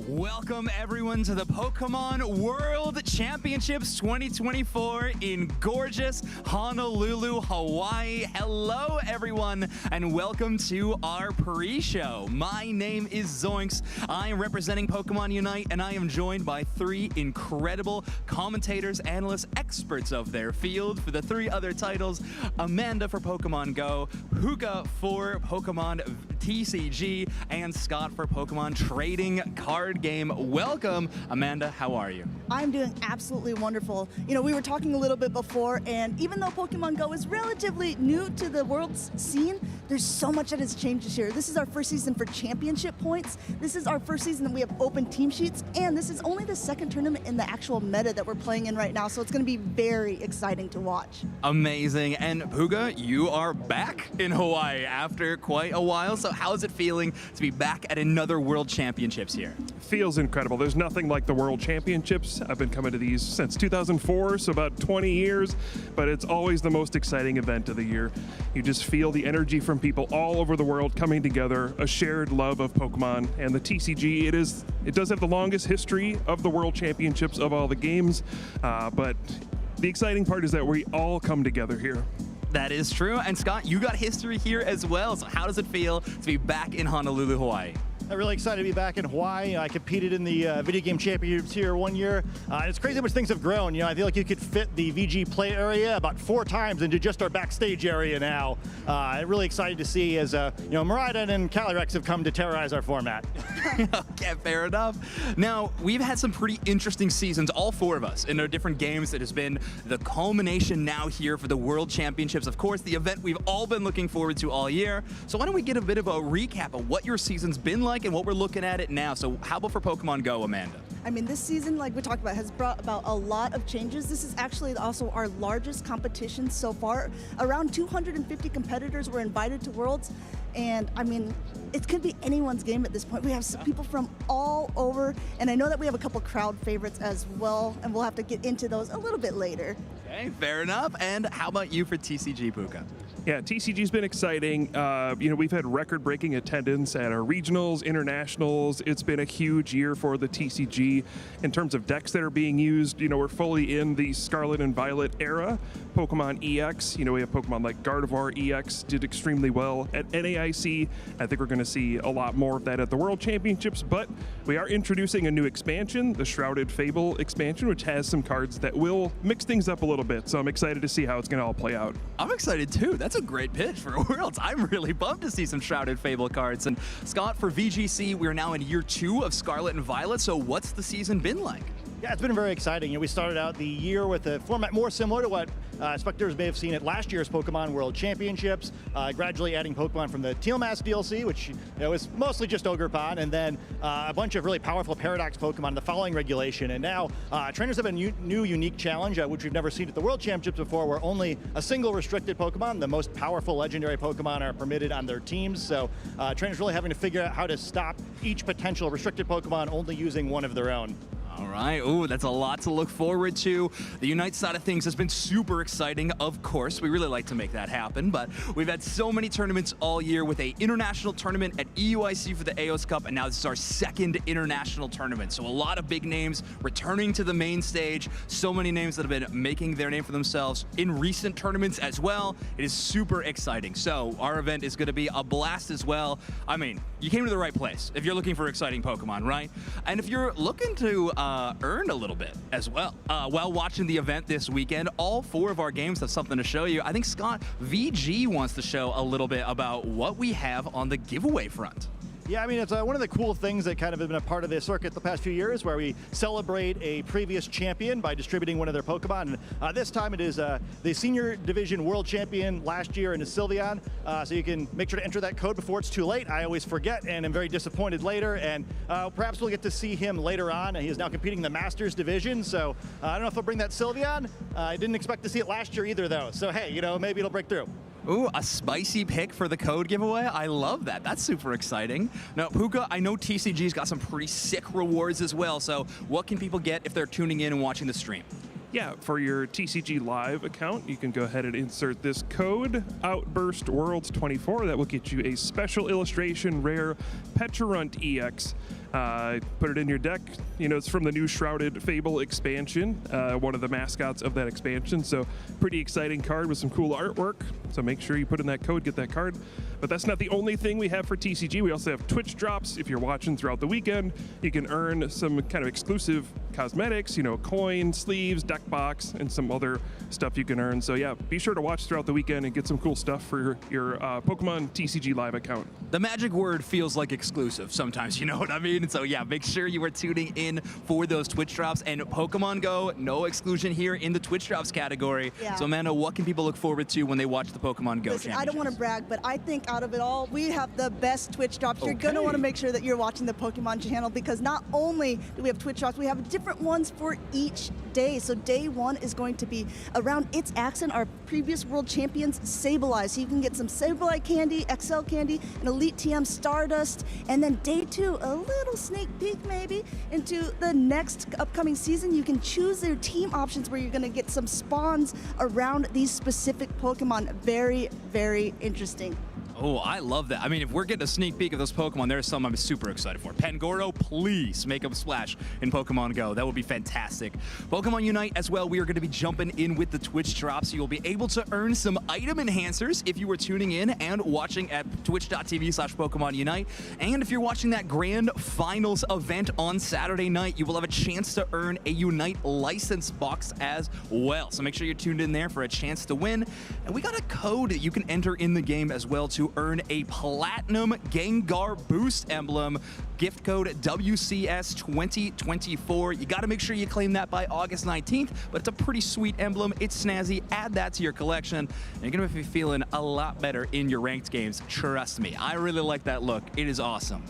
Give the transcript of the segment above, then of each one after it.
Welcome everyone to the Pokémon World Championships 2024 in gorgeous Honolulu, Hawaii. Hello everyone and welcome to our pre-show. My name is Zoinks. I am representing Pokemon Unite and I am joined by three incredible commentators, analysts, experts of their field for the three other titles. Amanda for Pokemon Go, Huga for Pokemon TCG, and Scott for Pokemon Trading Card Game. Welcome, Amanda. How are you? I'm doing absolutely wonderful. You know, we were talking a little bit before, and even though Pokemon Go is relatively new to the world's scene, there's so much that has changed this year. This is our first season for championship points. This is our first season that we have open team sheets, and this is only the second tournament in the actual meta that we're playing in right now, so it's going to be very exciting to watch. Amazing. And Huga, you are back in Hawaii after quite a while, so how is it feeling to be back at another World Championships here? Feels incredible. There's nothing like the World Championships. I've been coming to these since 2004, so about 20 years, but it's always the most exciting event of the year. You just feel the energy from people all over the world coming together, a shared love of Pokemon, and the TCG, it does have the longest history of the World Championships of all the games, but the exciting part is that we all come together here. That is true. And Scott, you got history here as well. So how does it feel to be back in Honolulu, Hawaii? I'm really excited to be back in Hawaii. I competed in the video game championships here one year. It's crazy how much things have grown. You know, I feel like you could fit the VG play area about 4 times into just our backstage area now. Really excited to see as you know, Miraidon and Calyrex have come to terrorize our format. Okay, fair enough. Now, we've had some pretty interesting seasons, all 4 of us, in our different games. That has been the culmination now here for the World Championships. Of course, the event we've all been looking forward to all year. So why don't we get a bit of a recap of what your season's been like and what we're looking at it now. So how about for Pokemon Go, Amanda? I mean, this season, like we talked about, has brought about a lot of changes. This is actually also our largest competition so far. Around 250 competitors were invited to Worlds, and I mean, it could be anyone's game at this point. We have some people from all over, and I know that we have a couple crowd favorites as well, and we'll have to get into those a little bit later. Okay, fair enough. And how about you for TCG, Puka? Yeah, TCG's been exciting. You know, we've had record-breaking attendance at our regionals, internationals. It's been a huge year for the TCG in terms of decks that are being used. You know, we're fully in the Scarlet and Violet era. Pokemon EX, you know, we have Pokemon like Gardevoir EX did extremely well at NAIC. I think we're going to see a lot more of that at the World Championships, but we are introducing a new expansion, the Shrouded Fable expansion, which has some cards that will mix things up a little bit. So I'm excited to see how it's going to all play out. I'm excited too. That's a great pitch for Worlds. I'm really pumped to see some Shrouded Fable cards. And Scott, for VGC, we're now in year 2 of Scarlet and Violet. So what's the season been like? Yeah, it's been very exciting. You know, we started out the year with a format more similar to what spectators may have seen at last year's Pokemon World Championships, gradually adding Pokemon from the Tealmass DLC, which is mostly just Ogerpon, and then a bunch of really powerful Paradox Pokemon in the following regulation. And now trainers have a new unique challenge, which we've never seen at the World Championships before, where only a single restricted Pokemon, the most powerful legendary Pokemon, are permitted on their teams. So trainers really having to figure out how to stop each potential restricted Pokemon only using one of their own. All right. Ooh, that's a lot to look forward to. The Unite side of things has been super exciting, of course. We really like to make that happen, but we've had so many tournaments all year with a international tournament at EUIC for the AOS Cup, and now this is our second international tournament. So a lot of big names returning to the main stage. So many names that have been making their name for themselves in recent tournaments as well. It is super exciting. So our event is going to be a blast as well. I mean, you came to the right place if you're looking for exciting Pokemon, right? And if you're looking to earn a little bit as well while watching the event this weekend, all 4 of our games have something to show you. I think Scott, VG wants to show a little bit about what we have on the giveaway front. Yeah, I mean, it's one of the cool things that kind of has been a part of the circuit the past few years, where we celebrate a previous champion by distributing one of their Pokemon. And this time it is the Senior Division World Champion last year in Sylveon. So you can make sure to enter that code before it's too late. I always forget and am very disappointed later. And perhaps we'll get to see him later on. He is now competing in the Masters Division. So I don't know if he'll bring that Sylveon. I didn't expect to see it last year either, though. So hey, you know, maybe it'll break through. Ooh, a spicy pick for the code giveaway. I love that. That's super exciting. Now, Puka, I know TCG's got some pretty sick rewards as well. So what can people get if they're tuning in and watching the stream? Yeah, for your TCG Live account, you can go ahead and insert this code, Outburst Worlds 24. That will get you a special illustration rare Pecharunt EX. Put it in your deck. You know, it's from the new Shrouded Fable expansion, one of the mascots of that expansion. So pretty exciting card with some cool artwork. So make sure you put in that code, get that card. But that's not the only thing we have for TCG. We also have Twitch drops. If you're watching throughout the weekend, you can earn some kind of exclusive cosmetics, you know, coin, sleeves, deck box, and some other stuff you can earn. So yeah, be sure to watch throughout the weekend and get some cool stuff for your Pokemon TCG Live account. The magic word feels like exclusive sometimes, you know what I mean? So yeah, make sure you are tuning in for those Twitch drops. And Pokemon Go, no exclusion here in the Twitch drops category. Yeah. So Amanda, what can people look forward to when they watch the Pokemon Go Listen, I don't want to Championships? brag, but I think out of it all, we have the best Twitch drops. You're going to Okay. want to make sure that you're watching the Pokemon channel, because not only do we have Twitch drops, we have different ones for each day. So day one is going to be around its accent, our previous world champions, Sableye. So you can get some Sableye candy, XL candy, an Elite TM Stardust. And then day two, a little sneak peek maybe into the next upcoming season. You can choose their team options where you're going to get some spawns around these specific Pokemon. Very, very interesting. Oh, I love that. I mean, if we're getting a sneak peek of those Pokemon, there's some I'm super excited for. Pangoro, please make a splash in Pokemon Go. That would be fantastic. Pokemon Unite as well, we are going to be jumping in with the Twitch drops. You'll be able to earn some item enhancers if you were tuning in and watching at twitch.tv/Pokemon Unite. And if you're watching that grand finals event on Saturday night, you will have a chance to earn a Unite license box as well. So make sure you're tuned in there for a chance to win. And we got a code that you can enter in the game as well to earn a Platinum Gengar Boost emblem. Gift code WCS2024. You got to make sure you claim that by August 19th, but it's a pretty sweet emblem. It's snazzy. Add that to your collection, and you're going to be feeling a lot better in your ranked games. Trust me. I really like that look. It is awesome.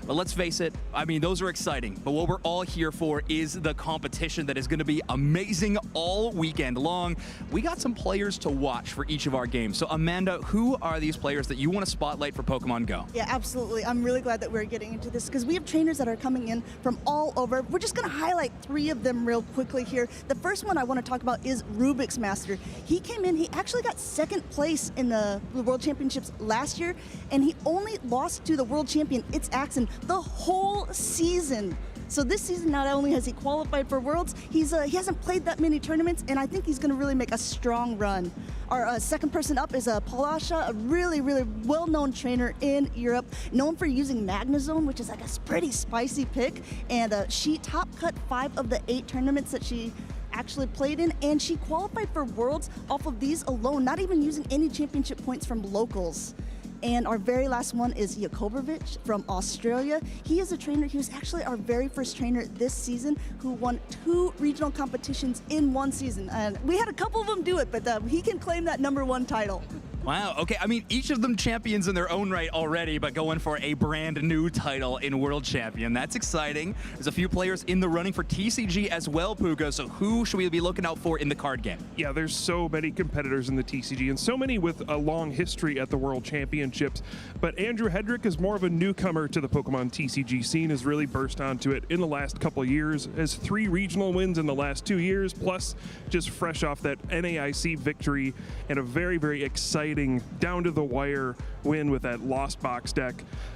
But let's face it, I mean, those are exciting, but what we're all here for is the competition that is going to be amazing all weekend long. We got some players to watch for each of our games. So Amanda, who are these players that you want to spotlight for Pokemon Go? Yeah, absolutely. I'm really glad that we're getting into this, because we have trainers that are coming in from all over. We're just going to highlight 3 of them real quickly here. The first one I want to talk about is Rubik's Master. He came in, he actually got 2nd place in the World Championships last year, and he only lost to the world champion, It's Axon, the whole season. So this season, not only has he qualified for Worlds, he hasn't played that many tournaments, and I think he's going to really make a strong run. Our second person up is Palasha, a really, really well-known trainer in Europe, known for using Magnezone, which is like a pretty spicy pick, and she top cut 5 of the 8 tournaments that she actually played in, and she qualified for Worlds off of these alone, not even using any championship points from locals. And our very last one is Jakobovich from Australia. He is a trainer. He was actually our very first trainer this season who won 2 regional competitions in one season. And we had a couple of them do it, but he can claim that #1 title. Wow, okay, I mean, each of them champions in their own right already, but going for a brand new title in World Champion. That's exciting. There's a few players in the running for TCG as well, Puga, so who should we be looking out for in the card game? Yeah, there's so many competitors in the TCG, and so many with a long history at the World Championships. But Andrew Hedrick is more of a newcomer to the Pokemon TCG scene, has really burst onto it in the last couple of years, has 3 regional wins in the last 2 years, plus just fresh off that NAIC victory and a very, very exciting down-to-the-wire win with that Lost Box deck.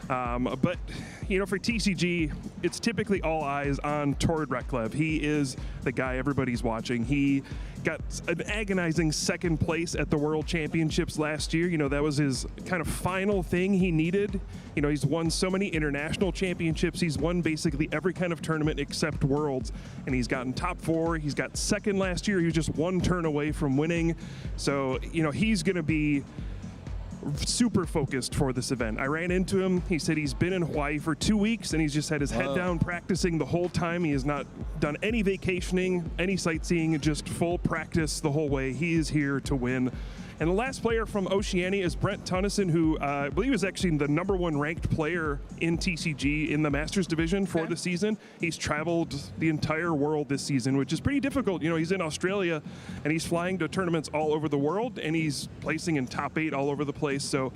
But, you know, for TCG, it's typically all eyes on Tord Reklev. He is the guy everybody's watching. He got an agonizing 2nd place at the World Championships last year. You know, that was his kind of final thing he needed. You know, he's won so many international championships. He's won basically every kind of tournament except Worlds, and he's gotten top 4. He's got 2nd last year. He was just 1 turn away from winning. So, you know, he's going to be super focused for this event. I ran into him. He said he's been in Hawaii for 2 weeks and he's just had his head down practicing the whole time. He has not done any vacationing, any sightseeing, just full practice the whole way. He is here to win. And the last player from Oceania is Brent Tunnison, who I believe is actually the #1 ranked player in TCG in the Masters division for the season. He's traveled the entire world this season, which is pretty difficult. You know, he's in Australia and he's flying to tournaments all over the world and he's placing in top 8 all over the place. So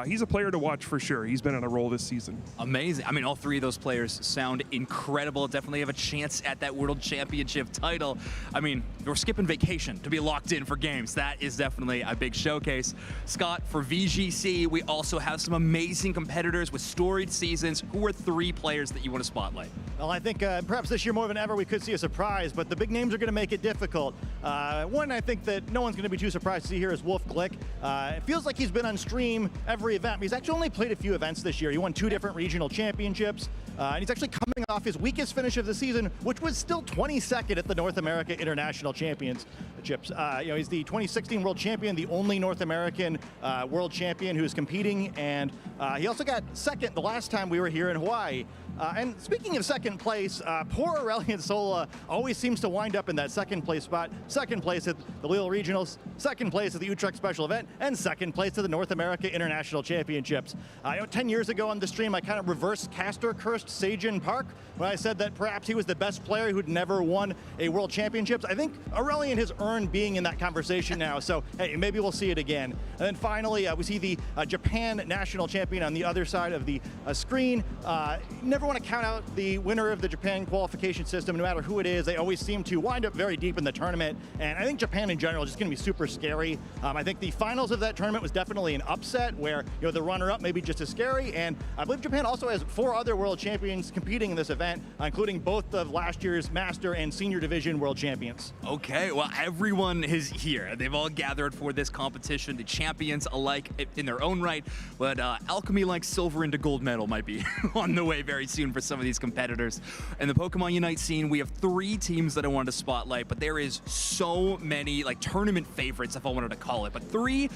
he's a player to watch for sure. He's been on a roll this season. Amazing. I mean, all 3 of those players sound incredible. Definitely have a chance at that World Championship title. I mean, we're skipping vacation to be locked in for games. That is definitely a big showcase. Scott, for VGC, we also have some amazing competitors with storied seasons. Who are 3 players that you want to spotlight? Well, I think perhaps this year more than ever we could see a surprise, but the big names are going to make it difficult. One I think that no one's going to be too surprised to see here is Wolf Glick. It feels like he's been on stream every event. He's actually only played a few events this year. He won 2 different regional championships, and he's actually coming off his weakest finish of the season, which was still 22nd at the North America International Championships. You know, he's the 2016 World Champion, the only North American World Champion who's competing, and he also got second the last time we were here in Hawaii. And speaking of second place, poor Aurelian Sola always seems to wind up in that second place spot. Second place at the Lille Regionals, second place at the Utrecht Special Event, and second place at the North America International Championships. You know, 10 years ago on the stream, I kind of reverse caster cursed Sajin Park when I said that perhaps he was the best player who'd never won a World Championships. I think Aurelian has earned being in that conversation now, so hey, maybe we'll see it again. And then finally, we see the Japan National Champion on the other side of the screen. Never want to count out the winner of the Japan qualification system, no matter who it is. They always seem to wind up very deep in the tournament, and I think Japan in general is just going to be super scary. I think the finals of that tournament was definitely an upset where, you know, the runner-up may be just as scary, and I believe Japan also has 4 other world champions competing in this event, including both of last year's Master and Senior Division world champions. Okay, well, everyone is here. They've all gathered for this competition, the champions alike in their own right, but alchemy like silver into gold medal might be on the way very soon for some of these competitors. In the Pokemon Unite scene, we have 3 teams that I wanted to spotlight, but there is so many like tournament favorites, if I wanted to call it. But 3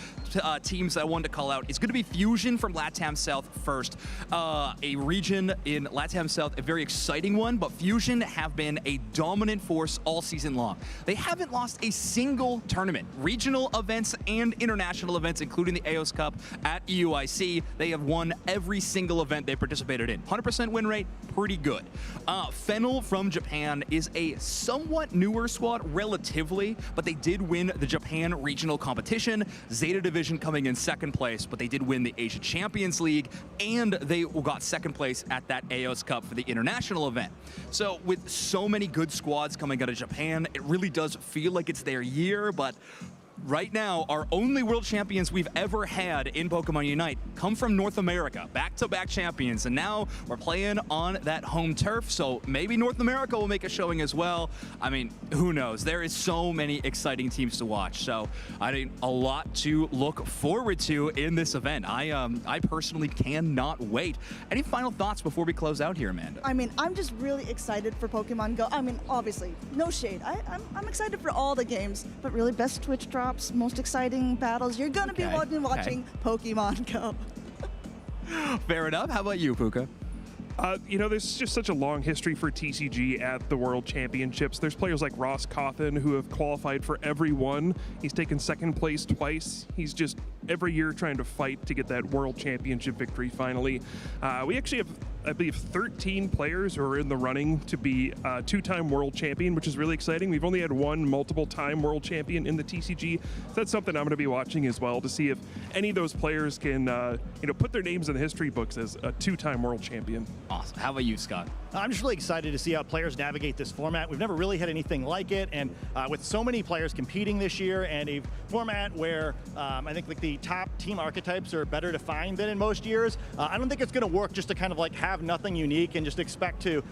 teams that I wanted to call out is going to be Fusion from LATAM South first. A region in LATAM South, a very exciting one, but Fusion have been a dominant force all season long. They haven't lost a single tournament, regional events and international events, including the AOS Cup at EUIC. They have won every single event they participated in. 100% win rate, pretty good. Fennel from Japan is a somewhat newer squad, relatively, but they did win the Japan regional competition. Zeta Division coming in second place, but they did win the Asia Champions League, and they got second place at that AOS Cup for the international event. So with so many good squads coming out of Japan, it really does feel like it's their year, but right now, our only world champions we've ever had in Pokemon Unite come from North America, back-to-back champions, and now we're playing on that home turf, so maybe North America will make a showing as well. I mean, who knows? There is so many exciting teams to watch, so I mean, a lot to look forward to in this event. I personally cannot wait. Any final thoughts before we close out here, Amanda? I mean, I'm just really excited for Pokemon Go. I mean, obviously, no shade. I'm excited for all the games, but really best Twitch drops, most exciting battles. You're gonna be watching Pokemon Go. Fair enough. How about you, Puka? You know, there's just such a long history for TCG at the World Championships. There's players like Ross Cawthon who have qualified for every one. He's taken second place twice. He's just every year trying to fight to get that World Championship victory finally. We actually have, I believe, 13 players who are in the running to be a 2-time world champion, which is really exciting. We've only had 1 multiple-time world champion in the TCG. So that's something I'm going to be watching as well to see if any of those players can, you know, put their names in the history books as a 2-time world champion. Awesome. How about you, Scott? I'm just really excited to see how players navigate this format. We've never really had anything like it, and with so many players competing this year, and a format where I think like the top team archetypes are better defined than in most years, I don't think it's going to work just to kind of like have nothing unique and just expect to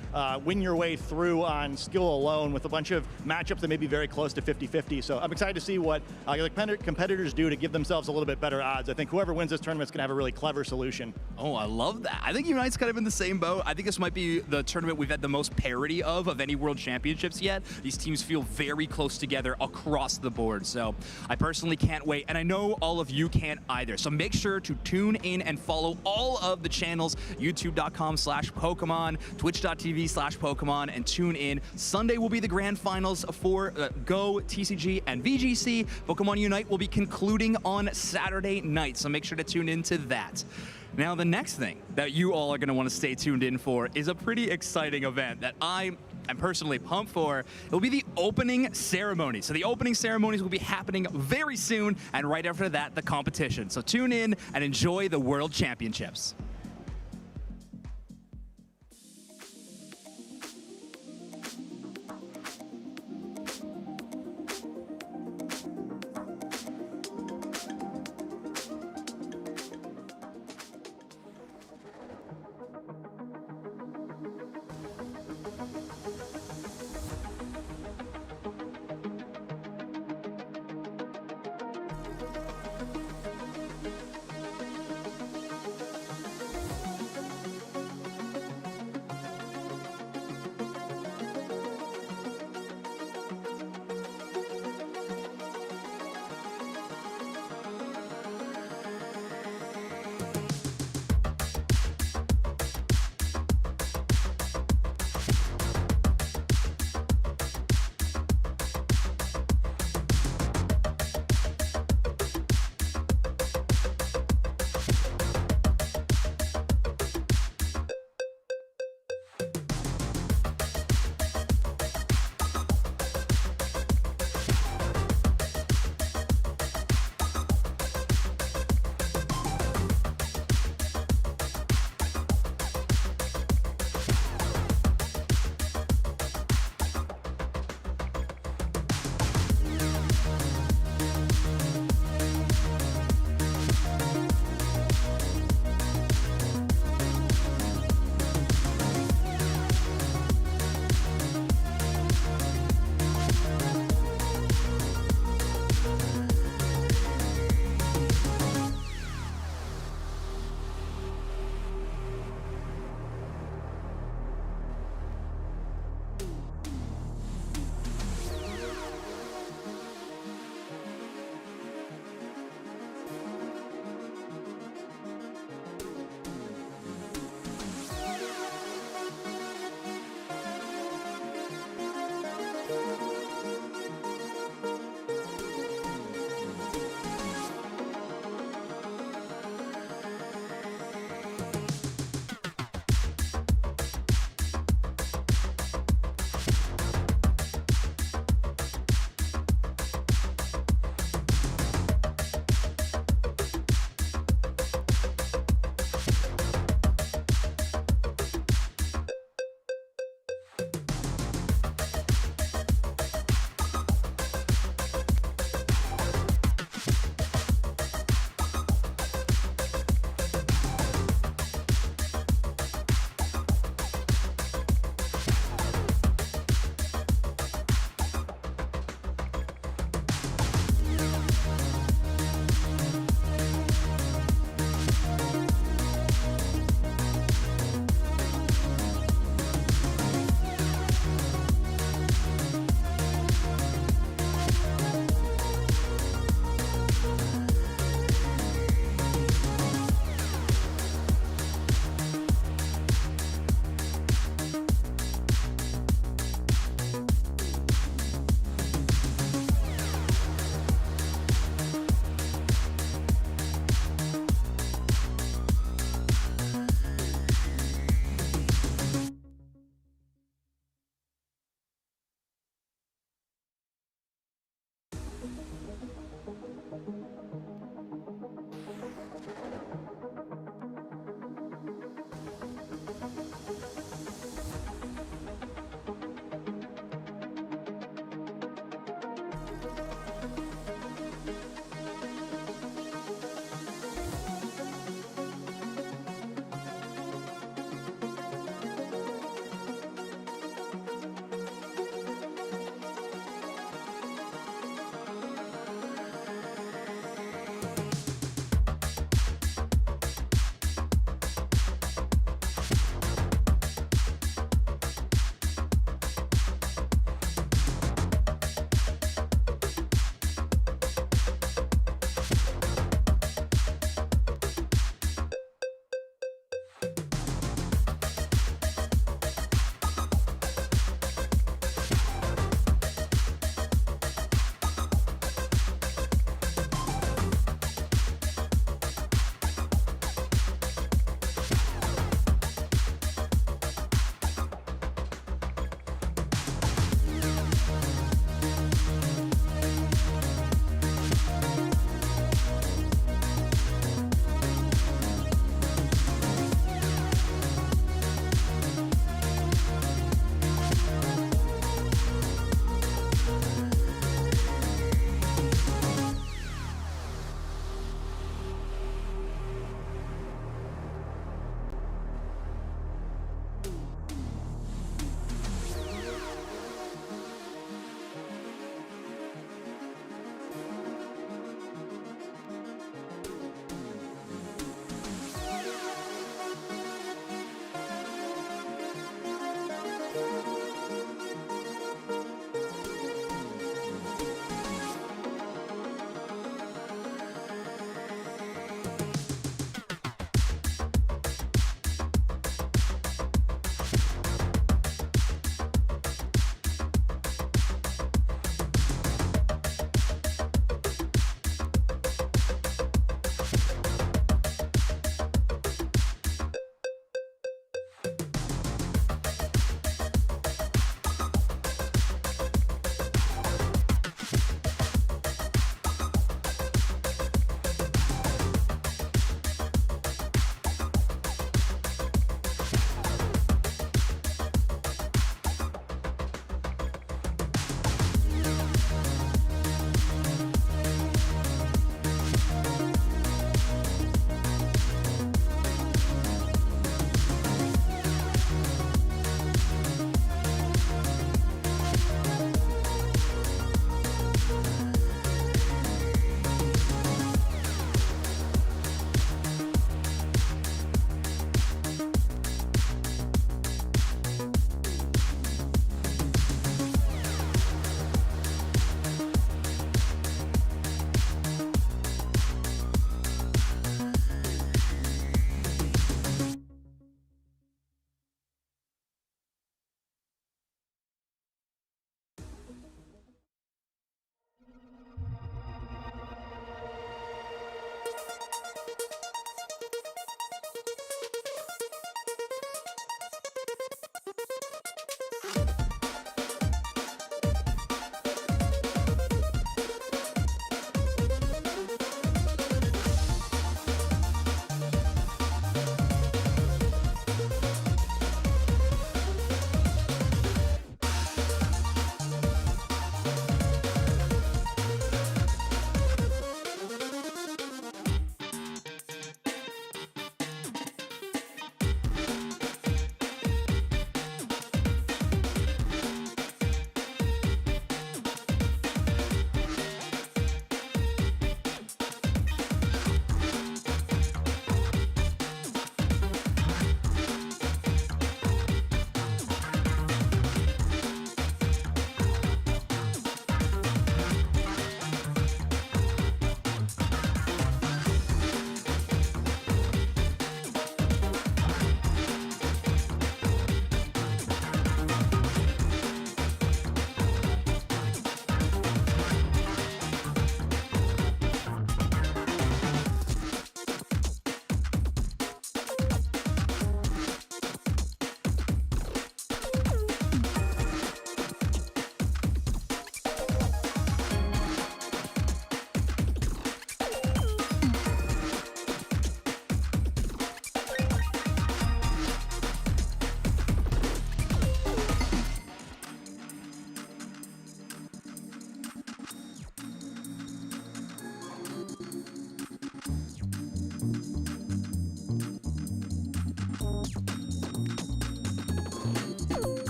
win your way through on skill alone with a bunch of matchups that may be very close to 50-50. So I'm excited to see what the competitors do to give themselves a little bit better odds. I think whoever wins this tournament is going to have a really clever solution. Oh, I love that. I think Unite's kind of in the same boat. I think this might be the tournament we've had the most parity of any World Championships yet. These teams feel very close together across the board. So I personally can't wait. And I know all of you you can't either. So make sure to tune in and follow all of the channels, youtube.com/Pokemon, twitch.tv/Pokemon, and tune in. Sunday will be the grand finals for Go, TCG, and VGC. Pokemon Unite will be concluding on Saturday night, so make sure to tune into that. Now, the next thing that you all are going to want to stay tuned in for is a pretty exciting event that I'm personally pumped for. It will be the opening ceremony. So the opening ceremonies will be happening very soon, and right after that, the competition. So tune in and enjoy the World Championships.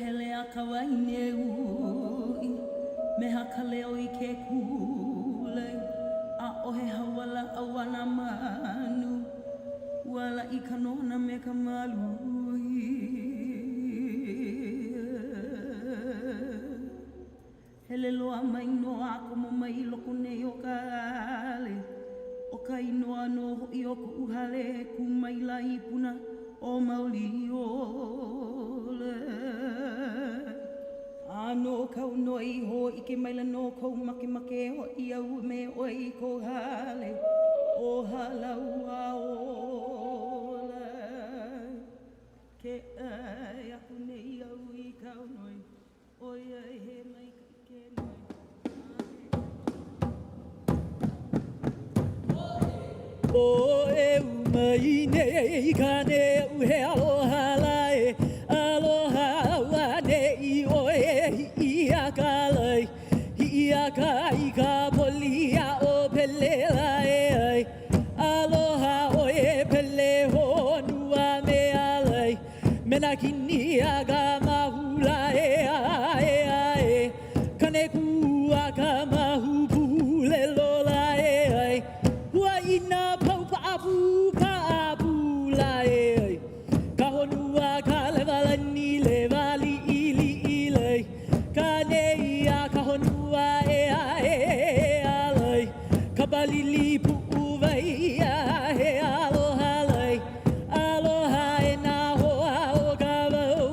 hele a kawaine ui meha ka leo I ke kule a ohe hawala awana manu wala I ka nona me ka malui hele loa mai noa ako mo mai loko nei o ka ale o ka inoa no hoi o ku uhale ku mai la ipuna o mauli ole ano kau noi ho ike mai la no kau make make ho I au me o I ko hale o halau a ole ke ai aku nei au I kau noi oi ai he mai ke noi o e mai nei ka ne u he aloha lai aloha wa nei o e I a ka lai I a ka I ka polia o pele lai aloha o e pele ho nua me alai mena kini a ka mahula e kane ku a ka mahu pule lola hua ina pau pa apu la ka honua ka levalani levali ili ilai ka nei a ka honua alai ka balili pu vai he aloha lai aloha na hoa o ka vau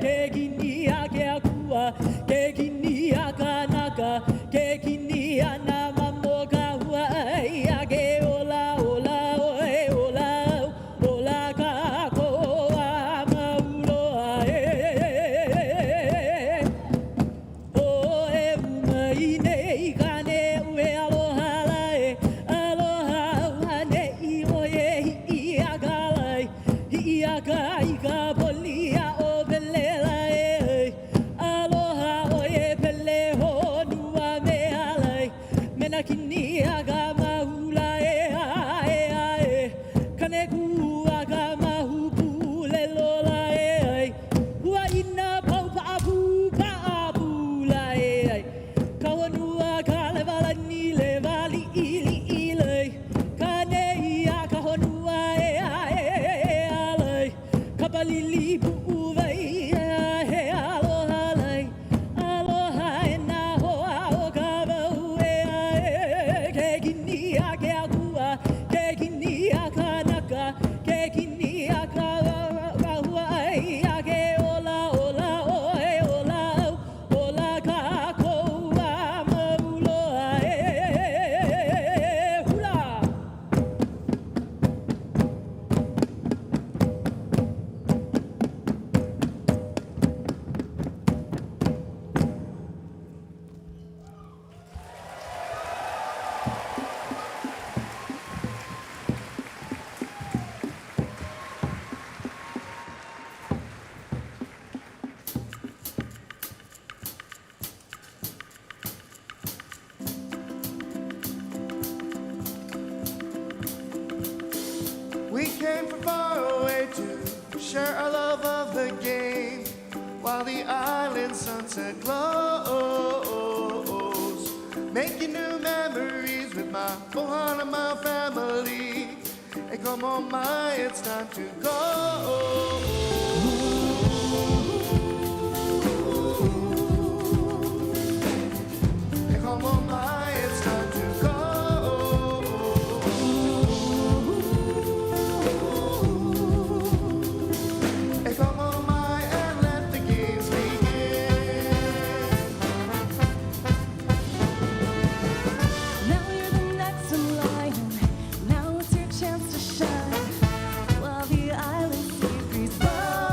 ke kini a ke akua ke kini a ka naka ke kini a na mamo ka hua a ke ola ola oe ola ola ka ko a maulo o e mai nei ka ne ue aloha lai aloha wa nei o e I a ka lai I a ka I ka polia o pele lai aloha o e pele ho nua me alai mena kini a ka mahula kane ku a ka mahu pule lola hua ina pau pa apu la ka honua ka levalani levali ili ilai ka nei a ka honua alai ka balili pu vai he aloha lai aloha na hoa o ka vau ke kini a ke akua ke kini a ka naka ke kini a ka hua a ke ola ola oe ola ola ka ko a maulo hula We came from far away to share our love of the game while the island sunset glows, making new memories with my Ohana, my family. And come on, my, it's time to go. And come on, my, it's time to go. And come on, my, and let the games begin. Now you're the next in line. Now it's your chance to shine while the island sea breeze blows.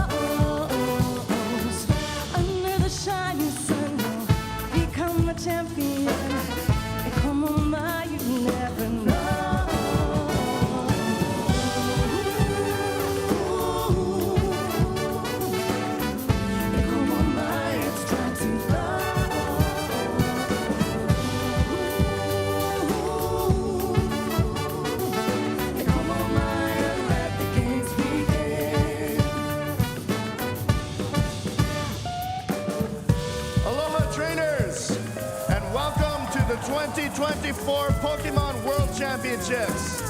2024 Pokémon World Championships.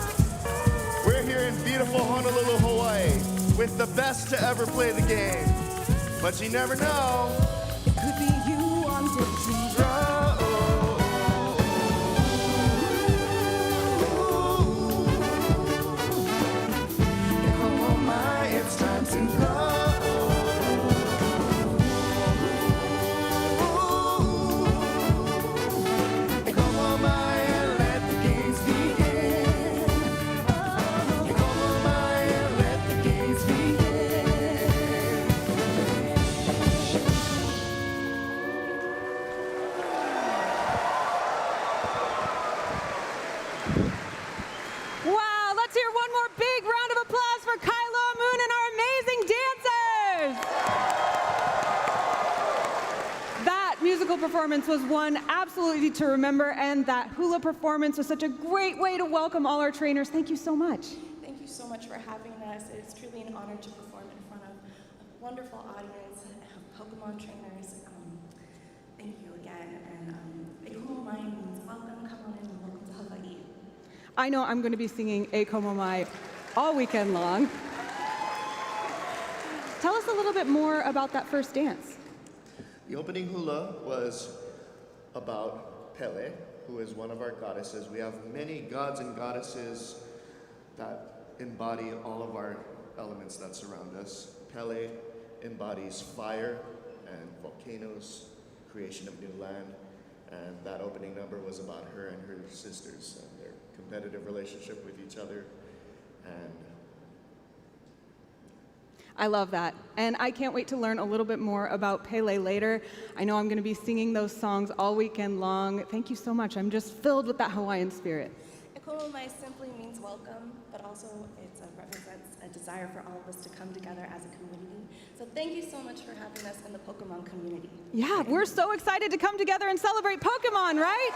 We're here in beautiful Honolulu, Hawaii, with the best to ever play the game. But you never know. It could be you on day 2. It's time to go. Come on, Maya, let the games begin. Come on, Maya, let the games begin. Wow, let's hear one more big round of applause for Kylo Moon and our amazing dancers. That musical performance was one absolutely to remember, and that hula performance was such a great way to welcome all our trainers. Thank you so much. Thank you so much for having us. It's truly an honor to perform in front of a wonderful audience of Pokemon trainers. Thank you again. And Ikomo Mai means welcome, come on in, and welcome to Hawaiʻi. I know I'm going to be singing A Como Mai all weekend long. Tell us a little bit more about that first dance. The opening hula was about Pele, who is one of our goddesses. We have many gods and goddesses that embody all of our elements that surround us. Pele embodies fire and volcanoes, creation of new land, and that opening number was about her and her sisters and their competitive relationship with each other. And I love that. And I can't wait to learn a little bit more about Pele later. I know I'm going to be singing those songs all weekend long. Thank you so much. I'm just filled with that Hawaiian spirit. Ikomo Mai simply means welcome, but also it represents a desire for all of us to come together as a community. So thank you so much for having us in the Pokemon community. Yeah, we're so excited to come together and celebrate Pokemon, right?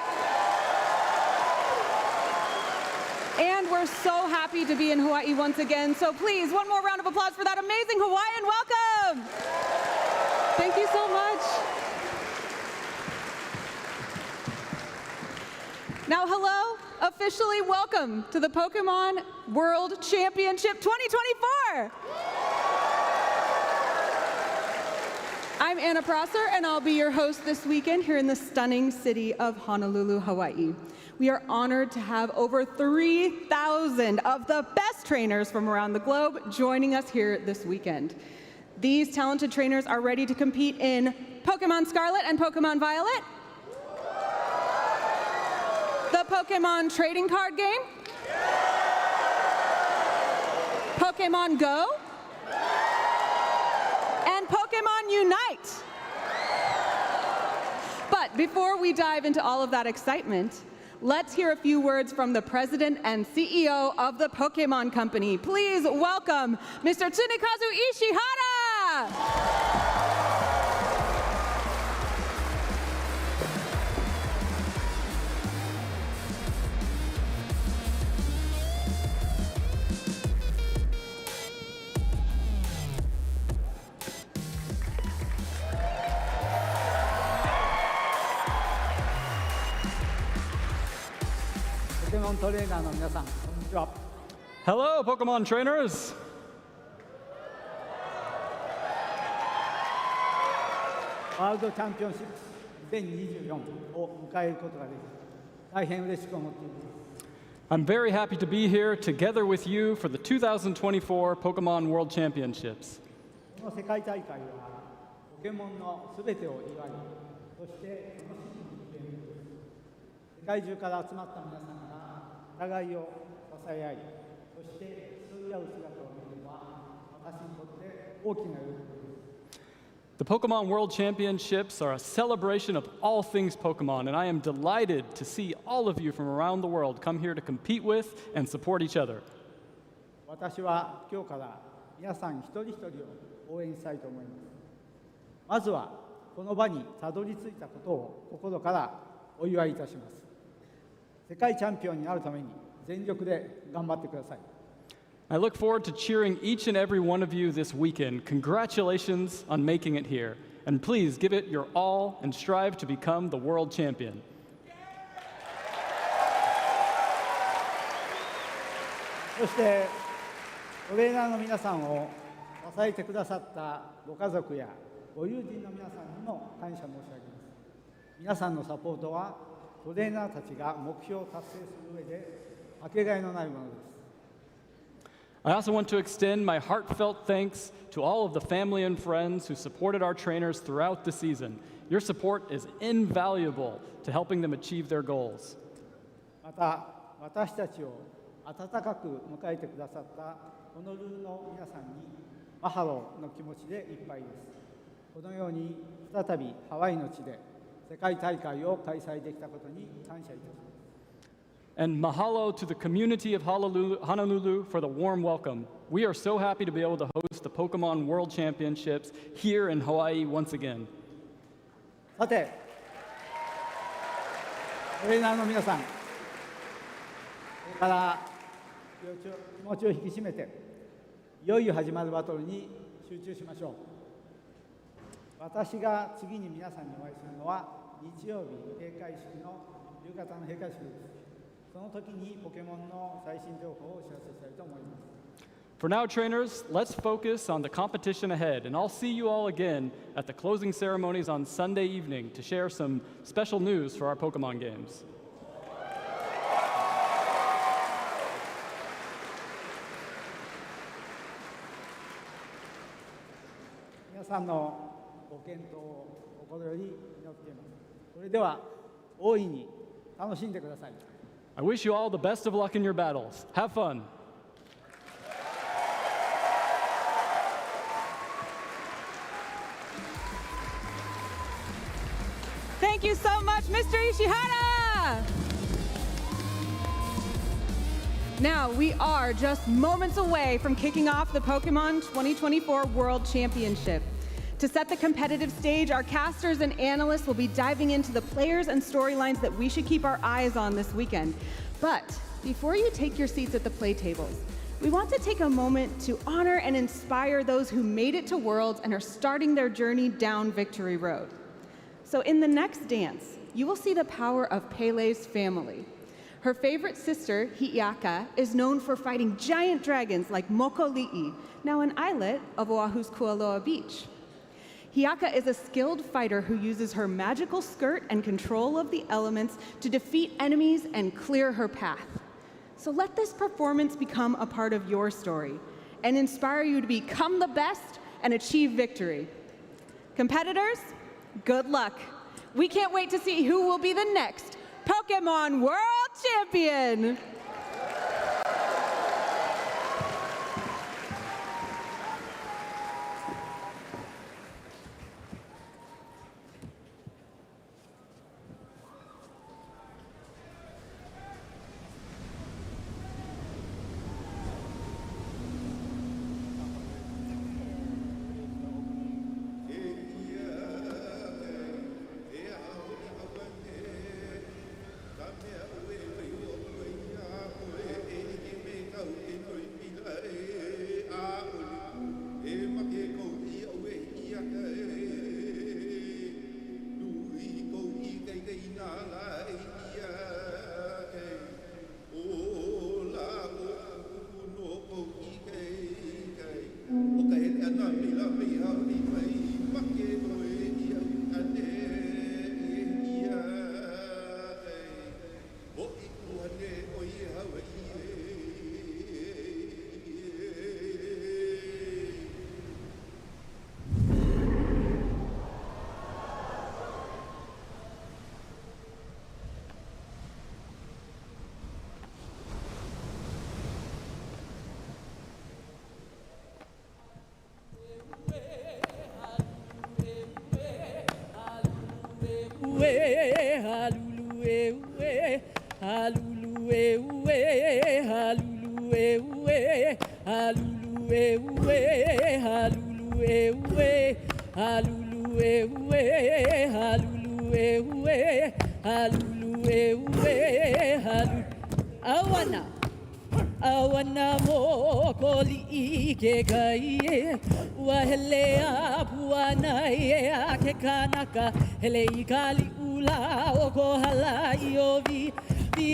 And we're so happy to be in Hawaii once again. So please, one more round of applause for that amazing Hawaiian welcome. Thank you so much. Now, hello, officially welcome to the Pokémon World Championship 2024. I'm Anna Prosser, and I'll be your host this weekend here in the stunning city of Honolulu, Hawaii. We are honored to have over 3,000 of the best trainers from around the globe joining us here this weekend. These talented trainers are ready to compete in Pokémon Scarlet and Pokémon Violet, the Pokémon trading card game, Pokémon Go, and Pokémon Unite. But before we dive into all of that excitement, let's hear a few words from the president and CEO of the Pokémon Company. Please welcome Mr. Tsunekazu Ishihara. Hello, Pokemon trainers! World Championships 2024を迎えることができ、大変嬉しく思っています。I'm very happy to be here together with you for the 2024 Pokemon World Championships. この世界大会はポケモンのすべてを祝い、そして楽しむゲームです。世界中から集まった皆さんが互いを支え合い、そして競い合う姿を見るのは私にとって大きな喜びです。The Pokemon World Championships are a celebration of all things Pokemon, and I am delighted to see all of you from around the world come here to compete with and support each other. 私は今日から皆さん一人一人を応援したいと思います。まずはこの場にたどり着いたことを心からお祝いいたします。世界チャンピオンになるために全力で頑張ってください。I look forward to cheering each and every one of you this weekend. Congratulations on making it here. And please give it your all and strive to become the world champion. そしてトレーナーの皆さんを支えてくださったご家族やご友人の皆さんにも感謝申し上げます。皆さんのサポートはトレーナーたちが目標を達成する上でかけがえのないものです。I also want to extend my heartfelt thanks to all of the family and friends who supported our trainers throughout the season. Your support is invaluable to helping them achieve their goals. また私たちを温かく迎えてくださったホノルルの皆さんにマハロの気持ちでいっぱいです。このように再びハワイの地で世界大会を開催できたことに感謝いたします。And mahalo to the community of Honolulu for the warm welcome. We are so happy to be able to host the Pokémon World Championships here in Hawaii once again. さて、トレーナーの皆さん、これから気持ちを引き締めて、いよいよ始まるバトルに集中しましょう。私が次に皆さんにお会いするのは日曜日閉会式の夕方の閉会式です。その時にポケモンの最新情報をお知らせしたいと思います。For now, trainers, let's focus on the competition ahead, and I'll see you all again at the closing ceremonies on Sunday evening to share some special news for our Pokemon games. 皆さんのご健闘を心より祈っています。それでは大いに楽しんでください。I wish you all the best of luck in your battles. Have fun. Thank you so much, Mr. Ishihara! Now, we are just moments away from kicking off the Pokemon 2024 World Championship. To set the competitive stage, our casters and analysts will be diving into the players and storylines that we should keep our eyes on this weekend. But before you take your seats at the play tables, we want to take a moment to honor and inspire those who made it to Worlds and are starting their journey down Victory Road. So in the next dance, you will see the power of Pele's family. Her favorite sister, Hi'iaka, is known for fighting giant dragons like Mokoli'i, now an islet of Oahu's Kualoa Beach. Hi'iaka is a skilled fighter who uses her magical skirt and control of the elements to defeat enemies and clear her path. So let this performance become a part of your story and inspire you to become the best and achieve victory. Competitors, good luck. We can't wait to see who will be the next Pokémon World Champion. Awana mo koli ke kai wa hele apuana e ake kanaka hele ikali hula o ko halai o vi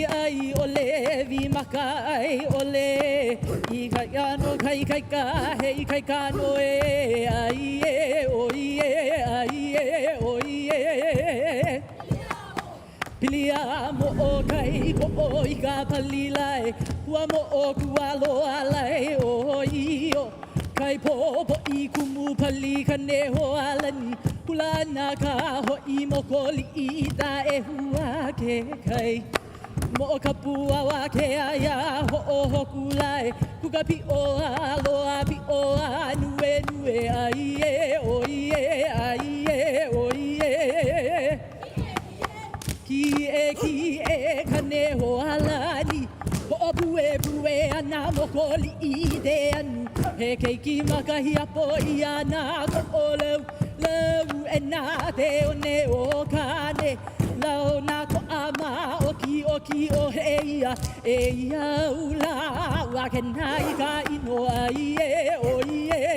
ai ole vi makai ole I kai ano kai ka he kai ka no e ai e o ie Pilia mo o kai ko o I ka palilai Hua mo o kualo alai o io Kai popo I kumu pali ka ne ho alani Hula na ka ho I mo koli I ta e hua ke kai Mo ka pua wa ke aya ho o kulai Kuka pi o aloa pi o nue nue ai e o ie Ki e kane ho alani Ho bue ana mo koli I de anu He keiki makahi apo I ana ko o lau e na te o ne o kane Lau na ko ama o ki o he ia E ia ula wa ke nai ka ino ai e o ie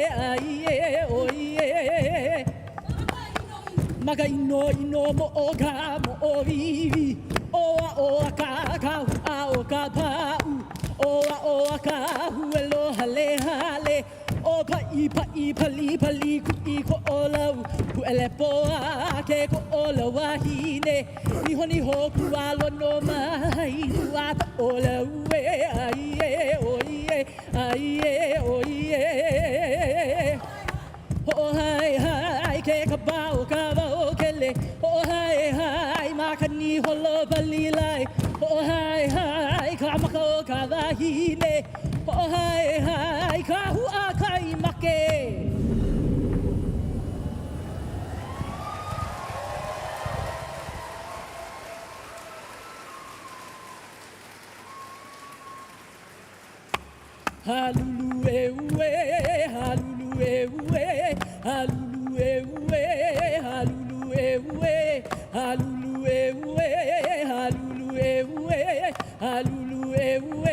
Maka ino mo o ka mo o vivi O a ka o ka pau O a ka huelo hale hale O pai pali ku I ko o lau Ku ele poa ke ko o lau ahine Ni ho ku alo no mai Ua ka o lau e ai e o ie Oh hai ke ka bao ke le Oh hai makani holo balilai Oh hai ka mako ka vahine Oh hai ka hua kai make Halulu e ue halulu e ue halulu e ue halulu e ue halulu e ue halulu e ue halulu e ue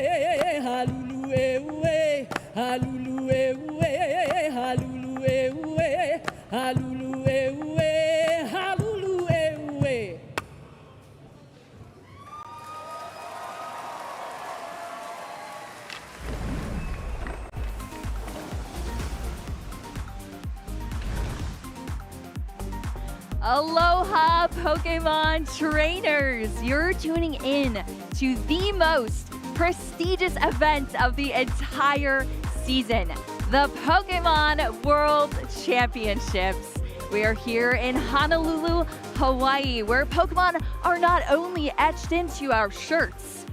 halulu e ue halulu e ue halulu e ue halulu e ue halulu e ue Aloha, Pokemon trainers! You're tuning in to the most prestigious event of the entire season, the Pokémon World Championships. We are here in Honolulu, Hawaii, where Pokemon are not only etched into our shirts,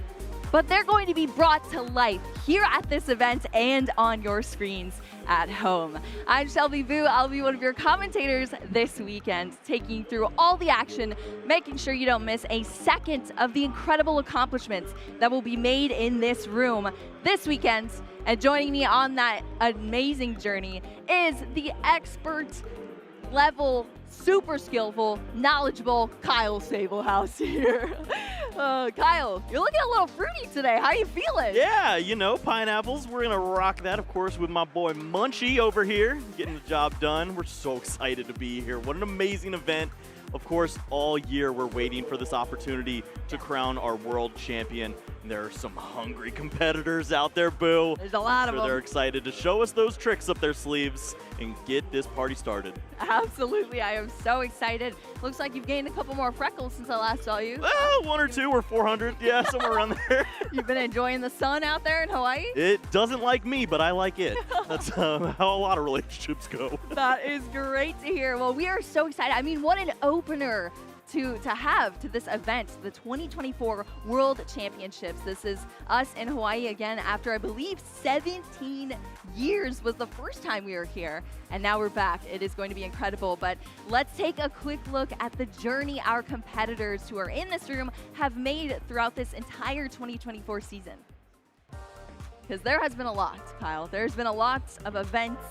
but they're going to be brought to life here at this event and on your screens at home. I'm Shelby Vu. I'll be one of your commentators this weekend, taking you through all the action, making sure you don't miss a second of the incredible accomplishments that will be made in this room this weekend. And joining me on that amazing journey is the expert level, super skillful, knowledgeable Kyle Sablehouse here. Kyle, you're looking a little fruity today. How you feeling? Yeah, you know, pineapples. We're going to rock that, of course, with my boy Munchie over here, getting the job done. We're so excited to be here. What an amazing event. Of course, all year we're waiting for this opportunity to crown our world champion. And there are some hungry competitors out there, Boo. There's a lot of them. They're excited to show us those tricks up their sleeves and get this party started. Absolutely, I am so excited. Looks like you've gained a couple more freckles since I last saw you. One or two or 400, yeah, somewhere around there. You've been enjoying the sun out there in Hawaii? It doesn't like me, but I like it. That's how a lot of relationships go. That is great to hear. Well, we are so excited. I mean, what an opener to have to this event, the 2024 World Championships. This is us in Hawaii again after, I believe, 17 years was the first time we were here, and now we're back. It is going to be incredible, but let's take a quick look at the journey our competitors who are in this room have made throughout this entire 2024 season. Because there has been a lot, Kyle. There's been a lot of events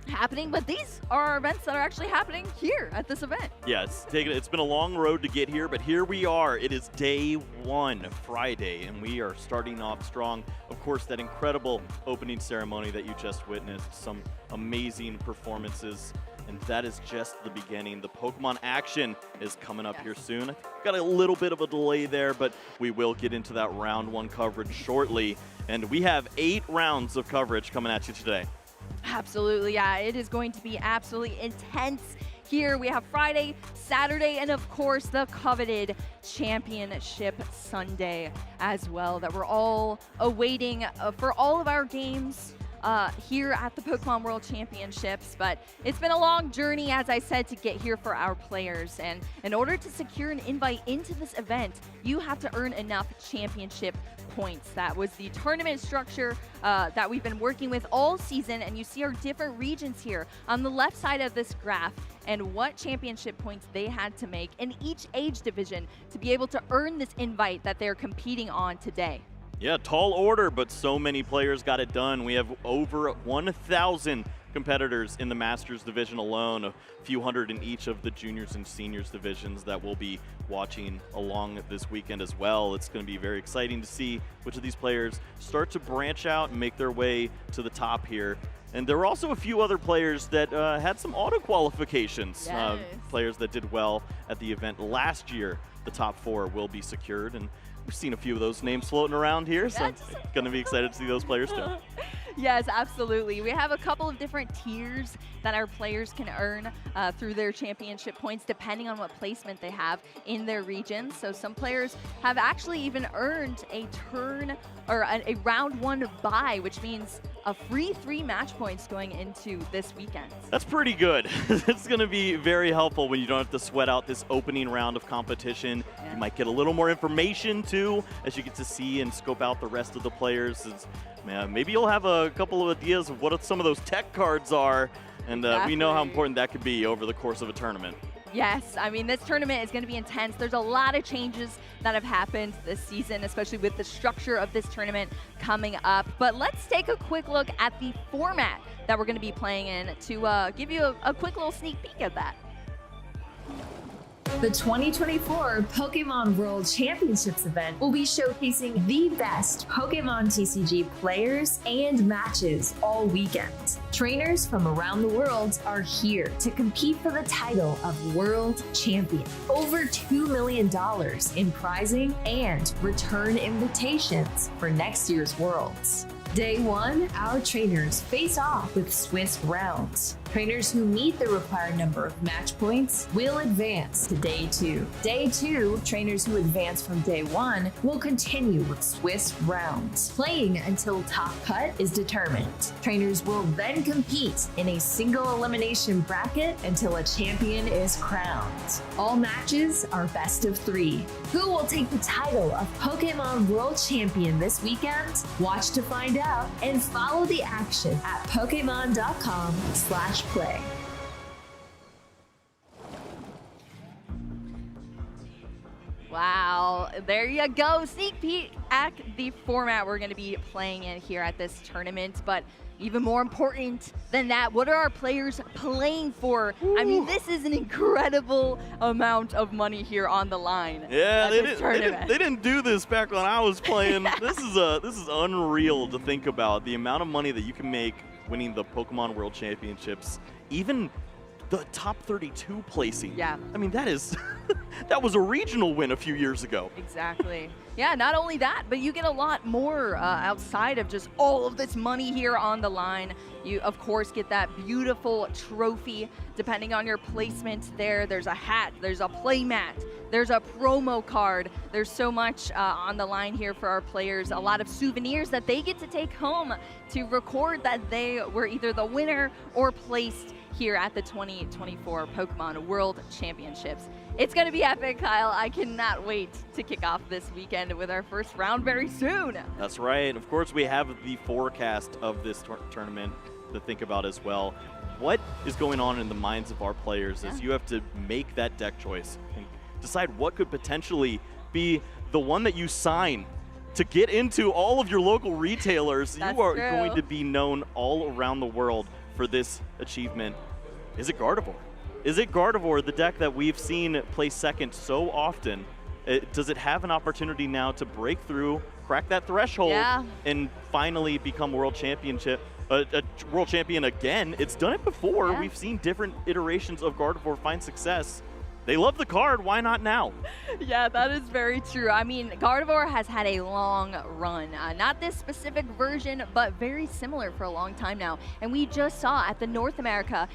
happening, but these are events that are actually happening here at this event. Yes, it's been a long road to get here, but here we are. It is day one, Friday, and we are starting off strong. Of course, that incredible opening ceremony that you just witnessed, some amazing performances And that is just the beginning. The Pokemon action is coming up here soon. I think we've got a little bit of a delay there, but we will get into that round 1 coverage shortly. And we have 8 rounds of coverage coming at you today. Absolutely, yeah. It is going to be absolutely intense here. We have Friday, Saturday, and of course the coveted Championship Sunday as well that we're all awaiting for all of our games here at the Pokemon World Championships. But it's been a long journey, as I said, to get here for our players. And in order to secure an invite into this event, you have to earn enough championship points. That was the tournament structure that we've been working with all season, and you see our different regions here on the left side of this graph and what championship points they had to make in each age division to be able to earn this invite that they're competing on today. Yeah, tall order, but so many players got it done. We have over 1,000 competitors in the Masters division alone, a few hundred in each of the juniors and seniors divisions that we'll be watching along this weekend as well. It's going to be very exciting to see which of these players start to branch out and make their way to the top here. And there were also a few other players that had some auto qualifications, Yes. Players that did well at the event last year. The top 4 will be secured, and we've seen a few of those names floating around here, so going to be excited to see those players too. Yes, absolutely. We have a couple of different tiers that our players can earn through their championship points depending on what placement they have in their region. So some players have actually even earned a turn or a round 1 bye, which means a free 3 match points going into this weekend. That's pretty good. It's going to be very helpful when you don't have to sweat out this opening round of competition. Yeah. You might get a little more information too as you get to see and scope out the rest of the players. Maybe you'll have a couple of ideas of what some of those tech cards are, and we know how important that could be over the course of a tournament. Yes, I mean, this tournament is going to be intense. There's a lot of changes that have happened this season, especially with the structure of this tournament coming up. But let's take a quick look at the format that we're going to be playing in to give you a quick little sneak peek at that. The 2024 Pokémon World Championships event will be showcasing the best Pokémon TCG players and matches all weekend. Trainers from around the world are here to compete for the title of World Champion. Over $2 million in prizing and return invitations for next year's Worlds. Day 1, our trainers face off with Swiss rounds. Trainers who meet the required number of match points will advance to Day 2. Day 2, trainers who advance from Day 1 will continue with Swiss rounds, playing until top cut is determined. Trainers will then compete in a single elimination bracket until a champion is crowned. All matches are best of 3. Who will take the title of Pokémon World Champion this weekend? Watch to find out and follow the action at pokemon.com/play. Wow, there you go. Sneak peek at the format we're going to be playing in here at this tournament. But even more important than that, what are our players playing for? Ooh. I mean, this is an incredible amount of money here on the line. Yeah, they didn't do this back when I was playing. This is unreal to think about, the amount of money that you can make winning the Pokemon World Championships. Even the top 32 placing. Yeah. I mean, that was a regional win a few years ago. Exactly. Yeah, not only that, but you get a lot more outside of just all of this money here on the line. You, of course, get that beautiful trophy depending on your placement there. There's a hat, there's a play mat, there's a promo card. There's so much on the line here for our players. A lot of souvenirs that they get to take home to record that they were either the winner or placed here at the 2024 Pokemon World Championships. It's going to be epic, Kyle. I cannot wait to kick off this weekend with our first round very soon. That's right. Of course, we have the forecast of this tournament to think about as well. What is going on in the minds of our players as you have to make that deck choice and decide what could potentially be the one that you sign to get into all of your local retailers. That's you are true. going to be known all around the world for this achievement. Is it Gardevoir? Is it Gardevoir, the deck that we've seen play second so often Does it have an opportunity now to break through, crack that threshold, and finally become world championship? A world champion again? It's done it before. Yeah. We've seen different iterations of Gardevoir find success. They love the card, why not now? Yeah, that is very true. I mean, Gardevoir has had a long run. Not this specific version, but very similar for a long time now. And we just saw at the North America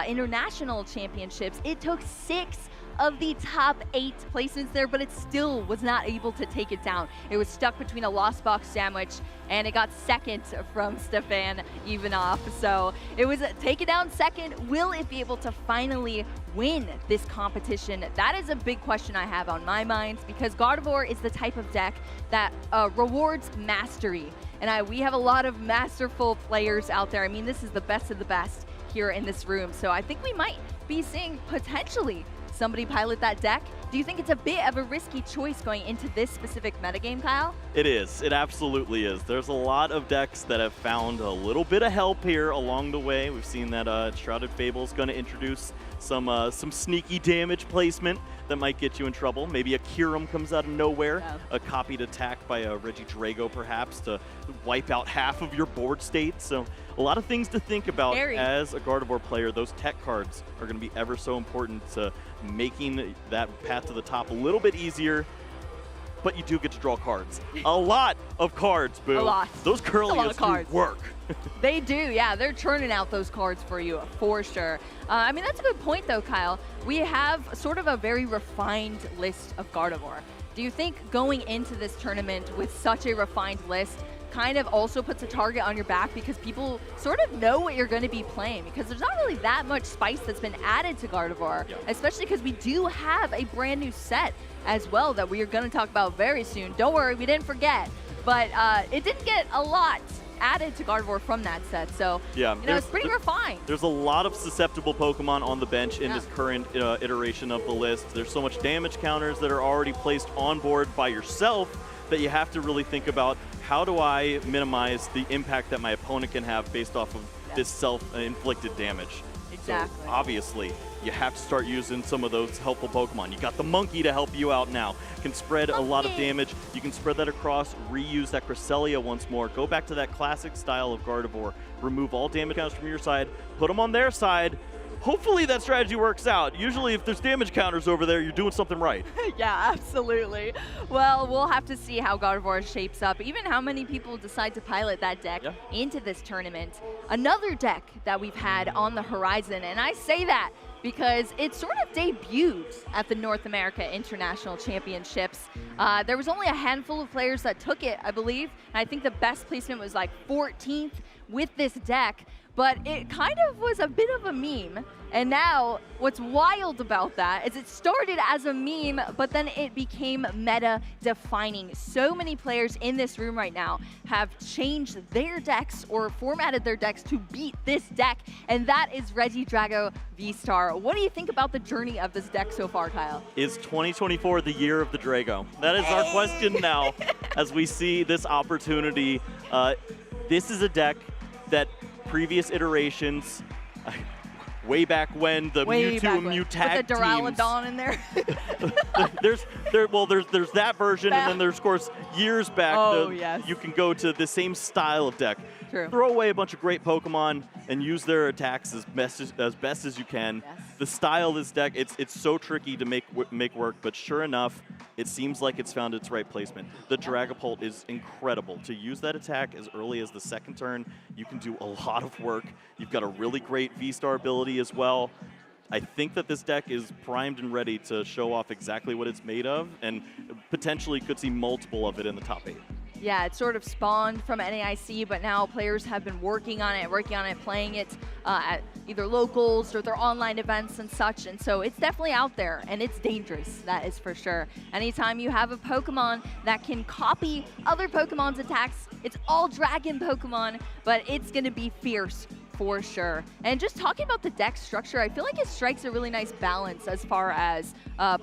International Championships, it took 6 of the top 8 placements there, but it still was not able to take it down. It was stuck between a lost box sandwich, and it got second from Stefan Ivanov. So it was taken down second. Will it be able to finally win this competition? That is a big question I have on my mind, because Gardevoir is the type of deck that rewards mastery. And we have a lot of masterful players out there. I mean, this is the best of the best here in this room. So I think we might be seeing potentially somebody pilot that deck. Do you think it's a bit of a risky choice going into this specific metagame, Kyle? It is. It absolutely is. There's a lot of decks that have found a little bit of help here along the way. We've seen that Shrouded Fable is going to introduce some sneaky damage placement that might get you in trouble. Maybe a Kyurem comes out of nowhere, a copied attack by a Regidrago perhaps to wipe out half of your board state. So a lot of things to think about as a Gardevoir player. Those tech cards are going to be ever so important to making that path to the top a little bit easier. But you do get to draw cards. A lot of cards, Boo. A lot. Those Curlias do work. They do, yeah. They're churning out those cards for you, for sure. I mean, that's a good point, though, Kyle. We have sort of a very refined list of Gardevoir. Do you think going into this tournament with such a refined list kind of also puts a target on your back, because people sort of know what you're going to be playing, because there's not really that much spice that's been added to Gardevoir, especially because we do have a brand new set as well that we are going to talk about very soon. Don't worry, we didn't forget, but it didn't get a lot added to Gardevoir from that set, so yeah, you know, it's pretty refined. There's a lot of susceptible Pokemon on the bench in this current iteration of the list. There's so much damage counters that are already placed on board by yourself that you have to really think about, how do I minimize the impact that my opponent can have based off of this self-inflicted damage? Exactly. So obviously, you have to start using some of those helpful Pokemon. You got the Monkey to help you out now. Can spread a lot of damage. You can spread that across, reuse that Cresselia once more. Go back to that classic style of Gardevoir. Remove all damage counters from your side, put them on their side. Hopefully that strategy works out. Usually if there's damage counters over there, you're doing something right. Yeah, absolutely. Well, we'll have to see how Gardevoir shapes up, even how many people decide to pilot that deck into this tournament. Another deck that we've had on the horizon, and I say that because it sort of debuted at the North America International Championships. There was only a handful of players that took it, I believe, and I think the best placement was like 14th with this deck. But it kind of was a bit of a meme. And now what's wild about that is it started as a meme, but then it became meta defining. So many players in this room right now have changed their decks or formatted their decks to beat this deck, and that is Regidrago V-Star. What do you think about the journey of this deck so far, Kyle? Is 2024 the year of the Drago? That is our question now as we see this opportunity. This is a deck that previous iterations, way back when the Mewtwo and Mewtag with the Duraludon in there. there's that version, and then there's, of course, years back, you can go to the same style of deck. True. Throw away a bunch of great Pokemon and use their attacks as best as you can. Yes. The style of this deck, it's so tricky to make work, but sure enough, it seems like it's found its right placement. The Dragapult is incredible. To use that attack as early as the second turn, you can do a lot of work. You've got a really great V-Star ability as well. I think that this deck is primed and ready to show off exactly what it's made of, and potentially could see multiple of it in the top 8. Yeah, it sort of spawned from NAIC, but now players have been working on it, playing it at either locals or their online events and such. And so it's definitely out there, and it's dangerous, that is for sure. Anytime you have a Pokemon that can copy other Pokemon's attacks, it's all dragon Pokemon, but it's going to be fierce for sure. And just talking about the deck structure, I feel like it strikes a really nice balance as far as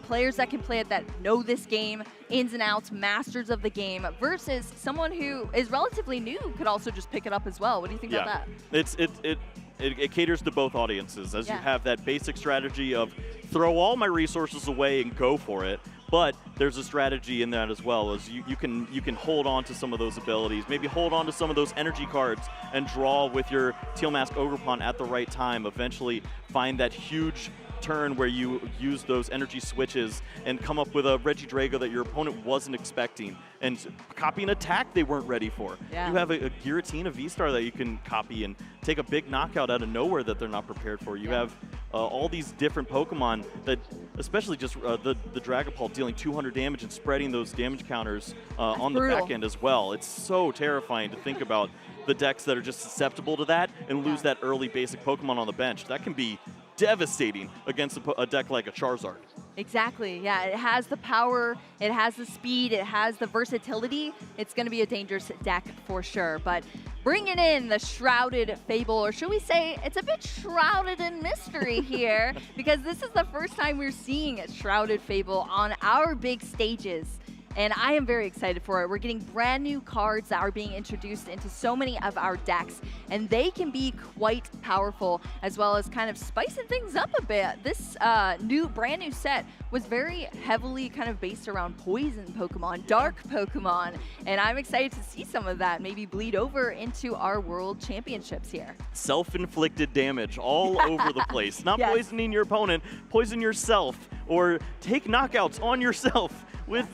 players that can play it that know this game, ins and outs, masters of the game, versus someone who is relatively new could also just pick it up as well. What do you think about that? It caters to both audiences, as you have that basic strategy of throw all my resources away and go for it, But there's a strategy in that as well, as you can hold on to some of those abilities, maybe hold on to some of those energy cards and draw with your Teal Mask Ogerpon at the right time, eventually find that huge turn where you use those energy switches and come up with a Regidrago that your opponent wasn't expecting and copy an attack they weren't ready for. Yeah. You have a Giratina V-Star that you can copy and take a big knockout out of nowhere that they're not prepared for. You have all these different Pokemon that, especially just the Dragapult dealing 200 damage and spreading those damage counters on the back end as well. It's so terrifying to think about the decks that are just susceptible to that and lose that early basic Pokemon on the bench. That can be devastating against a deck like a Charizard. Exactly, yeah, it has the power, it has the speed, it has the versatility. It's going to be a dangerous deck for sure, but bringing in the Shrouded Fable, or should we say it's a bit shrouded in mystery here, because this is the first time we're seeing Shrouded Fable on our big stages. And I am very excited for it. We're getting brand new cards that are being introduced into so many of our decks, and they can be quite powerful, as well as kind of spicing things up a bit. This brand new set was very heavily kind of based around poison Pokemon, dark Pokemon, and I'm excited to see some of that maybe bleed over into our World Championships here. Self-inflicted damage all over the place. Not poisoning your opponent, poison yourself, or take knockouts on yourself with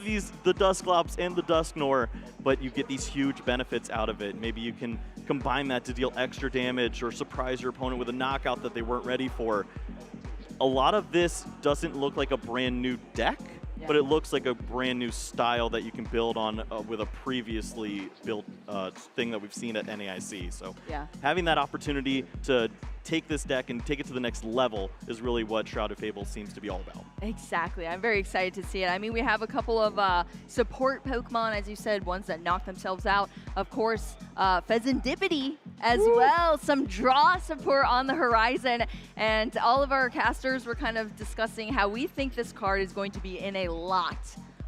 the Dusclops and the Dusknoir, but you get these huge benefits out of it. Maybe you can combine that to deal extra damage or surprise your opponent with a knockout that they weren't ready for. A lot of this doesn't look like a brand new deck, but it looks like a brand new style that you can build on with a previously built thing that we've seen at NAIC. So having that opportunity to take this deck and take it to the next level is really what Shrouded Fable seems to be all about. Exactly. I'm very excited to see it. I mean, we have a couple of support Pokemon, as you said, ones that knock themselves out. Of course, Pheasantipity as well. Some draw support on the horizon. And all of our casters were kind of discussing how we think this card is going to be in a lot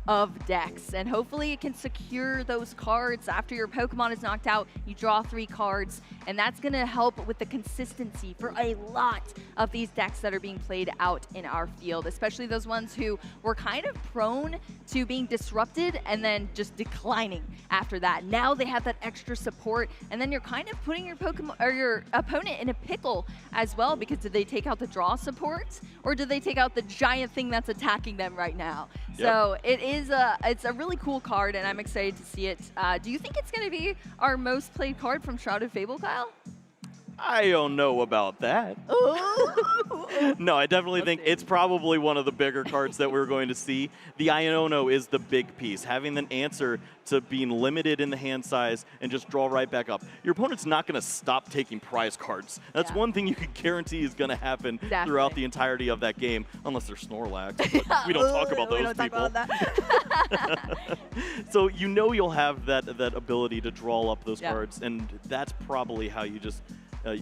of decks, and hopefully it can secure those cards after your Pokemon is knocked out. You draw 3 cards, and that's going to help with the consistency for a lot of these decks that are being played out in our field, especially those ones who were kind of prone to being disrupted and then just declining after that. Now they have that extra support, and then you're kind of putting your Pokemon or your opponent in a pickle as well, because did they take out the draw support, or did they take out the giant thing that's attacking them right now? So it's a really cool card, and I'm excited to see it. Do you think it's going to be our most played card from Shrouded Fable, Kyle? I don't know about that. No, I definitely think it's probably one of the bigger cards that we're going to see. The Iono is the big piece, having an answer to being limited in the hand size and just draw right back up. Your opponent's not going to stop taking prize cards. That's one thing you can guarantee is going to happen throughout the entirety of that game, unless they're Snorlax. But we don't talk about those people. So you know you'll have that ability to draw up those cards, and that's probably how you just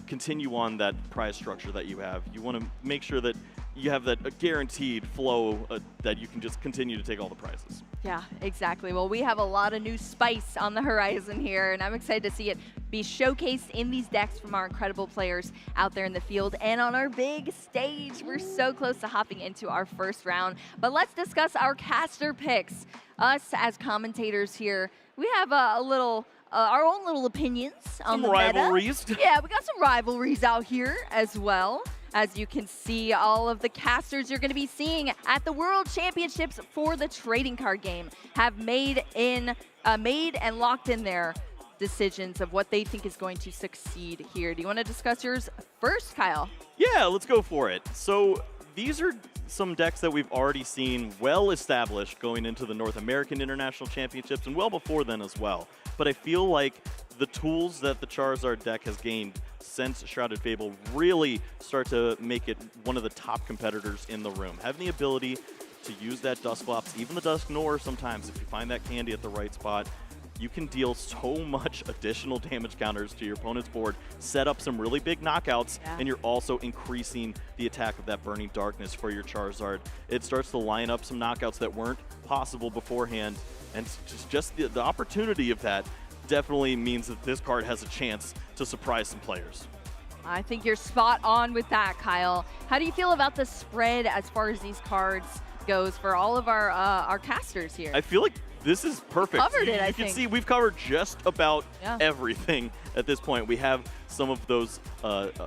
continue on that prize structure that you have. You want to make sure that you have that guaranteed flow that you can just continue to take all the prizes. Yeah, exactly. Well, we have a lot of new spice on the horizon here, and I'm excited to see it be showcased in these decks from our incredible players out there in the field and on our big stage. We're so close to hopping into our first round, but let's discuss our caster picks. Us as commentators here, we have a little our own little opinions on the rivalries. Meta. Yeah, we got some rivalries out here as well. As you can see, all of the casters you're going to be seeing at the World Championships for the trading card game have made and locked in their decisions of what they think is going to succeed here. Do you want to discuss yours first, Kyle? Yeah, let's go for it. So these are some decks that we've already seen well established going into the North American International Championships and well before then as well. But I feel like the tools that the Charizard deck has gained since Shrouded Fable really start to make it one of the top competitors in the room. Having the ability to use that Dusclops, even the Dusknoir sometimes, if you find that candy at the right spot, you can deal so much additional damage counters to your opponent's board, set up some really big knockouts, and you're also increasing the attack of that Burning Darkness for your Charizard. It starts to line up some knockouts that weren't possible beforehand, and just the opportunity of that definitely means that this card has a chance to surprise some players. I think you're spot on with that, Kyle. How do you feel about the spread as far as these cards goes for all of our casters here. I feel like this is perfect. Covered it, I You can think. see we've covered just about Yeah. everything at this point. We have some of those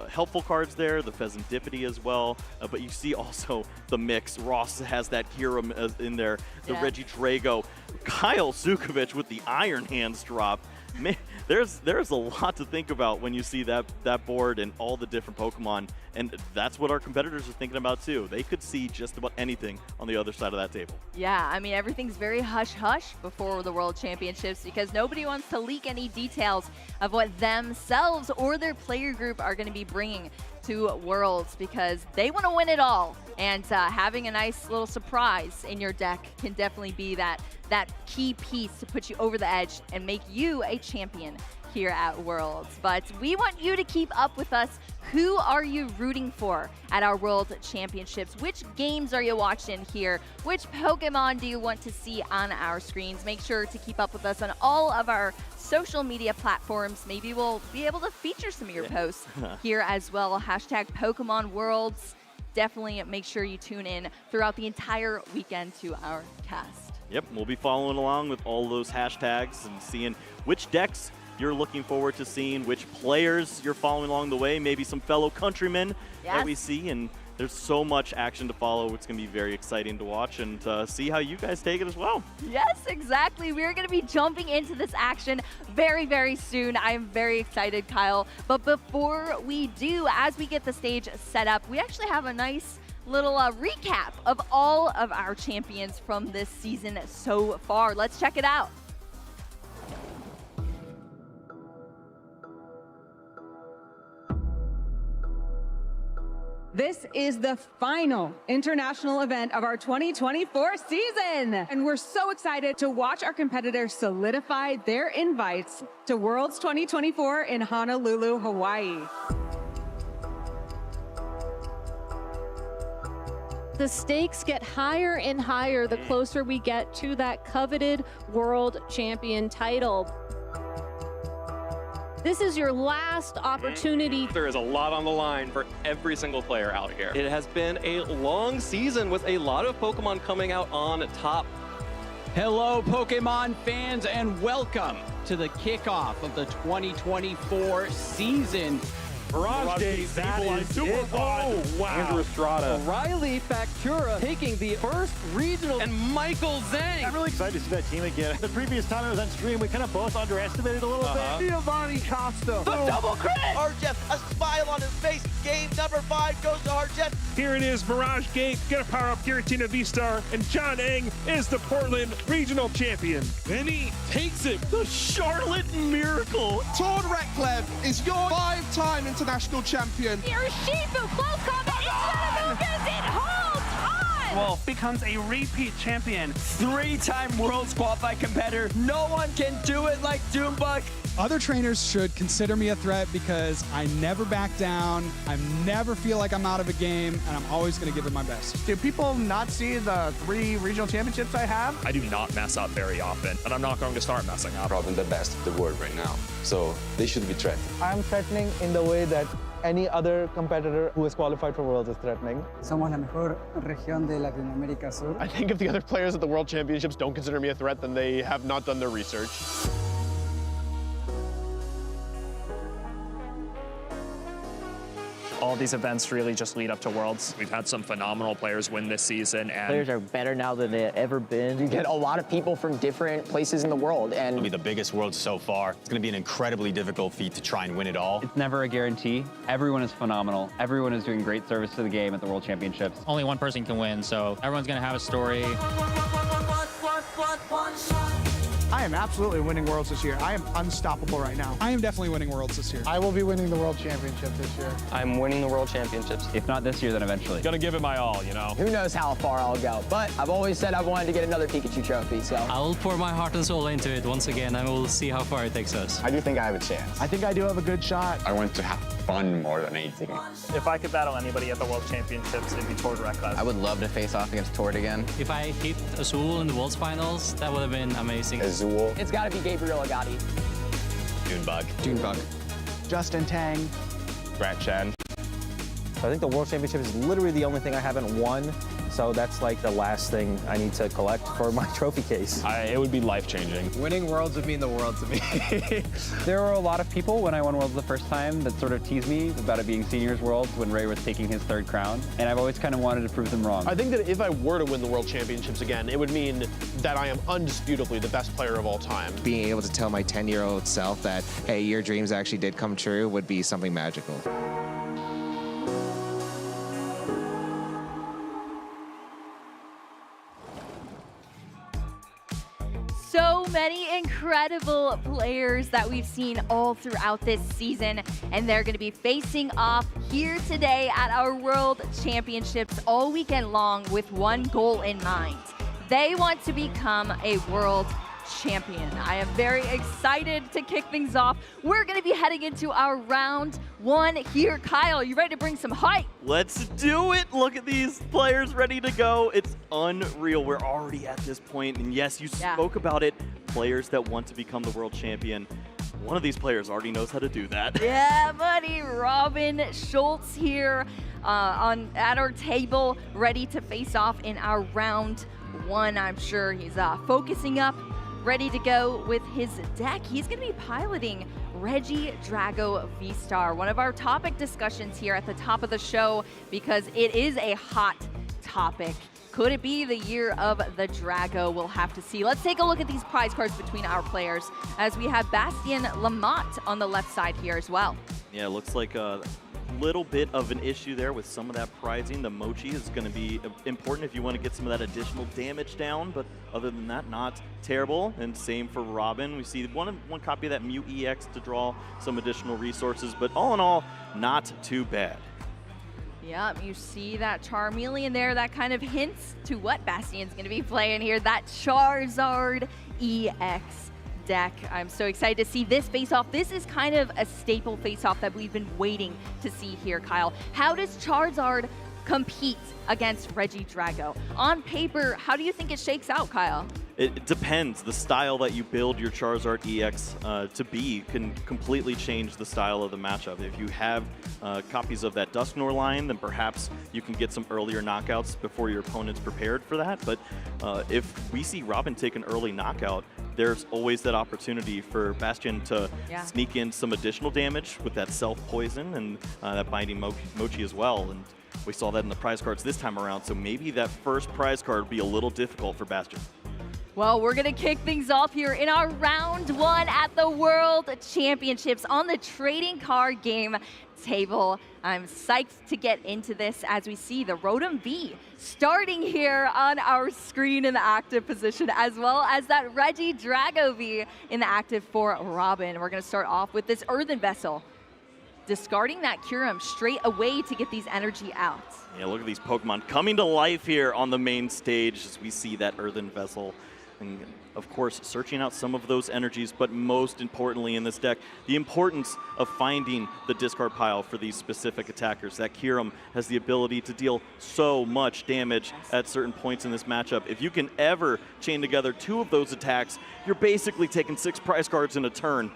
helpful cards there, the Pheasantipity as well, but you see also the mix. Ross has that Hiram in there, the Yeah. Reggie Drago, Kyle Sukovic with the Iron Hands drop. Man, there's a lot to think about when you see that board and all the different Pokemon, and that's what our competitors are thinking about too. They could see just about anything on the other side of that table. Yeah, I mean, everything's very hush-hush before the World Championships because nobody wants to leak any details of what themselves or their player group are going to be bringing to Worlds because they want to win it all. And having a nice little surprise in your deck can definitely be that key piece to put you over the edge and make you a champion here at Worlds. But we want you to keep up with us. Who are you rooting for at our World Championships? Which games are you watching here? Which Pokemon do you want to see on our screens? Make sure to keep up with us on all of our social media platforms. Maybe we'll be able to feature some of your posts here as well. Hashtag Pokemon Worlds. Definitely make sure you tune in throughout the entire weekend to our cast. Yep, we'll be following along with all those hashtags and seeing which decks you're looking forward to seeing, which players you're following along the way, maybe some fellow countrymen that we see, and there's so much action to follow. It's going to be very exciting to watch and see how you guys take it as well. Yes, exactly. We're going to be jumping into this action very, very soon. I am very excited, Kyle. But before we do, as we get the stage set up, we actually have a nice little recap of all of our champions from this season so far. Let's check it out. This is the final international event of our 2024 season. And we're so excited to watch our competitors solidify their invites to Worlds 2024 in Honolulu, Hawaii. The stakes get higher and higher the closer we get to that coveted world champion title. This is your last opportunity. There is a lot on the line for every single player out here. It has been a long season with a lot of Pokemon coming out on top. Hello, Pokemon fans, and welcome to the kickoff of the 2024 season. Mirage Gate, that is it. Oh, wow. Andrew Estrada. Riley Factura taking the first regional, and Michael Zhang. I'm really excited to see that team again. The previous time I was on stream, we kind of both underestimated a little bit. Giovanni Costa. The double crit! Harjeff, a smile on his face. Game number 5 goes to Harjeff. Here it is, Mirage Gate, gonna power up Giratina V-Star, and John Eng is the Portland Regional Champion. And he takes it, the Charlotte Miracle. Todd Reklev is your 5-time international champion. Shifu, close combat into the movement, it holds on! Wolf becomes a repeat champion. 3-time Worlds qualified competitor. No one can do it like Doombug. Other trainers should consider me a threat because I never back down, I never feel like I'm out of a game, and I'm always going to give it my best. Do people not see the 3 regional championships I have? I do not mess up very often, and I'm not going to start messing up. Probably the best of the world right now, so they should be threatened. I'm threatening in the way that any other competitor who is qualified for Worlds is threatening. Somos la mejor región de Latinoamérica Sur. I think if the other players at the World Championships don't consider me a threat, then they have not done their research. All these events really just lead up to Worlds. We've had some phenomenal players win this season, and players are better now than they've ever been. You get a lot of people from different places in the world, and it'll be the biggest Worlds so far. It's going to be an incredibly difficult feat to try and win it all. It's never a guarantee. Everyone is phenomenal. Everyone is doing great service to the game at the World Championships. Only one person can win, so everyone's going to have a story. I am absolutely winning Worlds this year. I am unstoppable right now. I am definitely winning Worlds this year. I will be winning the World Championship this year. I'm winning the World Championships. If not this year, then eventually. Gonna give it my all, you know. Who knows how far I'll go, but I've always said I've wanted to get another Pikachu trophy, so. I will pour my heart and soul into it once again, and we'll see how far it takes us. I do think I have a chance. I think I do have a good shot. I want to have fun more than anything. If I could battle anybody at the World Championships, it'd be Tord Reklev. I would love to face off against Tord again. If I hit Azul in the Worlds Finals, that would have been amazing. Azul. It's got to be Gabriel Agati. Doombug. Justin Tang. Brad Chen. I think the World Championship is literally the only thing I haven't won, so So that's like the last thing I need to collect for my trophy case. It would be life-changing. Winning Worlds would mean the world to me. There were a lot of people when I won Worlds the first time that sort of teased me about it being Seniors Worlds when Ray was taking his 3rd crown, and I've always kind of wanted to prove them wrong. I think that if I were to win the World Championships again, it would mean that I am undisputably the best player of all time. Being able to tell my 10-year-old self that, hey, your dreams actually did come true would be something magical. So many incredible players that we've seen all throughout this season, and they're going to be facing off here today at our World Championships all weekend long with one goal in mind. They want to become a world champion. I am very excited to kick things off. We're going to be heading into our round 1 here. Kyle, you ready to bring some hype? Let's do it. Look at these players ready to go. It's unreal. We're already at this point. And yes, you spoke about it. Players that want to become the world champion. One of these players already knows how to do that. Yeah, buddy. Robin Schultz here at our table, ready to face off in our round 1. I'm sure he's focusing up, ready to go with his deck. He's going to be piloting Regidrago V-Star, one of our topic discussions here at the top of the show, because it is a hot topic. Could it be the year of the Drago? We'll have to see. Let's take a look at these prize cards between our players, as we have Bastien Lamotte on the left side here as well. Yeah, it looks like a little bit of an issue there with some of that prizing. The Mochi is going to be important if you want to get some of that additional damage down, but other than that, not terrible. And same for Robin. We see one copy of that Mew EX to draw some additional resources, but all in all, not too bad. Yep, you see that Charmeleon there. That kind of hints to what Bastien's going to be playing here. That Charizard EX deck. I'm so excited to see this face-off. This is kind of a staple face-off that we've been waiting to see here, Kyle. How does Charizard compete against Regidrago? On paper, how do you think it shakes out, Kyle? It depends. The style that you build your Charizard EX to be can completely change the style of the matchup. If you have copies of that Dusknoir line, then perhaps you can get some earlier knockouts before your opponent's prepared for that. But if we see Robin take an early knockout, there's always that opportunity for Bastien to sneak in some additional damage with that self-poison and that Binding Mochi as well. And we saw that in the prize cards this time around, so maybe that first prize card would be a little difficult for Bastien. Well, we're going to kick things off here in our round 1 at the World Championships on the trading card game table. I'm psyched to get into this as we see the Rotom V starting here on our screen in the active position, as well as that Regidrago V in the active for Robin. We're going to start off with this Earthen Vessel, discarding that Kyurem straight away to get these energy out. Yeah, look at these Pokemon coming to life here on the main stage as we see that Earthen Vessel. And of course, searching out some of those energies, but most importantly in this deck, the importance of finding the discard pile for these specific attackers. That Kyurem has the ability to deal so much damage at certain points in this matchup. If you can ever chain together 2 of those attacks, you're basically taking 6 prize cards in a turn.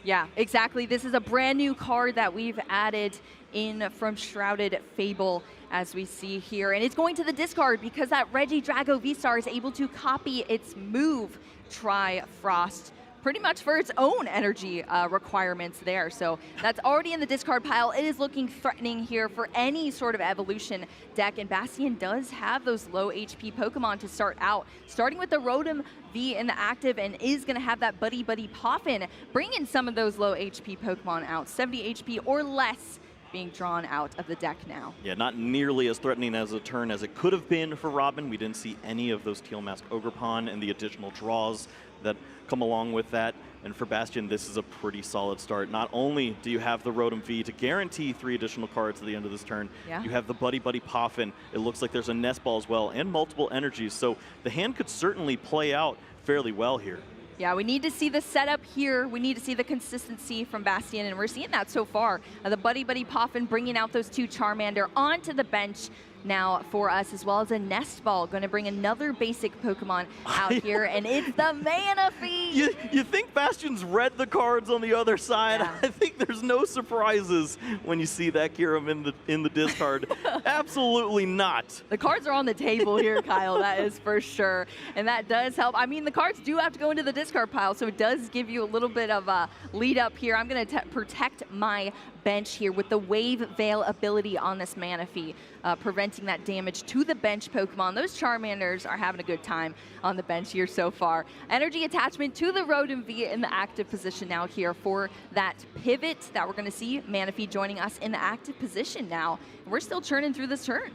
Yeah, exactly. This is a brand new card that we've added in from Shrouded Fable, as we see here. And it's going to the discard because that Regidrago V-Star is able to copy its move, Tri-Frost, pretty much for its own energy requirements there. So that's already in the discard pile. It is looking threatening here for any sort of evolution deck, and Bastien does have those low HP Pokemon to start out, starting with the Rotom V in the active, and is going to have that Buddy Poffin bring in some of those low HP Pokemon out, 70 HP or less being drawn out of the deck now. Yeah, not nearly as threatening as a turn as it could have been for Robin. We didn't see any of those Teal Mask Ogerpon and the additional draws that come along with that. And for Bastien, this is a pretty solid start. Not only do you have the Rotom V to guarantee 3 additional cards at the end of this turn, you have the Buddy Poffin. It looks like there's a Nest Ball as well, and multiple energies. So the hand could certainly play out fairly well here. Yeah, we need to see the setup here. We need to see the consistency from Bastien, and we're seeing that so far. The Buddy Poffin bringing out those 2 Charmander onto the bench. now for us, as well as a Nest Ball. Going to bring another basic Pokemon out here, and it's the Manaphy. You think Bastion's read the cards on the other side? Yeah. I think there's no surprises when you see that Kyurem in the discard. Absolutely not. The cards are on the table here, Kyle, that is for sure. And that does help. I mean, the cards do have to go into the discard pile, so it does give you a little bit of a lead up here. I'm going to protect my bench here with the Wave Veil ability on this Manaphy, preventing that damage to the bench Pokemon. Those Charmanders are having a good time on the bench here so far. Energy attachment to the Rotom V in the active position now here for that pivot that we're going to see. Manaphy joining us in the active position now. We're still churning through this turn.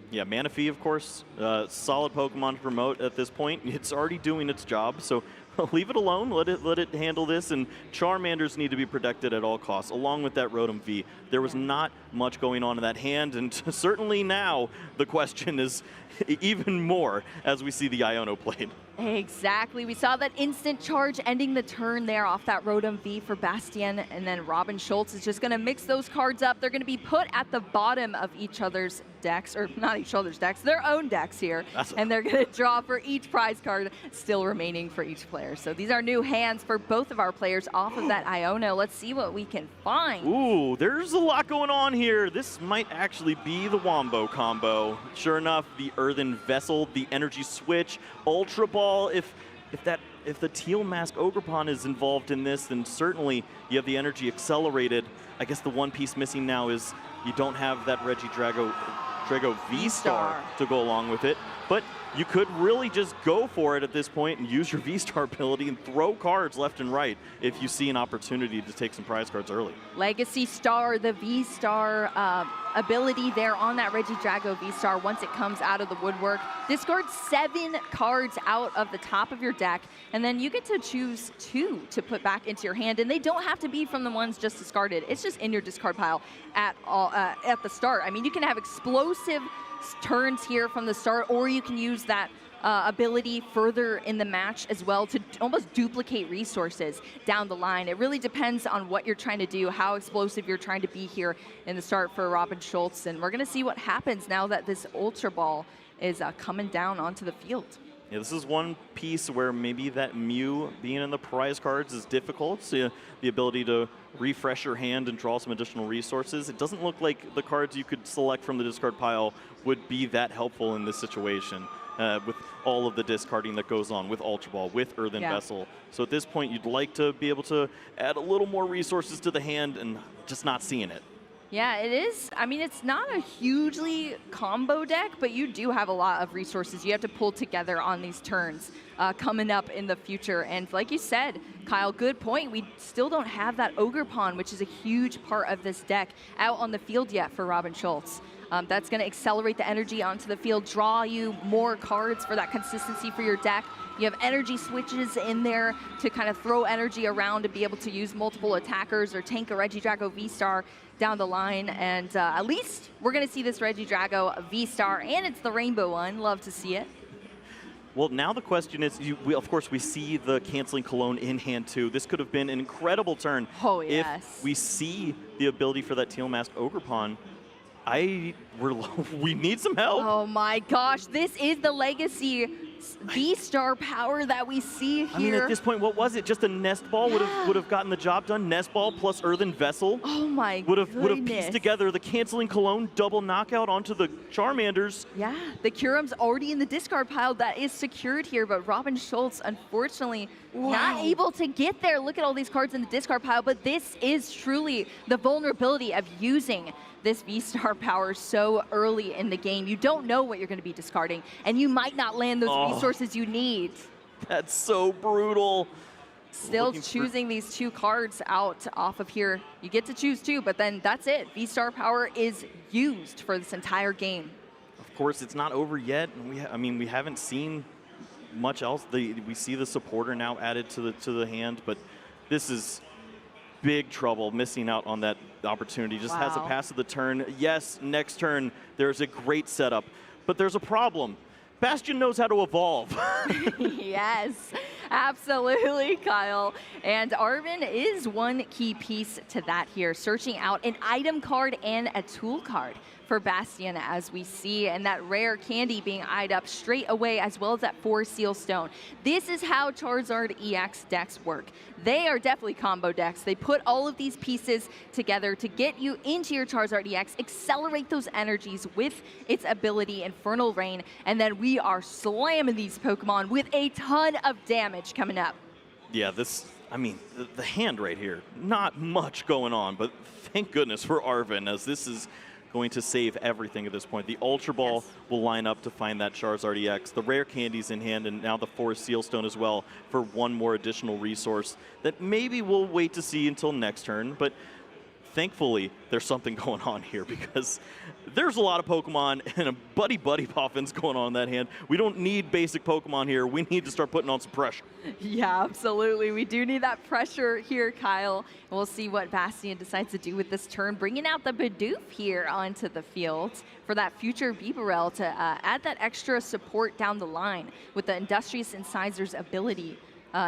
Yeah, Manaphy, of course, solid Pokemon to promote at this point. It's already doing its job, so leave it alone. Let it handle this, and Charmanders need to be protected at all costs, along with that Rotom V. There was not much going on in that hand, and certainly now the question is even more as we see the Iono played. Exactly. We saw that instant charge ending the turn there off that Rotom V for Bastion, and then Robin Schultz is just going to mix those cards up. They're going to be put at the bottom of each other's decks, or not each other's decks, their own decks here, and they're going to draw for each prize card still remaining for each player. So these are new hands for both of our players off of that Iono. Let's see what we can find. Ooh, there's a lot going on here. This might actually be the Wombo combo. Sure enough, the Earthen Vessel, the Energy Switch, Ultra Ball. If the Teal Mask Ogerpon is involved in this, then certainly you have the Energy Accelerated. I guess the one piece missing now is you don't have that Regidrago V-Star to go along with it, but you could really just go for it at this point and use your V-Star ability and throw cards left and right if you see an opportunity to take some prize cards early. Legacy Star, the V-Star ability there on that Regidrago V-Star once it comes out of the woodwork. Discard 7 cards out of the top of your deck, and then you get to choose 2 to put back into your hand, and they don't have to be from the ones just discarded. It's just in your discard pile at the start. I mean, you can have explosive turns here from the start, or you can use that ability further in the match as well to almost duplicate resources down the line. It really depends on what you're trying to do, how explosive you're trying to be here in the start for Robin Schultz, and we're going to see what happens now that this Ultra Ball is coming down onto the field. Yeah, this is one piece where maybe that Mew being in the prize cards is difficult. So the ability to refresh your hand and draw some additional resources. It doesn't look like the cards you could select from the discard pile would be that helpful in this situation with all of the discarding that goes on with Ultra Ball, with Earthen Vessel. So at this point, you'd like to be able to add a little more resources to the hand, and just not seeing it. Yeah, it is. I mean, it's not a hugely combo deck, but you do have a lot of resources you have to pull together on these turns coming up in the future. And like you said, Kyle, good point. We still don't have that Ogerpon, which is a huge part of this deck, out on the field yet for Robin Schultz. That's going to accelerate the energy onto the field, draw you more cards for that consistency for your deck. You have energy switches in there to kind of throw energy around to be able to use multiple attackers or tank a Regidrago V-Star down the line. And at least we're going to see this Regidrago V-Star, and it's the rainbow one. Love to see it. Well, now the question is, of course, we see the Canceling Cologne in hand too. This could have been an incredible turn. Oh, yes. If we see the ability for that Teal Mask Ogerpon. We need some help. Oh my gosh, this is the Legacy V-Star power that we see here. I mean, at this point, what was it? Just a Nest Ball would have gotten the job done. Nest Ball plus Earthen Vessel. Oh my would have pieced together the Canceling Cologne double knockout onto the Charmanders. Yeah, the Kyurem's already in the discard pile. That is secured here, but Robin Schultz, unfortunately, not able to get there. Look at all these cards in the discard pile, but this is truly the vulnerability of using this V-Star power so early in the game. You don't know what you're going to be discarding, and you might not land those resources you need. That's so brutal. Still choosing these 2 cards out off of here. You get to choose 2, but then that's it. V-Star power is used for this entire game. Of course, it's not over yet. We haven't seen much else. We see the supporter now added to the hand, but this is big trouble, missing out on that opportunity. Just has a pass of the turn. Yes, next turn, there's a great setup, but there's a problem. Bastion knows how to evolve. Yes, absolutely, Kyle. And Arvin is one key piece to that here, searching out an item card and a tool card for Bastion, as we see, and that rare candy being eyed up straight away, as well as that 4 Seal Stone. This is how Charizard EX decks work. They are definitely combo decks. They put all of these pieces together to get you into your Charizard EX, accelerate those energies with its ability Infernal Rain, and then we are slamming these Pokemon with a ton of damage coming up. Yeah, I mean, the hand right here, not much going on, but thank goodness for Arvin, as this is going to save everything at this point. The Ultra Ball will line up to find that Charizard EX, the rare candies in hand, and now the 4 Seal Stone as well for one more additional resource that maybe we'll wait to see until next turn, but thankfully there's something going on here because there's a lot of Pokemon and a buddy offense going on in that hand. We don't need basic Pokemon here. We need to start putting on some pressure. Yeah, absolutely. We do need that pressure here, Kyle. And we'll see what Bastion decides to do with this turn, bringing out the Bidoof here onto the field for that future Bibarel to add that extra support down the line with the Industrious Incisor's ability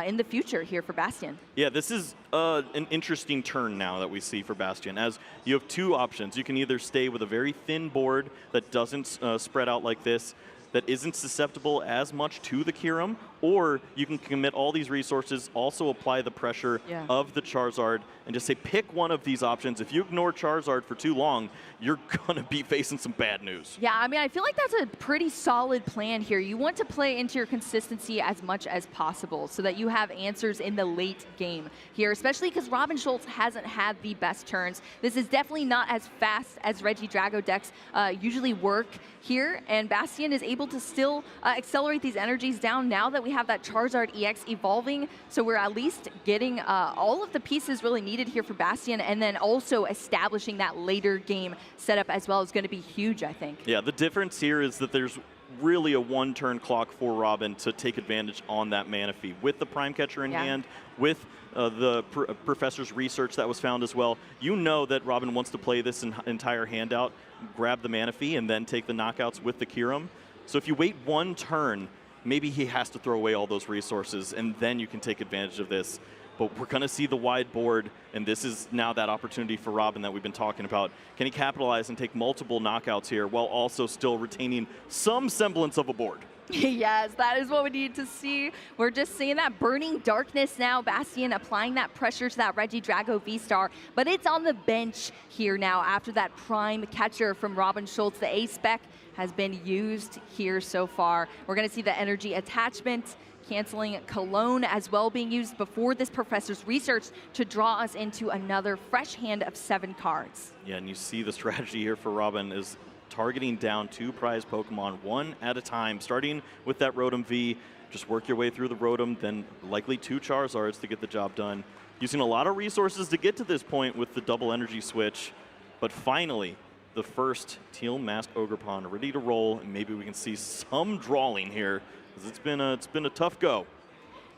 in the future here for Bastion. Yeah, this is an interesting turn now that we see for Bastion, as you have 2 options. You can either stay with a very thin board that doesn't spread out like this, that isn't susceptible as much to the Kyurem, or you can commit all these resources, also apply the pressure of the Charizard, and just say pick one of these options. If you ignore Charizard for too long, you're gonna be facing some bad news. Yeah, I mean, I feel like that's a pretty solid plan here. You want to play into your consistency as much as possible so that you have answers in the late game here, especially because Robin Schultz hasn't had the best turns. This is definitely not as fast as Regidrago decks usually work here, and Bastion is able to still accelerate these energies down now that we have that Charizard EX evolving, so we're at least getting all of the pieces really needed here for Bastion, and then also establishing that later game setup as well is going to be huge, I think. Yeah, the difference here is that there's really a 1-turn clock for Robin to take advantage on that Manaphy. With the Prime Catcher in hand, with the Professor's research that was found as well, you know that Robin wants to play this entire hand out, grab the Manaphy, and then take the knockouts with the Kyurem. So if you wait 1 turn, maybe he has to throw away all those resources, and then you can take advantage of this. But we're going to see the wide board, and this is now that opportunity for Robin that we've been talking about. Can he capitalize and take multiple knockouts here while also still retaining some semblance of a board? Yes, that is what we need to see. We're just seeing that burning darkness now. Bastion applying that pressure to that Regidrago V-Star, but it's on the bench here now after that Prime Catcher from Robin Schultz. The A-Spec has been used here so far. We're going to see the energy attachment, canceling Cologne as well being used before this Professor's research to draw us into another fresh hand of 7 cards. Yeah, and you see the strategy here for Robin is targeting down 2 prize Pokemon 1 at a time, starting with that Rotom V. Just work your way through the Rotom, then likely 2 Charizards to get the job done. Using a lot of resources to get to this point with the double energy switch, but finally, the first Teal Mask Ogerpon ready to roll, and maybe we can see some drawing here, because it's been a tough go.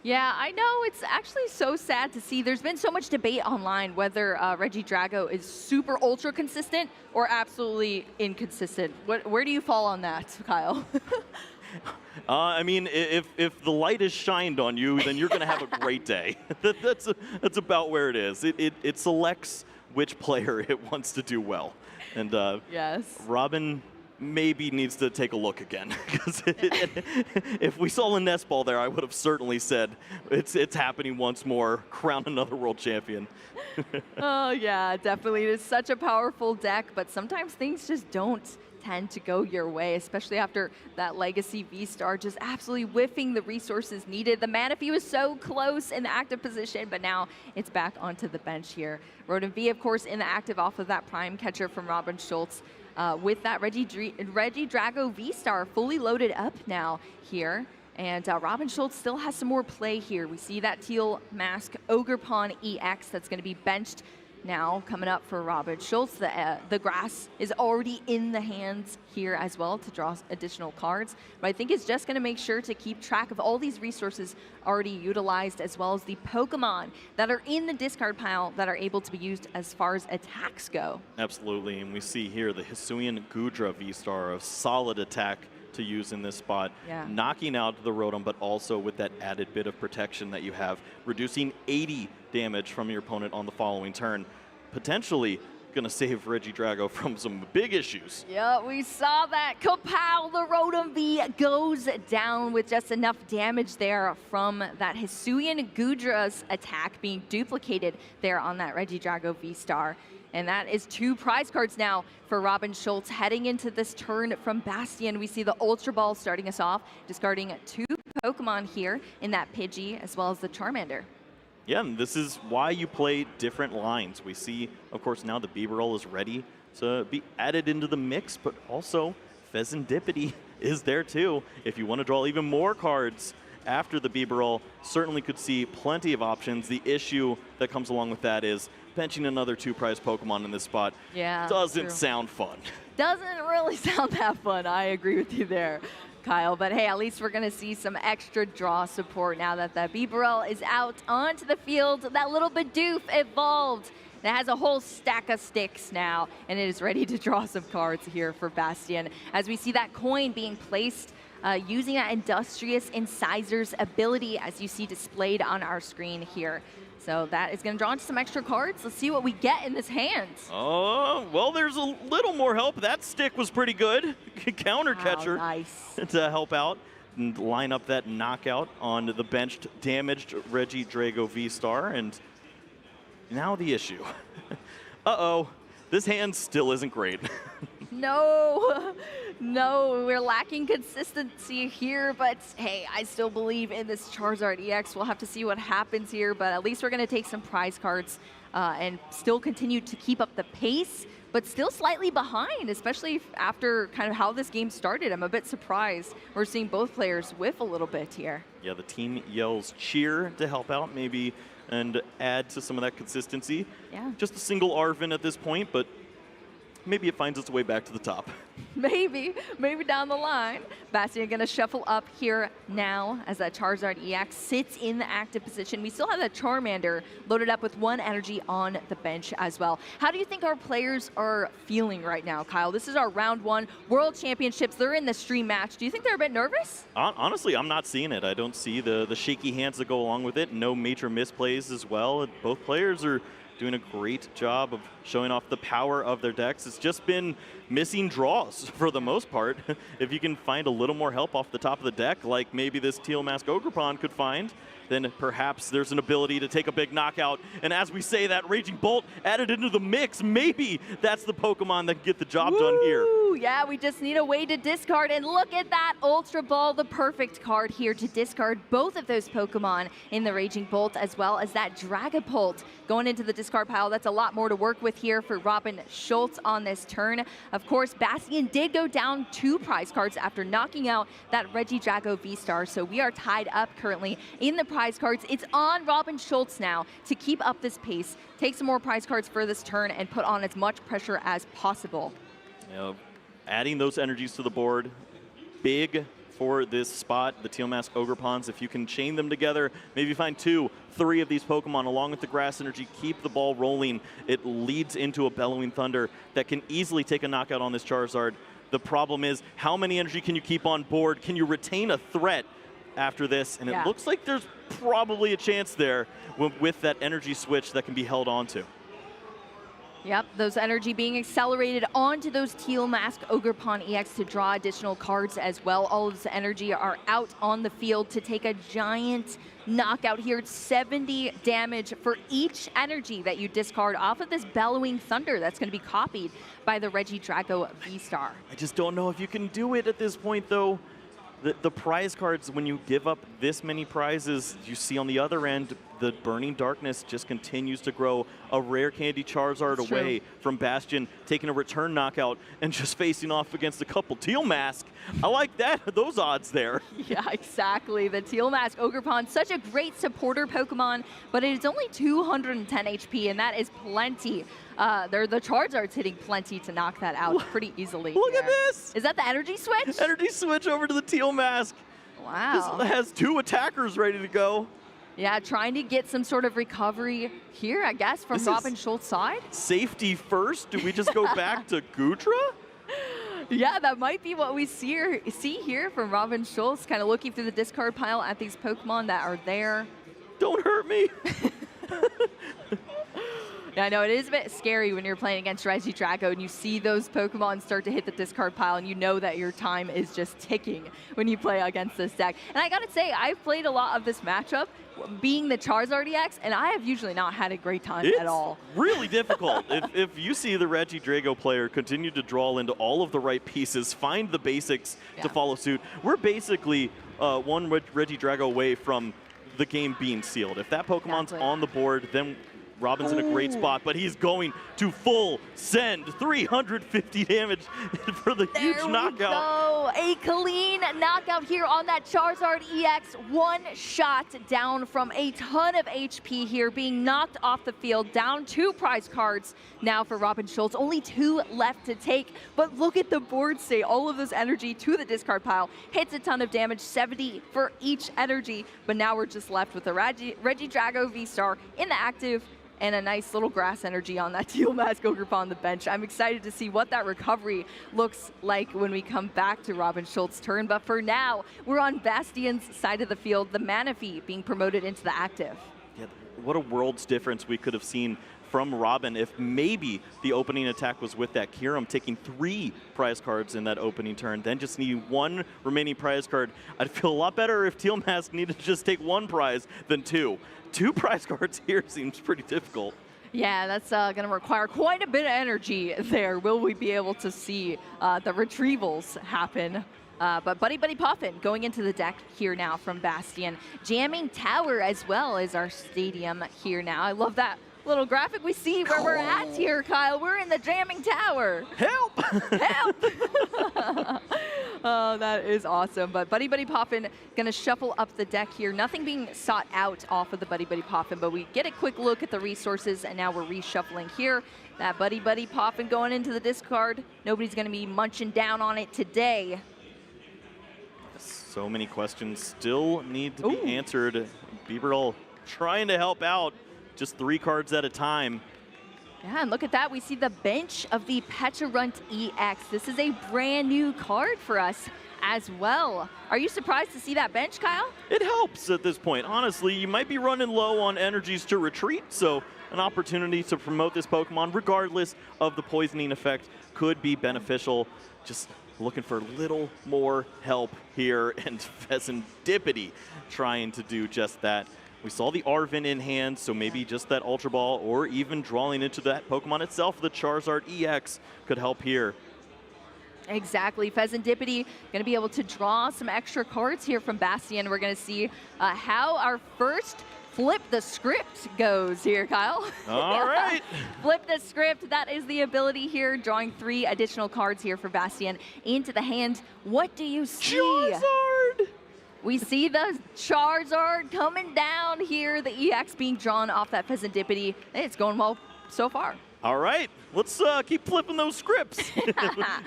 Yeah, I know. It's actually so sad to see. There's been so much debate online whether Regidrago is super ultra consistent or absolutely inconsistent. Where do you fall on that, Kyle? I mean, if the light is shined on you, then you're going to have a great day. That's about where it is. It selects which player it wants to do well. And yes, Robin maybe needs to take a look again, because if we saw a nest ball there, I would have certainly said it's happening once more. Crown another world champion. Oh yeah, definitely. It is such a powerful deck, but sometimes things just don't tend to go your way, especially after that Legacy V-Star just absolutely whiffing the resources needed. The Manaphy was so close in the active position, but now it's back onto the bench here. Rotom V, of course, in the active off of that Prime Catcher from Robin Schultz. With that Regidrago V-Star fully loaded up now here. And Robin Schultz still has some more play here. We see that Teal Mask Ogerpon EX that's going to be benched now coming up for Robin Schultz. The grass is already in the hands here as well to draw additional cards. But I think it's just going to make sure to keep track of all these resources already utilized, as well as the Pokemon that are in the discard pile that are able to be used as far as attacks go. Absolutely, and we see here the Hisuian Gudra V-Star, a solid attack to use in this spot, knocking out the Rotom, but also with that added bit of protection that you have, reducing 80 damage from your opponent on the following turn. Potentially going to save Regidrago from some big issues. Yeah, we saw that. Kapow, the Rotom V goes down with just enough damage there from that Hisuian Gudra's attack being duplicated there on that Regidrago V-Star. And that is 2 prize cards now for Robin Schultz. Heading into this turn from Bastion, we see the Ultra Ball starting us off, discarding 2 Pokemon here in that Pidgey as well as the Charmander. Yeah, and this is why you play different lines. We see, of course, now the Bibarel is ready to be added into the mix, but also Pheasantipity is there too. If you want to draw even more cards after the Bibarel, certainly could see plenty of options. The issue that comes along with that is benching another 2 prize Pokemon in this spot doesn't sound fun. Doesn't really sound that fun. I agree with you there, Kyle. But hey, at least we're going to see some extra draw support now that the Bibarel is out onto the field. That little Bidoof evolved. It has a whole stack of sticks now, and it is ready to draw some cards here for Bastion. As we see that coin being placed using that Industrious Incisor's ability, as you see displayed on our screen here. So that is going to draw into some extra cards. Let's see what we get in this hand. Oh, well, there's a little more help. That stick was pretty good. Counter catcher to help out and line up that knockout on the benched, damaged Regidrago V-Star. And now the issue. Uh-oh, this hand still isn't great. No, we're lacking consistency here, but hey, I still believe in this Charizard EX. We'll have to see what happens here, but at least we're going to take some prize cards and still continue to keep up the pace, but still slightly behind, especially after kind of how this game started. I'm a bit surprised we're seeing both players whiff a little bit here. Yeah, the team yells cheer to help out maybe and add to some of that consistency. Yeah. Just a single Arvin at this point, but maybe it finds its way back to the top. Maybe down the line. Bastion going to shuffle up here now as that Charizard EX sits in the active position. We still have that Charmander loaded up with 1 energy on the bench as well. How do you think our players are feeling right now, Kyle? This is our round 1 World Championships. They're in the stream match. Do you think they're a bit nervous? Honestly, I'm not seeing it. I don't see the shaky hands that go along with it. No major misplays as well. Both players are doing a great job of showing off the power of their decks. It's just been missing draws for the most part. If you can find a little more help off the top of the deck, like maybe this Teal Mask Ogerpon could find, then perhaps there's an ability to take a big knockout. And as we say that, Raging Bolt added into the mix, maybe that's the Pokemon that can get the job done here. Yeah, we just need a way to discard, and look at that Ultra Ball, the perfect card here to discard both of those Pokemon in the Raging Bolt, as well as that Dragapult going into the discard pile. That's a lot more to work with here for Robin Schultz on this turn. Of course, Bastion did go down 2 prize cards after knocking out that Regidrago V-Star, so we are tied up currently in the prize cards. It's on Robin Schultz now to keep up this pace, take some more prize cards for this turn, and put on as much pressure as possible. Adding those energies to the board, big for this spot, the Teal Mask Ogerpons. If you can chain them together, maybe find 2, 3 of these Pokemon along with the grass energy, keep the ball rolling. It leads into a Bellowing Thunder that can easily take a knockout on this Charizard. The problem is, how many energy can you keep on board? Can you retain a threat after this? And it looks like there's probably a chance there with that energy switch that can be held onto. Yep, those energy being accelerated onto those Teal Mask Ogerpon EX to draw additional cards as well. All of this energy are out on the field to take a giant knockout here. It's 70 damage for each energy that you discard off of this Bellowing Thunder that's going to be copied by the Regidrago V-Star. I just don't know if you can do it at this point, though. The prize cards, when you give up this many prizes, you see on the other end, the Burning Darkness just continues to grow. A rare candy Charizard away from Bastion, taking a return knockout and just facing off against a couple Teal Mask. I like that, those odds there. Yeah, exactly. The Teal Mask Ogerpon, such a great supporter Pokemon, but it is only 210 HP, and that is plenty. The Charizard's hitting plenty to knock that out pretty easily. Look at this! Is that the energy switch? Energy switch over to the Teal Mask. Wow. This has 2 attackers ready to go. Yeah, trying to get some sort of recovery here, I guess, from Robin Schultz's side. Safety first? Do we just go back to Gudra? Yeah, that might be what we see here from Robin Schultz, kind of looking through the discard pile at these Pokemon that are there. Don't hurt me. Yeah, I know, it is a bit scary when you're playing against Regidrago and you see those Pokemon start to hit the discard pile and you know that your time is just ticking when you play against this deck. And I gotta say, I've played a lot of this matchup being the Charizard EX, and I have usually not had a great time at all. It's really difficult. if you see the Regidrago player continue to draw into all of the right pieces, find the basics to follow suit, we're basically one Regidrago away from the game being sealed. If that Pokemon's on the board, then Robin's in a great spot, but he's going to full send 350 damage for the huge knockout. There we go. A clean knockout here on that Charizard EX. One shot down from a ton of HP here, being knocked off the field, down 2 prize cards now for Robin Schultz. Only 2 left to take, but look at the board state. All of this energy to the discard pile. Hits a ton of damage, 70 for each energy, but now we're just left with the Regidrago V-Star in the active, and a nice little grass energy on that Teal Mask Ogre on the bench. I'm excited to see what that recovery looks like when we come back to Robin Schultz's turn. But for now, we're on Bastion's side of the field, the Manaphy being promoted into the active. Yeah, what a world's difference we could have seen from Robin if maybe the opening attack was with that Kyurem, taking 3 prize cards in that opening turn, then just needing 1 remaining prize card. I'd feel a lot better if Teal Mask needed to just take 1 prize than 2. 2 prize cards here seems pretty difficult. Yeah, that's going to require quite a bit of energy there. Will we be able to see the retrievals happen? But Buddy Poffin going into the deck here now from Bastion. Jamming Tower as well as our stadium here now. I love that little graphic we see where we're at here, Kyle. We're in the Jamming Tower. Help! Help! Oh, that is awesome. But Buddy Poffin going to shuffle up the deck here. Nothing being sought out off of the Buddy Poffin, but we get a quick look at the resources, and now we're reshuffling here. That Buddy Poffin going into the discard. Nobody's going to be munching down on it today. So many questions still need to be answered. Bieberl trying to help out, just 3 cards at a time. Yeah, and look at that. We see the bench of the Pecharunt EX. This is a brand new card for us as well. Are you surprised to see that bench, Kyle? It helps at this point. Honestly, you might be running low on energies to retreat, so an opportunity to promote this Pokemon, regardless of the poisoning effect, could be beneficial. Just looking for a little more help here, and Pheasantipity trying to do just that. We saw the Arven in hand, so maybe just that Ultra Ball or even drawing into that Pokemon itself, the Charizard EX, could help here. Exactly. Pheasantipity going to be able to draw some extra cards here from Bastion. We're going to see how our first Flip the Script goes here, Kyle. All right. Flip the Script. That is the ability here, drawing 3 additional cards here for Bastion into the hand. What do you see? Charizard! We see the Charizard coming down here, the EX being drawn off that Pheasantipity. It's going well so far. All right, let's keep flipping those scripts.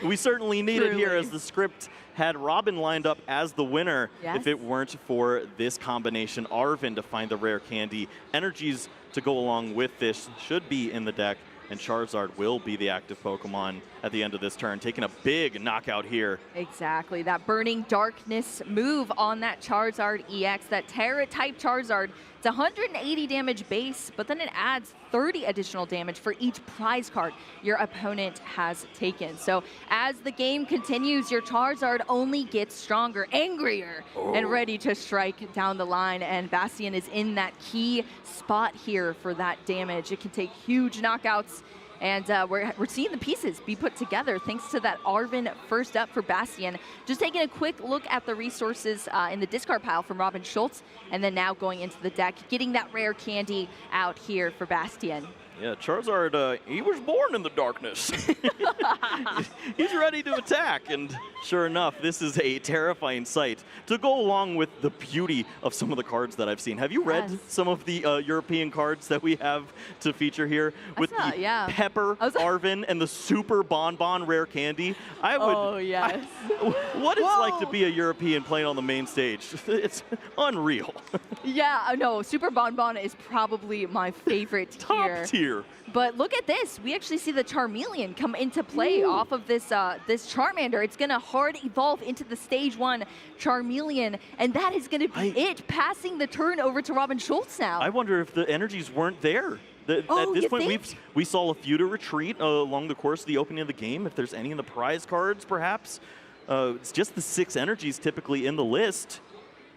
We certainly need it here, as the script had Robin lined up as the winner. Yes. If it weren't for this combination, Arven to find the rare candy. Energies to go along with this should be in the deck, and Charizard will be the active Pokemon at the end of this turn, taking a big knockout here. Exactly, that Burning Darkness move on that Charizard EX, that Terra-type Charizard. It's 180 damage base, but then it adds 30 additional damage for each prize card your opponent has taken. So as the game continues, your Charizard only gets stronger, angrier, and ready to strike down the line. And Bastion is in that key spot here for that damage. It can take huge knockouts. And we're seeing the pieces be put together thanks to that Arven first up for Bastion. Just taking a quick look at the resources in the discard pile from Robin Schultz, and then now going into the deck, getting that rare candy out here for Bastion. Yeah, Charizard, he was born in the darkness. He's ready to attack, and sure enough, this is a terrifying sight to go along with the beauty of some of the cards that I've seen. Have you read some of the European cards that we have to feature here? With the Pepper Arven and the Super Bonbon rare candy? I would, oh, yes. What it's like to be a European playing on the main stage. It's unreal. Yeah, no, Super Bonbon is probably my favorite Top tier. here. But look at this. We actually see the Charmeleon come into play off of this this Charmander. It's going to hard evolve into the stage 1 Charmeleon, and that is going to be it, passing the turn over to Robin Schultz now. I wonder if the energies weren't there. At this point, we saw a few to retreat along the course of the opening of the game. If there's any in the prize cards, perhaps. It's just the 6 energies typically in the list.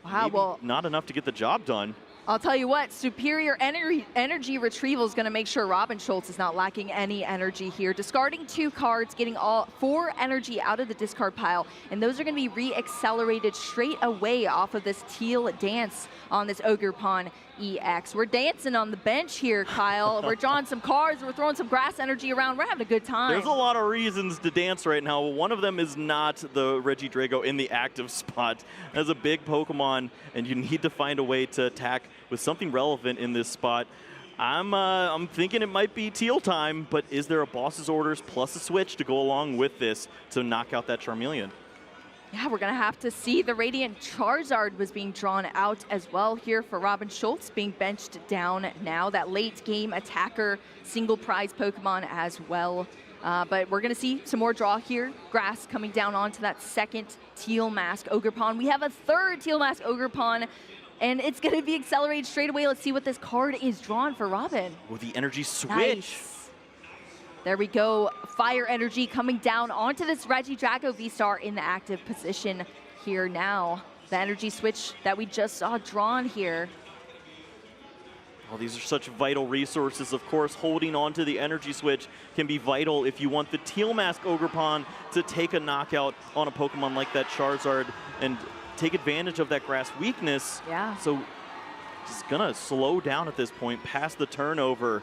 Wow, Maybe well, not enough to get the job done. I'll tell you what, superior energy retrieval is going to make sure Robin Schultz is not lacking any energy here. Discarding 2 cards, getting all 4 energy out of the discard pile, and those are going to be re-accelerated straight away off of this teal dance on this Ogerpon EX. We're dancing on the bench here, Kyle. We're drawing some cards, we're throwing some grass energy around, we're having a good time. There's a lot of reasons to dance right now. One of them is not the Regidrago in the active spot. As a big Pokemon, and you need to find a way to attack with something relevant in this spot. I'm thinking it might be teal time, but is there a boss's orders plus a switch to go along with this to knock out that Charmeleon? Yeah, we're going to have to see. The Radiant Charizard was being drawn out as well here for Robin Schultz, being benched down now. That late game attacker, single prize Pokemon as well. But we're going to see some more draw here. Grass coming down onto that second Teal Mask Ogerpon. We have a third Teal Mask Ogerpon, and it's going to be accelerated straight away. Let's see what this card is drawn for Robin. With the energy switch. Nice. There we go. Fire energy coming down onto this Regidrago V-Star in the active position here now. The energy switch that we just saw drawn here. Well, these are such vital resources. Of course, holding on to the energy switch can be vital if you want the Teal Mask Ogerpon to take a knockout on a Pokemon like that Charizard and take advantage of that grass weakness. Yeah. So he's gonna slow down at this point, past the turnover.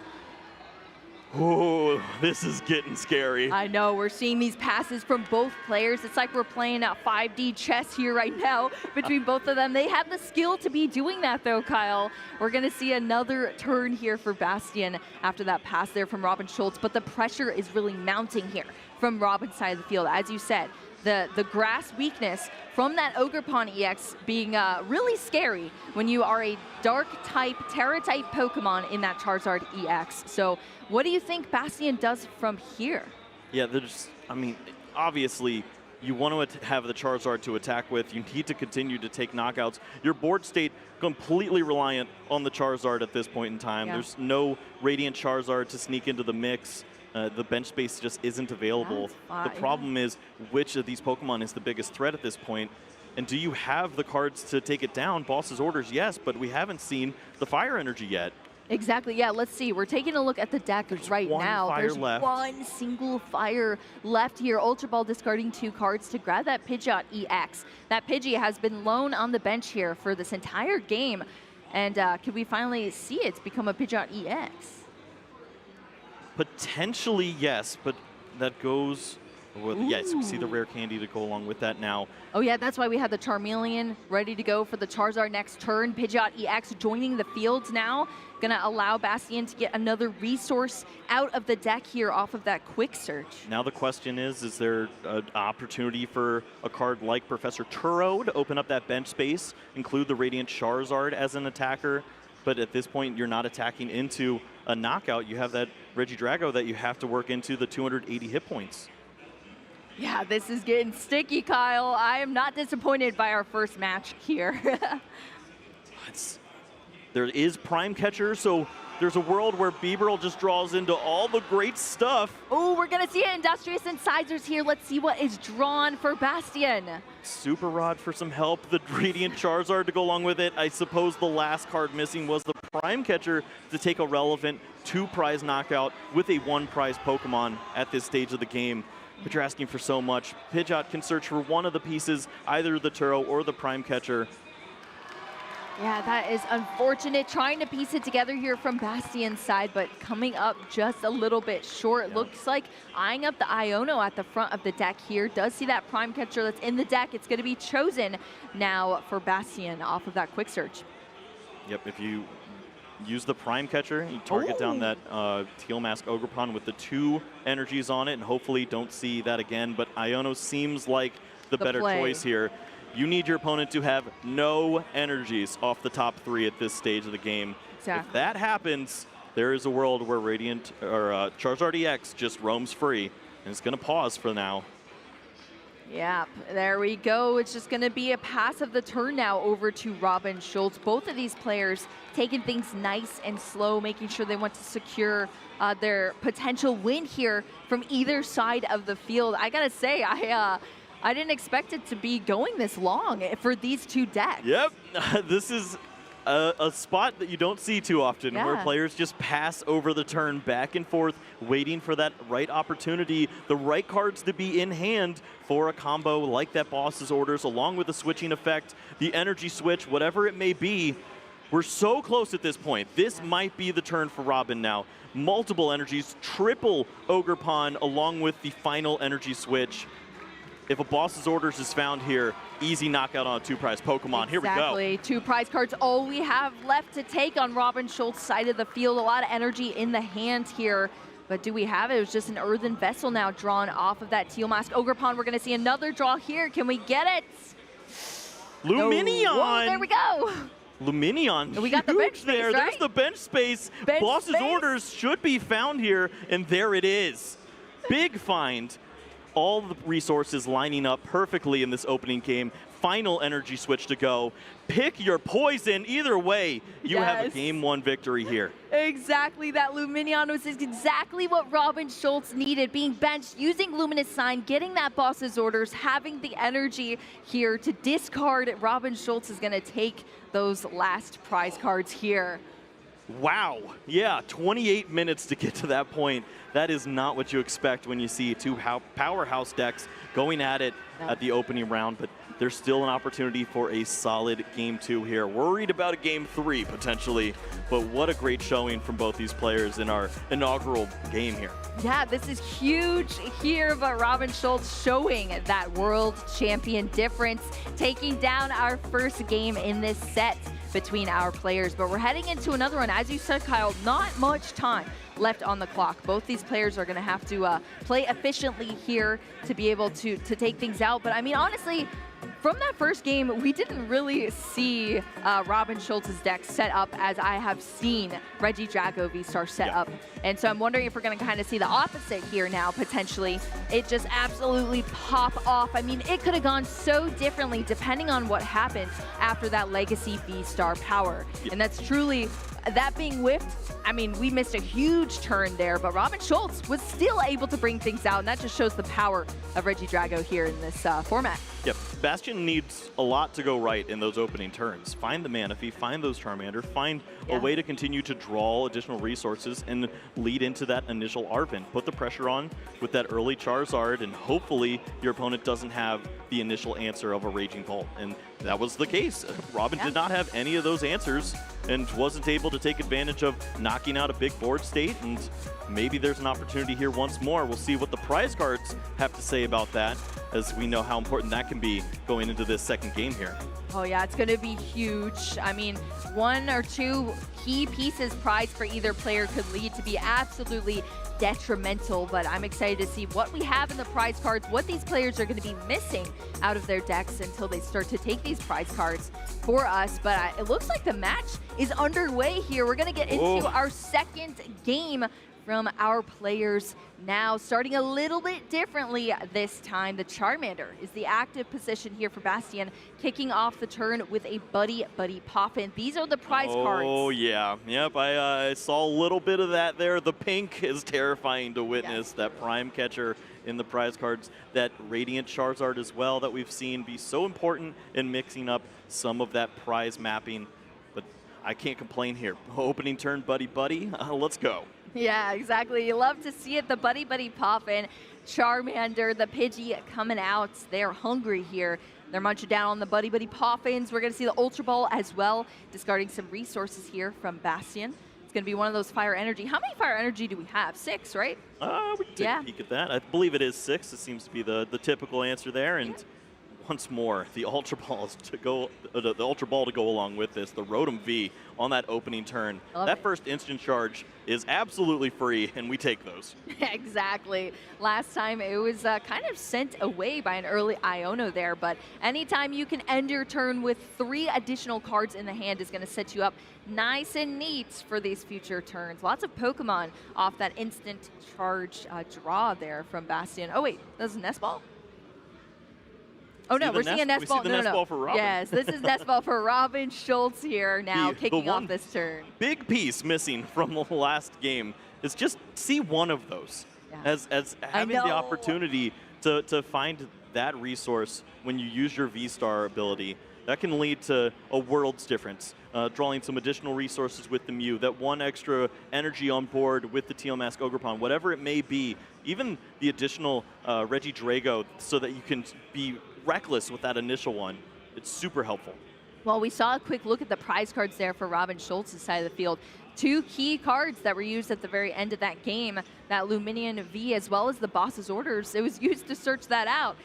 Oh, this is getting scary. I know, we're seeing these passes from both players. It's like we're playing 5D chess here right now between both of them. They have the skill to be doing that though, Kyle. We're gonna see another turn here for Bastion after that pass there from Robin Schultz, but the pressure is really mounting here from Robin's side of the field. As you said, the grass weakness from that Ogerpon EX being really scary when you are a dark type, Terra type Pokemon in that Charizard EX. So what do you think Bastion does from here? Yeah, I mean, obviously you want to have the Charizard to attack with. You need to continue to take knockouts. Your board state completely reliant on the Charizard at this point in time. Yeah. There's no Radiant Charizard to sneak into the mix. The bench space just isn't available. The problem is, which of these Pokemon is the biggest threat at this point? And do you have the cards to take it down? Boss's orders, yes, but we haven't seen the fire energy yet. Exactly, yeah, let's see. We're taking a look at the deck right now. There's one single fire left here. Ultra Ball discarding 2 cards to grab that Pidgeot EX. That Pidgey has been lone on the bench here for this entire game. And could we finally see it become a Pidgeot EX? Potentially, yes, but that goes with, yes, we see the rare candy to go along with that now. Oh yeah, that's why we had the Charmeleon ready to go for the Charizard next turn. Pidgeot EX joining the fields now. Gonna allow Bastion to get another resource out of the deck here off of that quick search. Now the question is there an opportunity for a card like Professor Turo to open up that bench space, include the Radiant Charizard as an attacker? But at this point, you're not attacking into a knockout. You have that Regidrago that you have to work into the 280 hit points. Yeah, this is getting sticky, Kyle. I am not disappointed by our first match here. There is Prime Catcher, so there's a world where Bieberl just draws into all the great stuff. Oh, we're going to see Industrious Incisors here. Let's see what is drawn for Bastion. Super Rod for some help. The Radiant Charizard to go along with it. I suppose the last card missing was the Prime Catcher to take a relevant 2-prize knockout with a 1-prize Pokemon at this stage of the game. But you're asking for so much. Pidgeot can search for one of the pieces, either the Turo or the Prime Catcher. Yeah, that is unfortunate. Trying to piece it together here from Bastion's side, but coming up just a little bit short. Yep. Looks like eyeing up the Iono at the front of the deck here. Does see that Prime Catcher that's in the deck. It's going to be chosen now for Bastion off of that quick search. Yep, if you use the Prime Catcher, you target down that Teal Mask Ogerpon with the 2 energies on it, and hopefully don't see that again. But Iono seems like the better choice here. You need your opponent to have no energies off the top 3 at this stage of the game. Exactly. If that happens, there is a world where Radiant or Charizard EX just roams free, and it's going to pause for now. Yeah, there we go. It's just going to be a pass of the turn now over to Robin Schultz. Both of these players taking things nice and slow, making sure they want to secure their potential win here from either side of the field. I got to say, I didn't expect it to be going this long for these two decks. Yep, this is a spot that you don't see too often, where players just pass over the turn back and forth, waiting for that right opportunity, the right cards to be in hand for a combo like that boss's orders, along with the switching effect, the energy switch, whatever it may be. We're so close at this point. This might be the turn for Robin now. Multiple energies, triple Ogre Pawn, along with the final energy switch. If a boss's orders is found here, easy knockout on a 2-prize Pokemon. Here we go. Exactly. 2 prize cards, all we have left to take on Robin Schultz's side of the field. A lot of energy in the hand here. But do we have it? It was just an Earthen Vessel now drawn off of that Teal Mask. Ogre Pawn, we're going to see another draw here. Can we get it? Luminion! Whoa, there we go. Luminion, we got the bench space, there. Right? There's the bench space. Boss's orders should be found here, and there it is. Big find. All the resources lining up perfectly in this opening game. Final energy switch to go. Pick your poison. Either way, you have a Game 1 victory here. Exactly. That Luminion was exactly what Robin Schultz needed. Being benched, using Luminous Sign, getting that boss's orders, having the energy here to discard. Robin Schultz is going to take those last prize cards here. Wow. Yeah, 28 minutes to get to that point. That is not what you expect when you see two powerhouse decks going at it at the opening round, but there's still an opportunity for a solid Game 2 here. Worried about a Game 3 potentially, but what a great showing from both these players in our inaugural game here. Yeah, this is huge here, but Robin Schultz showing that world champion difference, taking down our first game in this set between our players. But we're heading into another one. As you said, Kyle, not much time left on the clock. Both these players are going to have to play efficiently here to be able to take things out. But I mean, honestly, from that first game, we didn't really see Robin Schultz's deck set up as I have seen Regidrago V-Star set up. And so I'm wondering if we're going to kind of see the opposite here now, potentially. It just absolutely pop off. I mean, it could have gone so differently depending on what happened after that Legacy V-Star power. And that's truly, that being whiffed, I mean, we missed a huge turn there, but Robin Schultz was still able to bring things out, and that just shows the power of Regidrago here in this format. Yep, Bastion needs a lot to go right in those opening turns. Find the Manaphy, find those Charmander, find a way to continue to draw additional resources and lead into that initial Arven. Put the pressure on with that early Charizard, and hopefully your opponent doesn't have the initial answer of a Raging Bolt. And that was the case. Robin did not have any of those answers and wasn't able to take advantage of knocking out a big board state, and maybe there's an opportunity here once more. We'll see what the prize cards have to say about that, as we know how important that can be going into this second game here. Oh yeah, it's going to be huge. I mean, 1 or 2 key pieces prized for either player could lead to be absolutely detrimental, but I'm excited to see what we have in the prize cards, what these players are going to be missing out of their decks until they start to take these prize cards for us. But it looks like the match is underway here. We're going to get into our second game from our players now, starting a little bit differently this time. The Charmander is the active position here for Bastion, kicking off the turn with a Buddy Poffin. These are the prize cards. Oh yeah, yep, I saw a little bit of that there. The pink is terrifying to witness, that Prime Catcher in the prize cards. That Radiant Charizard as well that we've seen be so important in mixing up some of that prize mapping. But I can't complain here. Opening turn, Buddy, let's go. Yeah, exactly. You love to see it. The Buddy Poffin, Charmander, the Pidgey coming out. They're hungry here. They're munching down on the Buddy Poffins. We're going to see the Ultra Ball as well, discarding some resources here from Bastion. It's going to be one of those Fire Energy. How many Fire Energy do we have? 6, right? We can take a peek at that. I believe it is 6. It seems to be the typical answer there. And once more, the Ultra Balls to go, the Ultra Ball to go along with this, the Rotom V on that opening turn. That first instant charge is absolutely free, and we take those. Exactly. Last time it was kind of sent away by an early Iono there, but anytime you can end your turn with 3 additional cards in the hand is going to set you up nice and neat for these future turns. Lots of Pokemon off that instant charge draw there from Bastion. Oh wait, that was a Nest Ball? Oh no, we're seeing a Nest Ball. No, no. Ball for Robin. Yes, this is Nest Ball for Robin Schultz here now, kicking off this turn. Big piece missing from the last game is just see one of those as having the opportunity to find that resource when you use your V-Star ability. That can lead to a world's difference. Drawing some additional resources with the Mew, that one extra energy on board with the Teal Mask Ogerpon, whatever it may be, even the additional Regidrago so that you can be reckless with that initial one. It's super helpful. Well, we saw a quick look at the prize cards there for Robin Schultz's side of the field. 2 key cards that were used at the very end of that game, that Luminion V as well as the Boss's Orders. It was used to search that out.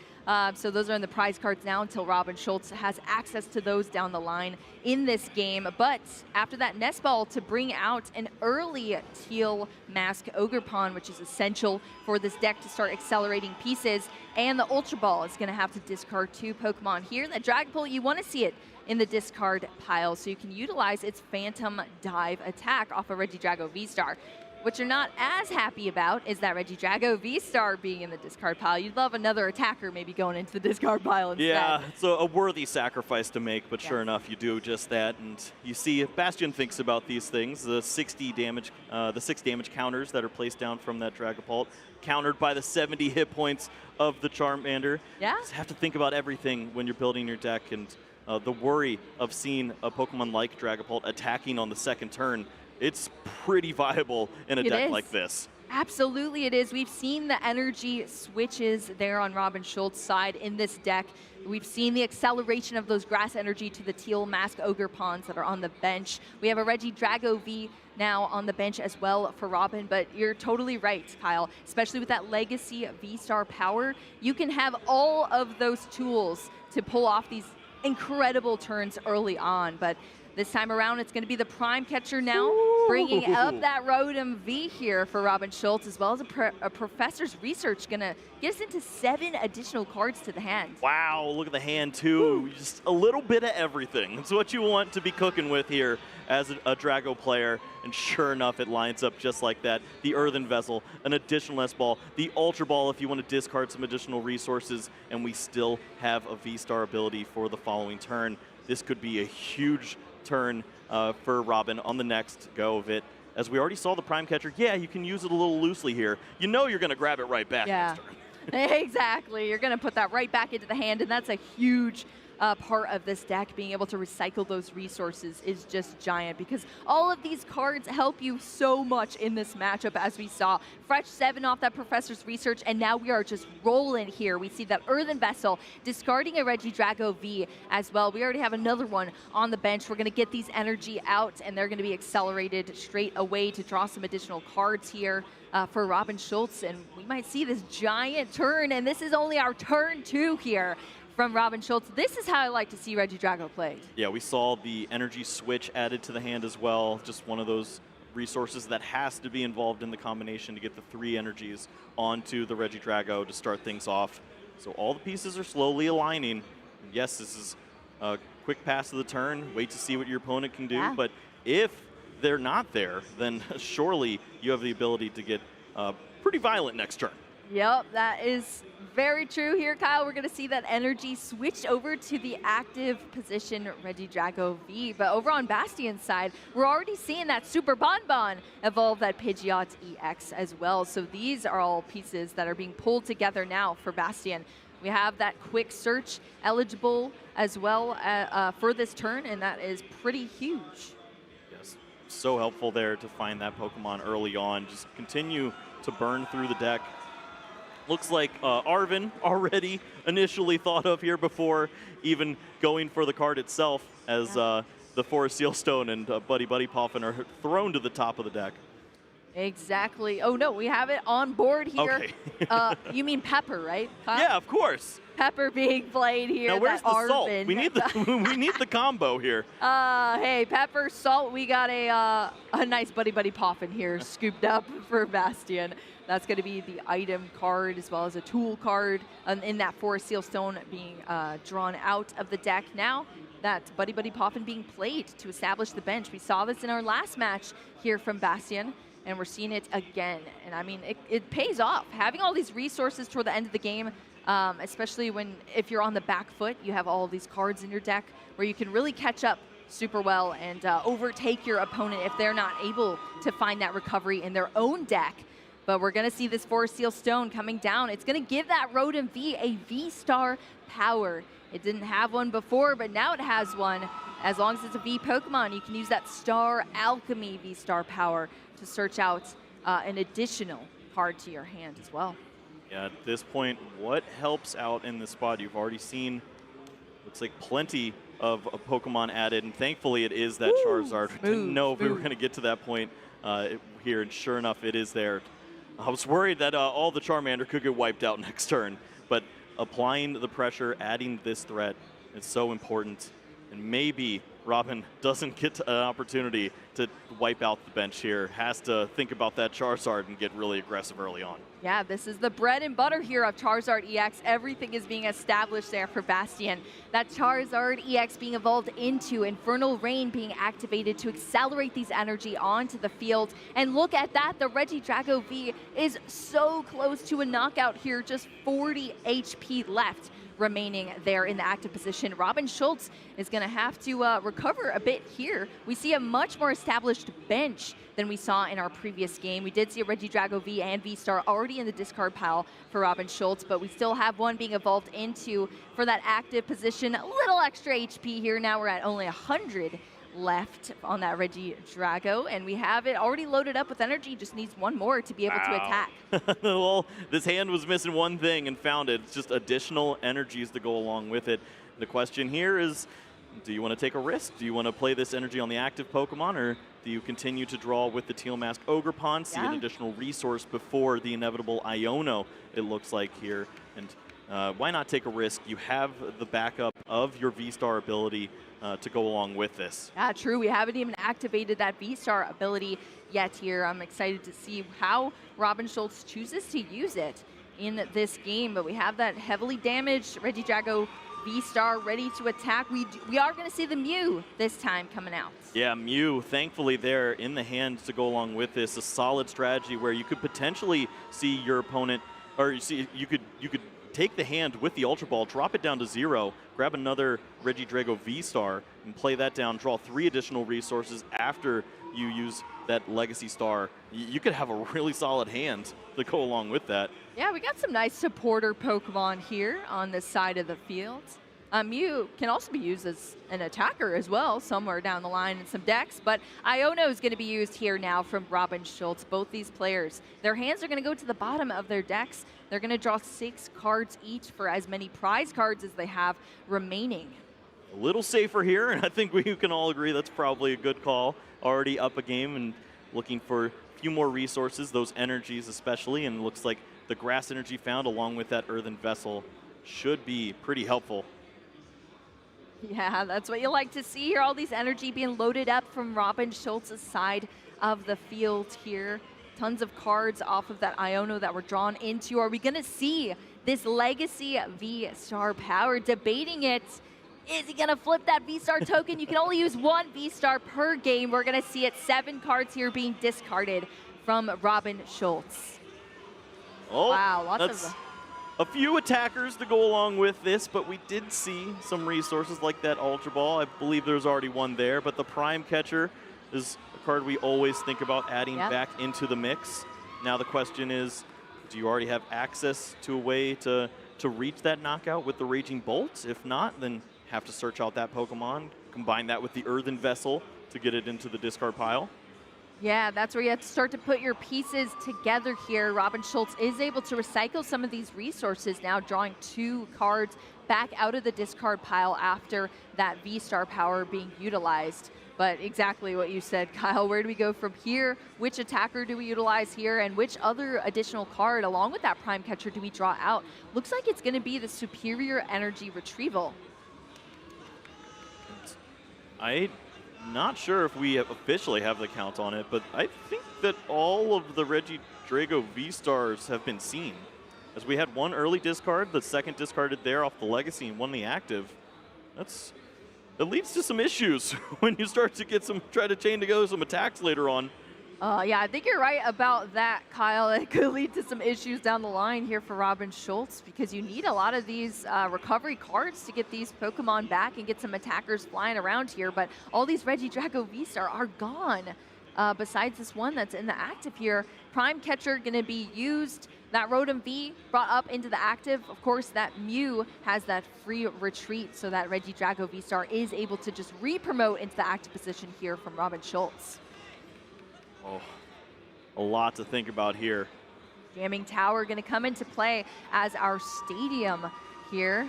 So those are in the prize cards now until Robin Schultz has access to those down the line in this game. But after that Nest Ball to bring out an early Teal Mask Ogerpon, which is essential for this deck to start accelerating pieces. And the Ultra Ball is going to have to discard 2 Pokemon here. That Dragapult, you want to see it in the discard pile so you can utilize its Phantom Dive attack off a Regidrago V-Star. What you're not as happy about is that Regidrago V-Star being in the discard pile. You'd love another attacker maybe going into the discard pile instead. Yeah, it's a worthy sacrifice to make, but sure enough, you do just that. And you see, Bastion thinks about these things. The 60 damage, the 6 damage counters that are placed down from that Dragapult, countered by the 70 hit points of the Charmander. Yeah. You just have to think about everything when you're building your deck, and the worry of seeing a Pokemon like Dragapult attacking on the second turn. It's pretty viable in a deck like this. Absolutely it is. We've seen the energy switches there on Robin Schultz's side in this deck. We've seen the acceleration of those grass energy to the Teal Mask Ogerpons that are on the bench. We have a Regidrago V now on the bench as well for Robin, but you're totally right, Kyle. Especially with that Legacy V-Star power, you can have all of those tools to pull off these incredible turns early on, but this time around, it's going to be the prime catcher now, bringing up that Rotom V here for Robin Schultz, as well as a Professor's Research, going to get us into 7 additional cards to the hand. Wow, look at the hand, too. Just a little bit of everything. It's what you want to be cooking with here as a Drago player, and sure enough, it lines up just like that. The Earthen Vessel, an additional Nest Ball, the Ultra Ball if you want to discard some additional resources, and we still have a V-Star ability for the following turn. This could be a huge turn for Robin on the next go of it. As we already saw the Prime Catcher, yeah, you can use it a little loosely here. You know you're going to grab it right back next turn. Exactly. You're going to put that right back into the hand, and that's a huge part of this deck. Being able to recycle those resources is just giant, because all of these cards help you so much in this matchup, as we saw. Fresh 7 off that Professor's Research, and now we are just rolling here. We see that Earthen Vessel discarding a Regidrago V as well. We already have another one on the bench. We're going to get these energy out, and they're going to be accelerated straight away to draw some additional cards here for Robin Schultz, and we might see this giant turn, and this is only our turn 2 here from Robin Schultz. This is how I like to see Regidrago played. Yeah, we saw the energy switch added to the hand as well. Just one of those resources that has to be involved in the combination to get the 3 energies onto the Regidrago to start things off. So all the pieces are slowly aligning. Yes, this is a quick pass of the turn. Wait to see what your opponent can do. But if they're not there, then surely you have the ability to get pretty violent next turn. Yep, that is very true here, Kyle. We're going to see that energy switch over to the active position Regidrago V. But over on Bastion's side, we're already seeing that Super Bonbon evolve that Pidgeot EX as well. So these are all pieces that are being pulled together now for Bastion. We have that quick search eligible as well for this turn, and that is pretty huge. Yes, so helpful there to find that Pokemon early on. Just continue to burn through the deck. Looks like Arvin already initially thought of here before even going for the card itself, as the Forest Sealstone and Buddy Poffin are thrown to the top of the deck. Exactly. Oh no, we have it on board here. Okay. You mean Pepper, right? Kyle? Yeah, of course. Pepper being played here. Now where's that the salt? Arvin. We need the we need the combo here. Hey, Pepper, salt. We got a nice buddy poffin here scooped up for Bastion. That's going to be the item card as well as a tool card in that Forest Seal Stone being drawn out of the deck. Now that buddy poffin being played to establish the bench. We saw this in our last match here from Bastion, and we're seeing it again. And I mean, it pays off. Having all these resources toward the end of the game, especially if you're on the back foot, you have all of these cards in your deck where you can really catch up super well and overtake your opponent if they're not able to find that recovery in their own deck. But we're going to see this Forest Seal Stone coming down. It's going to give that Rodent V a V-Star power. It didn't have one before, but now it has one. As long as it's a V Pokemon, you can use that Star Alchemy V-Star power to search out an additional card to your hand as well. Yeah, at this point, what helps out in this spot? You've already seen, looks like plenty of Pokemon added, and thankfully it is that Charizard. We didn't know if we were going to get to that point here, and sure enough, it is there. I was worried that all the Charmander could get wiped out next turn, but applying the pressure, adding this threat is so important. And maybe Robin doesn't get an opportunity to wipe out the bench here. Has to think about that Charizard and get really aggressive early on. Yeah, this is the bread and butter here of Charizard EX. Everything is being established there for Bastion. That Charizard EX being evolved into Infernal Rain being activated to accelerate these energy onto the field. And look at that, the Regidrago V is so close to a knockout here, just 40 HP left remaining there in the active position. Robin Schultz is going to have to recover a bit here. We see a much more established bench than we saw in our previous game. We did see a Regidrago V and V-Star already in the discard pile for Robin Schultz, but we still have one being evolved into for that active position. A little extra HP here. Now we're at only 100 left on that Regidrago, and we have it already loaded up with energy. Just needs one more to be able to attack. Well, this hand was missing one thing and found it. It's just additional energies to go along with it. The question here is, do you want to take a risk? Do you want to play this energy on the active Pokemon, or do you continue to draw with the Teal Mask Ogre Pond, see an additional resource before the inevitable Iono, it looks like here? And why not take a risk? You have the backup of your V-Star ability to go along with this. Yeah, true. We haven't even activated that V-Star ability yet here. I'm excited to see how Robin Schultz chooses to use it in this game, but we have that heavily damaged Regidrago V-Star ready to attack. We are going to see the Mew this time coming out. Yeah, Mew, thankfully there in the hand to go along with this. A solid strategy where you could potentially see your opponent, or you could take the hand with the Ultra Ball, drop it down to 0, grab another Regidrago V-Star, and play that down, draw 3 additional resources after you use that Legacy Star. You could have a really solid hand to go along with that. Yeah, we got some nice supporter Pokemon here on this side of the field. Mew can also be used as an attacker as well, somewhere down the line in some decks, but Iono is going to be used here now from Robin Schultz. Both these players, their hands are going to go to the bottom of their decks. They're going to draw 6 cards each for as many prize cards as they have remaining. A little safer here, and I think we can all agree that's probably a good call. Already up a game and looking for a few more resources, those energies especially, and it looks like the grass energy found along with that earthen vessel should be pretty helpful. Yeah, that's what you like to see here. All these energy being loaded up from Robin Schultz's side of the field here. Tons of cards off of that Iono that were drawn into. Are we going to see this Legacy V-Star power? Debating it. Is he going to flip that V-Star token? You can only use 1 V-Star per game. We're going to see it. 7 cards here being discarded from Robin Schultz. Oh, wow, lots of... A few attackers to go along with this, but we did see some resources like that Ultra Ball. I believe there's already one there, but the Prime Catcher is a card we always think about adding back into the mix. Now the question is, do you already have access to a way to reach that knockout with the Raging Bolt? If not, then have to search out that Pokemon, combine that with the Earthen Vessel to get it into the discard pile. Yeah, that's where you have to start to put your pieces together here. Robin Schultz is able to recycle some of these resources now, drawing 2 cards back out of the discard pile after that V-Star power being utilized. But exactly what you said, Kyle. Where do we go from here? Which attacker do we utilize here? And which other additional card, along with that Prime Catcher, do we draw out? Looks like it's going to be the Superior Energy Retrieval. I'm not sure if we officially have the count on it, but I think that all of the Regidrago V-Stars have been seen. As we had one early discard, the second discarded there off the Legacy and one the active. It leads to some issues when you start to get try to chain together some attacks later on. Yeah, I think you're right about that, Kyle. It could lead to some issues down the line here for Robin Schultz because you need a lot of these recovery cards to get these Pokemon back and get some attackers flying around here. But all these Regidrago V-Star are gone. Besides this one that's in the active here, Prime Catcher going to be used. That Rotom V brought up into the active. Of course, that Mew has that free retreat, so that Regidrago V-Star is able to just re-promote into the active position here from Robin Schultz. Oh, a lot to think about here. Jamming Tower going to come into play as our stadium here.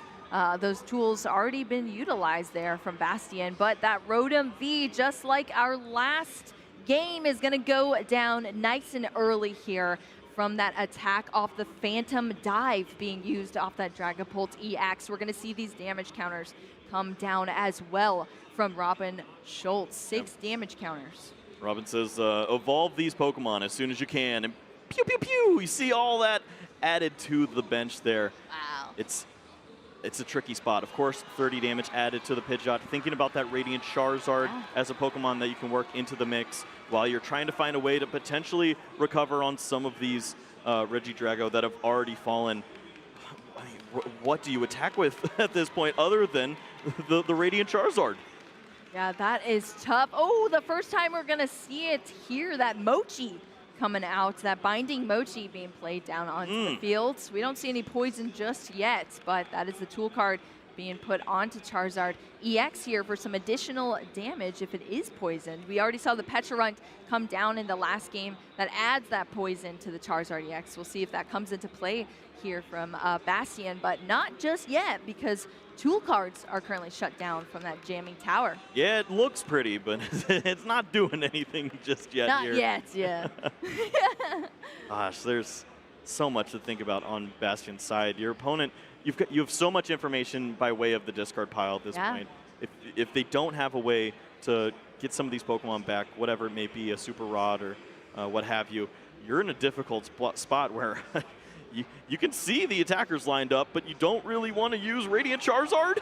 Those tools already been utilized there from Bastion, but that Rotom V, just like our last game, is going to go down nice and early here from that attack off the Phantom Dive being used off that Dragapult EX. We're going to see these damage counters come down as well from Robin Schultz. 6 damage counters. Robin says, evolve these Pokemon as soon as you can. And pew, pew, pew. You see all that added to the bench there. Wow. It's a tricky spot. Of course, 30 damage added to the Pidgeot. Thinking about that Radiant Charizard as a Pokemon that you can work into the mix while you're trying to find a way to potentially recover on some of these Regidrago that have already fallen. I mean, what do you attack with at this point other than the Radiant Charizard? Yeah, that is tough. Oh, the first time we're going to see it here, that Mochi coming out, that Binding Mochi being played down onto the field. We don't see any poison just yet, but that is the tool card being put onto Charizard EX here for some additional damage if it is poisoned. We already saw the Pecharunt come down in the last game that adds that poison to the Charizard EX. We'll see if that comes into play here from Bastion, but not just yet because tool cards are currently shut down from that Jamming Tower. Yeah, it looks pretty, but it's not doing anything just yet. Not here. yet, yeah. Gosh, there's so much to think about on Bastion's side. Your opponent, you have so much information by way of the discard pile at this point. If they don't have a way to get some of these Pokemon back, whatever it may be, a Super Rod or what have you, you're in a difficult spot where you can see the attackers lined up, but you don't really want to use Radiant Charizard.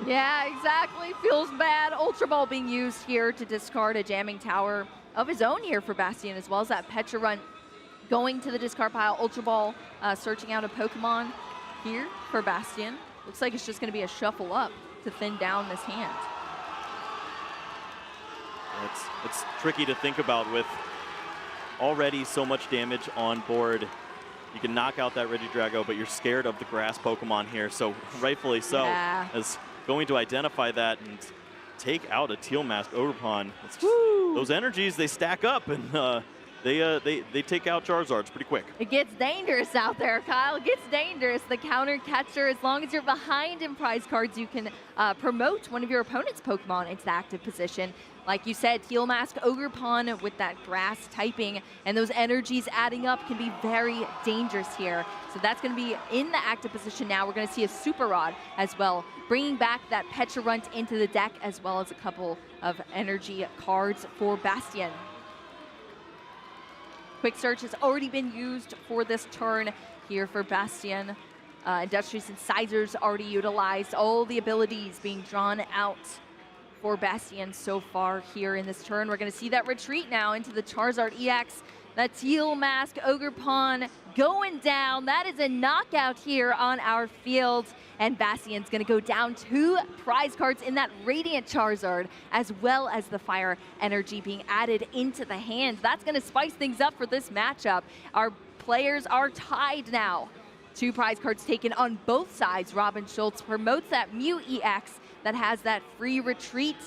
Yeah, exactly. Feels bad. Ultra Ball being used here to discard a Jamming Tower of his own here for Bastion, as well as that Pecharunt going to the discard pile. Ultra Ball searching out a Pokemon here for Bastion. Looks like it's just going to be a shuffle up to thin down this hand. It's tricky to think about with already so much damage on board. You can knock out that Regidrago, but you're scared of the grass Pokemon here, so rightfully so. As going to identify that and take out a Teal Mask Ogerpon. Those energies, they stack up, and they take out Charizards pretty quick. It gets dangerous out there, Kyle. It gets dangerous. The counter catcher, as long as you're behind in prize cards, you can promote one of your opponent's Pokemon into the active position. Like you said, Teal Mask Ogerpon with that grass typing, and those energies adding up can be very dangerous here. So that's going to be in the active position now. We're going to see a Super Rod as well, bringing back that Pecharunt into the deck, as well as a couple of energy cards for Bastion. Quick Search has already been used for this turn here for Bastion. Industrious Incisors already utilized. All the abilities being drawn out for Bastion so far here in this turn. We're going to see that retreat now into the Charizard EX. That Teal Mask Ogerpon going down. That is a knockout here on our field. And Bastion's going to go down 2 prize cards in that Radiant Charizard, as well as the Fire Energy being added into the hand. That's going to spice things up for this matchup. Our players are tied now. 2 prize cards taken on both sides. Robin Schultz promotes that Mew EX that has that free retreat.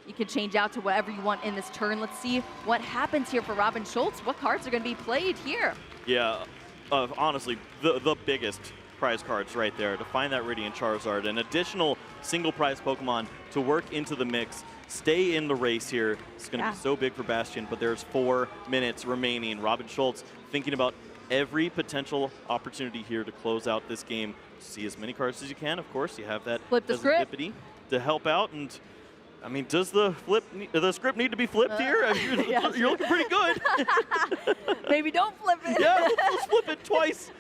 You can change out to whatever you want in this turn. Let's see what happens here for Robin Schultz. What cards are going to be played here? Yeah, honestly, the biggest prize cards right there to find that Radiant Charizard, an additional single prize Pokemon to work into the mix stay in the race here. It's going to be so big for Bastion, but there's 4 minutes remaining. Robin Schultz thinking about every potential opportunity here to close out this game. See as many cards as you can, of course. You have that serendipity to help out. And I mean, does the script need to be flipped here? I mean, you're looking pretty good. Maybe don't flip it. Yeah, let's flip it twice.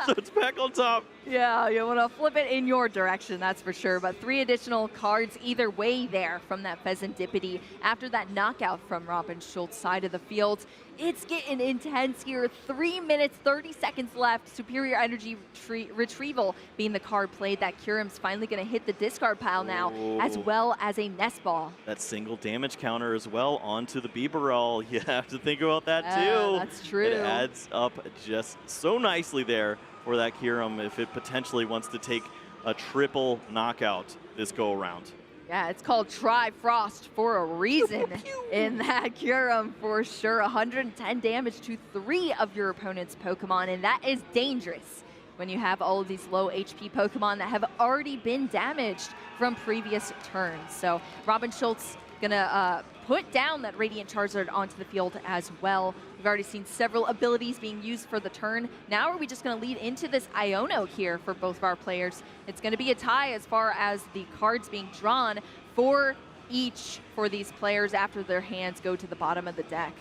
So it's back on top. Yeah, you want to flip it in your direction, that's for sure. But 3 additional cards either way there from that Pheasantipity after that knockout from Robin Schultz's side of the field. It's getting intense here. 3 minutes, 30 seconds left. Superior Energy Retrieval being the card played. That Kyurem's finally going to hit the discard pile now, as well as a Nest Ball. That single damage counter as well onto the Bibarel. You have to think about that too. That's true. It adds up just so nicely there for that Kyurem if it potentially wants to take a triple knockout this go around. Yeah, it's called Tri-Frost for a reason in that Kyurem for sure. 110 damage to 3 of your opponent's Pokemon, and that is dangerous when you have all of these low HP Pokemon that have already been damaged from previous turns. So Robin Schultz gonna put down that Radiant Charizard onto the field as well. We've already seen several abilities being used for the turn. Now are we just gonna lead into this Iono here for both of our players? It's gonna be a tie as far as the cards being drawn for each for these players after their hands go to the bottom of the deck.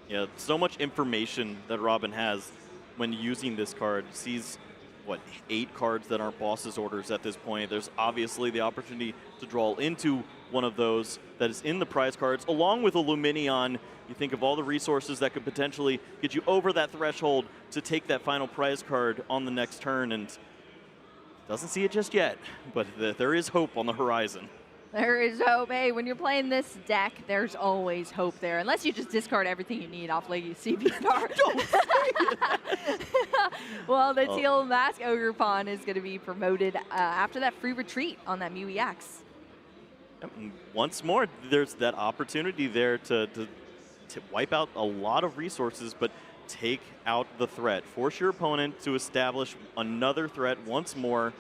Yeah, so much information that Robin has when using this card. Sees, what, 8 cards that aren't boss's orders at this point. There's obviously the opportunity to draw into one of those that is in the prize cards, along with a Luminion. You think of all the resources that could potentially get you over that threshold to take that final prize card on the next turn, and doesn't see it just yet, but there is hope on the horizon. There is hope. Hey, when you're playing this deck, there's always hope there, unless you just discard everything you need off Legacy card. Well, the Teal Mask Ogerpon is going to be promoted after that free retreat on that Mew EX. Once more, there's that opportunity there to wipe out a lot of resources, but take out the threat. Force your opponent to establish another threat once more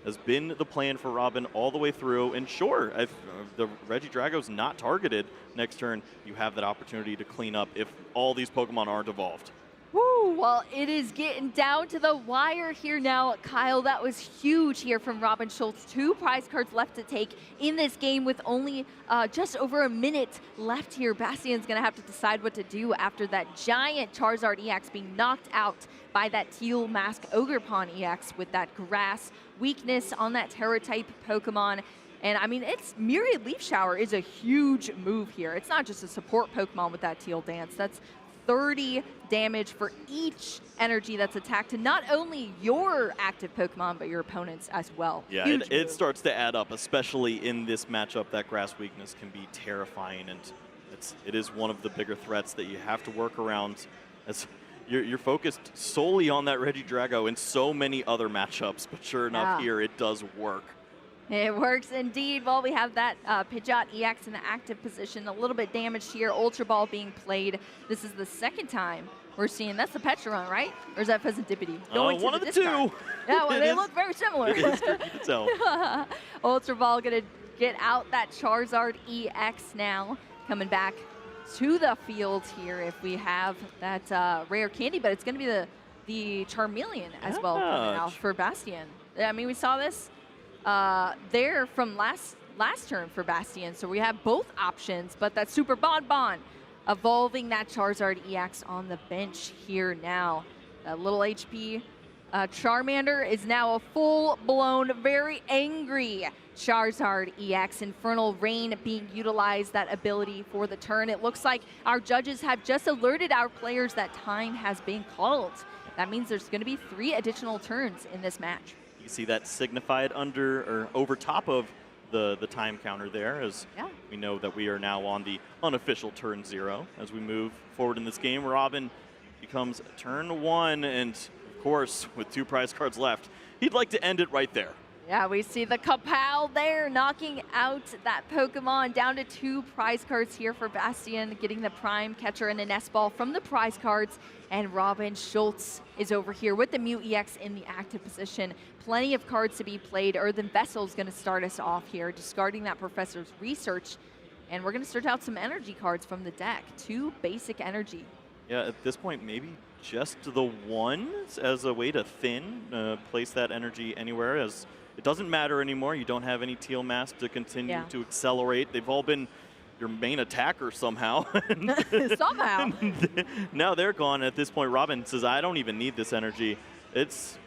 has been the plan for Robin all the way through. And sure, if the Regidrago's not targeted next turn, you have that opportunity to clean up if all these Pokemon aren't evolved. Woo, well, it is getting down to the wire here now. Kyle, that was huge here from Robin Schultz. 2 prize cards left to take in this game with only just over a minute left here. Bastion's going to have to decide what to do after that giant Charizard EX being knocked out by that Teal Mask Ogerpon EX with that grass weakness on that Terra-type Pokemon. And I mean, it's Myriad Leaf Shower is a huge move here. It's not just a support Pokemon with that Teal Dance. That's 30 damage for each energy that's attacked to not only your active Pokemon, but your opponent's as well. Yeah, it starts to add up, especially in this matchup. That grass weakness can be terrifying, and it is one of the bigger threats that you have to work around, as you're focused solely on that Regidrago in so many other matchups, but sure enough, here it does work. It works indeed. Well, we have that Pidgeot EX in the active position, a little bit damaged here. Ultra Ball being played. This is the second time we're seeing. That's the Petron, right? Or is that Pheasantipity? One of the 2. Yeah, well, they look very similar. It is tricky to tell. Ultra Ball gonna get out that Charizard EX now, coming back to the field here. If we have that rare candy, but it's gonna be the Charmeleon as well coming out for Bastion. I mean, we saw this there from last turn for Bastion, so we have both options, but that Super Bonbon evolving that Charizard EX on the bench here now. That little HP Charmander is now a full-blown, very angry Charizard EX. Infernal Rain being utilized, that ability for the turn. It looks like our judges have just alerted our players that time has been called. That means there's going to be 3 additional turns in this match. You see that signified under or over top of the time counter there, as we know that we are now on the unofficial turn 0. As we move forward in this game, Robin becomes turn 1, and of course, with 2 prize cards left, he'd like to end it right there. Yeah, we see the Kapow there knocking out that Pokemon. Down to 2 prize cards here for Bastion, getting the Prime Catcher and a Nest Ball from the prize cards. And Robin Schultz is over here with the Mew EX in the active position. Plenty of cards to be played. Earthen Vessel's going to start us off here, discarding that Professor's Research. And we're going to search out some energy cards from the deck. 2 basic energy. Yeah, at this point, maybe just the ones as a way to thin, place that energy anywhere, as it doesn't matter anymore. You don't have any teal mask to continue to accelerate. They've all been your main attacker somehow. Somehow. Now they're gone. At this point, Robin says, I don't even need this energy. It's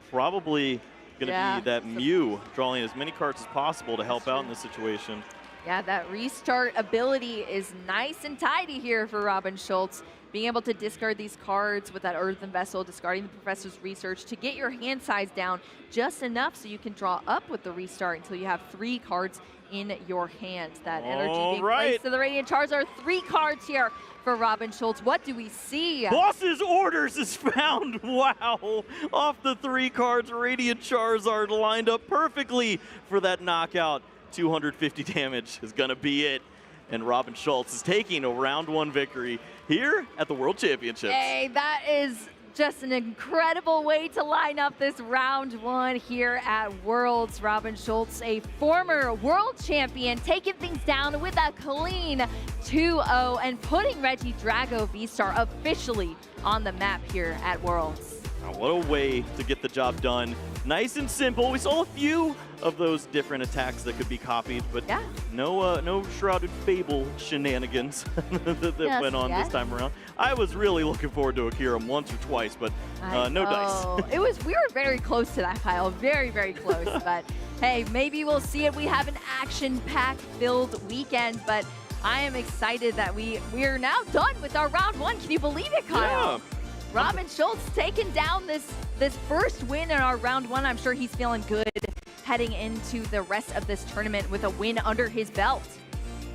probably going to be that Mew drawing as many cards as possible to help out in this situation. Yeah, that restart ability is nice and tidy here for Robin Schultz. Being able to discard these cards with that Earthen Vessel, discarding the Professor's Research to get your hand size down just enough so you can draw up with the restart until you have 3 cards in your hand. That energy being placed to the Radiant Charizard. 3 cards here for Robin Schultz. What do we see? Boss's Orders is found. Wow. Off the 3 cards, Radiant Charizard lined up perfectly for that knockout. 250 damage is going to be it. And Robin Schultz is taking a round 1 victory here at the World Championships. Hey, that is just an incredible way to line up this round 1 here at Worlds. Robin Schultz, a former world champion, taking things down with a clean 2-0 and putting Regidrago V-Star officially on the map here at Worlds. What a way to get the job done. Nice and simple. We saw a few of those different attacks that could be copied, but no Shrouded Fable shenanigans that went on this time around. I was really looking forward to Akiram once or twice, but no dice. We were very close to that, Kyle. Very, very close. But hey, maybe we'll see it. We have an action-packed filled weekend, but I am excited that we are now done with our round 1. Can you believe it, Kyle? Yeah. Robin Schultz taking down this first win in our round 1. I'm sure he's feeling good heading into the rest of this tournament with a win under his belt.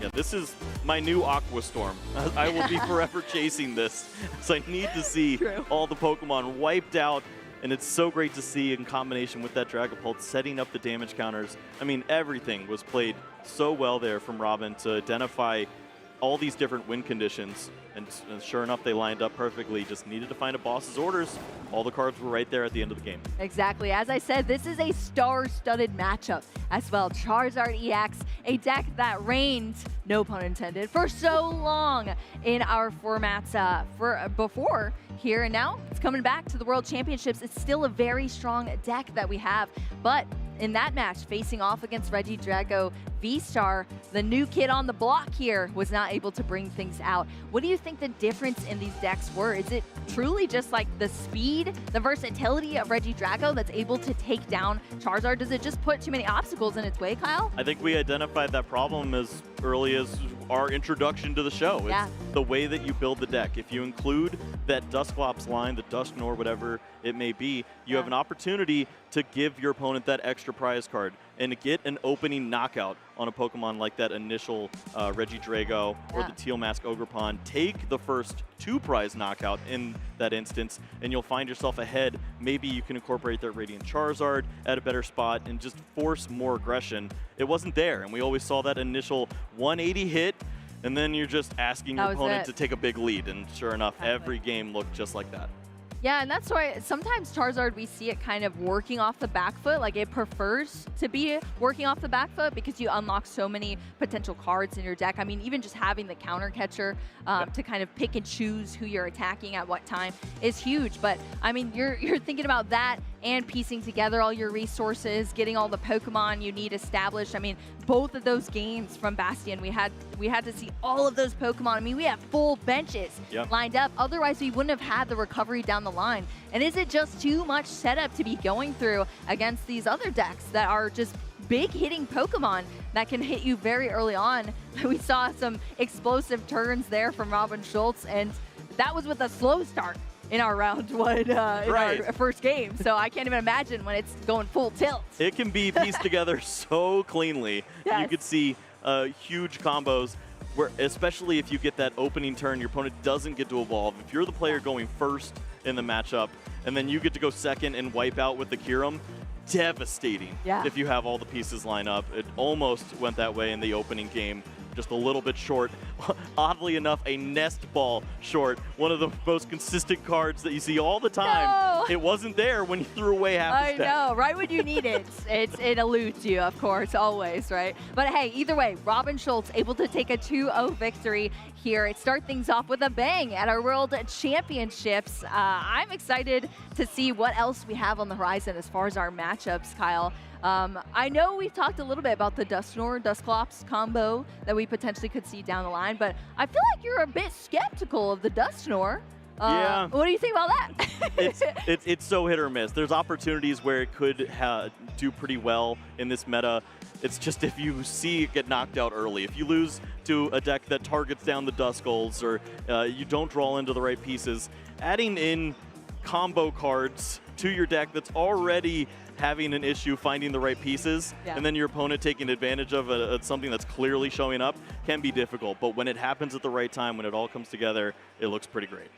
Yeah, this is my new Aqua Storm. I will be forever chasing this. So I need to see all the Pokemon wiped out. And it's so great to see in combination with that Dragapult setting up the damage counters. I mean, everything was played so well there from Robin to identify all these different win conditions. And sure enough, they lined up perfectly. Just needed to find a Boss's Orders. All the cards were right there at the end of the game. Exactly. As I said, this is a star-studded matchup as well. Charizard EX, a deck that reigned, no pun intended, for so long in our formats before here. And now it's coming back to the World Championships. It's still a very strong deck that we have. But in that match, facing off against Regidrago V-Star, the new kid on the block here was not able to bring things out. What do you think the difference in these decks were? Is it truly just like the speed, the versatility of Regidrago that's able to take down Charizard? Does it just put too many obstacles in its way, Kyle? I think we identified that problem as early as our introduction to the show. It's the way that you build the deck. If you include that Dusclops line, the Dusknoir, whatever it may be, you have an opportunity to give your opponent that extra prize card and to get an opening knockout on a Pokemon like that initial Regidrago or the Teal Mask Ogerpon. Take the first 2 prize knockout in that instance, and you'll find yourself ahead. Maybe you can incorporate that Radiant Charizard at a better spot and just force more aggression. It wasn't there, and we always saw that initial 180 hit, and then you're just asking your opponent to take a big lead, and sure enough, every game looked just like that. Yeah, and that's why sometimes Charizard, we see it kind of working off the back foot. Like, it prefers to be working off the back foot because you unlock so many potential cards in your deck. I mean, even just having the counter catcher to kind of pick and choose who you're attacking at what time is huge. But, I mean, you're thinking about that and piecing together all your resources, getting all the Pokemon you need established. I mean, both of those games from Bastion, we had to see all of those Pokemon. I mean, we have full benches lined up. Otherwise, we wouldn't have had the recovery down the line. And is it just too much setup to be going through against these other decks that are just big hitting Pokemon that can hit you very early on? We saw some explosive turns there from Robin Schultz, and that was with a slow start in our round 1 in our first game. So I can't even imagine when it's going full tilt. It can be pieced together so cleanly. You could see huge combos where, especially if you get that opening turn, your opponent doesn't get to evolve. If you're the player going first in the matchup, and then you get to go second and wipe out with the Kiram, devastating if you have all the pieces line up. It almost went that way in the opening game, just a little bit short. Oddly enough, a Nest Ball short, one of the most consistent cards that you see all the time know. It wasn't there when you threw away half the I know, right when you need it. It eludes you, of course, always, right? But hey, either way, Robin Schultz able to take a 2-0 victory here. It start things off with a bang at our World Championships. I'm excited to see what else we have on the horizon as far as our matchups, Kyle. I know we've talked a little bit about the Dustknoll-Dusclops combo that we potentially could see down the line, but I feel like you're a bit skeptical of the Dusknoir. Yeah. What do you think about that? it's so hit or miss. There's opportunities where it could do pretty well in this meta. It's just if you see it get knocked out early, if you lose to a deck that targets down the Duskulls, or you don't draw into the right pieces, adding in combo cards to your deck that's already having an issue finding the right pieces, and then your opponent taking advantage of something that's clearly showing up can be difficult. But when it happens at the right time, when it all comes together, it looks pretty great.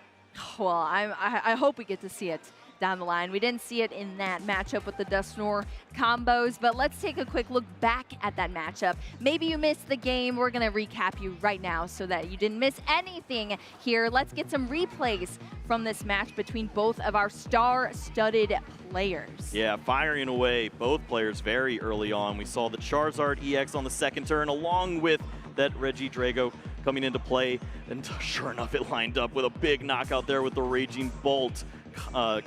Well, I hope we get to see it down the line. We didn't see it in that matchup with the Dusknoir combos, but let's take a quick look back at that matchup. Maybe you missed the game. We're going to recap you right now so that you didn't miss anything here. Let's get some replays from this match between both of our star-studded players. Yeah, firing away both players very early on. We saw the Charizard EX on the second turn along with that Regidrago coming into play, and sure enough, it lined up with a big knockout there with the Raging Bolt,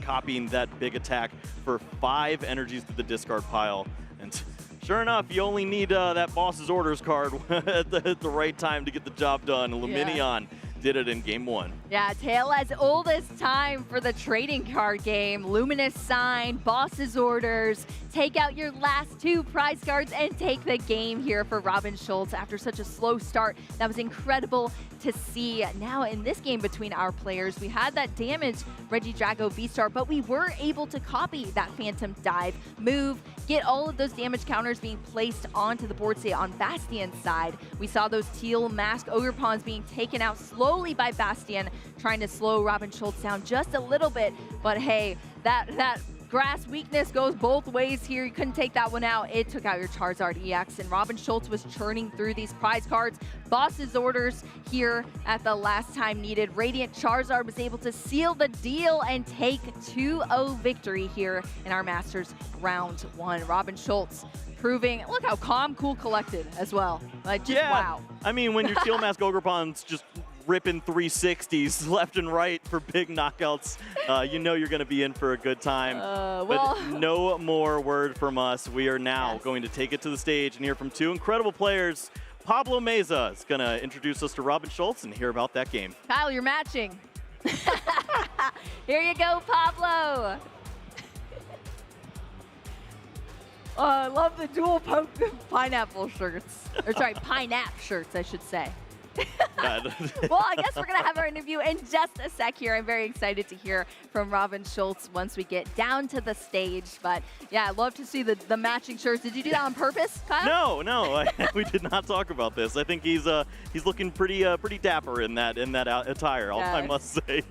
copying that big attack for 5 energies to the discard pile. And sure enough, you only need that Boss's Orders card at the right time to get the job done. Luminion did it in game 1. Yeah, tale as old as time for the trading card game. Luminous Sign, Boss's Orders, take out your last 2 prize cards and take the game here for Robin Schultz after such a slow start. That was incredible to see. Now in this game between our players, we had that damaged Regidrago V-Star, but we were able to copy that Phantom Dive move, get all of those damage counters being placed onto the board state on Bastion's side. We saw those teal mask Ogre Pawns being taken out slowly by Bastion, trying to slow Robin Schultz down just a little bit. But hey, that grass weakness goes both ways here. You couldn't take that one out. It took out your Charizard EX, and Robin Schultz was churning through these prize cards. Boss's Orders here at the last time needed. Radiant Charizard was able to seal the deal and take 2-0 victory here in our Masters round 1. Robin Schultz proving, look how calm, cool, collected as well. Like, just wow. I mean, when your Teal Mask Ogre Pawns just ripping 360s left and right for big knockouts, you know you're going to be in for a good time. But no more word from us. We are now going to take it to the stage and hear from 2 incredible players. Pablo Meza is going to introduce us to Robin Schultz and hear about that game. Kyle, you're matching. Here you go, Pablo. I love the dual pineapple shirts. Or sorry, pineapple shirts, I should say. Well, I guess we're going to have our interview in just a sec here. I'm very excited to hear from Robin Schultz once we get down to the stage. But yeah, I'd love to see the matching shirts. Did you do that on purpose, Kyle? No, we did not talk about this. I think he's looking pretty dapper in that attire, I must say.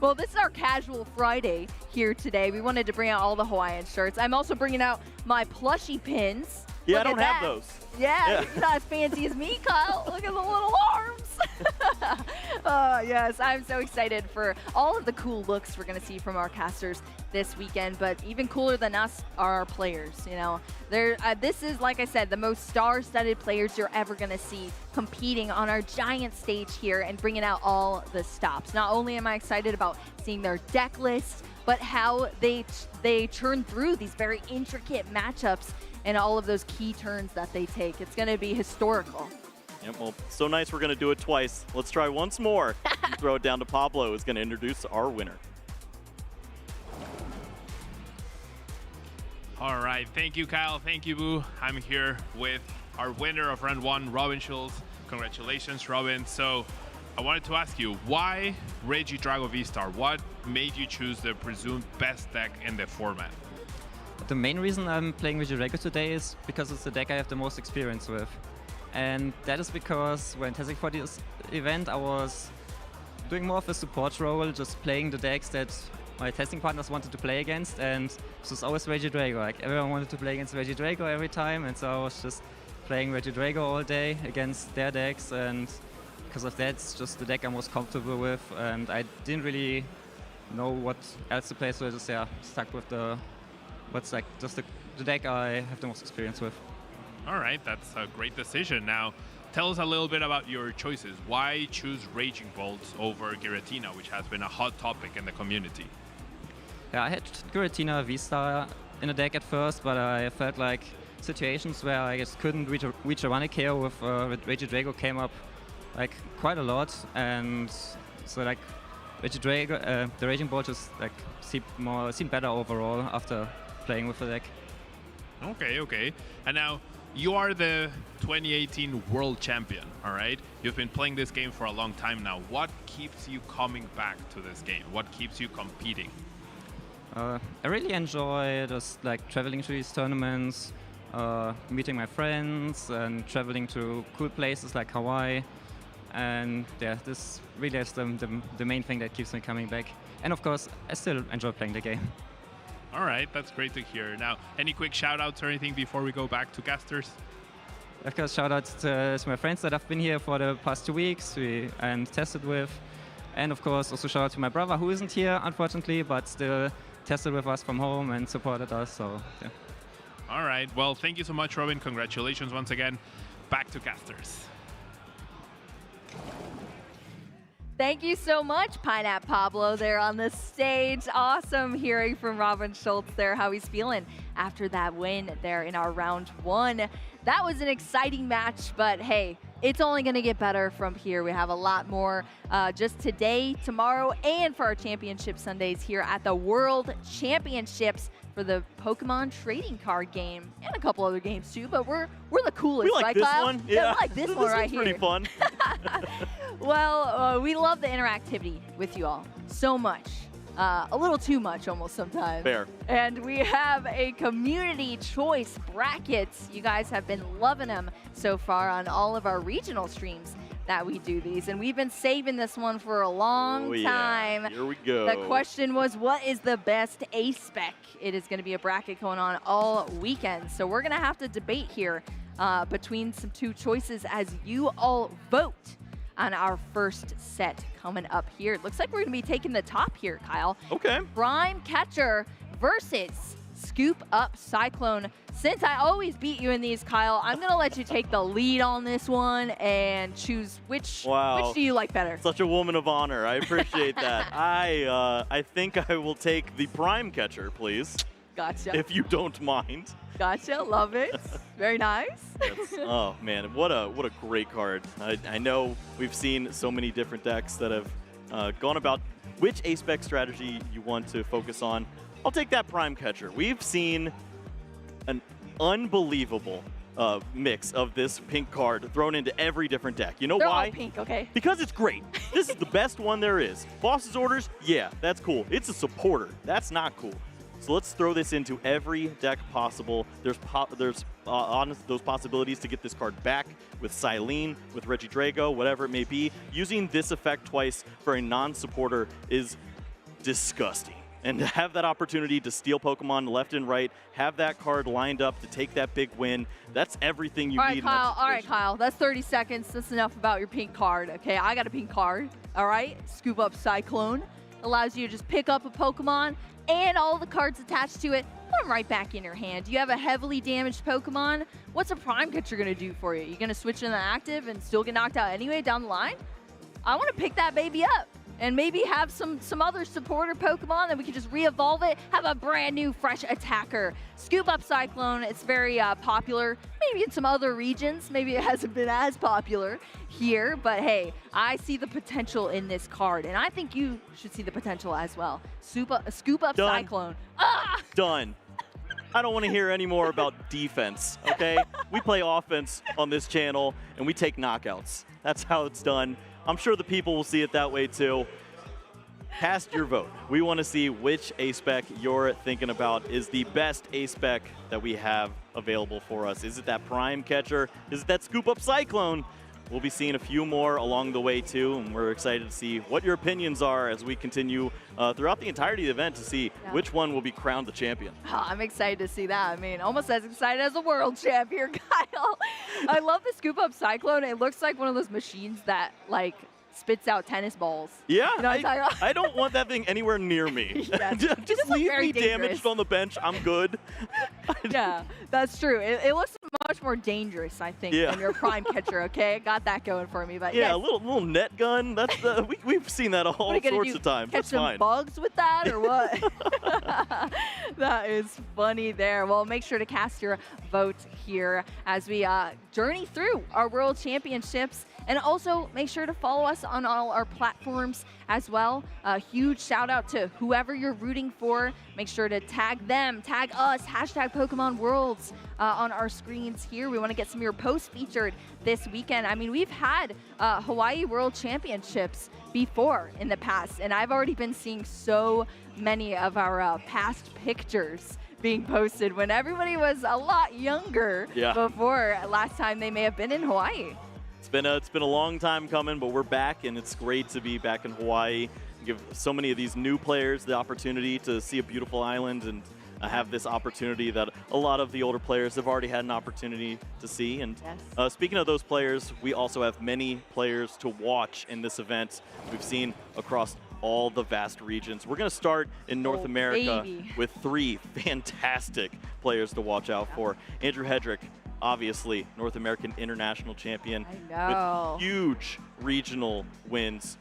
Well, this is our casual Friday here today. We wanted to bring out all the Hawaiian shirts. I'm also bringing out my plushie pins. Yeah, I don't have those. Yeah, you're not as fancy as me, Kyle. Look at the little arms. Yes, I'm so excited for all of the cool looks we're going to see from our casters this weekend. But even cooler than us are our players. You know, this is, like I said, the most star-studded players you're ever going to see competing on our giant stage here and bringing out all the stops. Not only am I excited about seeing their deck list, but how they churn through these very intricate matchups and all of those key turns that they take. It's going to be historical. Yeah, well, so nice we're going to do it twice. Let's try once more. Throw it down to Pablo, who's going to introduce our winner. All right, thank you, Kyle. Thank you, Boo. I'm here with our winner of round 1, Robin Schultz. Congratulations, Robin. So I wanted to ask you, why Regidrago V-Star? What made you choose the presumed best deck in the format? The main reason I'm playing Regidrago today is because it's the deck I have the most experience with. And that is because when testing for this event, I was doing more of a support role, just playing the decks that my testing partners wanted to play against, and this was always Regidrago. Like, everyone wanted to play against Regidrago every time, and so I was just playing Regidrago all day against their decks, and because of that, it's just the deck I'm most comfortable with, and I didn't really know what else to play, so I just stuck with what's like just the deck I have the most experience with. All right, that's a great decision. Now, tell us a little bit about your choices. Why choose Raging Bolts over Giratina, which has been a hot topic in the community? Yeah, I had Giratina V-Star in the deck at first, but I felt like situations where I just couldn't reach a 1 KO with Regidrago came up like quite a lot, and so like Regidrago, the Raging Bolt just like seemed better overall after playing with the deck. Okay. And now, you are the 2018 World Champion, all right? You've been playing this game for a long time now. What keeps you coming back to this game? What keeps you competing? I really enjoy just like traveling to these tournaments, meeting my friends, and traveling to cool places like Hawaii. And yeah, this really is the main thing that keeps me coming back. And of course, I still enjoy playing the game. All right, that's great to hear. Now, any quick shout-outs or anything before we go back to casters? Of course, shout-outs to my friends that have been here for the past 2 weeks and tested with. And of course, also shout-out to my brother, who isn't here, unfortunately, but still tested with us from home and supported us, so yeah. All right, well, thank you so much, Robin. Congratulations once again. Back to casters. Thank you so much, Pineapple Pablo, there on the stage. Awesome hearing from Robin Schultz there, how he's feeling after that win there in our round 1. That was an exciting match, but hey, it's only going to get better from here. We have a lot more just today, tomorrow, and for our championship Sundays here at the World Championships for the Pokemon trading card game and a couple other games too, but we're the coolest, we like right, this Kyle? one. Yeah, we like this one right here. Pretty fun. Well, we love the interactivity with you all so much. A little too much almost sometimes. Fair. And we have a community choice brackets. You guys have been loving them so far on all of our regional streams that we do these. And we've been saving this one for a long time. Here we go. The question was, what is the best A-Spec? It is going to be a bracket going on all weekend. So we're going to have to debate here between some two choices as you all vote on our first set coming up here. It looks like we're going to be taking the top here, Kyle. Okay. Prime Catcher versus Scoop Up Cyclone. Since I always beat you in these, Kyle, I'm going to let you take the lead on this one and choose which do you like better? Such a woman of honor. I appreciate that. I think I will take the Prime Catcher, please. Gotcha. If you don't mind. Gotcha. Love it. Very nice. Oh, man. What a great card. I know we've seen so many different decks that have gone about which A-Spec strategy you want to focus on. I'll take that Prime Catcher. We've seen an unbelievable mix of this pink card thrown into every different deck. You know They're why? all pink, okay. Because it's great. This is the best one there is. Boss's Orders, yeah, that's cool. It's a supporter. That's not cool. So let's throw this into every deck possible. There's those possibilities to get this card back with Silene, with Regidrago, whatever it may be. Using this effect twice for a non-supporter is disgusting. And to have that opportunity to steal Pokemon left and right, have that card lined up to take that big win, that's everything you need. All right, Kyle, that's 30 seconds. That's enough about your pink card. Okay, I got a pink card. All right, Scoop Up Cyclone allows you to just pick up a Pokemon and all the cards attached to it, put them right back in your hand. You have a heavily damaged Pokemon. What's a Prime Catcher going to do for you? You going to switch in the active and still get knocked out anyway down the line? I want to pick that baby up and maybe have some other supporter Pokemon that we can just re-evolve it, have a brand new fresh attacker. Scoop Up Cyclone, it's very popular, maybe in some other regions. Maybe it hasn't been as popular here, but hey, I see the potential in this card, and I think you should see the potential as well. Scoop Up Done. Cyclone. Ah! Done. I don't want to hear any more about defense, okay? We play offense on this channel, and we take knockouts. That's how it's done. I'm sure the people will see it that way too. Cast your vote. We want to see which A-Spec you're thinking about is the best A-Spec that we have available for us. Is it that Prime Catcher? Is it that Scoop Up Cyclone? We'll be seeing a few more along the way too, and we're excited to see what your opinions are as we continue throughout the entirety of the event to see which one will be crowned the champion. Oh, I'm excited to see that. I mean, almost as excited as a world champion, Kyle. I love the Scoop Up Cyclone. It looks like one of those machines that, like, spits out tennis balls. Yeah, You know what I'm talking about? I don't want that thing anywhere near me. Yes. Just leave very me dangerous. damaged on the bench. I'm good. Yeah, that's true. It looks much more dangerous, I think, Yeah. than your prime catcher. Okay, got that going for me. But Yeah, yes. a little net gun. That's we've seen that all What are you gonna sorts do, of times. Catch That's some fine. bugs with that or what? That is funny there. Well, make sure to cast your vote here as we journey through our World Championships. And also make sure to follow us on all our platforms as well. A huge shout out to whoever you're rooting for. Make sure to tag them, tag us, hashtag Pokemon Worlds on our screens here. We want to get some of your posts featured this weekend. I mean, we've had Hawaiʻi World Championships before in the past, and I've already been seeing so many of our past pictures being posted when everybody was a lot younger before last time they may have been in Hawaii. It's been a long time coming, but we're back, and it's great to be back in Hawaii. Give so many of these new players the opportunity to see a beautiful island and have this opportunity that a lot of the older players have already had an opportunity to see. And speaking of those players, we also have many players to watch in this event. We've seen across all the vast regions. We're going to start in North America with 3 fantastic players to watch out for. Andrew Hedrick, obviously North American International Champion with huge regional wins.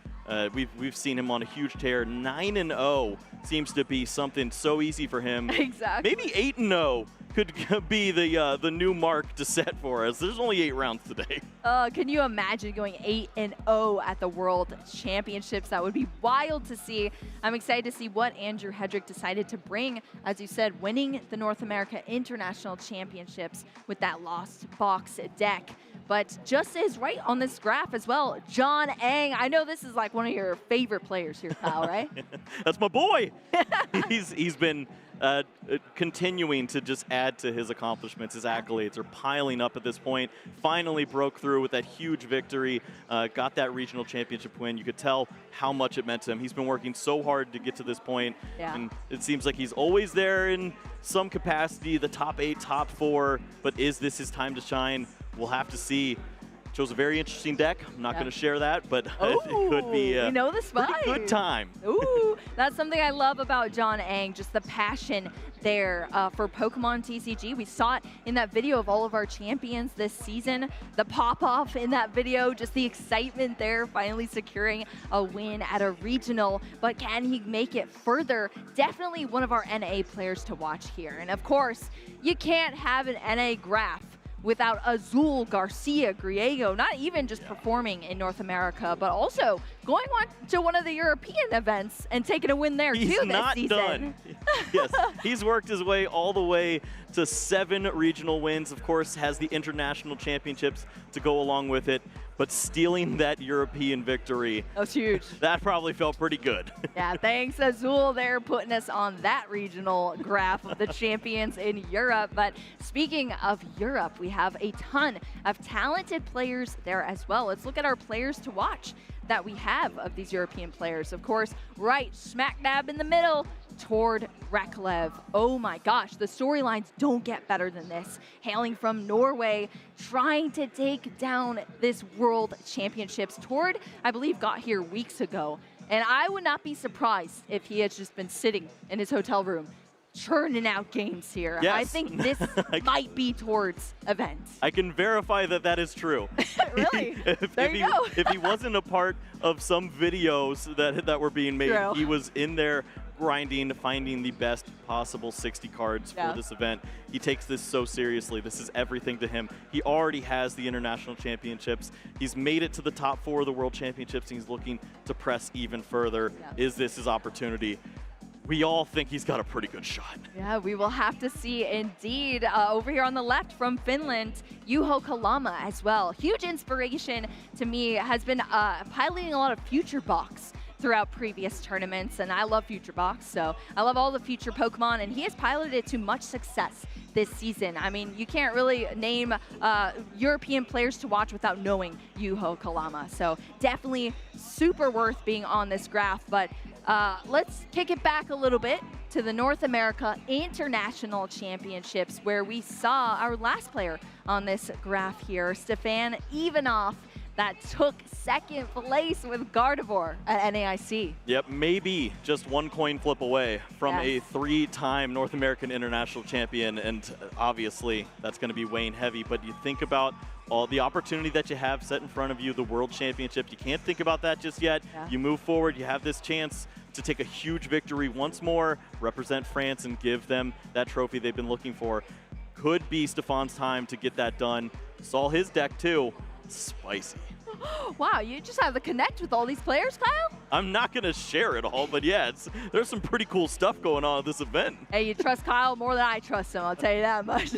We've seen him on a huge tear. 9-0 seems to be something so easy for him. Exactly. Maybe 8-0 could be the new mark to set for us. There's only 8 rounds today. Can you imagine going 8-0 at the World Championships? That would be wild to see. I'm excited to see what Andrew Hedrick decided to bring, as you said, winning the North America International Championships with that Lost Box deck. But just as right on this graph as well, John Ang. I know this is like one of your favorite players here, Kyle, right? That's my boy. He's been continuing to just add to his accomplishments. His accolades are piling up at this point. Finally broke through with that huge victory, got that regional championship win. You could tell how much it meant to him. He's been working so hard to get to this point, and it seems like he's always there in some capacity, the top 8, top 4, but is this his time to shine? We'll have to see. Chose a very interesting deck. I'm not going to share that, but it could be a pretty good time. Ooh, that's something I love about John Ang, just the passion there for Pokemon TCG. We saw it in that video of all of our champions this season. The pop-off in that video, just the excitement there, finally securing a win at a regional. But can he make it further? Definitely one of our NA players to watch here. And of course, you can't have an NA graph without Azul Garcia Griego, not even just performing in North America, but also going on to one of the European events and taking a win there too this season. He's not done. Yes, he's worked his way all the way to 7 regional wins. Of course, has the international championships to go along with it, but stealing that European victory. That was huge. That probably felt pretty good. Yeah, thanks Azul there putting us on that regional graph of the champions in Europe. But speaking of Europe, we have a ton of talented players there as well. Let's look at our players to watch that we have of these European players. Of course, right smack dab in the middle, Tord Reklev. Oh my gosh, the storylines don't get better than this. Hailing from Norway, trying to take down this World Championships. Tord, I believe, got here weeks ago, and I would not be surprised if he had just been sitting in his hotel room churning out games here. Yes. I think this might be Tord's event. I can verify that that is true. Really? If he wasn't a part of some videos that were being made, he was in there grinding, finding the best possible 60 cards for this event. He takes this so seriously. This is everything to him. He already has the international championships. He's made it to the top 4 of the World Championships, and he's looking to press even further. Is this his opportunity? We all think he's got a pretty good shot. Yeah, we will have to see indeed. Over here on the left from Finland, Juho Kalama as well. Huge inspiration to me, has been piloting a lot of Future Box throughout previous tournaments, and I love Future Box, so I love all the future Pokemon, and he has piloted it to much success this season. I mean, you can't really name European players to watch without knowing Juho Kalama, so definitely super worth being on this graph. But let's kick it back a little bit to the North America International Championships, where we saw our last player on this graph here, Stefan Ivanov, that took second place with Gardevoir at NAIC. Yep, maybe just one coin flip away from a Yes. 3-time North American International Champion, and obviously that's going to be weighing heavy, but you think about all the opportunity that you have set in front of you, the World Championship. You can't think about that just yet. Yeah. You move forward, you have this chance to take a huge victory once more, represent France and give them that trophy they've been looking for. Could be Stefan's time to get that done. Saw his deck too. Spicy. Wow, you just have to connect with all these players, Kyle? I'm not going to share it all, but yeah, there's some pretty cool stuff going on at this event. Hey, you trust Kyle more than I trust him, I'll tell you that much.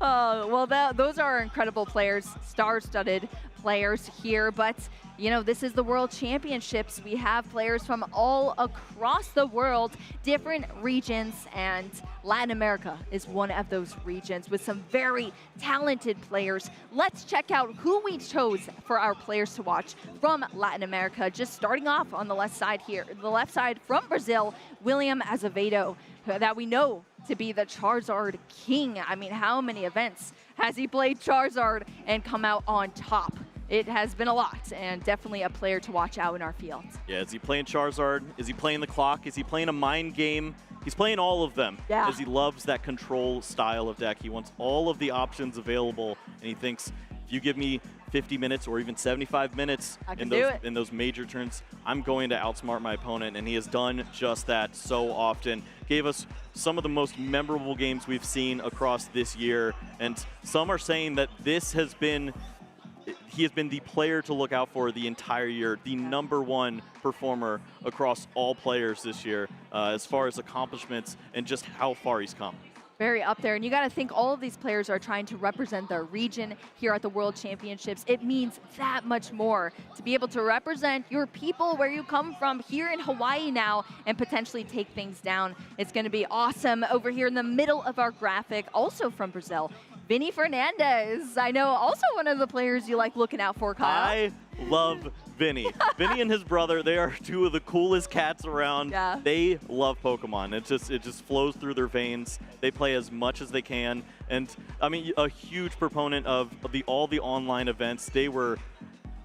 Well, those are incredible players, star-studded players here, but you know, this is the World Championships. We have players from all across the world, different regions, and Latin America is one of those regions with some very talented players. Let's check out who we chose for our players to watch from Latin America. Just starting off on the left side here, the left side from Brazil, William Azevedo, that we know to be the Charizard King. I mean, how many events has he played Charizard and come out on top? It has been a lot, and definitely a player to watch out in our field. Yeah, is he playing Charizard? Is he playing the clock? Is he playing a mind game? He's playing all of them, Yeah. because he loves that control style of deck. He wants all of the options available, and he thinks, if you give me 50 minutes or even 75 minutes in those major turns, I'm going to outsmart my opponent, and he has done just that so often. Gave us some of the most memorable games we've seen across this year, and some are saying that this has been he has been the player to look out for the entire year, the #1 performer across all players this year as far as accomplishments and just how far he's come. Very up there, and you got to think all of these players are trying to represent their region here at the World Championships. It means that much more to be able to represent your people where you come from here in Hawaii now and potentially take things down. It's going to be awesome. Over here in the middle of our graphic, also from Brazil, Vinny Fernandez. I know also one of the players you like looking out for, Kyle. I love Vinny. Vinny and his brother, they are two of the coolest cats around. Yeah. They love Pokemon. It just flows through their veins. They play as much as they can. And I mean, a huge proponent of all the online events. They were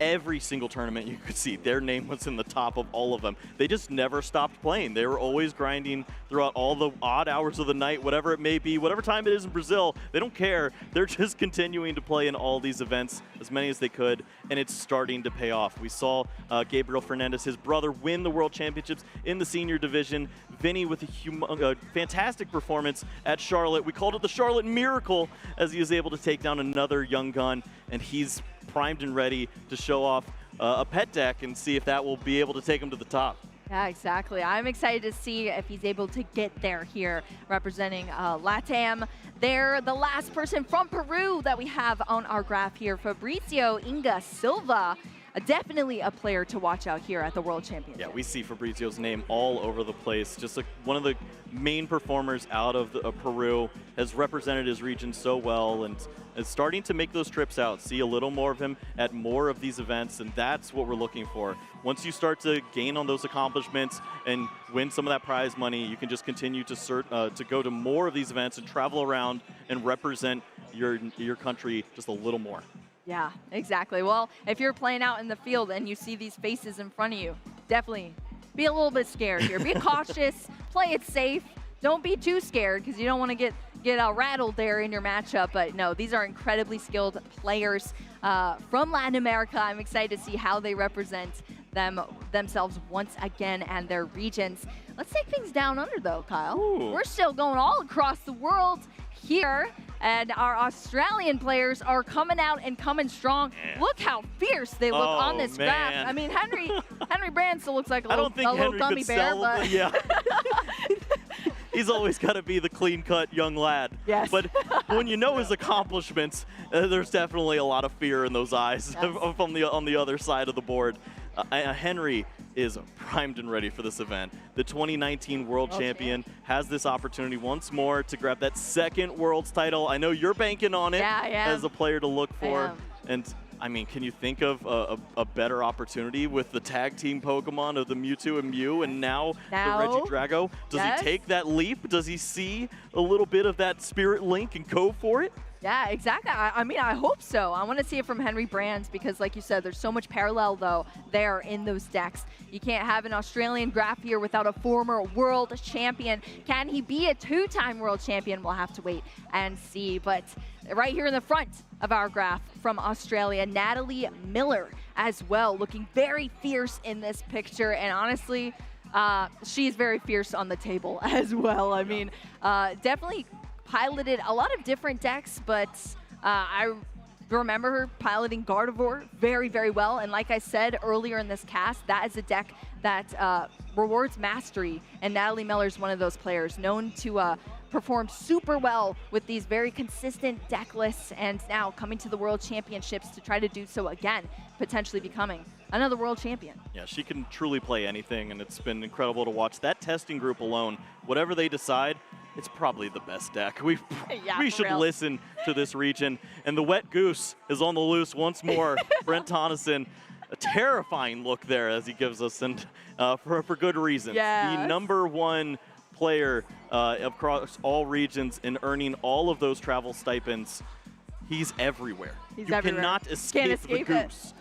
every single tournament you could see, their name was in the top of all of them. They just never stopped playing. They were always grinding throughout all the odd hours of the night, whatever it may be, whatever time it is in Brazil. They don't care. They're just continuing to play in all these events, as many as they could, and it's starting to pay off. We saw Gabriel Fernandez, his brother, win the World Championships in the senior division. Vinny with a fantastic performance at Charlotte. We called it the Charlotte Miracle, as he was able to take down another young gun, and he's primed and ready to show off a pet deck and see if that will be able to take him to the top. Yeah, exactly. I'm excited to see if he's able to get there here representing LATAM. They're the last person from Peru that we have on our graph here, Fabricio Inga Silva. Definitely a player to watch out here at the World Championship. Yeah, we see Fabricio's name all over the place. Just like one of the main performers out of Peru, has represented his region so well, and is starting to make those trips out. See a little more of him at more of these events, and that's what we're looking for. Once you start to gain on those accomplishments and win some of that prize money, you can just continue to go to more of these events and travel around and represent your country just a little more. Yeah, exactly. Well, if you're playing out in the field and you see these faces in front of you, definitely be a little bit scared here. Be cautious, play it safe. Don't be too scared because you don't want to get rattled there in your matchup. But no, these are incredibly skilled players from Latin America. I'm excited to see how they represent themselves once again and their regions. Let's take things down under though, Kyle. Ooh. We're still going all across the world here, and our Australian players are coming out and coming strong. Yeah. Look how fierce they look on this graph. I mean, Henry Brand still looks like a little gummy bear, but yeah. He's always got to be the clean-cut young lad. Yes. But when you know his accomplishments, there's definitely a lot of fear in those eyes. Yes. on the other side of the board. Henry is primed and ready for this event. The 2019 World Champion has this opportunity once more to grab that second Worlds title. I know you're banking on it as a player to look for. And I mean, can you think of a better opportunity with the tag team Pokemon of the Mewtwo and Mew and now the Regidrago? Does he take that leap? Does he see a little bit of that Spirit Link and go for it? Yeah, exactly. I mean, I hope so. I want to see it from Henry Brands because, like you said, there's so much parallel, though, there in those decks. You can't have an Australian graph here without a former world champion. Can he be a 2-time world champion? We'll have to wait and see. But right here in the front of our graph from Australia, Natalie Miller as well, looking very fierce in this picture. And honestly, she's very fierce on the table as well. I mean, definitely piloted a lot of different decks, but I remember her piloting Gardevoir very, very well. And like I said earlier in this cast, that is a deck that rewards mastery. And Natalie Miller is one of those players known to perform super well with these very consistent deck lists, and now coming to the World Championships to try to do so again, potentially becoming another world champion. Yeah, she can truly play anything, and it's been incredible to watch. That testing group alone, whatever they decide, it's probably the best deck. We should listen to this region. And the Wet Goose is on the loose once more. Brent Tonneson, a terrifying look there as he gives us, and for good reason. Yes. The #1 player across all regions and earning all of those travel stipends. He's everywhere. He's you everywhere. cannot escape the goose.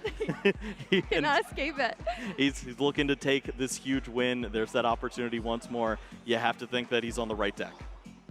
He cannot escape it. He's looking to take this huge win. There's that opportunity once more. You have to think that he's on the right deck.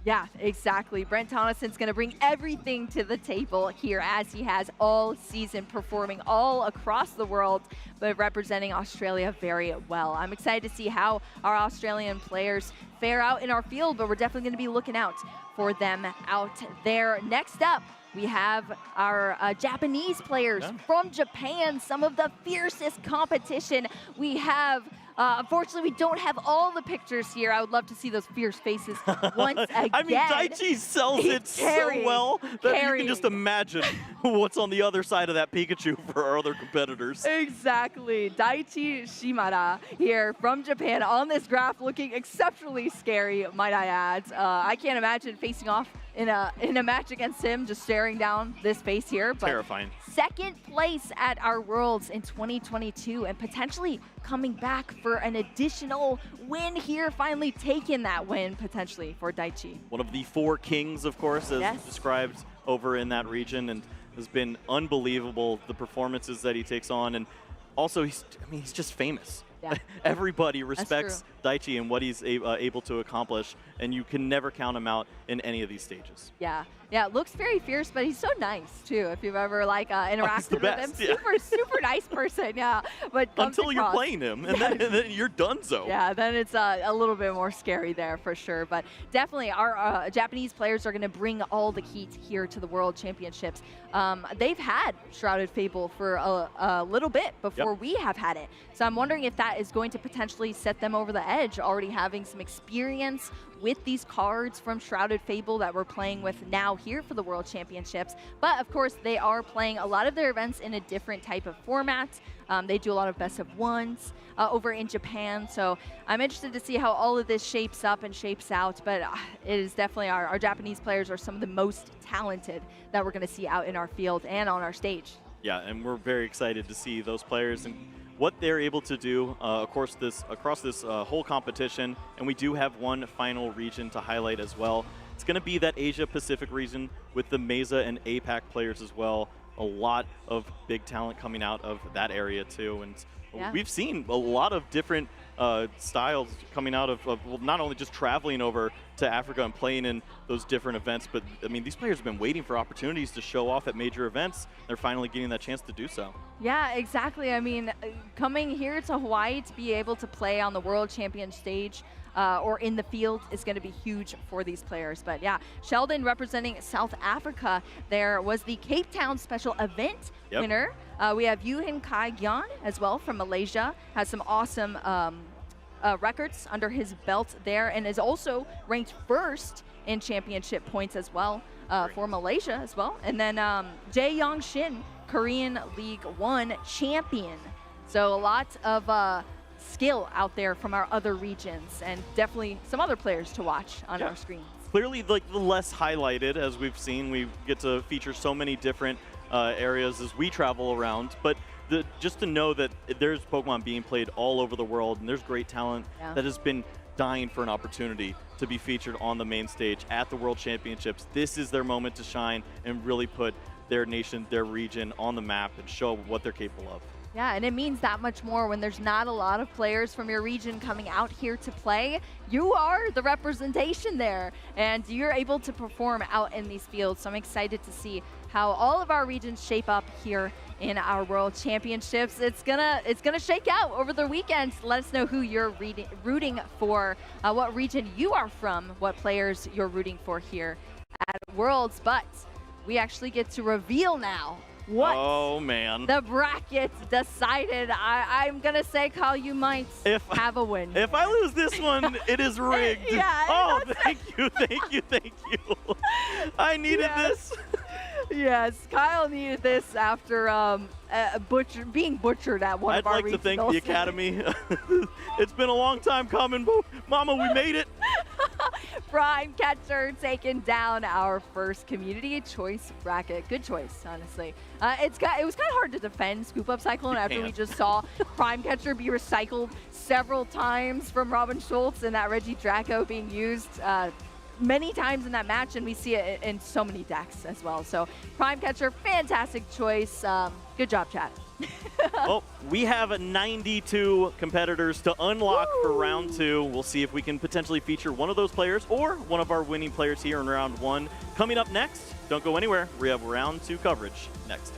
Yeah, exactly. Brent Tonneson's going to bring everything to the table here, as he has all season, performing all across the world, but representing Australia very well. I'm excited to see how our Australian players fare out in our field, but we're definitely going to be looking out for them out there. Next up, we have our Japanese players from Japan, some of the fiercest competition we have. Unfortunately, we don't have all the pictures here. I would love to see those fierce faces once again. I mean, Daichi sells it so well that you can just imagine what's on the other side of that Pikachu for our other competitors. Exactly. Daichi Shimada here from Japan on this graph, looking exceptionally scary, might I add. I can't imagine facing off in a match against him, just staring down this face here. But terrifying. Second place at our Worlds in 2022, and potentially coming back for an additional win here, finally taking that win potentially for Daichi. One of the 4 kings, of course, as described over in that region, and has been unbelievable, the performances that he takes on. And also, he's just famous. Yeah. Everybody respects Daichi and what he's able to accomplish, and you can never count him out in any of these stages. Yeah, looks very fierce, but he's so nice too. If you've ever interacted with him, super nice person. Yeah, but until you're playing him, and then you're donezo. Yeah, then it's a little bit more scary there for sure. But definitely, our Japanese players are going to bring all the heat here to the World Championships. They've had Shrouded Fable for a little bit before we have had it, so I'm wondering if that is going to potentially set them over the edge, already having some experience with these cards from Shrouded Fable that we're playing with now here for the World Championships. But of course, they are playing a lot of their events in a different type of format. They do a lot of best of ones over in Japan. So I'm interested to see how all of this shapes up and shapes out. But it is definitely our Japanese players are some of the most talented that we're going to see out in our field and on our stage. Yeah, and we're very excited to see those players and what they're able to do across this whole competition. And we do have one final region to highlight as well. It's going to be that Asia-Pacific region with the Mesa and APAC players as well. A lot of big talent coming out of that area too. And we've seen a lot of different styles coming out of well, not only just traveling over to Africa and playing in those different events, but I mean, these players have been waiting for opportunities to show off at major events. They're finally getting that chance to do so. Yeah, exactly. I mean, coming here to Hawaii to be able to play on the World Champion stage or in the field is going to be huge for these players. But yeah, Sheldon representing South Africa there was the Cape Town special event winner. We have Yuhin Kai Gyan as well from Malaysia, has some awesome records under his belt there, and is also ranked first in championship points as well for Malaysia as well. And then Jae Young Shin, Korean League 1 champion. So a lot of skill out there from our other regions, and definitely some other players to watch on our screens. Clearly, like the less highlighted, as we've seen, we get to feature so many different areas as we travel around, but just to know that there's Pokemon being played all over the world, and there's great talent that has been dying for an opportunity to be featured on the main stage at the World Championships. This is their moment to shine and really put their nation, their region on the map and show what they're capable of. Yeah, and it means that much more when there's not a lot of players from your region coming out here to play. You are the representation there, and you're able to perform out in these fields. So I'm excited to see how all of our regions shape up here in our World Championships. It's gonna shake out over the weekend. Let us know who you're rooting for, what region you are from, what players you're rooting for here at Worlds. But we actually get to reveal now what the bracket decided. I'm gonna say, Kyle, you might have a win. If I lose this one, it is rigged. Yeah, oh, thank you. I needed this. Yes, Kyle needed this after being butchered at one of our I'd like to thank the Academy. It's been a long time coming, but Mama, we made it. Prime Catcher taking down our first community choice bracket. Good choice, honestly. It was kind of hard to defend Scoop Up Cyclone after we just saw Prime Catcher be recycled several times from Robin Schultz and that Reggie Draco being used many times in that match, and we see it in so many decks as well. So Prime Catcher, fantastic choice. Good job, chat. Well, we have 92 competitors to unlock for round 2. We'll see if we can potentially feature one of those players or one of our winning players here in round 1. Coming up next, don't go anywhere. We have round 2 coverage next.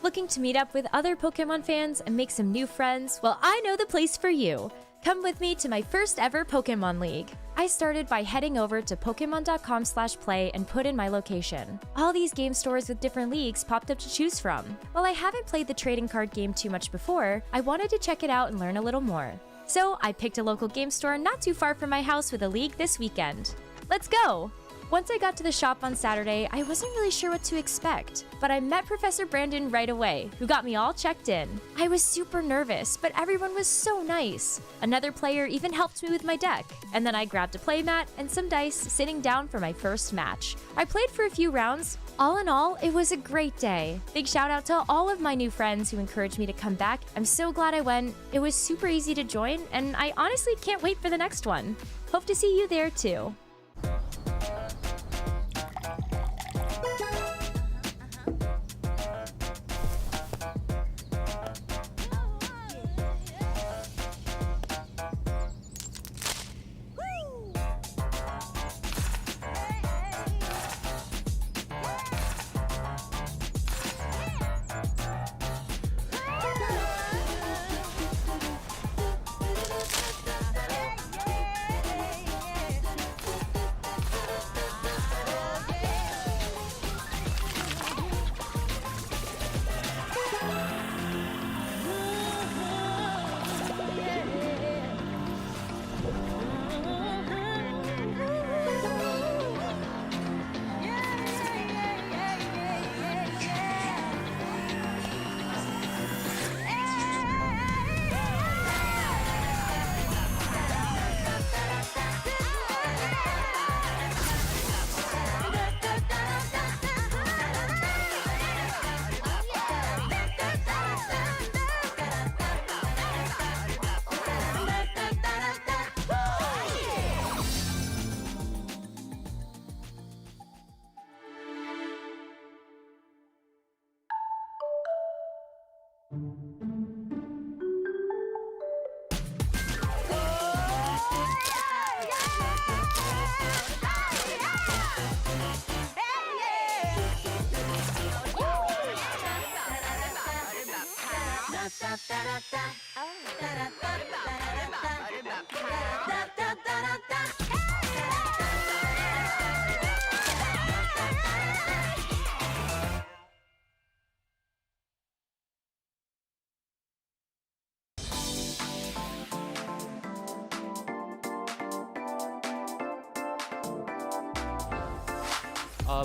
Looking to meet up with other Pokemon fans and make some new friends? Well, I know the place for you. Come with me to my first ever Pokemon League. I started by heading over to Pokemon.com/play and put in my location. All these game stores with different leagues popped up to choose from. While I haven't played the trading card game too much before, I wanted to check it out and learn a little more. So I picked a local game store not too far from my house with a league this weekend. Let's go! Once I got to the shop on Saturday, I wasn't really sure what to expect, but I met Professor Brandon right away, who got me all checked in. I was super nervous, but everyone was so nice. Another player even helped me with my deck, and then I grabbed a playmat and some dice, sitting down for my first match. I played for a few rounds. All in all, it was a great day. Big shout out to all of my new friends who encouraged me to come back. I'm so glad I went. It was super easy to join, and I honestly can't wait for the next one. Hope to see you there too.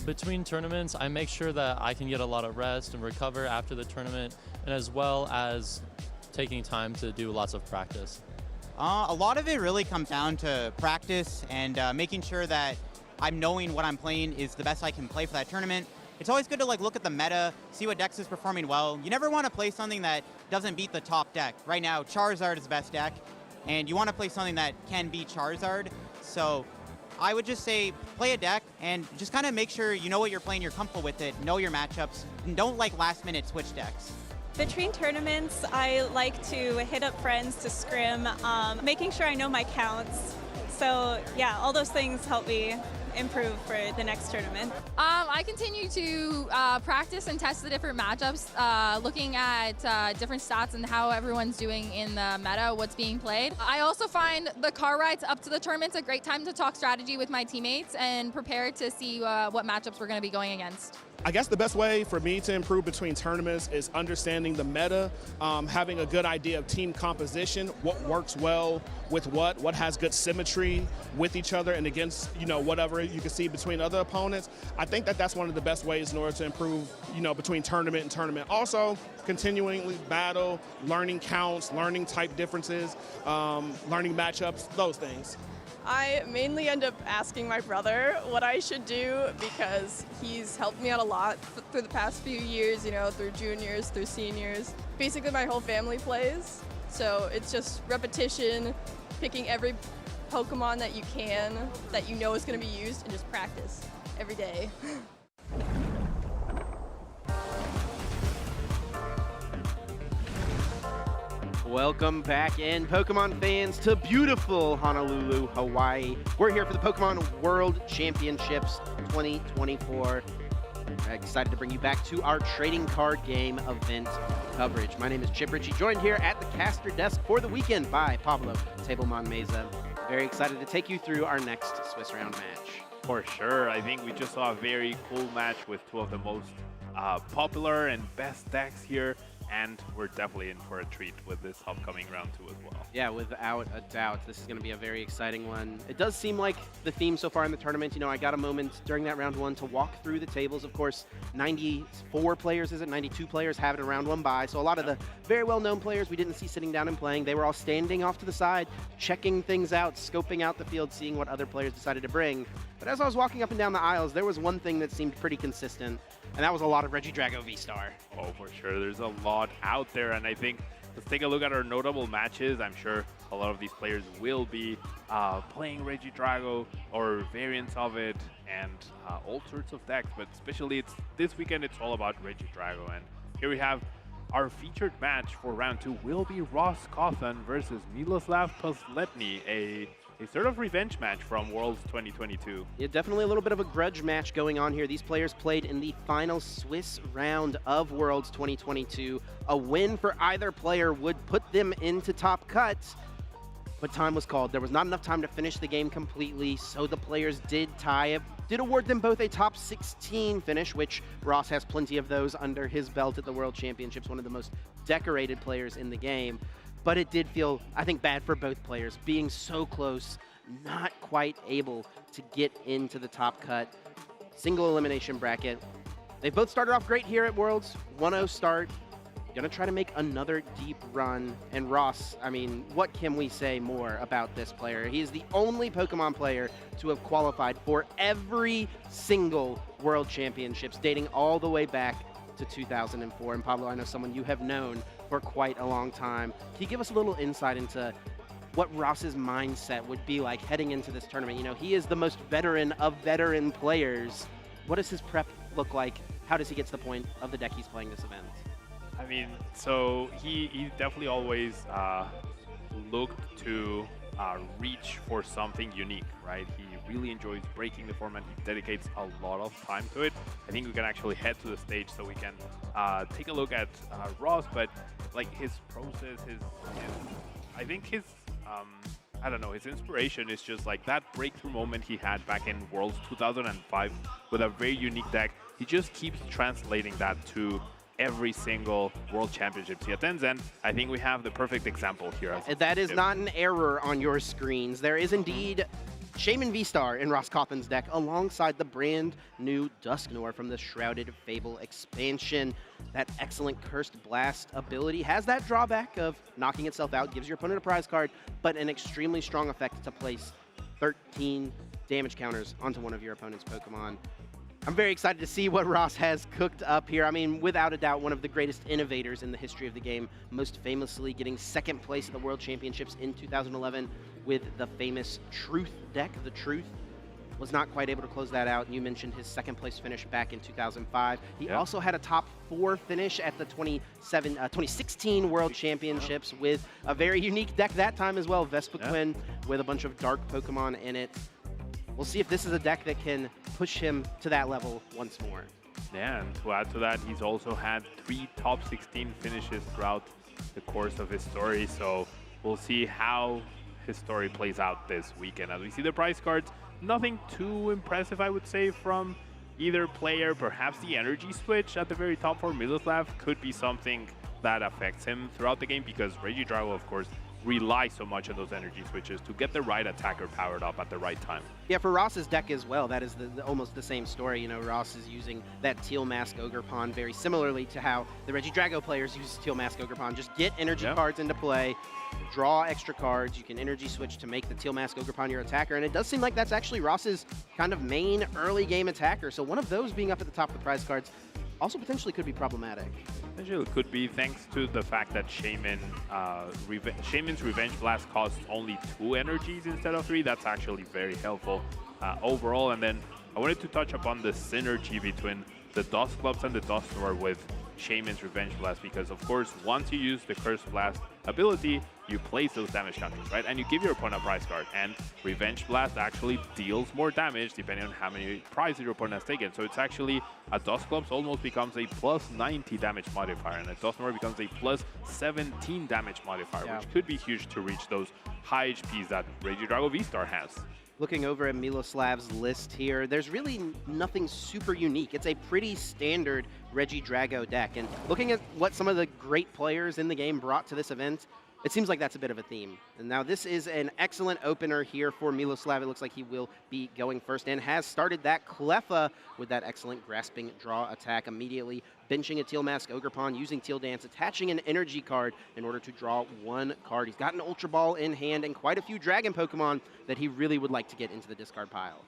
Between tournaments, I make sure that I can get a lot of rest and recover after the tournament. and as well as taking time to do lots of practice? A lot of it really comes down to practice and making sure that I'm knowing what I'm playing is the best I can play for that tournament. It's always good to look at the meta, see what decks is performing well. You never want to play something that doesn't beat the top deck. Right now, Charizard is the best deck, and you want to play something that can beat Charizard. So I would just say play a deck and just kind of make sure you know what you're playing, you're comfortable with it, know your matchups, and don't last minute switch decks. Between tournaments, I like to hit up friends to scrim, making sure I know my counts. So yeah, all those things help me improve for the next tournament. I continue to practice and test the different matchups, looking at different stats and how everyone's doing in the meta, what's being played. I also find the car rides up to the tournament's a great time to talk strategy with my teammates and prepare to see what matchups we're going to be going against. I guess the best way for me to improve between tournaments is understanding the meta, having a good idea of team composition, what works well with what has good symmetry with each other and against, whatever you can see between other opponents. I think that's one of the best ways in order to improve, between tournament and tournament. Also, continually battle, learning counts, learning type differences, learning matchups, those things. I mainly end up asking my brother what I should do because he's helped me out a lot through the past few years, through juniors, through seniors. Basically, my whole family plays, so it's just repetition, picking every Pokemon that you can, that you know is going to be used, and just practice every day. Welcome back in, Pokemon fans, to beautiful Honolulu, Hawaii. We're here for the Pokemon World Championships 2024. We're excited to bring you back to our trading card game event coverage. My name is Chip Ritchie, joined here at the caster desk for the weekend by Pablo Tablemon Meza. Very excited to take you through our next Swiss round match. For sure. I think we just saw a very cool match with two of the most popular and best decks here. And we're definitely in for a treat with this upcoming round 2 as well. Yeah, without a doubt. This is going to be a very exciting one. It does seem like the theme so far in the tournament, I got a moment during that round 1 to walk through the tables. Of course, 94 players, 92 players have it a round 1 bye. So a lot of the very well-known players we didn't see sitting down and playing. They were all standing off to the side, checking things out, scoping out the field, seeing what other players decided to bring. But as I was walking up and down the aisles, there was one thing that seemed pretty consistent, and that was a lot of Regidrago V-Star. Oh, for sure. There's a lot out there, and I think let's take a look at our notable matches. I'm sure a lot of these players will be playing Regidrago or variants of it and all sorts of decks, but especially this weekend it's all about Regidrago. And here we have our featured match for round 2 will be Ross Cawthon versus Miloslav Posletny, a sort of revenge match from Worlds 2022. Yeah, definitely a little bit of a grudge match going on here. These players played in the final Swiss round of Worlds 2022. A win for either player would put them into top cuts, but time was called. There was not enough time to finish the game completely, so the players did tie it. Did award them both a top 16 finish, which Ross has plenty of those under his belt at the World Championships, one of the most decorated players in the game. But it did feel, I think, bad for both players, being so close, not quite able to get into the top cut. Single elimination bracket. They both started off great here at Worlds. 1-0 start. Gonna try to make another deep run. And Ross, I mean, what can we say more about this player? He is the only Pokemon player to have qualified for every single World Championships, dating all the way back to 2004. And Pablo, I know someone you have known for quite a long time. Can you give us a little insight into what Ross's mindset would be like heading into this tournament? He is the most veteran of veteran players. What does his prep look like? How does he get to the point of the deck he's playing this event? I mean, so he definitely always looked to reach for something unique, right? He really enjoys breaking the format. He dedicates a lot of time to it. I think we can actually head to the stage so we can take a look at Ross, but like his process, I think his I don't know, his inspiration is just like that breakthrough moment he had back in Worlds 2005 with a very unique deck. He just keeps translating that to every single World Championships he attends, and I think we have the perfect example here. That is not an error on your screens. There is indeed Shaman V-Star in Ross Cawthon's deck alongside the brand new Dusknoir from the Shrouded Fable expansion. That excellent Cursed Blast ability has that drawback of knocking itself out, gives your opponent a prize card, but an extremely strong effect to place 13 damage counters onto one of your opponent's Pokemon. I'm very excited to see what Ross has cooked up here. I mean, without a doubt, one of the greatest innovators in the history of the game, most famously getting second place at the World Championships in 2011 with the famous Truth deck. The Truth was not quite able to close that out. You mentioned his second place finish back in 2005. He also had a top 4 finish at the 2016 World Championships with a very unique deck that time as well, Vespiquen with a bunch of dark Pokemon in it. We'll see if this is a deck that can push him to that level once more. Yeah, and to add to that, he's also had 3 top 16 finishes throughout the course of his story, so we'll see how his story plays out this weekend. As we see the prize cards, nothing too impressive, I would say, from either player. Perhaps the energy switch at the very top for Miloslav could be something that affects him throughout the game, because Regidrago, of course, relies so much on those energy switches to get the right attacker powered up at the right time. Yeah, for Ross's deck as well, that is almost the same story. You know, Ross is using that Teal Mask Ogerpon very similarly to how the Regidrago players use Teal Mask Ogerpon. Just get energy cards into play, draw extra cards, you can energy switch to make the Teal Mask Ogerpon your attacker, and it does seem like that's actually Ross's kind of main early game attacker. So one of those being up at the top of the prize cards also potentially could be problematic. Potentially it could be, thanks to the fact that Shaman's Revenge Blast costs only 2 energies instead of 3. That's actually very helpful overall. And then I wanted to touch upon the synergy between the Dusclops and the Dusknoir with Shaman's Revenge Blast, because of course once you use the Cursed Blast ability, you place those damage counters, right? And you give your opponent a prize card, and Revenge Blast actually deals more damage depending on how many prizes your opponent has taken. So it's actually, a Dusclops almost becomes a plus 90 damage modifier, and a Dusknoir becomes a plus 17 damage modifier, which could be huge to reach those high HPs that Regidrago V-Star has. Looking over at Miloslav's list here, there's really nothing super unique. It's a pretty standard Regidrago deck. And looking at what some of the great players in the game brought to this event, it seems like that's a bit of a theme. And now this is an excellent opener here for Miloslav. It looks like he will be going first and has started that Cleffa with that excellent grasping draw attack immediately, benching a Teal Mask Ogerpon, using Teal Dance, attaching an energy card in order to draw 1 card. He's got an Ultra Ball in hand and quite a few Dragon Pokemon that he really would like to get into the discard pile.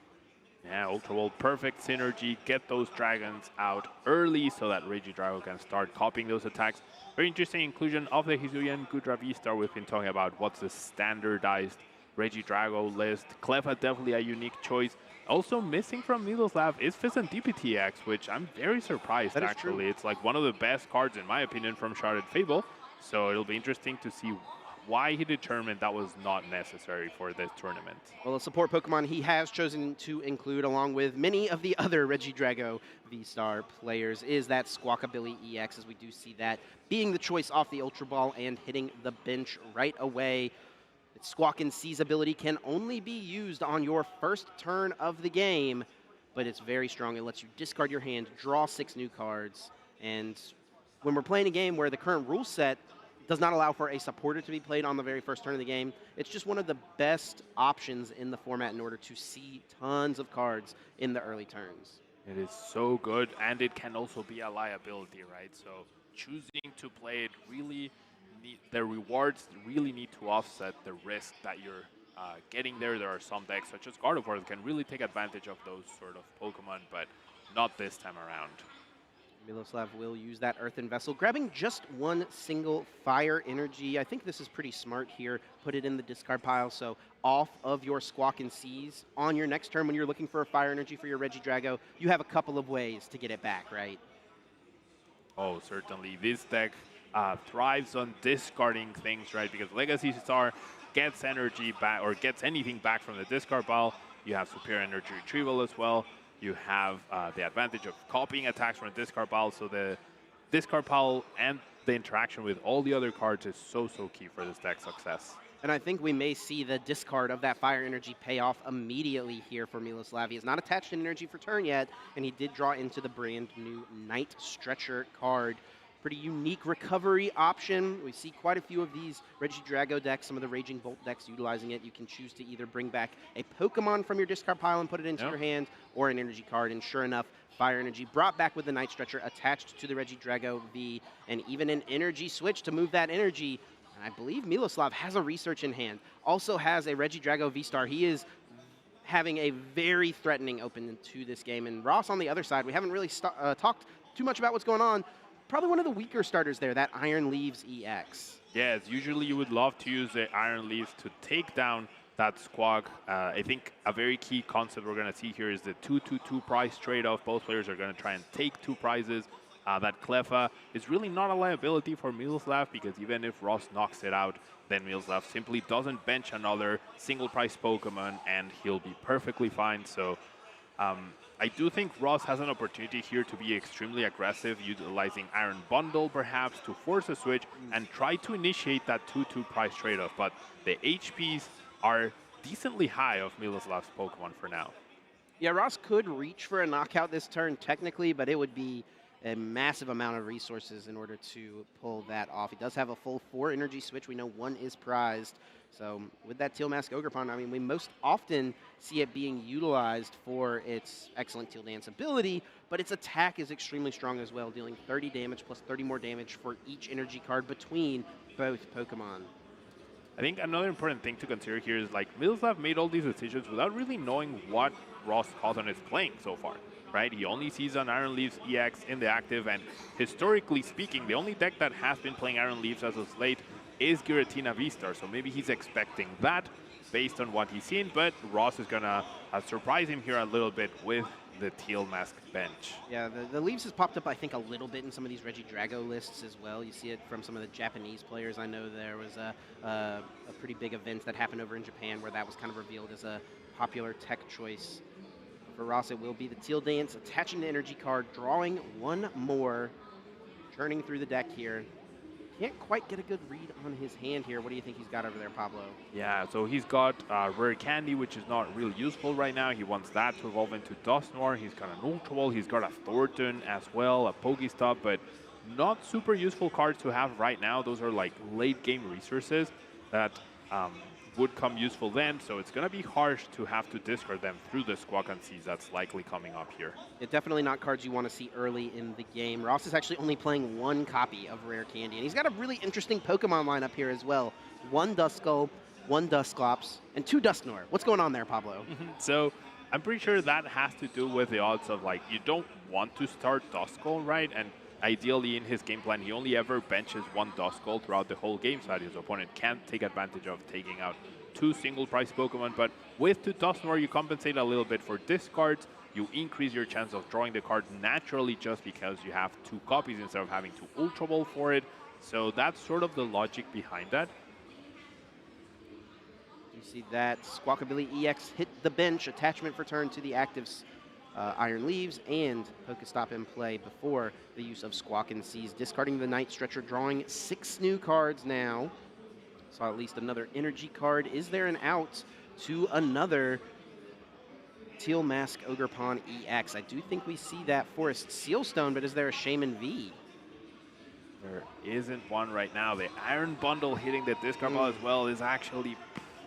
Yeah, Ultra Ball, perfect synergy. Get those dragons out early so that Regidrago can start copying those attacks. Very interesting inclusion of the Hisuian Gudra V-Star. We've been talking about what's the standardized Regidrago list. Cleffa, definitely a unique choice. Also missing from Miloslav is Fizantipi TX, which I'm very surprised, actually. It's like one of the best cards, in my opinion, from Shrouded Fable. So it'll be interesting to see why he determined that was not necessary for this tournament. Well, a support Pokemon he has chosen to include, along with many of the other Regidrago V-Star players, is that Squawkabilly EX, as we do see that being the choice off the Ultra Ball and hitting the bench right away. Its Squawk and Seize ability can only be used on your first turn of the game, but it's very strong. It lets you discard your hand, draw 6 new cards, and when we're playing a game where the current rule set does not allow for a supporter to be played on the very first turn of the game, it's just one of the best options in the format in order to see tons of cards in the early turns. It is so good, and it can also be a liability, right? So choosing to play it really, the rewards really need to offset the risk that you're getting there. There are some decks, such as Gardevoir, that can really take advantage of those sort of Pokemon, but not this time around. Miloslav will use that Earthen Vessel, grabbing just 1 single Fire Energy. I think this is pretty smart here. Put it in the discard pile, so off of your Squawk and Seize. On your next turn, when you're looking for a Fire Energy for your Regidrago, you have a couple of ways to get it back, right? Oh, certainly. This deck thrives on discarding things, right? Because Legacy Star gets energy back, or gets anything back from the discard pile. You have Superior Energy Retrieval as well. You have the advantage of copying attacks from a discard pile, so the discard pile and the interaction with all the other cards is so key for this deck's success. And I think we may see the discard of that Fire Energy pay off immediately here for Miloslav. He has not attached an energy for turn yet, and he did draw into the brand new Night Stretcher card. Pretty unique recovery option. We see quite a few of these Regidrago decks, some of the Raging Bolt decks utilizing it. You can choose to either bring back a Pokemon from your discard pile and put it into your hand, or an energy card, and sure enough, Fire Energy brought back with the Night Stretcher attached to the Regidrago V, and even an energy switch to move that energy. And I believe Miloslav has a research in hand, also has a Regidrago V-Star. He is having a very threatening open to this game. And Ross on the other side, we haven't really talked too much about what's going on. Probably one of the weaker starters there, that Iron Leaves EX. Yes, usually you would love to use the Iron Leaves to take down that Squawk. I think a very key concept we're going to see here is the 2-2-2 prize trade-off. Both players are going to try and take 2 prizes. That Cleffa is really not a liability for Miloslav, because even if Ross knocks it out, then Miloslav simply doesn't bench another single prize Pokemon and he'll be perfectly fine. So I do think Ross has an opportunity here to be extremely aggressive, utilizing Iron Bundle perhaps to force a switch and try to initiate that 2-2 prize trade-off. But the HPs are decently high of Miloslav's Pokemon for now. Yeah, Ross could reach for a knockout this turn technically, but it would be a massive amount of resources in order to pull that off. He does have a full 4 energy switch. We know 1 is prized. So with that Teal Mask Ogerpon, I mean, we most often see it being utilized for its excellent Teal Dance ability, but its attack is extremely strong as well, dealing 30 damage plus 30 more damage for each energy card between both Pokemon. I think another important thing to consider here is, like, Miloslav made all these decisions without really knowing what Ross Cawthon is playing so far, right? He only sees an Iron Leaves EX in the active, and historically speaking, the only deck that has been playing Iron Leaves as of late is Giratina V-Star, so maybe he's expecting that based on what he's seen, but Ross is gonna surprise him here a little bit with the Teal Mask bench. Yeah, the Leaves has popped up, I think, a little bit in some of these Regidrago lists as well. You see it from some of the Japanese players. I know there was a pretty big event that happened over in Japan where that was kind of revealed as a popular tech choice. For Ross, it will be the Teal Dance, attaching the energy card, drawing 1 more, churning through the deck here. Can't quite get a good read on his hand here. What do you think he's got over there, Pablo? Yeah, so he's got Rare Candy, which is not really useful right now. He wants that to evolve into Dusknoir. He's got an Ultra Ball. He's got a Thornton as well, a Pokestop, but not super useful cards to have right now. Those are like late game resources that would come useful then, so it's going to be harsh to have to discard them through the Squawk and Seize that's likely coming up here. Yeah, definitely not cards you want to see early in the game. Ross is actually only playing 1 copy of Rare Candy, and he's got a really interesting Pokemon lineup here as well. 1 Duskull, 1 Dusclops, and 2 Dusknoir. What's going on there, Pablo? So I'm pretty sure that has to do with the odds of, like, you don't want to start Duskull, right? And ideally in his game plan, he only ever benches 1 Duskull throughout the whole game, so that his opponent can't take advantage of taking out 2 single prize Pokemon. But with 2 Dusknoir, you compensate a little bit for discards. You increase your chance of drawing the card naturally just because you have 2 copies instead of having to Ultra Ball for it. So that's sort of the logic behind that. You see that Squawkabilly EX hit the bench, attachment for turn to the actives. Iron Leaves and Pokestop in play before the use of Squawk and Seize, discarding the Night Stretcher, drawing 6 new cards now. Saw at least another energy card. Is there an out to another Teal Mask Ogerpon EX? I do think we see that Forest Sealstone, but is there a Shaman V? There isn't one right now. The Iron Bundle hitting the discard pile as well is actually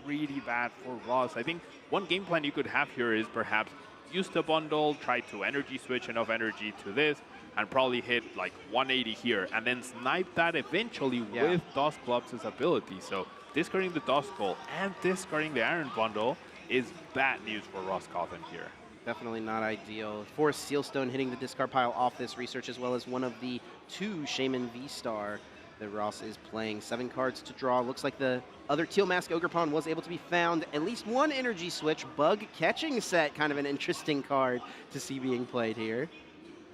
pretty bad for Ross. I think one game plan you could have here is perhaps use the bundle, try to energy switch enough energy to this, and probably hit like 180 here, and then snipe that eventually with Dusclops' ability. So discarding the Duskull and discarding the Iron Bundle is bad news for Ross Cawthon here. Definitely not ideal. Forest Sealstone hitting the discard pile off this research, as well as one of the 2 Shaman V-Star that Ross is playing. 7 cards to draw. Looks like the other Teal Mask Ogerpon was able to be found. At least 1 energy switch. Bug Catching Set, kind of an interesting card to see being played here.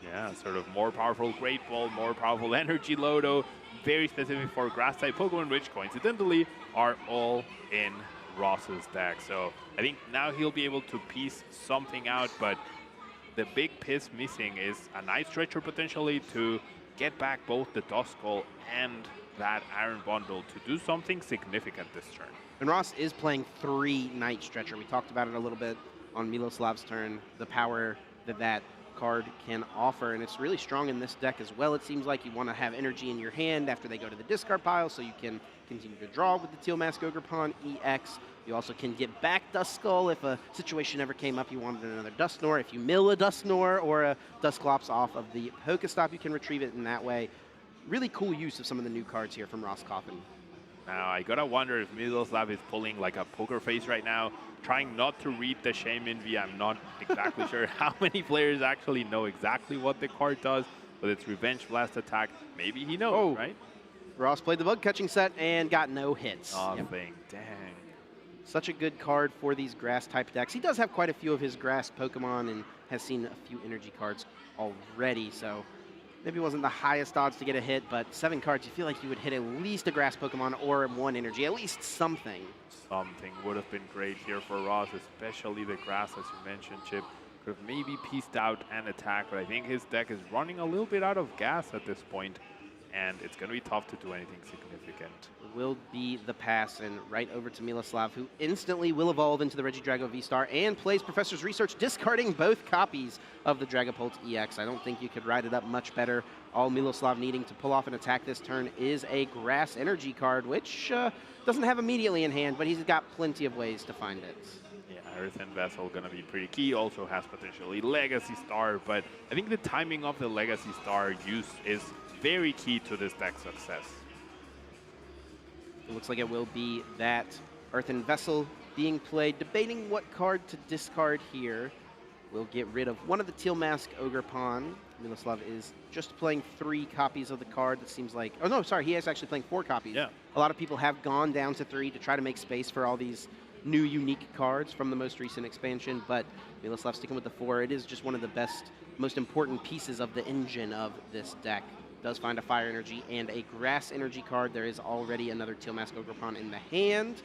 Yeah, sort of more powerful Great Ball, more powerful Energy Lodo, very specific for Grass-type Pokemon, which coincidentally are all in Ross's deck. So I think now he'll be able to piece something out, but the big piece missing is a Night Stretcher potentially to get back both the Duskull and that Iron Bundle to do something significant this turn. And Ross is playing 3 Night Stretcher. We talked about it a little bit on Miloslav's turn, the power that card can offer, and it's really strong in this deck as well. It seems like you want to have energy in your hand after they go to the discard pile so you can continue to draw with the Teal Mask Ogrepon EX. You also can get back Duskull if a situation ever came up you wanted another Dusknoir. If you mill a Dusknoir or a Dusclops off of the Pokestop, you can retrieve it in that way. Really cool use of some of the new cards here from Ross Coffin. Now, I gotta wonder if Miloslav is pulling like a poker face right now, trying not to read the Shaman V. I'm not exactly sure how many players actually know exactly what the card does, but it's Revenge Blast attack. Maybe he knows, right? Ross played the bug catching set and got no hits. Nothing, dang. Such a good card for these grass type decks. He does have quite a few of his grass Pokemon and has seen a few energy cards already, so maybe it wasn't the highest odds to get a hit, but 7 cards, you feel like you would hit at least a grass Pokemon or 1 energy, at least something. Something would have been great here for Ross, especially the grass, as you mentioned, Chip. Could have maybe pieced out an attack, but I think his deck is running a little bit out of gas at this point, and it's going to be tough to do anything significant. Will be the pass, and right over to Miloslav, who instantly will evolve into the Regidrago V-Star and plays Professor's Research, discarding both copies of the Dragapult EX. I don't think you could write it up much better. All Miloslav needing to pull off an attack this turn is a Grass Energy card, which doesn't have immediately in hand, but he's got plenty of ways to find it. Yeah, Earthen Vessel going to be pretty key. Also has potentially Legacy Star, but I think the timing of the Legacy Star use is very key to this deck's success. It looks like it will be that Earthen Vessel being played, debating what card to discard here. We'll get rid of one of the Teal Mask Ogrepon. Miloslav is just playing 3 copies of the card. That seems like, oh no, sorry, he is actually playing 4 copies. Yeah. A lot of people have gone down to 3 to try to make space for all these new unique cards from the most recent expansion, but Miloslav sticking with the 4. It is just one of the best, most important pieces of the engine of this deck. Does find a Fire Energy and a Grass Energy card. There is already another Teal Mask Ogrepon in the hand.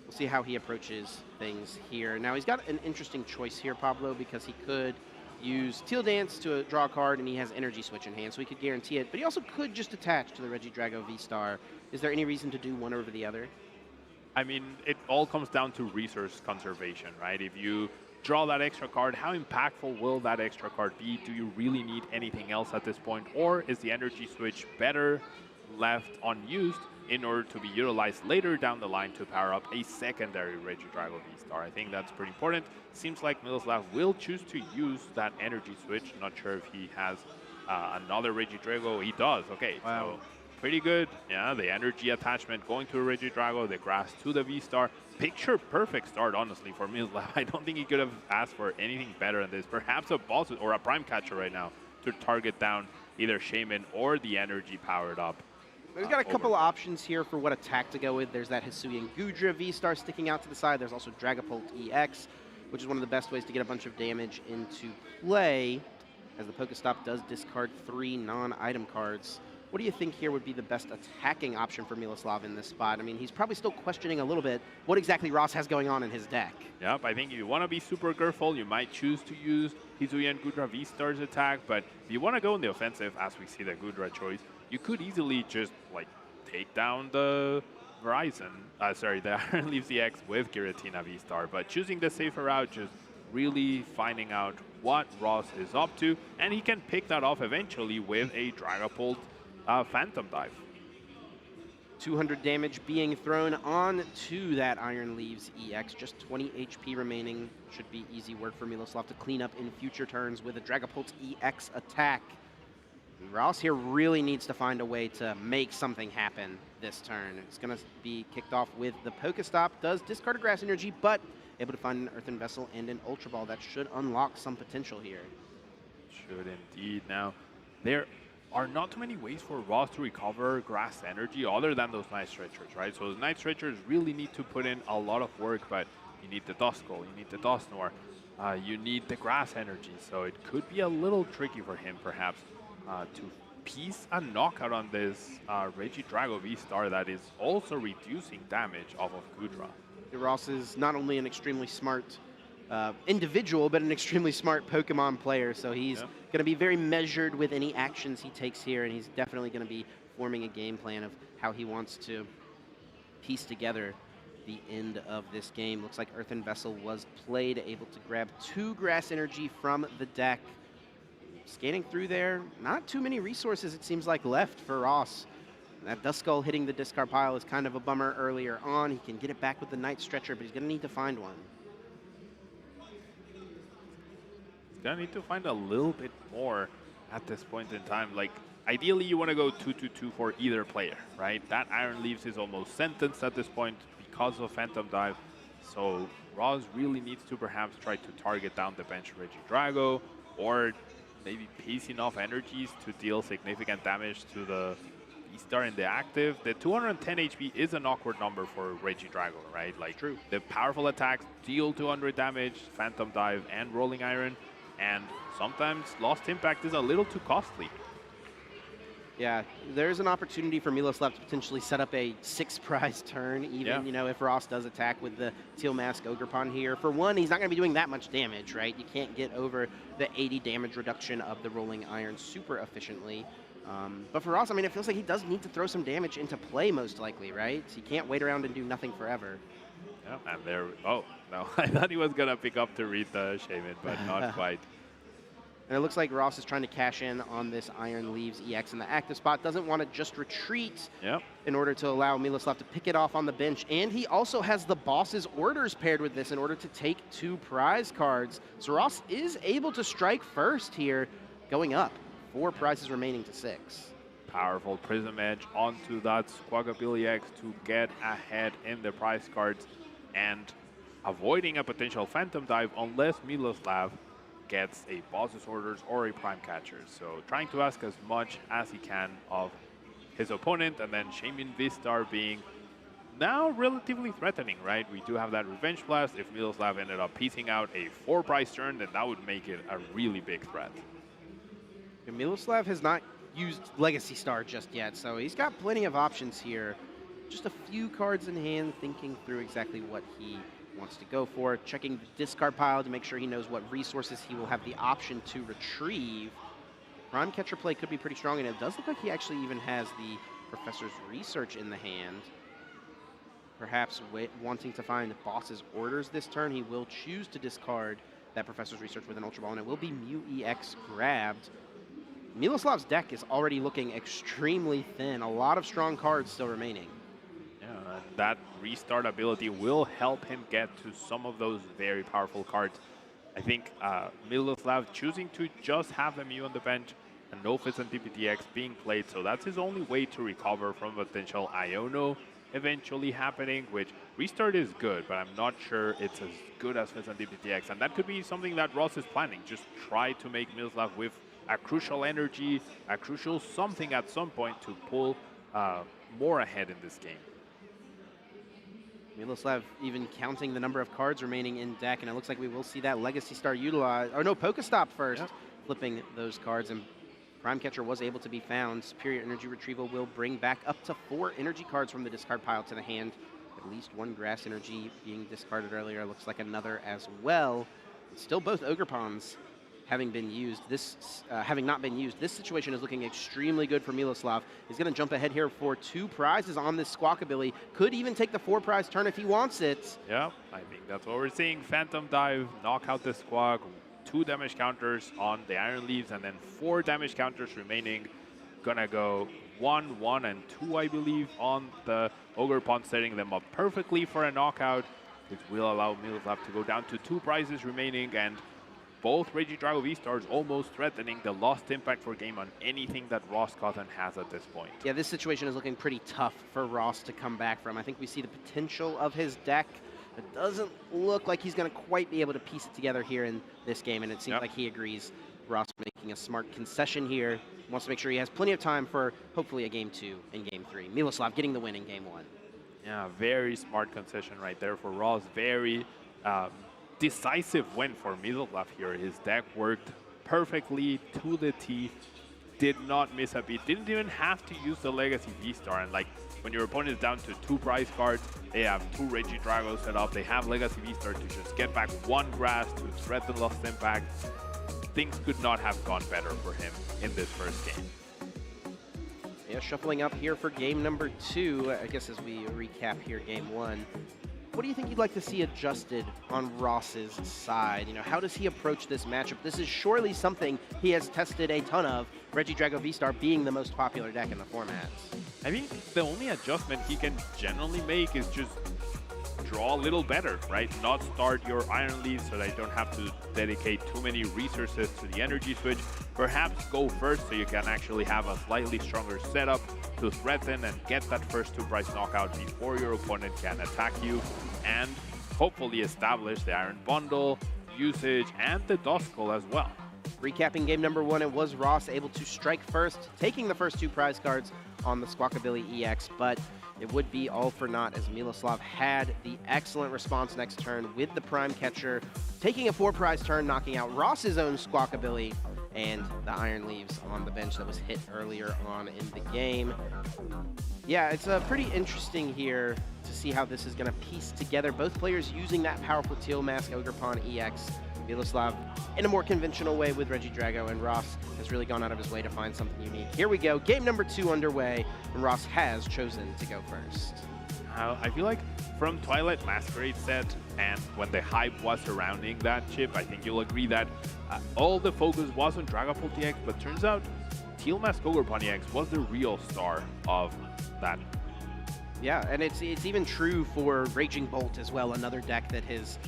We'll see how he approaches things here. Now, he's got an interesting choice here, Pablo, because he could use Teal Dance to draw a card, and he has Energy Switch in hand, so he could guarantee it. But he also could just attach to the Regidrago V-Star. Is there any reason to do one over the other? I mean, it all comes down to resource conservation, right? If you draw that extra card, how impactful will that extra card be? Do you really need anything else at this point? Or is the Energy Switch better left unused in order to be utilized later down the line to power up a secondary Regidrago V-Star? I think that's pretty important. Seems like Miloslav will choose to use that Energy Switch. Not sure if he has another Regidrago. He does. Okay, wow. So pretty good. Yeah, the energy attachment going to a Regidrago, the grass to the V-Star. Picture perfect start, honestly, for Miloslav. I don't think he could have asked for anything better than this. Perhaps a boss or a Prime Catcher right now to target down either Shaman or the energy powered up. We've got a couple of options here for what attack to go with. There's that Hisuian Gudra V-Star sticking out to the side. There's also Dragapult EX, which is one of the best ways to get a bunch of damage into play, as the Pokestop does discard 3 non-item cards. What do you think here would be the best attacking option for Miloslav in this spot? I mean, he's probably still questioning a little bit what exactly Ross has going on in his deck. Yep, I think if you want to be super careful, you might choose to use Hisuian Gudra V-Star's attack, but if you want to go in the offensive, as we see the Gudra choice, you could easily just, like, take down the the Iron Leaves EX with Giratina V-Star, but choosing the safer route, just really finding out what Ross is up to, and he can pick that off eventually with a Dragapult Phantom Dive. 200 damage being thrown on to that Iron Leaves EX. Just 20 HP remaining. Should be easy work for Miloslav to clean up in future turns with a Dragapult EX attack. And Ross here really needs to find a way to make something happen this turn. It's going to be kicked off with the Pokestop. Does discard a Grass Energy, but able to find an Earthen Vessel and an Ultra Ball. That should unlock some potential here. Should indeed. Now, there are not too many ways for Ross to recover Grass Energy other than those Night Stretchers, right? So those Night Stretchers really need to put in a lot of work, but you need the Duskull, you need the Dusknoir, you need the Grass Energy. So it could be a little tricky for him, perhaps, to piece a knockout on this Regidrago V-Star that is also reducing damage off of Gudra. Ross is not only an extremely smart individual, but an extremely smart Pokemon player. So he's going to be very measured with any actions he takes here, and he's definitely going to be forming a game plan of how he wants to piece together the end of this game. Looks like Earthen Vessel was played, able to grab 2 Grass Energy from the deck. scanning through there, not too many resources it seems like left for Ross. That Duskull hitting the discard pile is kind of a bummer earlier on. He can get it back with the Night Stretcher, but he's going to need to find one. He's going to need to find a little bit more at this point in time. Like, ideally, you want to go 2-2-2 for either player, right? That Iron Leaves is almost sentenced at this point because of Phantom Dive. So Ross really needs to perhaps try to target down the bench Regidrago, or maybe pacing off energies to deal significant damage to the V-Star in the active. The 210 HP is an awkward number for Regidrago, right? Like, true. The powerful attacks deal 200 damage, Phantom Dive and Rolling Iron, and sometimes Lost Impact is a little too costly. Yeah, there's an opportunity for Miloslav to potentially set up a 6-prize turn, even, you know, if Ross does attack with the Teal Mask Ogerpon here. For one, he's not going to be doing that much damage, right? You can't get over the 80 damage reduction of the Rolling Iron super efficiently. But for Ross, I mean, it feels like he does need to throw some damage into play, most likely, right? So he can't wait around and do nothing forever. Yeah, and there, oh, no, I thought he was going to pick up to read the Shaman, but not quite. And it looks like Ross is trying to cash in on this Iron Leaves EX in the active spot. Doesn't want to just retreat in order to allow Miloslav to pick it off on the bench. And he also has the boss's orders paired with this in order to take 2 prize cards. So Ross is able to strike first here, going up. 4 prizes remaining to 6. Powerful Prism Edge onto that Squawkabilly X to get ahead in the prize cards and avoiding a potential Phantom Dive unless Miloslav gets a boss's orders or a prime catcher. So trying to ask as much as he can of his opponent, and then Shaman V-Star being now relatively threatening, right? We do have that Revenge Blast. If Miloslav ended up piecing out a 4-prize turn, then that would make it a really big threat. And Miloslav has not used Legacy Star just yet, so he's got plenty of options here. Just a few cards in hand, thinking through exactly what he wants to go for, checking the discard pile to make sure he knows what resources he will have the option to retrieve. Prime Catcher play could be pretty strong, and it does look like he actually even has the Professor's Research in the hand. Perhaps wanting to find boss's orders this turn, he will choose to discard that Professor's Research with an Ultra Ball, and it will be Mew EX grabbed. Miloslav's deck is already looking extremely thin. A lot of strong cards still remaining. That restart ability will help him get to some of those very powerful cards. I think Miloslav choosing to just have the Mew on the bench and no Fizz and TPTX being played, so that's his only way to recover from potential Iono eventually happening, which restart is good, but I'm not sure it's as good as Fizz and TPTX, and that could be something that Ross is planning. Just try to make Miloslav with a crucial energy, a crucial something at some point to pull more ahead in this game. Miloslav even counting the number of cards remaining in deck, and it looks like we will see that Legacy Star utilized. Or no, Pokestop first, flipping those cards, and Prime Catcher was able to be found. Superior Energy Retrieval will bring back up to 4 energy cards from the discard pile to the hand. At least 1 Grass Energy being discarded earlier. Looks like another as well. Still both Ogerpons having been used. This having not been used. This situation is looking extremely good for Miloslav. He's going to jump ahead here for 2 prizes on this Squawkabilly. Could even take the 4-prize turn if he wants it. Yeah, I think that's what we're seeing. Phantom Dive, knock out the Squawk, 2 damage counters on the Iron Leaves, and then 4 damage counters remaining. Gonna go 1, 1, and 2, I believe, on the Ogerpon, setting them up perfectly for a knockout, which will allow Miloslav to go down to 2 prizes remaining, and both Regidrago V-Stars almost threatening the Lost Impact for game on anything that Ross Cotton has at this point. Yeah, this situation is looking pretty tough for Ross to come back from. I think we see the potential of his deck. It doesn't look like he's going to quite be able to piece it together here in this game, and it seems like he agrees. Ross making a smart concession here. Wants to make sure he has plenty of time for hopefully a game 2 and game 3. Miloslav getting the win in game 1. Yeah, very smart concession right there for Ross. Very decisive win for Miloslav here. His deck worked perfectly to the T, did not miss a beat, didn't even have to use the Legacy V-Star. And like, when your opponent is down to 2 prize cards, they have 2 Regidragos set up, they have Legacy V-Star to just get back 1 Grass to threaten Lost Impact. Things could not have gone better for him in this first game. Yeah, shuffling up here for game number 2, I guess as we recap here game 1. what do you think you'd like to see adjusted on Ross's side? You know, how does he approach this matchup? This is surely something he has tested a ton of, Regidrago V-Star being the most popular deck in the formats. I mean, the only adjustment he can generally make is just draw a little better, right? Not start your Iron Leaf so that you don't have to dedicate too many resources to the energy switch. Perhaps go first so you can actually have a slightly stronger setup to threaten and get that first 2-prize knockout before your opponent can attack you, and hopefully establish the Iron Bundle, usage, and the Duskull as well. Recapping game number 1, it was Ross able to strike first, taking the first 2 prize cards on the Squawkabilly EX, but it would be all for naught as Miloslav had the excellent response next turn with the Prime Catcher, taking a 4-prize turn, knocking out Ross's own Squawkabilly and the Iron Leaves on the bench that was hit earlier on in the game. Yeah, it's pretty interesting here to see how this is going to piece together. Both players using that powerful Teal Mask Ogerpon EX. Miloslav in a more conventional way with Regidrago, and Ross has really gone out of his way to find something unique. Here we go, game number 2 underway, and Ross has chosen to go first. I feel like from Twilight Masquerade set and when the hype was surrounding that chip, I think you'll agree that all the focus was on Dragapult EX, but turns out Teal Mask Ogerpon EX was the real star of that. Yeah, and it's even true for Raging Bolt as well, another deck that has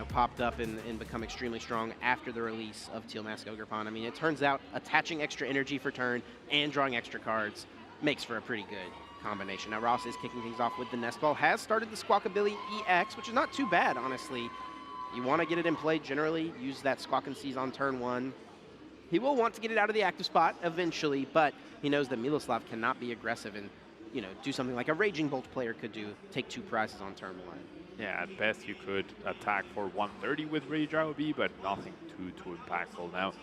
popped up and become extremely strong after the release of Teal Mask Ogerpon. I mean, it turns out attaching extra energy for turn and drawing extra cards makes for a pretty good combination. Now Ross is kicking things off with the Nest Ball, has started the Squawkabilly EX, which is not too bad, honestly. You want to get it in play generally, use that Squawk and Seize on turn 1. He will want to get it out of the active spot eventually, but he knows that Miloslav cannot be aggressive and do something like a Raging Bolt player could do, take 2 prizes on turn 1. Yeah, at best you could attack for 130 with Regidrago V, but nothing too impactful. Now,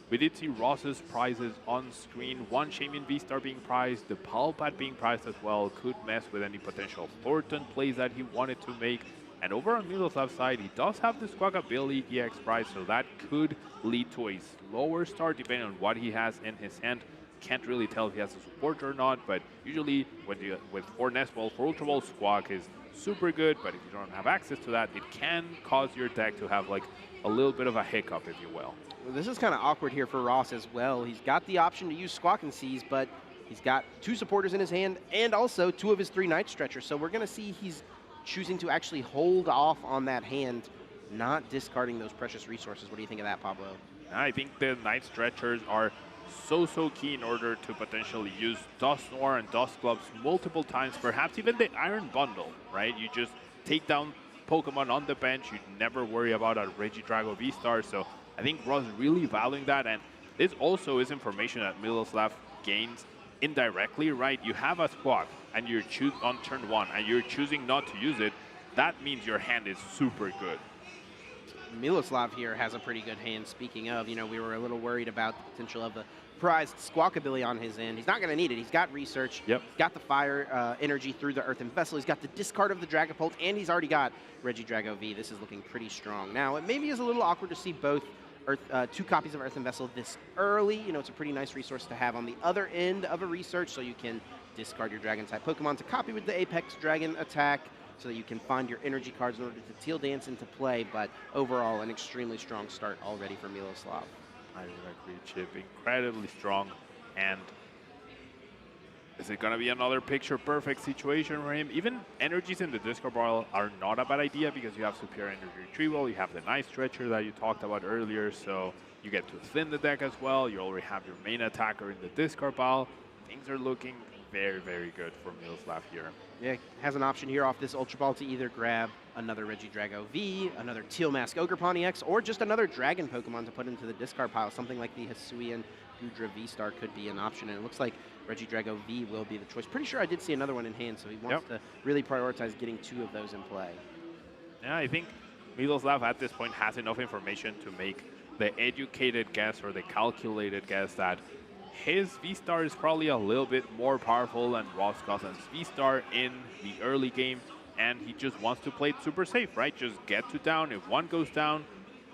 we did see Ross's prizes on screen. 1 Shaymin V-Star being prized, the Palpat being prized as well, could mess with any potential Thornton plays that he wanted to make. And over on Miloslav's side, he does have the Squawkabilly EX prize, so that could lead to a slower start depending on what he has in his hand. Can't really tell if he has a support or not, but usually with 4 Nest Ball, 4 Ultra Ball, Squawk is super good, but if you don't have access to that, it can cause your deck to have like a little bit of a hiccup, if you will. Well, this is kind of awkward here for Ross as well. He's got the option to use Squawk and Seize, but he's got 2 supporters in his hand and also 2 of his 3 Night Stretchers, so we're going to see he's choosing to actually hold off on that hand, not discarding those precious resources. What do you think of that, Pablo? I think the Night Stretchers are so key in order to potentially use Dusknoir and Dusclops multiple times, perhaps even the Iron Bundle, right? You just take down Pokemon on the bench, you never worry about a Regidrago V-Star, so I think Ross really valuing that, and this also is information that Miloslav gains indirectly, right? You have a Squawk, and you're on turn 1, and you're choosing not to use it, that means your hand is super good. Miloslav here has a pretty good hand. Speaking of, we were a little worried about the potential of the prized Squawkabilly on his end. He's not going to need it. He's got research. Yep. He's got the fire energy through the Earthen Vessel. He's got the discard of the Dragapult, and he's already got Regidrago V. This is looking pretty strong. Now, it maybe is a little awkward to see both 2 copies of Earthen Vessel this early. It's a pretty nice resource to have on the other end of a research, so you can discard your Dragon-type Pokemon to copy with the Apex Dragon attack, so that you can find your energy cards in order to Teal Dance into play, but overall, an extremely strong start already for Miloslav. I agree, Chip. Incredibly strong. And is it going to be another picture-perfect situation for him? Even energies in the discard pile are not a bad idea because you have Superior Energy Retrieval, you have the Night Stretcher that you talked about earlier, so you get to thin the deck as well. You already have your main attacker in the discard pile. Things are looking very good for Miloslav here. Yeah, has an option here off this Ultra Ball to either grab another Regidrago V, another Teal Mask Ogerpon EX, or just another Dragon Pokemon to put into the discard pile. Something like the Hisuian Gudra V-Star could be an option, and it looks like Regidrago V will be the choice. Pretty sure I did see another one in hand, so he wants to really prioritize getting 2 of those in play. Yeah, I think Miloslav at this point has enough information to make the educated guess or the calculated guess that his V-Star is probably a little bit more powerful than Ross Cousin's V-Star in the early game, and he just wants to play it super safe, right? Just get 2 down. If 1 goes down,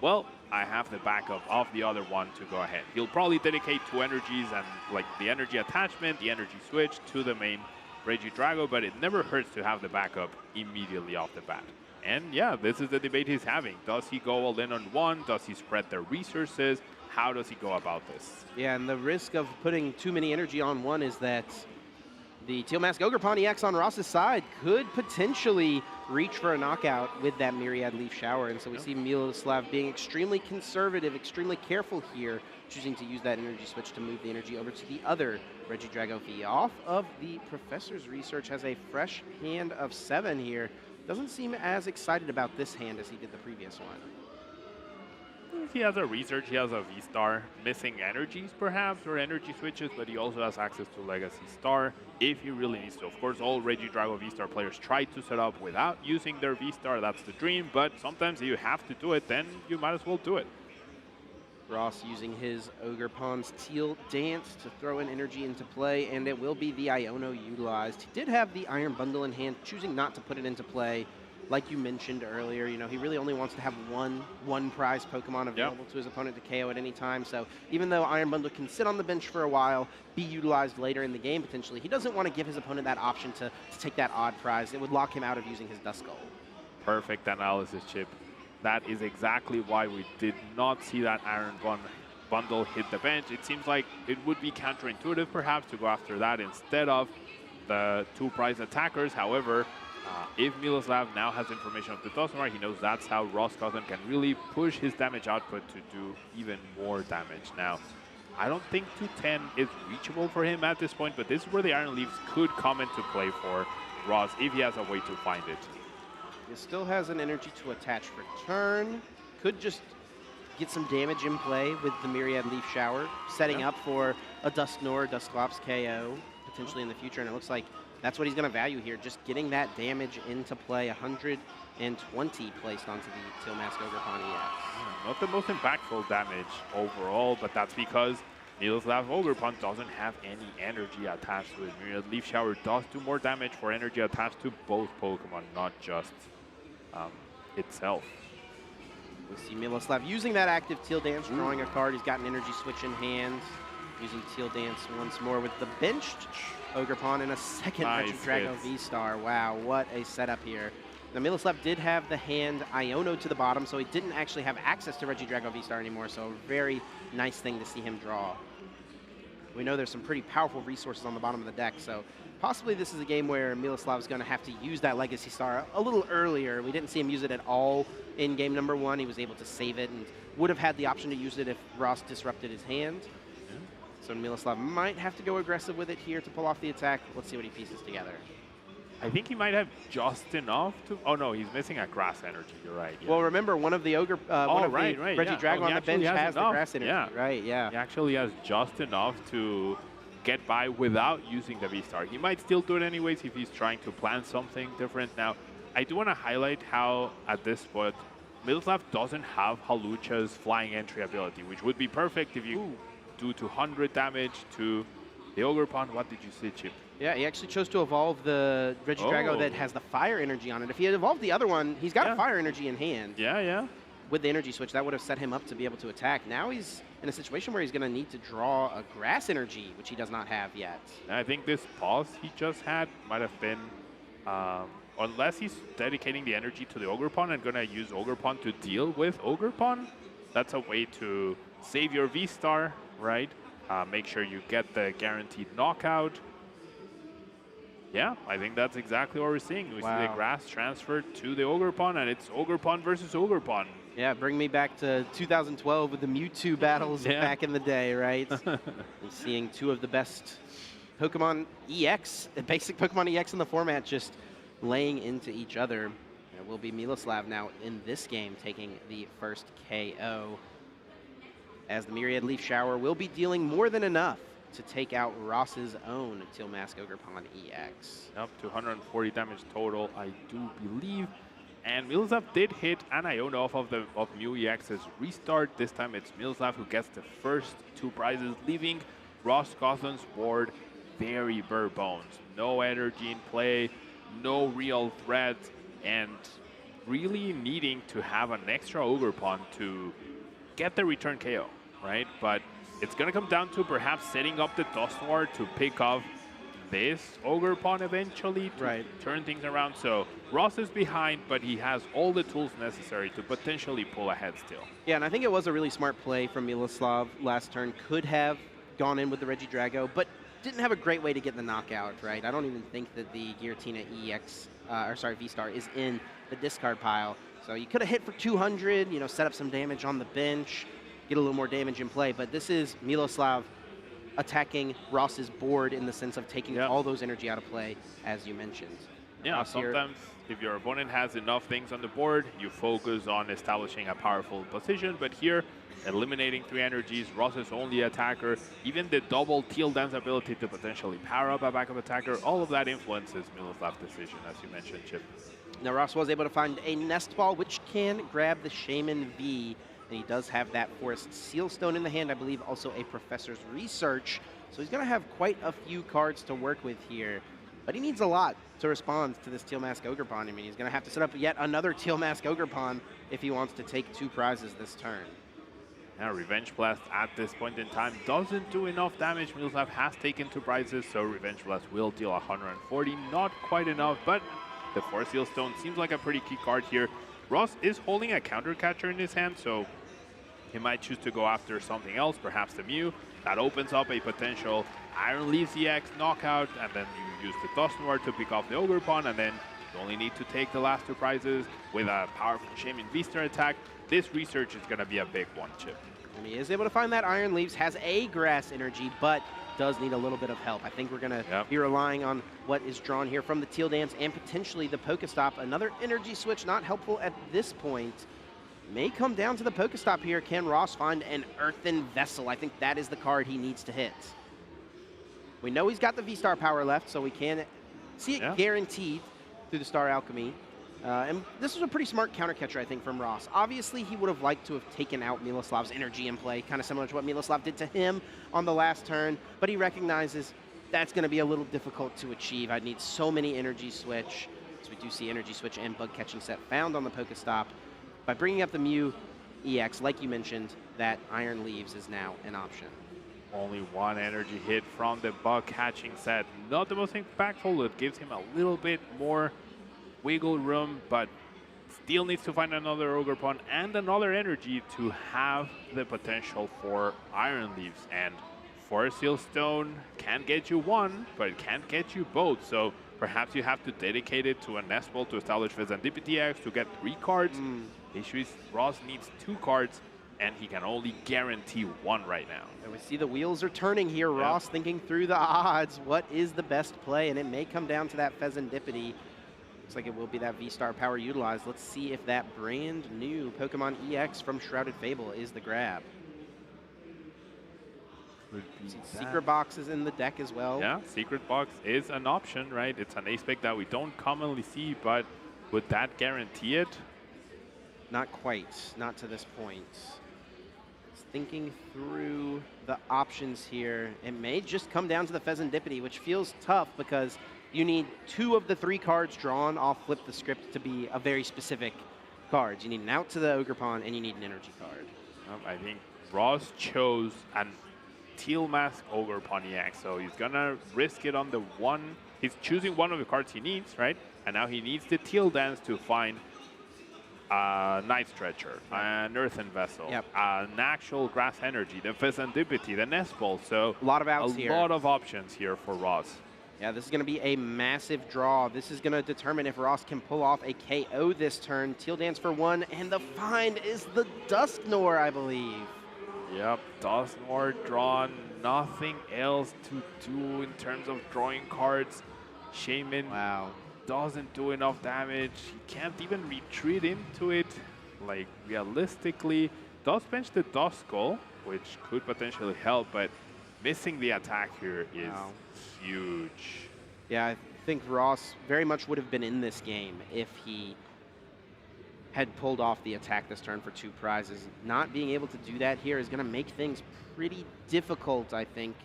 well, I have the backup of the other one to go ahead. He'll probably dedicate 2 energies and like the energy attachment, the energy switch to the main Regidrago, but it never hurts to have the backup immediately off the bat. And yeah, this is the debate he's having. Does he go all in on one? Does he spread the resources? How does he go about this? Yeah, and the risk of putting too many energy on one is that the Teal Mask Ogerpon EX on Ross's side could potentially reach for a knockout with that Myriad Leaf Shower. And so we see Miloslav being extremely conservative, extremely careful here, choosing to use that energy switch to move the energy over to the other Regidrago V. Off of the Professor's research, has a fresh hand of 7 here. Doesn't seem as excited about this hand as he did the previous one. He has a research, he has a V-Star, missing energies perhaps, or energy switches, but he also has access to Legacy Star if he really needs to. Of course, all Regidrago V-Star players try to set up without using their V-Star, that's the dream, but sometimes you have to do it, then you might as well do it. Ross using his Ogerpon's Teal Dance to throw in energy into play, and it will be the Iono utilized. He did have the Iron Bundle in hand, choosing not to put it into play. Like you mentioned earlier, you know, he really only wants to have one prize Pokemon available to his opponent to KO at any time. So even though Iron Bundle can sit on the bench for a while, be utilized later in the game potentially, he doesn't want to give his opponent that option to take that odd prize. It would lock him out of using his Duskull. Perfect analysis, Chip. That is exactly why we did not see that Iron Bundle hit the bench. It seems like it would be counterintuitive perhaps to go after that instead of the 2 prize attackers. However, if Miloslav now has information of the Dusknoir, he knows that's how Ross Cosson can really push his damage output to do even more damage. Now, I don't think 210 is reachable for him at this point, but this is where the Iron Leaves could come into play for Ross if he has a way to find it. He still has an energy to attach for turn. Could just get some damage in play with the Myriad Leaf Shower, setting up for a Dusknoir, Dusclops KO potentially in the future, and it looks like that's what he's going to value here, just getting that damage into play. 120 placed onto the Teal Mask Ogerpon EX. Not the most impactful damage overall, but that's because Miloslav Ogerpon doesn't have any energy attached to it. Myriad Leaf Shower does do more damage for energy attached to both Pokemon, not just itself. We see Miloslav using that active Teal Dance, drawing a card. He's got an energy switch in hand, using Teal Dance once more with the benched Ogerpon and a second Regidrago V-Star. Wow, what a setup here. Now, Miloslav did have the hand Iono to the bottom, so he didn't actually have access to Regidrago V-Star anymore, so a very nice thing to see him draw. We know there's some pretty powerful resources on the bottom of the deck, so possibly this is a game where Miloslav is going to have to use that Legacy Star a little earlier. We didn't see him use it at all in game number 1. He was able to save it and would have had the option to use it if Ross disrupted his hand. So Miloslav might have to go aggressive with it here to pull off the attack. Let's see what he pieces together. I think he might have just enough to... Oh, no, he's missing a grass energy. You're right. Yeah. Well, remember, one of the Regidrago on the bench has the grass energy. Right, yeah. He actually has just enough to get by without using the V-Star. He might still do it anyways if he's trying to plan something different. Now, I do want to highlight how, at this point, Miloslav doesn't have Halucha's flying entry ability, which would be perfect if you do 200 damage to the Ogerpon. What did you see, Chip? Yeah, he actually chose to evolve the Regidrago that has the fire energy on it. If he had evolved the other one, he's got a fire energy in hand. Yeah. With the energy switch, that would have set him up to be able to attack. Now he's in a situation where he's going to need to draw a grass energy, which he does not have yet. I think this pause he just had might have been, unless he's dedicating the energy to the Ogerpon and going to use Ogerpon to deal with Ogerpon, that's a way to save your V-Star, right? Make sure you get the guaranteed knockout. Yeah, I think that's exactly what we're seeing. We see the grass transferred to the Ogerpon, and it's Ogerpon versus Ogerpon. Yeah, bring me back to 2012 with the Mewtwo battles back in the day, right? Seeing 2 of the best Pokemon EX, basic Pokemon EX in the format, just laying into each other. It will be Miloslav now in this game taking the first KO, as the Myriad Leaf Shower will be dealing more than enough to take out Ross's own Teal Mask Ogerpon EX. Up to 140 damage total, I do believe. And Miloslav did hit an Iono off of Mew EX's restart. This time it's Miloslav who gets the first 2 prizes, leaving Ross Cosson's board very bare bones. No energy in play, no real threat, and really needing to have an extra Ogerpon to get the return KO, right? But it's going to come down to perhaps setting up the Dusknoir to pick off this Ogre Pawn eventually to turn things around. So Ross is behind, but he has all the tools necessary to potentially pull ahead still. Yeah, and I think it was a really smart play from Miloslav last turn. Could have gone in with the Regidrago, but didn't have a great way to get the knockout, right? I don't even think that the Giratina EX, V-Star is in the discard pile. So you could have hit for 200, you know, set up some damage on the bench, get a little more damage in play. But this is Miloslav attacking Ross's board in the sense of taking all those energy out of play, as you mentioned. Yeah, Ross sometimes if your opponent has enough things on the board, you focus on establishing a powerful position. But here, eliminating 3 energies, Ross is only attacker. Even the double Teal Dance ability to potentially power up a backup attacker, all of that influences Miloslav's decision, as you mentioned, Chip. Now Ross was able to find a Nest Ball, which can grab the Shaman V, and he does have that Forest Sealstone in the hand, I believe also a Professor's Research. So he's going to have quite a few cards to work with here, but he needs a lot to respond to this Teal Mask Ogre Pawn. I mean, he's going to have to set up yet another Teal Mask Ogre Pawn if he wants to take 2 prizes this turn. Now, Revenge Blast at this point in time doesn't do enough damage. Miloslav has taken 2 prizes, so Revenge Blast will deal 140. Not quite enough, but the Forest Sealstone seems like a pretty key card here. Ross is holding a counter catcher in his hand, so he might choose to go after something else, perhaps the Mew. That opens up a potential Iron Leaves EX knockout, and then you use the Dusknoir to pick off the Ogre Pawn, and then you only need to take the last 2 prizes with a powerful Shaman V-Star attack. This Research is going to be a big one, Chip. And he is able to find that Iron Leaves, has a Grass Energy, but does need a little bit of help. I think we're going to be relying on what is drawn here from the Teal Dance and potentially the Pokestop. Another Energy Switch, not helpful at this point. May come down to the Pokestop here. Can Ross find an Earthen Vessel? I think that is the card he needs to hit. We know he's got the V-Star power left, so we can see it guaranteed through the Star Alchemy. And this was a pretty smart counter catcher, I think, from Ross. Obviously, he would have liked to have taken out Miloslav's energy in play, kind of similar to what Miloslav did to him on the last turn, but he recognizes that's going to be a little difficult to achieve. I'd need so many Energy Switch. So we do see Energy Switch and Bug Catching Set found on the Pokestop. By bringing up the Mew EX, like you mentioned, that Iron Leaves is now an option. Only 1 energy hit from the Bug Catching Set. Not the most impactful. It gives him a little bit more wiggle room, but still needs to find another Ogre Pawn and another energy to have the potential for Iron Leaves. And Forest Sealstone can get you 1, but it can't get you both. So perhaps you have to dedicate it to a Nest Ball to establish Fezandipity X to get 3 cards. The issue is Ross needs 2 cards, and he can only guarantee 1 right now. And we see the wheels are turning here. Ross thinking through the odds. What is the best play? And it may come down to that Fezandipity. Looks like it will be that V-Star power utilized. Let's see if that brand new Pokemon EX from Shrouded Fable is the grab. Secret Box is in the deck as well. Yeah, Secret Box is an option, right? It's an ace pick that we don't commonly see, but would that guarantee it? Not quite, not to this point. Thinking through the options here, it may just come down to the Fezandipity, which feels tough because you need 2 of the 3 cards drawn off Flip the Script to be a very specific cards. You need an out to the Ogre Pawn, and you need an energy card. I think Ross chose an Teal Mask Ogre Pawn EX, so he's gonna risk it on the 1. He's choosing 1 of the cards he needs, right? And now he needs the Teal Dance to find a Night Stretcher, an Earthen Vessel, an actual Grass Energy, the Fezandipity, the Nest Ball. So a lot of outs here. A lot of options here for Ross. Yeah, this is going to be a massive draw. This is going to determine if Ross can pull off a KO this turn. Teal Dance for 1, and the find is the Dusknoir, I believe. Yep, Dusknoir drawn. Nothing else to do in terms of drawing cards. Shaman doesn't do enough damage. He can't even retreat into it. Like, realistically, does bench the Duskull, which could potentially help, but missing the attack here is huge. Yeah, I think Ross very much would have been in this game if he had pulled off the attack this turn for 2 prizes. Not being able to do that here is going to make things pretty difficult, I think.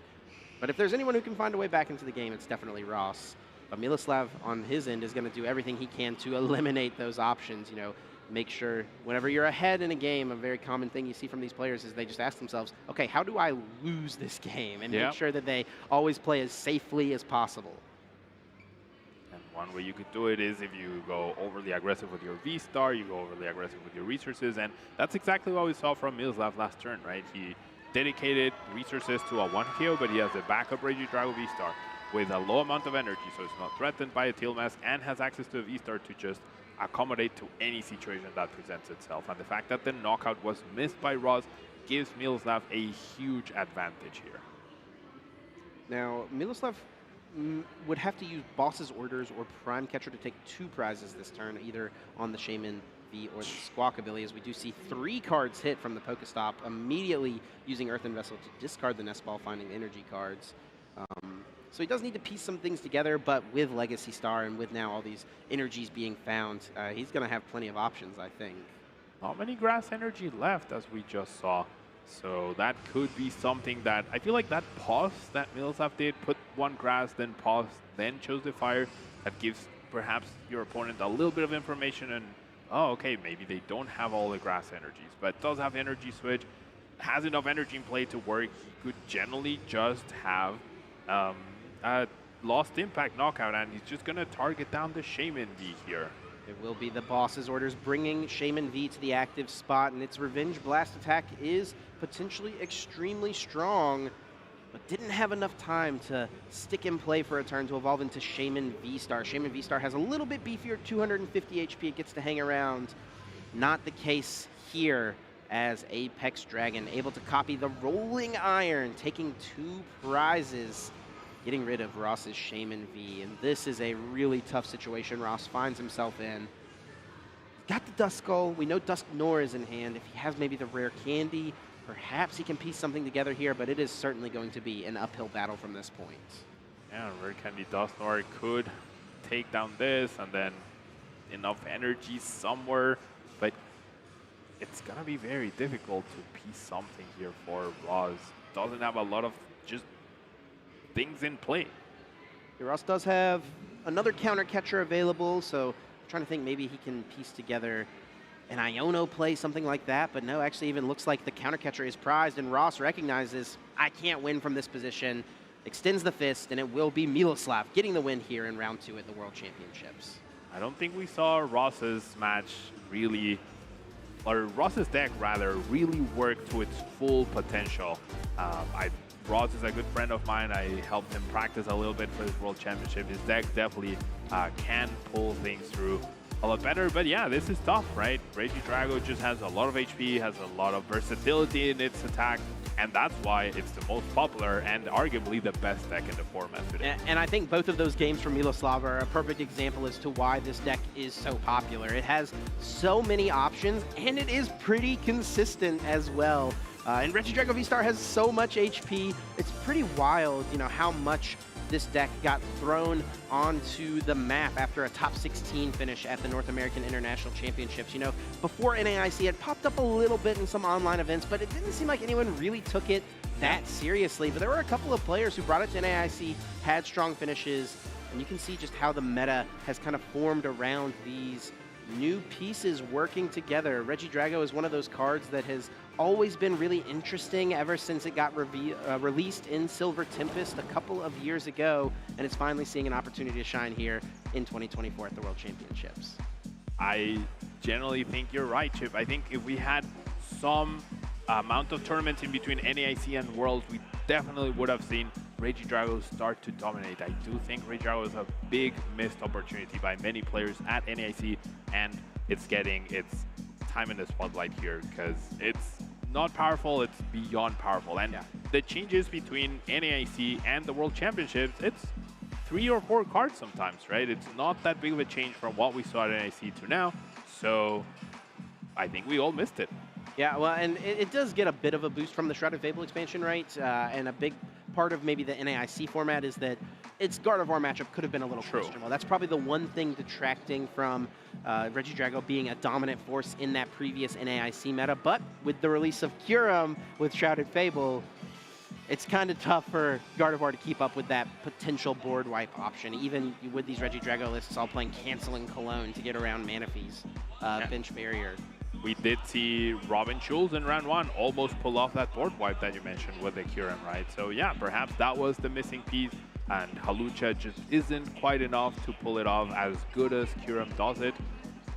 But if there's anyone who can find a way back into the game, it's definitely Ross. But Miloslav on his end is going to do everything he can to eliminate those options. You know, make sure whenever you're ahead in a game, a very common thing you see from these players is they just ask themselves, okay, how do I lose this game? And make sure that they always play as safely as possible. And one way you could do it is if you go overly aggressive with your V-Star, you go overly aggressive with your resources, and that's exactly what we saw from Miloslav last turn, right? He dedicated resources to a 1KO, but he has a backup Regidrago V-Star with a low amount of energy, so it's not threatened by a Teal Mask, and has access to a V-Star to just accommodate to any situation that presents itself. And the fact that the knockout was missed by Ross gives Miloslav a huge advantage here. Now, Miloslav would have to use Boss's Orders or Prime Catcher to take 2 prizes this turn, either on the Shaman V or the Squawk ability, as we do see 3 cards hit from the Pokestop, immediately using Earthen Vessel to discard the Nest Ball, finding energy cards. So he does need to piece some things together, but with Legacy Star and with now all these energies being found, he's going to have plenty of options, I think. Not many grass energy left, as we just saw. So that could be something that, I feel like that pause that Miloslav did, put 1 grass, then pause, then chose the fire, that gives perhaps your opponent a little bit of information and, oh, okay, maybe they don't have all the grass energies, but does have energy switch, has enough energy in play to work. He could generally just have a lost impact knockout, and he's just going to target down the Shaman V here. It will be the Boss's Orders bringing Shaman V to the active spot, and its Revenge Blast attack is potentially extremely strong, but didn't have enough time to stick in play for a turn to evolve into Shaman V-Star. Shaman V-Star has a little bit beefier, 250 HP. It gets to hang around. Not the case here, as Apex Dragon able to copy the Rolling Iron, taking 2 prizes, getting rid of Ross's Shaman V. And this is a really tough situation Ross finds himself in. Got the Dusk Skull. We know Dusk Nor is in hand. If he has maybe the rare candy, perhaps he can piece something together here, but it is certainly going to be an uphill battle from this point. Yeah, rare candy Dusk Nor could take down this, and then enough energy somewhere, but it's gonna be very difficult to piece something here for Ross. Doesn't have a lot of just things in play. Ross does have another counter catcher available, so I'm trying to think maybe he can piece together an Iono play, something like that, but no, actually even looks like the counter catcher is prized, and Ross recognizes, I can't win from this position, extends the fist, and it will be Miloslav getting the win here in round 2 at the World Championships. I don't think we saw Ross's match really, or Ross's deck rather, really work to its full potential. Ross is a good friend of mine. I helped him practice a little bit for this World Championship. His deck definitely can pull things through a lot better, but yeah, this is tough, right? Regidrago just has a lot of HP, has a lot of versatility in its attack, and that's why it's the most popular and arguably the best deck in the format today. And I think both of those games from Miloslav are a perfect example as to why this deck is so popular. It has so many options, and it is pretty consistent as well. And Regidrago V-Star has so much HP. It's pretty wild, you know, how much this deck got thrown onto the map after a top 16 finish at the North American International Championships. You know, before NAIC had popped up a little bit in some online events, but it didn't seem like anyone really took it that seriously. But there were a couple of players who brought it to NAIC, had strong finishes, and you can see just how the meta has kind of formed around these new pieces working together. Regidrago is one of those cards that has always been really interesting ever since it got released in Silver Tempest a couple of years ago, and it's finally seeing an opportunity to shine here in 2024 at the World Championships. I generally think you're right, Chip. I think if we had some amount of tournaments in between NAIC and Worlds, we definitely would have seen Regidrago start to dominate. I do think Regidrago is a big missed opportunity by many players at NAIC, and it's getting its time in the spotlight here because it's not powerful, it's beyond powerful. And the changes between NAIC and the World Championships, it's 3 or 4 cards sometimes, right? It's not that big of a change from what we saw at NAIC to now. So I think we all missed it. Yeah, well, and it does get a bit of a boost from the Shrouded Fable expansion, right? And a big part of maybe the NAIC format is that its Gardevoir matchup could have been a little questionable. That's probably the one thing detracting from Regidrago being a dominant force in that previous NAIC meta. But with the release of Kyurem with Shrouded Fable, it's kind of tough for Gardevoir to keep up with that potential board wipe option, even with these Regidrago lists all playing Cancel and Cologne to get around Manaphy's bench barrier. We did see Robin Schulz in round 1 almost pull off that board wipe that you mentioned with the Kyurem, right? So yeah, perhaps that was the missing piece, and Hawlucha just isn't quite enough to pull it off as good as Kyurem does it.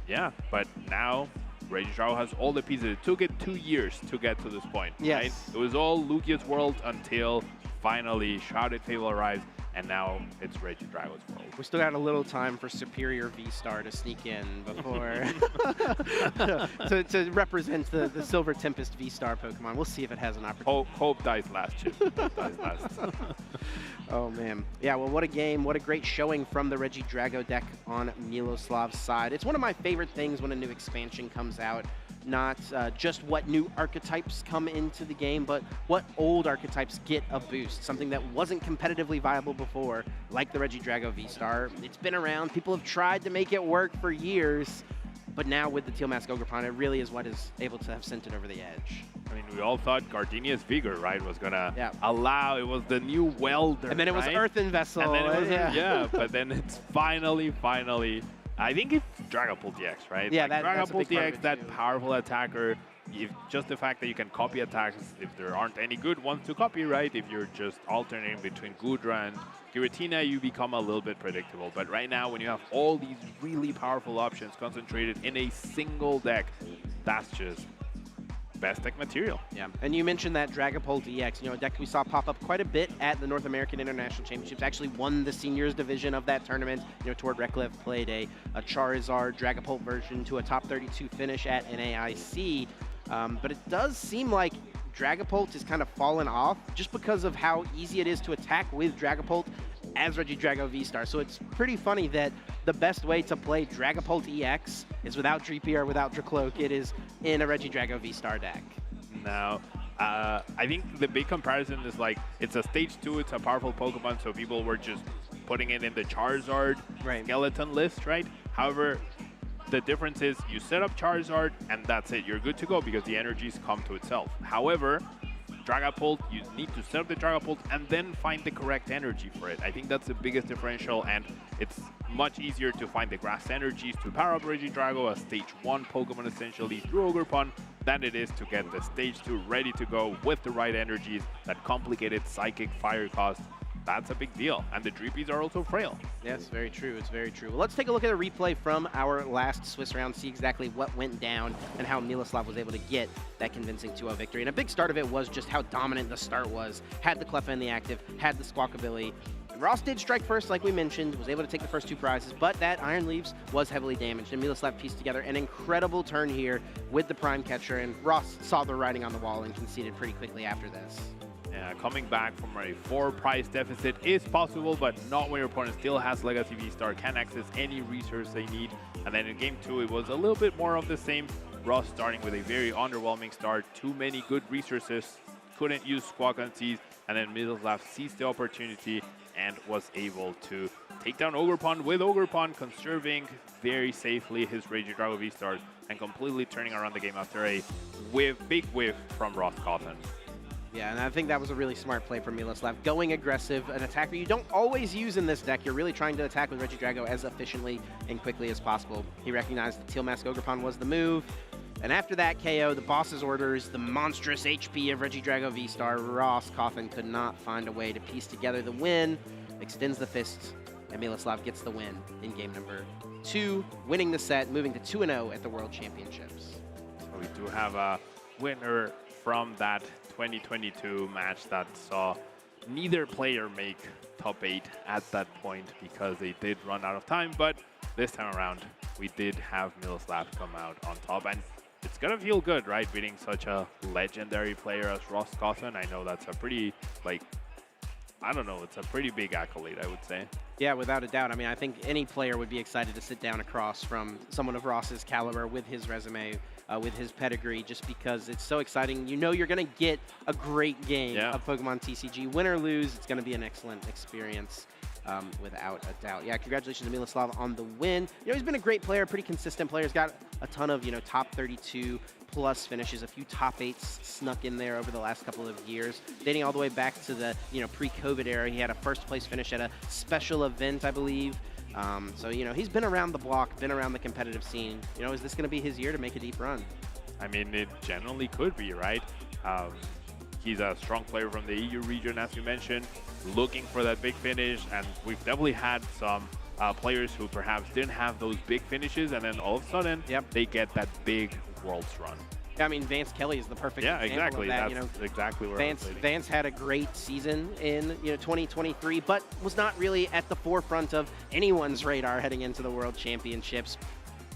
Yeah, but now Regidrago has all the pieces. It took it 2 years to get to this point, right? It was all Lugia's world until finally Shrouded Fable arrives, and now it's Regidrago's world. We still got a little time for Superior V-Star to sneak in before to represent the Silver Tempest V-Star Pokemon. We'll see if it has an opportunity. Hope dies last, Chip. Hope dies last. Oh, man. Yeah, well, what a game. What a great showing from the Regidrago deck on Miloslav's side. It's one of my favorite things when a new expansion comes out. Not just what new archetypes come into the game, but what old archetypes get a boost. Something that wasn't competitively viable before, like the Regidrago V-Star. It's been around. People have tried to make it work for years. But now with the Teal Mask Ogerpon, it really is what is able to have sent it over the edge. I mean, we all thought Gardenia's Vigor, right, was going to allow, it was the new welder, and then it was Earthen Vessel. And then it was, yeah, but then it's finally, I think it's Dragapult DX, right? Yeah, like that's a big Dragapult part of DX, it that too. powerful attacker, just the fact that you can copy attacks if there aren't any good ones to copy, right? If you're just alternating between Gudra and Giratina, you become a little bit predictable. But right now, when you have all these really powerful options concentrated in a single deck, that's just best deck material. Yeah, and you mentioned that Dragapult EX, a deck we saw pop up quite a bit at the North American International Championships. Actually won the seniors division of that tournament. Tord Reklev played a Charizard Dragapult version to a top 32 finish at NAIC. But it does seem like Dragapult has kind of fallen off just because of how easy it is to attack with Dragapult as Regidrago V-Star. So it's pretty funny that the best way to play Dragapult EX is without Dreepy or without Dracloak. It is in a Regidrago V-Star deck. Now, I think the big comparison is like, it's a stage 2, it's a powerful Pokemon, so people were just putting it in the Charizard skeleton list, right? However, the difference is you set up Charizard and that's it. You're good to go because the energies come to itself. However, Dragapult, you need to set up the Dragapult and then find the correct energy for it. I think that's the biggest differential, and it's much easier to find the grass energies to power up Regidrago, a stage 1 Pokemon essentially through Ogerpon, than it is to get the stage 2 ready to go with the right energies. That complicated Psychic Fire cost, that's a big deal. And the Dreepies are also frail. Yes, very true. It's very true. Well, let's take a look at a replay from our last Swiss round, see exactly what went down and how Miloslav was able to get that convincing 2-0 victory. And a big start of it was just how dominant the start was. Had the Cleffa in the active, had the Squawkabilly. Ross did strike first, like we mentioned, was able to take the first 2 prizes, but that Iron Leaves was heavily damaged, and Miloslav pieced together an incredible turn here with the Prime Catcher, and Ross saw the writing on the wall and conceded pretty quickly after this. Yeah, coming back from a 4-prize deficit is possible, but not when your opponent still has Legacy V-Star, can access any resource they need. And then in game 2, it was a little bit more of the same. Ross starting with a very underwhelming start, too many good resources, couldn't use Squawk and Seize, and then Miloslav seized the opportunity and was able to take down Ogerpon with Ogerpon, conserving very safely his Regidrago V-Stars and completely turning around the game after a big whiff from Ross Cawthon. Yeah, and I think that was a really smart play from Miloslav. Going aggressive, an attacker you don't always use in this deck. You're really trying to attack with Regidrago as efficiently and quickly as possible. He recognized the Teal Mask Ogerpon was the move. And after that KO, the boss's orders, the monstrous HP of Regidrago V-Star, Ross Cawthon could not find a way to piece together the win, extends the fists, and Miloslav gets the win in game number 2, winning the set, moving to 2-0 at the World Championships. So we do have a winner from that 2022 match that saw neither player make top 8 at that point because they did run out of time, but this time around we did have Miloslav come out on top, and it's gonna feel good, right, beating such a legendary player as Ross Cawthon. I know that's a pretty, I don't know, it's a pretty big accolade, I would say. Yeah, without a doubt. I mean, I think any player would be excited to sit down across from someone of Ross's caliber with his resume, with his pedigree, just because it's so exciting. You know you're going to get a great game of Pokemon TCG. Win or lose, it's going to be an excellent experience. Without a doubt. Yeah, congratulations to Miloslav on the win. He's been a great player, pretty consistent player. He's got a ton of, top 32 plus finishes, a few top 8s snuck in there over the last couple of years, dating all the way back to the pre-COVID era. He had a first place finish at a special event, I believe. So he's been around the block, been around the competitive scene. Is this going to be his year to make a deep run? I mean, it generally could be, right? He's a strong player from the EU region, as you mentioned, looking for that big finish, and we've definitely had some players who perhaps didn't have those big finishes, and then all of a sudden, they get that big Worlds run. Yeah, I mean, Vance Kelly is the perfect example of that. That's exactly where Vance had a great season in 2023, but was not really at the forefront of anyone's radar heading into the World Championships.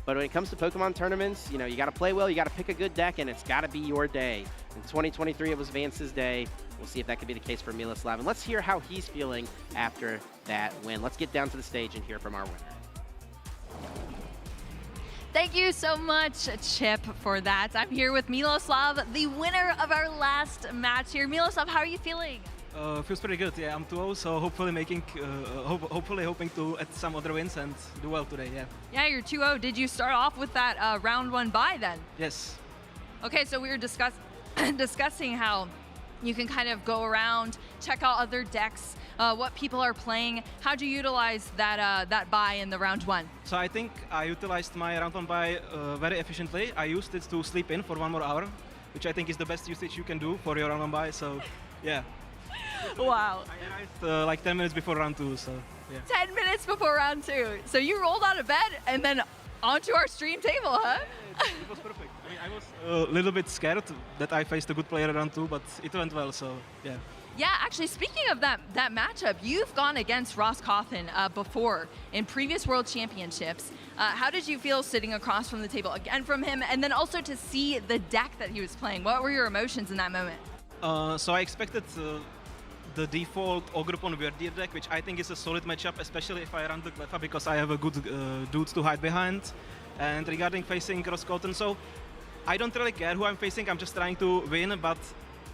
But when it comes to Pokemon tournaments, you got to play well, you got to pick a good deck, and it's got to be your day. In 2023, it was Vance's day. We'll see if that could be the case for Miloslav. And let's hear how he's feeling after that win. Let's get down to the stage and hear from our winner. Thank you so much, Chip, for that. I'm here with Miloslav, the winner of our last match here. Miloslav, how are you feeling? Feels pretty good. Yeah, I'm 2-0, so hopefully hoping to add some other wins and do well today. Yeah. Yeah, you're 2-0. Did you start off with that round 1 bye then? Yes. Okay, so we were discussing how you can kind of go around, check out other decks, what people are playing. How'd you utilize that bye in the round 1? So I think I utilized my round 1 bye very efficiently. I used it to sleep in for 1 more hour, which I think is the best usage you can do for your round 1 bye. So, yeah. Wow. I arrived like 10 minutes before round 2, so yeah. 10 minutes before round 2. So you rolled out of bed and then onto our stream table, huh? Yeah, it was perfect. I mean, I was a little bit scared that I faced a good player round 2, but it went well, so yeah. Yeah, actually, speaking of that matchup, you've gone against Ross Cawthon before in previous World Championships. How did you feel sitting across from the table again from him, and then also to see the deck that he was playing? What were your emotions in that moment? So I expected the default Ogre on Verdier deck, which I think is a solid matchup, especially if I run the Cleffa, because I have a good dude to hide behind. And regarding facing Ross Cawthon, so I don't really care who I'm facing, I'm just trying to win, but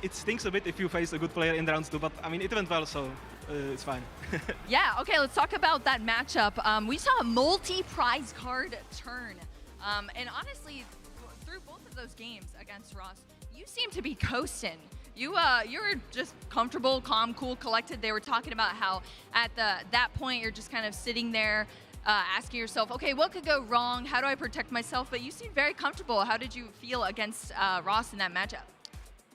it stinks a bit if you face a good player in the rounds 2, but I mean, it went well, so it's fine. Yeah, okay, let's talk about that matchup. We saw a multi-prize card turn, and honestly, through both of those games against Ross, you seem to be coasting. You were just comfortable, calm, cool, collected. They were talking about how at that point you're just kind of sitting there asking yourself, okay, what could go wrong? How do I protect myself? But you seemed very comfortable. How did you feel against Ross in that matchup?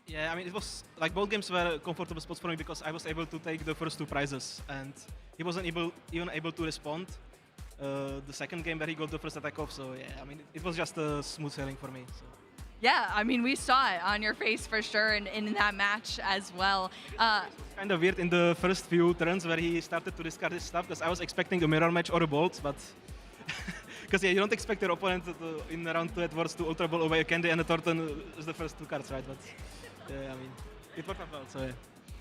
Yeah, I mean, it was like both games were comfortable spots for me because I was able to take the first 2 prizes and he wasn't even able to respond the second game where he got the first attack off. So yeah, I mean, it was just a smooth sailing for me. So. Yeah, I mean, we saw it on your face for sure in that match as well. It was kind of weird in the first few turns where he started to discard his stuff because I was expecting a mirror match or a bolt, but because yeah, you don't expect your opponent in round 2 at worst to ultra ball away a candy and a turtle is the first 2 cards, right? But yeah, I mean, it worked out well, so yeah.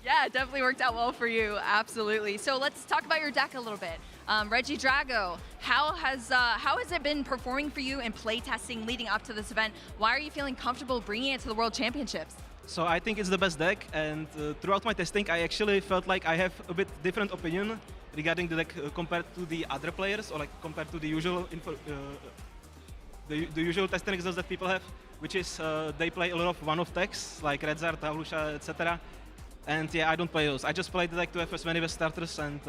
Yeah, it definitely worked out well for you, absolutely. So let's talk about your deck a little bit. Regidrago, how has it been performing for you in playtesting leading up to this event? Why are you feeling comfortable bringing it to the World Championships? So I think it's the best deck, and throughout my testing, I actually felt like I have a bit different opinion regarding the deck compared to the other players, or like compared to the usual the usual testing results that people have, which is they play a lot of one-off decks like Redzar, Taulusha, etc. And yeah, I don't play those. I just play the deck to have as many best starters and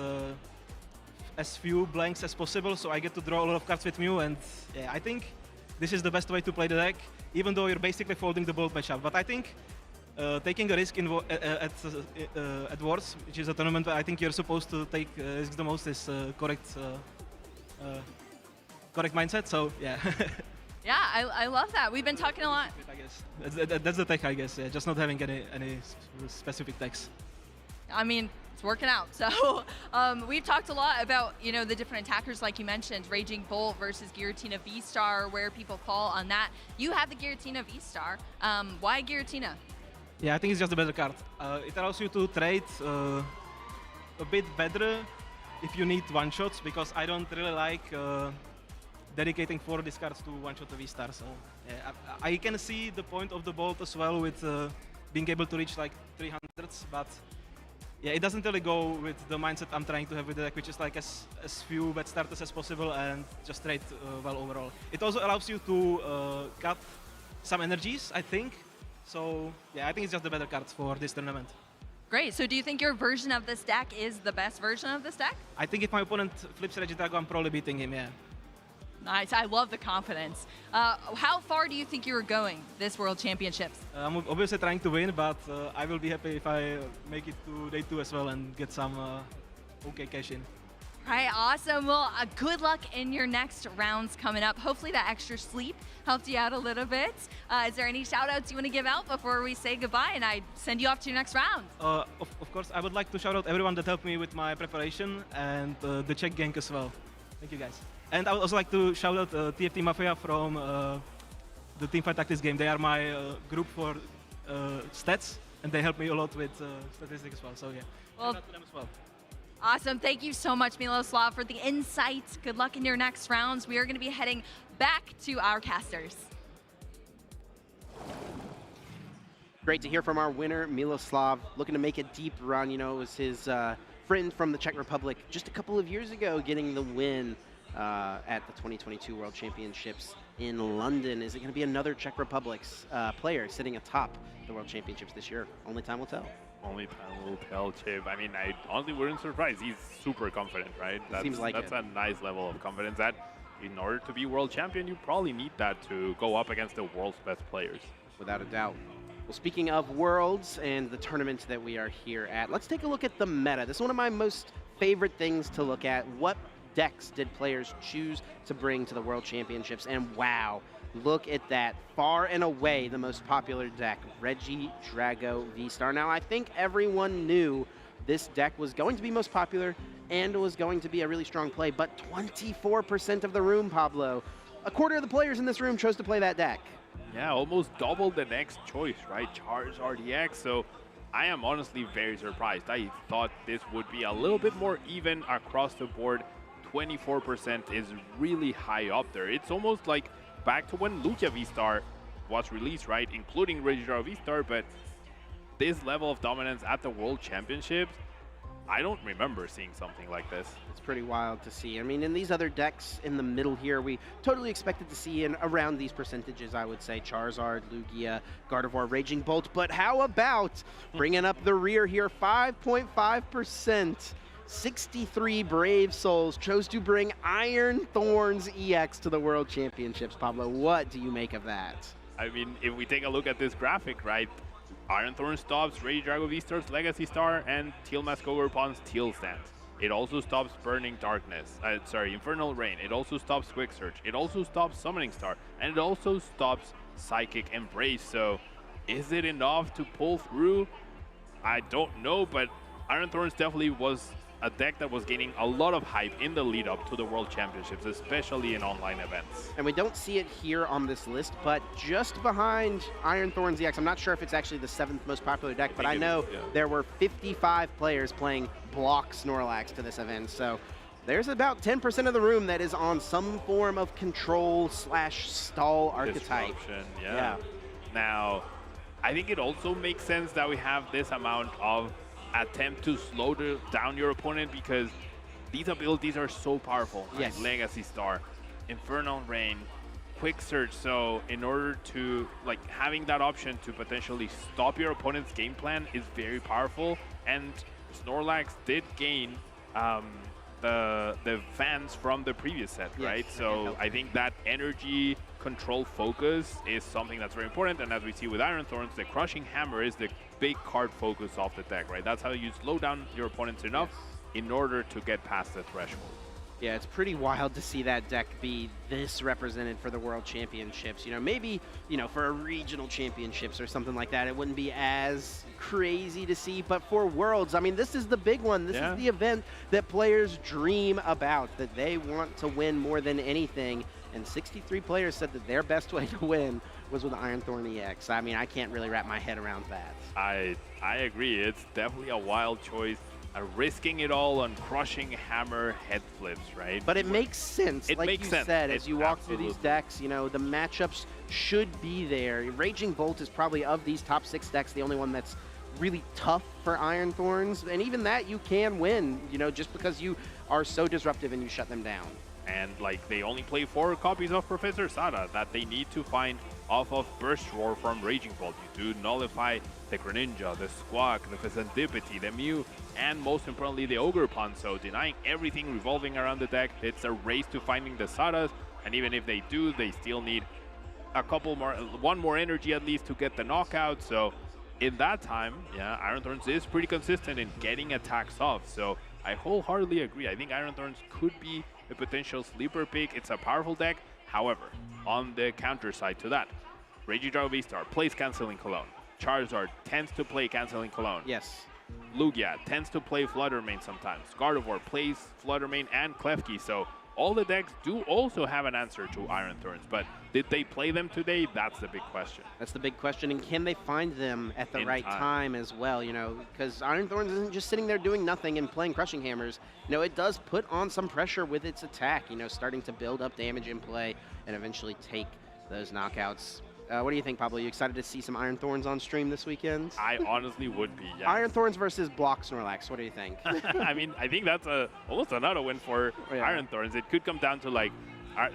as few blanks as possible, so I get to draw a lot of cards with Mew, and yeah, I think this is the best way to play the deck, even though you're basically folding the bolt matchup. But I think taking a risk at Worlds, which is a tournament where I think you're supposed to take risks the most, is correct mindset, so yeah. Yeah, I love that. We've been talking a lot. I guess. That's the tech, I guess, yeah, just not having any specific techs. I mean, it's working out. So we've talked a lot about, the different attackers, like you mentioned, Raging Bolt versus Giratina V-Star, where people fall on that. You have the Giratina V-Star. Why Giratina? Yeah, I think it's just a better card. It allows you to trade a bit better if you need one-shots, because I don't really like dedicating 4 discards to one-shot a V-Star. So yeah, I can see the point of the Bolt as well with being able to reach like 300s, but yeah, it doesn't really go with the mindset I'm trying to have with the deck, which is like as few bad starters as possible and just trade well overall. It also allows you to cut some energies, I think. So yeah, I think it's just the better cards for this tournament. Great. So do you think your version of this deck is the best version of this deck? I think if my opponent flips Regidrago, I'm probably beating him, yeah. Nice. I love the confidence. How far do you think you are going this World Championships? I'm obviously trying to win, but I will be happy if I make it to day 2 as well and get some okay cash in. All right, awesome. Well, good luck in your next rounds coming up. Hopefully that extra sleep helped you out a little bit. Is there any shout outs you want to give out before we say goodbye and I send you off to your next round? Of course, I would like to shout out everyone that helped me with my preparation and the Czech gang as well. Thank you guys. And I would also like to shout out TFT Mafia from the Teamfight Tactics game. They are my group for stats and they help me a lot with statistics as well. So yeah, well, shout out to them as well. Awesome. Thank you so much, Miloslav, for the insights. Good luck in your next rounds. We are going to be heading back to our casters. Great to hear from our winner, Miloslav, looking to make a deep run. You know, it was his friend from the Czech Republic just a couple of years ago getting the win at the 2022 World Championships in London. Is it going to be another Czech Republic's player sitting atop the World Championships this year? Only time will tell. Only time will tell, Chip. I mean, I honestly wouldn't surprise. He's super confident, right? Seems like that's a nice level of confidence that in order to be world champion, you probably need that to go up against the world's best players. Without a doubt. Well, speaking of Worlds and the tournaments that we are here at, let's take a look at the meta. This is one of my most favorite things to look at. What decks did players choose to bring to the World Championships? And wow, look at that. Far and away the most popular deck, Regidrago V-Star. Now, I think everyone knew this deck was going to be most popular and was going to be a really strong play, but 24% of the room, Pablo, a quarter of the players in this room chose to play that deck. Yeah, almost double the next choice, right? Charizard EX. So I am honestly very surprised. I thought this would be a little bit more even across the board. 24% is really high up there. It's almost like back to when Lugia V-Star was released, right? Including Regidrago V-Star, but this level of dominance at the World Championships, I don't remember seeing something like this. It's pretty wild to see. I mean, in these other decks in the middle here, we totally expected to see in around these percentages, I would say. Charizard, Lugia, Gardevoir, Raging Bolt. But how about bringing up the rear here? 5.5%. 63 brave souls chose to bring Iron Thorns EX to the World Championships. Pablo, what do you make of that? I mean, if we take a look at this graphic, right? Iron Thorn stops Regidrago V-Star's Legacy Star and Teal Mask Overpawn's Teal Stance. It also stops Burning Darkness, Infernal Rain. It also stops Quick Search. It also stops Summoning Star. And it also stops Psychic Embrace. So is it enough to pull through? I don't know, but Iron Thorns definitely was a deck that was gaining a lot of hype in the lead up to the World Championships, especially in online events. And we don't see it here on this list, but just behind Iron Thorns EX, I'm not sure if it's actually the 7th most popular deck, but I know there were 55 players playing Block Snorlax to this event. So there's about 10% of the room that is on some form of control / stall archetype. Yeah. Now, I think it also makes sense that we have this amount of attempt to slow down your opponent because these abilities are so powerful. Right? Yes. Legacy Star, Infernal Rain, Quick Search. So in order to having that option to potentially stop your opponent's game plan is very powerful. And Snorlax did gain the fans from the previous set, right? So I think that energy control focus is something that's very important. And as we see with Iron Thorns, the Crushing Hammer is the big card focus of the deck, right? That's how you slow down your opponents enough in order to get past the threshold. Yeah, it's pretty wild to see that deck be this represented for the World Championships. You know, maybe, for a regional championships or something like that, it wouldn't be as crazy to see. But for Worlds, I mean, this is the big one. This is the event that players dream about, that they want to win more than anything. And 63 players said that their best way to win was with Iron Thorn EX. I mean, I can't really wrap my head around that. I agree. It's definitely a wild choice. Risking it all on Crushing Hammer head flips, right? But it makes sense. It like makes you sense. said, as you walk through these decks, the matchups should be there. Raging Bolt is probably, of these top 6 decks, the only one that's really tough for Iron Thorns. And even that you can win, just because you are so disruptive and you shut them down. And they only play 4 copies of Professor Sada, that they need to find off of Burst Roar from Raging Bolt. You do nullify the Greninja, the Squawk, the Fezandipity, the Mew, and most importantly the Ogerpon. So denying everything revolving around the deck. It's a race to finding the Saras, and even if they do, they still need a couple more, one more energy at least to get the knockout. So in that time, yeah, Iron Thorns is pretty consistent in getting attacks off. So I wholeheartedly agree. I think Iron Thorns could be a potential sleeper pick. It's a powerful deck. However, on the counter side to that, Regidrago V-Star plays Canceling Cologne. Charizard tends to play Canceling Cologne. Yes. Lugia tends to play Flutter Mane sometimes. Gardevoir plays Flutter Mane and Klefki. So all the decks do also have an answer to Iron Thorns, but did they play them today? That's the big question. That's the big question, and can they find them at the right time as well, you know, because Iron Thorns isn't just sitting there doing nothing and playing Crushing Hammers. You know, it does put on some pressure with its attack, you know, starting to build up damage in play and eventually take those knockouts. What do you think, Pablo? You excited to see some Iron Thorns on stream this weekend? I honestly would be, yeah. Iron Thorns versus Block Snorlax, what do you think? I mean, I think that's almost another win for Iron Thorns. It could come down to, like,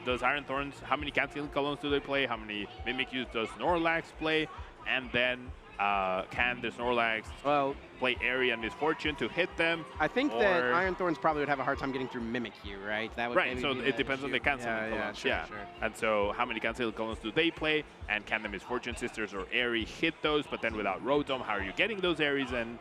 does Iron Thorns, how many Canceling Colognes do they play? How many Mimikyus does Snorlax play? And then can the Snorlax play Airy and Misfortune to hit them? I think that Iron Thorns probably would have a hard time getting through Mimikyu, right? That would maybe so be it depends on the Canceling Colognes. Sure. And so how many Canceling Colognes do they play? And can the Misfortune Sisters or Airy hit those? But then without Rotom, how are you getting those Aries and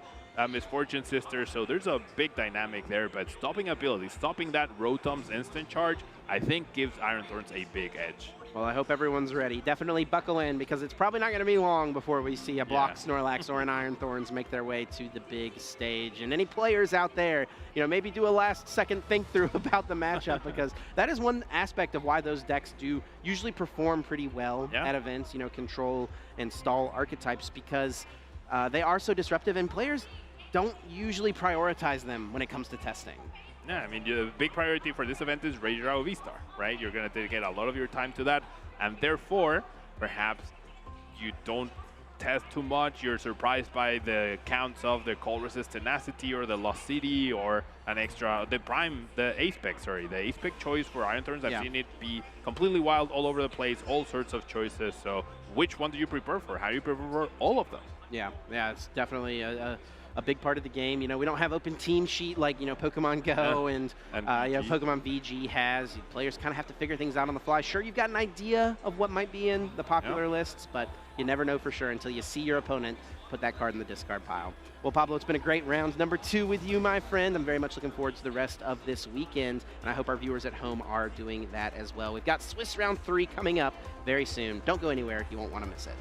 Misfortune Sisters? So there's a big dynamic there, but stopping ability, stopping that Rotom's instant charge, I think gives Iron Thorns a big edge. Well, I hope everyone's ready. Definitely buckle in, because it's probably not going to be long before we see a Block Snorlax or an Iron Thorns make their way to the big stage. And any players out there, you know, maybe do a last-second think-through about the matchup, because that is one aspect of why those decks do usually perform pretty well at events, you know, control and stall archetypes, because they are so disruptive, and players don't usually prioritize them when it comes to testing. Yeah, I mean, the big priority for this event is Regidrago V-Star, right? You're going to dedicate a lot of your time to that, and therefore, perhaps you don't test too much. You're surprised by the counts of the Cold Resist Tenacity or the Lost City or an extra, the A-Spec choice for Iron Thorns. I've seen it be completely wild all over the place, all sorts of choices. So which one do you prepare for? How do you prepare for all of them? Yeah, it's definitely a big part of the game. You know, we don't have open team sheet like, you know, Pokemon Go and you know, Pokemon VG has. Players kind of have to figure things out on the fly. Sure, you've got an idea of what might be in the popular lists, but you never know for sure until you see your opponent put that card in the discard pile. Well, Pablo, it's been a great round number 2 with you, my friend. I'm very much looking forward to the rest of this weekend, and I hope our viewers at home are doing that as well. We've got Swiss round 3 coming up very soon. Don't go anywhere. You won't want to miss it.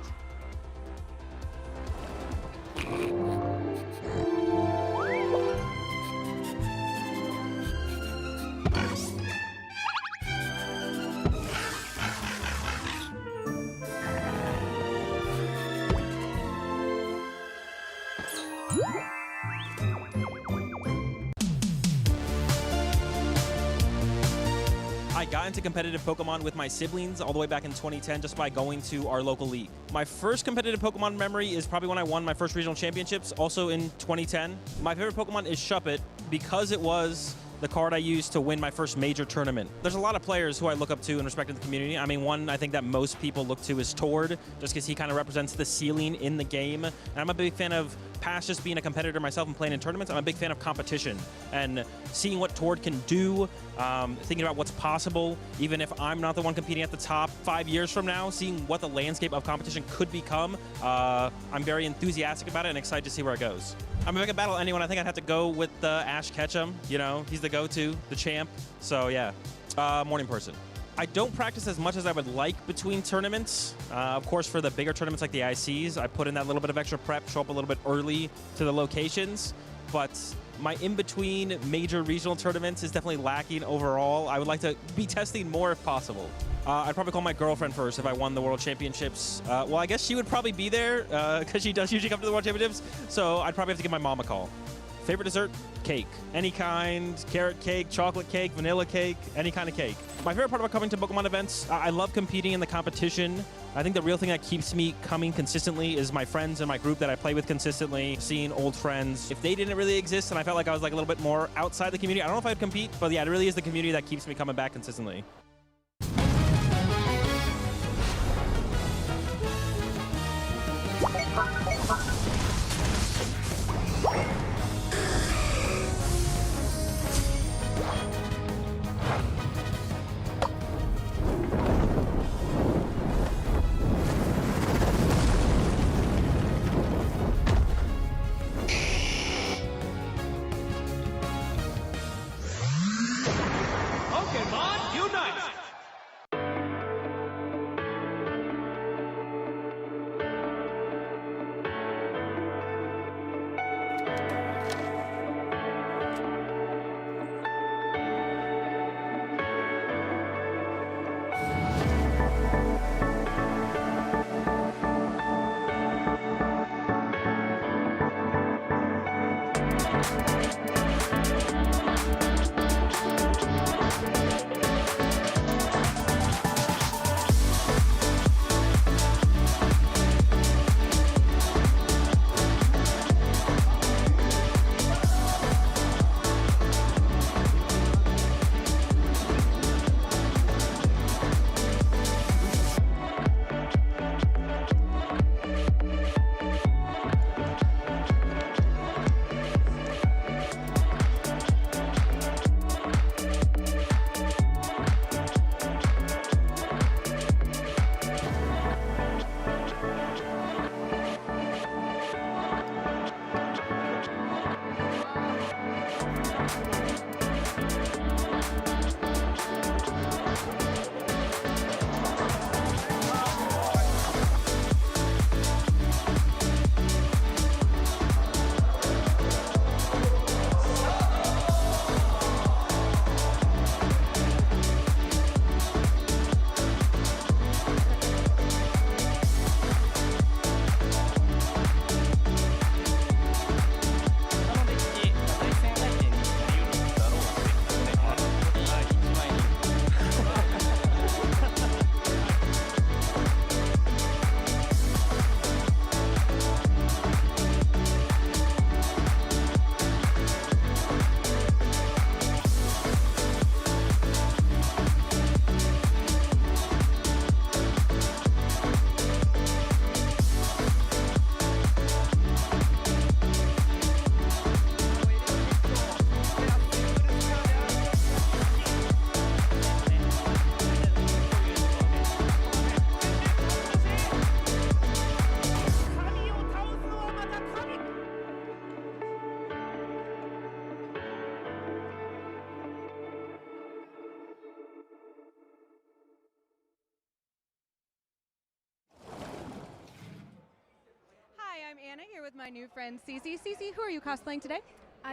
I got into competitive Pokemon with my siblings all the way back in 2010 just by going to our local league. My first competitive Pokemon memory is probably when I won my first regional championships, also in 2010. My favorite Pokemon is Shuppet because it was the card I used to win my first major tournament. There's a lot of players who I look up to and respect in the community. I mean, one I think that most people look to is Tord, just because he kind of represents the ceiling in the game. And I'm a big fan of, past just being a competitor myself and playing in tournaments, I'm a big fan of competition and seeing what Tord can do, thinking about what's possible, even if I'm not the one competing at the top 5 years from now, seeing what the landscape of competition could become. I'm very enthusiastic about it and excited to see where it goes. I'm a big battle anyone. I think I'd have to go with Ash Ketchum. You know, he's the go-to, the champ. So yeah, morning person. I don't practice as much as I would like between tournaments. Of course, for the bigger tournaments like the ICs, I put in that little bit of extra prep, show up a little bit early to the locations. But my in-between major regional tournaments is definitely lacking overall. I would like to be testing more if possible. I'd probably call my girlfriend first if I won the World Championships. Well, I guess she would probably be there because she does usually come to the World Championships. So I'd probably have to give my mom a call. Favorite dessert? Cake. Any kind. Carrot cake, chocolate cake, vanilla cake, any kind of cake. My favorite part about coming to Pokemon events, I love competing in the competition. I think the real thing that keeps me coming consistently is my friends and my group that I play with consistently, seeing old friends. If they didn't really exist and I felt like I was like a little bit more outside the community, I don't know if I'd compete, but yeah, it really is the community that keeps me coming back consistently. Anna here with my new friend Cece. Cece, who are you cosplaying today?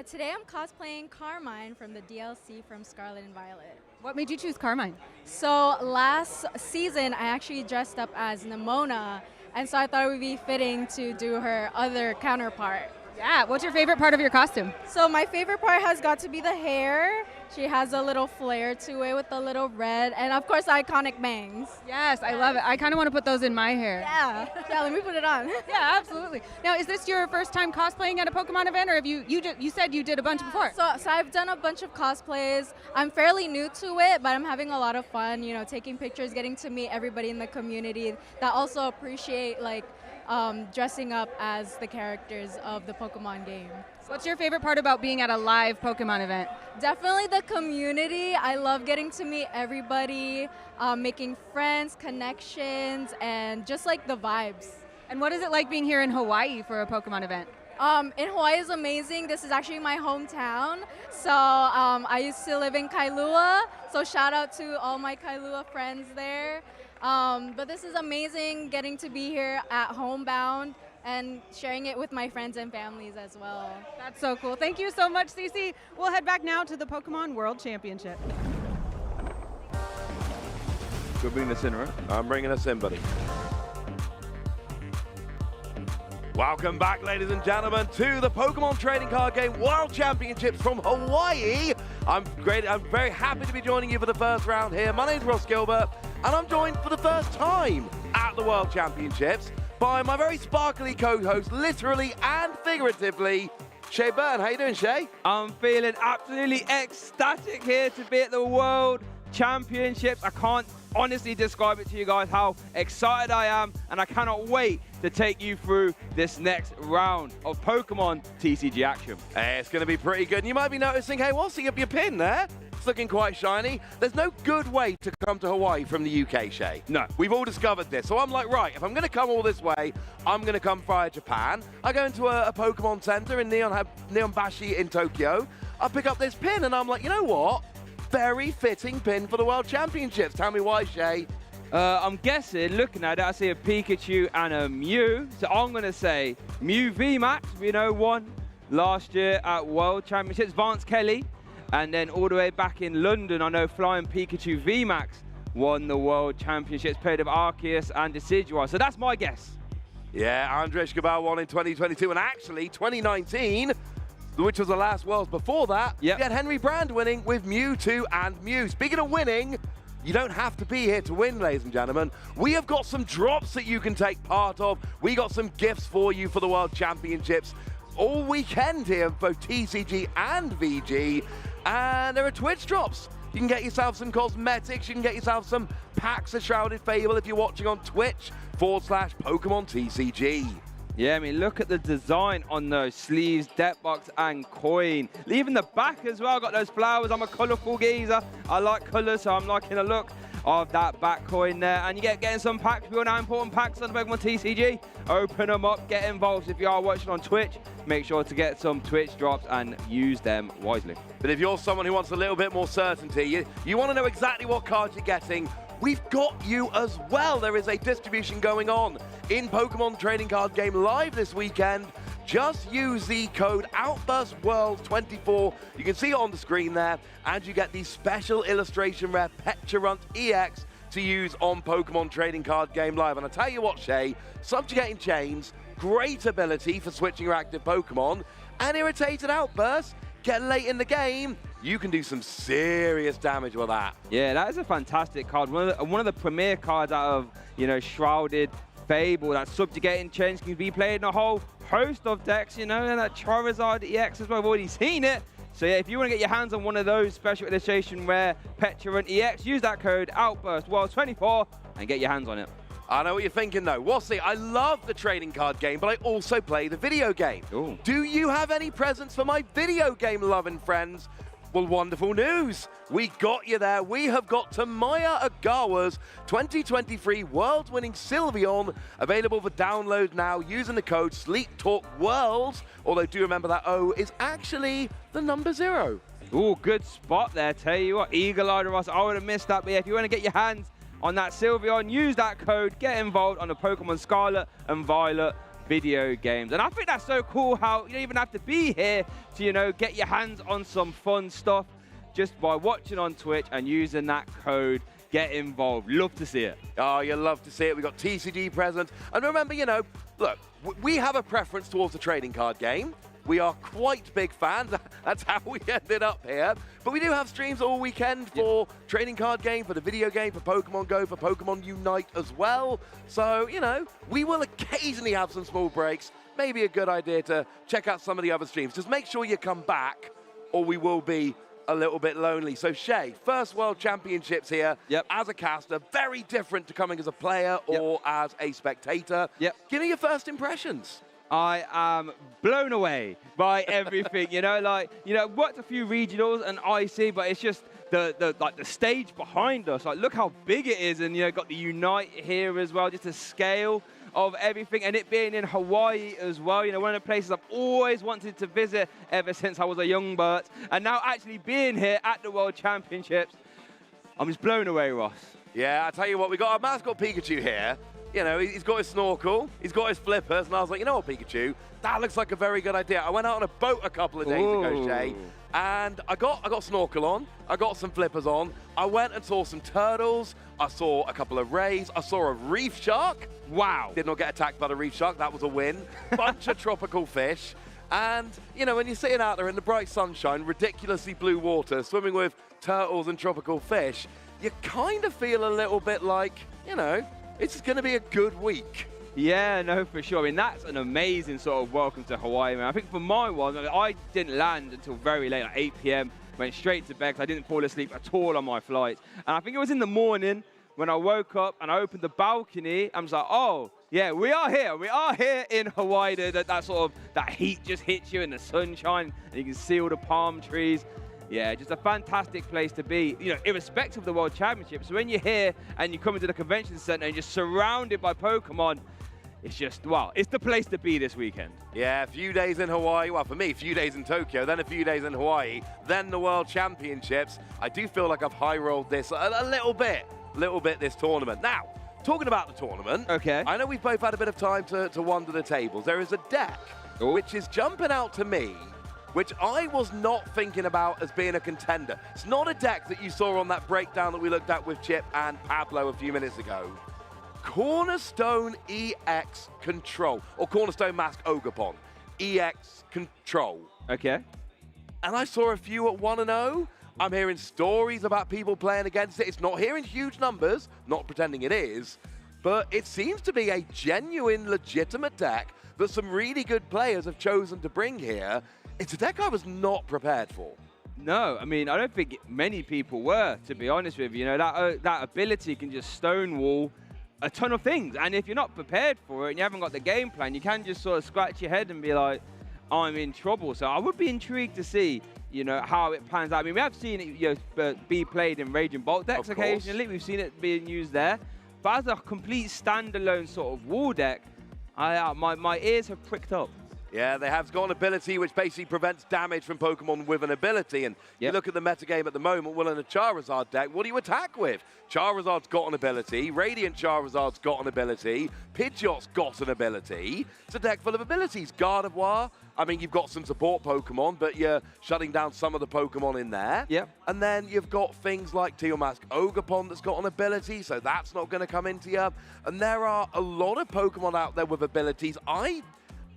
Today I'm cosplaying Carmine from the DLC from Scarlet and Violet. What made you choose Carmine? So last season I actually dressed up as Nimona, and so I thought it would be fitting to do her other counterpart. Yeah, what's your favorite part of your costume? So my favorite part has got to be the hair. She has a little flair to it with a little red, and of course the iconic bangs. Yes, I love it. I kind of want to put those in my hair. Yeah, let me put it on. Yeah, absolutely. Now, is this your first time cosplaying at a Pokemon event, or have you said you did a bunch before? So I've done a bunch of cosplays. I'm fairly new to it, but I'm having a lot of fun, you know, taking pictures, getting to meet everybody in the community that also appreciate like dressing up as the characters of the Pokemon game. What's your favorite part about being at a live Pokemon event? Definitely the community. I love getting to meet everybody, making friends, connections, and just like the vibes. And what is it like being here in Hawaii for a Pokemon event? In Hawaii is amazing. This is actually my hometown. So I used to live in Kailua, so shout out to all my Kailua friends there. But this is amazing getting to be here at Homebound and sharing it with my friends and families as well. That's so cool. Thank you so much, Cece. We'll head back now to the Pokemon World Championship. You'll bring us in, right? I'm bringing us in, buddy. Welcome back, ladies and gentlemen, to the Pokemon Trading Card Game World Championships from Hawaii. I'm very happy to be joining you for the first round here. My name's Ross Gilbert, and I'm joined for the first time at the World Championships by my very sparkly co-host, literally and figuratively, Shay Byrne. How you doing, Shay? I'm feeling absolutely ecstatic here to be at the World Championships. I can't honestly describe it to you guys how excited I am, and I cannot wait to take you through this next round of Pokemon TCG action. Hey, it's going to be pretty good. And you might be noticing, hey, what's your pin there? It's looking quite shiny. There's no good way to come to Hawaii from the UK, Shay. No. We've all discovered this. So I'm like, right, if I'm going to come all this way, I'm going to come via Japan. I go into a Pokemon Center in Neonbashi in Tokyo. I pick up this pin, and I'm like, you know what? Very fitting pin for the World Championships. Tell me why, Shay. I'm guessing, looking at it, I see a Pikachu and a Mew. So I'm going to say Mew VMAX, we know, won last year at World Championships. Vance Kelly. And then all the way back in London, I know Flying Pikachu VMAX won the World Championships, paired with Arceus and Decidueye. So that's my guess. Yeah, Andrés Gabal won in 2022, and actually 2019, which was the last Worlds before that, we had Henry Brand winning with Mewtwo and Mew. Speaking of winning, you don't have to be here to win, ladies and gentlemen. We have got some drops that you can take part of. We got some gifts for you for the World Championships all weekend here, both TCG and VG. And there are Twitch drops. You can get yourself some cosmetics. You can get yourself some packs of Shrouded Fable if you're watching on Twitch/Pokemon TCG. Yeah, I mean, look at the design on those sleeves, deck box, and coin. Even the back as well, got those flowers. I'm a colourful geezer. I like colours, so I'm liking the look of that back coin there. And you getting some packs. We all know important packs on the Pokemon TCG. Open them up, get involved. If you are watching on Twitch, make sure to get some Twitch drops and use them wisely. But if you're someone who wants a little bit more certainty, you want to know exactly what cards you're getting, we've got you as well. There is a distribution going on in Pokemon Trading Card Game Live this weekend. Just use the code OutburstWorld24. You can see it on the screen there, and you get the special illustration rare Pecharunt EX to use on Pokemon Trading Card Game Live. And I tell you what, Shay, subjugating chains, great ability for switching your active Pokemon, and irritated outbursts. Get late in the game, you can do some serious damage with that. Yeah, that is a fantastic card. One of the premier cards out of, you know, Shrouded Fable. That subjugating chains can be played in a whole host of decks, you know, and that Charizard EX as well. We've already seen it. So yeah, if you want to get your hands on one of those special illustration rare Pecharunt EX, use that code OutburstWorld24 and get your hands on it. I know what you're thinking though. Wassy, I love the trading card game, but I also play the video game. Ooh. Do you have any presents for my video game loving friends? Well, wonderful news. We got you there. We have got Tamaya Agawa's 2023 World-winning Sylveon available for download now using the code SleepTalkWorlds. Although do remember that O is actually the number 0. Ooh, good spot there. Tell you what, eagle-eyed of us, I would have missed that. But yeah, if you want to get your hands on that Sylveon, use that code, get involved on the Pokemon Scarlet and Violet video games. And I think that's so cool how you don't even have to be here to, you know, get your hands on some fun stuff just by watching on Twitch and using that code. Get involved. Love to see it. Oh, you love to see it. We've got TCG present. And remember, you know, look, we have a preference towards the trading card game. We are quite big fans. That's how we ended up here. But we do have streams all weekend for trading card game, for the video game, for Pokemon Go, for Pokemon Unite as well. So, you know, we will occasionally have some small breaks. Maybe a good idea to check out some of the other streams. Just make sure you come back or we will be a little bit lonely. So Shay, first World Championships here as a caster, very different to coming as a player or as a spectator. Give me your first impressions. I am blown away by everything, you know, like, you know, worked a few regionals and IC, but it's just the stage behind us. Like, look how big it is, and, you know, got the Unite here as well, just the scale of everything, and it being in Hawaii as well, you know, one of the places I've always wanted to visit ever since I was a young Bert, and now actually being here at the World Championships, I'm just blown away, Ross. Yeah, I tell you what, we got our mascot Pikachu here. You know, he's got his snorkel, he's got his flippers, and I was like, you know what, Pikachu, that looks like a very good idea. I went out on a boat a couple of days ago, Shay, and I got snorkel on, I got some flippers on, I went and saw some turtles, I saw a couple of rays, I saw a reef shark. Wow. Did not get attacked by the reef shark, that was a win. Bunch of tropical fish. And, you know, when you're sitting out there in the bright sunshine, ridiculously blue water, swimming with turtles and tropical fish, you kind of feel a little bit like, you know, it's going to be a good week. Yeah, no, for sure. I mean, that's an amazing sort of welcome to Hawaii, man. I think for my one, I didn't land until very late, like 8 p.m. Went straight to bed because I didn't fall asleep at all on my flight. And I think it was in the morning when I woke up and I opened the balcony. I was like, oh, yeah, we are here. We are here in Hawaii. That sort of, that heat just hits you in the sunshine and you can see all the palm trees. Yeah, just a fantastic place to be, you know, irrespective of the World Championships. So when you're here and you come into the convention center and you're surrounded by Pokemon, it's just, wow, it's the place to be this weekend. Yeah, a few days in Hawaii. Well, for me, a few days in Tokyo, then a few days in Hawaii, then the World Championships. I do feel like I've high-rolled this a little bit this tournament. Now, talking about the tournament, I know we've both had a bit of time to wander the tables. There is a deck which is jumping out to me, which I was not thinking about as being a contender. It's not a deck that you saw on that breakdown that we looked at with Chip and Pablo a few minutes ago. Cornerstone EX Control, or Cornerstone Mask Ogapon, EX Control. Okay. And I saw a few at 1-0. I'm hearing stories about people playing against it. It's not here in huge numbers, not pretending it is, but it seems to be a genuine, legitimate deck that some really good players have chosen to bring here. It's a deck I was not prepared for. No, I mean, I don't think many people were, to be honest with you. You know, that ability can just stonewall a ton of things. And if you're not prepared for it and you haven't got the game plan, you can just sort of scratch your head and be like, I'm in trouble. So I would be intrigued to see, you know, how it plans out. I mean, we have seen it, you know, be played in Raging Bolt decks occasionally. We've seen it being used there. But as a complete standalone sort of wall deck, my ears have pricked up. Yeah, they have got an ability which basically prevents damage from Pokemon with an ability. And you look at the metagame at the moment, well, in a Charizard deck, what do you attack with? Charizard's got an ability, Radiant Charizard's got an ability, Pidgeot's got an ability. It's a deck full of abilities. Gardevoir, I mean, you've got some support Pokemon, but you're shutting down some of the Pokemon in there. Yep. And then you've got things like Teal Mask Ogapon that's got an ability, so that's not going to come into you. And there are a lot of Pokemon out there with abilities.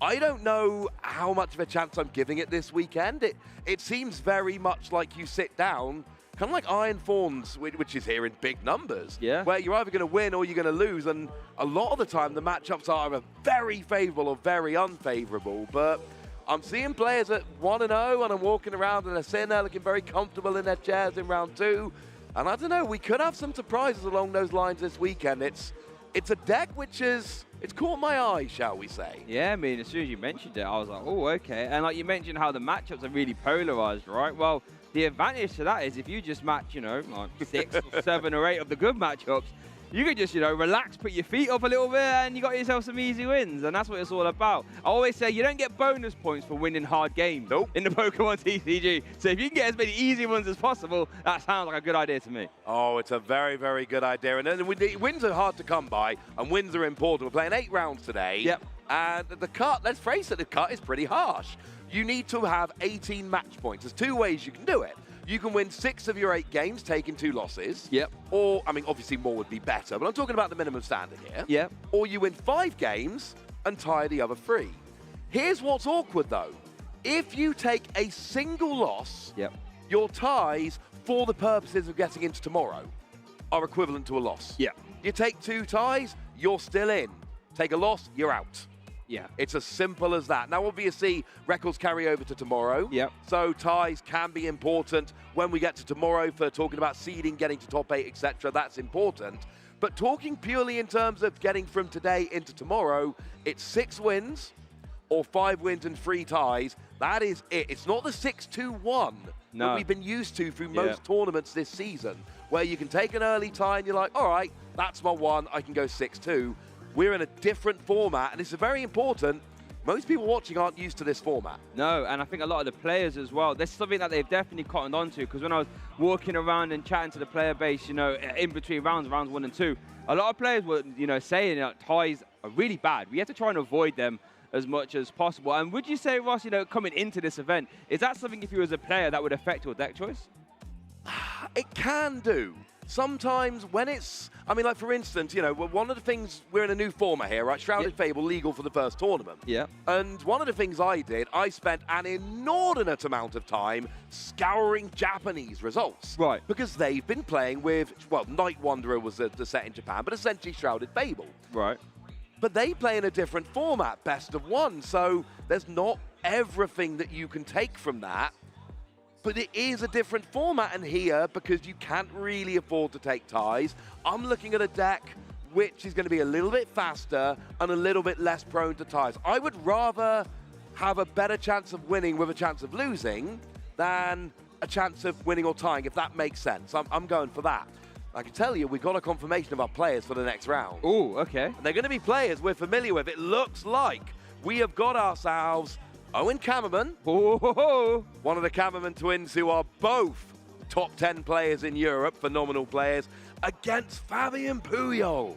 I don't know how much of a chance I'm giving it this weekend. It seems very much like you sit down, kind of like Iron Thorns, which is here in big numbers, where you're either going to win or you're going to lose. And a lot of the time, the matchups are either very favorable or very unfavorable. But I'm seeing players at 1-0, and I'm walking around and they're sitting there looking very comfortable in their chairs in round 2. And I don't know, we could have some surprises along those lines this weekend. It's a deck which is... It's caught my eye, shall we say. Yeah, I mean, as soon as you mentioned it, I was like, oh, okay. And like you mentioned how the matchups are really polarized, right? Well, the advantage to that is if you just match, you know, like 6 or 7 or 8 of the good matchups, you could just, you know, relax, put your feet up a little bit, and you got yourself some easy wins. And that's what it's all about. I always say you don't get bonus points for winning hard games in the Pokemon TCG. So if you can get as many easy ones as possible, that sounds like a good idea to me. Oh, it's a very, very good idea. And then wins are hard to come by, and wins are important. We're playing 8 rounds today. Yep. And the cut, let's face it, the cut is pretty harsh. You need to have 18 match points. There's 2 ways you can do it. You can win 6 of your 8 games, taking 2 losses. Yep. Or, I mean, obviously more would be better, but I'm talking about the minimum standard here. Yep. Or you win 5 games and tie the other 3. Here's what's awkward, though. If you take a single loss, yep, your ties, for the purposes of getting into tomorrow, are equivalent to a loss. Yeah. You take 2 ties, you're still in. Take a loss, you're out. Yeah. It's as simple as that. Now, obviously, records carry over to tomorrow. Yep. So ties can be important when we get to tomorrow for talking about seeding, getting to top 8, etc. That's important. But talking purely in terms of getting from today into tomorrow, it's 6 wins or 5 wins and 3 ties. That is it. It's not the 6-2-1 that we've been used to through most tournaments this season, where you can take an early tie and you're like, all right, that's my 1, I can go 6-2. We're in a different format, and it's very important. Most people watching aren't used to this format. No, and I think a lot of the players as well, there's something that they've definitely cottoned on to, because when I was walking around and chatting to the player base, you know, in between rounds 1 and 2, a lot of players were, you know, saying that ties are really bad. We have to try and avoid them as much as possible. And would you say, Ross, you know, coming into this event, is that something, if you as a player, that would affect your deck choice? It can do. Sometimes when it's, I mean, like for instance, you know, one of the things, we're in a new format here, right? Shrouded Fable legal for the first tournament. Yeah. And one of the things I did, I spent an inordinate amount of time scouring Japanese results. Right. Because they've been playing with, well, Night Wanderer was the set in Japan, but essentially Shrouded Fable. Right. But they play in a different format, best of 1. So there's not everything that you can take from that. But it is a different format in here because you can't really afford to take ties. I'm looking at a deck which is going to be a little bit faster and a little bit less prone to ties. I would rather have a better chance of winning with a chance of losing than a chance of winning or tying, if that makes sense. I'm going for that. I can tell you, we've got a confirmation of our players for the next round. Oh, okay. And they're going to be players we're familiar with. It looks like we have got ourselves Owen Kammerman, one of the Kammerman twins who are both top 10 players in Europe, phenomenal players, against Fabian Puyol.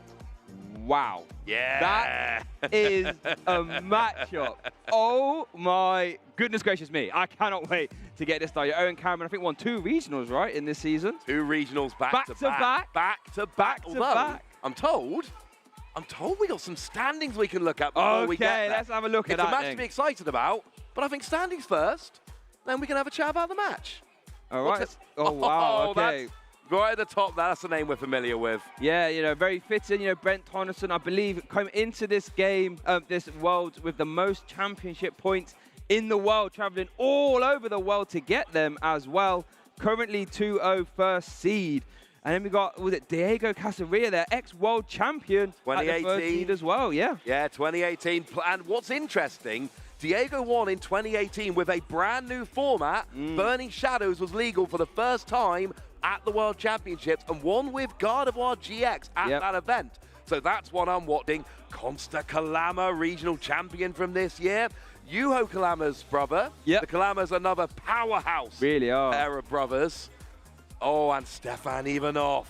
Wow. Yeah. That is a matchup. Oh my goodness gracious me. I cannot wait to get this done. Owen Kammerman, I think, won 2 regionals, right, in this season? 2 regionals back to back. I'm told we got some standings we can look at before we get there. Okay, let's have a look at that. It's a match to be excited about, but I think standings first, then we can have a chat about the match. All right. Oh, wow, okay. Right at the top, that's the name we're familiar with. Yeah, you know, very fitting. You know, Brent Tonneson, I believe, came into this game, this world, with the most championship points in the world, traveling all over the world to get them as well. Currently 2-0 first seed. And then we got, was it Diego Casaria there, ex-world champion 2018 as well, yeah. Yeah, 2018. And what's interesting, Diego won in 2018 with a brand new format. Burning Shadows was legal for the first time at the World Championships and won with Gardevoir GX at that event. So that's what I'm watching. Consta Kalama, regional champion from this year. Yuho Kalama's brother. The Kalama's another powerhouse. Really are. Pair of brothers. Oh, and Stefan Ivanov.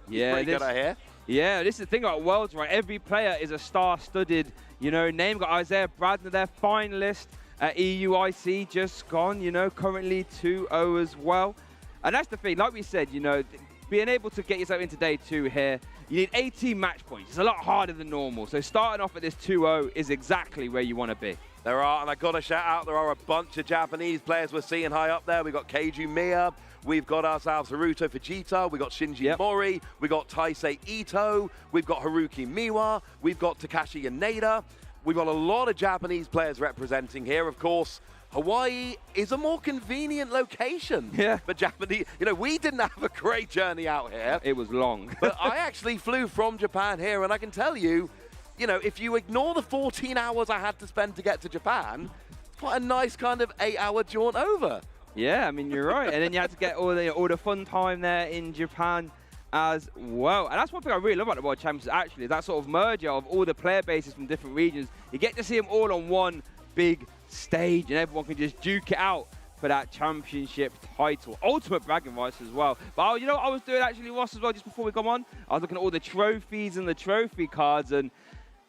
Yeah, pretty good, I hear. Yeah, this is the thing about Worlds, right? Every player is a star-studded, you know, name. Got Isaiah Bradner there, finalist at EUIC, just gone, you know, currently 2-0 as well. And that's the thing, like we said, you know, being able to get yourself into day 2 here, you need 18 match points. It's a lot harder than normal. So starting off at this 2-0 is exactly where you want to be. There are, and I got to shout out, there are a bunch of Japanese players we're seeing high up there. We've got Keiju Miya, we've got ourselves Haruto Fujita, we've got Shinji Mori, we've got Taisei Ito, we've got Haruki Miwa, we've got Takashi Yaneda. We've got a lot of Japanese players representing here. Of course, Hawaii is a more convenient location for Japanese. You know, we didn't have a great journey out here. It was long. But I actually flew from Japan here, and I can tell you, you know, if you ignore the 14 hours I had to spend to get to Japan, it's quite a nice kind of 8-hour jaunt over. Yeah, I mean, you're right. And then you had to get all the fun time there in Japan as well. And that's one thing I really love about the World Championships, actually, is that sort of merger of all the player bases from different regions. You get to see them all on one big stage, and everyone can just duke it out for that championship title. Ultimate bragging rights as well. But you know what I was doing, actually, Ross, as well, just before we come on? I was looking at all the trophies and the trophy cards, and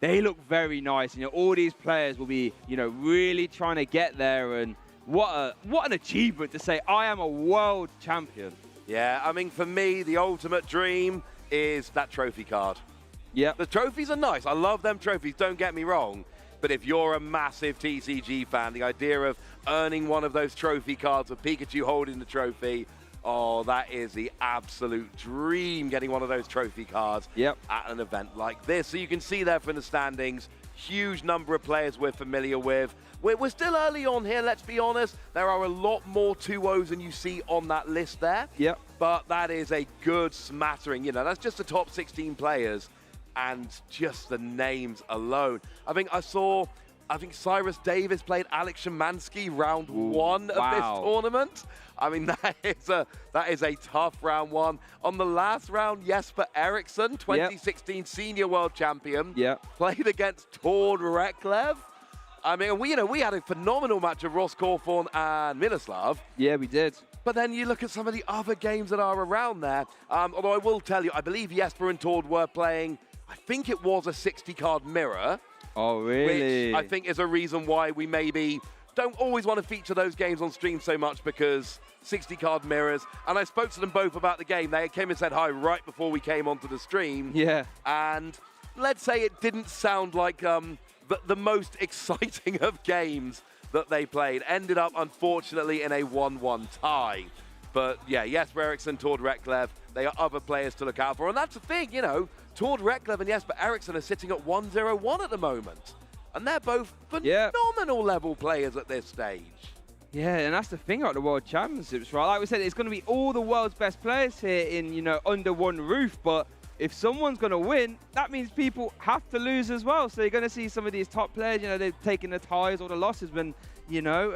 they look very nice. You know, all these players will be, you know, really trying to get there, and what an achievement to say, I am a world champion. Yeah, I mean, for me, the ultimate dream is that trophy card. Yeah. The trophies are nice. I love them trophies, don't get me wrong. But if you're a massive TCG fan, the idea of earning one of those trophy cards with Pikachu holding the trophy, oh, that is the absolute dream, getting one of those trophy cards at an event like this. So you can see there from the standings, huge number of players we're familiar with. We're still early on here, let's be honest. There are a lot more 2-0s than you see on that list there. Yep. But that is a good smattering. You know, that's just the top 16 players and just the names alone. I think Cyrus Davis played Alex Szymanski round 1 of this tournament. I mean, that is a tough round 1. On the last round, Jesper Eriksson, 2016 Senior World Champion, played against Tord Reklev. I mean, we had a phenomenal match of Ross Corthorn and Miroslav. Yeah, we did. But then you look at some of the other games that are around there. Although I will tell you, I believe Jesper and Tord were playing, I think it was a 60-card mirror. Oh, really? Which I think is a reason why we maybe don't always want to feature those games on stream so much, because 60-card mirrors. And I spoke to them both about the game. They came and said hi right before we came onto the stream. Yeah. And let's say it didn't sound like the most exciting of games that they played. Ended up, unfortunately, in a 1-1 tie. But yeah, Jesper Eriksson, Tord Reklev, they are other players to look out for. And that's the thing, you know, Tord Reklev and Jesper Eriksson are sitting at 1-0-1 at the moment. And they're both phenomenal level players at this stage. Yeah, and that's the thing about the World Championships, right? Like we said, it's going to be all the world's best players here in, you know, under one roof. But if someone's going to win, that means people have to lose as well. So you're going to see some of these top players, you know, they're taking the ties or the losses when, you know,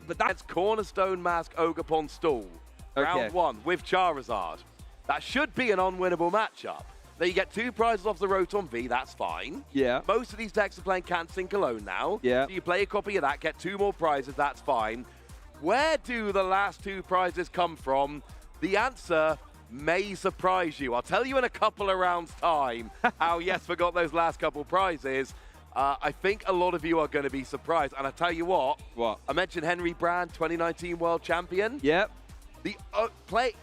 but that's Cornerstone Mask Ogerpon Stool. Round 1 with Charizard. That should be an unwinnable matchup. Now you get 2 prizes off the Rotom V, that's fine. Yeah. Most of these decks are playing Cansink alone now. Yeah. So you play a copy of that, get 2 more prizes, that's fine. Where do the last 2 prizes come from? The answer may surprise you. I'll tell you in a couple of rounds' time how Jesper got those last couple prizes. I think a lot of you are going to be surprised. And I tell you what. What? I mentioned Henry Brand, 2019 World Champion. Yep. The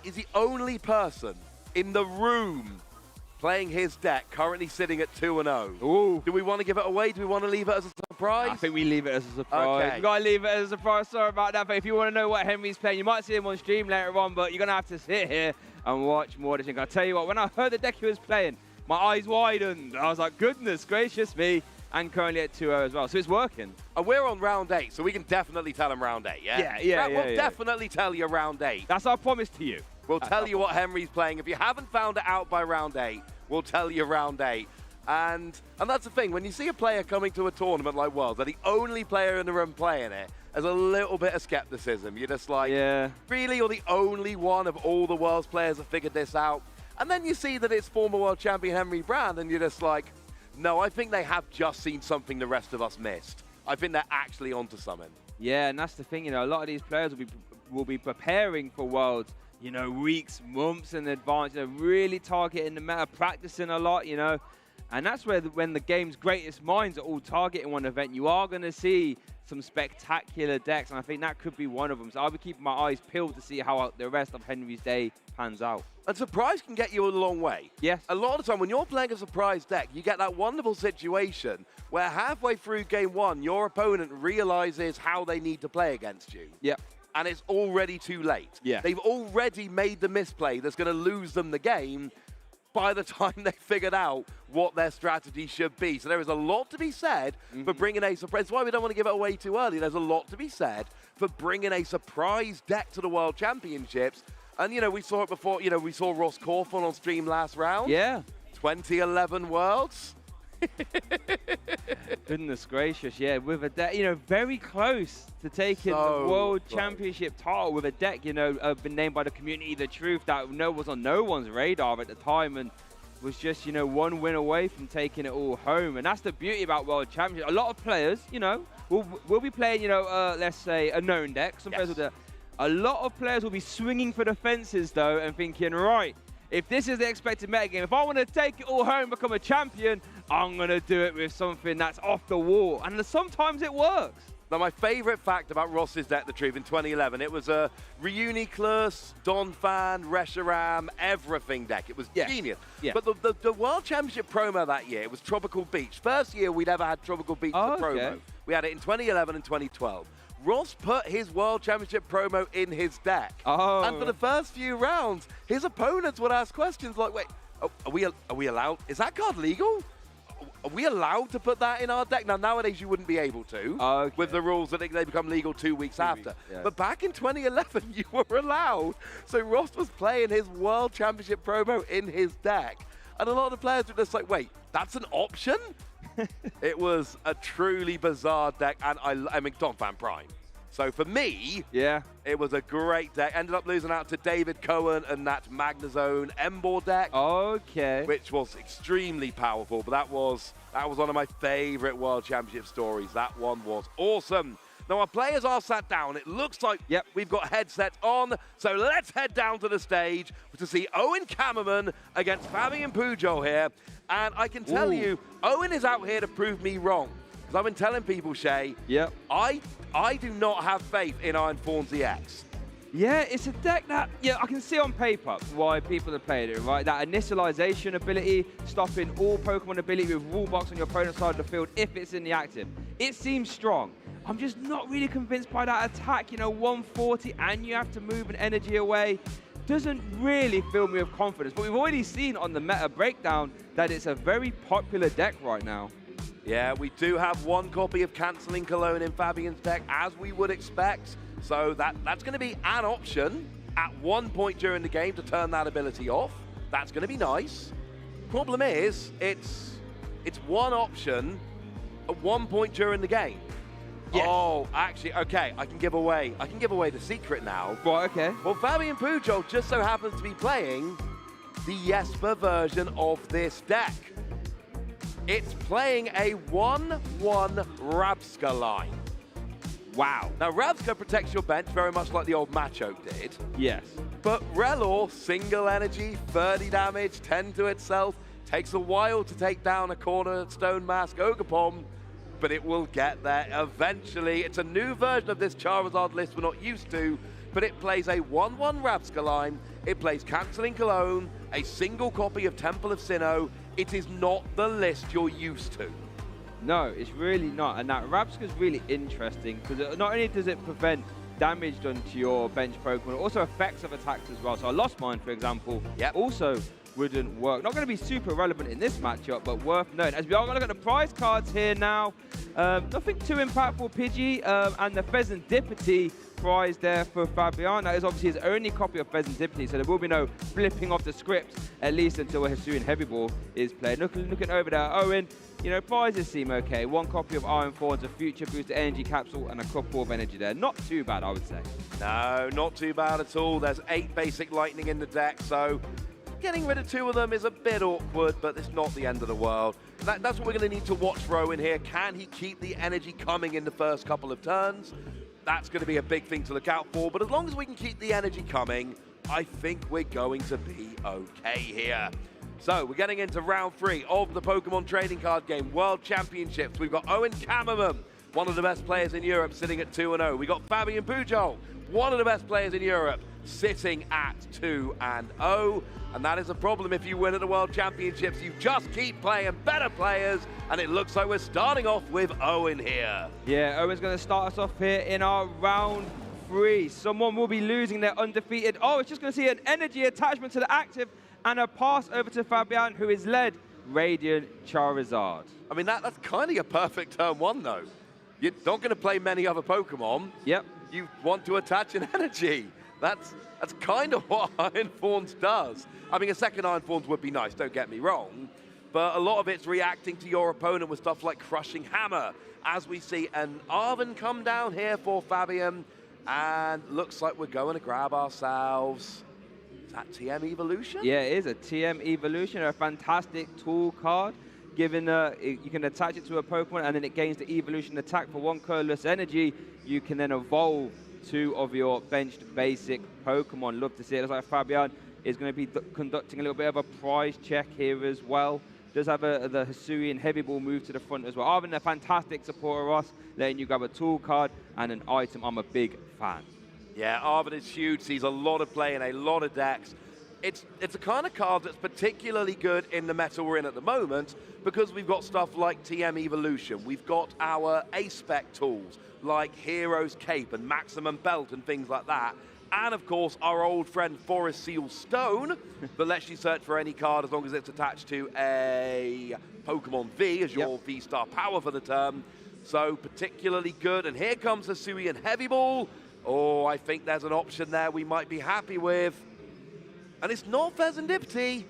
is the only person in the room playing his deck, currently sitting at 2-0. Ooh. Do we want to give it away? Do we want to leave it as a surprise? I think we leave it as a surprise. Okay. We've got to leave it as a surprise. Sorry about that. But if you want to know what Henry's playing, you might see him on stream later on, but you're going to have to sit here and watch more of this thing. I'll tell you what, when I heard the deck he was playing, my eyes widened. I was like, goodness gracious me. And currently at 2-0 as well. So it's working. And we're on round 8, so we can definitely tell him round 8, yeah? We'll definitely tell you round 8. That's our promise to you. We'll tell you what Henry's playing. If you haven't found it out by round 8, we'll tell you round 8. And that's the thing. When you see a player coming to a tournament like Worlds, they're the only player in the room playing it, there's a little bit of skepticism. You're just like, really, you're the only one of all the Worlds players that figured this out? And then you see that it's former World Champion Henry Brand, and you're just like, no, I think they have just seen something the rest of us missed. I think they're actually onto something. Yeah, and that's the thing, you know, a lot of these players will be preparing for Worlds, you know, weeks, months in advance, you know, really targeting the meta, practicing a lot, you know. And that's where when the game's greatest minds are all targeting one event, you are going to see some spectacular decks, and I think that could be one of them. So I'll be keeping my eyes peeled to see how the rest of Henry's day pans out. And surprise can get you a long way. Yes. A lot of the time, when you're playing a surprise deck, you get that wonderful situation where halfway through game 1, your opponent realizes how they need to play against you. Yep. And it's already too late. Yeah. They've already made the misplay that's going to lose them the game by the time they figured out what their strategy should be. So there is a lot to be said for bringing a surprise. That's why we don't want to give it away too early. There's a lot to be said for bringing a surprise deck to the World Championships. And, you know, we saw it before. You know, we saw Ross Corthorn on stream last round. Yeah. 2011 Worlds. Goodness gracious, yeah, with a deck, you know, very close to taking the World Championship title with a deck, you know, been named by the community The Truth, that was on no one's radar at the time and was just, you know, one win away from taking it all home. And that's the beauty about World Championship. A lot of players, you know, will be playing, you know, let's say a known deck. Some players will do. A lot of players will be swinging for the fences, though, and thinking, right, if this is the expected metagame, if I want to take it all home and become a champion, I'm going to do it with something that's off the wall. And sometimes it works. Now, my favorite fact about Ross's deck, the truth, in 2011, it was a Reuniclus, Donphan, Reshiram, everything deck. It was genius. Yeah. But the World Championship promo that year, it was Tropical Beach. First year we'd ever had Tropical Beach the promo. We had it in 2011 and 2012. Ross put his World Championship promo in his deck. And for the first few rounds, his opponents would ask questions like, wait, are we allowed? Is that card legal? Are we allowed to put that in our deck? Now, nowadays, you wouldn't be able to with the rules that they become legal 2 weeks after. But back in 2011, you were allowed. So Ross was playing his World Championship promo in his deck. And a lot of the players were just like, wait, that's an option? It was a truly bizarre deck. And I mean, Donphan Prime. So for me, it was a great deck. Ended up losing out to David Cohen and that Magnezone Embor deck. Which was extremely powerful. But that was one of my favorite World Championship stories. That one was awesome. Now our players are sat down. It looks like we've got headsets on. So let's head down to the stage to see Owen Kammerman against Fabian Pujol here. And I can tell you, Owen is out here to prove me wrong. I've been telling people, Shay, I do not have faith in Iron Fawn's EX. Yeah, it's a deck that, I can see on paper why people have played it, right? That initialization ability, stopping all Pokemon ability with rule box on your opponent's side of the field if it's in the active. It seems strong. I'm just not really convinced by that attack, 140 and you have to move an energy away. Doesn't really fill me with confidence, but we've already seen on the meta breakdown that it's a very popular deck right now. Yeah, we do have one copy of Cancelling Cologne in Fabian's deck, as we would expect. So that's going to be an option at one point during the game to turn that ability off. That's going to be nice. Problem is, it's one option at one point during the game. Yes. Oh, actually, okay, I can give away the secret now. Right, okay. Well, Fabian Pujol just so happens to be playing the Jesper version of this deck. It's playing a 1-1 Rabska line. Wow. Now, Rabska protects your bench very much like the old Macho did. Yes. But Relor, single energy, 30 damage, 10 to itself, takes a while to take down a Cornerstone Mask Ogapom, but it will get there eventually. It's a new version of this Charizard list we're not used to, but it plays a 1-1 Rabska line, it plays Cancelling Cologne, a single copy of Temple of Sinnoh. It is not the list you're used to. No, it's really not. And that Rabska is really interesting because not only does it prevent damage done to your bench Pokemon, it also effects of attacks as well. So I Lost Mine, for example, also wouldn't work. Not going to be super relevant in this matchup, but worth noting. As we are going to look at the prize cards here now, nothing too impactful, Pidgey, and the Pheasantipity prize there for Fabian. That is obviously his only copy of Pheasantipity, so there will be no flipping off the scripts, at least until a Hisuian Heavy Ball is played. Looking over there, Owen, prizes seem okay. One copy of Iron Thorns, a Future Booster Energy Capsule, and a couple of energy there. Not too bad, I would say. No, not too bad at all. There's 8 basic lightning in the deck, so getting rid of 2 of them is a bit awkward, but it's not the end of the world. That's what we're going to need to watch for Owen here. Can he keep the energy coming in the first couple of turns? That's going to be a big thing to look out for, but as long as we can keep the energy coming, I think we're going to be okay here. So we're getting into round 3 of the Pokemon trading card game World Championships. We've got Owen Kammerman, one of the best players in Europe, sitting at 2-0. We got Fabian Pujol, one of the best players in Europe, sitting at 2-0. And that is a problem if you win at the World Championships. You just keep playing better players, and it looks like we're starting off with Owen here. Yeah, Owen's going to start us off here in our round 3. Someone will be losing their undefeated. Oh, it's just going to see an energy attachment to the active and a pass over to Fabian, who is led Radiant Charizard. I mean, that's kind of your perfect turn 1, though. You're not going to play many other Pokemon. Yep. You want to attach an energy. That's kind of what Iron Thorns does. I mean, a second Iron Thorns would be nice, don't get me wrong, but a lot of it's reacting to your opponent with stuff like Crushing Hammer, as we see an Arven come down here for Fabian, and looks like we're going to grab ourselves. Is that TM Evolution? Yeah, it is a TM Evolution, a fantastic tool card. Given you can attach it to a Pokemon, and then it gains the Evolution attack for 1 colorless energy. You can then evolve 2 of your benched basic Pokemon. Love to see it. Looks like Fabian is going to be conducting a little bit of a prize check here as well. Does have the Hisuian Heavy Ball move to the front as well. Arvin, a fantastic supporter of us, letting you grab a tool card and an item. I'm a big fan. Yeah, Arvin is huge, sees a lot of play in a lot of decks. It's a kind of card that's particularly good in the meta we're in at the moment because we've got stuff like TM Evolution. We've got our A-Spec tools like Hero's Cape and Maximum Belt and things like that. And of course, our old friend Forest Seal Stone that lets you search for any card as long as it's attached to a Pokemon V as your V-Star power for the term. So particularly good. And here comes the Hisuian Heavy Ball. Oh, I think there's an option there we might be happy with. And it's not Pheasantipity,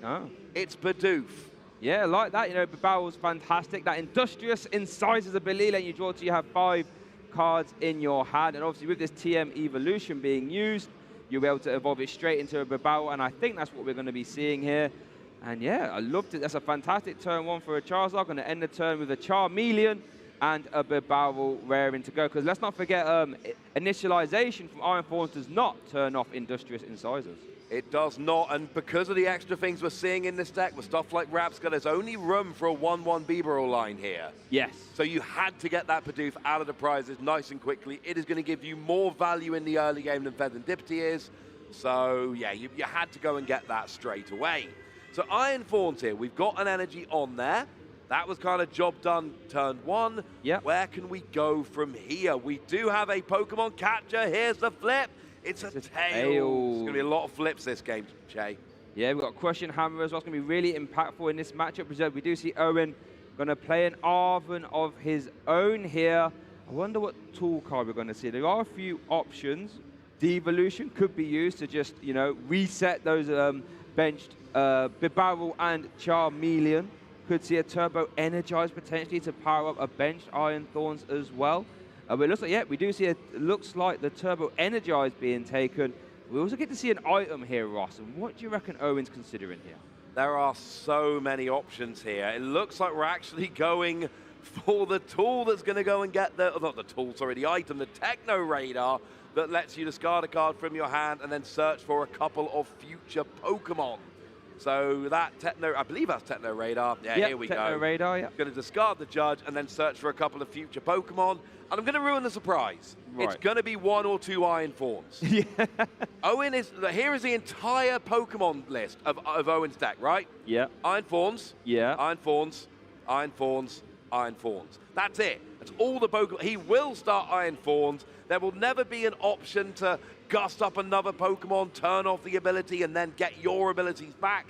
it's Bidoof. Yeah, like that, you know, Bibarel's fantastic. That Industrious Incisors ability, letting you draw till you have 5 cards in your hand. And obviously with this TM Evolution being used, you'll be able to evolve it straight into a Bibarel, and I think that's what we're going to be seeing here. And yeah, I loved it. That's a fantastic turn 1 for a Charizard. Going to end the turn with a Charmeleon and a Bibarel raring to go. Because let's not forget, initialization from Iron Thorns does not turn off Industrious Incisors. It does not, and because of the extra things we're seeing in this deck with stuff like Rapska, there's only room for a 1-1 Bibarel line here. Yes. So you had to get that Bidoof out of the prizes nice and quickly. It is going to give you more value in the early game than Pheasantipity is. So yeah, you had to go and get that straight away. So Iron Thorns here, we've got an energy on there. That was kind of job done turn 1. Yep. Where can we go from here? We do have a Pokemon catcher. Here's the flip. It's a tail. There's going to be a lot of flips this game, Jay. Yeah, we've got Crushing Hammer as well. It's going to be really impactful in this matchup. We do see Owen going to play an Arven of his own here. I wonder what tool card we're going to see. There are a few options. Devolution could be used to just, you know, reset those benched Bibarel and Charmeleon. Could see a Turbo Energize potentially to power up a benched Iron Thorns as well. But it looks like, yeah, we do see looks like the Turbo Energize being taken. We also get to see an item here, Ross. And what do you reckon Owen's considering here? There are so many options here. It looks like we're actually going for the tool that's going to go and get the, not the tool, sorry, the item, the Techno Radar that lets you discard a card from your hand and then search for a couple of future Pokemon. So that Techno, I believe that's Techno Radar. Yeah, yep, here we Techno go. Radar, yeah. Going to discard the Judge and then search for a couple of future Pokemon. And I'm going to ruin the surprise. Right. It's going to be 1 or 2 Iron Thorns. Yeah. Owen is, here is the entire Pokemon list of Owen's deck, right? Yeah. Iron Thorns. Yeah. Iron Thorns. Iron Thorns. Iron Thorns. That's it. That's all the Pokemon. He will start Iron Thorns. There will never be an option to gust up another Pokemon, turn off the ability, and then get your abilities back.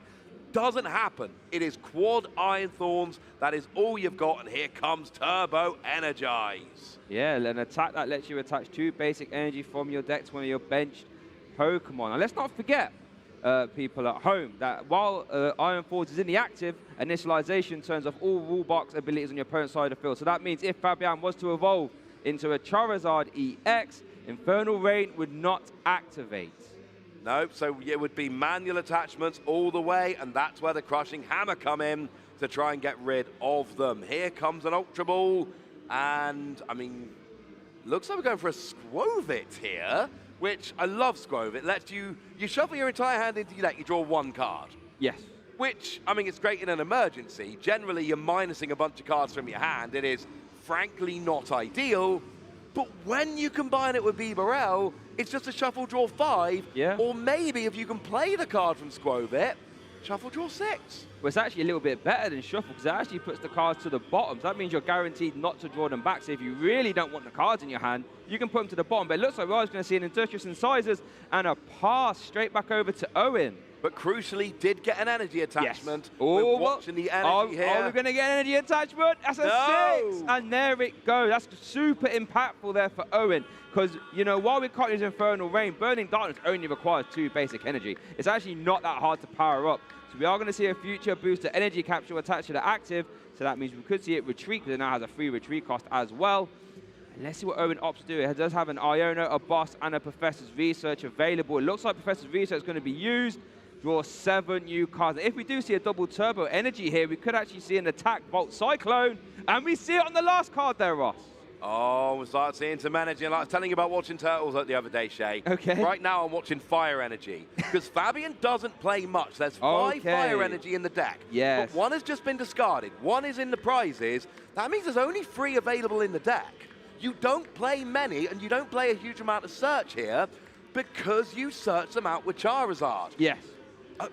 Doesn't happen. It is quad Iron Thorns. That is all you've got, and here comes Turbo Energize. Yeah, an attack that lets you attach 2 basic energy from your deck to one of your benched Pokemon. And let's not forget, people at home, that while Iron Thorns is in the active, initialization turns off all rule box abilities on your opponent's side of the field. So that means if Fabian was to evolve into a Charizard EX, Infernal Rain would not activate. No, so it would be manual attachments all the way, and that's where the Crushing Hammer come in to try and get rid of them. Here comes an Ultra Ball, and, I mean, looks like we're going for a Skwovet here, which I love Skwovet. It lets you shuffle your entire hand into your deck, you draw 1 card. Yes. Which, I mean, it's great in an emergency. Generally, you're minusing a bunch of cards from your hand. It is, frankly, not ideal. But when you combine it with Bibarel, it's just a shuffle, draw 5. Yeah. Or maybe if you can play the card from Skwovet, shuffle, draw 6. Well, it's actually a little bit better than shuffle because it actually puts the cards to the bottom. So that means you're guaranteed not to draw them back. So if you really don't want the cards in your hand, you can put them to the bottom. But it looks like we're always going to see an Industrious Incisors and a pass straight back over to Owen. But crucially, did get an energy attachment. Yes. We're watching the energy here. Are we going to get an energy attachment? That's a 6. And there it goes. That's super impactful there for Owen. Because, you know, while we can't use Infernal Rain, Burning Darkness only requires 2 basic energy. It's actually not that hard to power up. So we are going to see a future booster energy capsule attached to the active. So that means we could see it retreat, because it now has a free retreat cost as well. And let's see what Owen opts to do. It does have an Iono, a Boss, and a Professor's Research available. It looks like Professor's Research is going to be used. Draw 7 new cards. If we do see a double Turbo Energy here, we could actually see an Attack Volt Cyclone. And we see it on the last card there, Ross. Oh, we start seeing some energy. Like I was telling you about watching Turtles the other day, Shay. Okay. Right now I'm watching Fire Energy. Because Fabian doesn't play much. There's 5 Fire Energy in the deck. Yes. But 1 has just been discarded. 1 is in the prizes. That means there's only 3 available in the deck. You don't play many, and you don't play a huge amount of search here because you search them out with Charizard. Yes.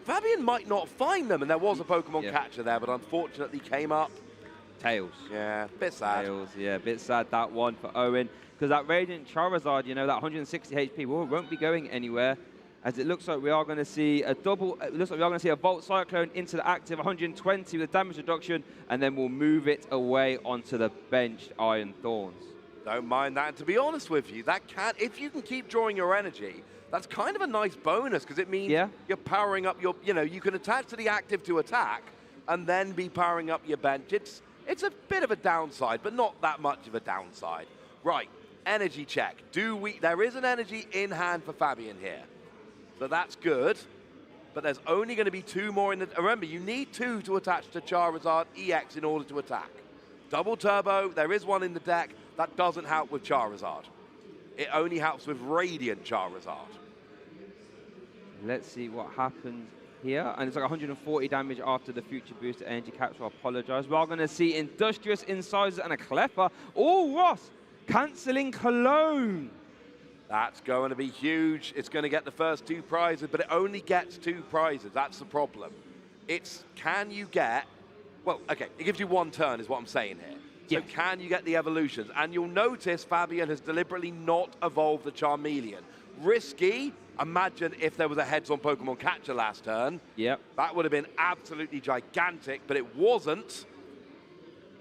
Fabian might not find them, and there was a Pokemon catcher there, but unfortunately came up. Tails. Yeah, bit sad. Tails, yeah, bit sad that one for Owen. Because that Radiant Charizard, you know, that 160 HP won't be going anywhere. As it looks like we are going to see a double, it looks like we are going to see a Volt Cyclone into the active 120 with damage reduction, and then we'll move it away onto the benched Iron Thorns. Don't mind that. And to be honest with you, that can, if you can keep drawing your energy, that's kind of a nice bonus because it means you're powering up your, you know, you can attach to the active to attack and then be powering up your bench. It's a bit of a downside, but not that much of a downside. Right, energy check. There is an energy in hand for Fabian here. So that's good, but there's only going to be 2 more in the... Remember, you need 2 to attach to Charizard EX in order to attack. Double Turbo, there is 1 in the deck. That doesn't help with Charizard. It only helps with Radiant Charizard. Let's see what happens here. And it's like 140 damage after the Future Booster Energy Capsule. I apologize. We are going to see Industrious Incisors and a Cleffa. Oh, Ross, cancelling Cologne. That's going to be huge. It's going to get the first 2 prizes, but it only gets 2 prizes. That's the problem. It's, can you get... Well, okay, it gives you 1 turn is what I'm saying here. So can you get the evolutions? And you'll notice Fabian has deliberately not evolved the Charmeleon. Risky. Imagine if there was a heads-on Pokemon catcher last turn. Yep. That would have been absolutely gigantic, but it wasn't.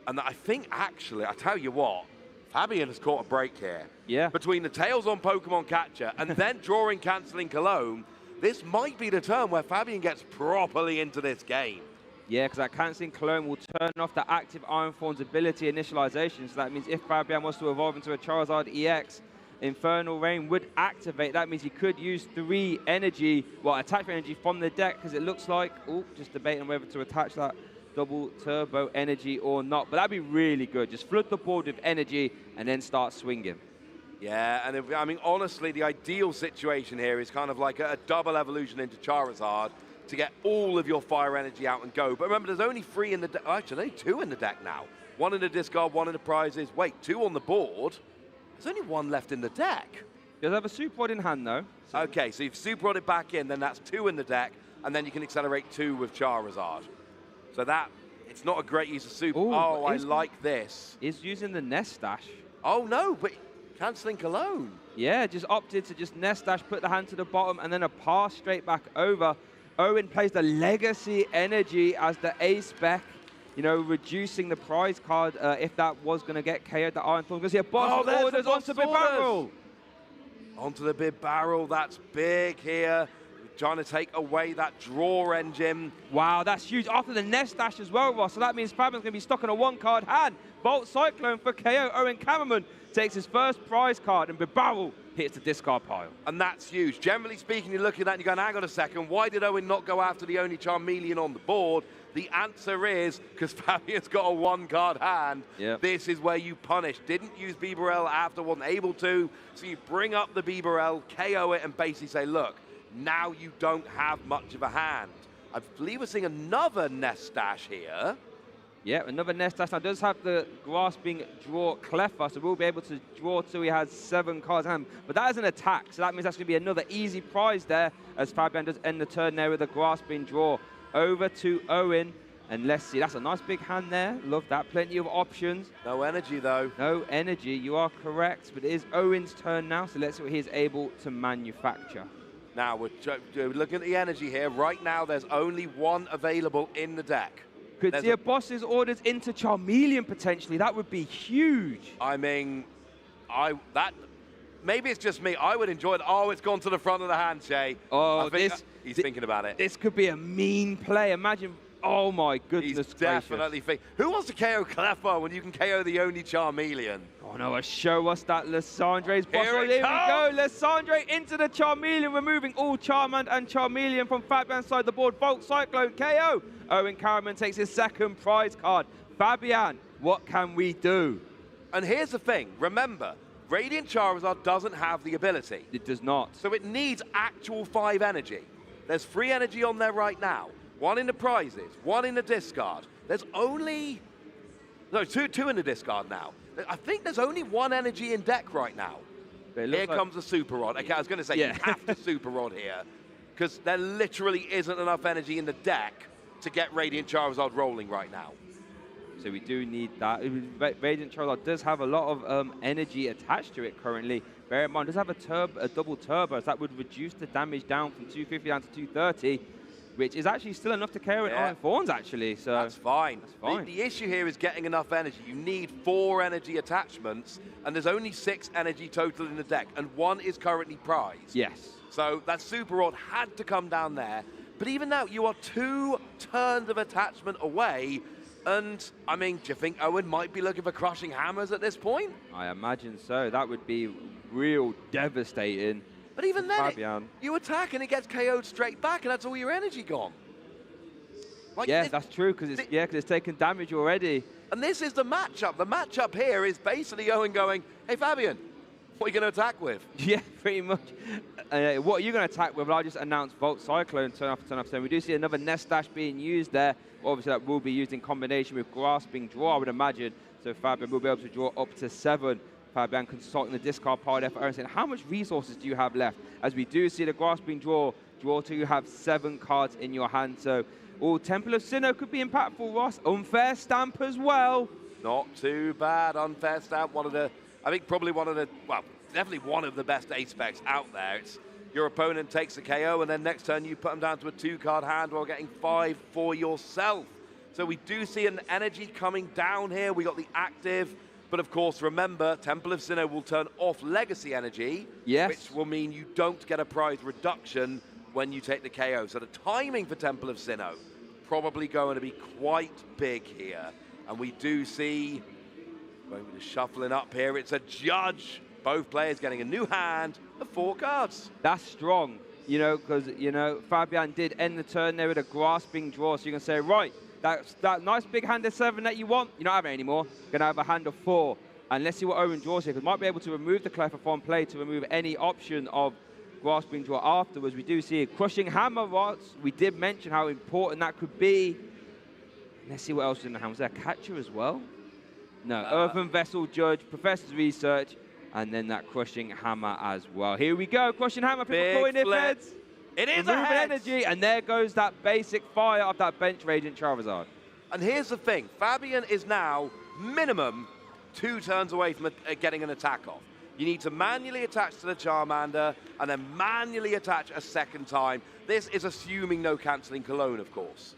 And I think, actually, I tell you what, Fabian has caught a break here. Yeah. Between the Tails on Pokemon catcher and then drawing Cancelling Cologne, this might be the turn where Fabian gets properly into this game. Yeah, because that Cancelling Cologne will turn off the active Iron Thorn's ability initialization. So that means if Fabian was to evolve into a Charizard EX, Infernal Rain would activate. That means he could use 3 energy, well, attachment energy from the deck, because it looks like, oh, just debating whether to attach that double turbo energy or not. But that'd be really good. Just flood the board with energy and then start swinging. Yeah, and I mean, honestly, the ideal situation here is kind of like a double evolution into Charizard to get all of your fire energy out and go. But remember, there's only 3 in the deck. Actually, only 2 in the deck now. 1 in the discard, 1 in the prizes. Wait, 2 on the board. There's only 1 left in the deck. You'll have a Super Rod in hand, though. So. Okay, so you've Super Rod it back in, then that's 2 in the deck, and then you can accelerate 2 with Charizard. So that, it's not a great use of Super. Ooh, oh, I like this. Is using the Nest Dash. Oh, no, but Cancelling Cologne. Yeah, just opted to just Nest Dash, put the hand to the bottom, and then a pass straight back over. Owen plays the Legacy Energy as the A-Spec, you know, reducing the prize card if that was going to get KO'd. The Iron Thorn. We're going to see a boss orders onto the Big Barrel. Onto the Big Barrel. That's big here. Trying to take away that draw engine. Wow, that's huge. After the Nest Dash as well, Ross. So that means Fabian's going to be stuck on a 1-card hand. Volt Cyclone for KO. Owen Cameraman takes his first prize card, and Big Barrel hits the discard pile. And that's huge. Generally speaking, you're looking at that and you're going, hang on a second, why did Owen not go after the only Charmeleon on the board? The answer is because Fabian's got a 1-card hand. Yep. This is where you punish. Didn't use Bibarel after, wasn't able to. So you bring up the Bibarel, KO it, and basically say, look, now you don't have much of a hand. I believe we're seeing another Nest Dash here. Yeah, another Nest Dash. Now does have the Grasping Draw Cleffa, so we'll be able to draw till he has 7 cards in hand. But that is an attack, so that means that's going to be another easy prize there as Fabian does end the turn there with a Grasping Draw. Over to Owen, and let's see, that's a nice big hand there. Love that, plenty of options. No energy though. No energy, you are correct, but it is Owen's turn now, so let's see what he's able to manufacture. Now we're looking at the energy here. Right now there's only 1 available in the deck. Could see a boss's orders into Charmeleon potentially. That would be huge. I mean, maybe it's just me. I would enjoy it. Oh, it's gone to the front of the hand, Shay. Oh, he's thinking about it. This could be a mean play. Imagine, oh my goodness He's definitely thinking. Who wants to KO Cleffa when you can KO the only Charmeleon? Oh no, show us that Lissandre's boss. Here we go. Lissandre into the Charmeleon, removing all Charmander and Charmeleon from Fabian's side of the board. Volt Cyclone KO. Owen Caraman takes his 2nd prize card. Fabian, what can we do? And here's the thing, remember, Radiant Charizard doesn't have the ability. It does not. So it needs actual 5 energy. There's 3 energy on there right now. 1 in the prizes, 1 in the discard. There's only, no, two in the discard now. I think there's only 1 energy in deck right now. Here comes a Super Rod. Okay, I was going to say, you have to Super Rod here, because there literally isn't enough energy in the deck to get Radiant Charizard rolling right now. So we do need that. Radiant Charizard does have a lot of energy attached to it currently. Bear in mind, it does have a double turbo, so that would reduce the damage down from 250 down to 230, which is actually still enough to KO Iron Thorns, actually. So that's fine. That's fine. The issue here is getting enough energy. You need 4 energy attachments, and there's only 6 energy total in the deck, and 1 is currently prized. Yes. So that Super Rod had to come down there. But even now, you are 2 turns of attachment away. And, I mean, do you think Owen might be looking for Crushing Hammers at this point? I imagine so. That would be real devastating. But even then, Fabian. you attack and it gets KO'd straight back, and that's all your energy gone. Like yeah, that's true, because it's taken damage already. And this is the matchup. The matchup here is basically Owen going, hey, Fabian, what are you going to attack with? Yeah, pretty much. What are you going to attack with? Well, I just announced Volt Cyclone, turn off, turn off, turn. We do see another Nest Dash being used there. Obviously, that will be used in combination with Grasping Draw, I would imagine. So Fabian will be able to draw up to 7. Fabian consulting the discard pile there for Aaron, saying, how much resources do you have left? As we do see the Grasping Draw to you have 7 cards in your hand. So, Temple of Sinnoh could be impactful, Ross. Unfair Stamp as well. Not too bad. Unfair Stamp, one of the, I think probably one of the, well, definitely one of the best A-specs out there. It's your opponent takes a KO, and then next turn you put them down to a 2-card hand while getting 5 for yourself. So we do see an energy coming down here. We got the active, but of course, remember, Temple of Sinnoh will turn off legacy energy, which will mean you don't get a prize reduction when you take the KO. So the timing for Temple of Sinnoh probably going to be quite big here. And we do see, when we're just shuffling up here, it's a Judge. Both players getting a new hand of 4 cards. That's strong, you know, because, you know, Fabian did end the turn there with a Grasping Draw. So you can say, right, that nice big hand of 7 that you want, you're not having it anymore. Going to have a hand of 4. And let's see what Owen draws here, because might be able to remove the Clefairy play to remove any option of Grasping Draw afterwards. We do see a Crushing Hammer, Ross. We did mention how important that could be. Let's see what else is in the hand. Was there a catcher as well? No, Earthen Vessel, Judge, Professor's Research, and then that Crushing Hammer as well. Here we go, Crushing Hammer, people calling it heads. It is a head. Energy, and there goes that basic fire of that bench Radiant Charizard. And here's the thing, Fabian is now minimum 2 turns away from getting an attack off. You need to manually attach to the Charmander, and then manually attach a second time. This is assuming no cancelling Cologne, of course.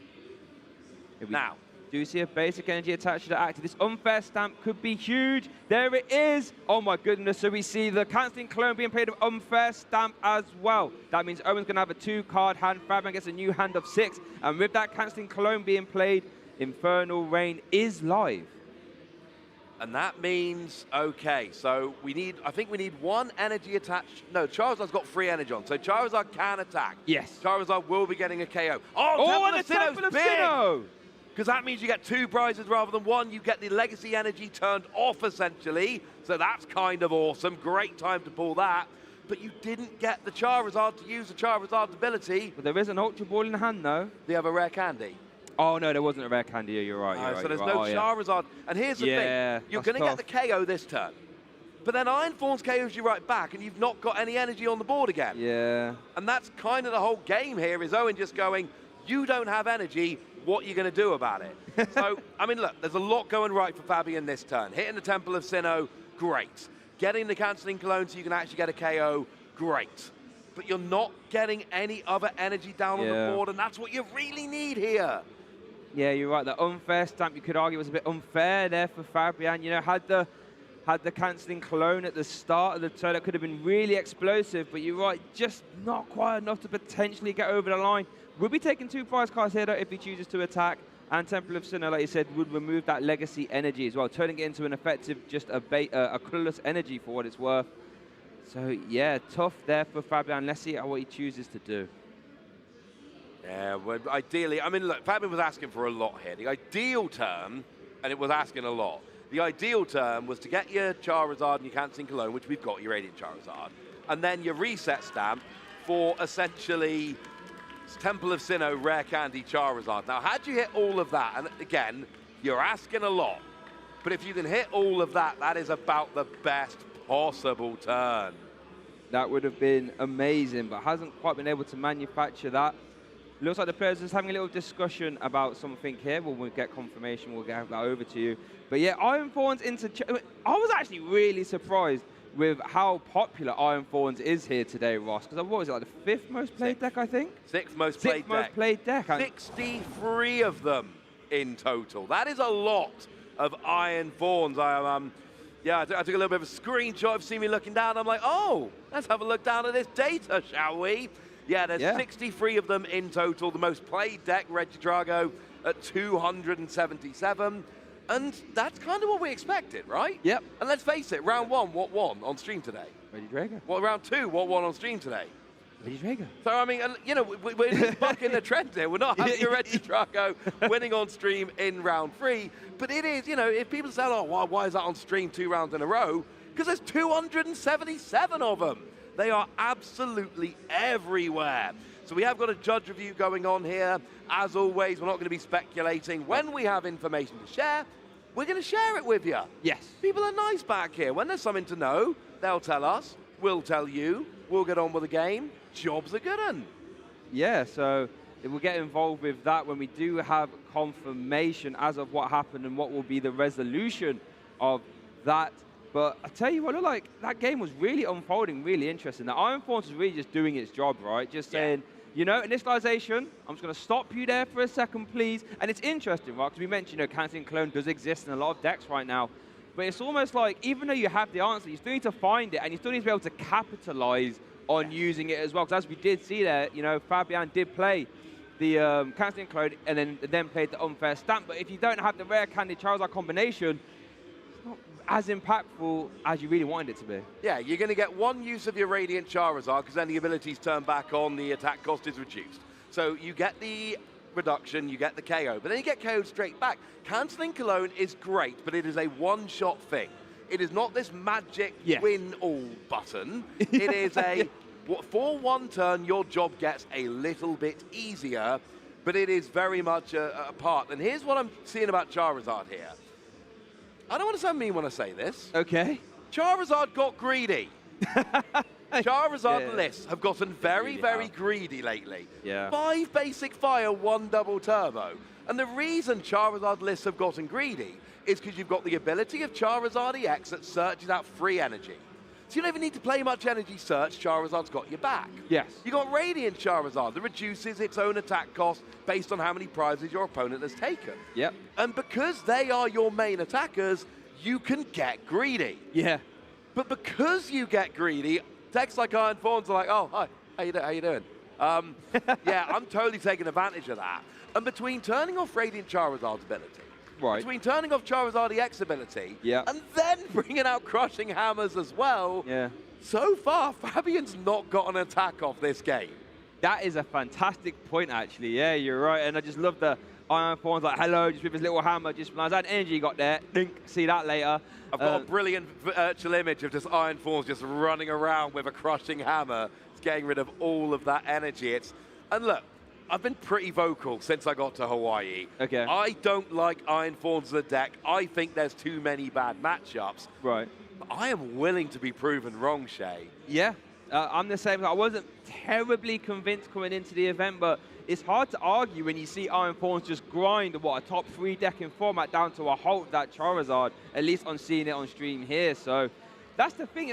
Now, do you see a basic energy attached to the active? This Unfair Stamp could be huge. There it is. Oh my goodness. So we see the cancelling clone being played of Unfair Stamp as well. That means Owen's going to have a 2-card hand. Fabian gets a new hand of 6. And with that cancelling clone being played, Infernal Rain is live. And that means, okay, so we need, I think we need 1 energy attached. No, Charizard's got 3 energy on, so Charizard can attack. Yes. Charizard will be getting a KO. Oh, and the Temple of Sinnoh! Because that means you get 2 prizes rather than 1. You get the legacy energy turned off, essentially. So that's kind of awesome. Great time to pull that. But you didn't get the Charizard to use the Charizard's ability. But there is an Ultra Ball in the hand, though. Do you have a rare candy? Oh, no, there wasn't a rare candy. You're right, you're right. So there's no Charizard. And here's the thing. You're going to get the KO this turn. But then Iron Thorns KOs you right back, and you've not got any energy on the board again. Yeah. And that's kind of the whole game here, is Owen just going, you don't have energy, what are you going to do about it? So, I mean, look, there's a lot going right for Fabian this turn. Hitting the Temple of Sinnoh, great. Getting the cancelling clone so you can actually get a KO, great. But you're not getting any other energy down on the board, and that's what you really need here. Yeah, you're right. The Unfair Stamp, you could argue, was a bit unfair there for Fabian. You know, had the cancelling clone at the start of the turn, it could have been really explosive, but you're right, just not quite enough to potentially get over the line. We'll be taking 2 prize cards here, though, if he chooses to attack. And Temple of Sinnoh, like you said, would remove that legacy energy as well, turning it into an effective, just a colorless energy for what it's worth. So, yeah, tough there for Fabian. Let's see what he chooses to do. Yeah, well, ideally, I mean, look, Fabian was asking for a lot here. The ideal turn, and it was asking a lot, the ideal term was to get your Charizard and your Canteen Cologne, which we've got, your Radiant Charizard, and then your reset stamp for essentially Temple of Sinnoh, Rare Candy Charizard. Now, had you hit all of that, and again, you're asking a lot, but if you can hit all of that, that is about the best possible turn. That would have been amazing, but hasn't quite been able to manufacture that. Looks like the players are just having a little discussion about something here. When we get confirmation, we'll get that over to you. But yeah, Iron Thorns into... I was actually really surprised with how popular Iron Thorns is here today, Ross. Because what was it, like the 5th most played deck, I think? 6th most played deck. 6th most played deck. 63 of them in total. That is a lot of Iron Thorns. Yeah, I took a little bit of a screenshot of me looking down. I'm like, oh, let's have a look down at this data, shall we? Yeah, there's 63 of them in total. The most played deck, Regidrago, at 277. And that's kind of what we expected, right? Yep. And let's face it, round 1, what won on stream today? Regidrago. Well, round 2, what won on stream today? Regidrago. So, I mean, you know, we're just bucking the trend here. We're not having a Regidrago winning on stream in round 3. But it is, you know, if people say, oh, why is that on stream 2 rounds in a row? Because there's 277 of them. They are absolutely everywhere. So we have got a judge review going on here. As always, we're not going to be speculating. When we have information to share, we're going to share it with you. Yes. People are nice back here. When there's something to know, they'll tell us. We'll tell you. We'll get on with the game. Job's a good one. Yeah, so we'll get involved with that when we do have confirmation as of what happened and what will be the resolution of that. But I tell you what, look like that game was really unfolding, really interesting. The Iron Thorns was really just doing its job, right? Just saying, you know, initialization, I'm just going to stop you there for a second, please. And it's interesting, right? Because we mentioned, you know, Canteen Clone does exist in a lot of decks right now. But it's almost like, even though you have the answer, you still need to find it, and you still need to be able to capitalize on using it as well. Because as we did see there, you know, Fabian did play the Canteen Clone and then played the unfair stamp. But if you don't have the Rare Candy Charizard combination, it's not as impactful as you really wanted it to be. Yeah, you're going to get one use of your Radiant Charizard because then the abilities turn back on, the attack cost is reduced. So you get the reduction, you get the KO, but then you get KO'd straight back. Canceling Cologne is great, but it is a one-shot thing. It is not this magic win-all button. It is a, for one turn, your job gets a little bit easier, but it is very much a part. And here's what I'm seeing about Charizard here. I don't want to sound mean when I say this. Okay. Charizard got greedy. Charizard lists have gotten very, very greedy lately. Yeah. 5 basic fire, 1 double turbo. And the reason Charizard lists have gotten greedy is because you've got the ability of Charizard EX that searches out free energy. So you don't even need to play much energy search, Charizard's got your back. Yes. You got Radiant Charizard that reduces its own attack cost based on how many prizes your opponent has taken. Yep. And because they are your main attackers, you can get greedy. Yeah. But because you get greedy, decks like Iron Thorns are like, oh, hi, how you doing? Yeah, I'm totally taking advantage of that. And between turning off Radiant Charizard's ability, between turning off Charizard EX ability, and then bringing out Crushing Hammers as well, so far, Fabian's not got an attack off this game. That is a fantastic point, actually. Yeah, you're right. And I just love the Iron Thorns, like, hello, just with his little hammer, just nice. That energy you got there. Think, see that later. I've got a brilliant virtual image of just Iron Thorns just running around with a Crushing Hammer. It's getting rid of all of that energy. And look, I've been pretty vocal since I got to Hawaii. Okay. I don't like Iron Thorns as a deck. I think there's too many bad matchups. Right. But I am willing to be proven wrong, Shay. Yeah, I'm the same. I wasn't terribly convinced coming into the event, but it's hard to argue when you see Iron Thorns just grind, a top 3 deck in format down to a halt that Charizard, at least on seeing it on stream here. So that's the thing.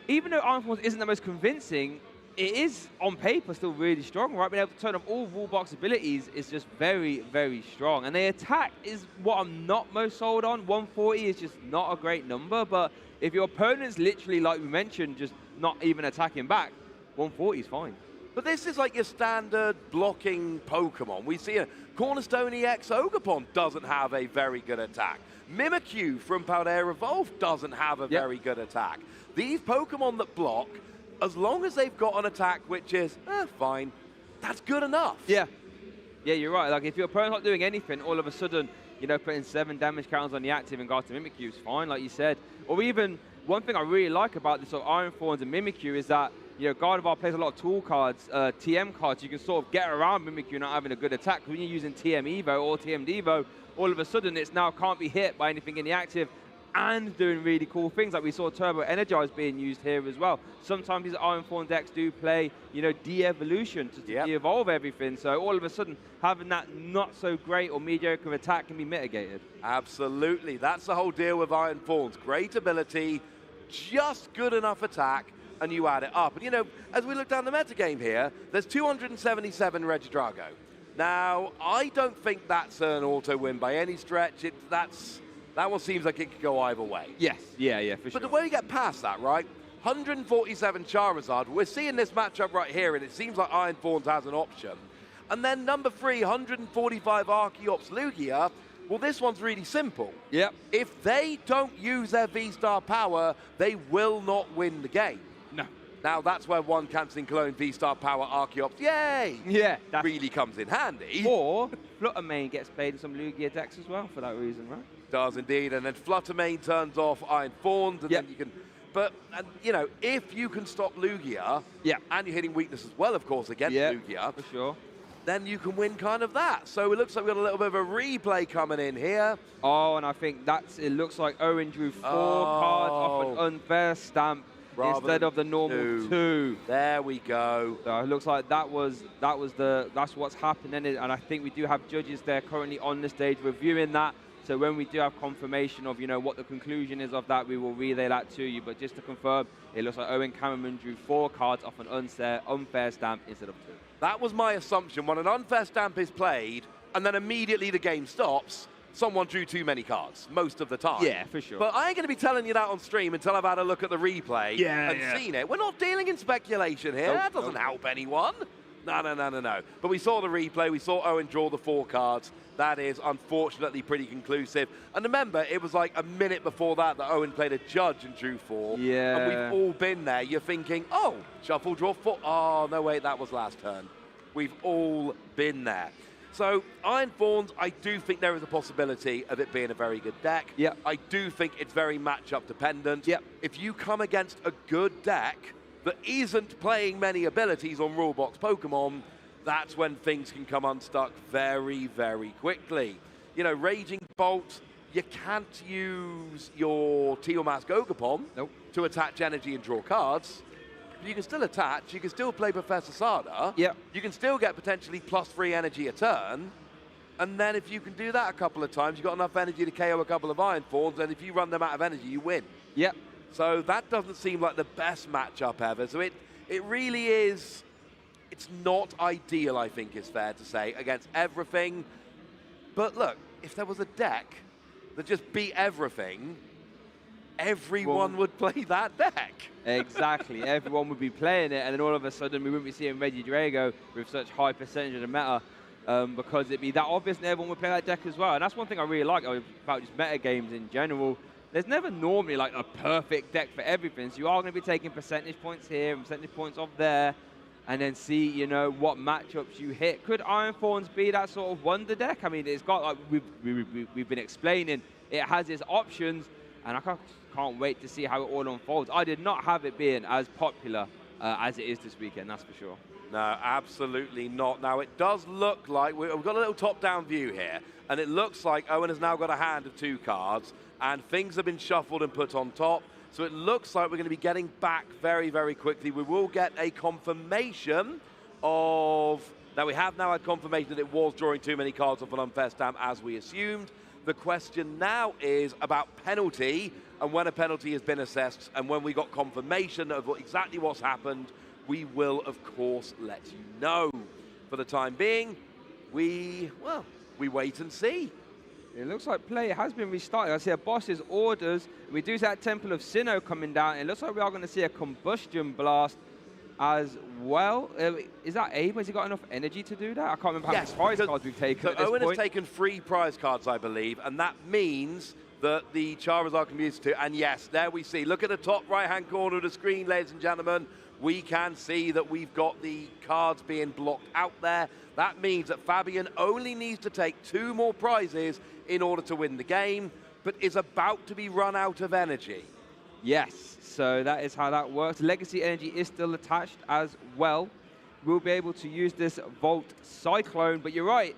Even though Iron Thorns isn't the most convincing, it is, on paper, still really strong, right? Being able to turn off all rule box abilities is just very, very strong. And the attack is what I'm not most sold on. 140 is just not a great number, but if your opponent's literally, like we mentioned, just not even attacking back, 140 is fine. But this is like your standard blocking Pokemon. We see a Cornerstone EX Ogerpon doesn't have a very good attack. Mimikyu from Paldea Evolve doesn't have a very good attack. These Pokemon that block, as long as they've got an attack which is, fine, that's good enough. Yeah. Yeah, you're right. Like, if your opponent's not doing anything, all of a sudden, you know, putting 7 damage counters on the active and got to Mimikyu is fine, like you said. Or even, one thing I really like about this sort of Iron Thorns and Mimikyu is that, you know, Gardevoir plays a lot of tool cards, TM cards. You can sort of get around Mimikyu not having a good attack. When you're using TM Evo or TM Devo, all of a sudden it's now can't be hit by anything in the active and doing really cool things. Like we saw Turbo Energize being used here as well. Sometimes these Iron Thorn decks do play, you know, de-evolution to de-evolve everything. So all of a sudden, having that not so great or mediocre attack can be mitigated. Absolutely. That's the whole deal with Iron Thorns. Great ability, just good enough attack, and you add it up. And, you know, as we look down the metagame here, there's 277 Regidrago. Now, I don't think that's an auto win by any stretch. That one seems like it could go either way. Yes, yeah, for sure. But the way you get past that, right? 147 Charizard. We're seeing this matchup right here, and it seems like Iron Thorns has an option. And then number 3, 145 Archeops Lugia. Well, this one's really simple. Yep. If they don't use their V-Star power, they will not win the game. No. Now, that's where one cancelling clone V-Star power Archeops, yay! Yeah. That really comes in handy. Or Fluttermane gets played in some Lugia decks as well for that reason, right? Does indeed, and then Fluttermane turns off Iron Thorns, and then you can... But, you know, if you can stop Lugia, and you're hitting weakness as well, of course, against Lugia, for sure, then you can win kind of that. So it looks like we've got a little bit of a replay coming in here. Oh, and I think it looks like Owen drew 4 cards off an unfair stamp instead of the normal 2. There we go. So it looks like that's what's happening, and I think we do have judges there currently on the stage reviewing that. So when we do have confirmation of, you know, what the conclusion is of that, we will relay that to you. But just to confirm, it looks like Owen Cameron drew 4 cards off an unfair stamp instead of 2. That was my assumption. When an unfair stamp is played, and then immediately the game stops, someone drew too many cards, most of the time. Yeah, for sure. But I ain't going to be telling you that on stream until I've had a look at the replay and seen it. We're not dealing in speculation here. That doesn't help anyone. No. But we saw the replay. We saw Owen draw the 4 cards. That is, unfortunately, pretty conclusive. And remember, it was like a minute before that Owen played a judge and drew 4. Yeah. And we've all been there. You're thinking, oh, shuffle, draw 4. Oh, no, wait, that was last turn. We've all been there. So, Iron Thorns, I do think there is a possibility of it being a very good deck. Yep. I do think it's very matchup dependent. Yep. If you come against a good deck that isn't playing many abilities on Rulebox Pokemon, that's when things can come unstuck very, very quickly. You know, Raging Bolt, you can't use your Teal Mask Ogapon to attach energy and draw cards. You can still attach, you can still play Professor Sada. Yep. You can still get potentially +3 energy a turn. And then if you can do that a couple of times, you've got enough energy to KO a couple of Iron Thorns, and if you run them out of energy, you win. Yep. So that doesn't seem like the best matchup ever. So it really is... It's not ideal, I think is fair to say, against everything. But look, if there was a deck that just beat everything, everyone would play that deck. Exactly. Everyone would be playing it, and then all of a sudden we wouldn't be seeing Regidrago with such high percentage of the meta because it'd be that obvious and everyone would play that deck as well. And that's one thing I really like about just meta games in general. There's never normally like a perfect deck for everything. So you are going to be taking percentage points here and percentage points off there, and then see, you know, what matchups you hit. Could Iron Thorns be that sort of wonder deck? I mean, it's got, like we've been explaining, it has its options, and I can't wait to see how it all unfolds. I did not have it being as popular as it is this weekend, that's for sure. No, absolutely not. Now, it does look like, we've got a little top-down view here, and it looks like Owen has now got a hand of 2 cards, and things have been shuffled and put on top. So it looks like we're going to be getting back very, very quickly. We will get a confirmation of... Now, we have now had confirmation that it was drawing too many cards off an unfair stamp, as we assumed. The question now is about penalty, and when a penalty has been assessed, and when we got confirmation of exactly what's happened, we will, of course, let you know. For the time being, we wait and see. It looks like play has been restarted. I see a boss's orders. We do see that Temple of Sinnoh coming down. It looks like we are going to see a combustion blast as well. Is that Abe? Has he got enough energy to do that? I can't remember how many prize cards we've taken So at this Owen point. has taken 3 prize cards, I believe, and that means that the Charizard can be used to. And yes, there we see. Look at the top right-hand corner of the screen, ladies and gentlemen. we can see that we've got the cards being blocked out there. That means that Fabian only needs to take 2 more prizes in order to win the game, but is about to be run out of energy. Yes, so that is how that works. Legacy energy is still attached as well. We'll be able to use this Volt Cyclone, but you're right.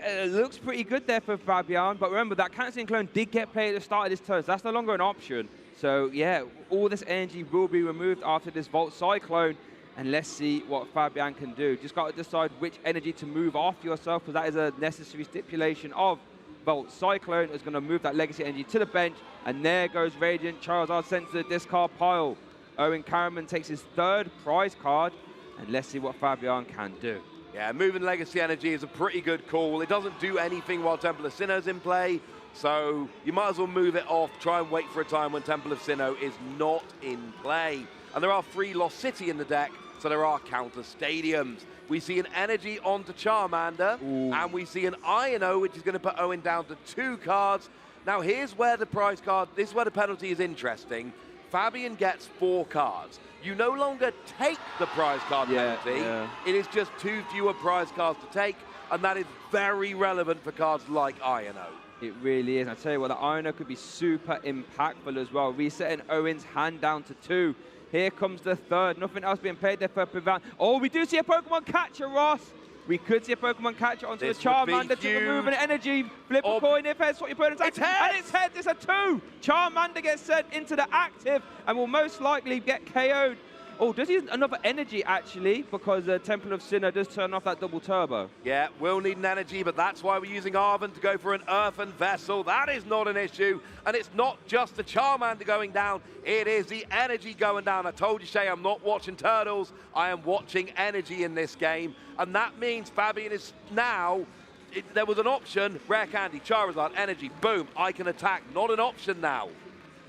It looks pretty good there for Fabian, but remember that cancelling clone did get played at the start of this turn, so that's no longer an option. So yeah, all this energy will be removed after this Volt Cyclone, and let's see what Fabian can do. Just got to decide which energy to move off yourself, because that is a necessary stipulation of Volt Cyclone. Is going to move that legacy energy to the bench, and there goes Radiant Charizard sent to the discard pile. Owen Karaman takes his 3rd prize card, and let's see what Fabian can do. Yeah, moving Legacy Energy is a pretty good call. It doesn't do anything while Temple of Sinnoh's in play, so you might as well move it off, try and wait for a time when Temple of Sinnoh is not in play. And there are 3 Lost City in the deck, so there are counter stadiums. We see an Energy onto Charmander, and we see an Iono, which is going to put Owen down to 2 cards. Now here's where the prize card, this is where the penalty is interesting. Fabian gets 4 cards. You no longer take the prize card penalty. It is just 2 fewer prize cards to take, and that is very relevant for cards like Iono. It really is. I tell you what, the Iono could be super impactful as well. Resetting Owen's hand down to 2. Here comes the 3rd. Nothing else being played there for Pivan. Oh, we do see a Pokemon Catcher, Ross. We could see a Pokemon Catcher onto the Charmander to remove an energy. Flip a coin if heads, what your opponent's active. And it's heads, it's a 2. Charmander gets sent into the active and will most likely get KO'd. Oh, does he have another energy, actually? Because Temple of Sinnoh does turn off that double turbo. Yeah, we'll need an energy, but that's why we're using Arven to go for an Earthen Vessel. That is not an issue. And it's not just the Charmander going down. It is the energy going down. I told you, Shay, I'm not watching Turtles. I am watching energy in this game. And that means Fabian is now... there was an option, Rare Candy, Charizard, energy, boom, I can attack. Not an option now.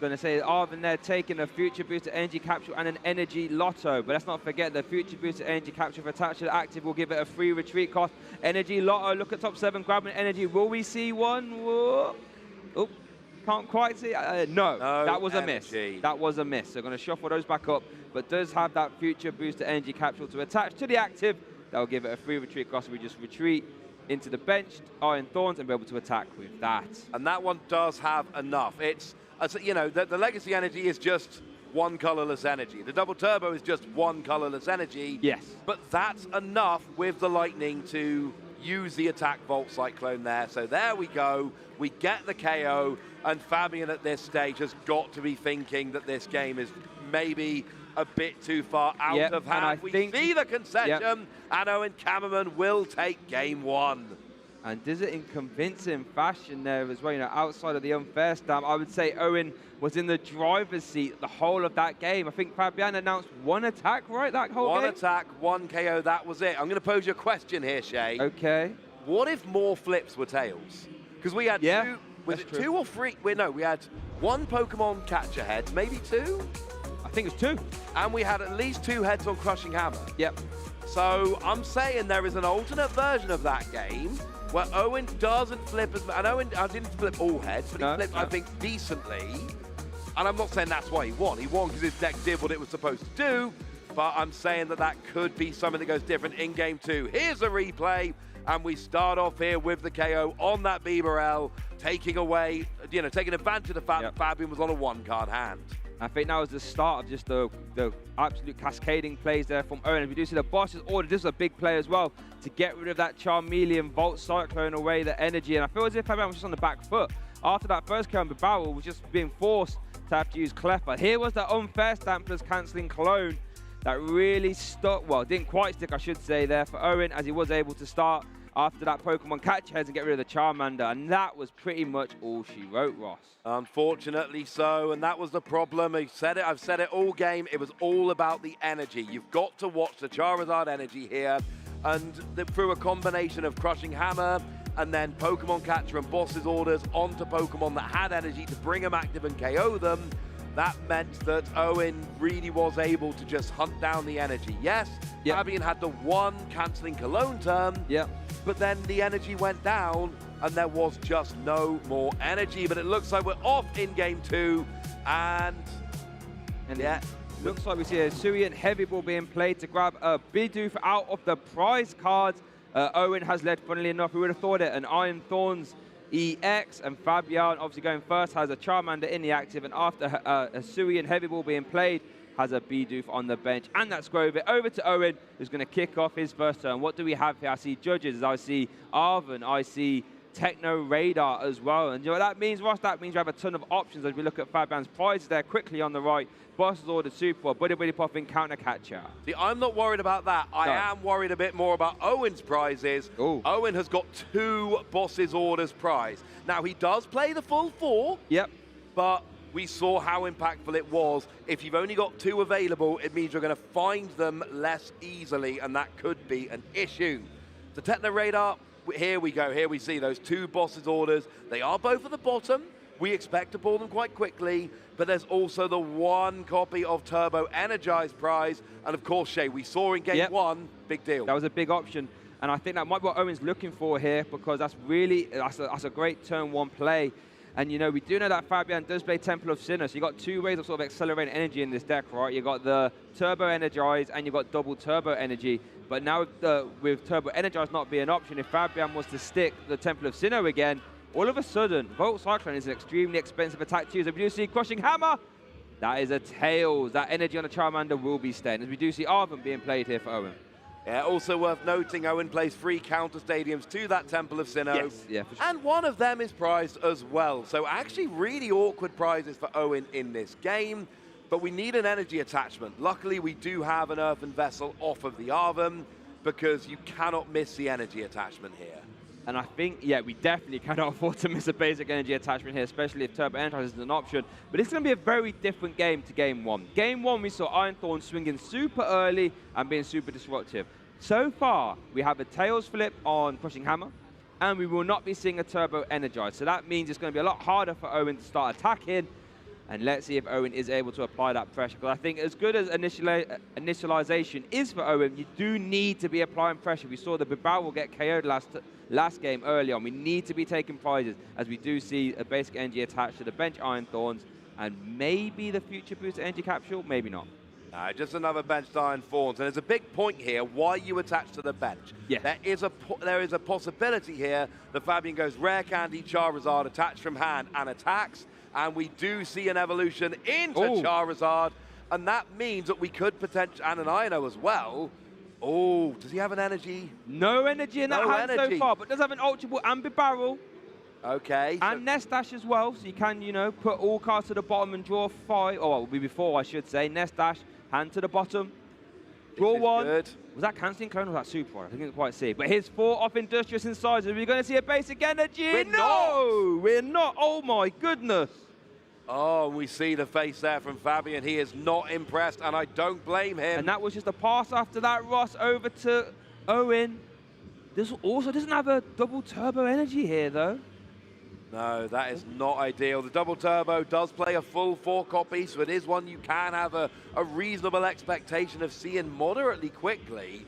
Going to say Arven there taking a Future Booster Energy Capsule and an Energy Lotto. But let's not forget the Future Booster Energy Capsule attached to the active will give it a free retreat cost. Energy Lotto, look at top 7, grabbing energy. Will we see one? Whoa. Oh, can't quite see. No, that was a miss. That was a miss. So going to shuffle those back up, but does have that Future Booster Energy Capsule to attach to the active. That will give it a free retreat cost. We just retreat into the bench, Iron Thorns, and be able to attack with that. And that one does have enough. It's, you know, the Legacy Energy is just 1 colorless energy. The Double Turbo is just 1 colorless energy. Yes. But that's enough with the Lightning to use the attack Volt Cyclone there. So there we go. We get the KO, and Fabian at this stage has got to be thinking that this game is maybe a bit too far out of hand. We see the concession, and Owen Kammerman will take game 1. And does it in convincing fashion there as well. You know, outside of the unfair stamp, I would say Owen was in the driver's seat the whole of that game. I think Fabian announced 1 attack, right, that whole game? 1 attack, 1 KO, that was it. I'm going to pose you a question here, Shay. Okay. What if more flips were tails? Because we had 2, was it 2 or 3? Wait, no, we had 1 Pokemon Catcher head, maybe 2? I think it was 2. And we had at least 2 heads on Crushing Hammer. Yep. So I'm saying there is an alternate version of that game where Owen doesn't flip as much. And Owen didn't flip all heads, but he flipped, I think, decently. And I'm not saying that's why he won. He won because his deck did what it was supposed to do. But I'm saying that that could be something that goes different in game 2. Here's a replay. And we start off here with the KO on that Bibarel, taking away, you know, taking advantage of the fact that Fabian was on a 1-card hand. I think that was the start of just the absolute cascading plays there from Owen. If you do see the boss's order, this is a big play as well to get rid of that Charmeleon Volt Cyclone away the energy. And I feel as if Fabian was just on the back foot. After that first KO, the barrel was just being forced to have to use Clef. But here was the unfair stamp plus cancelling clone that really stuck, well, didn't quite stick, I should say, there for Owen, as he was able to start after that Pokemon Catch heads and get rid of the Charmander. And that was pretty much all she wrote, Ross. Unfortunately so, and that was the problem. I've said it all game. It was all about the energy. You've got to watch the Charizard energy here, and through a combination of Crushing Hammer and then Pokemon Catcher and Boss's orders onto Pokemon that had energy to bring them active and KO them, that meant that Owen really was able to just hunt down the energy. Yes, Fabian had the 1 cancelling Cologne turn, but then the energy went down and there was just no more energy. But it looks like we're off in game 2, and Looks like we see a Hisuian heavy ball being played to grab a Bidoof out of the prize cards. Owen has led, funnily enough, who would have thought it, an Iron Thorns EX, and Fabian, obviously going first, has a Charmander in the active, and after a Hisuian heavy ball being played, has a Bidoof on the bench, and that's Grove it over to Owen, who's going to kick off his first turn. What do we have here? I see Judges, I see Arven, I see Techno Radar as well. And you know what that means, Ross? That means we have a ton of options as we look at Fabian's prizes there quickly on the right. Boss's Order, Super, Buddy Buddy Popping, Counter Catcher. See, I'm not worried about that. I am worried a bit more about Owen's prizes. Ooh. Owen has got 2 Boss's Orders prize. Now, he does play the full 4. Yep. But we saw how impactful it was. If you've only got 2 available, it means you're going to find them less easily, and that could be an issue. The Techno Radar, here we go. Here we see those 2 Boss's Orders. They are both at the bottom. We expect to pull them quite quickly, but there's also the 1 copy of Turbo Energized prize. And of course, Shay, we saw in game 1, big deal. That was a big option. And I think that might be what Owen's looking for here, because that's really, that's a great turn 1 play. And you know, we do know that Fabian does play Temple of Sinner, so you got 2 ways of sort of accelerating energy in this deck, right? You got the Turbo Energize and you got double Turbo Energy. But now with Turbo Energize not being an option, if Fabian was to stick the Temple of Sinnoh again, all of a sudden, Volt Cyclone is an extremely expensive attack to use. If we do see Crushing Hammer, that is a Tails. That energy on the Charmander will be staying. As we do see Arven being played here for Owen. Yeah, also worth noting, Owen plays 3 counter stadiums to that Temple of Sinnoh. Yes, yeah, for sure. And one of them is prized as well. So actually really awkward prizes for Owen in this game. But we need an energy attachment. Luckily, we do have an Earthen Vessel off of the Arven, because you cannot miss the energy attachment here. And I think, yeah, we definitely cannot afford to miss a basic energy attachment here, especially if Turbo Energize isn't an option. But it's going to be a very different game to game 1. Game 1, we saw Iron Thorn swinging super early and being super disruptive. So far, we have a Tails flip on Crushing Hammer, and we will not be seeing a Turbo Energize. So that means it's going to be a lot harder for Owen to start attacking. And let's see if Owen is able to apply that pressure. Because I think as good as initialization is for Owen, you do need to be applying pressure. We saw the Bibarel get KO'd last game early on. We need to be taking prizes, as we do see a basic energy attached to the bench Iron Thorns, and maybe the Future Boost energy capsule, maybe not. Just another benched Iron Thorns. And there's a big point here why you attach to the bench. Yeah. There is a possibility here that Fabian goes Rare Candy, Charizard, attached from hand, and attacks. And we do see an evolution into Charizard. And that means that we could potentially, and an Ino as well. Oh, does he have an energy? No energy in that hand so far, but does have an Ultra Ball and Bibarel. Okay. And Nest Dash as well, so you can, you know, put all cards to the bottom and draw 5. Oh, well, it will be before, I should say. Nest Dash, hand to the bottom. Draw 1. Good. Was that Canceling Clone or was that Super? I didn't quite see. But here's 4 off Industrious Incisors. Are we going to see a basic energy? We're not. Oh, my goodness. Oh, we see the face there from Fabian. He is not impressed, and I don't blame him. And that was just a pass after that, Ross, over to Owen. This also doesn't have a double turbo energy here, though. No, that is not ideal. The double turbo does play a full 4 copy, so it is one you can have a reasonable expectation of seeing moderately quickly.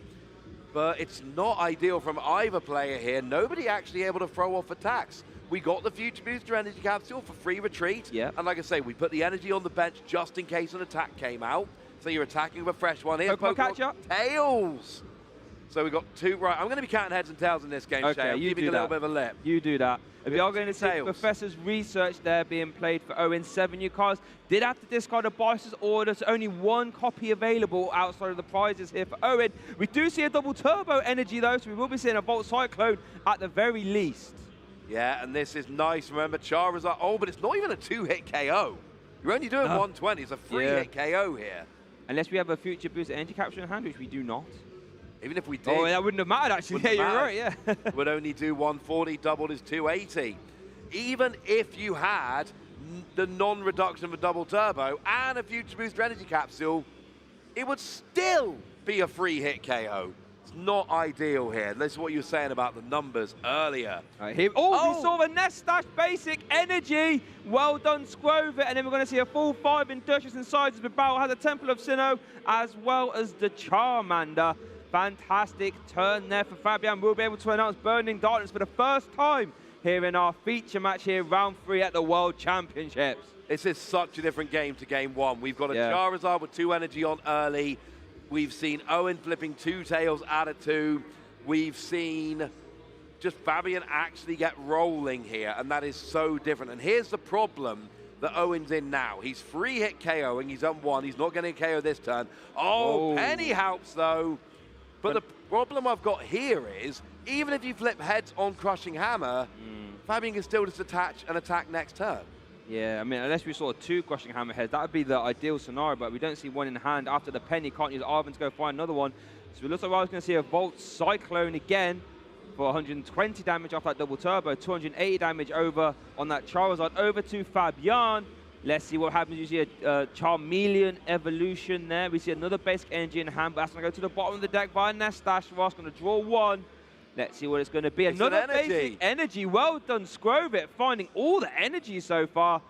But it's not ideal from either player here. Nobody actually able to throw off attacks. We got the Future Booster Energy Capsule for free retreat. Yeah. And like I say, we put the energy on the bench just in case an attack came out. So you're attacking with a fresh one. Here's Pokemon Catcher. Tails. So we've got 2. Right, I'm going to be counting heads and tails in this game, Okay, Shay. I'm giving a little bit of a lip. You do that. If you are going to see Professor's Research there being played for Owen, 7 new cards. Did have to discard a Boss's Order, so only 1 copy available outside of the prizes here for Owen. We do see a double turbo energy though, so we will be seeing a Volt Cyclone at the very least. Yeah, and this is nice. Remember, Charizard. Oh, but it's not even a 2-hit KO. You're only doing 120. It's a 3-hit KO here. Unless we have a Future Boost Energy Capsule in hand, which we do not. Even if we did. Oh, that wouldn't have mattered, actually. Yeah, you're right, yeah. Would only do 140, doubled is 280. Even if you had the non-reduction of a double turbo and a Future Booster Energy Capsule, it would still be a 3-hit KO. It's not ideal here. This is what you were saying about the numbers earlier. We saw the Nest Dash basic energy. Well done, Scrover. And then we're going to see a full 5 Industrious Incisors. Bibarel has a Temple of Sinnoh as well as the Charmander. Fantastic turn there for Fabian. We'll be able to announce Burning Darkness for the first time here in our feature match here, round 3 at the World Championships. This is such a different game to game one. We've got a Charizard with 2 energy on early. We've seen Owen flipping 2 tails out of 2. We've seen just Fabian actually get rolling here, and that is so different. And here's the problem that Owen's in now. He's 3-hit KOing, he's on 1, he's not getting a KO this turn. Oh, Penny helps though. But the problem I've got here is, even if you flip heads on Crushing Hammer, Fabian can still just attach and attack next turn. Yeah, I mean, unless we saw 2 Crushing Hammer heads, that would be the ideal scenario, but we don't see one in hand. After the Penny, can't use Arvin to go find another one. So it looks like we're going to see a Volt Cyclone again for 120 damage off that double turbo, 280 damage over on that Charizard, over to Fabian. Let's see what happens. You see a Charmeleon evolution there. We see another basic energy in hand, but that's going to go to the bottom of the deck by Nastash Ross, going to draw 1. Let's see what it's going to be. Another basic energy. Well done, Scrovit, finding all the energy so far.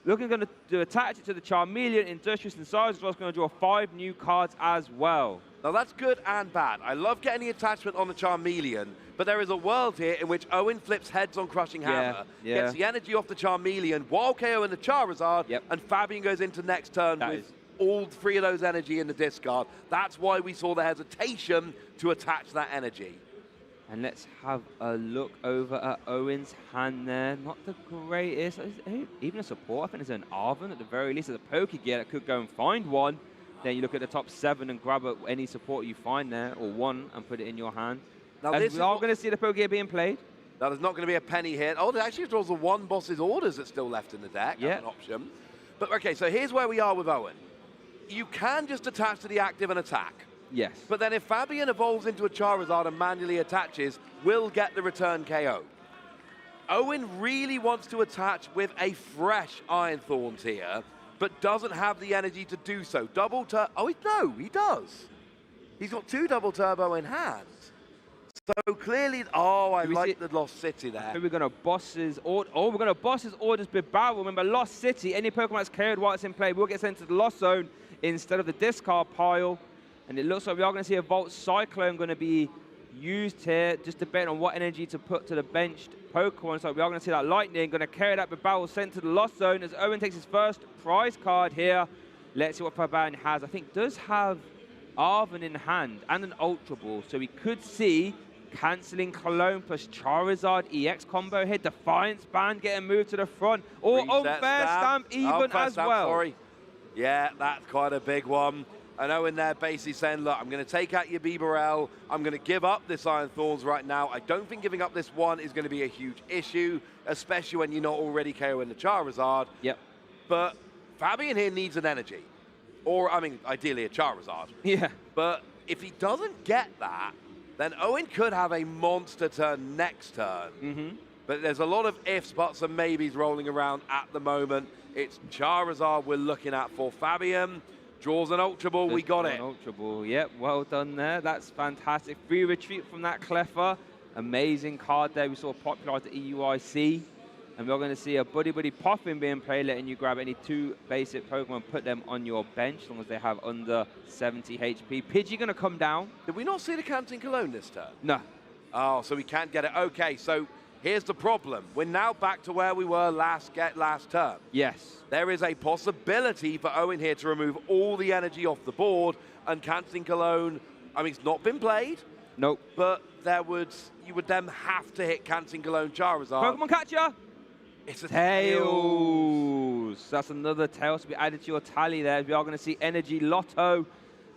Looking going to attach it to the Charmeleon, Industrious and Size, as well as going to draw 5 new cards as well. Now that's good and bad. I love getting the attachment on the Charmeleon, but there is a world here in which Owen flips heads on Crushing Hammer, gets the energy off the Charmeleon, while KO in the Charizard, and Fabian goes into next turn with all 3 of those energy in the discard. That's why we saw the hesitation to attach that energy. And let's have a look over at Owen's hand there. Not the greatest. Even a support. I think there's an Arvin at the very least. There's a Pokegear that could go and find one. Then you look at the top 7 and grab any support you find there, or 1, and put it in your hand. Now we are going to see the Pokegear being played. Now there's not going to be a Penny hit. Oh, there actually draws the 1 boss's orders that's still left in the deck. That's an option. But okay, so here's where we are with Owen. You can just attach to the active and attack. Yes. But then if Fabian evolves into a Charizard and manually attaches, we'll get the return KO. Owen really wants to attach with a fresh Iron Thorns here, but doesn't have the energy to do so. Double turbo. Oh, no, he does. He's got 2 double turbo in hand. So clearly, I like the Lost City there. I think we're going to boss his orders. Oh, we're going to boss his orders with Barrel. Remember, Lost City, any Pokemon that's KO'd while it's in play will get sent to the Lost Zone instead of the discard pile. And it looks like we are going to see a Volt Cyclone going to be used here, just depending on what energy to put to the benched Pokemon. So we are going to see that Lightning going to carry that with Barrel sent to the Lost Zone as Owen takes his first prize card here. Let's see what Fabian has. I think does have Arvin in hand and an Ultra Ball. So we could see cancelling Cologne plus Charizard EX combo here. Defiance Band getting moved to the front. Or Unfair Stamp even as well. Sorry. Yeah, that's quite a big one. I know in there basically saying, look, I'm going to take out your Bibarel. I'm going to give up this Iron Thorns right now. I don't think giving up this 1 is going to be a huge issue, especially when you're not already KOing the Charizard. Yep. But Fabian here needs an energy. Or, I mean, ideally a Charizard. Yeah. But if he doesn't get that, then Owen could have a monster turn next turn. But there's a lot of ifs, buts, and maybes rolling around at the moment. It's Charizard we're looking at for Fabian. Draws an Ultra Ball, we got it. Ultra Ball, yep, well done there. That's fantastic. Free retreat from that Cleffa. Amazing card there. We saw popular at the EUIC. And we're going to see a Buddy Buddy Poffin being played, letting you grab any 2 basic Pokemon, put them on your bench, as long as they have under 70 HP. Pidgey going to come down. Did we not see the Canting Cologne this turn? No. Oh, so we can't get it. Okay, so here's the problem. We're now back to where we were last turn. Yes. There is a possibility for Owen here to remove all the energy off the board, and Canting Cologne, I mean, it's not been played. Nope. But you would then have to hit Canting Cologne Charizard. Pokemon Catcher. It's a Tails. That's another Tails to be added to your tally there. We are going to see Energy Lotto.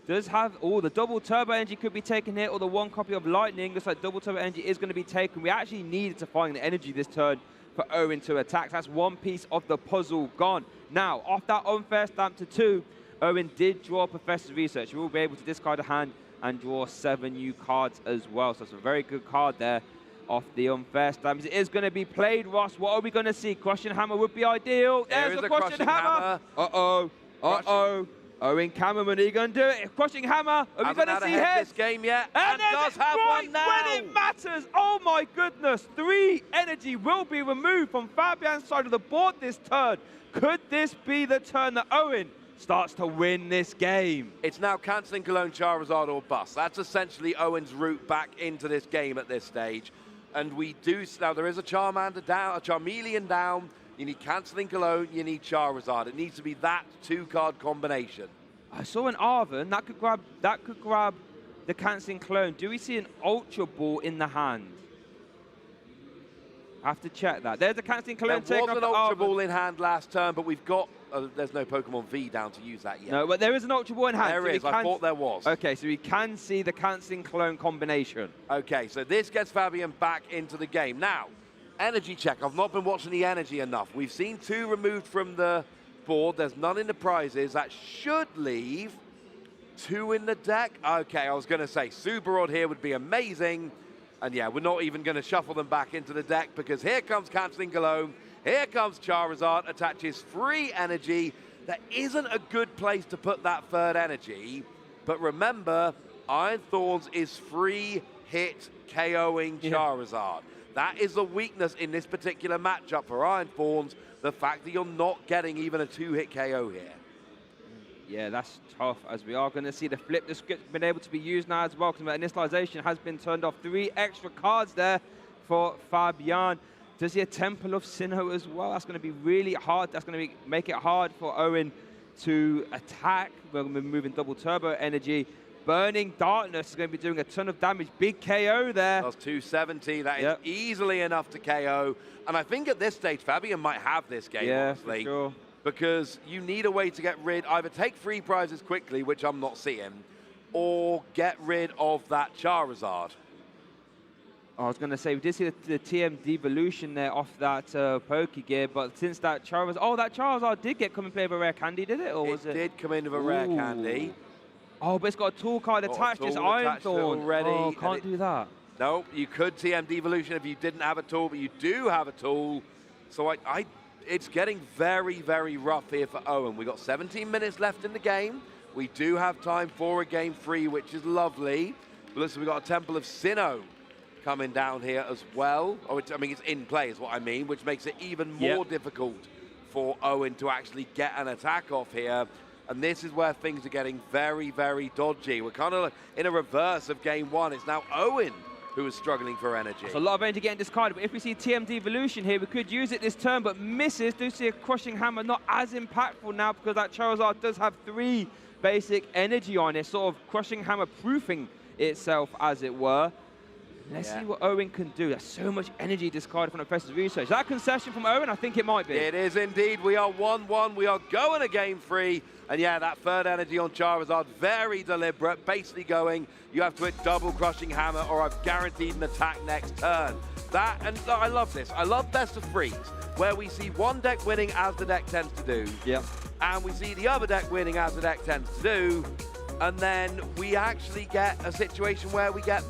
Does have, the double turbo energy could be taken here, or the 1 copy of Lightning. Looks like double turbo energy is going to be taken. We actually needed to find the energy this turn for Owen to attack. That's 1 piece of the puzzle gone. Now, off that Unfair Stamp to 2, Owen did draw Professor's Research. We will be able to discard a hand and draw 7 new cards as well. So it's a very good card there off the Unfair Stamps. It is going to be played, Ross. What are we going to see? Crushing Hammer would be ideal. There's the Crushing Hammer. Uh-oh. Uh-oh. Owen Cameron, are you going to do it? Crushing Hammer. Are we going to see heads? This game yet, and does have one now. When it matters. Oh my goodness. 3 energy will be removed from Fabian's side of the board this turn. Could this be the turn that Owen starts to win this game? It's now Cancelling Cologne Charizard or bust. That's essentially Owen's route back into this game at this stage. And we do, now there is a Charmander down, a Charmeleon down. You need Canceling Cologne, you need Charizard. It needs to be that 2-card combination. I saw an Arven that could grab the Canceling Clone. Do we see an Ultra Ball in the hand? I have to check that. There's a Canceling Cologne taking There was an Ultra Ball in hand last turn, but we've got... there's no Pokemon V down to use that yet. No, but there is an Ultra Ball in hand. There is. I thought there was. Okay, so we can see the Canceling Clone combination. Okay, so this gets Fabian back into the game. Now, energy check. I've not been watching the energy enough. We've seen 2 removed from the board. There's none in the prizes. That should leave 2 in the deck. Okay, I was going to say Subarod here would be amazing. And yeah, we're not even going to shuffle them back into the deck because here comes Canceling Cologne. Here comes Charizard, attaches free energy. There isn't a good place to put that third energy. But remember, Iron Thorns is free hit KOing Charizard. That is the weakness in this particular matchup for Iron Thorns, the fact that you're not getting even a 2-hit KO here. Yeah, that's tough, as we are going to see the flip that's been able to be used now as well, because the initialization has been turned off. 3 extra cards there for Fabian. Does he a Temple of Sinnoh as well? That's going to be really hard. That's going to make it hard for Owen to attack. We're going to be moving double turbo energy. Burning Darkness is going to be doing a ton of damage. Big KO there. That's 270. That is easily enough to KO. And I think at this stage, Fabian might have this game, honestly. For sure. Because you need a way to get rid, either take free prizes quickly, which I'm not seeing, or get rid of that Charizard. I was going to say, we did see the TM devolution there off that Pokegear, but since that Charizard... Oh, that Charizard did get come in play with a rare candy, did it? Or was it? It did come in with a rare candy. Oh, but it's got a tool card attached. It's Iron Thorn already. Oh, can't do that. Nope, you could TM devolution if you didn't have a tool, but you do have a tool. So it's getting very, very rough here for Owen. We've got 17 minutes left in the game. We do have time for a game 3, which is lovely. But listen, we've got a Temple of Sinnoh coming down here as well. Oh, I mean, it's in play is what I mean, which makes it even more difficult for Owen to actually get an attack off here. And this is where things are getting very, very dodgy. We're kind of in a reverse of game 1. It's now Owen who is struggling for energy. It's a lot of energy getting discarded, but if we see TM devolution here, we could use it this turn, but misses. Do see a Crushing Hammer, not as impactful now because that Charizard does have 3 basic energy on it, sort of Crushing Hammer proofing itself, as it were. Let's see what Owen can do. There's so much energy discarded from the Professor's Research. Is that a concession from Owen? I think it might be. It is indeed. We are 1-1. We are going to game 3. And yeah, that third energy on Charizard, very deliberate. Basically going, you have to hit double Crushing Hammer or I've guaranteed an attack next turn. That, and I love this. I love Best of Threes, where we see one deck winning as the deck tends to do. Yep. And we see the other deck winning as the deck tends to do. And then we actually get a situation where we get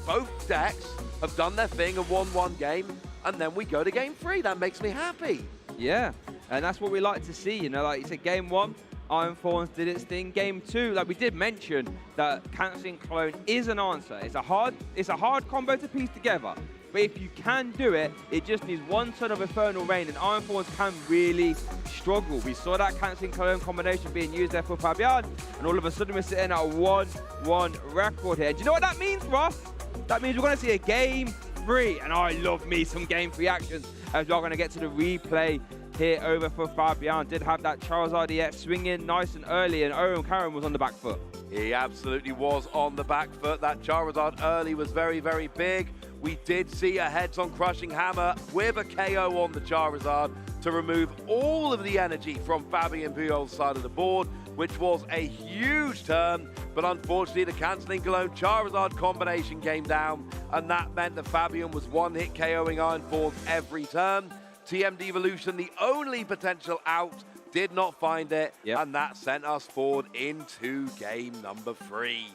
both decks have done their thing and won one game, and then we go to game 3. That makes me happy. Yeah, and that's what we like to see, you know, like you said, game 1, Iron Thorns did its thing. Game 2, like we did mention, that Canceling Clone is an answer. It's a hard combo to piece together, but if you can do it, it just needs one turn of Infernal Rain, and Iron Thorns can really struggle. We saw that Canceling Clone combination being used there for Fabian, and all of a sudden we're sitting at a 1-1 record here. Do you know what that means, Ross? That means we're going to see a game 3, and I love me some game 3 actions as we're going to get to the replay here over for Fabian. Did have that Charizard EX swing in nice and early, and Owen Karen was on the back foot. He absolutely was on the back foot. That Charizard early was very, very big. We did see a heads-on Crushing Hammer with a KO on the Charizard to remove all of the energy from Fabian Puyol's side of the board, which was a huge turn, but unfortunately the Canceling Cologne Charizard combination came down, and that meant that Fabian was one-hit KOing Iron Thorns every turn. TM Devolution, the only potential out, did not find it, and that sent us forward into game number 3.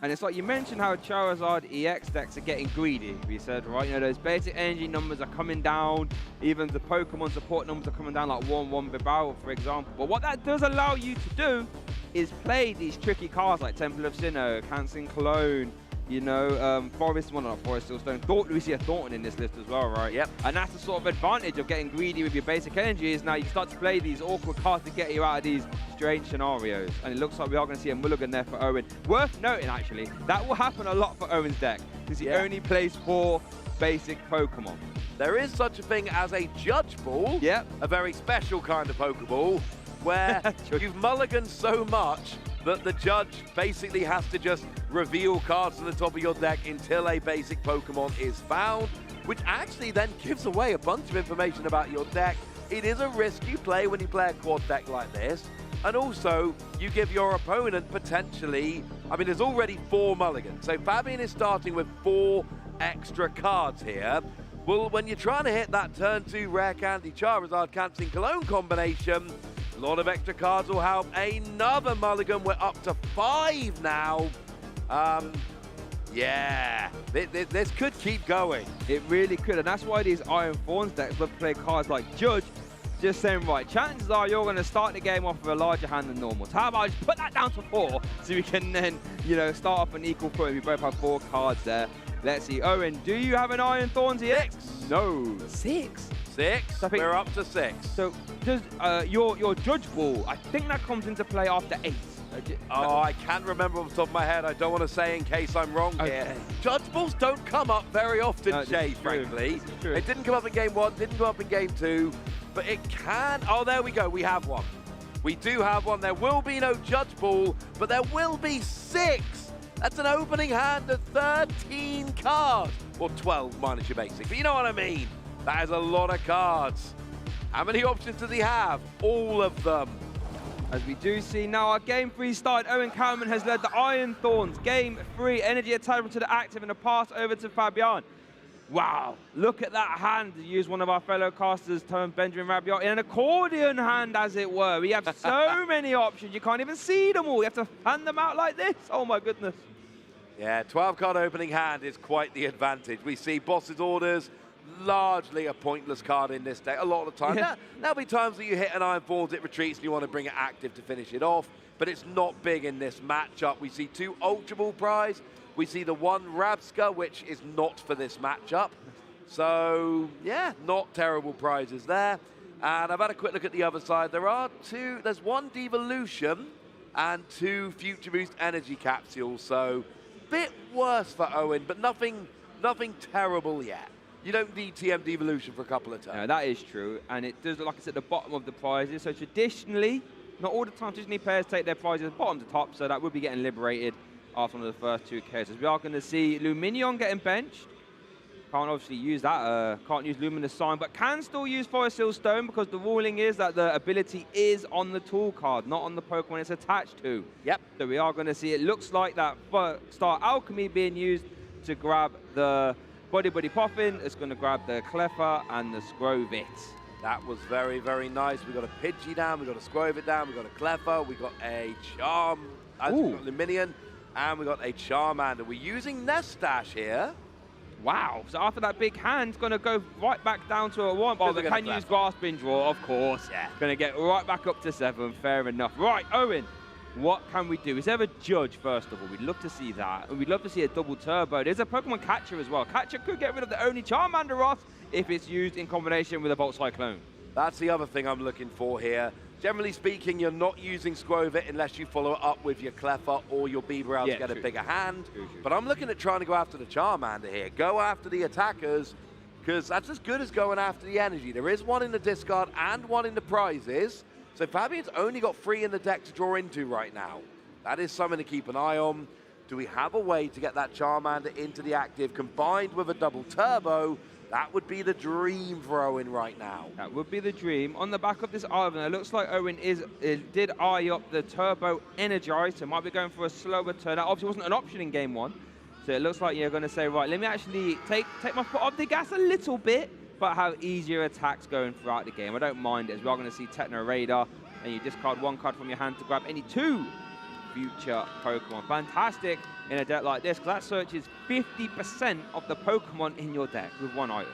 And it's like you mentioned how Charizard EX decks are getting greedy, we said, right? You know, those basic energy numbers are coming down. Even the Pokemon support numbers are coming down, like 1-1 Bibarel, for example. But what that does allow you to do is play these tricky cards like Temple of Sinnoh, Canceling Clone, you know, Forest, well, not Forest, Stillstone. We see a Thornton in this list as well, right? Yep. And that's the sort of advantage of getting greedy with your basic energy, is now you start to play these awkward cards to get you out of these strange scenarios. And it looks like we are going to see a mulligan there for Owen. Worth noting, actually, that will happen a lot for Owen's deck, because he only plays 4 basic Pokemon. there is such a thing as a judge ball, a very special kind of Pokeball, where you've mulliganed so much that the judge basically has to just reveal cards to the top of your deck until a basic Pokemon is found, which actually then gives away a bunch of information about your deck. It is a risk you play when you play a quad deck like this. And also, you give your opponent potentially, I mean, there's already 4 mulligans. So Fabian is starting with 4 extra cards here. Well, when you're trying to hit that turn 2 Rare Candy Charizard Canceling Cologne combination, a lot of extra cards will help. Another mulligan, we're up to 5 now. Yeah, this could keep going. It really could, and that's why these Iron Thorns decks will play cards like Judge, just saying, right, chances are you're going to start the game off with a larger hand than normal. So how about I just put that down to 4 so we can then, you know, start off an equal point. We both have 4 cards there. Let's see. Owen, do you have an Iron Thorns here? 6. No. 6? 6. So we're up to 6. So does your Judge Ball, I think that comes into play after 8. Oh, I can't remember off the top of my head. I don't want to say in case I'm wrong here. Judge Balls don't come up very often, Jay, frankly. It didn't come up in game 1, didn't come up in game 2, but it can. Oh, there we go. We have one. We do have one. There will be no Judge Ball, but there will be 6. That's an opening hand of 13 cards. Or 12 minus your basic, but you know what I mean. That is a lot of cards. How many options does he have? All of them. As we do see now, our Game 3 started. Owen Cowman has led the Iron Thorns. Game 3, energy attachment to the active and a pass over to Fabian. Wow, look at that hand. To use one of our fellow casters, turned Benjamin Rabiot in an accordion hand, as it were. We have so many options. You can't even see them all. You have to hand them out like this. Oh, my goodness. Yeah, 12-card opening hand is quite the advantage. We see Boss's Orders, largely a pointless card in this deck a lot of the time. There'll be times that you hit an Iron Thorns, it retreats, and you want to bring it active to finish it off, but it's not big in this matchup. We see 2 Ultra Ball Prize. We see the 1 Rabska, which is not for this matchup. So, yeah, not terrible prizes there. And I've had a quick look at the other side. There's 1 Devolution and 2 Future Boost Energy Capsules. So, bit worse for Owen, but nothing terrible yet. You don't need TM Devolution for a couple of turns. No, that is true, and it does look like it's at the bottom of the prizes. So traditionally, not all the time, traditionally players take their prizes bottom to top, so that would be getting liberated after one of the first 2 cases. We are going to see Luminion getting benched. Can't obviously use that, can't use Luminous Sign, but can still use Forest Hill Stone because the ruling is that the ability is on the tool card, not on the Pokemon it's attached to. Yep. So we are going to see, it looks like that Star Alchemy being used to grab the Body Poppin. It's going to grab the Cleffa and the Scrovit. That was very, very nice. We got a Pidgey down, we got a Scrovit down, we got a Cleffa, we got a Charm, we got Luminion, and we got a Charmander. We're using Nestash here. Wow, so after that big hand, it's going to go right back down to a 1. But they can use Grasping Draw, of course. Yeah. Going to get right back up to 7, fair enough. Right, Owen, what can we do? Is there a Judge, first of all? We'd love to see that. And we'd love to see a double turbo. There's a Pokemon Catcher as well. Catcher could get rid of the only Charmander Ross if it's used in combination with a Volt Cyclone. That's the other thing I'm looking for here. Generally speaking, you're not using Scrovit unless you follow it up with your Cleffa or your Beaver to get a bigger hand. True. But I'm looking at trying to go after the Charmander here. Go after the attackers, because that's as good as going after the energy. There is 1 in the discard and 1 in the prizes. So Fabian's only got 3 in the deck to draw into right now. That is something to keep an eye on. Do we have a way to get that Charmander into the active combined with a double turbo? That would be the dream for Owen right now. That would be the dream. On the back of this Ivan, it looks like Owen did eye up the Turbo Energize, so might be going for a slower turn. That obviously wasn't an option in game 1. So it looks like you're going to say, right, let me actually take my foot off the gas a little bit, but have easier attacks going throughout the game. I don't mind it, as we are going to see Techno Radar, and you discard 1 card from your hand to grab any 2 future Pokemon. Fantastic in a deck like this, because that searches 50% of the Pokemon in your deck with 1 item.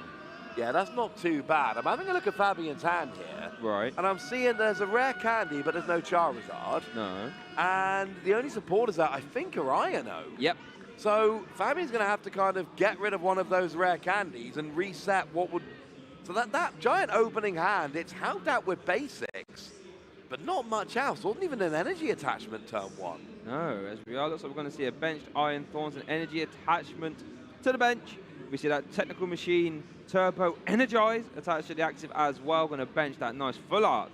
Yeah, that's not too bad. I'm having a look at Fabian's hand here. Right. And I'm seeing there's a rare candy, but there's no Charizard. No. And the only supporters that I think are Iono. Yep. So Fabian's going to have to kind of get rid of one of those rare candies and reset what would... So that giant opening hand, it's helped out with basics, but not much else. Wasn't even an energy attachment turn 1. No, as we are, looks like we're going to see a benched Iron Thorns and energy attachment to the bench. We see that Technical Machine Turbo Energize attached to the active as well. Going to bench that nice full art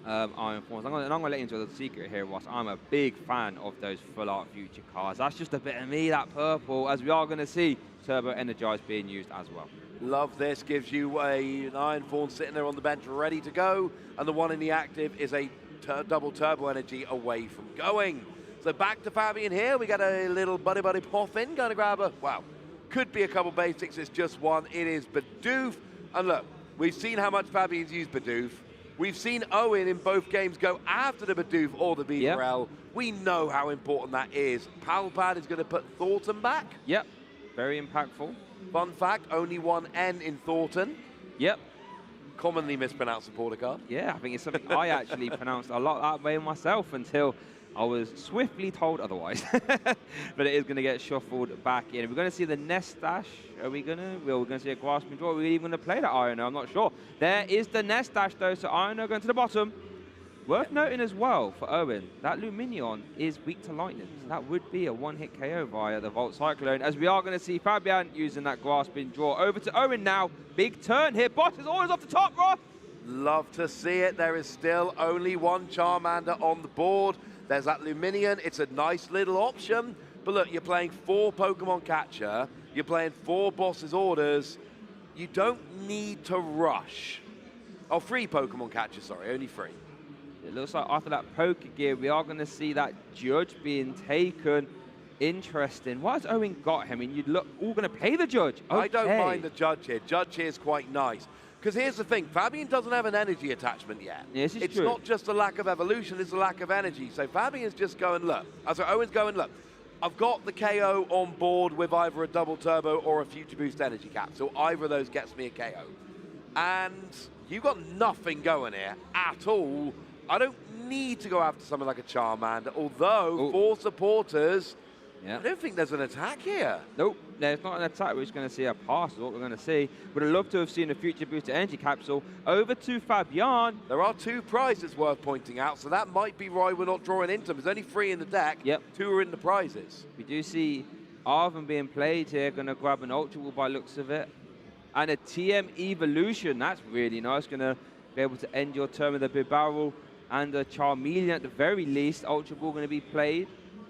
Iron Forms. I'm going to let you into the secret here, Ross. I'm a big fan of those full art future cards. That's just a bit of me, that purple, as we are going to see Turbo Energize being used as well. Love this. Gives you an Iron Fawn sitting there on the bench ready to go, and the one in the active is a double Turbo Energy away from going. So back to Fabian here. We got a little buddy pop in, going to grab a, wow, could be a couple basics. It's just one. It is Bidoof. And look, we've seen how much Fabian's used Bidoof. We've seen Owen in both games go after the Bidoof or the Beaverell. Yep. We know how important that is. Palpad is going to put Thornton back. Yep, very impactful. Fun fact, only one N in Thornton. Yep. Commonly mispronounced supporter card. Yeah, I think it's something I actually pronounced a lot that way myself until I was swiftly told otherwise. But it is going to get shuffled back in. We're going to see the Nest Dash. Are we going to? We're going to see a Grasping Draw. Are we even going to play that Iron? I'm not sure. There is the Nest Dash, though, so Iron going to the bottom. Worth noting as well for Owen, that Luminion is weak to Lightning. So that would be a one-hit KO via the Volt Cyclone, as we are going to see Fabian using that Grasping Draw. Over to Owen now. Big turn here. Boss is always off the top, Ross. Love to see it. There is still only one Charmander on the board. There's that Luminion. It's a nice little option. But look, you're playing 4 Pokemon Catcher. You're playing 4 Boss's Orders. You don't need to rush. Oh, 3 Pokemon Catcher, sorry, only 3. It looks like after that Poké Gear, we are going to see that Judge being taken. Interesting. Why has Owen got him? I mean, you'd look all going to play the Judge. Okay. I don't mind the Judge here. Judge here is quite nice. Because here's the thing, Fabian doesn't have an energy attachment yet. Yes, it's true. Not just a lack of evolution, it's a lack of energy. So Fabian's just going, look. Owen's going, look, I've got the KO on board with either a double turbo or a future boost energy capsule. Either of those gets me a KO. And you've got nothing going here at all. I don't need to go after something like a Charmander, although for supporters, I don't think there's an attack here. Nope, there's not an attack. We're just going to see a pass is what we're going to see. Would have loved to have seen a future booster energy capsule. Over to Fabian. There are 2 prizes worth pointing out, so that might be why we're not drawing into them. There's only 3 in the deck. Yep. 2 are in the prizes. We do see Arven being played here. Going to grab an Ultra Ball by looks of it. And a TM Evolution. That's really nice. Going to be able to end your turn with a Bibarel and a Charmeleon at the very least. Ultra Ball going to be played.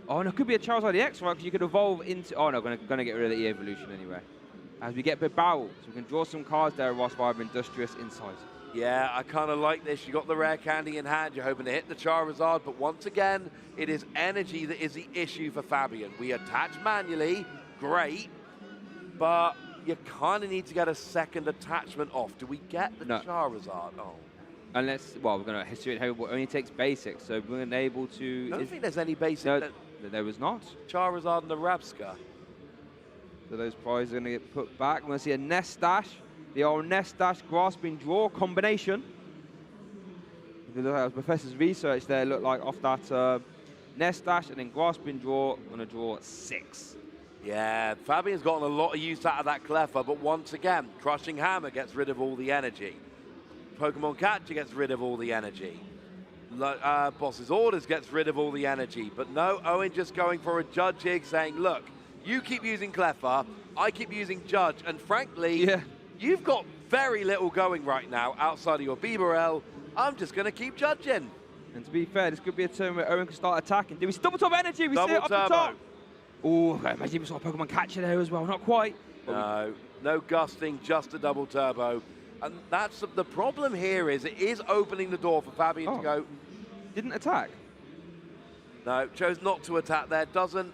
Oh, and it could be a Charizard EX, right? Because you could evolve into... Oh, no, going to get rid of the E-Evolution anyway. As we get Bibarel, so we can draw some cards there, Ross, via Industrious Insight. Yeah, I kind of like this. You got the rare candy in hand. You're hoping to hit the Charizard, but once again, it is energy that is the issue for Fabian. We attach manually, great, but you kind of need to get a second attachment off. Do we get the Charizard? Oh. Unless, well, we're going to history it only takes basics, so we're unable to... I don't think there's any basic. No, there was not. Charizard and the Rabska. So those prizes are going to get put back. We're going to see a Nest Dash, the old Nest Dash Grasping Draw combination. If you look at Professor's research there, looked like off that Nest Dash and then Grasping Draw, going to draw 6. Yeah, Fabian's gotten a lot of use out of that Cleffa, but once again, Crushing Hammer gets rid of all the energy. Pokemon Catcher gets rid of all the energy. Boss's Orders gets rid of all the energy. But no, Owen just going for a Judge here, saying, look, you keep using Cleffa, I keep using Judge, and frankly, you've got very little going right now outside of your Bibarel. I'm just going to keep judging. And to be fair, this could be a turn where Owen can start attacking. Do we see double top energy? We double see it up turbo. the top. Oh, imagine we saw a Pokemon Catcher there as well. Not quite. No, no gusting, just a double turbo. And that's the problem here is it is opening the door for Fabian to go. Didn't attack? No, chose not to attack there. Doesn't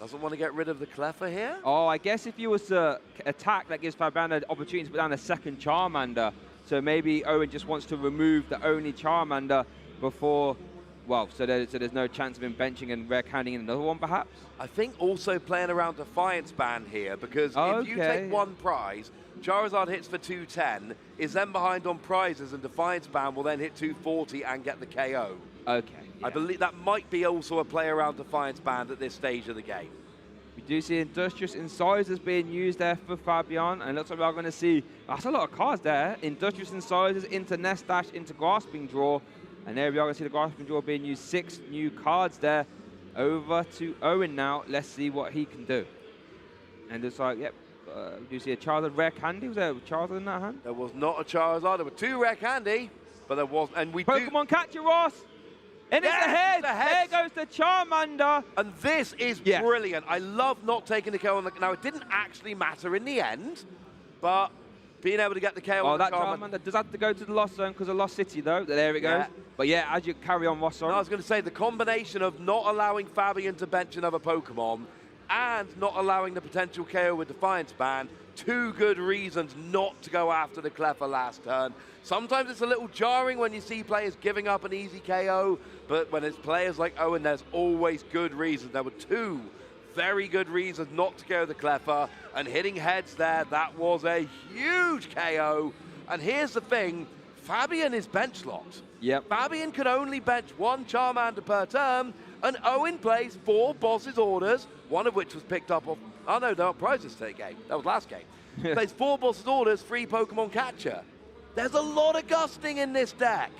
want to get rid of the Cleffa here. Oh, I guess if you was to attack, that gives Fabian an opportunity to put down a second Charmander. So maybe Owen just wants to remove the only Charmander before... Well, so there's no chance of him benching and rare canning in another one, perhaps? I think also playing around Defiance Band here, because if you take one prize, Charizard hits for 210, is then behind on prizes, and Defiance Band will then hit 240 and get the KO. Okay. I believe that might be also a play around Defiance Band at this stage of the game. We do see Industrious Incisors being used there for Fabian, and it looks like we're going to see, that's a lot of cards there. Industrious Incisors into Nest Dash, into Grasping Draw. And there we are going to see the Grasping Draw being used. 6 new cards there. Over to Owen now. Let's see what he can do. And it's like, yep. Do you see a Charizard rare candy? Was there a Charizard in that hand? There was not a Charizard. There were 2 rare candy, but there was, and we Pokemon catcher, Ross. And it's ahead. There goes the Charmander. And this is brilliant. I love not taking the KO on the. Now, it didn't actually matter in the end, but being able to get the KO on the Charmander does have to go to the Lost Zone because of Lost City, though. There it goes. Yeah. But yeah, as you carry on, Ross, I was going to say, the combination of not allowing Fabian to bench another Pokemon and not allowing the potential KO with Defiance Band, 2 good reasons not to go after the Cleffa last turn. Sometimes it's a little jarring when you see players giving up an easy KO, but when it's players like Owen, there's always good reasons. There were 2 very good reasons not to KO the Cleffa, and hitting heads there, that was a huge KO. And here's the thing, Fabian is bench locked. Yep. Fabian can only bench 1 Charmander per turn, and Owen plays 4 Boss's Orders, one of which was picked up off, oh no, they're not prizes today game, that was last game. Plays 4 Boss's Orders, 3 Pokemon Catcher. There's a lot of gusting in this deck.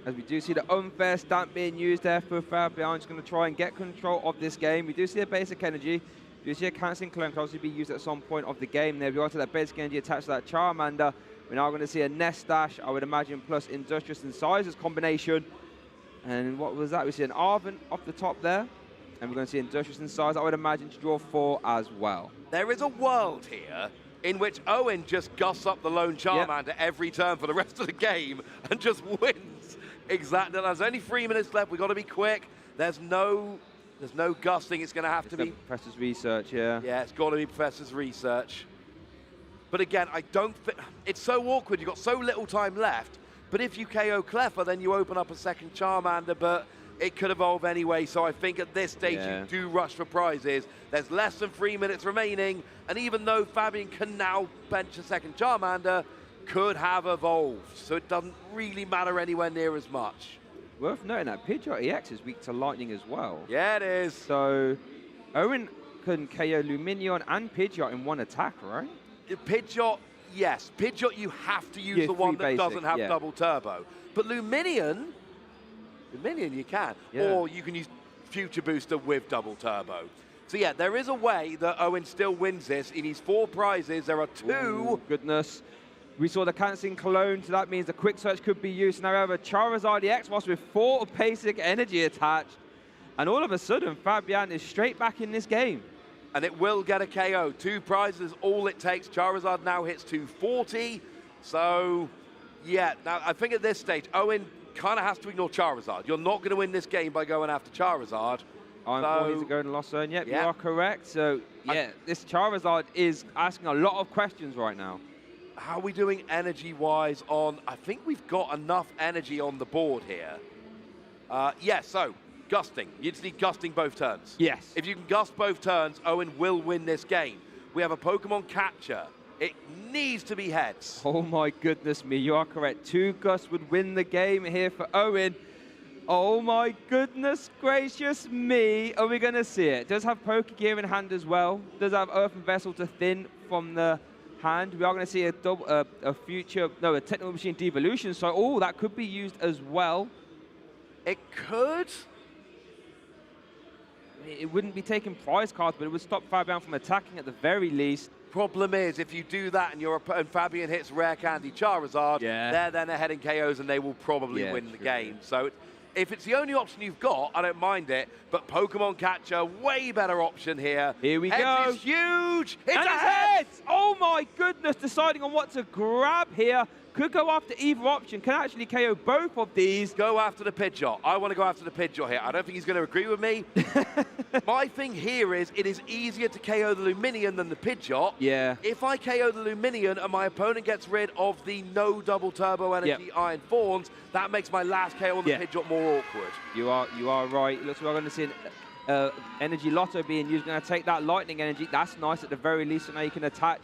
As we do see the unfair stamp being used there for Fabian, just going to try and get control of this game. We do see a basic energy. We do see a cancelling clone can also be used at some point of the game. There we go to that basic energy attached to that Charmander. We're now going to see a Nest Dash, I would imagine, plus Industrious Incisors combination. And what was that? We see an Arven off the top there. And we're going to see Industrious Incisors, I would imagine, to draw 4 as well. There is a world here in which Owen just gusts up the lone Charmander every turn for the rest of the game and just wins. Exactly. There's only 3 minutes left. We've got to be quick. There's no gusting. It's going to have to be Professor's Research, yeah. Yeah, it's got to be Professor's Research. But again, I don't think it's so awkward. You've got so little time left. But if you KO Cleffa, then you open up a second Charmander, but it could evolve anyway. So I think at this stage, you do rush for prizes. There's less than 3 minutes remaining. And even though Fabian can now bench a second Charmander, could have evolved. So it doesn't really matter anywhere near as much. Worth noting that Pidgeot EX is weak to Lightning as well. Yeah, it is. So Owen can KO Lumineon and Pidgeot in 1 attack, right? Pidgeot, yes. Pidgeot, you have to use the one that doesn't have double turbo. But Lumineon you can. Or you can use Future Booster with double turbo. So yeah, there is a way that Owen still wins this. He needs 4 prizes. There are 2. Ooh, goodness. We saw the cancelling clone, so that means the quick search could be used. Now we have a Charizard EX Boss with 4 basic energy attached. And all of a sudden, Fabian is straight back in this game. And it will get a KO. 2 prizes, all it takes. Charizard now hits 240. So, yeah, now I think at this stage, Owen kind of has to ignore Charizard. You're not going to win this game by going after Charizard. I'm poised to go in Lost Zone. Yep, you are correct. So, yeah, this Charizard is asking a lot of questions right now. How are we doing energy-wise on... I think we've got enough energy on the board here. So... Gusting. You just need gusting both turns. Yes. If you can gust both turns, Owen will win this game. We have a Pokemon Catcher. It needs to be heads. Oh my goodness me, you are correct. 2 gusts would win the game here for Owen. Oh my goodness gracious me. Are we going to see it? Does have Pokegear in hand as well. Does have Earthen Vessel to thin from the hand. We are going to see a Technical Machine Devolution. So, that could be used as well. It could. It wouldn't be taking prize cards, but it would stop Fabian from attacking at the very least. Problem is, if you do that and Fabian hits Rare Candy Charizard, they're then ahead in KOs and they will probably win the game. So if it's the only option you've got, I don't mind it. But Pokemon Catcher, way better option here. Here we go. Heads is huge. It's and a head. Oh my goodness, deciding on what to grab here. Could go after either option, can actually KO both of these. Go after the Pidgeot. I want to go after the Pidgeot here. I don't think he's going to agree with me. My thing here is it is easier to KO the Lumineon than the Pidgeot. Yeah. If I KO the Lumineon and my opponent gets rid of the no double turbo energy Iron Thorns, that makes my last KO on the Pidgeot more awkward. You are right. Looks like we're going to see an Energy Lotto being used. Going to take that Lightning Energy. That's nice at the very least, so now you can attach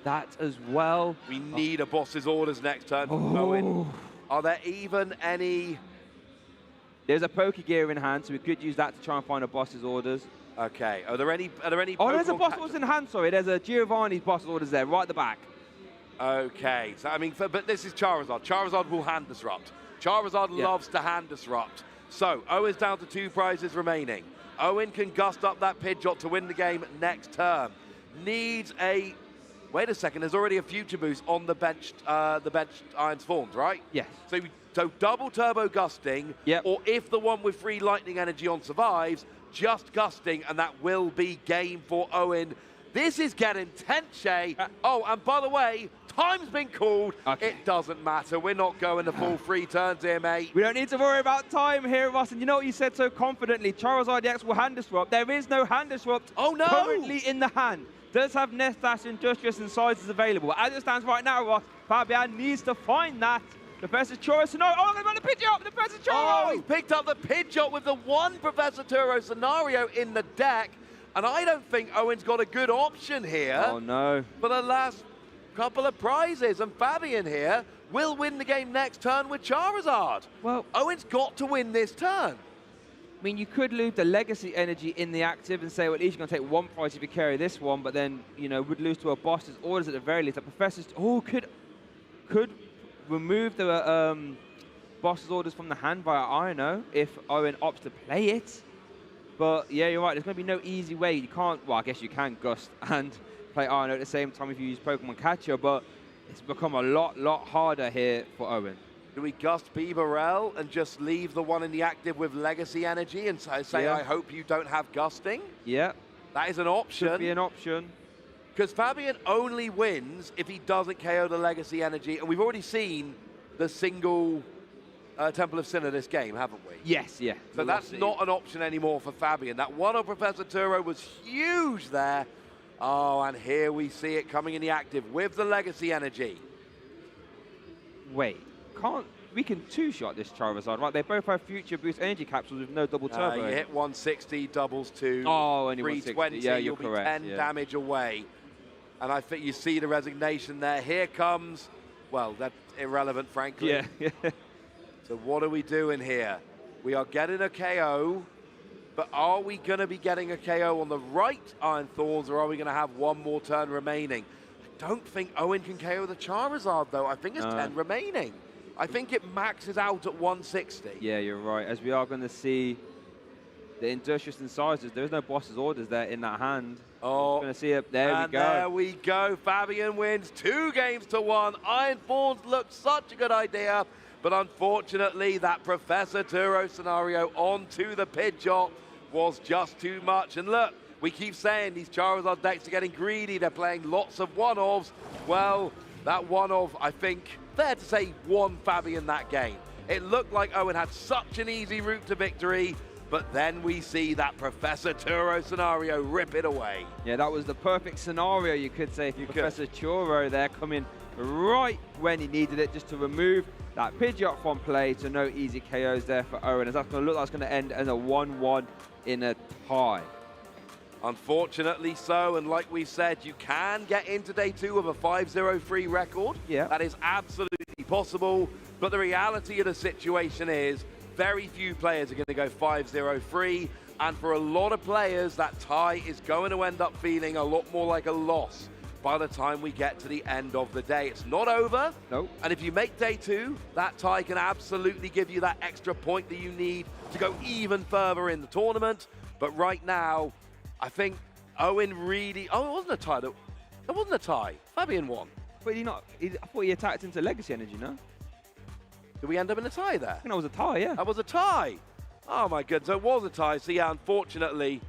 that as well. We need a Boss's Orders next turn from Owen. Are there even any... There's a Pokegear in hand, so we could use that to try and find a Boss's Orders. Okay. Are there any Oh, there's a Boss's Orders in hand, sorry. There's a Giovanni's Boss's Orders there, right at the back. Okay. So, I mean, but this is Charizard. Charizard will hand disrupt. Charizard loves to hand disrupt. So, Owen's down to 2 prizes remaining. Owen can gust up that Pidgeot to win the game next turn. Needs a... Wait a second, there's already a future boost on the benched Iron Forms, right? Yes. So double turbo gusting, or if the one with free lightning energy on survives, just gusting, and that will be game for Owen. This is getting tense, Shay. Oh, and by the way, time's been called. Okay. It doesn't matter. We're not going the full 3 turns here, mate. We don't need to worry about time here, Ross. And you know what you said so confidently? Charizard EX will hand disrupt. There is no hand disrupt currently in the hand. Does have Nest Dash, Industrious, and Sizes available. As it stands right now, Ross, Fabian needs to find that. Professor Churro scenario. Oh, they've got the Pidgeot! The Professor Churro! Oh, he picked up the Pidgeot with the one Professor Churro scenario in the deck. And I don't think Owen's got a good option here. Oh, no. For the last couple of prizes. And Fabian here will win the game next turn with Charizard. Well, Owen's got to win this turn. I mean, you could lose the Legacy energy in the active and say, well, at least you're going to take 1 prize if you carry this one, but then, you know, would lose to a boss's orders at the very least. The Professor's... Oh, could remove the boss's orders from the hand via Ino if Owen opts to play it. But, yeah, you're right. There's going to be no easy way. You can't... Well, I guess you can Gust and play Ino at the same time if you use Pokemon Catcher, but it's become a lot harder here for Owen. Do we Gust Bibarel and just leave the one in the active with Legacy energy and say, I hope you don't have Gusting? Yeah. That is an option. Could be an option. Because Fabian only wins if he doesn't KO the Legacy energy. And we've already seen the single Temple of Sin in this game, haven't we? Yes, yeah. So that's not an option anymore for Fabian. That one of Professor Turo was huge there. Oh, and here we see it coming in the active with the Legacy energy. Wait. We can two-shot this Charizard, right? They both have future boost energy capsules with no double turbo. You hit 160, doubles 2. Oh, only 320. Yeah, you're you'll correct. be 10 damage away. And I think you see the resignation there. Here comes, well, that's irrelevant, frankly. Yeah. So what are we doing here? We are getting a KO, but are we going to be getting a KO on the right Iron Thorns, or are we going to have one more turn remaining? I don't think Owen can KO the Charizard, though. I think it's 10 remaining. I think it maxes out at 160. Yeah, you're right. As we are going to see the Industrious Incisors, there's no boss's orders there in that hand. Oh, going to see it. There we go. There we go. Fabian wins 2 games to 1. Iron Thorns looked such a good idea, but unfortunately that Professor Turo scenario onto the Pidgeot was just too much. And look, we keep saying these Charizard decks are getting greedy. They're playing lots of one-offs. Well, that one-off, I think, fair to say, won Fabian that game. It looked like Owen had such an easy route to victory, but then we see that Professor Turo scenario rip it away. Yeah, that was the perfect scenario, you could say, for Professor Turo there, coming right when he needed it, just to remove that Pidgeot from play, so no easy KOs there for Owen, as that's going to look like it's going to end as a 1-1 in a tie. Unfortunately so, and like we said, you can get into day 2 of a 5-0 free record. Yeah. That is absolutely possible, but the reality of the situation is very few players are going to go 5-0 free, and for a lot of players, that tie is going to end up feeling a lot more like a loss by the time we get to the end of the day. It's not over. Nope. And if you make day 2, that tie can absolutely give you that extra point that you need to go even further in the tournament. But right now, I think Owen really... Oh, it wasn't a tie, though. It wasn't a tie. Fabian won. But I thought he attacked into Legacy Energy, no? Did we end up in a tie there? I think that was a tie, yeah. That was a tie. Oh, my goodness. So it was a tie. So, yeah, unfortunately...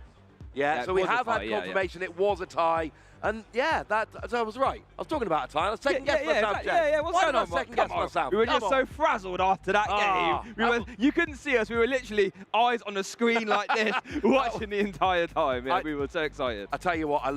Yeah, so we have had confirmation it was a tie. And, yeah, so I was right. I was talking about a tie. I was second-guessing myself, Jay. What's Why going did I on? second-guess myself? We were just so frazzled after that game. You couldn't see us. We were literally eyes on the screen like this, watching the entire time. Yeah, we were so excited. I tell you what, I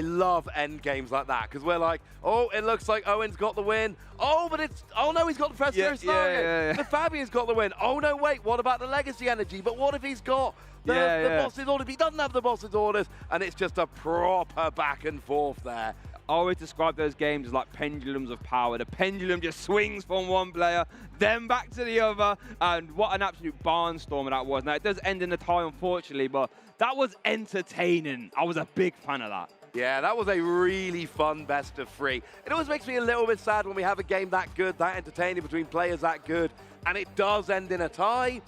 love end games like that, because we're like, oh, it looks like Owen's got the win. Oh, but oh no, he's got the Professor scenario. The Fabian's got the win. Oh no, wait, what about the Legacy Energy? But what if he's got the boss's orders? He doesn't have the boss's orders, and it's just a proper back and forth there. I always describe those games as like pendulums of power. The pendulum just swings from one player, then back to the other, and what an absolute barnstormer that was. Now, it does end in a tie, unfortunately, but that was entertaining. I was a big fan of that. Yeah, that was a really fun best of 3. It always makes me a little bit sad when we have a game that good, that entertaining, between players that good, and it does end in a tie,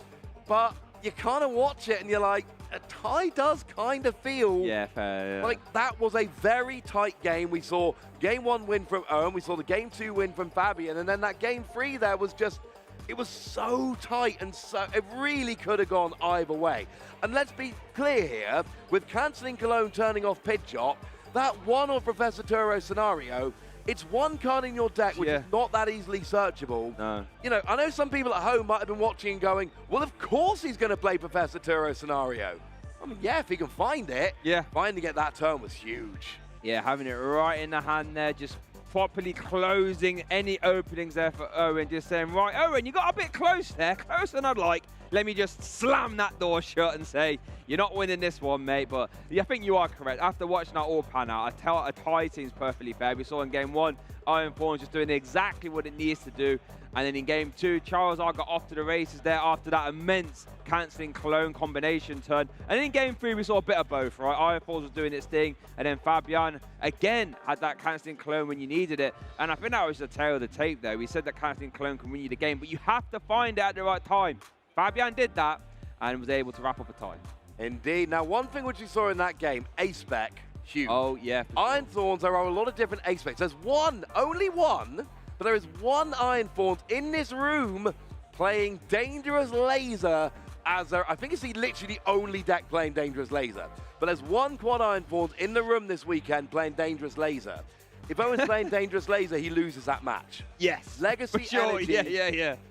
but you kind of watch it and you're like, a tie does kind of feel like that was a very tight game. We saw game 1 win from Owen, we saw the game 2 win from Fabian, and then that game 3 there was just, it was so tight, and so it really could have gone either way. And let's be clear here, with cancelling Cologne turning off Pidgeot, that one on Professor Turo scenario, it's one card in your deck which is not that easily searchable. No. You know, I know some people at home might have been watching and going, well, of course he's going to play Professor Turo scenario. I mean, yeah, if he can find it, finding it that turn was huge. Yeah, having it right in the hand there, just properly closing any openings there for Owen, just saying, right, Owen, you got a bit close there, closer than I'd like. Let me just slam that door shut and say, you're not winning this one, mate. But I think you are correct. After watching that all pan out, a tie seems perfectly fair. We saw in game 1, Iron Thorns just doing exactly what it needs to do. And then in game 2, Charizard got off to the races there after that immense cancelling Cologne combination turn. And in game 3, we saw a bit of both, right? Iron Thorns was doing its thing. And then Fabian, again, had that cancelling Cologne when you needed it. And I think that was the tail of the tape there. We said that cancelling Cologne can win you the game, but you have to find it at the right time. Fabian did that and was able to wrap up a tie. Indeed. Now, one thing which you saw in that game, Spec, huge. Oh, yeah. Iron Thorns, there are a lot of different Specs. There's one, only one, but there is one Iron Thorns in this room playing Dangerous Laser as I think it's literally the only deck playing Dangerous Laser. But there's one quad Iron Thorns in the room this weekend playing Dangerous Laser. If Owen's playing Dangerous Laser, he loses that match. Yes. Legacy Energy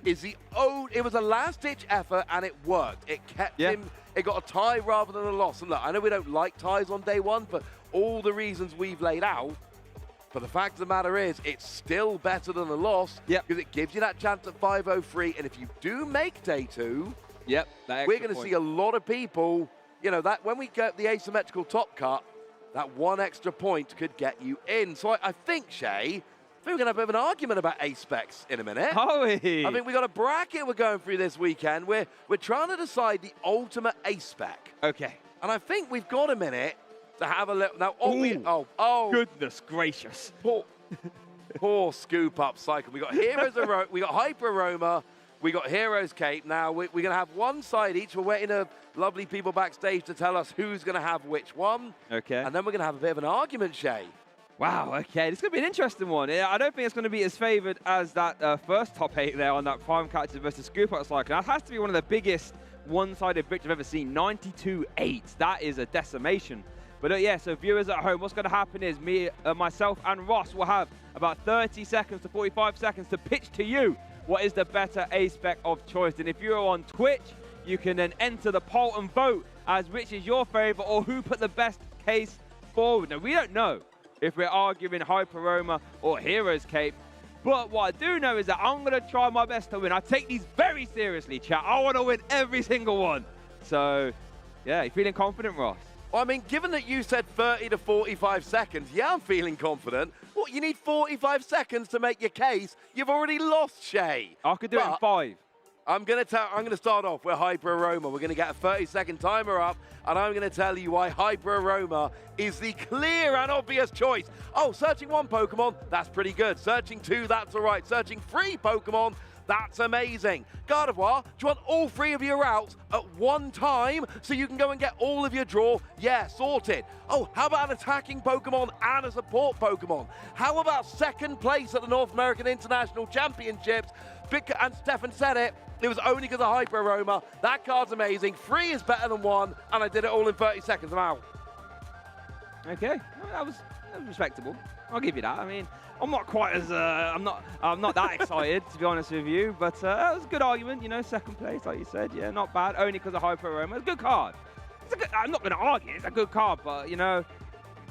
is it was a last-ditch effort, and it worked. It kept him, it got a tie rather than a loss. And look, I know we don't like ties on day 1, but all the reasons we've laid out, but the fact of the matter is, it's still better than a loss, because it gives you that chance at 503, and if you do make day 2, we're going to see a lot of people, you know, that when we get the asymmetrical top cut, that one extra point could get you in. So I think, Shay, I think we're going to have a bit of an argument about A-Specs in a minute. Are we? I think we've got a bracket we're going through this weekend. We're trying to decide the ultimate A-Spec. Okay. And I think we've got a minute to have a little... Now, goodness gracious. Poor scoop up cycle. We got Heroes, we got Hyper Aroma, we got Heroes Cape. Now, we're going to have one side each. We're waiting for lovely people backstage to tell us who's going to have which one. Okay. And then we're going to have a bit of an argument, Shay. Wow, okay. This is going to be an interesting one. I don't think it's going to be as favoured as that first top 8 there on that Prime Catcher versus Scoop Up cycle. That has to be one of the biggest one-sided victories I've ever seen. 92-8. That is a decimation. But yeah, so viewers at home, what's going to happen is myself and Ross will have about 30 seconds to 45 seconds to pitch to you what is the better A-Spec of choice. And if you're on Twitch, you can then enter the poll and vote as which is your favourite or who put the best case forward. Now, we don't know if we're arguing Hyper Aroma or Heroes Cape, but what I do know is that I'm going to try my best to win. I take these very seriously, chat. I want to win every single one. So, yeah, you feeling confident, Ross? Well, I mean, given that you said 30 to 45 seconds, yeah, I'm feeling confident. What, you need 45 seconds to make your case? You've already lost, Shay. I could do it in 5. I'm going to start off with Hyper Aroma. We're going to get a 30-second timer up, and I'm going to tell you why Hyper Aroma is the clear and obvious choice. Oh, searching 1 Pokemon, that's pretty good. Searching 2, that's all right. Searching 3 Pokemon, that's amazing. Gardevoir, do you want all 3 of your routes at one time so you can go and get all of your draw? Yeah, sorted. Oh, how about an attacking Pokemon and a support Pokemon? How about 2nd place at the North American International Championships? And Stefan said it was only because of Hyper Aroma. That card's amazing. 3 is better than 1, and I did it all in 30 seconds. I'm out. Okay, well, that was respectable. I'll give you that. I mean, I'm not quite as I'm not that excited, to be honest with you, but that was a good argument. You know, 2nd place, like you said, yeah, not bad. Only because of Hyper Aroma. It's a good card. I'm not going to argue. It's a good card, but you know,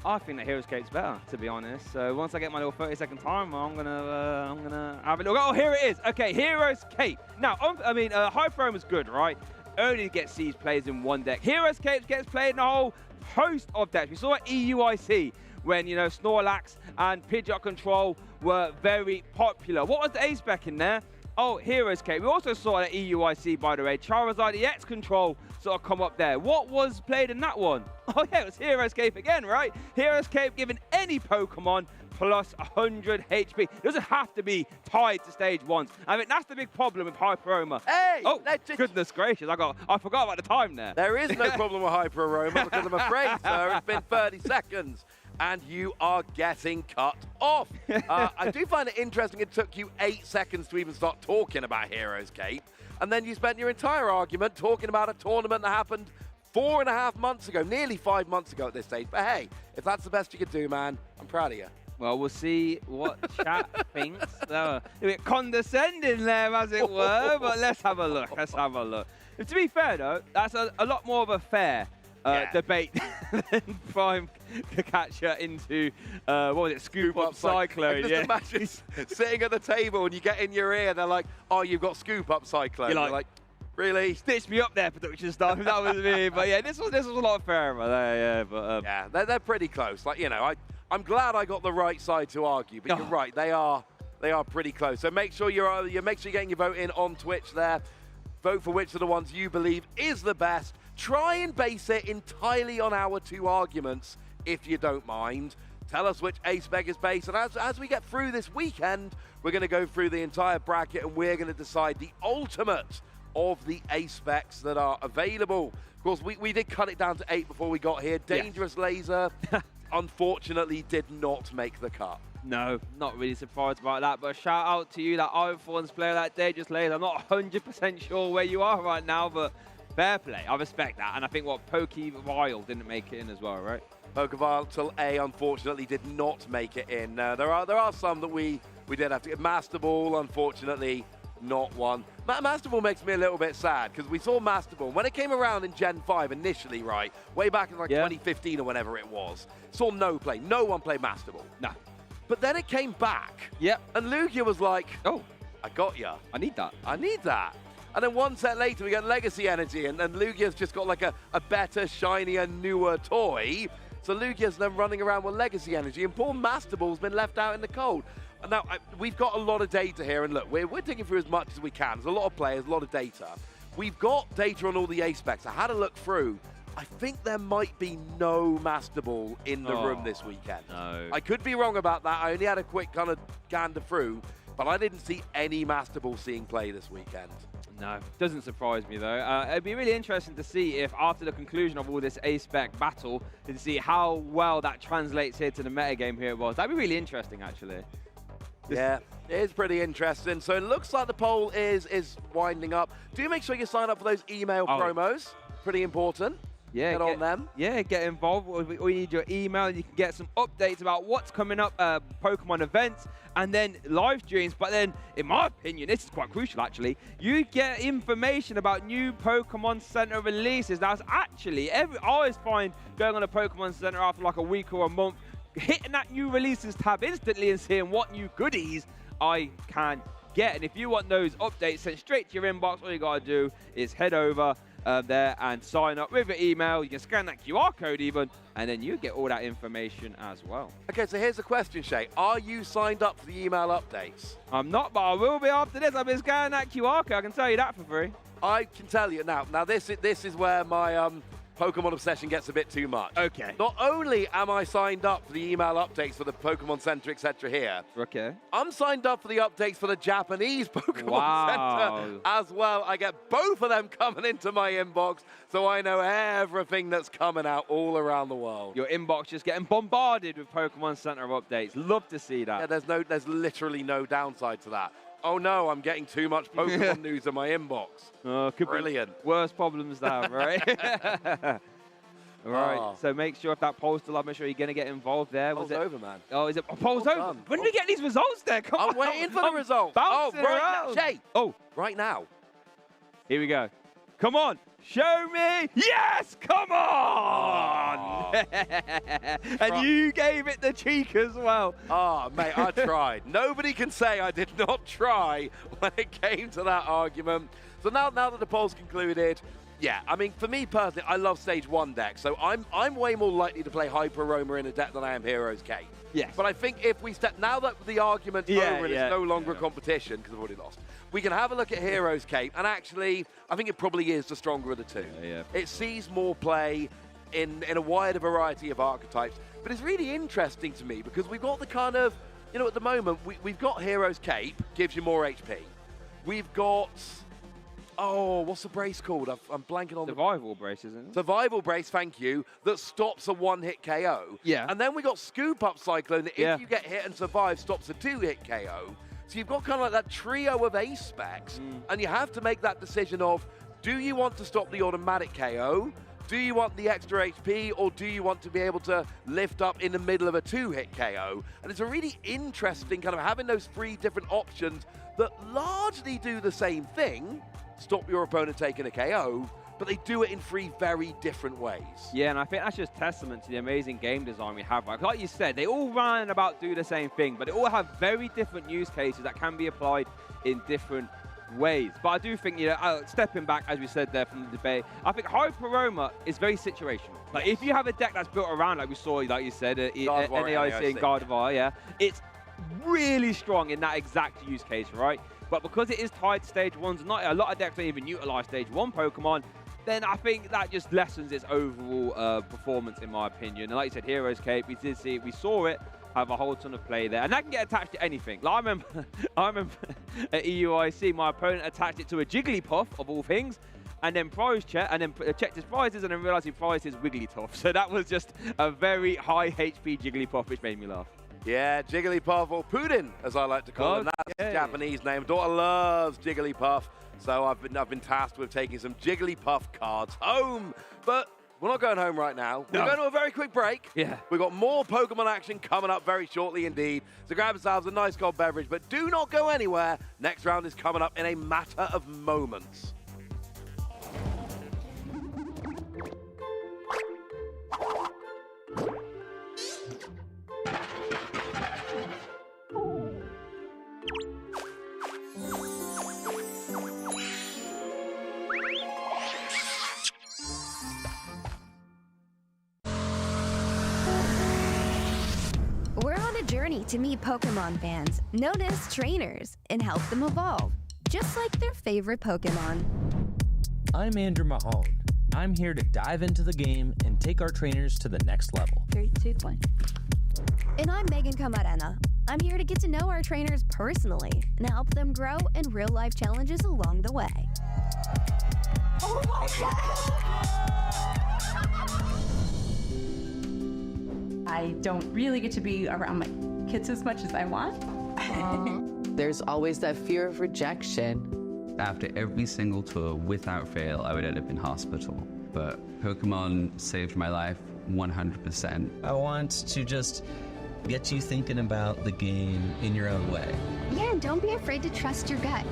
I think that Heroes Cape's better, to be honest. So once I get my little 30-second timer, I'm gonna have a look. Oh, here it is. Okay, Heroes Cape. Now, I mean, Hyper Aroma's good, right? Only gets Siege plays in one deck. Heroes Cape gets played in a whole host of decks. We saw at EUIC when, you know, Snorlax and Pidgeot Control were very popular. What was the A-Spec in there? Oh, Heroes Cape. We also saw at EUIC, by the way, Charizard EX Control sort of come up there. What was played in that one? Oh, yeah, it was Heroes Cape again, right? Heroes Cape giving any Pokemon plus 100 HP. It doesn't have to be tied to stage 1. I mean, that's the big problem with Hyper Aroma. Hey! Oh, goodness gracious, I forgot about the time there. There is no problem with Hyper Aroma because I'm afraid, sir, it's been 30 seconds and you are getting cut off. I do find it interesting it took you 8 seconds to even start talking about Heroes Cape, and then you spent your entire argument talking about a tournament that happened 4.5 months ago, nearly 5 months ago at this stage. But hey, if that's the best you could do, man, I'm proud of you. Well, we'll see what chat thinks. A bit condescending there, as it were, but let's have a look. Let's have a look. And to be fair, though, that's a lot more of a fair debate than Prime Kakatcha into, what was it, Scoop Up Cyclone. Just imagine sitting at the table and you get in your ear, they're like, oh, you've got Scoop Up Cyclone. You're like, really? Stitch me up there, production staff, if that was me. But yeah, this was a lot fairer there, yeah. But yeah, they're pretty close. Like, you know, I'm glad I got the right side to argue, but you're right, they are pretty close. So make sure you're getting your vote in on Twitch there. Vote for which of the ones you believe is the best. Try and base it entirely on our 2 arguments, if you don't mind. Tell us which A-Spec is based, and as we get through this weekend, we're going to go through the entire bracket, and we're going to decide the ultimate of the A-Specs that are available. Of course, we did cut it down to 8 before we got here. Dangerous Laser, unfortunately, did not make the cut. No, not really surprised about that, but shout out to you, that Ironthorns player, that Dangerous Laser. I'm not 100% sure where you are right now, but fair play. I respect that, and I think Pokevile didn't make it in as well, right? Pokevile till A, unfortunately, did not make it in. There are some that we did have to get. Master Ball, unfortunately, not one. Master Ball makes me a little bit sad because we saw Master Ball when it came around in Gen 5 initially, right? Way back in like 2015 or whenever it was. Saw no play. No one played Master Ball. No. But then it came back. Yep. And Lugia was like, oh, I got ya. I need that. I need that. And then one set later, we get Legacy Energy, and Lugia's just got like a better, shinier, newer toy. So Lugia's then running around with Legacy Energy, and poor Master Ball's been left out in the cold. And now, we've got a lot of data here, and look, we're digging through as much as we can. There's a lot of players, a lot of data. We've got data on all the A-Specs. I had a look through. I think there might be no Master Ball in the room this weekend. No. I could be wrong about that. I only had a quick kind of gander through, but I didn't see any Master Ball seeing play this weekend. No, doesn't surprise me though. It'd be really interesting to see if after the conclusion of all this A-Spec battle, to see how well that translates here to the metagame here it was. That'd be really interesting actually. Yeah, it is pretty interesting. So it looks like the poll is winding up. Do make sure you sign up for those email promos. Pretty important. Yeah, get on them. Yeah, get involved. We need your email, and you can get some updates about what's coming up, Pokemon events, and then live streams. But then, in my opinion, this is quite crucial actually, you get information about new Pokemon Center releases. That's actually, I always find going on a Pokemon Center after like a week or a month, hitting that new releases tab instantly and seeing what new goodies I can get. And if you want those updates sent straight to your inbox, all you gotta do is head over there and sign up with your email. You can scan that QR code even, and then you get all that information as well. Okay, so here's the question, Shay. Are you signed up for the email updates? I'm not, but I will be after this. I've been scanning that QR code. I can tell you that for free. I can tell you now. Now this is where my Pokemon obsession gets a bit too much. Okay. Not only am I signed up for the email updates for the Pokemon Center, etc. here. Okay. I'm signed up for the updates for the Japanese Pokemon Center as well. I get both of them coming into my inbox, so I know everything that's coming out all around the world. Your inbox just getting bombarded with Pokemon Center updates. Love to see that. Yeah, there's literally no downside to that. Oh no, I'm getting too much Pokemon news in my inbox. Oh, brilliant. Worst problems down, right? Right, so make sure if that poll's still up, make sure you're going to get involved there. Poll's over, man. Oh, is it? Poll's over? Done. When do we get these results there? Come on. I'm waiting for the results. Oh, right now. Shay. Oh, right now. Here we go. Come on. Show me. Yes, come on. And you gave it the cheek as well. Oh, mate, I tried. Nobody can say I did not try when it came to that argument. So now that the poll's concluded, yeah, I mean, for me personally, I love Stage 1 decks, so I'm way more likely to play Hyper Aroma in a deck than I am Heroes Cape. Yes. But I think if we step, now that the argument's over and it's no longer a competition, because I've already lost, we can have a look at Heroes Cape, and actually, I think it probably is the stronger of the two. Yeah. It sees more play. in a wider variety of archetypes. But it's really interesting to me because we've got the kind of, you know, at the moment, we've got Hero's Cape, gives you more HP. We've got, oh, what's the brace called? I'm blanking on Survival brace, isn't it? Survival brace, thank you, that stops a one-hit KO. Yeah. And then we got Scoop Up Cyclone that if you get hit and survive, stops a two-hit KO. So you've got kind of like that trio of ace specs, and you have to make that decision of, do you want to stop the automatic KO? Do you want the extra HP, or do you want to be able to lift up in the middle of a two-hit KO? And it's a really interesting kind of having those three different options that largely do the same thing, stop your opponent taking a KO, but they do it in three very different ways. Yeah, and I think that's just testament to the amazing game design we have. Like you said, they all run and about do the same thing, but they all have very different use cases that can be applied in different ways. But I do think, you know, stepping back, as we said there from the debate, I think Hyperoma is very situational. Like, if you have a deck that's built around, like we saw, like you said, NAIC and Gardevoir, yeah, it's really strong in that exact use case, right? But because it is tied to stage ones, not a lot of decks don't even utilize stage one Pokemon, then I think that just lessens its overall performance, in my opinion. And like you said, Hero's Cape, we did see it, we saw it have a whole ton of play there, and that can get attached to anything. Like I remember at EUIC, my opponent attached it to a Jigglypuff of all things, and then checked his prizes, and then realized he prized his Wigglytuff. So that was just a very high HP Jigglypuff, which made me laugh. Yeah, Jigglypuff, or Puddin, as I like to call him. That's the Japanese name. Daughter loves Jigglypuff, so I've been tasked with taking some Jigglypuff cards home. But we're not going home right now. We're going to a very quick break. Yeah. We've got more Pokemon action coming up very shortly indeed. So grab yourselves a nice cold beverage, but do not go anywhere. Next round is coming up in a matter of moments. We're on a journey to meet Pokemon fans, known as trainers, and help them evolve, just like their favorite Pokemon. I'm Andrew Mahone. I'm here to dive into the game and take our trainers to the next level. 3, 2, 1. And I'm Megan Camarena. I'm here to get to know our trainers personally and help them grow in real-life challenges along the way. Oh my God! I don't really get to be around my kids as much as I want. There's always that fear of rejection. After every single tour, without fail, I would end up in hospital. But Pokemon saved my life 100%. I want to just get you thinking about the game in your own way. Yeah, and don't be afraid to trust your gut.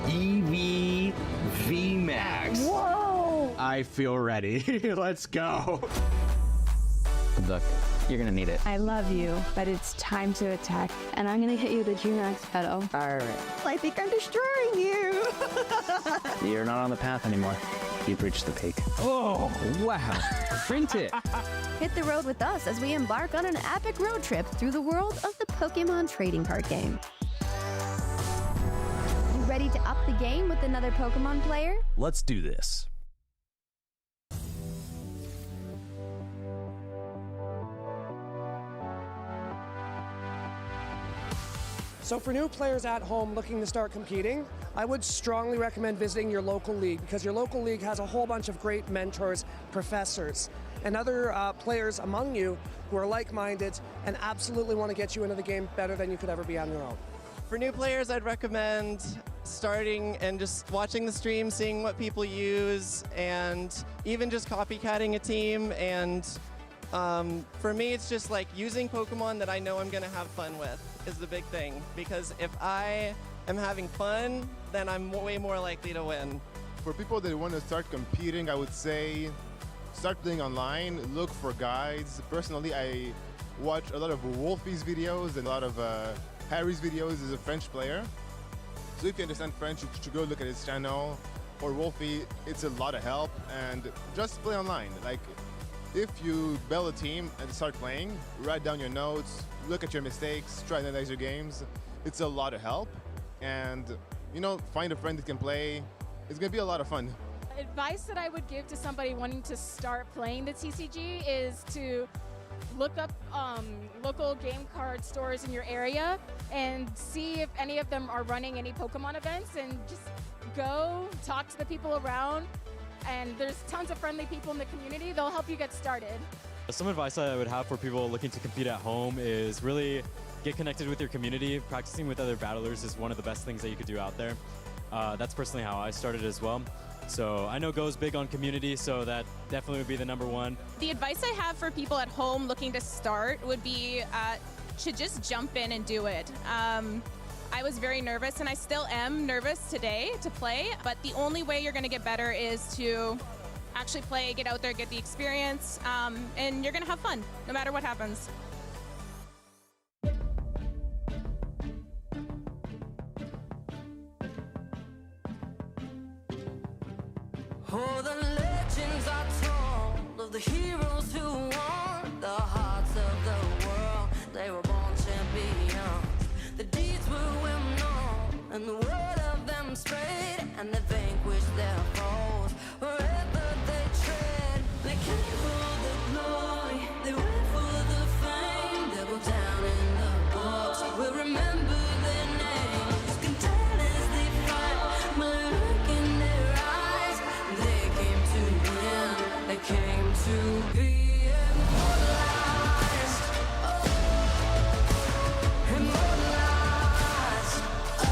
EV VMAX. Whoa! I feel ready. Let's go. Good luck. You're gonna need it. I love you, but it's time to attack. And I'm gonna hit you with a G-Max pedal. All right. I think I'm destroying you. You're not on the path anymore. You've reached the peak. Oh, wow. Print it. Hit the road with us as we embark on an epic road trip through the world of the Pokemon trading card game. You ready to up the game with another Pokemon player? Let's do this. So for new players at home looking to start competing, I would strongly recommend visiting your local league because your local league has a whole bunch of great mentors, professors, and other players among you who are like-minded and absolutely want to get you into the game better than you could ever be on your own. For new players, I'd recommend starting and just watching the stream, seeing what people use, and even just copycatting a team. And for me, it's just like using Pokemon that I know I'm going to have fun with is the big thing. Because if I am having fun, then I'm way more likely to win. For people that want to start competing, I would say start playing online, look for guides. Personally, I watch a lot of Wolfie's videos and a lot of Harry's videos as a French player. So if you understand French, you should go look at his channel. Or Wolfie, it's a lot of help. And just play online. Like, if you build a team and start playing, write down your notes, look at your mistakes, try to analyze your games. It's a lot of help. And, you know, find a friend that can play. It's going to be a lot of fun. advice that I would give to somebody wanting to start playing the TCG is to look up local game card stores in your area and see if any of them are running any Pokemon events, and just go talk to the people around. And there's tons of friendly people in the community. They'll help you get started. Some advice I would have for people looking to compete at home is really get connected with your community. Practicing with other battlers is one of the best things that you could do out there. That's personally how I started as well. So I know Go's big on community, so that definitely would be the number one. The advice I have for people at home looking to start would be to just jump in and do it. I was very nervous, and I still am nervous today to play, but the only way you're going to get better is to actually play, get out there, get the experience, and you're going to have fun no matter what happens. Oh, the legends are told of the heroes who won the hearts of the world. They were born champions. The deeds were well known, and the word of them spread, and they vanquished their foes. Wherever they tread, they came for the glory, they went for the fame. They'll go down in the books, we'll remember their names. Content as they fight, my look in their eyes. They came to win, they came to be immortalized. Oh, immortalized. Oh,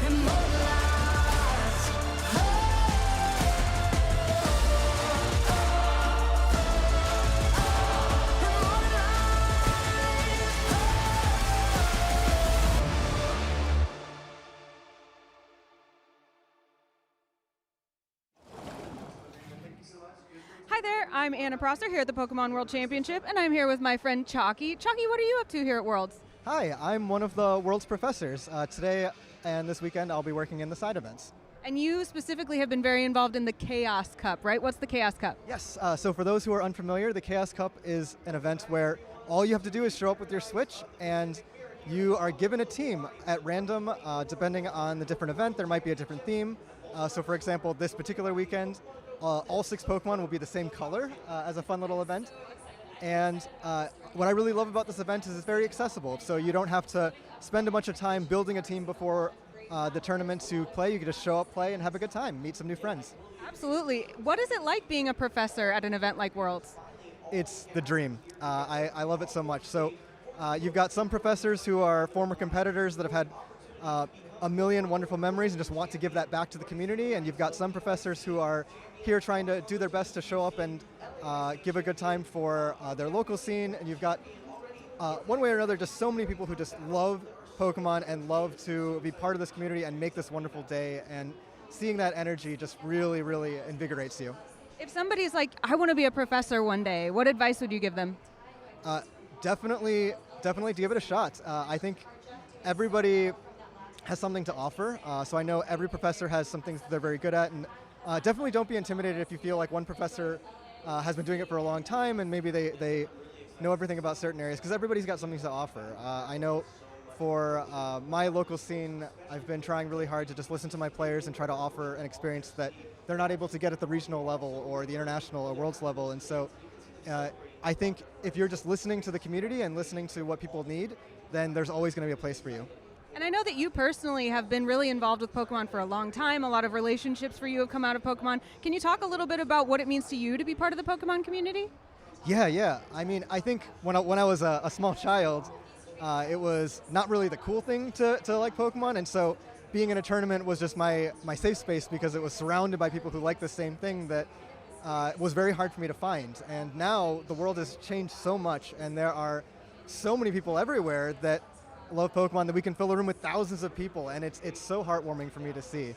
immortalized. Oh, immortalized. Hi there, I'm Anna Prosser here at the Pokemon World Championship, and I'm here with my friend Chalky. Chalky, what are you up to here at Worlds? Hi, I'm one of the World's professors. Today and this weekend I'll be working in the side events. And you specifically have been very involved in the Chaos Cup, right? What's the Chaos Cup? Yes, so for those who are unfamiliar, the Chaos Cup is an event where all you have to do is show up with your Switch, and you are given a team at random. Depending on the different event, there might be a different theme. So for example, this particular weekend, all 6 Pokemon will be the same color as a fun little event. And what I really love about this event is it's very accessible. So you don't have to spend a bunch of time building a team before the tournament to play. You can just show up, play, and have a good time, meet some new friends. Absolutely. What is it like being a professor at an event like Worlds? It's the dream. I love it so much. So you've got some professors who are former competitors that have had a million wonderful memories and just want to give that back to the community. And you've got some professors who are here trying to do their best to show up and give a good time for their local scene. And you've got, one way or another, just so many people who just love Pokemon and love to be part of this community and make this wonderful day. And seeing that energy just really, really invigorates you. If somebody's like, I want to be a professor one day, what advice would you give them? Definitely give it a shot. I think everybody has something to offer. So I know every professor has some things that they're very good at, and definitely don't be intimidated if you feel like one professor has been doing it for a long time and maybe they know everything about certain areas, because everybody's got something to offer. I know for my local scene, I've been trying really hard to just listen to my players and try to offer an experience that they're not able to get at the regional level or the international or world's level. And so I think if you're just listening to the community and listening to what people need, then there's always going to be a place for you. And I know that you personally have been really involved with Pokemon for a long time. A lot of relationships for you have come out of Pokemon. Can you talk a little bit about what it means to you to be part of the Pokemon community? Yeah. I mean, I think when I was a small child, it was not really the cool thing to like Pokemon, and so being in a tournament was just my safe space, because it was surrounded by people who like the same thing that was very hard for me to find. And now the world has changed so much, and there are so many people everywhere that love Pokemon that we can fill a room with thousands of people, and it's so heartwarming for me to see.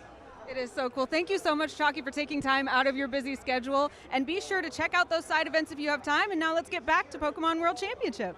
It is so cool. Thank you so much, Chalky, for taking time out of your busy schedule. And be sure to check out those side events if you have time. And now let's get back to Pokemon World Championship.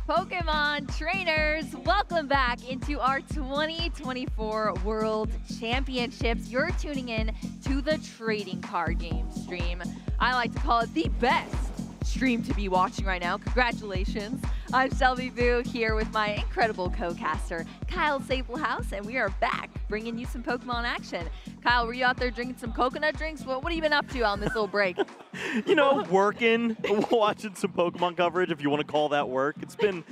Pokemon trainers, welcome back into our 2024 World Championships. You're tuning in to the trading card game stream. I like to call it the best stream to be watching right now. Congratulations. I'm Shelby Boo here with my incredible co-caster, Kyle Sablehouse, and we are back bringing you some Pokemon action. Kyle, were you out there drinking some coconut drinks? What have you been up to on this little break? You know, working, watching some Pokemon coverage, if you want to call that work. It's been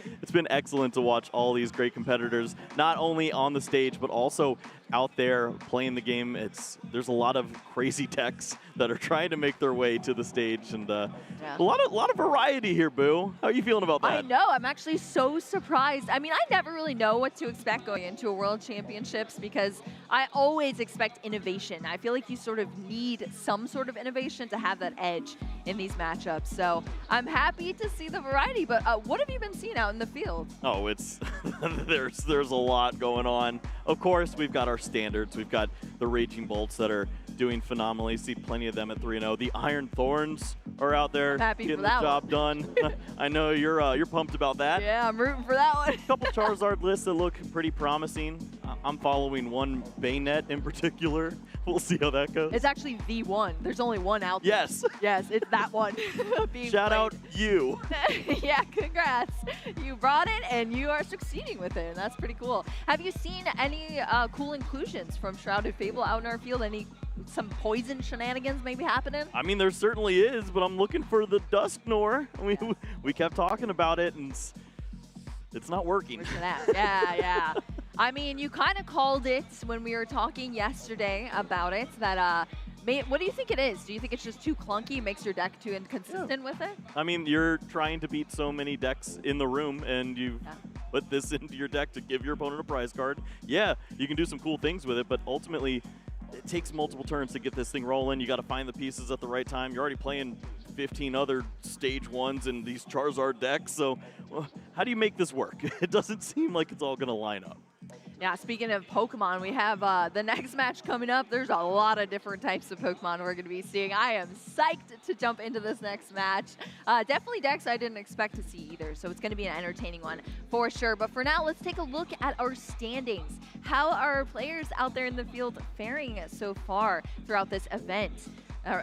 excellent to watch all these great competitors, not only on the stage, but also out there playing the game. There's a lot of crazy decks that are trying to make their way to the stage, and a lot of variety here, Boo. How are you feeling about that? I know. I'm actually so surprised. I mean, I never really know what to expect going into a World Championships because I always expect innovation. I feel like you sort of need some sort of innovation to have that edge in these matchups. So I'm happy to see the variety, but what have you been seeing out in the field? Oh, there's a lot going on. Of course, we've got our standards. We've got the Raging Bolts that are doing phenomenally. See plenty of them at 3-0. The Iron Thorns are out there getting the job done. I know you're pumped about that. Yeah, I'm rooting for that one. A couple Charizard lists that look pretty promising. I'm following one Bayonet in particular. We'll see how that goes. It's actually the one. There's only one out there. Yes. Yes, it's that one. Shout out you. Yeah, congrats. You brought it and you are succeeding with it, and that's pretty cool. Have you seen any cool inclusions from Shrouded Fable out in our field? Some poison shenanigans maybe happening? I mean, there certainly is, but I'm looking for the Dusknor. We kept talking about it, and it's not working. Yeah. I mean, you kind of called it when we were talking yesterday about it, that what do you think it is? Do you think it's just too clunky, makes your deck too inconsistent with it? I mean, you're trying to beat so many decks in the room, and you put this into your deck to give your opponent a prize card. Yeah, you can do some cool things with it, but ultimately, it takes multiple turns to get this thing rolling. You got to find the pieces at the right time. You're already playing 15 other stage 1s in these Charizard decks, so how do you make this work? It doesn't seem like it's all going to line up. Yeah, speaking of Pokemon, we have the next match coming up. There's a lot of different types of Pokemon we're going to be seeing. I am psyched to jump into this next match. Definitely decks I didn't expect to see either, so it's going to be an entertaining one for sure. But for now, let's take a look at our standings. How are our players out there in the field faring so far throughout this event?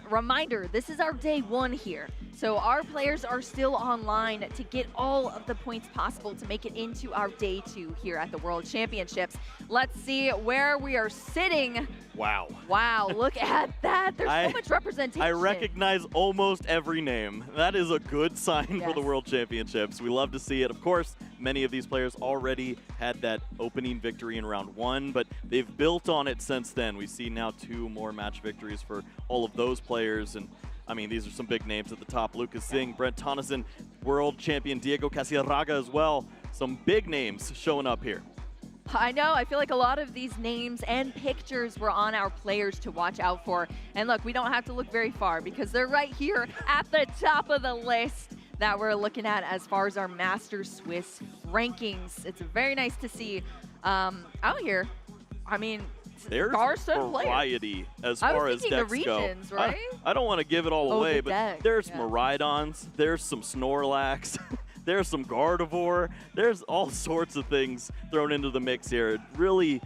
Reminder, this is our day 1 here. So our players are still online to get all of the points possible to make it into our day 2 here at the World Championships. Let's see where we are sitting. Wow. Wow, look at that. There's so much representation. I recognize almost every name. That is a good sign for the World Championships. We love to see it. Of course, many of these players already had that opening victory in round 1, but they've built on it since then. We see now 2 more match victories for all of those players, and I mean, these are some big names at the top. Lucas Singh, Brent Tonneson, world champion Diego Casillaraga as well. Some big names showing up here. I know. I feel like a lot of these names and pictures were on our players to watch out for. And look, we don't have to look very far because they're right here at the top of the list that we're looking at as far as our Master Swiss rankings. It's very nice to see out here. I mean, there's variety as far as decks regions, go. Right? I don't want to give it all away, but deck. there's Miraidons, there's some Snorlax, there's some Gardevoir, there's all sorts of things thrown into the mix here. It really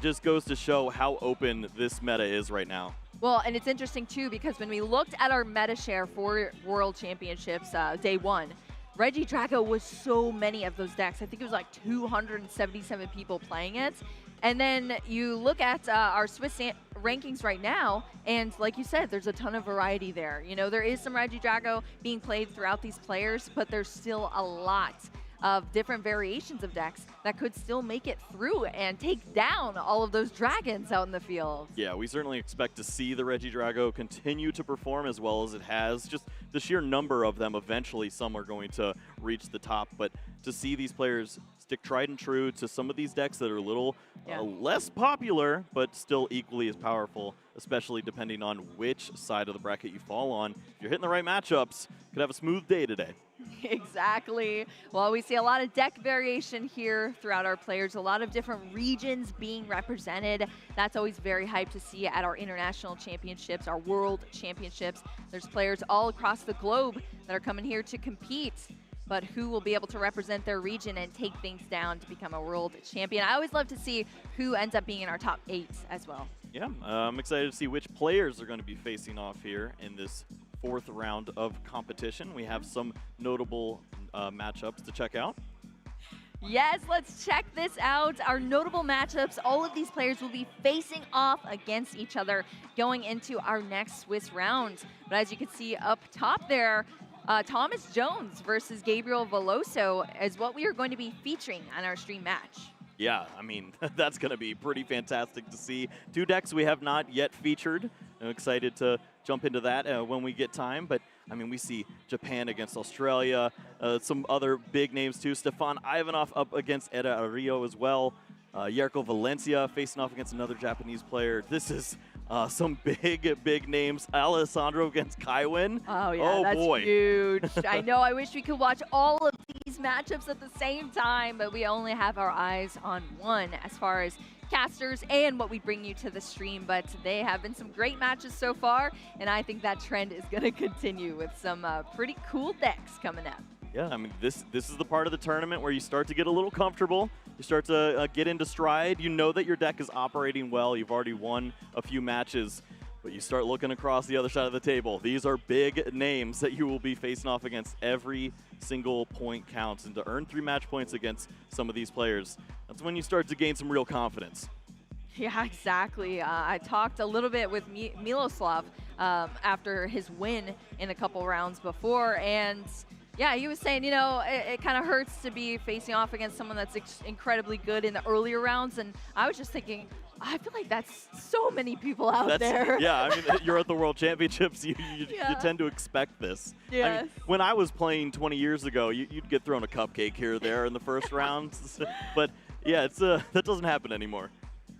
just goes to show how open this meta is right now. Well, and it's interesting too because when we looked at our meta share for World Championships day 1, Regidrago was so many of those decks. I think it was like 277 people playing it. And then you look at our Swiss rankings right now, and like you said, there's a ton of variety there. You know, there is some Regidrago being played throughout these players, but there's still a lot of different variations of decks that could still make it through and take down all of those dragons out in the field. Yeah, we certainly expect to see the Regidrago continue to perform as well as it has. Just the sheer number of them, eventually some are going to reach the top, but to see these players stick tried and true to some of these decks that are a little less popular, but still equally as powerful, especially depending on which side of the bracket you fall on. If you're hitting the right matchups, could have a smooth day today. Exactly. Well, we see a lot of deck variation here throughout our players, a lot of different regions being represented. That's always very hyped to see at our international championships, our world championships. There's players all across the globe that are coming here to compete, but who will be able to represent their region and take things down to become a world champion. I always love to see who ends up being in our top 8 as well. Yeah, I'm excited to see which players are going to be facing off here in this 4th round of competition. We have some notable matchups to check out. Yes, let's check this out. Our notable matchups, all of these players will be facing off against each other going into our next Swiss round. But as you can see up top there, Thomas Jones versus Gabriel Veloso is what we are going to be featuring on our stream match. Yeah, I mean, that's going to be pretty fantastic to see. 2 decks we have not yet featured. I'm excited to jump into that when we get time. But, I mean, we see Japan against Australia, some other big names too. Stefan Ivanov up against Eda Ario as well. Yerko Valencia facing off against another Japanese player. This is some big names. Alessandro against Kaiwin. Oh, yeah, that's boy. Huge. I know, I wish we could watch all of these matchups at the same time, but we only have our eyes on one as far as casters and what we bring you to the stream. But they have been some great matches so far, and I think that trend is going to continue with some pretty cool decks coming up. Yeah, I mean, this is the part of the tournament where you start to get a little comfortable. You start to get into stride. You know that your deck is operating well. You've already won a few matches, but you start looking across the other side of the table. These are big names that you will be facing off against. Every single point counts, and to earn 3 match points against some of these players, that's when you start to gain some real confidence. Yeah, exactly. I talked a little bit with Miloslav after his win in a couple rounds before, and yeah, he was saying, you know, it kind of hurts to be facing off against someone that's incredibly good in the earlier rounds. And I was just thinking, I feel like that's so many people out there. Yeah, I mean, you're at the World Championships. You tend to expect this. Yes. I mean, when I was playing 20 years ago, you'd get thrown a cupcake here or there in the first round. But yeah, that doesn't happen anymore.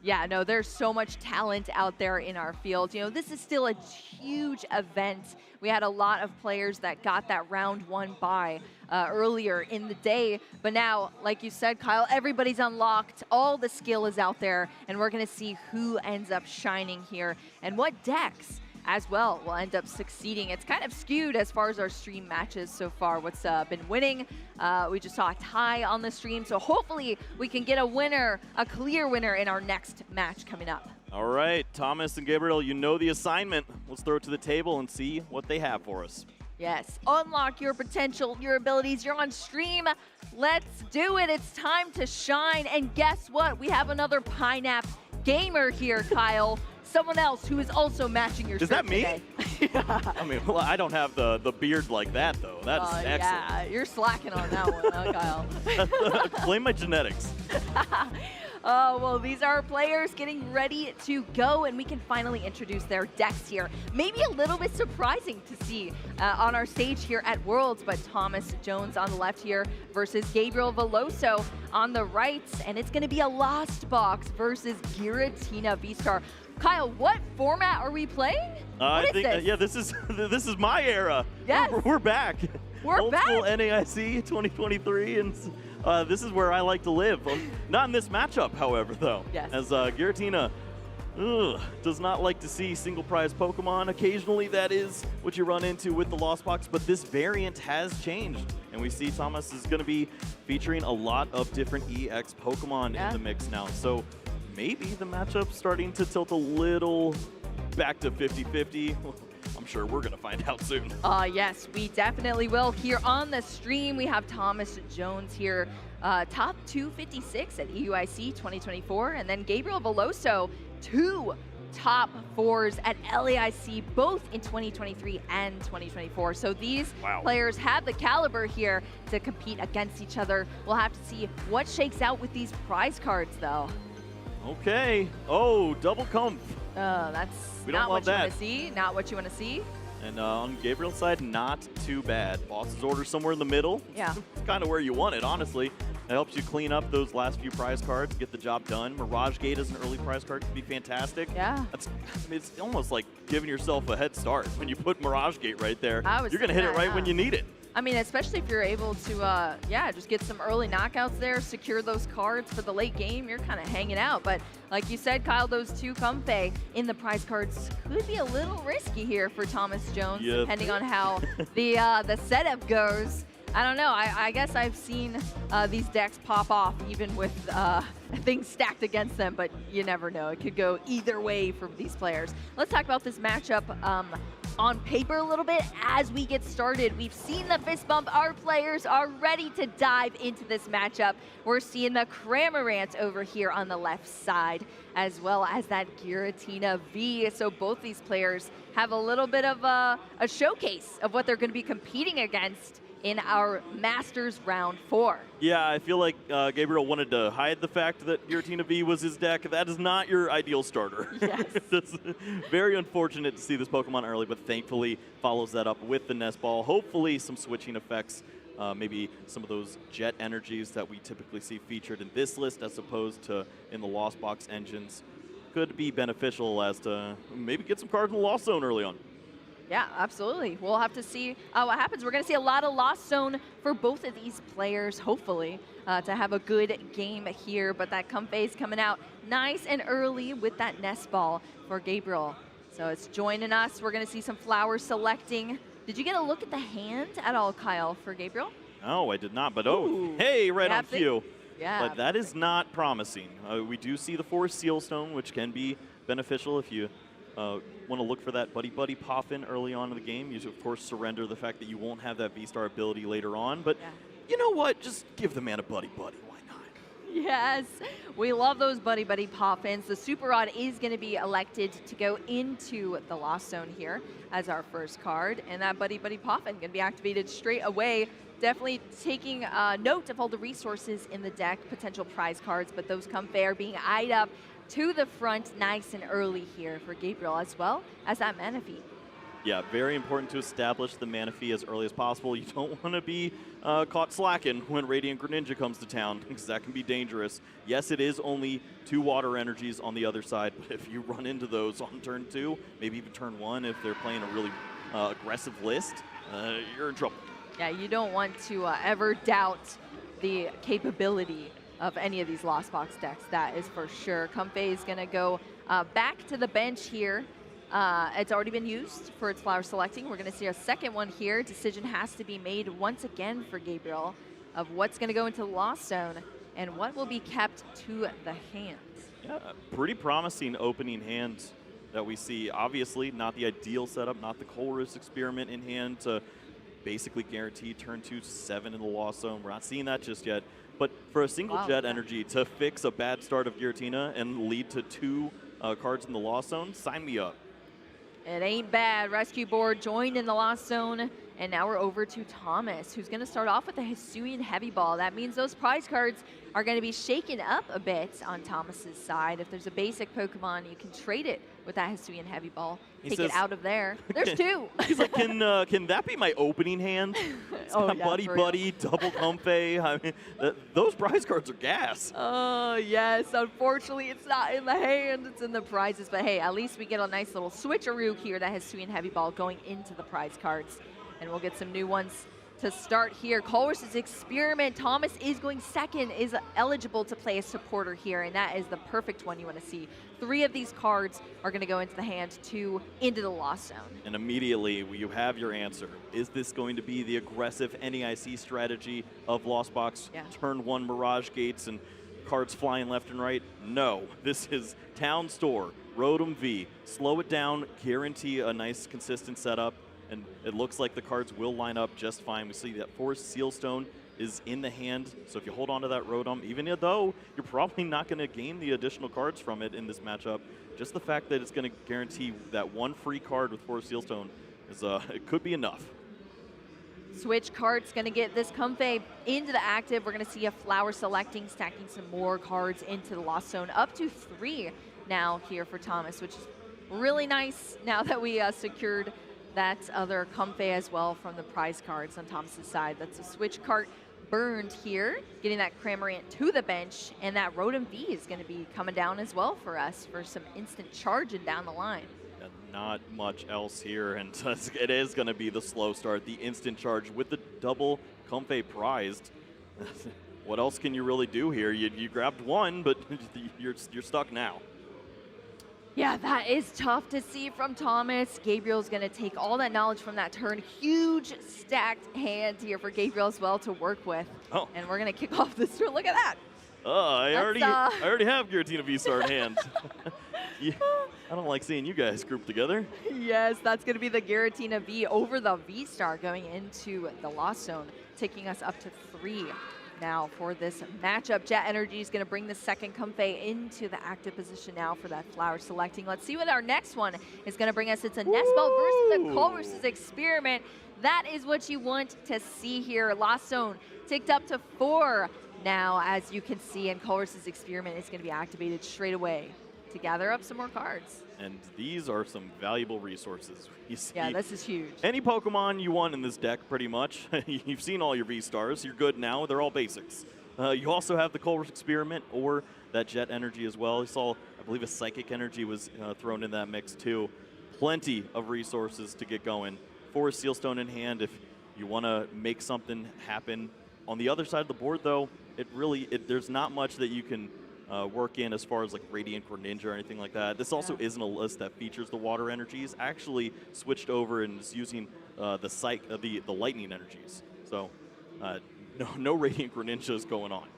Yeah, no, there's so much talent out there in our field. You know, this is still a huge event. We had a lot of players that got that round 1 bye earlier in the day. But now, like you said, Kyle, everybody's unlocked. All the skill is out there, and we're going to see who ends up shining here and what decks as well will end up succeeding. It's kind of skewed as far as our stream matches so far. What's been winning? We just saw a tie on the stream, so hopefully we can get a winner, a clear winner in our next match coming up. All right, Thomas and Gabriel, you know the assignment. Let's throw it to the table and see what they have for us. Yes, unlock your potential, your abilities. You're on stream. Let's do it. It's time to shine. And guess what? We have another Pineapple gamer here, Kyle. Someone else who is also matching your shirt today. Is that me? I mean, well, I don't have the beard like that, though. That's excellent. Yeah, you're slacking on that one, huh, Kyle? Blame my genetics. Oh, well, these are players getting ready to go, and we can finally introduce their decks here. Maybe a little bit surprising to see on our stage here at Worlds, but Thomas Jones on the left here versus Gabriel Veloso on the right, and it's going to be a Lost Box versus Giratina V-Star. Kyle, what format are we playing? I think yeah, this is my era. Yes. We're back. We're back. Old school NAIC 2023, and this is where I like to live. Not in this matchup, however, though. Yes. As Giratina does not like to see single prize Pokemon. Occasionally, that is what you run into with the Lost Box, but this variant has changed, and we see Thomas is going to be featuring a lot of different EX Pokemon in the mix now. So maybe the matchup's starting to tilt a little back to 50-50. I'm sure we're going to find out soon. Yes, we definitely will. Here on the stream, we have Thomas Jones here, top 256 at EUIC 2024, and then Gabriel Veloso, 2 top 4s at LAIC, both in 2023 and 2024. So these players have the caliber here to compete against each other. We'll have to see what shakes out with these prize cards, though. Okay. Oh, double comp. That's not what you want to see. Not what you want to see. And on Gabriel's side, not too bad. Boss's order somewhere in the middle. Yeah. It's kind of where you want it, honestly. It helps you clean up those last few prize cards, get the job done. Mirage Gate as an early prize card could be fantastic. Yeah. It's almost like giving yourself a head start when you put Mirage Gate right there. You're going to hit it right when you need it. I mean, especially if you're able to, just get some early knockouts there, secure those cards for the late game, you're kind of hanging out. But like you said, Kyle, those 2 Comfey in the prize cards could be a little risky here for Thomas Jones, depending on how the setup goes. I don't know. I guess I've seen these decks pop off even with things stacked against them, but you never know. It could go either way for these players. Let's talk about this matchup. on paper a little bit as we get started. We've seen the fist bump. Our players are ready to dive into this matchup. We're seeing the Cramorant over here on the left side, as well as that Giratina V. So both these players have a little bit of a showcase of what they're going to be competing against in our Masters Round 4. Yeah, I feel like Gabriel wanted to hide the fact that Giratina V was his deck. That is not your ideal starter. Yes. It's very unfortunate to see this Pokemon early, but thankfully follows that up with the Nest Ball. Hopefully some switching effects, maybe some of those jet energies that we typically see featured in this list as opposed to in the Lost Box engines could be beneficial as to maybe get some cards in the Lost Zone early on. Yeah, absolutely. We'll have to see what happens. We're going to see a lot of Lost Zone for both of these players, hopefully, to have a good game here. But that Comfey is coming out nice and early with that Nest Ball for Gabriel. So it's joining us. We're going to see some flower selecting. Did you get a look at the hand at all, Kyle, for Gabriel? No, I did not. But hey, right on cue. Yeah. But that is not promising. We do see the Forest Seal Stone, which can be beneficial if you want to look for that Buddy Poffin early on in the game. You, of course, surrender the fact that you won't have that V-Star ability later on. But you know what? Just give the man a Buddy. Why not? Yes, we love those Buddy Poffins. The Super Rod is going to be elected to go into the Lost Zone here as our first card. And that Buddy Poffin going to be activated straight away. Definitely taking note of all the resources in the deck, potential prize cards, but those Comfey are being eyed up to the front nice and early here for Gabriel, as well as that Manaphy. Yeah, very important to establish the Manaphy as early as possible. You don't want to be caught slacking when Radiant Greninja comes to town, because that can be dangerous. Yes, it is only 2 water energies on the other side, but if you run into those on turn 2, maybe even turn 1 if they're playing a really aggressive list, you're in trouble. Yeah, you don't want to ever doubt the capability of any of these Lost Box decks, that is for sure. Comfey is going to go back to the bench here. It's already been used for its flower selecting. We're going to see a second one here. Decision has to be made once again for Gabriel of what's going to go into the Lost Zone and what will be kept to the hands. Yeah, pretty promising opening hand that we see. Obviously, not the ideal setup, not the Colress experiment in hand to basically guarantee turn 2 7 in the Lost Zone. We're not seeing that just yet. But for a single jet energy to fix a bad start of Giratina and lead to 2 cards in the Lost Zone, sign me up. It ain't bad. Rescue Board joined in the Lost Zone, and now we're over to Thomas, who's going to start off with a Hisuian Heavy Ball. That means those prize cards are going to be shaken up a bit on Thomas's side. If there's a basic Pokemon, you can trade it with that Hisuian Heavy Ball. Take it out of there. There's 2. He's like, can that be my opening hand? It's got Buddy, double Comfey. I mean, those prize cards are gas. Oh, yes. Unfortunately, it's not in the hand. It's in the prizes. But hey, at least we get a nice little switcheroo here that has Hisuian Heavy Ball going into the prize cards. And we'll get some new ones to start here. Colress's Experiment. Thomas is going second, is eligible to play a supporter here, and that is the perfect one you want to see. 3 of these cards are going to go into the hand, 2 into the Lost Zone. And immediately you have your answer. Is this going to be the aggressive NEIC strategy of Lost Box? Yeah. Turn 1 Mirage Gates and cards flying left and right? No. This is Town Store, Rotom V. Slow it down, guarantee a nice consistent setup. And it looks like the cards will line up just fine. We see that Forest Sealstone is in the hand, so if you hold on to that Rotom, even though you're probably not going to gain the additional cards from it in this matchup, just the fact that it's going to guarantee that 1 free card with Forest Sealstone is it could be enough. Switch cards going to get this Comfey into the active. We're going to see a flower selecting, stacking some more cards into the Lost Zone, up to 3 now here for Thomas, which is really nice now that we secured that other Comfey as well from the prize cards on Thomas's side. That's a switch cart burned here, getting that Cramorant to the bench, and that Rotom V is going to be coming down as well for us for some instant charging down the line. Not much else here, and it is going to be the slow start, the instant charge with the double Comfey prized. What else can you really do here? You grabbed 1, but you're stuck now. Yeah, that is tough to see from Thomas. Gabriel's going to take all that knowledge from that turn. Huge stacked hand here for Gabriel as well to work with. Oh. And we're going to kick off this turn. Look at that. I already have Giratina V-Star in hand. Yeah. I don't like seeing you guys grouped together. Yes, that's going to be the Giratina V over the V-Star going into the Lost Zone, taking us up to 3 now for this matchup. Jet Energy is going to bring the second Comfey into the active position now for that flower selecting. Let's see what our next one is going to bring us. It's a Nestball versus the Colress's Experiment. That is what you want to see here. Lost Zone ticked up to 4 now, as you can see, and Colress's Experiment is going to be activated straight away to gather up some more cards. And these are some valuable resources. You see, yeah, this is huge. Any Pokemon you want in this deck, pretty much. You've seen all your V-Stars. You're good now. They're all basics. You also have the Colress Experiment or that Jet Energy as well. You saw, I believe, a Psychic Energy was thrown in that mix too. Plenty of resources to get going. 4 Sealstone in hand if you want to make something happen. On the other side of the board, though, there's not much that you can work in as far as like Radiant Greninja or anything like that. This also isn't a list that features the water energies. Actually switched over and is using the lightning energies. So no Radiant Greninjas going on.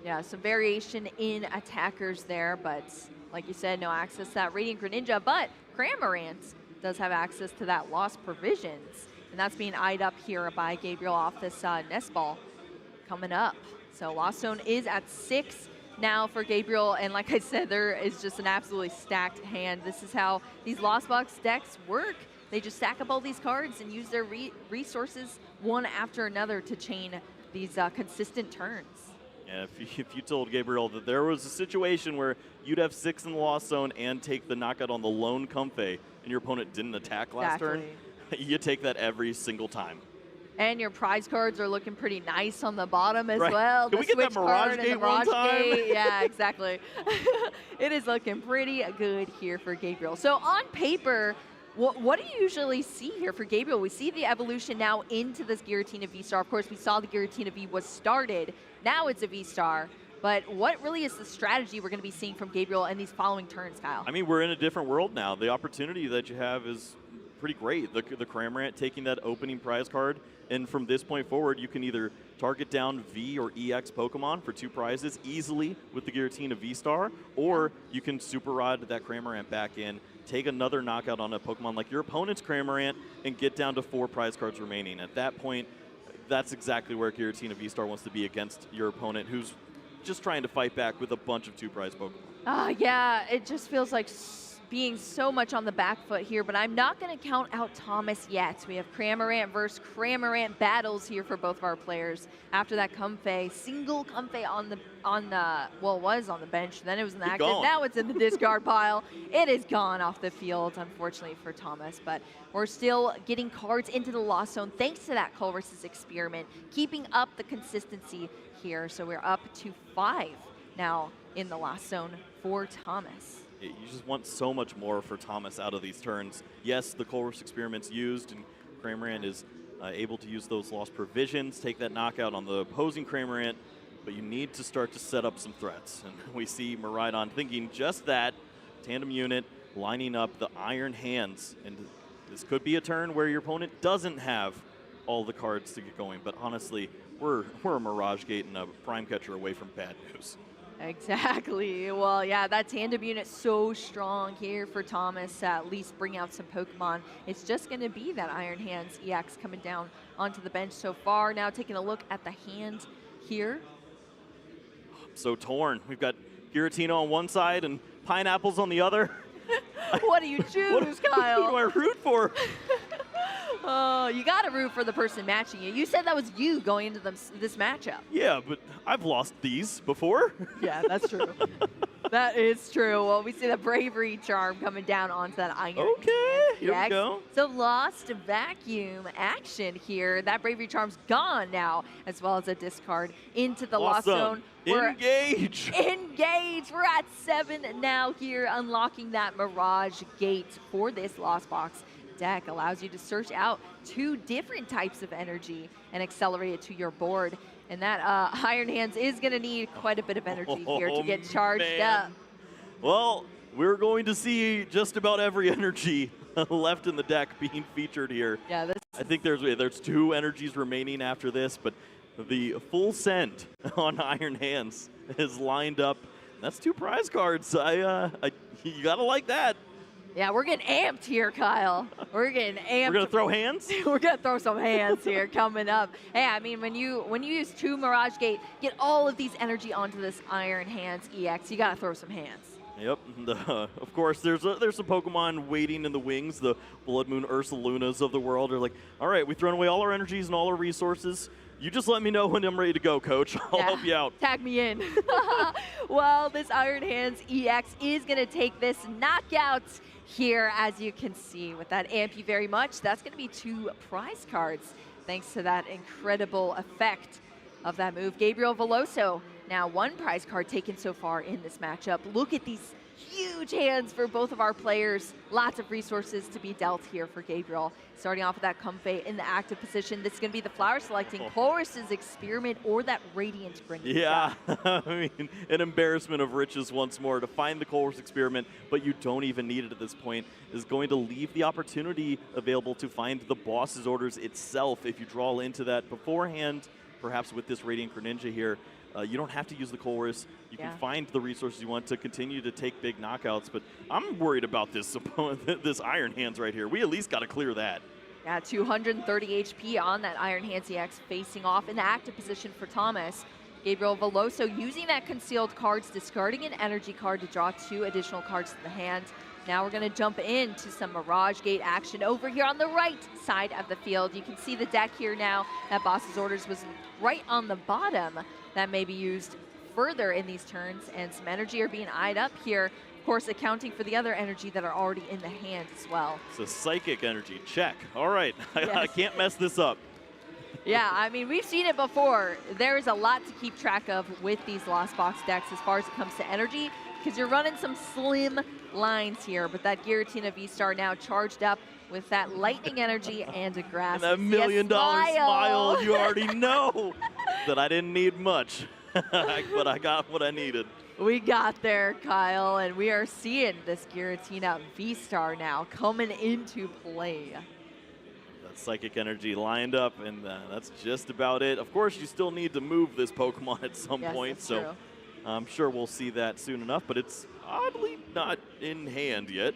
Yeah, some variation in attackers there, but like you said, no access to that Radiant Greninja, but Cramorant does have access to that Lost Provisions, and that's being eyed up here by Gabriel off this Nest Ball coming up. So Lost Zone is at 6 now for Gabriel, and like I said, there is just an absolutely stacked hand. This is how these Lost Box decks work. They just stack up all these cards and use their resources one after another to chain these consistent turns. Yeah, if you told Gabriel that there was a situation where you'd have 6 in the Lost Zone and take the knockout on the lone Comfey and your opponent didn't attack last turn, you take that every single time. And your prize cards are looking pretty nice on the bottom as right. well. Can we get that Mirage Gate one time? Yeah, exactly. It is looking pretty good here for Gabriel. So on paper, what do you usually see here for Gabriel? We see the evolution now into this Giratina V-Star. Of course, we saw the Giratina V was started. Now it's a V-Star. But what really is the strategy we're going to be seeing from Gabriel in these following turns, Kyle? I mean, we're in a different world now. The opportunity that you have is pretty great. The Cramorant taking that opening prize card, and from this point forward, you can either target down V or EX Pokemon for 2 prizes easily with the Giratina V-Star, or you can Super Rod that Cramorant back in, take another knockout on a Pokemon like your opponent's Cramorant, and get down to 4 prize cards remaining. At that point, that's exactly where Giratina V-Star wants to be against your opponent, who's just trying to fight back with a bunch of 2 prize Pokemon. Yeah, it just feels like being so much on the back foot here, but I'm not going to count out Thomas yet. We have Cramorant versus Cramorant battles here for both of our players. After that Comfey, single Comfey was on the bench, then it was in the active, now it's in the discard pile. It is gone off the field, unfortunately for Thomas, but we're still getting cards into the Lost Zone thanks to that Colress's Experiment, keeping up the consistency here. So we're up to 5 now in the Lost Zone for Thomas. You just want so much more for Thomas out of these turns. Yes, the Colress Experiment's used, and Cramorant is able to use those Lost Provisions, take that knockout on the opposing Cramorant, but you need to start to set up some threats. And we see Miraidon thinking just that, tandem unit, lining up the Iron Hands. And this could be a turn where your opponent doesn't have all the cards to get going, but honestly, we're a Mirage Gate and a Prime Catcher away from bad news. Exactly. Well, yeah, that tandem unit so strong here for Thomas to at least bring out some Pokemon. It's just going to be that Iron Hands EX coming down onto the bench so far. Now taking a look at the hand here. So torn. We've got Giratina on one side and Pineapples on the other. What do you choose, Kyle? Who do I root for? Oh, you got to root for the person matching you. You said that was you going into this matchup. Yeah, but I've lost these before. Yeah, that's true. That is true. Well, we see the Bravery Charm coming down onto that Iron. Okay, here we go. So Lost Vacuum action here. That Bravery Charm's gone now, as well as a discard into the Lost Zone. Engage! Engage! We're at 7 now here, unlocking that Mirage Gate for this Lost Box deck. Allows you to search out 2 different types of energy and accelerate it to your board. And that Iron Hands is going to need quite a bit of energy here to get charged up. Well, we're going to see just about every energy left in the deck being featured here. Yeah, I think there's 2 energies remaining after this, but the full send on Iron Hands is lined up. That's 2 prize cards. You gotta like that. Yeah, we're getting amped here, Kyle. We're getting amped. We're gonna throw hands? We're gonna throw some hands here coming up. Hey, I mean, when you use 2 Mirage Gate, get all of these energy onto this Iron Hands EX, you gotta throw some hands. Yep. Of course, there's some Pokemon waiting in the wings. The Blood Moon Ursalunas of the world are like, all right, we've thrown away all our energies and all our resources. You just let me know when I'm ready to go, Coach. I'll help you out. Tag me in. Well, this Iron Hands EX is going to take this knockout here, as you can see. With that amp you very much, that's going to be 2 prize cards, thanks to that incredible effect of that move. Gabriel Veloso, now 1 prize card taken so far in this matchup. Look at these huge hands for both of our players. Lots of resources to be dealt here for Gabriel. Starting off with that Comfey in the active position. This is going to be the flower selecting Chorus's Experiment or that Radiant Grenade. Yeah, I mean, an embarrassment of riches once more to find the Chorus Experiment, but you don't even need it at this point, is going to leave the opportunity available to find the boss's orders itself if you draw into that beforehand. Perhaps with this Radiant Greninja here, you don't have to use the Chorus. You can find the resources you want to continue to take big knockouts, but I'm worried about this this Iron Hands right here. We at least got to clear that. Yeah, 230 HP on that Iron Hands EX, facing off in the active position for Thomas. Gabriel Veloso using that concealed cards, discarding an energy card to draw 2 additional cards to the hand. Now we're going to jump into some Mirage Gate action over here on the right side of the field. You can see the deck here now. That boss's orders was right on the bottom. That may be used further in these turns, and some energy are being eyed up here. Of course, accounting for the other energy that are already in the hand as well. So psychic energy, check. All right, yes. I can't mess this up. Yeah, I mean, we've seen it before. There's a lot to keep track of with these Lost Box decks as far as it comes to energy, because you're running some slim lines here. But that Giratina V-Star now charged up with that lightning energy and a grass. And that $1 million smile, you already know that I didn't need much, but I got what I needed. We got there, Kyle, and we are seeing this Giratina V-Star now coming into play. That psychic energy lined up, and that's just about it. Of course, you still need to move this Pokemon at some point, so true. I'm sure we'll see that soon enough, but it's oddly not in hand yet.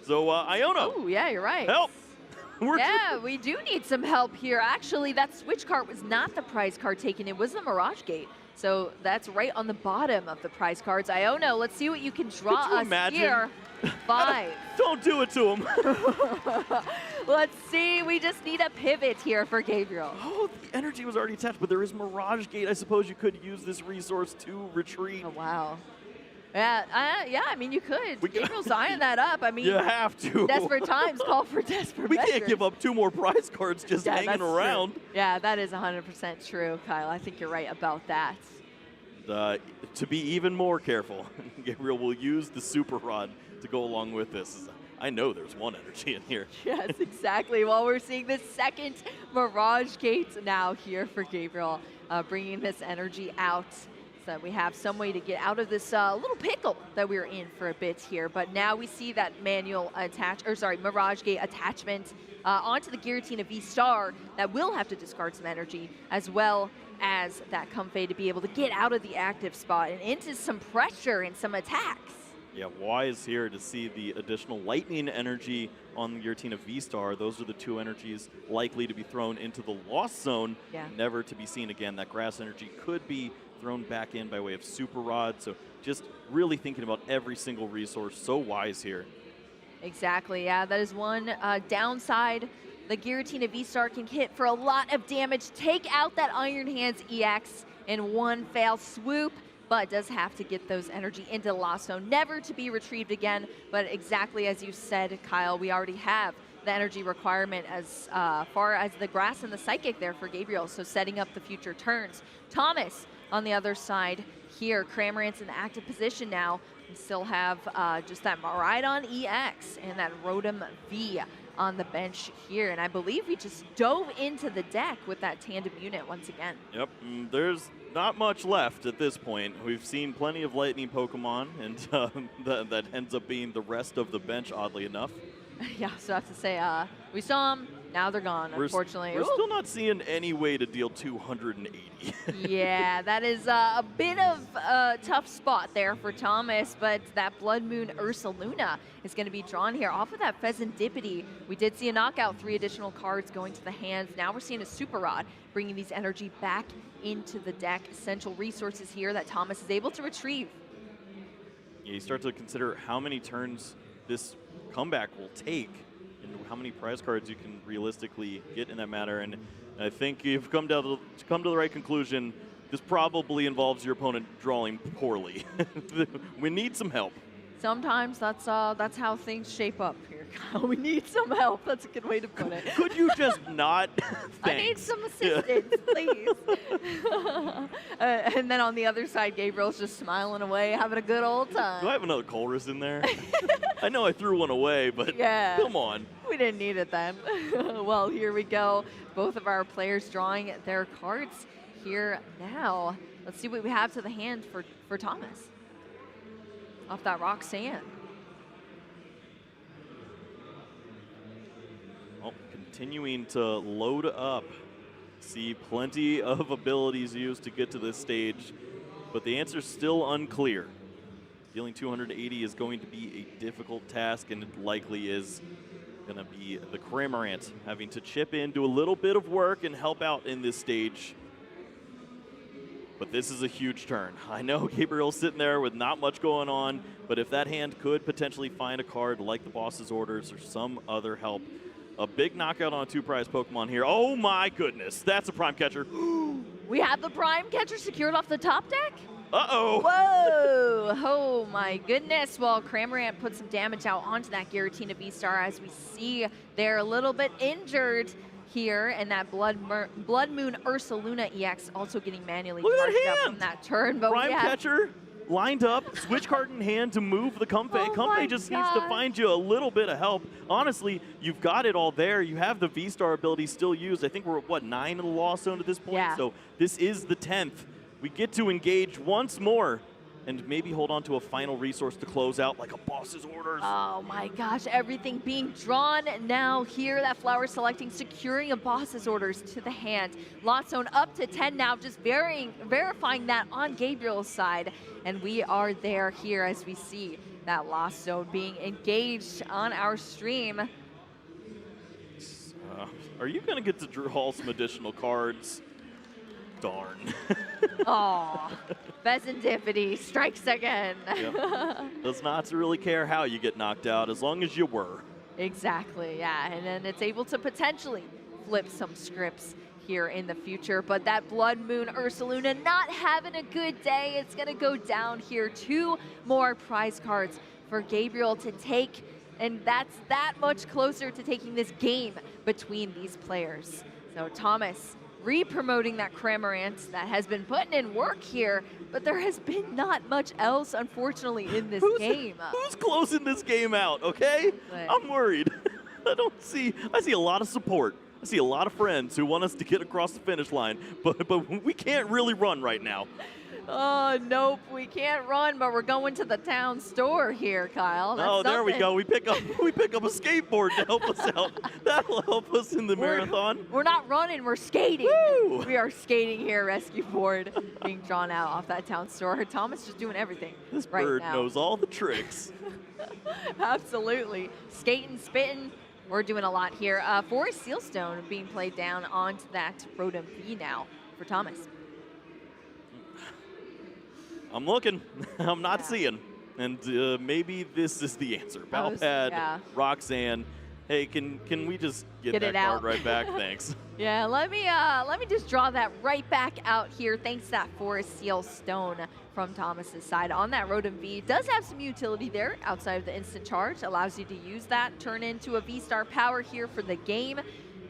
So, Iono. Oh, yeah, you're right. Help! Yeah, we do need some help here. Actually, that switch card was not the prize card taken. It was the Mirage Gate. So that's right on the bottom of the prize cards. Iono, let's see what you can draw us here. 5. Don't do it to him. Let's see. We just need a pivot here for Gabriel. Oh, the energy was already attached, but there is Mirage Gate. I suppose you could use this resource to retreat. Oh, wow. Yeah, I mean, you could. Gabriel's eyeing that up. I mean, you have to. Desperate times call for desperate We measures. can't give up 2 more prize cards just hanging around. True. Yeah, that is 100% true, Kyle. I think you're right about that. To be even more careful, Gabriel will use the Super Rod to go along with this. I know there's 1 energy in here. Yes, exactly. Well, we're seeing the second Mirage Gate now here for Gabriel, bringing this energy out. So we have some way to get out of this little pickle that we were in for a bit here. But now we see that Mirage Gate attachment onto the Giratina V-Star that will have to discard some energy, as well as that Comfey to be able to get out of the active spot and into some pressure and some attacks. Yeah, wise here to see the additional lightning energy on the Giratina V-Star. Those are the 2 energies likely to be thrown into the Lost Zone, never to be seen again. That grass energy could be thrown back in by way of Super Rod. So just really thinking about every single resource. So wise here. Exactly, yeah, that is one downside. The Giratina V-Star can hit for a lot of damage, take out that Iron Hands EX in one fell swoop, but does have to get those energy into the Lost Zone, never to be retrieved again. But exactly as you said, Kyle, we already have the energy requirement as far as the grass and the psychic there for Gabriel, so setting up the future turns. Thomas on the other side here, Cramorant's in the active position now. We still have just that Miraidon EX and that Rotom V on the bench here. And I believe we just dove into the deck with that tandem unit once again. Yep, there's not much left at this point. We've seen plenty of lightning Pokemon, and that ends up being the rest of the bench, oddly enough. Yeah, so I have to say, we saw him Now they're gone, unfortunately. We're still not seeing any way to deal 280. Yeah, that is a bit of a tough spot there for Thomas, but that Blood Moon Ursaluna is going to be drawn here off of that Pheasantipity. We did see a knockout, 3 additional cards going to the hands. Now we're seeing a Super Rod bringing these energy back into the deck. Essential resources here that Thomas is able to retrieve. Yeah, you start to consider how many turns this comeback will take and how many prize cards you can realistically get in that matter. And I think you've come to the right conclusion. This probably involves your opponent drawing poorly. We need some help. Sometimes that's how things shape up here, Kyle. We need some help. That's a good way to put it. Could you just not? I need some assistance, please. And then on the other side, Gabriel's just smiling away, having a good old time. Do I have another Colress in there? I know I threw one away, but yeah, come on. We didn't need it then. Well, here we go. Both of our players drawing their cards here now. Let's see what we have to the hand for Thomas. Off that Roxanne. Well, continuing to load up. See plenty of abilities used to get to this stage, but the answer's still unclear. Dealing 280 is going to be a difficult task, and it likely is going to be the Cramorant having to chip in, do a little bit of work, and help out in this stage. But this is a huge turn. I know Gabriel's sitting there with not much going on, but if that hand could potentially find a card like the Boss's Orders or some other help, a big knockout on a 2-prize Pokemon here. Oh my goodness, that's a Prime Catcher. We have the Prime Catcher secured off the top deck? Uh-oh. Whoa. Oh my goodness. Well, Cramorant put some damage out onto that Giratina V-Star, as we see they're a little bit injured here, and that Blood Moon Ursaluna EX also getting manually charged up from that turn. But Prime Catcher lined up, switch card in hand to move the Comfey. Comfey just needs to find you a little bit of help. Honestly, you've got it all there. You have the V-Star ability still used. I think we're at, what, 9 in the Lost Zone at this point? Yeah. So this is the 10th. We get to engage once more and maybe hold on to a final resource to close out like a Boss's Orders. Oh my gosh, everything being drawn now here. That Flower selecting, securing a Boss's Orders to the hand. Lot Zone up to 10 now, just verifying that on Gabriel's side. And we are there here as we see that Lost Zone being engaged on our stream. Are you going to get to draw some additional cards? Darn. Aw, Pheasantipity strikes again. Yep. Does not really care how you get knocked out as long as you were. Exactly, yeah. And then it's able to potentially flip some scripts here in the future. But that Blood Moon Ursaluna not having a good day. It's going to go down here. 2 more prize cards for Gabriel to take. And that's that much closer to taking this game between these players. So Thomas re-promoting that Cramorant that has been putting in work here, but there has been not much else, unfortunately, in this game. Who's closing this game out, okay? I'm worried. I see a lot of support. I see a lot of friends who want us to get across the finish line, but we can't really run right now. Oh, nope, we can't run, but we're going to the town store here, Kyle. That's there we something. go. We pick up a skateboard to help us out. That'll help us in the marathon. We're not running, we're skating. Woo! We are skating here, rescue board being drawn out off that town store. Thomas just doing everything This right bird now. knows all the tricks. Absolutely. Skating, spitting. We're doing a lot here. Forest Sealstone being played down onto that Rotom V now for Thomas. I'm looking. I'm not seeing. And maybe this is the answer. Balpad, Roxanne. Hey, can we just get that card right back? Thanks. Yeah, let me just draw that right back out here. Thanks to that Forest Seal Stone from Thomas's side. On that Rotom V, does have some utility there outside of the instant charge. Allows you to use that, turn into a V-Star power here for the game.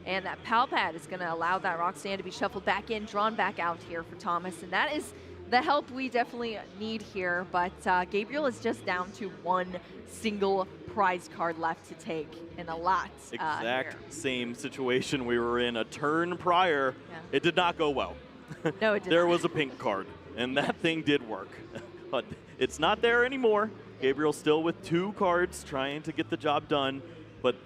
And that Palpad is going to allow that Roxanne to be shuffled back in, drawn back out here for Thomas. And that is the help we definitely need here. But Gabriel is just down to 1 single prize card left to take, and a lot. Exact same situation we were in a turn prior. Yeah. It did not go well. No, it did There not. was a pink card, and that thing did work. But it's not there anymore. Gabriel's still with 2 cards trying to get the job done, but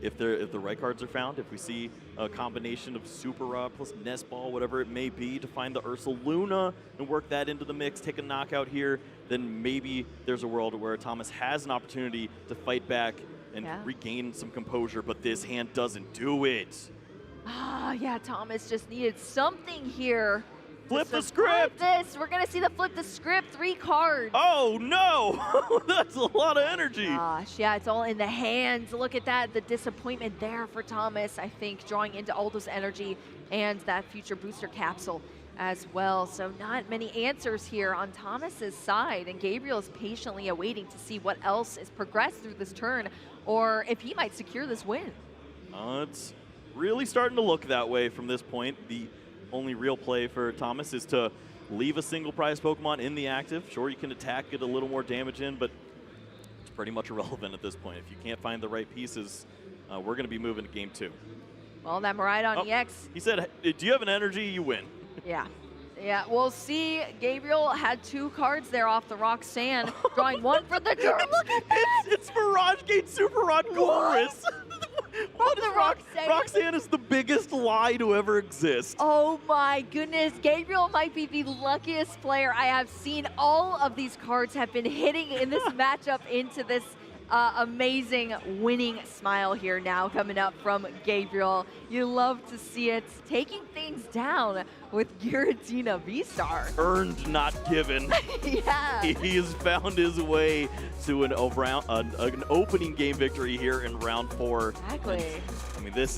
if the right cards are found, if we see a combination of Super Rod plus Nest Ball, whatever it may be, to find the Ursaluna and work that into the mix, take a knockout here, then maybe there's a world where Thomas has an opportunity to fight back and regain some composure, but this hand doesn't do it. Ah, yeah, Thomas just needed something here. Flip the script! We're going to see the flip the script, 3 cards. Oh, no! That's a lot of energy. Gosh, yeah, it's all in the hands. Look at that, the disappointment there for Thomas, I think, drawing into all those energy and that future booster capsule as well. So not many answers here on Thomas's side, and Gabriel is patiently awaiting to see what else is progressed through this turn, or if he might secure this win. It's really starting to look that way from this point. The only real play for Thomas is to leave a single prize Pokemon in the active. Sure, you can attack, get a little more damage in, but it's pretty much irrelevant at this point. If you can't find the right pieces, we're going to be moving to game 2. Well, that Miraidon EX. He said, do you have an energy? You win. Yeah. Yeah, we'll see. Gabriel had 2 cards there off the Roxanne, drawing 1 for the turn. Look at that! It's Mirage Gate Super Rod Chorus. What is Roxanne is the biggest lie to ever exist. Oh my goodness, Gabriel might be the luckiest player I have seen. All of these cards have been hitting in this matchup into this amazing winning smile here now coming up from Gabriel. You love to see it, taking things down with Giratina V-Star. Earned, not given. Yeah. He has found his way to an opening game victory here in round 4. Exactly. I mean, this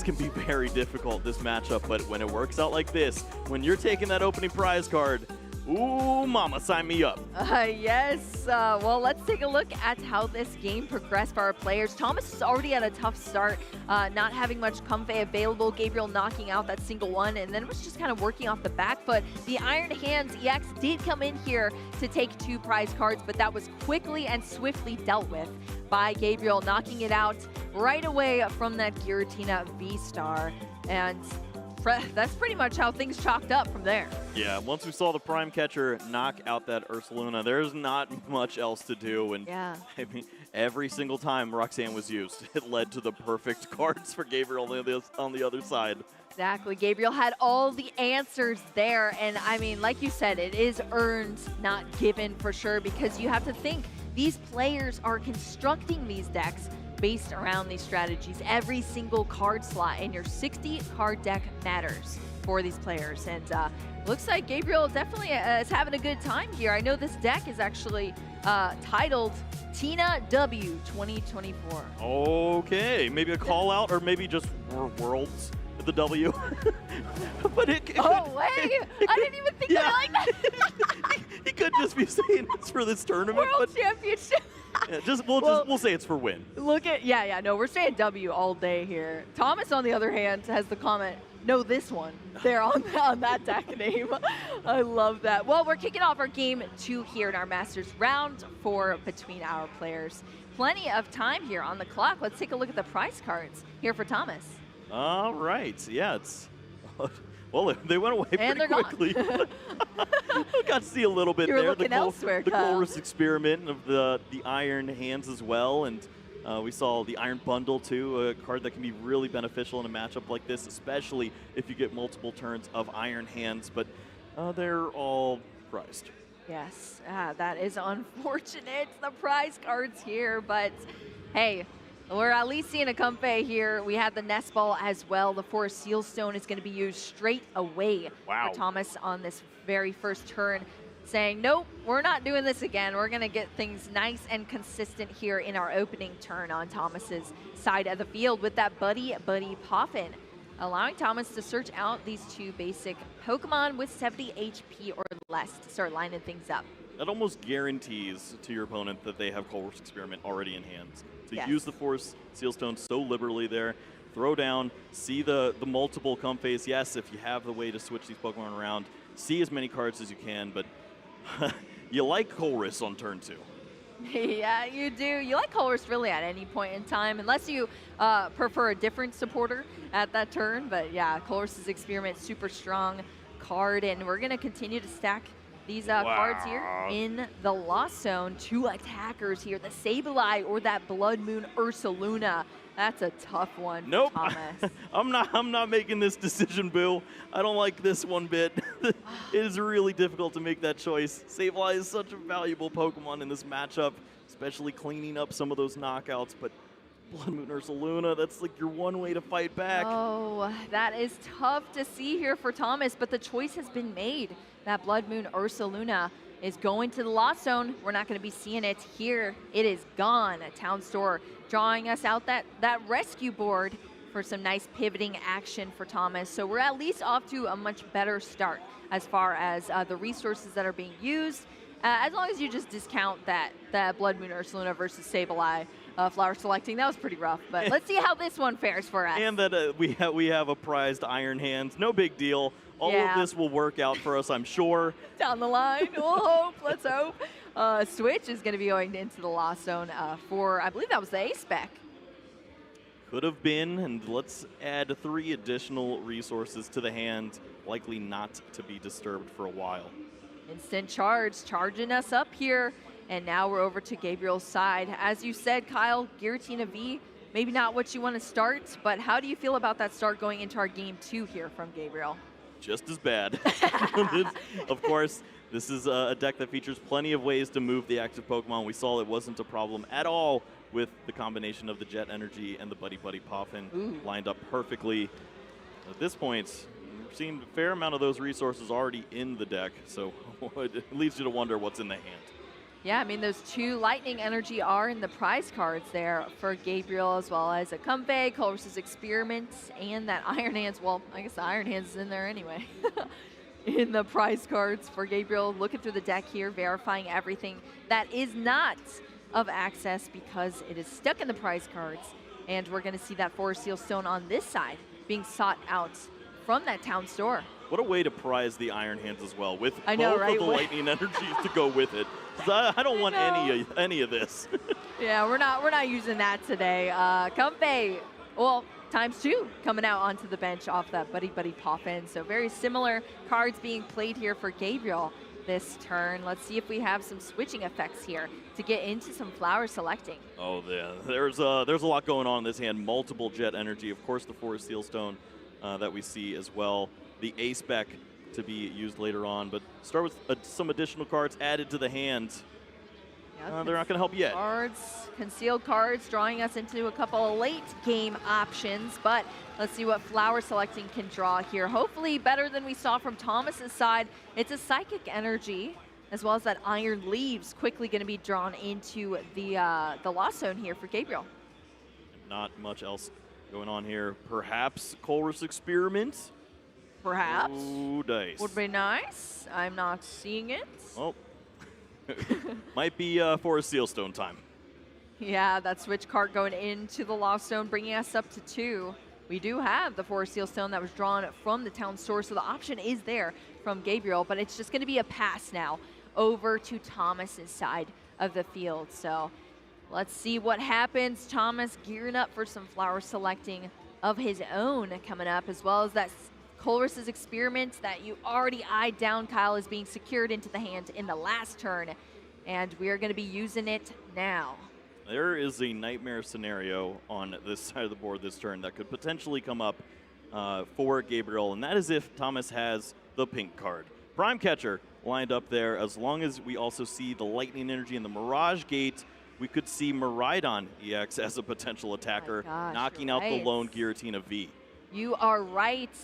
can be very difficult, this matchup, but when it works out like this, when you're taking that opening prize card, ooh, mama, sign me up. Yes. Well, let's take a look at how this game progressed for our players. Thomas is already at a tough start, not having much Comfey available. Gabriel knocking out that single one, and then it was just kind of working off the back foot. The Iron Hands EX did come in here to take 2 prize cards, but that was quickly and swiftly dealt with by Gabriel, knocking it out right away from that Giratina V-Star. And that's pretty much how things chalked up from there. Yeah, once we saw the Prime Catcher knock out that Ursaluna, there's not much else to do. And yeah. I mean, every single time Roxanne was used, it led to the perfect cards for Gabriel on the other side. Exactly. Gabriel had all the answers there. And I mean, like you said, it is earned, not given for sure, because you have to think these players are constructing these decks based around these strategies. Every single card slot in your 60 card deck matters for these players. And looks like Gabriel definitely is having a good time here. I know this deck is actually titled Tina W 2024. Okay, maybe a call out, or maybe just Worlds with the W. But wait, I didn't even think of it like that. He could just be saying it's for this tournament. World Championship. Yeah, we'll say it's for win. Look at, no, we're saying W all day here. Thomas, on the other hand, has the comment, no, this one, there on that deck name. I love that. Well, we're kicking off our game 2 here in our Masters round 4 between our players. Plenty of time here on the clock. Let's take a look at the prize cards here for Thomas. All right, yeah, it's... Well, they went away pretty quickly. We got to see a little bit You're there. Looking elsewhere, the Kyle. Chorus experiment of the Iron Hands as well, and we saw the Iron Bundle too, a card that can be really beneficial in a matchup like this, especially if you get multiple turns of Iron Hands, but they're all prized. Yes, that is unfortunate, the prize cards here, but hey, we're at least seeing a Comfey here. We had the Nest Ball as well. The Forest Seal Stone is going to be used straight away for Thomas on this very first turn, saying, nope, we're not doing this again. We're going to get things nice and consistent here in our opening turn on Thomas's side of the field with that Buddy Poffin, allowing Thomas to search out these 2 basic Pokemon with 70 HP or less to start lining things up. That almost guarantees to your opponent that they have Chorus Experiment already in hand. So Yes. use the Force Sealstone so liberally there. Throw down, see the multiple Comfeys. Yes, if you have the way to switch these Pokemon around, see as many cards as you can, but you like Chorus on turn 2. Yeah, you do. You like Colress really at any point in time, unless you prefer a different supporter at that turn. But yeah, Colress's Experiment, super strong card, and we're going to continue to stack these cards here in the Lost Zone. 2 attackers here, the Sableye or that Blood Moon Ursaluna. That's a tough one, Nope. Thomas. I'm not making this decision, Boo. I don't like this one bit. It is really difficult to make that choice. Sableye is such a valuable Pokemon in this matchup, especially cleaning up some of those knockouts, but Blood Moon Ursaluna, that's like your one way to fight back. Oh, that is tough to see here for Thomas, but the choice has been made. That Blood Moon Ursaluna is going to the Lost Zone. We're not going to be seeing it here. It is gone. A Town Store drawing us out that rescue board for some nice pivoting action for Thomas. So we're at least off to a much better start as far as the resources that are being used. As long as you just discount that Blood Moon Ursaluna versus Sableye flower selecting, that was pretty rough. But let's see how this one fares for us. And that we have a prized Iron Hands. No big deal. All of this will work out for us, I'm sure. Down the line, we'll hope. Let's hope. Switch is going to be going into the Lost Zone for, I believe that was the A-Spec. Could have been, and let's add 3 additional resources to the hand, likely not to be disturbed for a while. Instant charge, charging us up here. And now we're over to Gabriel's side. As you said, Kyle, Giratina V, maybe not what you want to start, but how do you feel about that start going into our game 2 here from Gabriel? Just as bad. Of course, this is a deck that features plenty of ways to move the active Pokemon. We saw it wasn't a problem at all with the combination of the Jet Energy and the Buddy Buddy Poffin lined up perfectly. At this point, we've seen a fair amount of those resources already in the deck, so it leads you to wonder what's in the hand. Yeah, I mean, those 2 Lightning Energy are in the prize cards there for Gabriel, as well as a Comfey, Colress's Experiment, and that Iron Hands. Well, I guess the Iron Hands is in there anyway. In the prize cards for Gabriel, looking through the deck here, verifying everything that is not of access because it is stuck in the prize cards. And we're going to see that Forest Seal Stone on this side being sought out from that Town Store. What a way to prize the Iron Hands as well, with I know, both right? of the Lightning Energies to go with it. I don't want any of this. Yeah, we're not using that today. Comfey, well, ×2 coming out onto the bench off that Buddy Buddy Poffin. So very similar cards being played here for Gabriel this turn. Let's see if we have some switching effects here to get into some flower selecting. Oh, yeah. There's a lot going on in this hand. Multiple Jet Energy. Of course, the Forest Seal Stone that we see as well. The A-Spec to be used later on. But start with some additional cards added to the hand. Yep, they're not going to help yet. Concealed cards, drawing us into a couple of late game options. But let's see what flower selecting can draw here. Hopefully better than we saw from Thomas's side. It's a Psychic Energy, as well as that Iron Leaves quickly going to be drawn into the Lost Zone here for Gabriel. Not much else going on here. Perhaps Colress Experiment? Perhaps. Ooh, dice. Would be nice. I'm not seeing it. Well, might be Forest Seal Stone time. Yeah, that switch card going into the Lost Zone, bringing us up to 2. We do have the Forest Seal Stone that was drawn from the Town Store, so the option is there from Gabriel, but it's just going to be a pass now over to Thomas's side of the field. So let's see what happens. Thomas gearing up for some flower selecting of his own coming up, as well as that Colress's Experiment that you already eyed down, Kyle, is being secured into the hand in the last turn, and we are going to be using it now. There is a nightmare scenario on this side of the board this turn that could potentially come up for Gabriel, and that is if Thomas has the pink card. Prime Catcher lined up there. As long as we also see the Lightning Energy and the Mirage Gate, we could see Miraidon EX as a potential attacker, knocking out the lone Giratina V. You are right.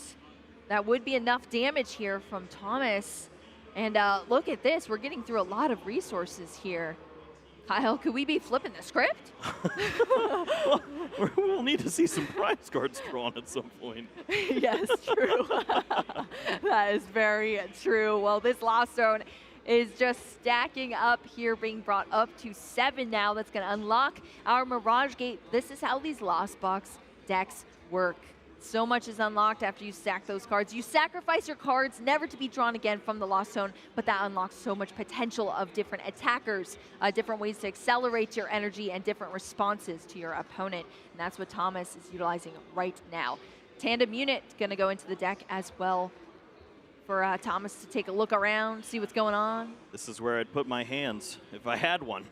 That would be enough damage here from Thomas. And look at this. We're getting through a lot of resources here. Kyle, could we be flipping the script? Well, we'll need to see some prize cards drawn at some point. Yes, true. That is very true. Well, this Lost Zone is just stacking up here, being brought up to 7 now. That's going to unlock our Mirage Gate. This is how these Lost Box decks work. So much is unlocked after you stack those cards. You sacrifice your cards, never to be drawn again from the Lost Zone, but that unlocks so much potential of different attackers, different ways to accelerate your energy, and different responses to your opponent. And that's what Thomas is utilizing right now. Tandem Unit going to go into the deck as well for Thomas to take a look around, see what's going on. This is where I'd put my hands if I had one.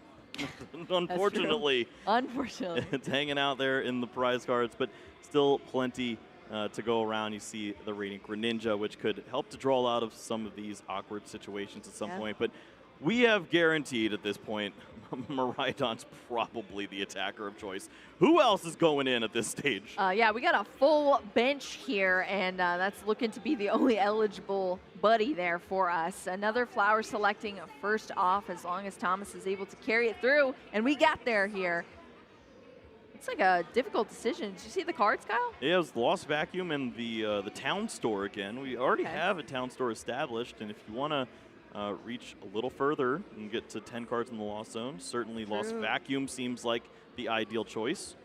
Unfortunately. Unfortunately. It's hanging out there in the prize cards, but still plenty to go around. You see the Radiant Greninja, which could help to draw out of some of these awkward situations at some point. But we have guaranteed at this point, Miraidon's probably the attacker of choice. Who else is going in at this stage? Yeah, we got a full bench here, and that's looking to be the only eligible buddy there for us. Another flower selecting first off, as long as Thomas is able to carry it through, and we got there here. It's like a difficult decision. Did you see the cards, Kyle? Yeah, it was Lost Vacuum and the town store again. We already have a town store established, and if you want to reach a little further and get to 10 cards in the Lost Zone, certainly Lost Vacuum seems like the ideal choice.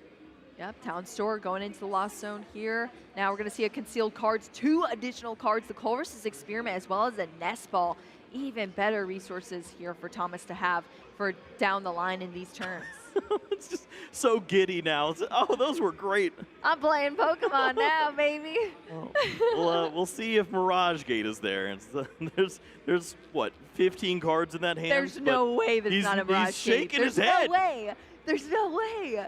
Yep, Town Store going into the Lost Zone here. Now we're going to see a concealed cards, 2 additional cards, the Colress's Experiment, as well as a Nest Ball. Even better resources here for Thomas to have for down the line in these turns. It's just so giddy now. Oh, those were great. I'm playing Pokemon now, baby. We'll see if Mirage Gate is there. There's what, 15 cards in that hand? There's no way that's not a Mirage He's shaking Gate. his head. There's no way. There's no way.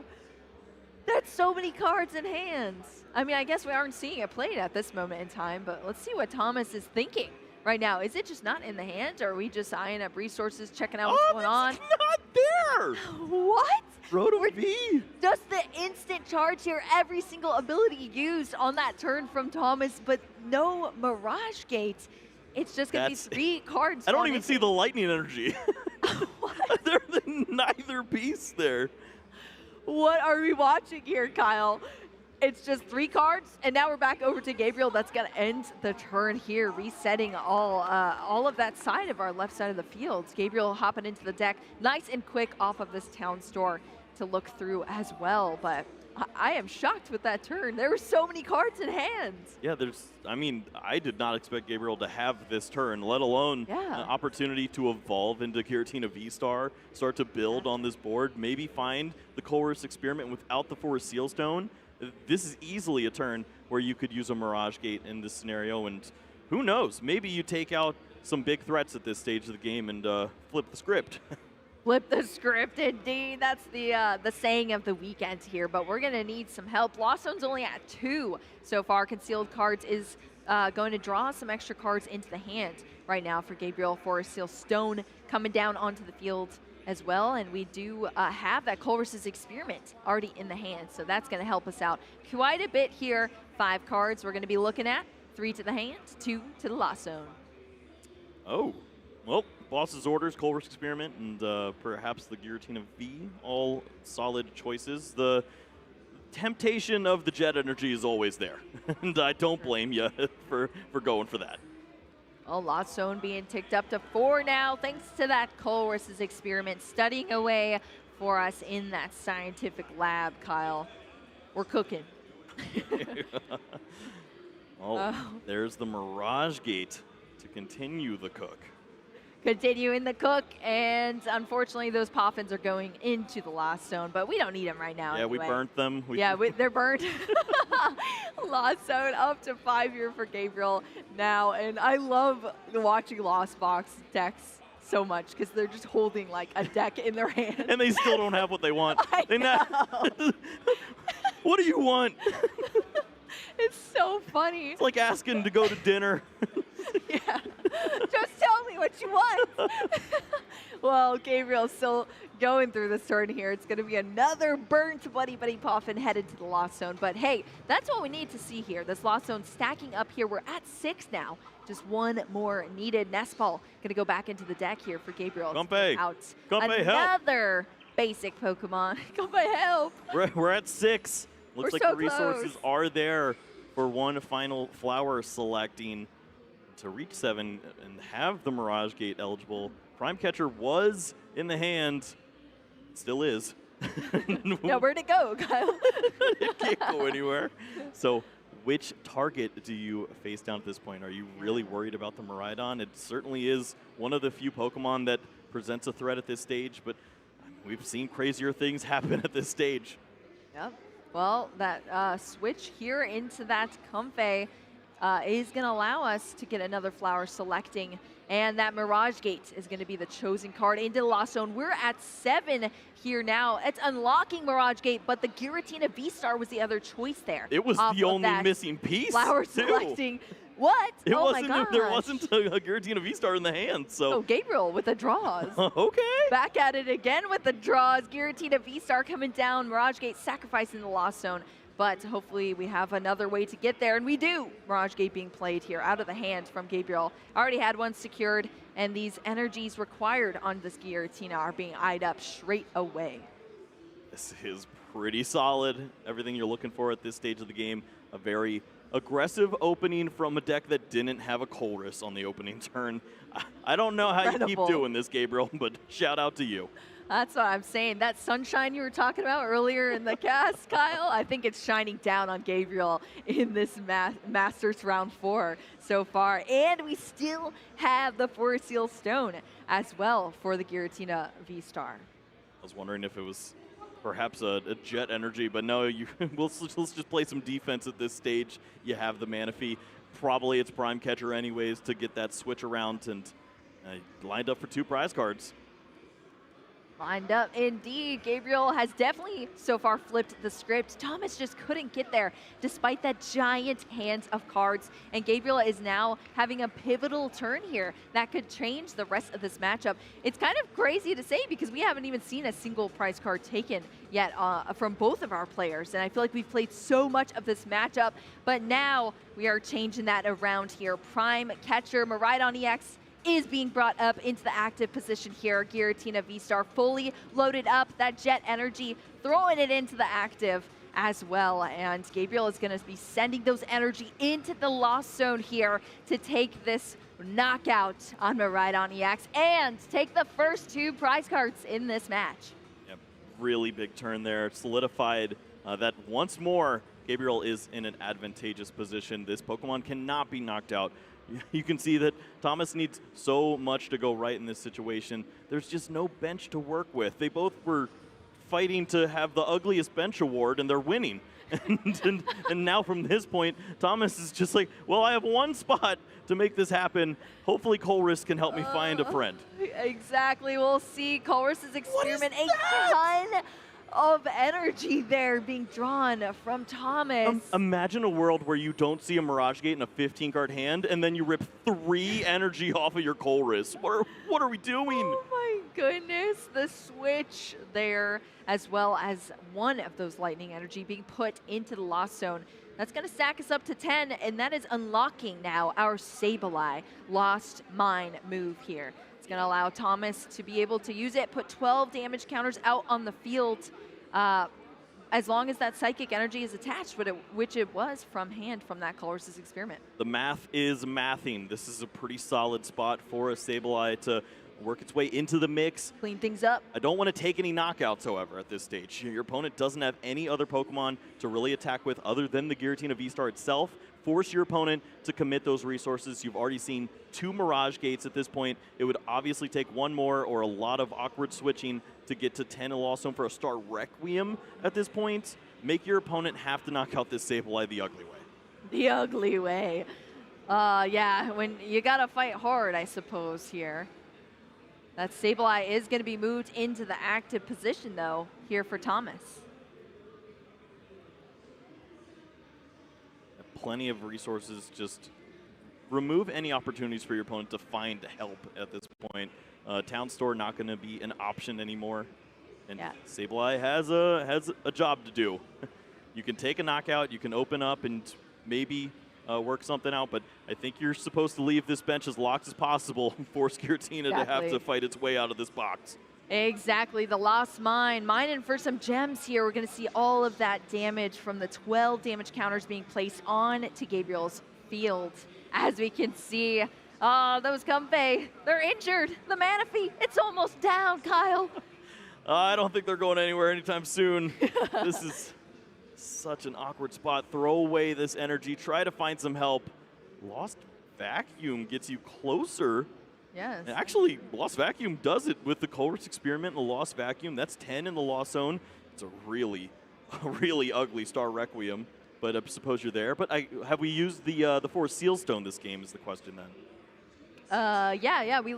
That's so many cards in hands. I mean, I guess we aren't seeing it played at this moment in time, but let's see what Thomas is thinking right now. Is it just not in the hand, or are we just eyeing up resources, checking out what's going on? It's not there. What? Rotom V. Just the instant charge here, every single ability used on that turn from Thomas, but no Mirage Gate. It's just going to be 3 cards. I don't even see the lightning energy. There's neither piece there. What are we watching here, Kyle? It's just 3 cards, and now we're back over to Gabriel. That's going to end the turn here, resetting all of that side of our left side of the field. Gabriel hopping into the deck, nice and quick off of this town store to look through as well. But I am shocked with that turn. There were so many cards in hand. Yeah, I did not expect Gabriel to have this turn, let alone an opportunity to evolve into Giratina V-Star, start to build on this board, maybe find the Colress Experiment without the Forest Seal Stone. This is easily a turn where you could use a Mirage Gate in this scenario, and who knows, maybe you take out some big threats at this stage of the game and flip the script. Flip the script, indeed. That's the saying of the weekend here, but we're going to need some help. Lost Zone's only at 2 so far. Concealed Cards is going to draw some extra cards into the hand right now for Gabriel. Forest Seal Stone coming down onto the field as well, and we do have that Colress's Experiment already in the hand, so that's going to help us out quite a bit here. 5 cards we're going to be looking at, 3 to the hand, 2 to the Lost Zone. Oh, well, Boss's Orders, Colress Experiment, and perhaps the Giratina V, all solid choices. The temptation of the Jet Energy is always there, and I don't blame you for going for that. Well, Lost Zone being ticked up to 4 now, thanks to that Colress's Experiment studying away for us in that scientific lab, Kyle. We're cooking. There's the Mirage Gate to continue the cook. Continuing the cook, and unfortunately those Poffins are going into the Lost Zone, but we don't need them right now. Yeah, anyway. We burnt them. They're burnt. Lost Zone up to 5 here for Gabriel now, and I love watching Lost Box decks so much because they're just holding like a deck in their hand. And they still don't have what they want. I know. What do you want? It's so funny. It's like asking to go to dinner. Yeah. Just tell me what you want. Well, Gabriel's still going through this turn here. It's going to be another burnt Buddy Poffin headed to the Lost Zone. But hey, that's what we need to see here. This Lost Zone stacking up here. We're at 6 now. Just 1 more needed. Nest Ball going to go back into the deck here for Gabriel. Gumpei. Out Gumpei, another basic Pokemon. Gumpei, help. We're at 6. Looks like so the resources close. are there for one final flower selecting to reach 7 and have the Mirage Gate eligible. Prime Catcher was in the hand, still is. Now where'd it go, Kyle? It can't go anywhere. So which target do you face down at this point? Are you really worried about the Miraidon? It certainly is one of the few Pokemon that presents a threat at this stage, but we've seen crazier things happen at this stage. Yep. Well, that switch here into that Comfey is going to allow us to get another flower selecting, and that Mirage Gate is going to be the chosen card into the Lost Zone. We're at 7 here now. It's unlocking Mirage Gate, but the Giratina V-Star was the other choice there. It was the only missing piece. Flower too. selecting. What? It oh wasn't. my gosh. There wasn't a Giratina V-Star in the hand. So. Oh, Gabriel with the draws. Okay. Back at it again with the draws. Giratina V-Star coming down. Mirage Gate sacrificing the Lost Zone. But hopefully we have another way to get there, and we do. Mirage Gate being played here out of the hand from Gabriel. Already had one secured, and these energies required on this Giratina are being eyed up straight away. This is pretty solid. Everything you're looking for at this stage of the game. A very aggressive opening from a deck that didn't have a Colress on the opening turn. I don't know how you keep doing this, Gabriel, but shout out to you. That's what I'm saying. That sunshine you were talking about earlier in the cast, Kyle, I think it's shining down on Gabriel in this Masters Round 4 so far. And we still have the Forest Seal Stone as well for the Giratina V-Star. I was wondering if it was perhaps a Jet Energy, but no, let's just play some defense at this stage. You have the Manaphy. Probably it's Prime Catcher anyways to get that switch around, and lined up for 2 prize cards. Lined up indeed. Gabriel has definitely so far flipped the script. Thomas just couldn't get there despite that giant hand of cards. And Gabriel is now having a pivotal turn here that could change the rest of this matchup. It's kind of crazy to say because we haven't even seen a single prize card taken yet from both of our players. And I feel like we've played so much of this matchup, but now we are changing that around here. Prime Catcher, Miraidon EX, is being brought up into the active position here. Giratina V-Star fully loaded up. That Jet Energy throwing it into the active as well. And Gabriel is going to be sending those energy into the Lost Zone here to take this knockout on Miraidon EX and take the first 2 prize cards in this match. Yep, really big turn there. Solidified that once more Gabriel is in an advantageous position. This Pokemon cannot be knocked out. You can see that Thomas needs so much to go right in this situation. There's just no bench to work with. They both were fighting to have the ugliest bench award, and they're winning. and now from this point, Thomas is just like, well, I have 1 spot to make this happen. Hopefully Colress can help me find a friend. Exactly. We'll see Colress's experiment. A ton of energy there being drawn from Thomas. Imagine a world where you don't see a Mirage Gate in a 15-card hand, and then you rip 3 energy off of your Colress. What are we doing? Oh my goodness, the switch there, as well as one of those lightning energy being put into the Lost Zone. That's going to stack us up to 10, and that is unlocking now our Sableye Lost Mine move here. It's going to allow Thomas to be able to use it, put 12 damage counters out on the field, as long as that Psychic Energy is attached, which it was from hand from that Colress's experiment. The math is mathing. This is a pretty solid spot for a Sableye to work its way into the mix. Clean things up. I don't want to take any knockouts, however, at this stage. Your opponent doesn't have any other Pokemon to really attack with other than the Giratina V-Star itself. Force your opponent to commit those resources. You've already seen 2 Mirage Gates at this point. It would obviously take 1 more or a lot of awkward switching to get to 10 and Lost Zone for a Star Requiem at this point. Make your opponent have to knock out this Sableye the ugly way. The ugly way. Yeah, when you got to fight hard, I suppose, here. That Sableye is going to be moved into the active position, though, here for Thomas. Plenty of resources. Just remove any opportunities for your opponent to find help at this point. Town Store not going to be an option anymore. And yeah. Sableye has a job to do. You can take a knockout, you can open up and maybe work something out, but I think you're supposed to leave this bench as locked as possible and force Giratina to have to fight its way out of this box. Exactly, the Lost Mine. Mining for some gems here. We're going to see all of that damage from the 12 damage counters being placed on to Gabriel's field. As we can see, those Comfey, they're injured. The Manaphy, it's almost down, Kyle. I don't think they're going anywhere anytime soon. This is such an awkward spot. Throw away this energy. Try to find some help. Lost Vacuum gets you closer. Yes. And actually, Lost Vacuum does it with the Colress experiment and the Lost Vacuum. That's 10 in the Lost Zone. It's a really ugly Star Requiem. but I suppose you're there. But have we used the 4 Sealstone this game is the question then? Yeah, we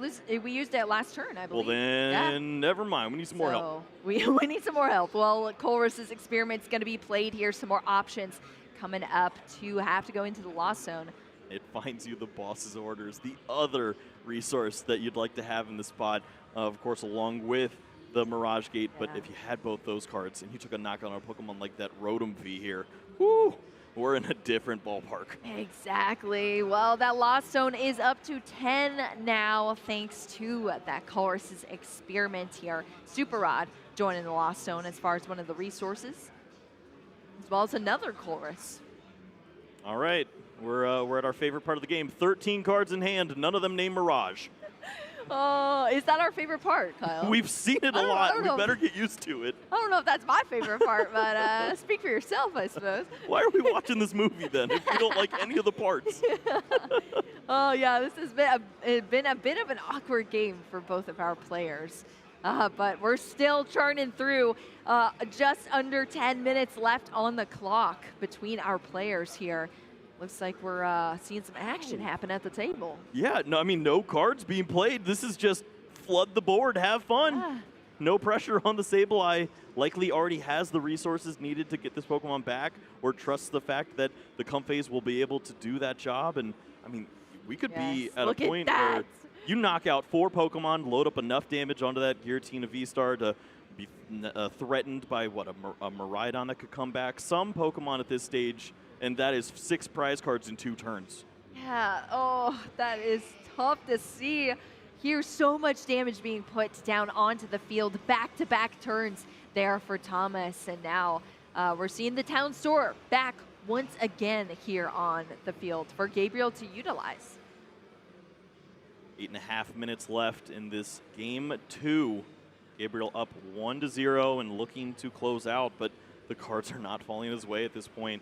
used it last turn, I believe. Well, then never mind. We need some more help. We need some more help. Well, Colress's experiment's going to be played here. Some more options coming up to have to go into the Lost Zone. It finds you the boss's orders, the other resource that you'd like to have in the spot, of course, along with the Mirage Gate. But if you had both those cards and you took a knockout on a Pokemon like that Rotom V here, whoo, we're in a different ballpark. Exactly. Well, that Lost Zone is up to 10 now, thanks to that Colress's experiment here. Super Rod joining the Lost Zone as far as one of the resources, as well as another Colress. All right, we're at our favorite part of the game. 13 cards in hand, none of them named Mirage. Oh, is that our favorite part, Kyle? We've seen it a lot. We better get used to it. I don't know if that's my favorite part, but speak for yourself, I suppose. Why are we watching this movie then if we don't like any of the parts? Oh yeah, this has been a bit of an awkward game for both of our players. But we're still churning through. Just under 10 minutes left on the clock between our players here. Looks like we're seeing some action happen at the table. Yeah, no, I mean, no cards being played. This is just flood the board, have fun. No pressure on the Sableye. Likely already has the resources needed to get this Pokemon back, or trusts the fact that the Comphase will be able to do that job. And, I mean, we could be at a point where you knock out 4 Pokemon, load up enough damage onto that Giratina V-Star to be threatened by, what, a Miraidon that could come back. Some Pokemon at this stage, and that is 6 prize cards in 2 turns. Yeah, oh, that is tough to see. Here's so much damage being put down onto the field. Back-to-back turns there for Thomas. And now we're seeing the Town Store back once again here on the field for Gabriel to utilize. 8.5 minutes left in this game 2. Gabriel up 1-0 and looking to close out, but the cards are not falling his way at this point.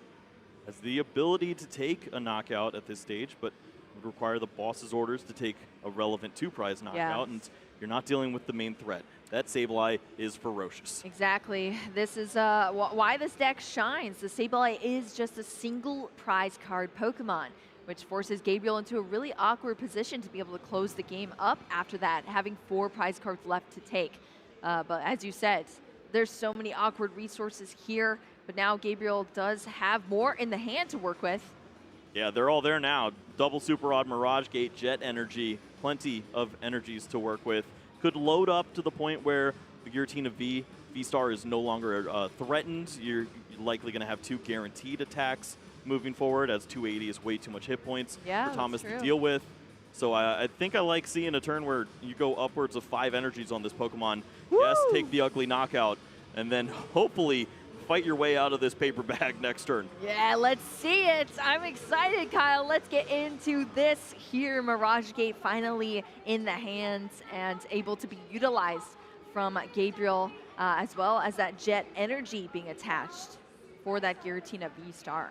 Has the ability to take a knockout at this stage, but would require the boss's orders to take a relevant 2-prize knockout, and you're not dealing with the main threat. That Sableye is ferocious. Exactly. This is why this deck shines. The Sableye is just a single prize card Pokemon, which forces Gabriel into a really awkward position to be able to close the game up after that, having 4 prize cards left to take. But as you said, there's so many awkward resources here, but now Gabriel does have more in the hand to work with. Yeah, they're all there now. Double Super Rod, Mirage Gate, Jet Energy, plenty of energies to work with. Could load up to the point where the Giratina V-Star is no longer threatened. You're likely going to have 2 guaranteed attacks moving forward, as 280 is way too much hit points for Thomas to deal with. So I think I like seeing a turn where you go upwards of 5 energies on this Pokemon. Woo! Yes, take the ugly knockout, and then hopefully fight your way out of this paper bag next turn. Yeah, let's see it. I'm excited, Kyle. Let's get into this here. Mirage Gate finally in the hands and able to be utilized from Gabriel, as well as that Jet Energy being attached for that Giratina V-Star.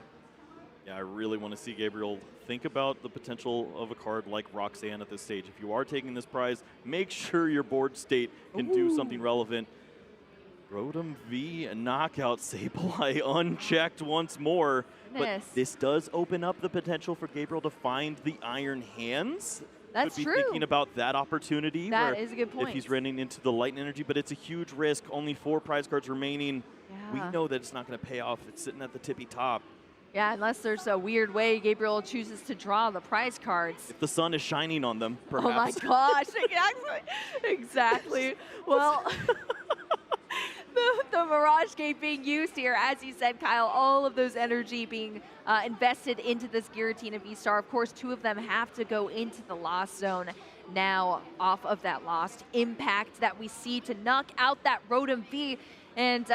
Yeah, I really want to see Gabriel think about the potential of a card like Roxanne at this stage. If you are taking this prize, make sure your board state can do something relevant. Rotom V, knockout Sableye unchecked once more. But this does open up the potential for Gabriel to find the Iron Hands. That's Could be true. thinking about that opportunity. That is a good point. If he's running into the Light Energy, but it's a huge risk. Only 4 prize cards remaining. We know that it's not going to pay off. It's sitting at the tippy top. Yeah, unless there's a weird way Gabriel chooses to draw the prize cards. If the sun is shining on them, perhaps. Oh my gosh, exactly. Well, the Mirage Gate being used here, as you said, Kyle, all of those energy being invested into this Giratina V-Star. Of course, 2 of them have to go into the Lost Zone now off of that Lost Impact that we see to knock out that Rotom V. And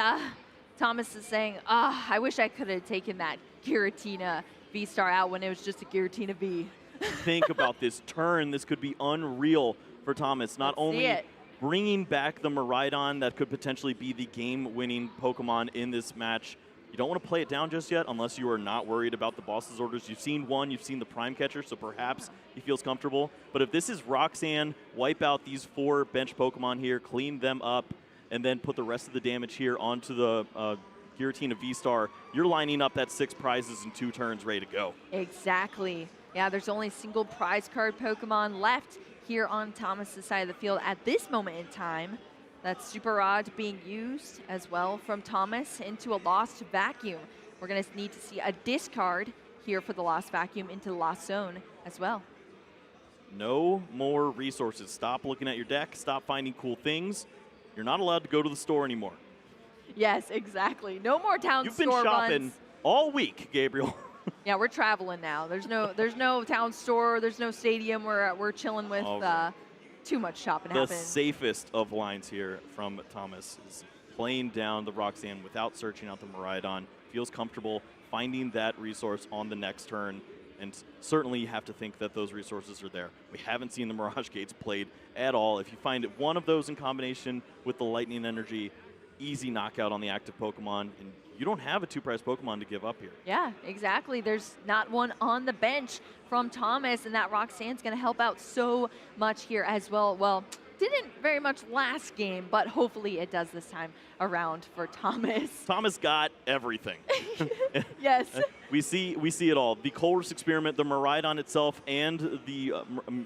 Thomas is saying, I wish I could have taken that Giratina V-Star out when it was just a Giratina V. Think about this turn. This could be unreal for Thomas. Not only bringing back the Miraidon that could potentially be the game-winning Pokemon in this match. You don't want to play it down just yet unless you are not worried about the boss's orders. You've seen one, you've seen the Prime Catcher, so perhaps he feels comfortable. But if this is Roxanne, wipe out these 4 bench Pokemon here, clean them up, and then put the rest of the damage here onto the Giratina V-Star, you're lining up that 6 prizes in 2 turns ready to go. Exactly. Yeah, there's only a single prize card Pokemon left here on Thomas's side of the field at this moment in time. That's Super Rod being used as well from Thomas into a Lost Vacuum. We're going to need to see a discard here for the Lost Vacuum into the Lost Zone as well. No more resources. Stop looking at your deck. Stop finding cool things. You're not allowed to go to the store anymore. Yes, exactly. No more town You've store been shopping runs. all week, Gabriel. Yeah, we're traveling now. There's no town store. There's no stadium. We're chilling with too much shopping The happening. safest of lines here from Thomas is playing down the Roxanne without searching out the Miraidon. Feels comfortable finding that resource on the next turn. And certainly you have to think that those resources are there. We haven't seen the Mirage Gates played at all. If you find one of those in combination with the Lightning Energy, easy knockout on the active Pokemon. And you don't have a 2-prize Pokemon to give up here. Yeah, exactly. There's not one on the bench from Thomas, and that Roxanne's going to help out so much here as well. Well, didn't very much last game, but hopefully it does this time around for Thomas. Thomas got everything. Yes. We see it all. The Colress experiment, the Miraidon itself, and the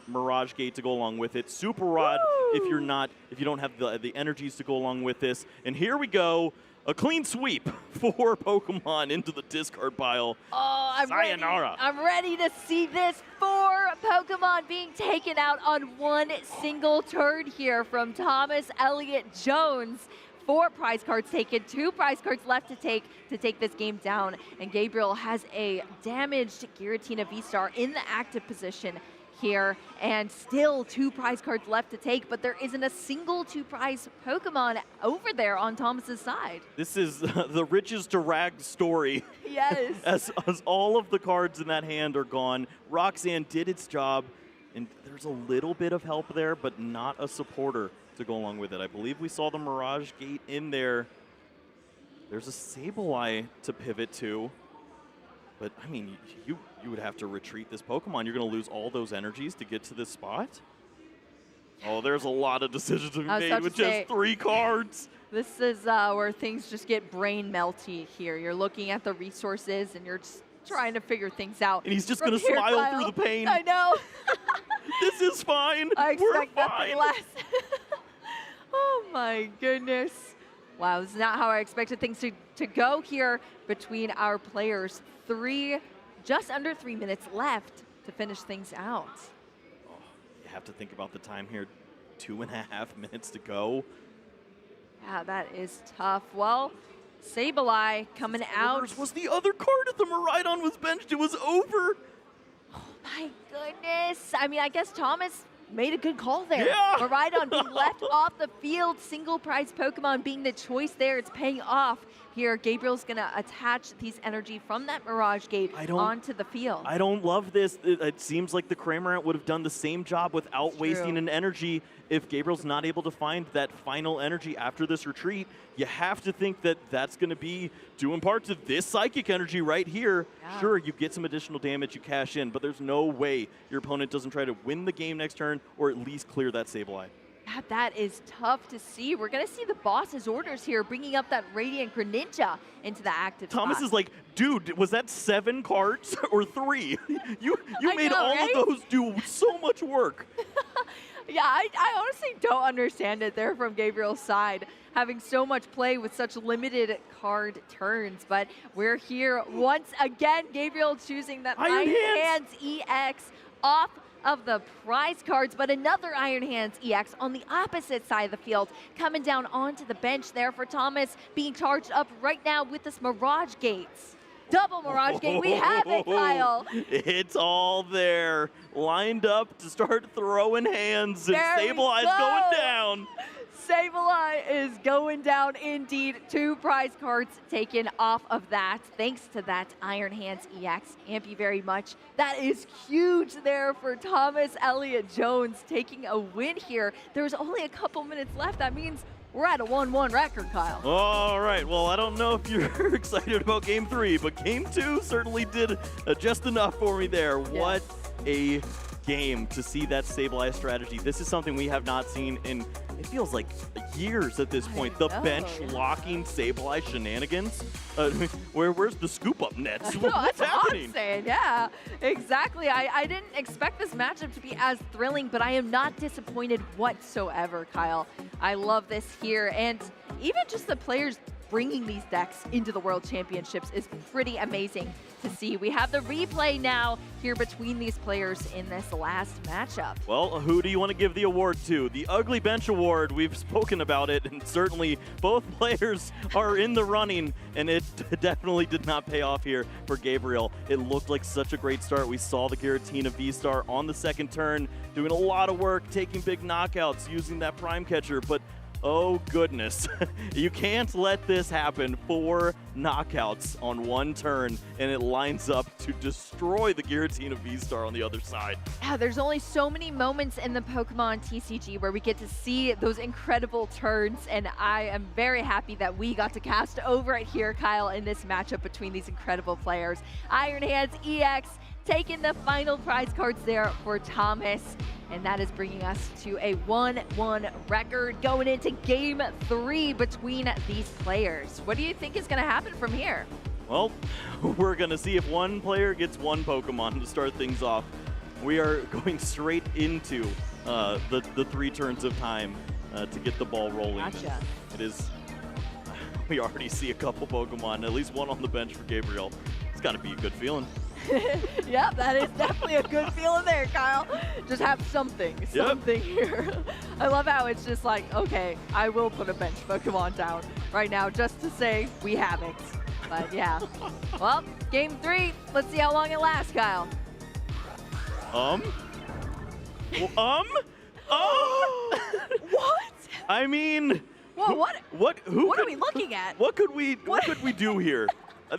Mirage Gate to go along with it. Super Rod if you don't have the energies to go along with this. And here we go. A clean sweep for Pokemon into the discard pile. Oh, I'm ready to see this. 4 Pokemon being taken out on one single turn here from Thomas Elliott Jones. 4 prize cards taken, 2 prize cards left to take this game down. And Gabriel has a damaged Giratina V-Star in the active position here, and still 2 prize cards left to take, but there isn't a single 2-prize Pokemon over there on Thomas's side. This is the riches to rags story. Yes. as all of the cards in that hand are gone. Roxanne did its job, and there's a little bit of help there, but not a supporter to go along with it. I believe we saw the Mirage Gate in there. There's a Sableye to pivot to. But, I mean, you would have to retreat this Pokemon. You're going to lose all those energies to get to this spot? Oh, there's a lot of decisions to be made with just 3 cards. This is where things just get brain melty here. You're looking at the resources, and you're just trying to figure things out. And he's just going to smile through the pain. I know. This is fine. I expect We're nothing fine. less. Oh, my goodness. Wow, this is not how I expected things to go here between our players. Just under 3 minutes left to finish things out. Oh, you have to think about the time here. 2.5 minutes to go. Yeah, that is tough. Well, Sableye coming out. Was the other card if the Miraidon was benched? It was over. Oh my goodness. I mean, I guess Thomas made a good call there. Yeah. Miraidon being left off the field, single prize Pokemon being the choice there. It's paying off here. Gabriel's going to attach these energy from that Mirage Gate onto the field. I don't love this. It seems like the Cramorant would have done the same job without wasting an energy. If Gabriel's not able to find that final energy after this retreat, you have to think that that's going to be due in part to this Psychic energy right here. Yeah. Sure, you get some additional damage, you cash in, but there's no way your opponent doesn't try to win the game next turn or at least clear that Sableye. Yeah, that is tough to see. We're going to see the boss's orders here, bringing up that Radiant Greninja into the active Thomas spot. is like, dude, was that 7 cards or 3? You made know, all right? of those do so much work. Yeah, I honestly don't understand it there from Gabriel's side, having so much play with such limited card turns. But we're here once again. Gabriel choosing that Iron Hands EX off of the prize cards, but another Iron Hands EX on the opposite side of the field, coming down onto the bench there for Thomas, being charged up right now with this Mirage Gates. Double Mirage Gate, we have it, Kyle. It's all there, lined up to start throwing hands, and Sableye's going down. Sableye is going down indeed. 2 prize cards taken off of that, thanks to that Iron Hands EX. Thank you very much. That is huge there for Thomas Elliott Jones taking a win here. There's only a couple minutes left. That means we're at a 1-1 record, Kyle. All right, well, I don't know if you're excited about Game 3, but Game 2 certainly did just enough for me there. Yes. What a game to see that Sableye strategy. This is something we have not seen in, it feels like years at this point. The bench locking Sableye shenanigans. Where's the scoop up nets? What's happening? Yeah, exactly. I didn't expect this matchup to be as thrilling, but I am not disappointed whatsoever, Kyle. I love this here, and even just the players bringing these decks into the World Championships is pretty amazing to see. We have the replay now here between these players in this last matchup. Well, who do you want to give the award to? The Ugly Bench Award, we've spoken about it, and certainly both players are in the running, and it definitely did not pay off here for Gabriel. It looked like such a great start. We saw the Giratina V-Star on the second turn, doing a lot of work, taking big knockouts, using that Prime Catcher, but oh goodness, you can't let this happen. 4 knockouts on one turn, and it lines up to destroy the Giratina V-Star on the other side. Yeah, there's only so many moments in the Pokemon TCG where we get to see those incredible turns, and I am very happy that we got to cast over it here, Kyle, in this matchup between these incredible players. Iron Hands EX taking the final prize cards there for Thomas. And that is bringing us to a 1-1 record going into Game 3 between these players. What do you think is going to happen from here? Well, we're going to see if one player gets one Pokemon to start things off. We are going straight into the 3 turns of time to get the ball rolling. Gotcha. It is, we already see a couple Pokemon, at least one on the bench for Gabriel. It's got to be a good feeling. Yeah, that is definitely a good feeling there, Kyle. Just have something here. I love how it's just like, okay, I will put a bench Pokemon down right now just to say we have it. But yeah. Well, Game 3, let's see how long it lasts, Kyle. What? I mean, well, what are we looking at? What could we do here?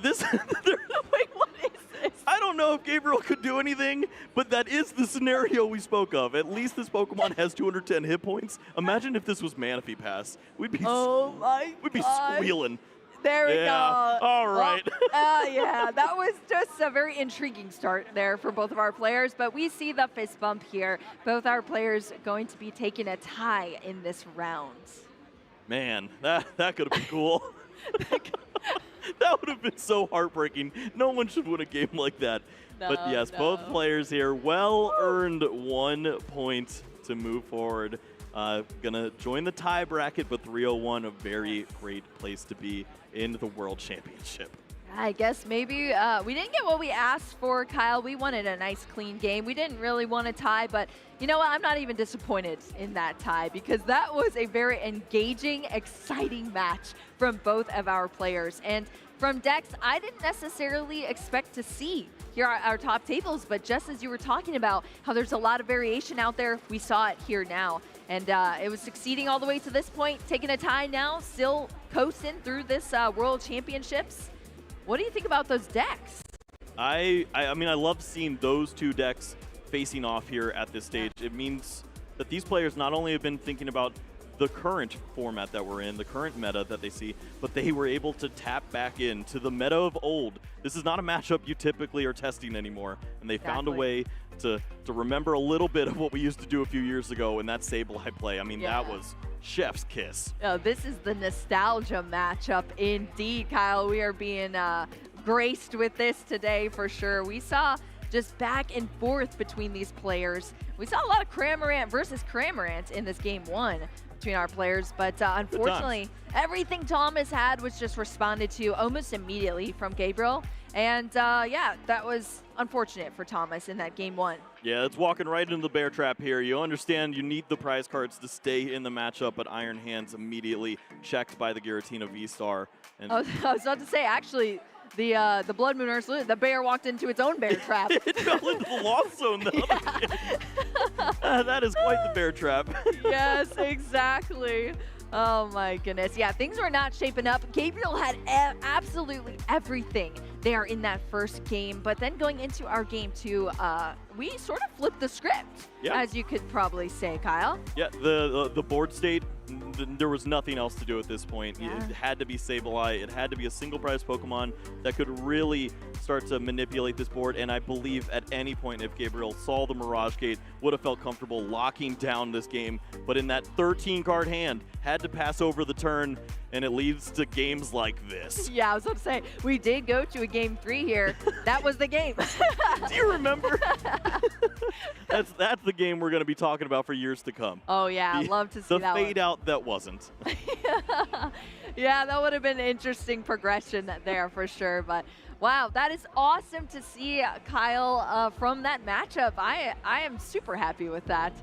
This Wait, what is this? I don't know if Gabriel could do anything, but that is the scenario we spoke of. At least this Pokemon has 210 hit points. Imagine if this was Manaphy Pass. We'd be squealing. There we go. All right. Well, yeah, that was just a very intriguing start there for both of our players, but we see the fist bump here. Both our players going to be taking a tie in this round. Man, that could have been cool. That would have been so heartbreaking. No one should win a game like that. But yes, both players here, well-earned 1 point to move forward. Gonna join the tie bracket, but 301, a very great place to be in the World Championship. I guess maybe we didn't get what we asked for, Kyle. We wanted a nice, clean game. We didn't really want a tie, but you know what? I'm not even disappointed in that tie because that was a very engaging, exciting match from both of our players. And from decks I didn't necessarily expect to see here are our top tables, but just as you were talking about how there's a lot of variation out there, we saw it here now. And it was succeeding all the way to this point, taking a tie now, still coasting through this World Championships. What do you think about those decks? I mean, I love seeing those 2 decks facing off here at this stage. It means that these players not only have been thinking about the current format that we're in, the current meta that they see, but they were able to tap back into the meta of old. This is not a matchup you typically are testing anymore, and they found a way to remember a little bit of what we used to do a few years ago in that Sableye play. I mean, that was chef's kiss. Oh, this is the nostalgia matchup indeed, Kyle. We are being graced with this today for sure. We saw just back and forth between these players. We saw a lot of Cramorant versus Cramorant in this Game 1 between our players, but unfortunately, everything Thomas had was just responded to almost immediately from Gabriel. And yeah, that was unfortunate for Thomas in that Game 1. Yeah, it's walking right into the bear trap here. You understand you need the prize cards to stay in the matchup, but Iron Hands immediately checked by the Giratina V-Star. And I was about to say, actually, the Blood Moon Ursa, the bear walked into its own bear trap. It fell into the lost zone, though. That is quite the bear trap. Yes, exactly. Oh my goodness. Yeah, things were not shaping up. Gabriel had absolutely everything there in that first game, but then going into our Game 2, we sort of flipped the script, as you could probably say, Kyle. Yeah, the board state, there was nothing else to do at this point. It had to be Sableye. It had to be a single prize Pokemon that could really start to manipulate this board, and I believe at any point if Gabriel saw the Mirage Gate, would have felt comfortable locking down this game, but in that 13-card hand, had to pass over the turn, and it leads to games like this. Yeah, I was about to say, we did go to a game 3 here. That was the game. Do you remember? That's the game we're going to be talking about for years to come. Oh, yeah, I'd love to see that The one. fade out that wasn't. Yeah, that would have been an interesting progression there for sure. But wow, that is awesome to see, Kyle, from that matchup. I am super happy with that.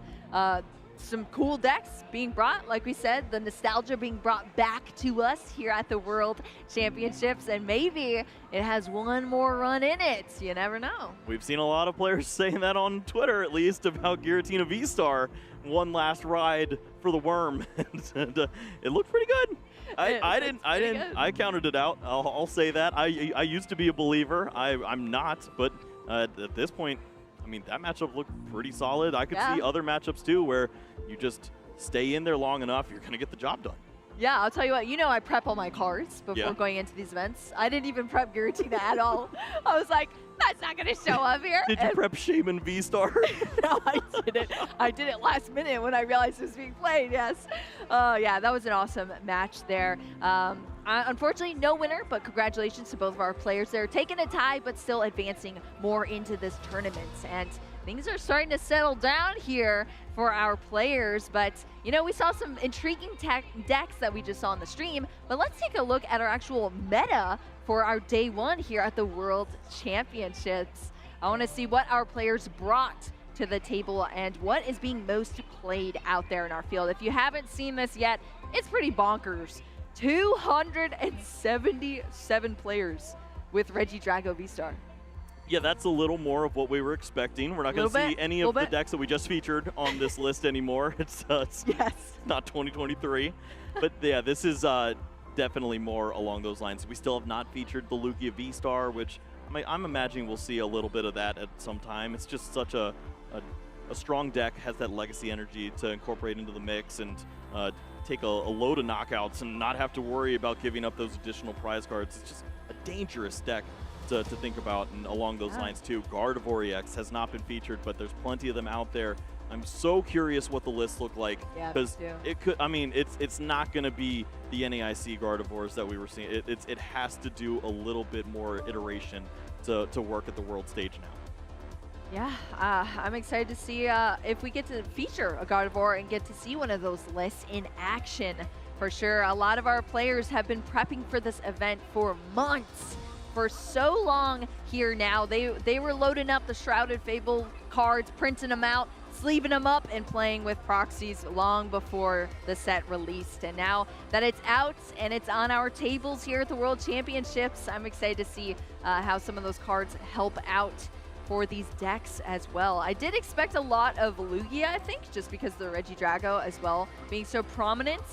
Some cool decks being brought, like we said, the nostalgia being brought back to us here at the World Championships, and maybe it has one more run in it. You never know. We've seen a lot of players saying that on Twitter, at least, about Giratina V-Star. One last ride for the worm, and it looked pretty good. I counted it out. I'll say that. I used to be a believer. I'm not, but at this point, I mean, that matchup looked pretty solid. I could see other matchups too where you just stay in there long enough, you're gonna get the job done. Yeah, I'll tell you what, I prep all my cards before going into these events. I didn't even prep Giratina at all. I was like, that's not going to show up here. Did you prep Shaman V-Star? No, I didn't. I did it last minute when I realized it was being played, yes. Yeah, that was an awesome match there. Unfortunately, no winner, but congratulations to both of our players. They're taking a tie, but still advancing more into this tournament. And things are starting to settle down here for our players, but we saw some intriguing decks that we just saw on the stream, but let's take a look at our actual meta for our day 1 here at the World Championships. I want to see what our players brought to the table and what is being most played out there in our field. If you haven't seen this yet, it's pretty bonkers. 277 players with Regidrago V-Star. Yeah, that's a little more of what we were expecting. We're not going to see any of the decks that we just featured on this list anymore. It's not 2023. But yeah, this is definitely more along those lines. We still have not featured the Lugia V-Star, which I'm imagining we'll see a little bit of that at some time. It's just such a strong deck, has that legacy energy to incorporate into the mix and take a load of knockouts and not have to worry about giving up those additional prize cards. It's just a dangerous deck to think about, and along those lines too. Gardevoir EX has not been featured, but there's plenty of them out there. I'm so curious what the lists look like, because it could. I mean, it's not going to be the NAIC Gardevoirs that we were seeing. It has to do a little bit more iteration to work at the world stage now. Yeah, I'm excited to see if we get to feature a Gardevoir and get to see one of those lists in action for sure. A lot of our players have been prepping for this event for months. For so long here now. They were loading up the Shrouded Fable cards, printing them out, sleeving them up, and playing with proxies long before the set released. And now that it's out and it's on our tables here at the World Championships, I'm excited to see how some of those cards help out for these decks as well. I did expect a lot of Lugia, I think, just because the Regidrago as well being so prominent.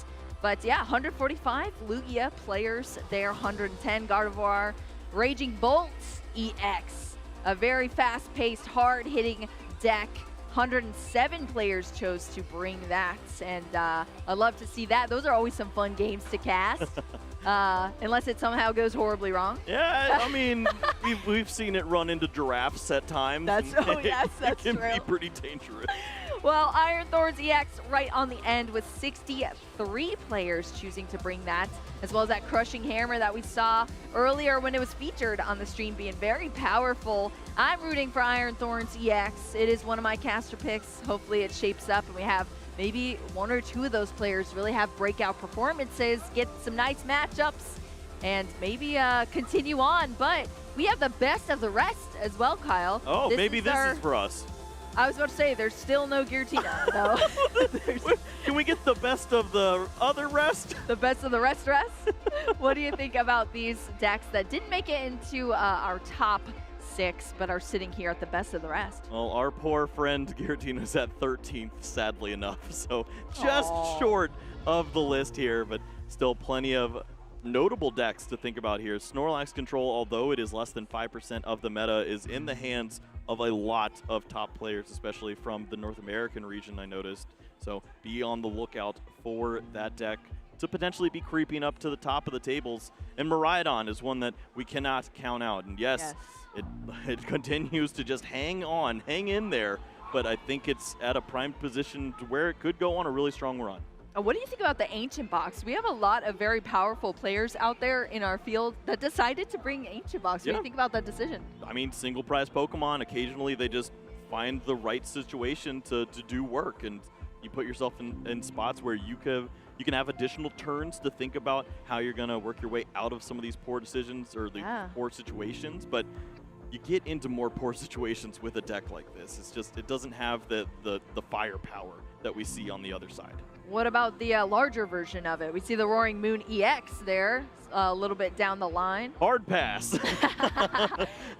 But yeah, 145 Lugia players there, 110 Gardevoir, Raging Bolt EX, a very fast-paced, hard-hitting deck. 107 players chose to bring that, and I love to see that. Those are always some fun games to cast, unless it somehow goes horribly wrong. Yeah, I mean, we've seen it run into giraffes at times. That's it can be pretty dangerous. Well, Iron Thorns EX right on the end with 63 players choosing to bring that, as well as that Crushing Hammer that we saw earlier when it was featured on the stream being very powerful. I'm rooting for Iron Thorns EX. It is one of my caster picks. Hopefully it shapes up and we have maybe one or two of those players really have breakout performances, get some nice matchups, and maybe continue on. But we have the best of the rest as well, Kyle. Oh, maybe this is for us. I was about to say, there's still no Giratina, though. Can we get the best of the other rest? The best of the rest? What do you think about these decks that didn't make it into our top 6, but are sitting here at the best of the rest? Well, our poor friend Giratina's at 13th, sadly enough, so just short of the list here, but still plenty of notable decks to think about here. Snorlax Control, although it is less than 5% of the meta, is in the hands of a lot of top players, especially from the North American region, I noticed. So be on the lookout for that deck to potentially be creeping up to the top of the tables. And Miraidon is one that we cannot count out. And yes. It continues to just hang in there. But I think it's at a prime position to where it could go on a really strong run. What do you think about the Ancient Box? We have a lot of very powerful players out there in our field that decided to bring Ancient Box. What do you think about that decision? I mean, single prize Pokemon, occasionally they just find the right situation to do work, and you put yourself in spots where you can have additional turns to think about how you're going to work your way out of some of these poor decisions or the poor situations. But you get into more poor situations with a deck like this. It's just, it doesn't have the firepower that we see on the other side. What about the larger version of it? We see the Roaring Moon EX there, a little bit down the line. Hard pass.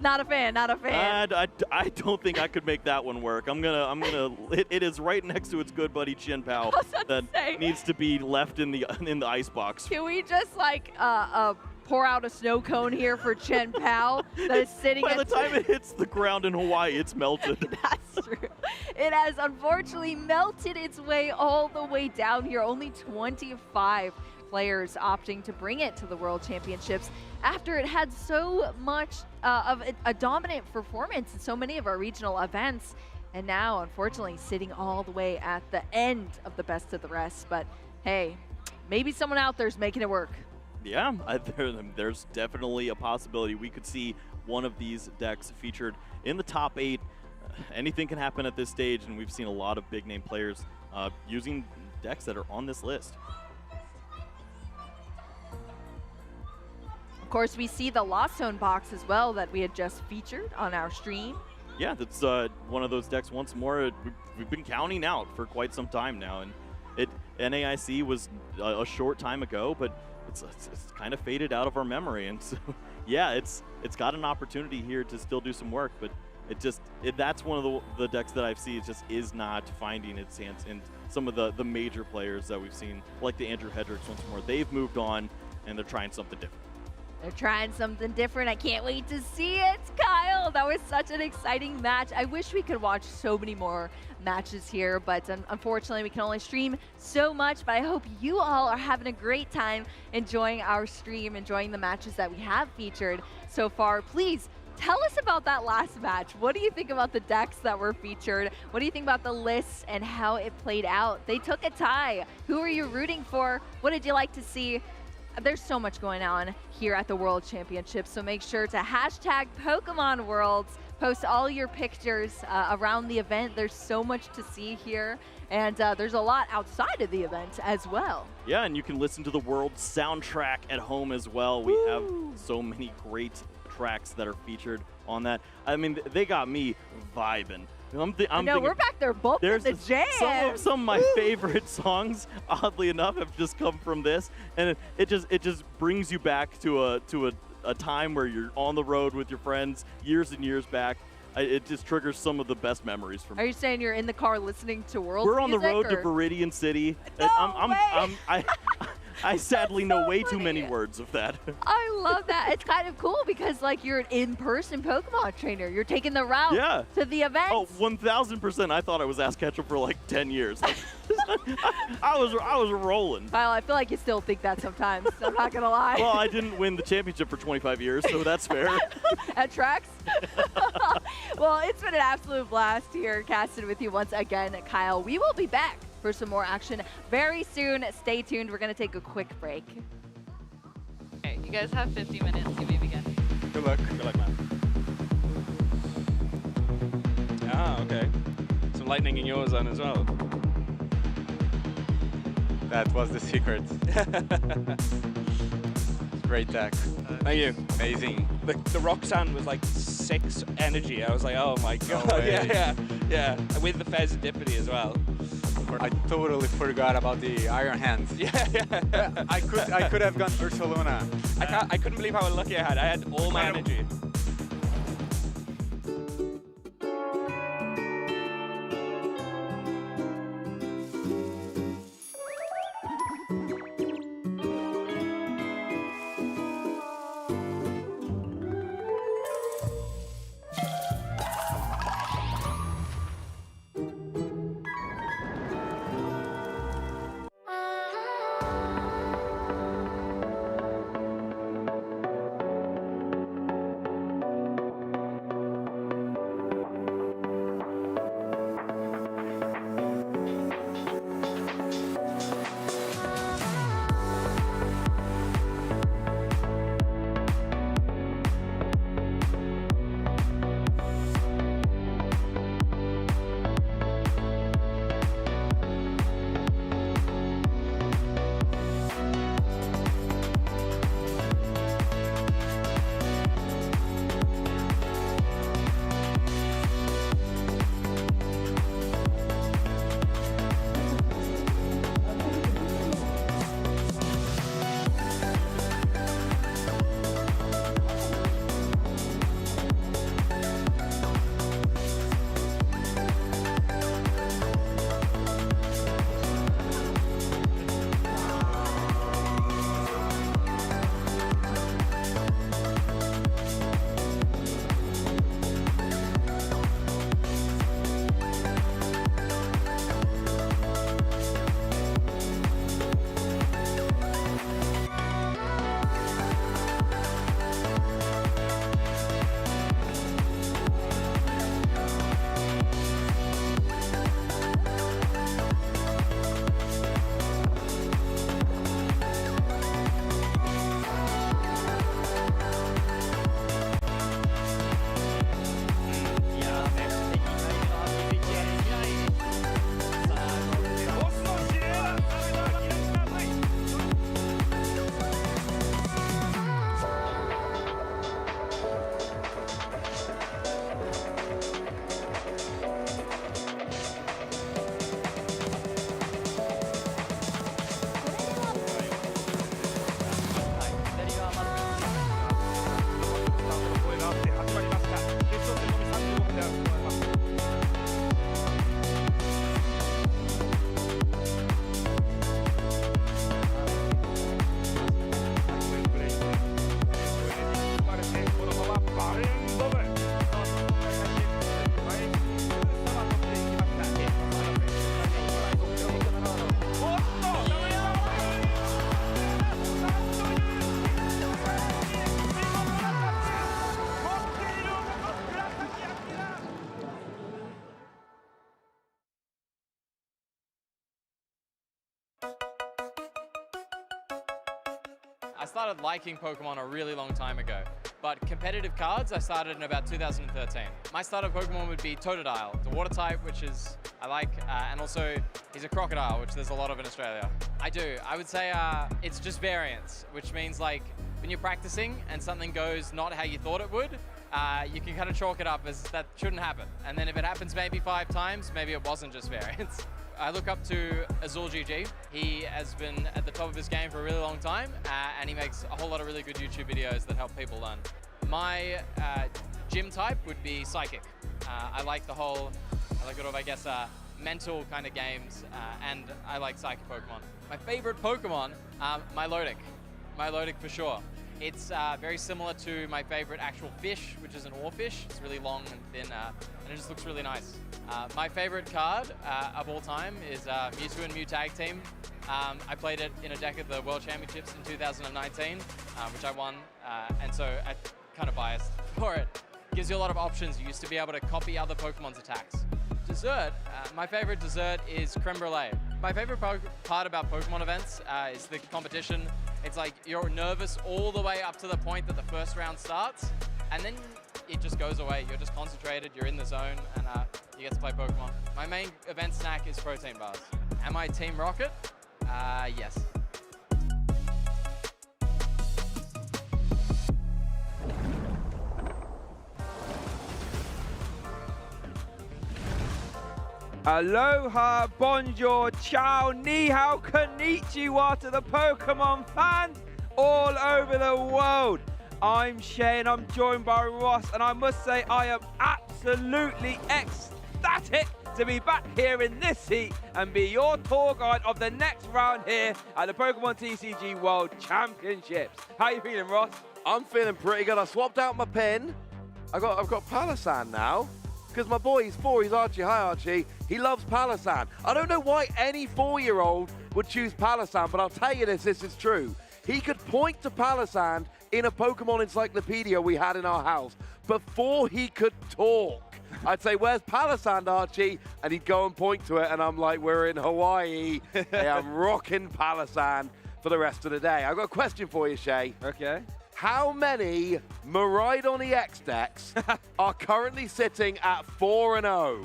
Not a fan, not a fan. I don't think I could make that one work. It is right next to its good buddy Chen Pao that needs to be left in the ice box. Can we just like pour out a snow cone here for Chen Pao that is sitting By the time it hits the ground in Hawaii, it's melted. That's true. It has unfortunately melted its way all the way down here. Only 25 players opting to bring it to the World Championships after it had so much of a dominant performance in so many of our regional events. And now, unfortunately, sitting all the way at the end of the best of the rest. But hey, maybe someone out there is making it work. Yeah, there's definitely a possibility we could see one of these decks featured in the top 8. Anything can happen at this stage, and we've seen a lot of big-name players using decks that are on this list. Of course, we see the Lost Zone box as well that we had just featured on our stream. Yeah, that's one of those decks once more we've been counting out for quite some time now. And NAIC was a short time ago, but it's kind of faded out of our memory. And so, yeah, it's got an opportunity here to still do some work, but that's one of the decks that I've seen. It just is not finding its hands in some of the major players that we've seen, like the Andrew Hedricks once more. They've moved on, and they're trying something different. They're trying something different. I can't wait to see it, Kyle. That was such an exciting match. I wish we could watch so many more matches here, but unfortunately we can only stream so much. But I hope you all are having a great time enjoying our stream, enjoying the matches that we have featured so far. Please tell us about that last match. What do you think about the decks that were featured? What do you think about the lists and how it played out? They took a tie. Who are you rooting for? What did you like to see? There's so much going on here at the World Championships, so make sure to hashtag Pokemon Worlds, post all your pictures around the event. There's so much to see here, and there's a lot outside of the event as well. Yeah, and you can listen to the World soundtrack at home as well. We have so many great tracks that are featured on that. I mean, they got me vibing. I'm thinking, we're back there both in the jam. Some of my favorite songs, oddly enough, have just come from this, and it just brings you back to a time where you're on the road with your friends years and years back. It just triggers some of the best memories for me. Are you saying you're in the car listening to World We're music, on the road or? to Viridian City. No way. I sadly know way too many words of that. I love that. It's kind of cool because like you're an in-person Pokemon trainer. You're taking the route to the event. Oh, 1,000%. I thought I was Ask Ketchum for like 10 years. I was rolling. Kyle, I feel like you still think that sometimes. I'm not gonna lie. Well, I didn't win the championship for 25 years, so that's fair. At tracks. Well, it's been an absolute blast here, casting with you once again, Kyle. We will be back for some more action very soon. Stay tuned. We're going to take a quick break. Okay, you guys have 50 minutes. You may begin. Good luck. Good luck, man. Ah, okay. Some lightning in your zone as well. That was the secret. Great deck. Thank you. Amazing. The Roxanne was like 6 energy. I was like, oh my god. Yeah. With the Fezidipity as well. I totally forgot about the Iron Hands. Yeah. I could have gone Ursaluna. I couldn't believe how lucky I had. I had all my energy. I started liking Pokemon a really long time ago, but competitive cards I started in about 2013. My start of Pokemon would be Totodile, the water type, which is I like, and also he's a crocodile, which there's a lot of in Australia. I would say it's just variance, which means like when you're practicing and something goes not how you thought it would, you can kind of chalk it up as that shouldn't happen. And then if it happens maybe 5 times, maybe it wasn't just variance. I look up to Azul GG. He has been at the top of his game for a really long time, and he makes a whole lot of really good YouTube videos that help people learn. My gym type would be Psychic. I like the whole, mental kind of games, and I like Psychic Pokemon. My favorite Pokemon, Milotic. Milotic for sure. It's very similar to my favorite actual fish, which is an oarfish. It's really long and thin, and it just looks really nice. My favorite card of all time is Mewtwo and Mew Tag Team. I played it in a deck at the World Championships in 2019, which I won, and so I'm kind of biased for it. Gives you a lot of options. You used to be able to copy other Pokemon's attacks. Dessert, my favorite dessert is creme brulee. My favorite part about Pokemon events is the competition. It's like you're nervous all the way up to the point that the first round starts, and then it just goes away. You're just concentrated, you're in the zone, and you get to play Pokemon. My main event snack is protein bars. Am I Team Rocket? Yes. Aloha, bonjour, ciao, ni hao, konnichiwa to the Pokemon fans all over the world. I'm Shane, I'm joined by Ross, and I must say I am absolutely ecstatic to be back here in this heat and be your tour guide of the next round here at the Pokemon TCG World Championships. How you feeling, Ross? I'm feeling pretty good. I swapped out my pen. I've got Palossand now. Because my boy, he's 4, he's Archie. Hi, Archie. He loves Palossand. I don't know why any 4-year-old would choose Palossand, but I'll tell you this is true. He could point to Palossand in a Pokemon encyclopedia we had in our house before he could talk. I'd say, where's Palossand, Archie? And he'd go and point to it, and I'm like, we're in Hawaii. Hey, I'm rocking Palossand for the rest of the day. I've got a question for you, Shay. Okay. How many Miraidon EX decks are currently sitting at 4-0?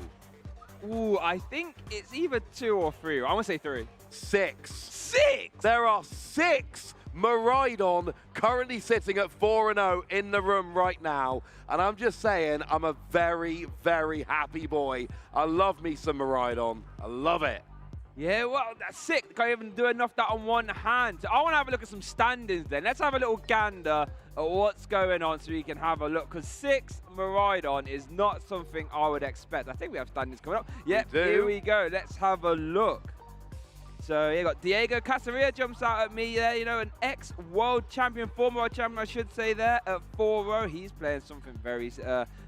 Ooh, I think it's either 2 or 3. I want to say 3. 6. 6? There are 6 Miraidon currently sitting at 4-0 in the room right now. And I'm just saying, I'm a very, very happy boy. I love me some Miraidon. I love it. Yeah, well, that's sick. Can't even do enough that on one hand. So I want to have a look at some standings then. Let's have a little gander at what's going on so we can have a look. Because 6 Miraidon is not something I would expect. I think we have standings coming up. Yep, here we go. Let's have a look. So you got Diego Casaria jumps out at me there, you know, an ex-world champion, former world champion, I should say there, at 4-0. He's playing something very,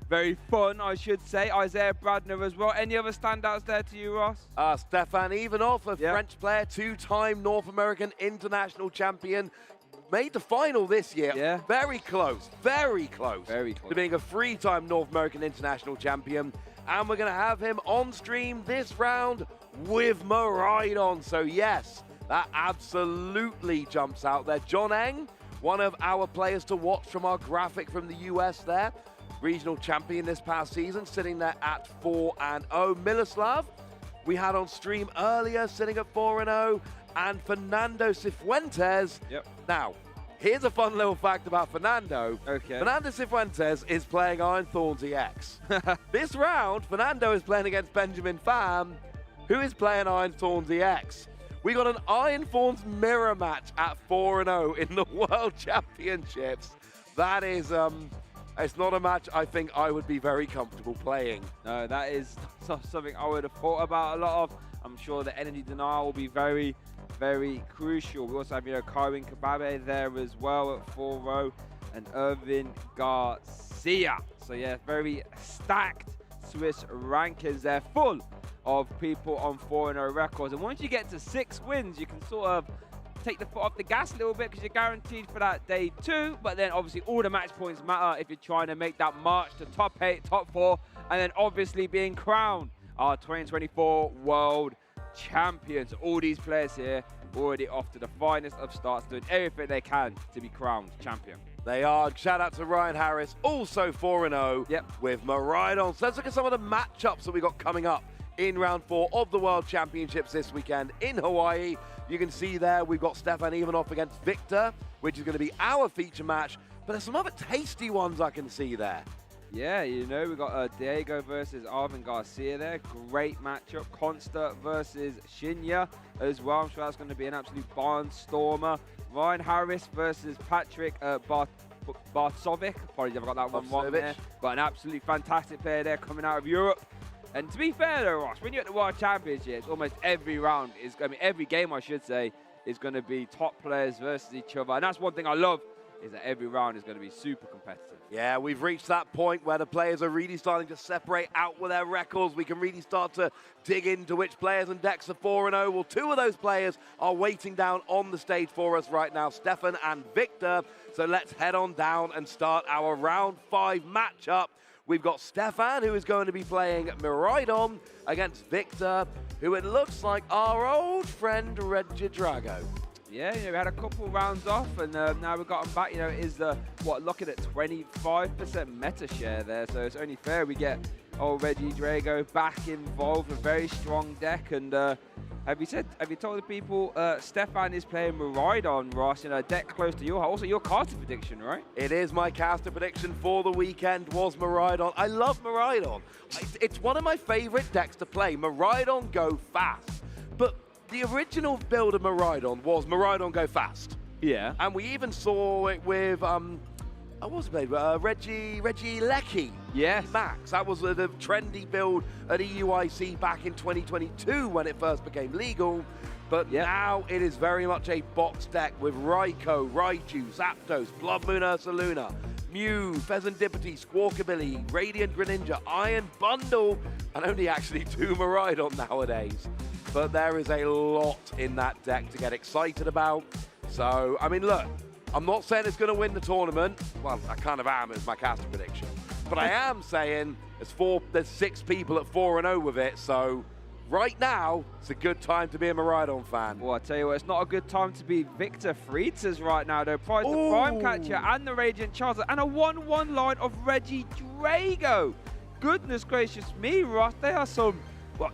very fun, I should say. Isaiah Bradner as well. Any other standouts there to you, Ross? Stefan Ivanov, a French player, 2-time North American international champion. Made the final this year. Yeah. Very close, very close. Very close. To being a 3-time North American international champion. And we're going to have him on stream this round with Miraidon. So yes, that absolutely jumps out there. John Eng, one of our players to watch from our graphic from the US there. Regional champion this past season, sitting there at 4-0. Miloslav, we had on stream earlier, sitting at 4-0. And Fernando Cifuentes. Yep. Now, here's a fun little fact about Fernando. Okay. Fernando Cifuentes is playing Iron Thorns EX. This round, Fernando is playing against Benjamin Pham, who is playing Iron Thorns EX. We got an Iron Thorns mirror match at 4-0 in the World Championships. That is, it's not a match I think I would be very comfortable playing. No, that is not something I would have thought about a lot of. I'm sure the energy denial will be very, very crucial. We also have, you know, Kyrene Kababe there as well at 4-0 and Irvin Garcia. So yeah, very stacked Swiss rankings there, full of people on 4-0 records. And once you get to 6 wins, you can sort of take the foot off the gas a little bit because you're guaranteed for that day 2. But then obviously all the match points matter if you're trying to make that march to top 8, top 4, and then obviously being crowned our 2024 World Champion. So all these players here already off to the finest of starts, doing everything they can to be crowned champion. They are. Shout out to Ryan Harris, also 4-0 with Miraidon. So let's look at some of the matchups that we got coming up in round 4 of the World Championships this weekend in Hawaii. You can see there we've got Stefan Ivanov against Victor, which is going to be our feature match. But there's some other tasty ones I can see there. Yeah, you know, we've got Diego versus Arvin Garcia there. Great matchup. Consta versus Shinya as well. I'm sure that's going to be an absolute barnstormer. Ryan Harris versus Patrick Bartsovic. Apologies if I got that one wrong there. But an absolutely fantastic player there coming out of Europe. And to be fair though, Ross, when you're at the World Championships, almost every round is, every game I should say, is going to be top players versus each other. And that's one thing I love, is that every round is going to be super competitive. Yeah, we've reached that point where the players are really starting to separate out with their records. We can really start to dig into which players and decks are 4-0. Well, 2 of those players are waiting down on the stage for us right now, Stefan and Victor. So let's head on down and start our round 5 matchup. We've got Stefan, who is going to be playing Miraidon, against Victor, who it looks like our old friend Regidrago. Yeah, you know, we had a couple rounds off, and now we've got him back. You know, it is looking at 25% meta share there, so it's only fair we get old Regidrago back involved. A very strong deck, and have you told the people Stefan is playing Miraidon, Ross, in a deck close to your house? Also your caster prediction, right? It is my caster prediction for the weekend was Miraidon. I love Miraidon. It's one of my favorite decks to play. Miraidon go fast. But the original build of Miraidon was Miraidon go fast. Yeah. And we even saw it with what was it made? Reggie Lecky. Yes. Max. That was the trendy build at EUIC back in 2022 when it first became legal. But now it is very much a box deck with Raikou, Raichu, Zapdos, Blood Moon Ursaluna, Mew, Pheasantipity, Squawkabilly, Radiant Greninja, Iron Bundle, and only actually 2 Miraidon nowadays. But there is a lot in that deck to get excited about. So, I mean, look, I'm not saying it's going to win the tournament. Well, I kind of am as my caster prediction. But I am saying there's 6 people at 4-0 with it. So right now, it's a good time to be a Miraidon fan. Well, I tell you what, it's not a good time to be Victor Freitas right now, though. Prize the Prime Catcher and the Radiant Charizard and a 1-1 line of Regidrago. Goodness gracious me, Ross. They are some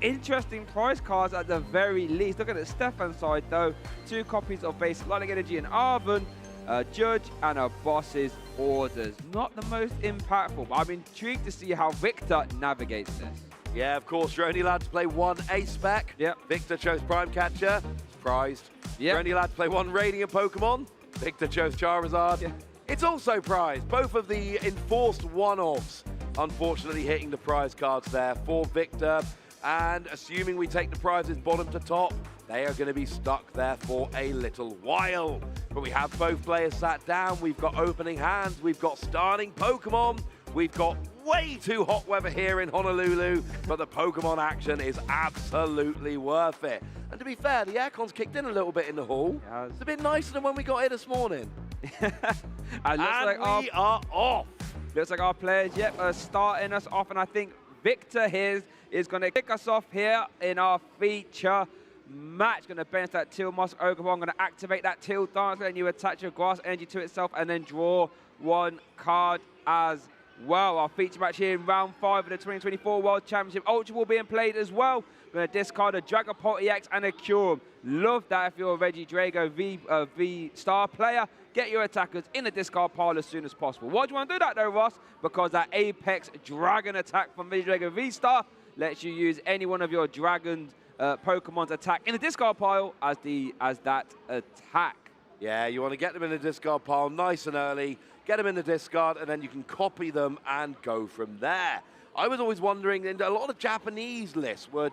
interesting prize cards at the very least. Look at the Stefan side, though. 2 copies of Basic Lightning Energy and Arvin, a Judge, and a Boss's Orders. Not the most impactful, but I'm intrigued to see how Victor navigates this. Yeah, of course, you're only allowed to play 1 Spec. Yep. Victor chose Prime Catcher. Surprised. Yep. You're only allowed to play 1 Radiant Pokemon. Victor chose Charizard. Yeah. It's also prized. Both of the enforced one-offs, unfortunately, hitting the prize cards there for Victor. And assuming we take the prizes bottom to top, they are going to be stuck there for a little while. But we have both players sat down. We've got opening hands. We've got starting Pokemon. We've got way too hot weather here in Honolulu, but the Pokemon action is absolutely worth it. And to be fair, the aircon's kicked in a little bit in the hall. Yes. It's a bit nicer than when we got here this morning. And we are off. Looks like our players, are starting us off, and I think Victor here is going to kick us off here in our feature match. Going to bench that Teal Moss Ogerpon, going to activate that Teal Dance, and you attach your grass energy to itself and then draw 1 card as well. Our feature match here in round 5 of the 2024 World Championship. Ultra Ball being played as well. Going to discard a Dragapult EX and a Kyurem. Love that if you're a Regidrago V star player. Get your attackers in the discard pile as soon as possible. Why do you want to do that though, Ross? Because that Apex Dragon attack from Regidrago V-Star lets you use any one of your Dragon Pokemon's attack in the discard pile as that attack. Yeah, you want to get them in the discard pile nice and early, get them in the discard, and then you can copy them and go from there. I was always wondering, and a lot of Japanese lists were,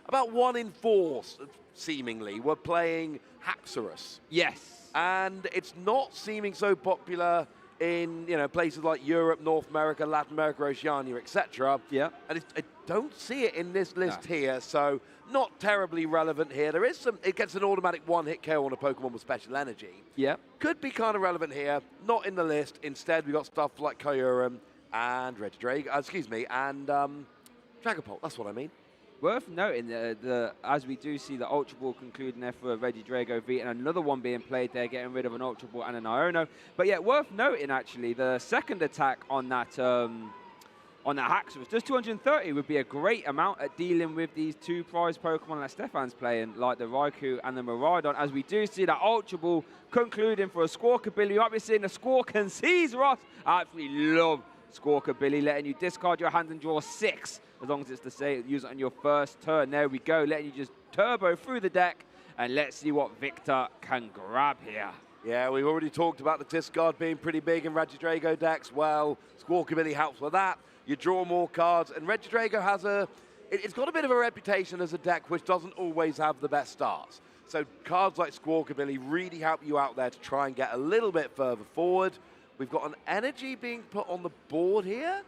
about 1 in 4, seemingly, were playing Haxorus. Yes. And it's not seeming so popular in places like Europe, North America, Latin America, Oceania, etc. Yeah. And I don't see it in this list here, so not terribly relevant here. There is some. It gets an automatic 1-hit KO on a Pokemon with special energy. Yeah. Could be kind of relevant here. Not in the list. Instead, we got stuff like Kyurem and Regidrago. And Dragapult. That's what I mean. Worth noting that as we do see the Ultra Ball concluding there for Regidrago V, and another one being played there, getting rid of an Ultra Ball and an Iono. But yeah, worth noting actually, the second attack on that Haxorus, just 230 would be a great amount at dealing with these two prize Pokemon that Stefan's playing, like the Raikou and the Miraidon, as we do see that Ultra Ball concluding for a Squawkabilly. You might be seeing the Squawk and Seize, Ross. I absolutely love Squawkabilly, letting you discard your hand and draw 6, as long as it's to say use it on your first turn. There we go, letting you just turbo through the deck, and let's see what Victor can grab here. Yeah, we've already talked about the discard being pretty big in Regidrago decks. Well, Squawkabilly helps with that. You draw more cards, and Regidrago has it's got a bit of a reputation as a deck which doesn't always have the best starts. So cards like Squawkabilly really help you out there to try and get a little bit further forward. We've got an energy being put on the board here.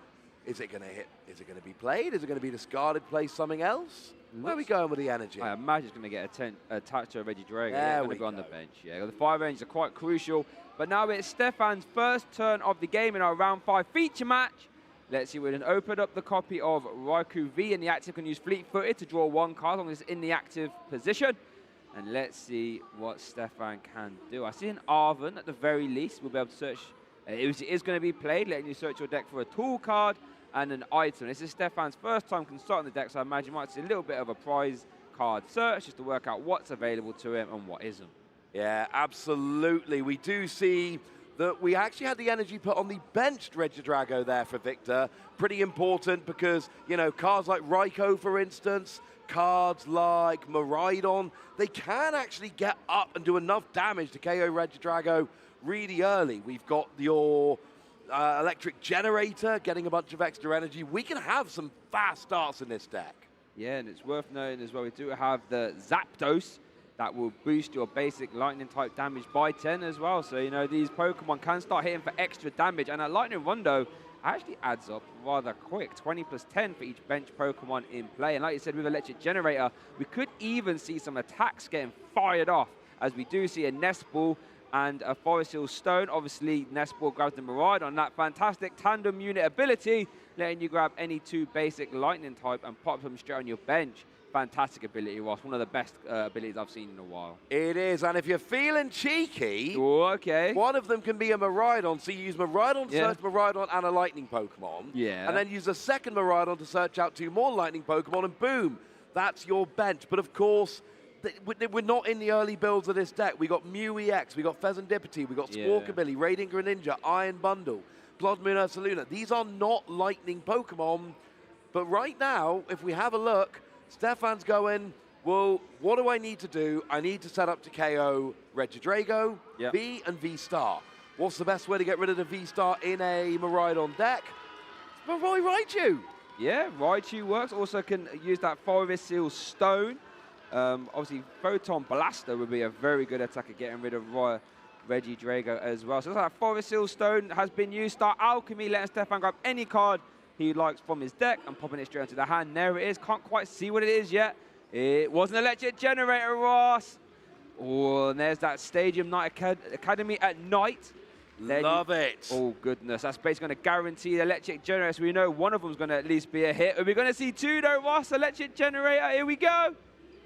Is it going to hit? Is it going to be played? Is it going to be discarded, play something else? Where are we going with the energy? I imagine it's going to get attached to a Regidrago. There Going we to go on go. the bench. Yeah, the 5 ranges are quite crucial. But now it's Stefan's first turn of the game in our round 5 feature match. Let's see, we're going to open up the copy of Raikou V, and the active can use Fleet-Footed to draw 1 card as long as it's in the active position. And let's see what Stefan can do. I see an Arven at the very least. We'll be able to search. It is going to be played, letting you search your deck for a tool card and an item. This is Stefan's first time consulting the deck, so I imagine you might see a little bit of a prize card search just to work out what's available to him and what isn't. Yeah, absolutely. We do see that we actually had the energy put on the benched Regidrago there for Victor. Pretty important because, you know, cards like Raikou, for instance, cards like Miraidon, they can actually get up and do enough damage to KO Regidrago really early. We've got your electric generator getting a bunch of extra energy. We can have some fast starts in this deck. Yeah, and it's worth noting as well, we do have the Zapdos that will boost your basic lightning type damage by 10 as well. So, you know, these Pokemon can start hitting for extra damage, and a Lightning Rondo actually adds up rather quick. 20 plus 10 for each bench Pokemon in play. And like you said, with Electric Generator, we could even see some attacks getting fired off, as we do see a Nest Ball and a Forest Hill Stone. Obviously, Nest Ball grabs the Miraidon on that fantastic tandem unit ability, letting you grab any 2 basic lightning type and pop them straight on your bench. Fantastic ability, Ross. One of the best abilities I've seen in a while. It is, and if you're feeling cheeky, okay, one of them can be a Miraidon. So you use Miraidon to search Miraidon and a lightning Pokemon. Yeah. And then use a second Miraidon to search out 2 more lightning Pokemon, and boom, that's your bench. But of course, we're not in the early builds of this deck. We got Mew EX, we got Pheasantipity, we got Squawkabilly, Radiant Greninja, Iron Bundle, Blood Moon Ursaluna. These are not lightning Pokemon. But right now, if we have a look, Stefan's going, well, what do I need to do? I need to set up to KO Regidrago, V, and V-Star. What's the best way to get rid of the V-Star in a Miraidon deck? It's Raichu. Yeah, Raichu works. Also can use that Forest Seal Stone. Obviously, Photon Blaster would be a very good attack at getting rid of Regidrago as well. So that Forest Seal Stone has been used. Star Alchemy, letting Stefan grab any card he likes from his deck and popping it straight into the hand. There it is. Can't quite see what it is yet. It was an Electric Generator, Ross. Oh, and there's that Stadium Night Academy at night. Love it. Oh, goodness. That's basically going to guarantee the Electric Generator. So we know one of them's going to at least be a hit. Are we going to see 2, though, Ross? Electric Generator. Here we go.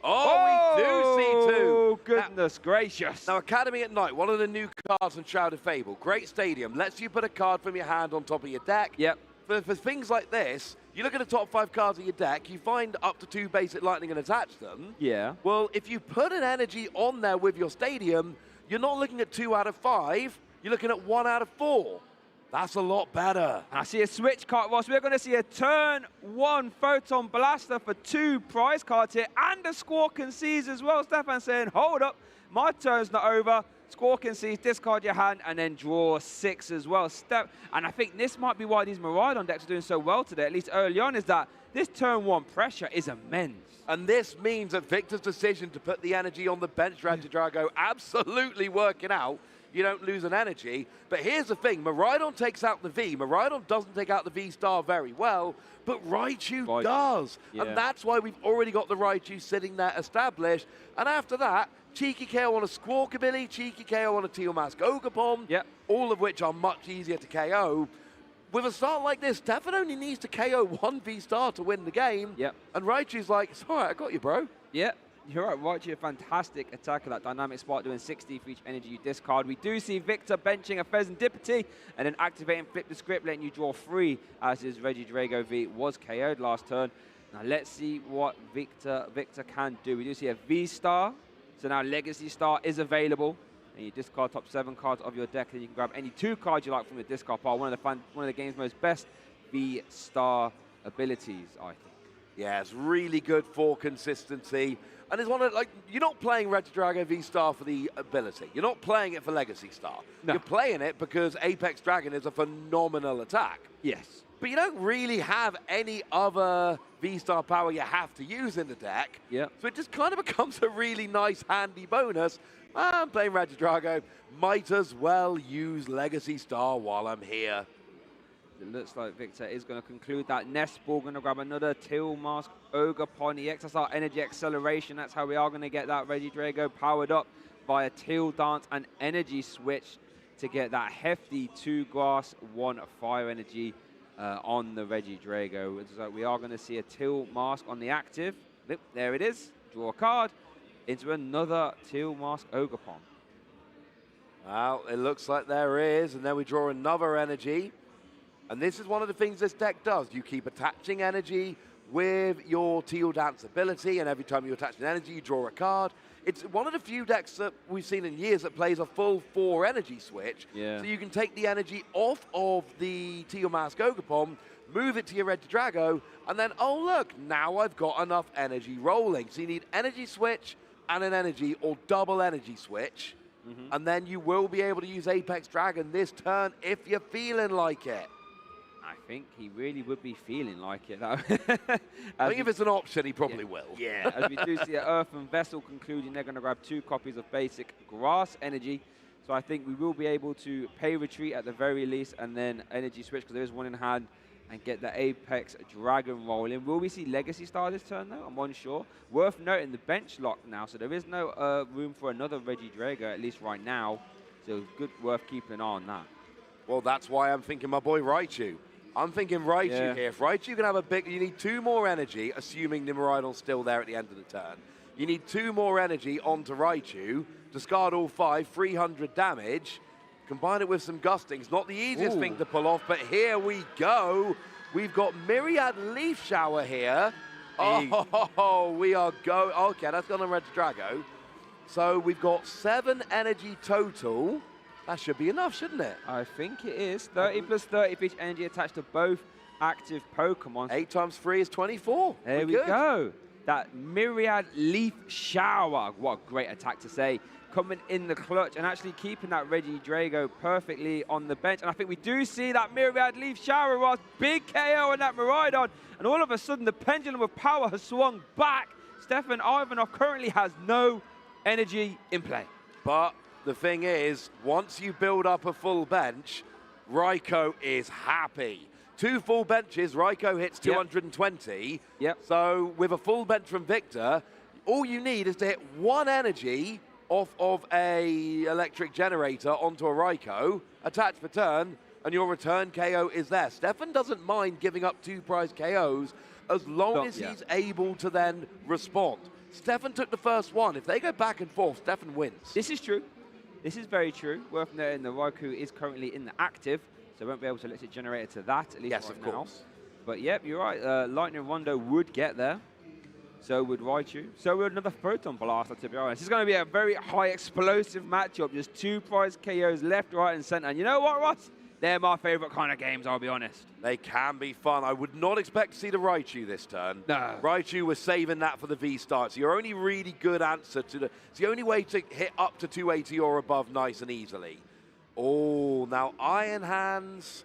Oh, we do see 2. Oh, goodness gracious. Now, Academy at Night, one of the new cards from Shrouded Fable. Great Stadium. Lets you put a card from your hand on top of your deck. Yep. For things like this, you look at the top 5 cards of your deck, you find up to 2 basic lightning and attach them. Yeah. Well, if you put an energy on there with your Stadium, you're not looking at 2 out of 5, you're looking at 1 out of 4. That's a lot better. I see a switch card, Ross. We're going to see a turn 1 Photon Blaster for 2 prize cards here, and a Squawk and Seize as well. Stefan saying, hold up, my turn's not over. Squawk and Seize, discard your hand, and then draw 6 as well. And I think this might be why these Miraidon decks are doing so well today, at least early on, is that this turn 1 pressure is immense. And this means that Victor's decision to put the energy on the bench Regidrago absolutely working out. You don't lose an energy. But here's the thing, Miraidon takes out the V. Miraidon doesn't take out the V-Star very well, but Raichu does. Yeah. And that's why we've already got the Raichu sitting there established. And after that, Cheeky KO on a Squawkabilly, Cheeky KO on a Teal Mask Ogerpon, all of which are much easier to KO. with a start like this, Stefan only needs to KO one V-Star to win the game. Yep. And Raichu's like, it's all right, I got you, bro. Yeah, you're right. Raichu, a fantastic attacker. That dynamic spark doing 60 for each energy you discard. We do see Victor benching a Pheasantipity and then activating Flip the Script, letting you draw 3 as his Regidrago V was KO'd last turn. Now let's see what Victor can do. We do see a V-Star. So now Legacy Star is available. And you discard top 7 cards of your deck, and you can grab any 2 cards you like from the discard pile. One of the game's most best V-Star abilities, I think. Yeah, it's really good for consistency. And it's one of, like, you're not playing Regidrago V-Star for the ability. You're not playing it for Legacy Star. No. You're playing it because Apex Dragon is a phenomenal attack. Yes. But you don't really have any other V-Star power you have to use in the deck. Yeah. So it just kind of becomes a really nice, handy bonus. I'm playing Regidrago. Might as well use Legacy Star while I'm here. It looks like Victor is going to conclude that Nest Ball. Going to grab another Teal Mask Ogre Pony X. That's our energy acceleration. That's how we are going to get that Regidrago powered up via Teal Dance and Energy Switch to get that hefty 2 grass, 1 fire energy on the Regidrago. So we are going to see a Teal Mask on the active. Yep, there it is. Draw a card into another Teal Mask Ogre Pond. Well, it looks like there is. And then we draw another energy. And this is one of the things this deck does. You keep attaching energy with your Teal Dance ability, and every time you attach an energy, you draw a card. It's one of the few decks that we've seen in years that plays a full 4 energy switch. Yeah. So you can take the energy off of the Teal Mask Ogre-Pom, move it to your Regidrago, and then, oh look, now I've got enough energy rolling. So you need energy switch and an energy or double energy switch, and then you will be able to use Apex Dragon this turn if you're feeling like it. I think he really would be feeling like it. I think if it's an option, he probably will. Yeah, as we do see an Earthen Vessel concluding, they're going to grab 2 copies of basic grass energy. So I think we will be able to pay retreat at the very least and then energy switch because there is 1 in hand and get the Apex Dragon rolling. Will we see Legacy Star this turn though? I'm unsure. Worth noting the bench lock now, so there is no room for another Regidrago, at least right now. So good, worth keeping an eye on that. Well, that's why I'm thinking my boy Raichu. I'm thinking Raichu here. If Raichu can have a big... You need 2 more energy, assuming Nimuraidon's still there at the end of the turn. You need 2 more energy onto Raichu, discard all 5, 300 damage, combine it with some gustings. Not the easiest thing to pull off, but here we go. We've got Myriad Leaf Shower here. Oh, we are go... Okay, that's gone on Regidrago. So we've got 7 energy total. That should be enough, shouldn't it? I think it is. 30 plus 30 for each energy attached to both active Pokemon. 8 times 3 is 24. There we go. That Myriad Leaf Shower. What a great attack to say. Coming in the clutch and actually keeping that Regidrago perfectly on the bench. And I think we do see that Myriad Leaf Shower, Ross. Big KO on that Miraidon. And all of a sudden, the pendulum of power has swung back. Stefan Ivanov currently has no energy in play. But the thing is, once you build up a full bench, Raikou is happy. 2 full benches, Raikou hits 220. Yep. So with a full bench from Victor, all you need is to hit 1 energy off of a electric generator onto a Raikou, attach for turn, and your return KO is there. Stefan doesn't mind giving up 2 prize KOs as long as he's able to then respond. Stefan took the first one. If they go back and forth, Stefan wins. This is true. This is very true. Worth noting, the Raikou is currently in the active, so won't be able to let it generate to that, at least yes, right of now. course. But yep, you're right. Lightning Rondo would get there. So would Raichu. So would another Photon Blaster, to be honest. It's going to be a very high explosive matchup. Just 2 prize KOs left, right, and center. And you know what, Ross? They're my favorite kind of games, I'll be honest. They can be fun. I would not expect to see the Raichu this turn. No. Raichu was saving that for the V-Star. It's your only really good answer to it's the only way to hit up to 280 or above nice and easily. Oh, now Iron Hands.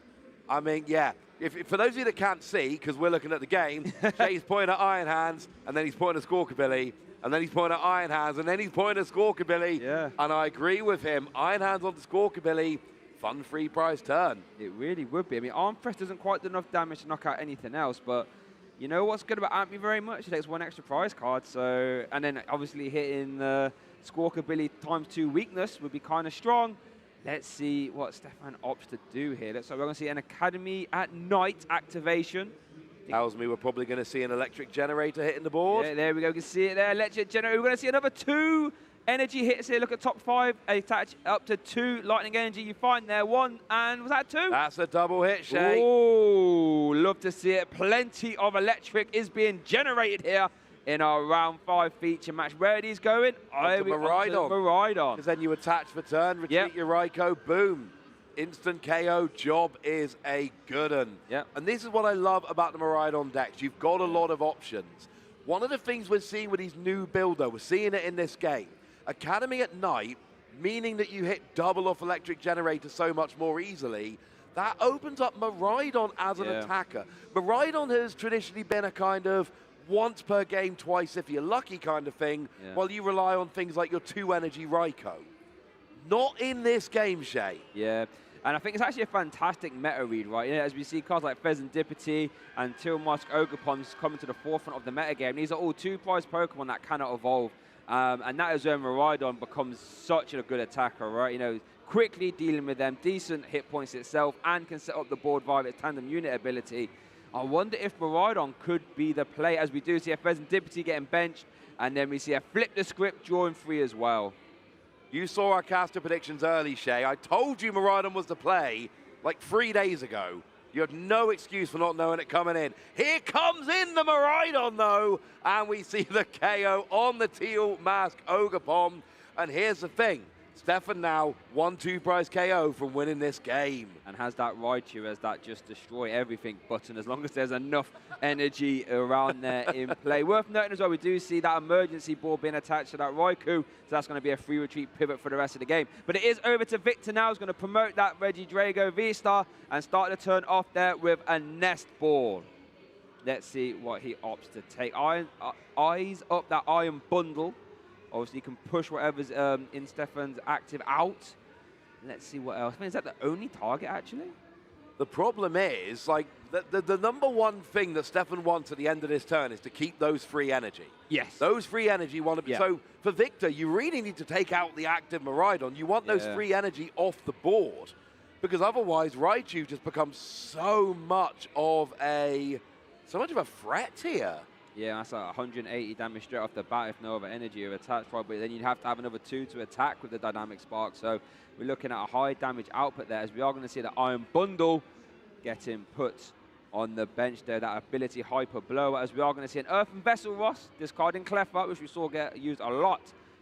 I mean, yeah. If for those of you that can't see, because we're looking at the game, Shay's pointing at Iron Hands, and then he's pointing at Squawkabilly, and then he's pointing at Iron Hands, and then he's pointing at Squawkabilly. Yeah. And I agree with him. Iron Hands onto Squawkabilly. Fun free prize turn. It really would be. I mean, Arm Press doesn't quite do enough damage to knock out anything else, but you know what's good about Ampy very much? It takes 1 extra prize card, so, and then obviously hitting the Squawkabilly ×2 weakness would be kind of strong. Let's see what Stefan opts to do here. So we're going to see an Academy at Night activation. Tells me we're probably going to see an electric generator hitting the board. Yeah, there we go. You can see it there. Electric generator. We're going to see another 2 energy hits here. Look at top 5. Attach up to 2 lightning energy. You find there 1, and was that 2? That's a double hit, Shay. Oh, love to see it. Plenty of electric is being generated here in our round 5 feature match. Where are these going? Maridon. Because then you attach for turn, retreat your Raikou, boom. Instant KO, job is a good one. Yep. And this is what I love about the Maridon decks. You've got a lot of options. One of the things we're seeing with these new builder, we're seeing it in this game. Academy at Night, meaning that you hit double off electric generator so much more easily, that opens up Maridon as an attacker. Maridon has traditionally been a kind of once per game, twice if you're lucky kind of thing, while you rely on things like your 2 energy Raikou. Not in this game, Shay. Yeah. And I think it's actually a fantastic meta read, right? As we see cards like Pheasantipity and Tealmask Ogerpons coming to the forefront of the meta game. These are all 2-prize Pokemon that cannot evolve. And that is where Maridon becomes such a good attacker, right? Quickly dealing with them, decent hit points itself, and can set up the board via its tandem unit ability. I wonder if Maridon could be the play, as we do see a Pheasantipity getting benched, and then we see a Flip the Script drawing 3 as well. You saw our caster predictions early, Shay. I told you Maridon was the play like 3 days ago. You had no excuse for not knowing it coming in. Here comes in the Maridon, though, and we see the KO on the Tealmask Ogerpon. And here's the thing. Stefan now 1-2 prize KO from winning this game. And has that Raichu as that just destroy everything button, as long as there's enough energy around there in play. Worth noting as well, we do see that emergency ball being attached to that Raikou, so that's going to be a free retreat pivot for the rest of the game. But it is over to Victor now, who's going to promote that Regidrago V-Star and start the turn off there with a Nest Ball. Let's see what he opts to take. Eyes up that Iron Bundle. Obviously, you can push whatever's in Stefan's active out. Let's see what else. I mean, is that the only target, actually? The problem is, like, the number one thing that Stefan wants at the end of this turn is to keep those free energy. Yes. Those free energy want to be... So, for Victor, you really need to take out the active Maridon. You want those free energy off the board. Because otherwise, Raichu just becomes so much of a threat here. Yeah, that's like 180 damage straight off the bat if no other energy are attached, probably. Then you'd have to have another 2 to attack with the Dynamic Spark. So we're looking at a high damage output there, as we are going to see the Iron Bundle getting put on the bench there. That ability Hyper Blower, as we are going to see an Earthen Vessel Ross discarding Cleffa, which we saw get used a lot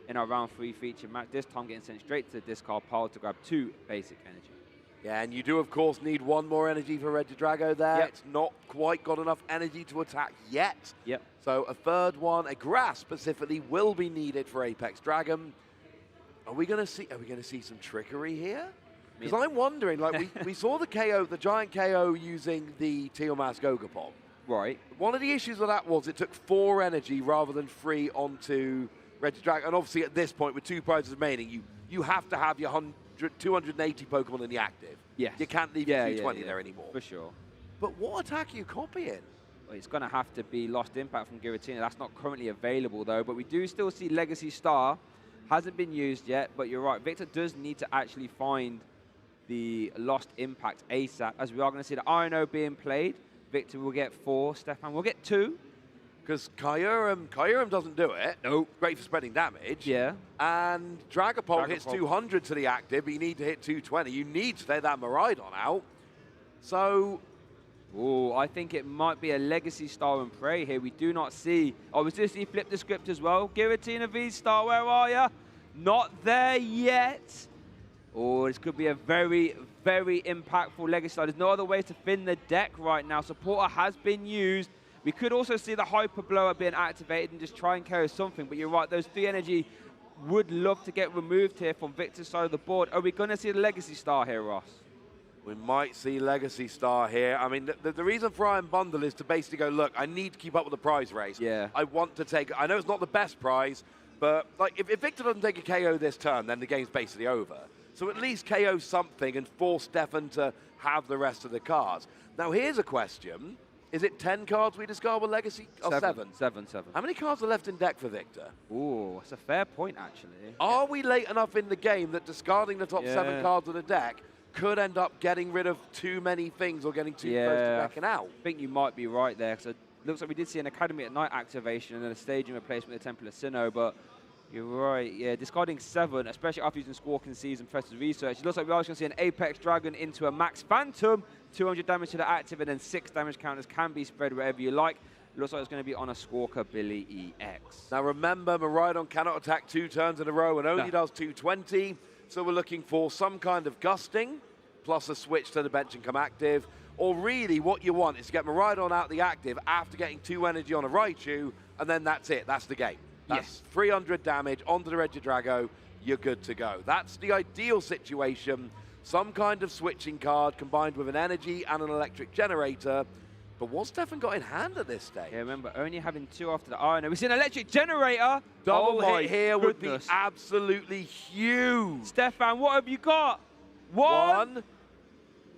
in our round 3 feature match. This time getting sent straight to the discard pile to grab 2 basic energy. Yeah, and you do, of course, need 1 more energy for Regidrago there. Yep. It's not quite got enough energy to attack yet. Yep. So a third one, a Grass specifically, will be needed for Apex Dragon. Are we going to see some trickery here? Because I'm wondering, like, we saw the KO, the giant KO using the Tealmask Ogerpon. Right. One of the issues with that was it took 4 energy rather than 3 onto Regidrago. And obviously at this point, with 2 prizes remaining, you have to have your 280 Pokemon in the active. Yes. You can't leave your 220 there anymore. For sure. But what attack are you copying? Well, it's going to have to be Lost Impact from Giratina. That's not currently available, though. But we do still see Legacy Star. Hasn't been used yet, but you're right. Victor does need to actually find the Lost Impact ASAP, as we are going to see the Iron-O being played. Victor will get 4. Stefan will get 2. Because Kyurem doesn't do it. Nope. Great for spreading damage. Yeah. And Dragapult hits 200 to the active, but you need to hit 220. You need to take that Maridon out. So... Oh, I think it might be a Legacy Star and Prey here. We do not see... Oh, we do see Flip the Script as well. Giratina V-Star, where are you? Not there yet. Oh, this could be a very, very impactful Legacy Star. There's no other way to thin the deck right now. Supporter has been used. We could also see the Hyper Blower being activated and just try and carry something. But you're right, those 3 energy would love to get removed here from Victor's side of the board. Are we going to see the Legacy Star here, Ross? We might see Legacy Star here. I mean, the reason for Iron Bundle is to basically go, look, I need to keep up with the prize race. Yeah. I want to take... I know it's not the best prize, but like if Victor doesn't take a KO this turn, then the game's basically over. So at least KO something and force Stefan to have the rest of the cards. Now, here's a question. Is it 10 cards we discard with Legacy? Or 7? 7. How many cards are left in deck for Victor? Ooh, that's a fair point, actually. Are we late enough in the game that discarding the top 7 cards of the deck could end up getting rid of too many things or getting too close to backing out? I think you might be right there. So it looks like we did see an Academy at Night activation and then a staging replacement of the Temple of Sinnoh, but you're right. Yeah, discarding 7, especially after using Squawk and Seas and Professor's Research. It looks like we're also going to see an Apex Dragon into a Max Phantom. 200 damage to the active, and then 6 damage counters can be spread wherever you like. It looks like it's going to be on a Squawkabilly EX. Now remember, Miraidon cannot attack 2 turns in a row and only does 220. So we're looking for some kind of gusting, plus a switch to the bench and come active. Or really what you want is to get Miraidon out the active after getting 2 energy on a Raichu, and then that's it. That's the game. That's 300 damage onto the Regidrago. You're good to go. That's the ideal situation. Some kind of switching card combined with an energy and an electric generator. But what's Stefan got in hand at this stage? Yeah, remember, only having 2 after the Iron. We've seen an electric generator. Double hit here would be absolutely huge. Stefan, what have you got? 1.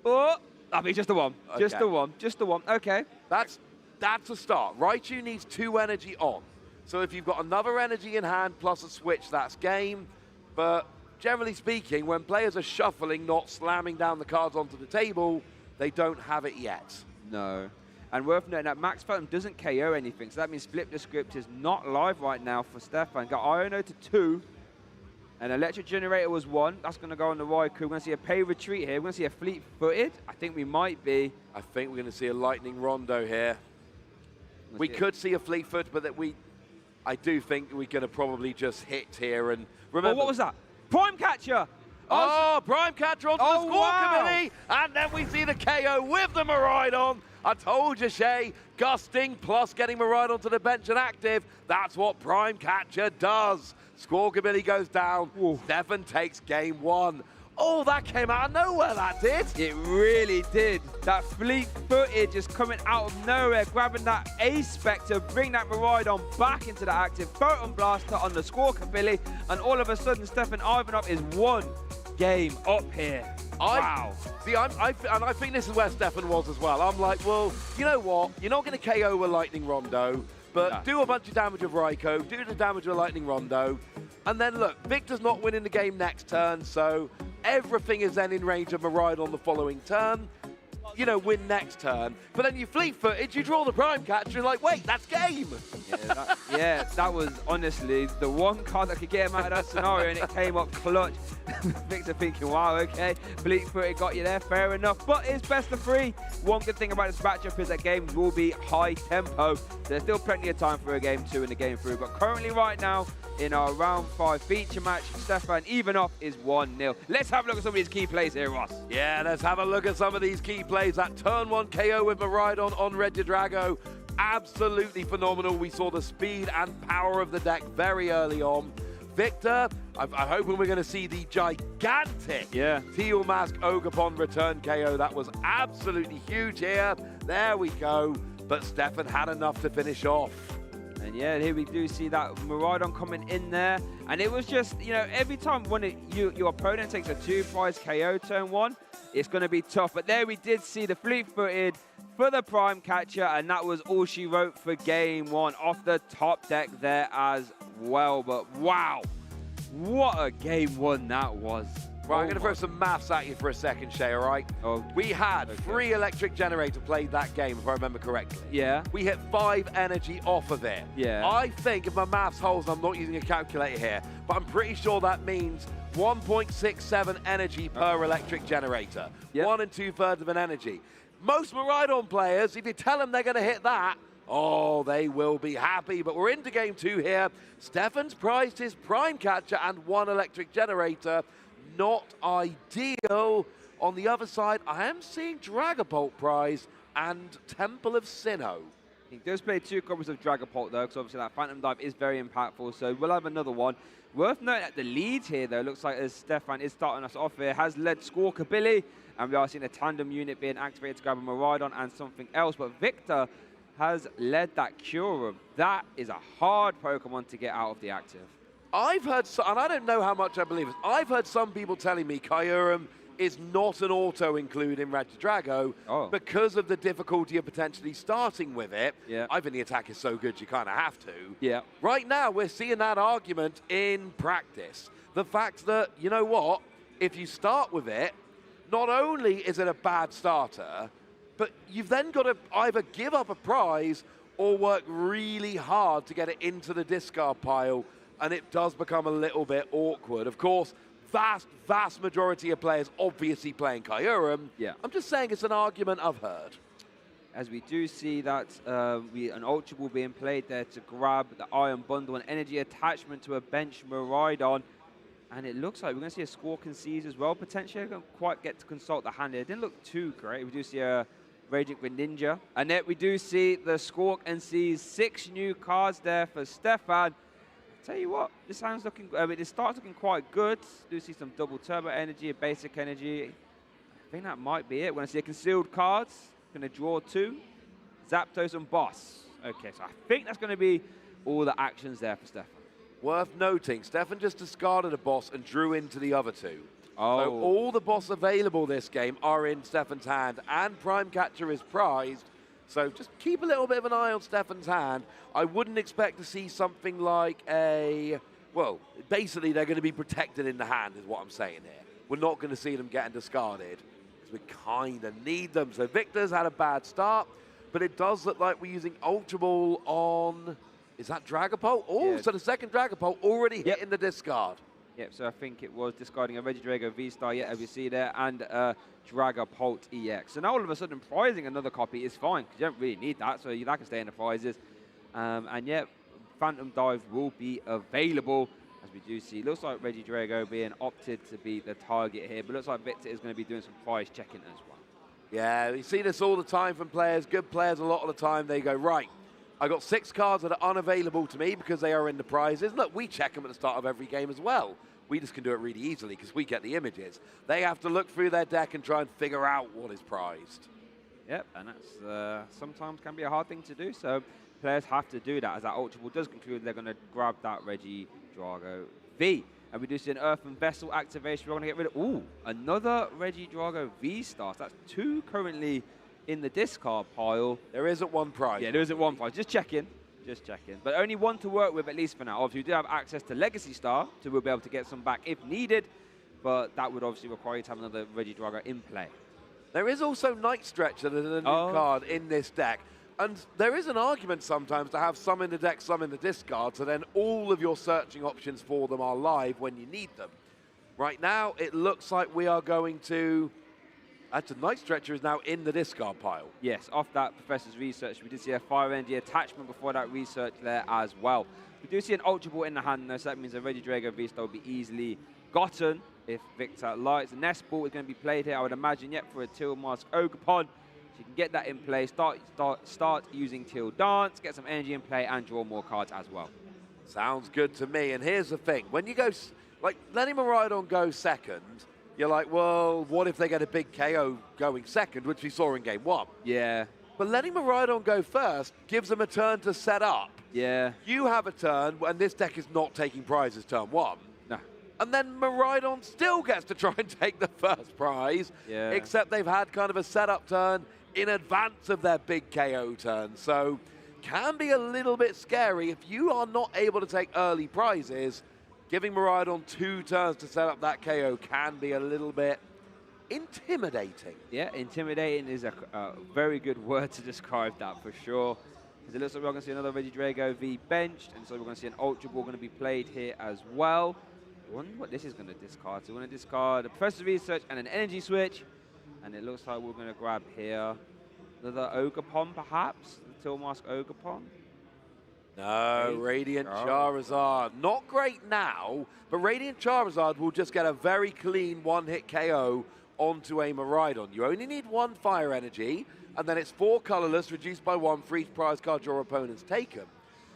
Oh, I mean, just the 1. Okay. Just the 1. Just the 1. Okay. That's a start. Raichu needs 2 energy on. So if you've got another energy in hand plus a switch, that's game. But generally speaking, when players are shuffling, not slamming down the cards onto the table, they don't have it yet. No. And worth noting that Max Phantom doesn't KO anything, so that means Flip the Script is not live right now for Stefan. Got Iono to 2. An Electric Generator was 1. That's going to go on the Raikou. We're going to see a Pay Retreat here. We're going to see a Fleet-Footed. I think we might be. I think we're going to see a Lightning Rondo here. We could see a Fleet-Foot, but I do think we're going to probably just hit here. And remember, what was that? Prime Catcher! Oh, Prime Catcher onto the Squawkabilly! And then we see the KO with the Miraidon. I told you, Shay, gusting plus getting Miraidon to the bench and active. That's what Prime Catcher does. Squawkabilly goes down. Stefan takes game 1. Oh, that came out of nowhere, that did. It really did. That Fleet-Footed just coming out of nowhere, grabbing that Spec to bring that Miraidon back into the active. Photon Blaster on the Squawkabilly, and all of a sudden, Stefan Ivanov is 1 game up here. Wow. See, I think this is where Stefan was as well. I'm like, well, you know what? You're not going to KO with Lightning Rondo, but do a bunch of damage with Raikou, do the damage with Lightning Rondo, and then look, Victor's not winning the game next turn, so everything is then in range of Miraidon the following turn. You know, win next turn. But then you Fleet-Footed, you draw the Prime Catcher, and like, wait, that's game. That was honestly the one card that could get him out of that scenario, and it came up clutch. Victor thinking, wow, okay, Fleet-Footed got you there, fair enough. But it's best of 3. One good thing about this matchup is that games will be high tempo. There's still plenty of time for a game 2 and a game 3. But currently right now, in our round 5 feature match, Stefan Ivanov is 1-0. Let's have a look at some of these key plays here, Ross. Yeah, let's have a look at some of these key plays. That turn 1 KO with Miraidon on Regidrago, absolutely phenomenal. We saw the speed and power of the deck very early on. Victor, I'm hoping we're going to see the gigantic Teal Mask Ogerpon return KO. That was absolutely huge here. There we go. But Stefan had enough to finish off. And yeah, here we do see that Miraidon coming in there. And it was just, you know, every time your opponent takes a 2-prize KO turn 1, it's going to be tough. But there we did see the Fleet-Footed for the Prime Catcher, and that was all she wrote for game 1 off the top deck there as well. But wow, what a game 1 that was. Right, I'm going to throw some maths at you for a second, Shay, all right? We had 3 Electric Generator played that game, if I remember correctly. Yeah. We hit 5 energy off of it. Yeah. I think, if my maths holds, I'm not using a calculator here, but I'm pretty sure that means 1.67 energy per Electric Generator. 1 2/3 of an energy. Most Miraidon players, if you tell them they're going to hit that, oh, they will be happy. But we're into game 2 here. Stefan's prized his Prime Catcher and 1 Electric Generator. Not ideal. On the other side, I am seeing Dragapult prize and Temple of Sinnoh. He does play 2 copies of Dragapult though, because obviously that Phantom Dive is very impactful, so we'll have another one. Worth noting that the lead here though, looks like as Stefan is starting us off here, has led Squawkabilly, and we are seeing a tandem unit being activated to grab a Miraidon and something else, but Victor has led that Kyurem. That is a hard Pokemon to get out of the active. I've heard, and I don't know how much I believe it, I've heard some people telling me Kyurem is not an auto include in Regidrago because of the difficulty of potentially starting with it. Yeah. I think the attack is so good you kind of have to. Yeah. Right now, we're seeing that argument in practice. The fact that, you know what, if you start with it, not only is it a bad starter, but you've then got to either give up a prize or work really hard to get it into the discard pile, and it does become a little bit awkward. Of course, vast majority of players obviously playing Kyurem. Yeah. I'm just saying it's an argument I've heard. As we do see that an Ultra Ball being played there to grab the Iron Bundle and Energy Attachment to a bench Miraidon. And it looks like we're going to see a Squawk and Seize as well. Potentially, I don't quite get to consult the hand. It didn't look too great. We do see a Raging Greninja. And then we do see the Squawk and Seize. 6 new cards there for Stefan. Tell you what, this sounds looking. It starts looking quite good. Do see some double turbo energy, a basic energy. I think that might be it. We're going to see a concealed cards. Going to draw 2, Zapdos and Boss. Okay, so I think that's going to be all the actions there for Stefan. Worth noting, Stefan just discarded a Boss and drew into the other 2. Oh. So all the Boss available this game are in Stefan's hand, and Prime Catcher is prized. So just keep a little bit of an eye on Stefan's hand. I wouldn't expect to see something like well, basically they're going to be protected in the hand is what I'm saying here. We're not going to see them getting discarded because we kind of need them. So Victor's had a bad start, but it does look like we're using Ultra Ball on, is that Dragapult? Oh, Yeah. So the second Dragapult already hit in the discard. Yep, so I think it was discarding a Regidrago V-Star, as we see there, and Dragapult EX. So now all of a sudden, prizing another copy is fine, because you don't really need that, so that can stay in the prizes. And yeah, Phantom Dive will be available, as we do see. Looks like Regidrago being opted to be the target here, but looks like Victor is going to be doing some prize checking as well. Yeah, we see this all the time from players. Good players, a lot of the time, they go, right, I got 6 cards that are unavailable to me because they are in the prizes. Look, we check them at the start of every game as well. We just can do it really easily because we get the images. They have to look through their deck and try and figure out what is prized. Yep, and that's sometimes can be a hard thing to do, so players have to do that. As that Ultra Ball does conclude, they're going to grab that Regidrago V. And we do see an Earthen Vessel activation. We're going to get rid of, another Regidrago V-Star. So that's 2 currently in the discard pile. There isn't one prize. Yeah, there isn't one prize. Just checking. Just checking. But only 1 to work with, at least for now. Obviously, we do have access to Legacy Star, so we'll be able to get some back if needed. But that would obviously require you to have another Regidrago in play. There is also Night Stretcher that is a new card in this deck. And there is an argument sometimes to have some in the deck, some in the discard, so then all of your searching options for them are live when you need them. Right now, it looks like we are going to... Actually, Night Stretcher is now in the discard pile. Yes, off that Professor's research, we did see a Fire Energy attachment before that research there as well. We do see an Ultra Ball in the hand, though, so that means a Regidrago V-Star will be easily gotten if Victor likes. The Nest Ball is going to be played here, I would imagine, for a Teal Mask Ogerpon. So you can get that in play, start using Teal Dance, get some energy in play, and draw more cards as well. Sounds good to me. And here's the thing. When you go, like, letting Miraidon go second, you're like, well, what if they get a big KO going second, which we saw in game 1? Yeah. But letting Miraidon go first gives them a turn to set up. Yeah. You have a turn, and this deck is not taking prizes turn 1. No. And then Miraidon still gets to try and take the first prize, except they've had kind of a setup turn in advance of their big KO turn. So can be a little bit scary if you are not able to take early prizes. Giving Miraidon 2 turns to set up that KO can be a little bit intimidating. Yeah, intimidating is a very good word to describe that for sure. It looks like we're going to see another Regidrago V benched, and so we're going to see an Ultra Ball going to be played here as well. I wonder what this is going to discard. So we're going to discard a Professor's Research and an Energy Switch, and it looks like we're going to grab here another Ogerpon perhaps, the Teal Mask Ogerpon. No, Radiant Charizard. Not great now, but Radiant Charizard will just get a very clean one-hit KO onto a Miraidon. You only need 1 Fire Energy, and then it's 4 colorless, reduced by 1 for each prize card your opponent's taken.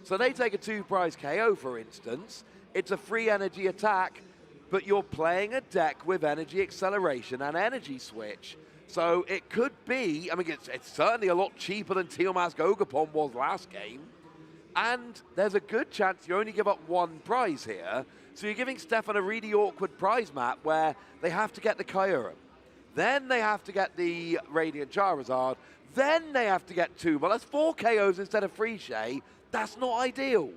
So they take a 2-prize KO, for instance. It's a free energy attack, but you're playing a deck with energy acceleration and energy switch. So it could be, I mean, it's certainly a lot cheaper than Teal Mask Ogerpon was last game. And there's a good chance you only give up 1 prize here. So you're giving Stefan a really awkward prize map where they have to get the Kyurem. Then they have to get the Radiant Charizard. Then they have to get 2. Well, that's 4 KOs instead of 3, Shay. That's not ideal.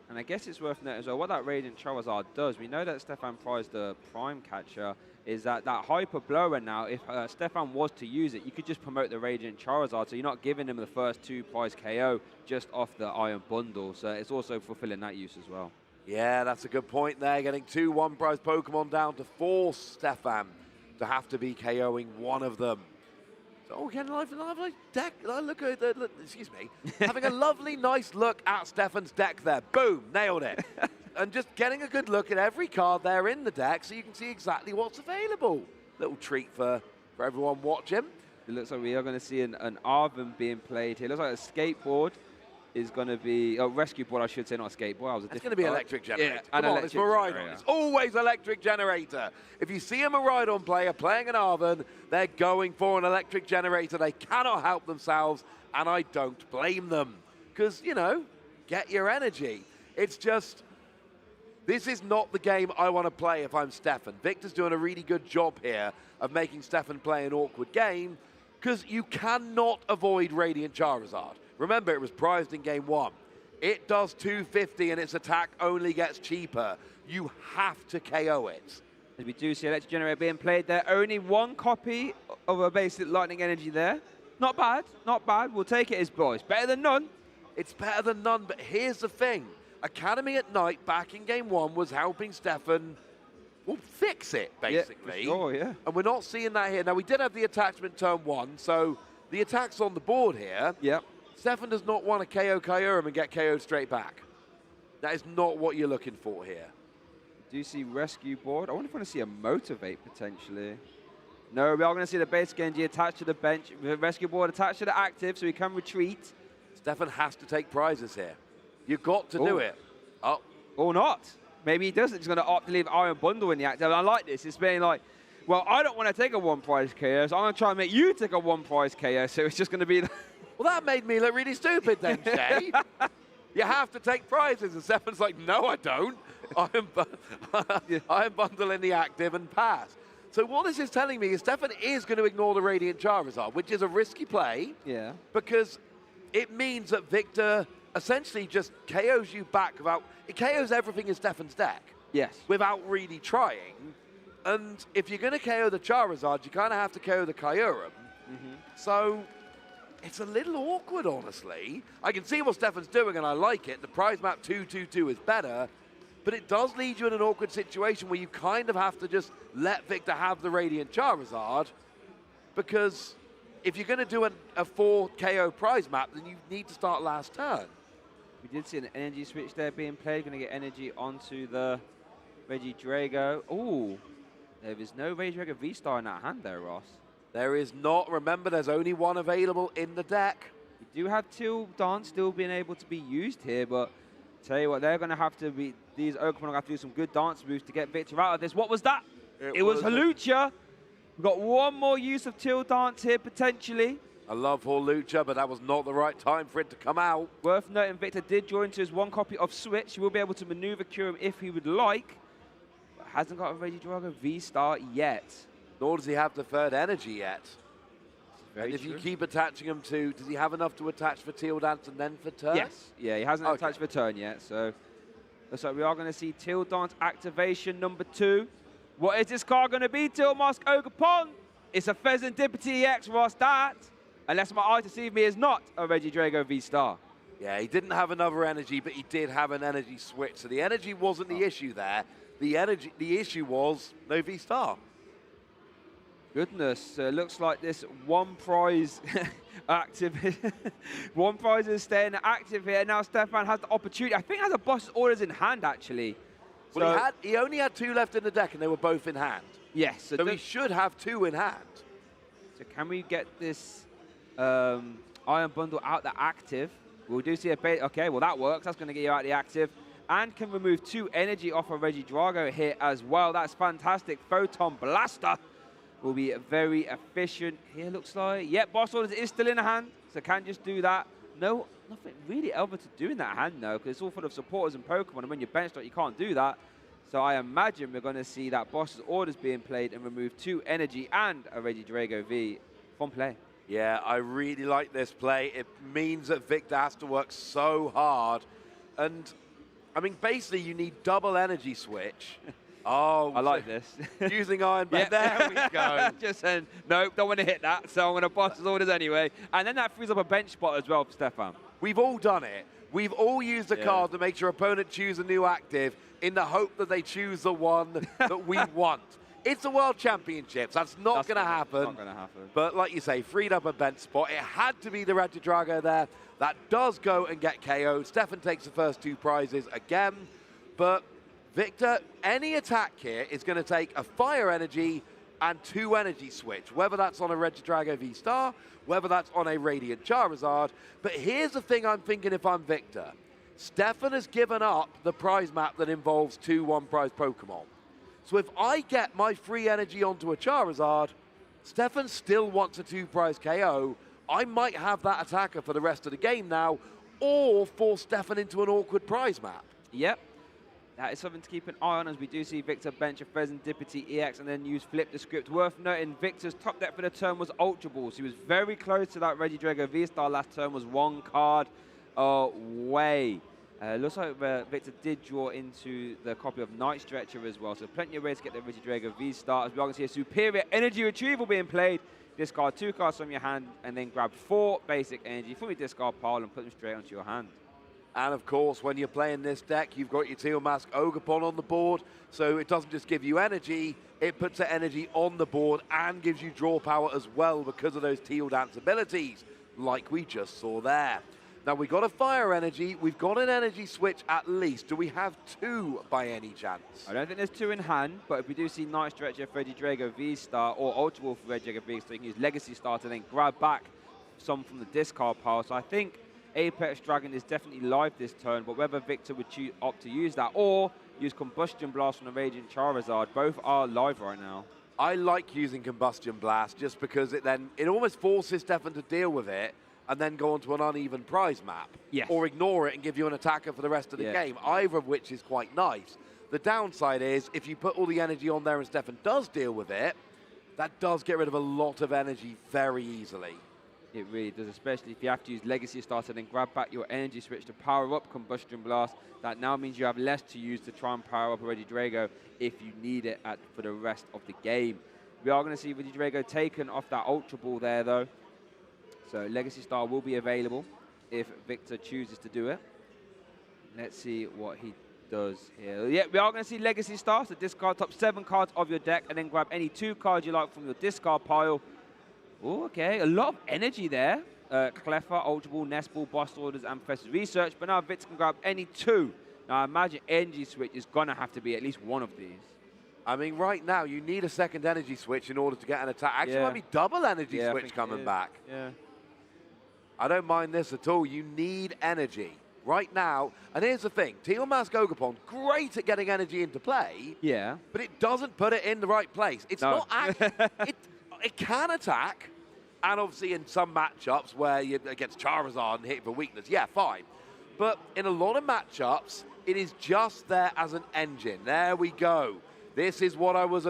And I guess it's worth noting as well, what that Radiant Charizard does, we know that Stefan Prize, the Prime Catcher, is that Hyper Blower now, if Stefan was to use it, you could just promote the Radiant Charizard, so you're not giving him the first 2 prize KO just off the Iron Bundle, so it's also fulfilling that use as well. Yeah, that's a good point there, getting 2 one-prize Pokemon down to force Stefan to have to be KOing one of them. Oh, again, lovely deck. Look at the, excuse me, having a lovely, nice look at Stefan's deck there. Boom, nailed it. And just getting a good look at every card there in the deck so you can see exactly what's available. Little treat for everyone watching. It looks like we are going to see an Arven being played here. It looks like a skateboard is going to be, rescue board, I should say, not a skateboard. It's going to be electric generator. Yeah, Come on, it's Miraidon. It's always electric generator. If you see a Miraidon player playing an Arven, they're going for an electric generator. They cannot help themselves, and I don't blame them. Because, you know, get your energy. It's just, this is not the game I want to play if I'm Stefan. Victor's doing a really good job here of making Stefan play an awkward game, because you cannot avoid Radiant Charizard. Remember, it was prized in game 1. It does 250 and its attack only gets cheaper. You have to KO it. As we do see Electric Generator being played there. Only 1 copy of a basic Lightning Energy there. Not bad, not bad. We'll take it as boys. Better than none. It's better than none, but here's the thing. Academy at Night back in game 1 was helping Stefan fix it, basically. Yeah, for sure, yeah. And we're not seeing that here. Now, we did have the attachment turn 1, so the attack's on the board here. Yep. Stefan does not want to KO Kyurem and get KO'd straight back. That is not what you're looking for here. Do you see Rescue Board? I wonder if we want to see a Motivate, potentially. No, we are going to see the basic energy attached to the bench. The Rescue Board attached to the active, so he can retreat. Stefan has to take prizes here. You've got to do it. Oh. Or not. Maybe he doesn't. He's going to opt to leave Iron Bundle in the active. I like this. It's being like, well, I don't want to take a 1 prize KO, so I'm going to try and make you take a 1 prize KO, so it's just going to be... Well, that made me look really stupid then, Shay. You have to take prizes. And Stefan's like, no, I don't. I'm bundling the active and pass. So what this is telling me is Stefan is going to ignore the Radiant Charizard, which is a risky play. Yeah. Because it means that Victor essentially just KOs you back without... It KOs everything in Stefan's deck. Yes. Without really trying. And if you're going to KO the Charizard, you kind of have to KO the Kyurem. So... it's a little awkward, honestly. I can see what Stefan's doing, and I like it. The prize map 2-2-2 is better, but it does lead you in an awkward situation where you kind of have to just let Victor have the Radiant Charizard, because if you're going to do a 4 KO prize map, then you need to start last turn. We did see an energy switch there being played. Going to get energy onto the Regidrago. Ooh, there is no Regidrago V-Star in that hand there, Ross. There is not. Remember, there's only 1 available in the deck. We do have Till Dance still being able to be used here, but tell you what, they're going to have to be, these Pokemon are going to have to do some good dance moves to get Victor out of this. What was that? It was Hawlucha. We've got 1 more use of Till Dance here, potentially. I love Hawlucha, but that was not the right time for it to come out. Worth noting, Victor did draw into his 1 copy of Switch. He will be able to maneuver Kyurem if he would like, but hasn't got a Regidrago V-Star yet. Nor does he have the 3rd energy yet. Very and if true. you keep attaching him to, does he have enough to attach for Teal Dance and then for turn? Yes. Yeah, he hasn't attached for turn yet, so looks like we are going to see Teal Dance activation number 2. What is this card going to be, Teal Mask Ogerpon? It's a Pheasantipity EX, Ross, that. Unless my eye deceive me, is not a Regidrago V-Star. Yeah, he didn't have another energy, but he did have an energy switch. So the energy wasn't the issue there. The issue was no V-Star. Goodness, it looks like this 1 prize active. 1 prize is staying active here. Now Stefan has the opportunity. I think has a boss's orders in hand, actually. Well, so he only had 2 left in the deck, and they were both in hand. Yes. So he should have 2 in hand. So can we get this Iron Bundle out the active? We do see a bait. Okay, well, that works. That's going to get you out the active. And can remove 2 energy off of Regidrago here as well. That's fantastic. Photon Blaster will be very efficient here, looks like. Yep, boss orders is still in the hand, so can just do that. No, nothing really else to do in that hand, though, because it's all full of supporters and Pokemon, and when you're benched, you can't do that. So I imagine we're going to see that boss's orders being played and remove 2 energy and a Regidrago V from play. Yeah, I really like this play. It means that Victor has to work so hard. And, I mean, basically you need double energy switch. Oh, I like this. Using Iron Band. There we go. Just saying, nope, don't want to hit that, so I'm going to boss his orders anyway. And then that frees up a bench spot as well for Stefan. We've all done it. We've all used a card to make your opponent choose a new active in the hope that they choose the one that we want. It's the World Championships. That's not going to happen. Not going to happen. But like you say, freed up a bench spot. It had to be the Regidrago there. That does go and get KO'd. Stefan takes the first 2 prizes again. But Victor, any attack here is going to take a fire energy and 2 energy switch, whether that's on a Regidrago V-Star, whether that's on a Radiant Charizard. But here's the thing I'm thinking if I'm Victor. Stefan has given up the prize map that involves 2 one-prize Pokemon. So if I get my free energy onto a Charizard, Stefan still wants a 2-prize KO. I might have that attacker for the rest of the game now, or force Stefan into an awkward prize map. Yep. That is something to keep an eye on, as we do see Victor bench a Serendipity EX and then use Flip the Script. Worth noting, Victor's top deck for the turn was Ultra Balls. He was very close to that Regidrago V-Star last turn, was 1 card away. Looks like Victor did draw into the copy of Night Stretcher as well, so plenty of ways to get the Regidrago V-Star. As we are going to see a superior energy retrieval being played. Discard 2 cards from your hand and then grab 4 basic energy from your discard pile and put them straight onto your hand. And of course, when you're playing this deck, you've got your Teal Mask Ogerpon on the board, so it doesn't just give you energy, it puts the energy on the board and gives you draw power as well because of those Teal Dance abilities, like we just saw there. Now, we've got a fire energy, we've got an energy switch at least. Do we have 2 by any chance? I don't think there's 2 in hand, but if we do see Night Stretcher for Regidrago V-Star or Ultra Ball for Regidrago V-Star, you can use Legacy Star to then grab back some from the discard pile. So I think Apex Dragon is definitely live this turn, but whether Victor would opt to use that or use Combustion Blast from the Radiant Charizard, both are live right now. I like using Combustion Blast just because it almost forces Stefan to deal with it and then go onto an uneven prize map. Yes. Or ignore it and give you an attacker for the rest of the game, either of which is quite nice. The downside is if you put all the energy on there and Stefan does deal with it, that does get rid of a lot of energy very easily. It really does, especially if you have to use Legacy Star to then grab back your energy switch to power up Combustion Blast. That now means you have less to use to try and power up a Regidrago if you need it for the rest of the game. We are going to see Regidrago taken off that Ultra Ball there, though. So Legacy Star will be available if Victor chooses to do it. Let's see what he does here. Yeah, we are going to see Legacy Star, so discard top 7 cards of your deck and then grab any 2 cards you like from your discard pile. Oh, okay, a lot of energy there. Cleffa, Ultra Ball, Nest Ball, Boss Orders, and Professor Research, but now Victor can grab any 2. Now I imagine Energy Switch is going to have to be at least one of these. I mean, right now, you need a second energy switch in order to get an attack. Actually, it might be double energy switch coming back. Yeah. I don't mind this at all. You need energy right now. And here's the thing. Teal Mask Ogerpon, great at getting energy into play. Yeah. But it doesn't put it in the right place. It's not... it can attack. And obviously in some matchups where you're against Charizard and hit for weakness, yeah, fine. But in a lot of matchups, it is just there as an engine. There we go. This is what I was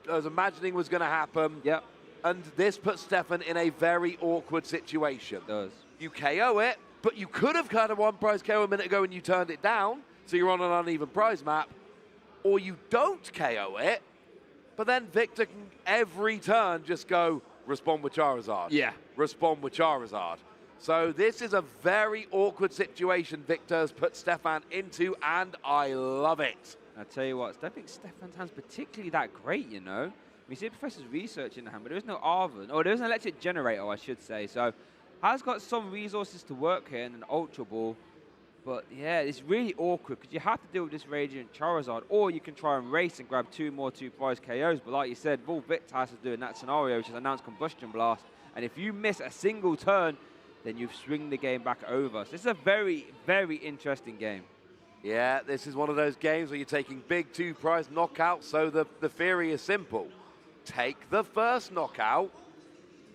imagining was going to happen. Yep. And this puts Stefan in a very awkward situation. It does. You KO it, but you could have had a 1-prize KO a minute ago and you turned it down, so you're on an uneven prize map. Or you don't KO it, but then Victor can every turn just go, respond with Charizard. Yeah. Respond with Charizard. So this is a very awkward situation Victor's put Stefan into, and I love it. I tell you what, I don't think Stefan's hand's particularly that great, you know. We see Professor's Research in the hand, but there is no Arven. Or there is an Electric Generator, I should say. So has got some resources to work here in an Ultra Ball. But yeah, it's really awkward because you have to deal with this Radiant Charizard, or you can try and race and grab 2 more 2-prize KOs. But like you said, all Victor has to do in that scenario, which is announce Combustion Blast. And if you miss a single turn, then you swing the game back over. So this is a very, very interesting game. Yeah, this is one of those games where you're taking big 2-prize knockouts, so the theory is simple. Take the first knockout,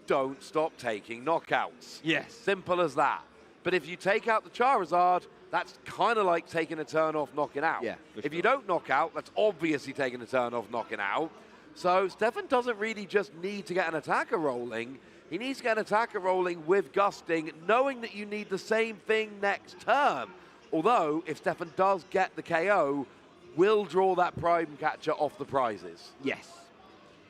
don't stop taking knockouts. Yes. Simple as that. But if you take out the Charizard, that's kind of like taking a turn off knocking out. Yeah, if you don't knock out, that's obviously taking a turn off knocking out. So Stefan doesn't really just need to get an attacker rolling. He needs to get an attacker rolling with gusting, knowing that you need the same thing next turn. Although, if Stefan does get the KO, will draw that prime catcher off the prizes. Yes.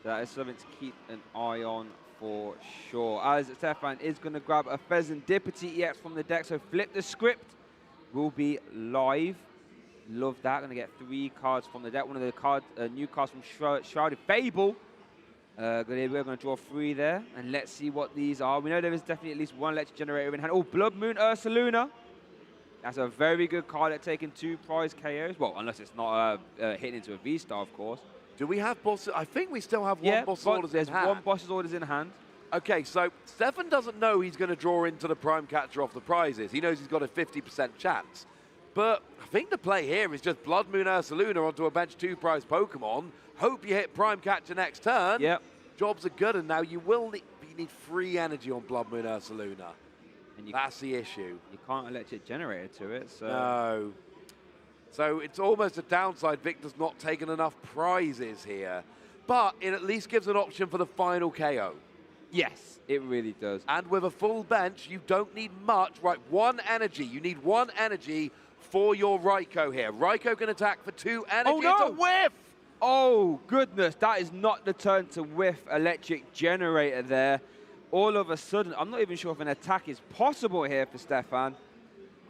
That is something to keep an eye on for sure. As Stefan is going to grab a Pheasantipity EX from the deck, so Flip the Script will be live. Love that. Going to get 3 cards from the deck. One of the new cards from Shrouded Fable. We're going to draw 3 there, and let's see what these are. We know there is definitely at least 1 electric generator in hand. Oh, Blood Moon Ursaluna. That's a very good card at taking 2 prize KOs. Well, unless it's not hitting into a V-Star, of course. Do we have bosses? I think we still have one boss's orders in hand. There's 1 boss's orders in hand. Okay, so Stefan doesn't know he's going to draw into the prime catcher off the prizes. He knows he's got a 50% chance. But I think the play here is just Blood Moon Ursaluna onto a bench 2 prize Pokemon. Hope you hit prime catcher next turn. Yep. Jobs are good, and now you need 3 energy on Blood Moon Ursaluna. And that's the issue. You can't electric generator to it, so... No. So it's almost a downside. Victor's not taken enough prizes here. But it at least gives an option for the final KO. Yes, it really does. And with a full bench, you don't need much. Right, 1 energy. You need 1 energy for your Raikou here. Raikou can attack for 2 energy. Oh, no! It's a whiff! Oh, goodness. That is not the turn to whiff electric generator there. All of a sudden, I'm not even sure if an attack is possible here for Stefan.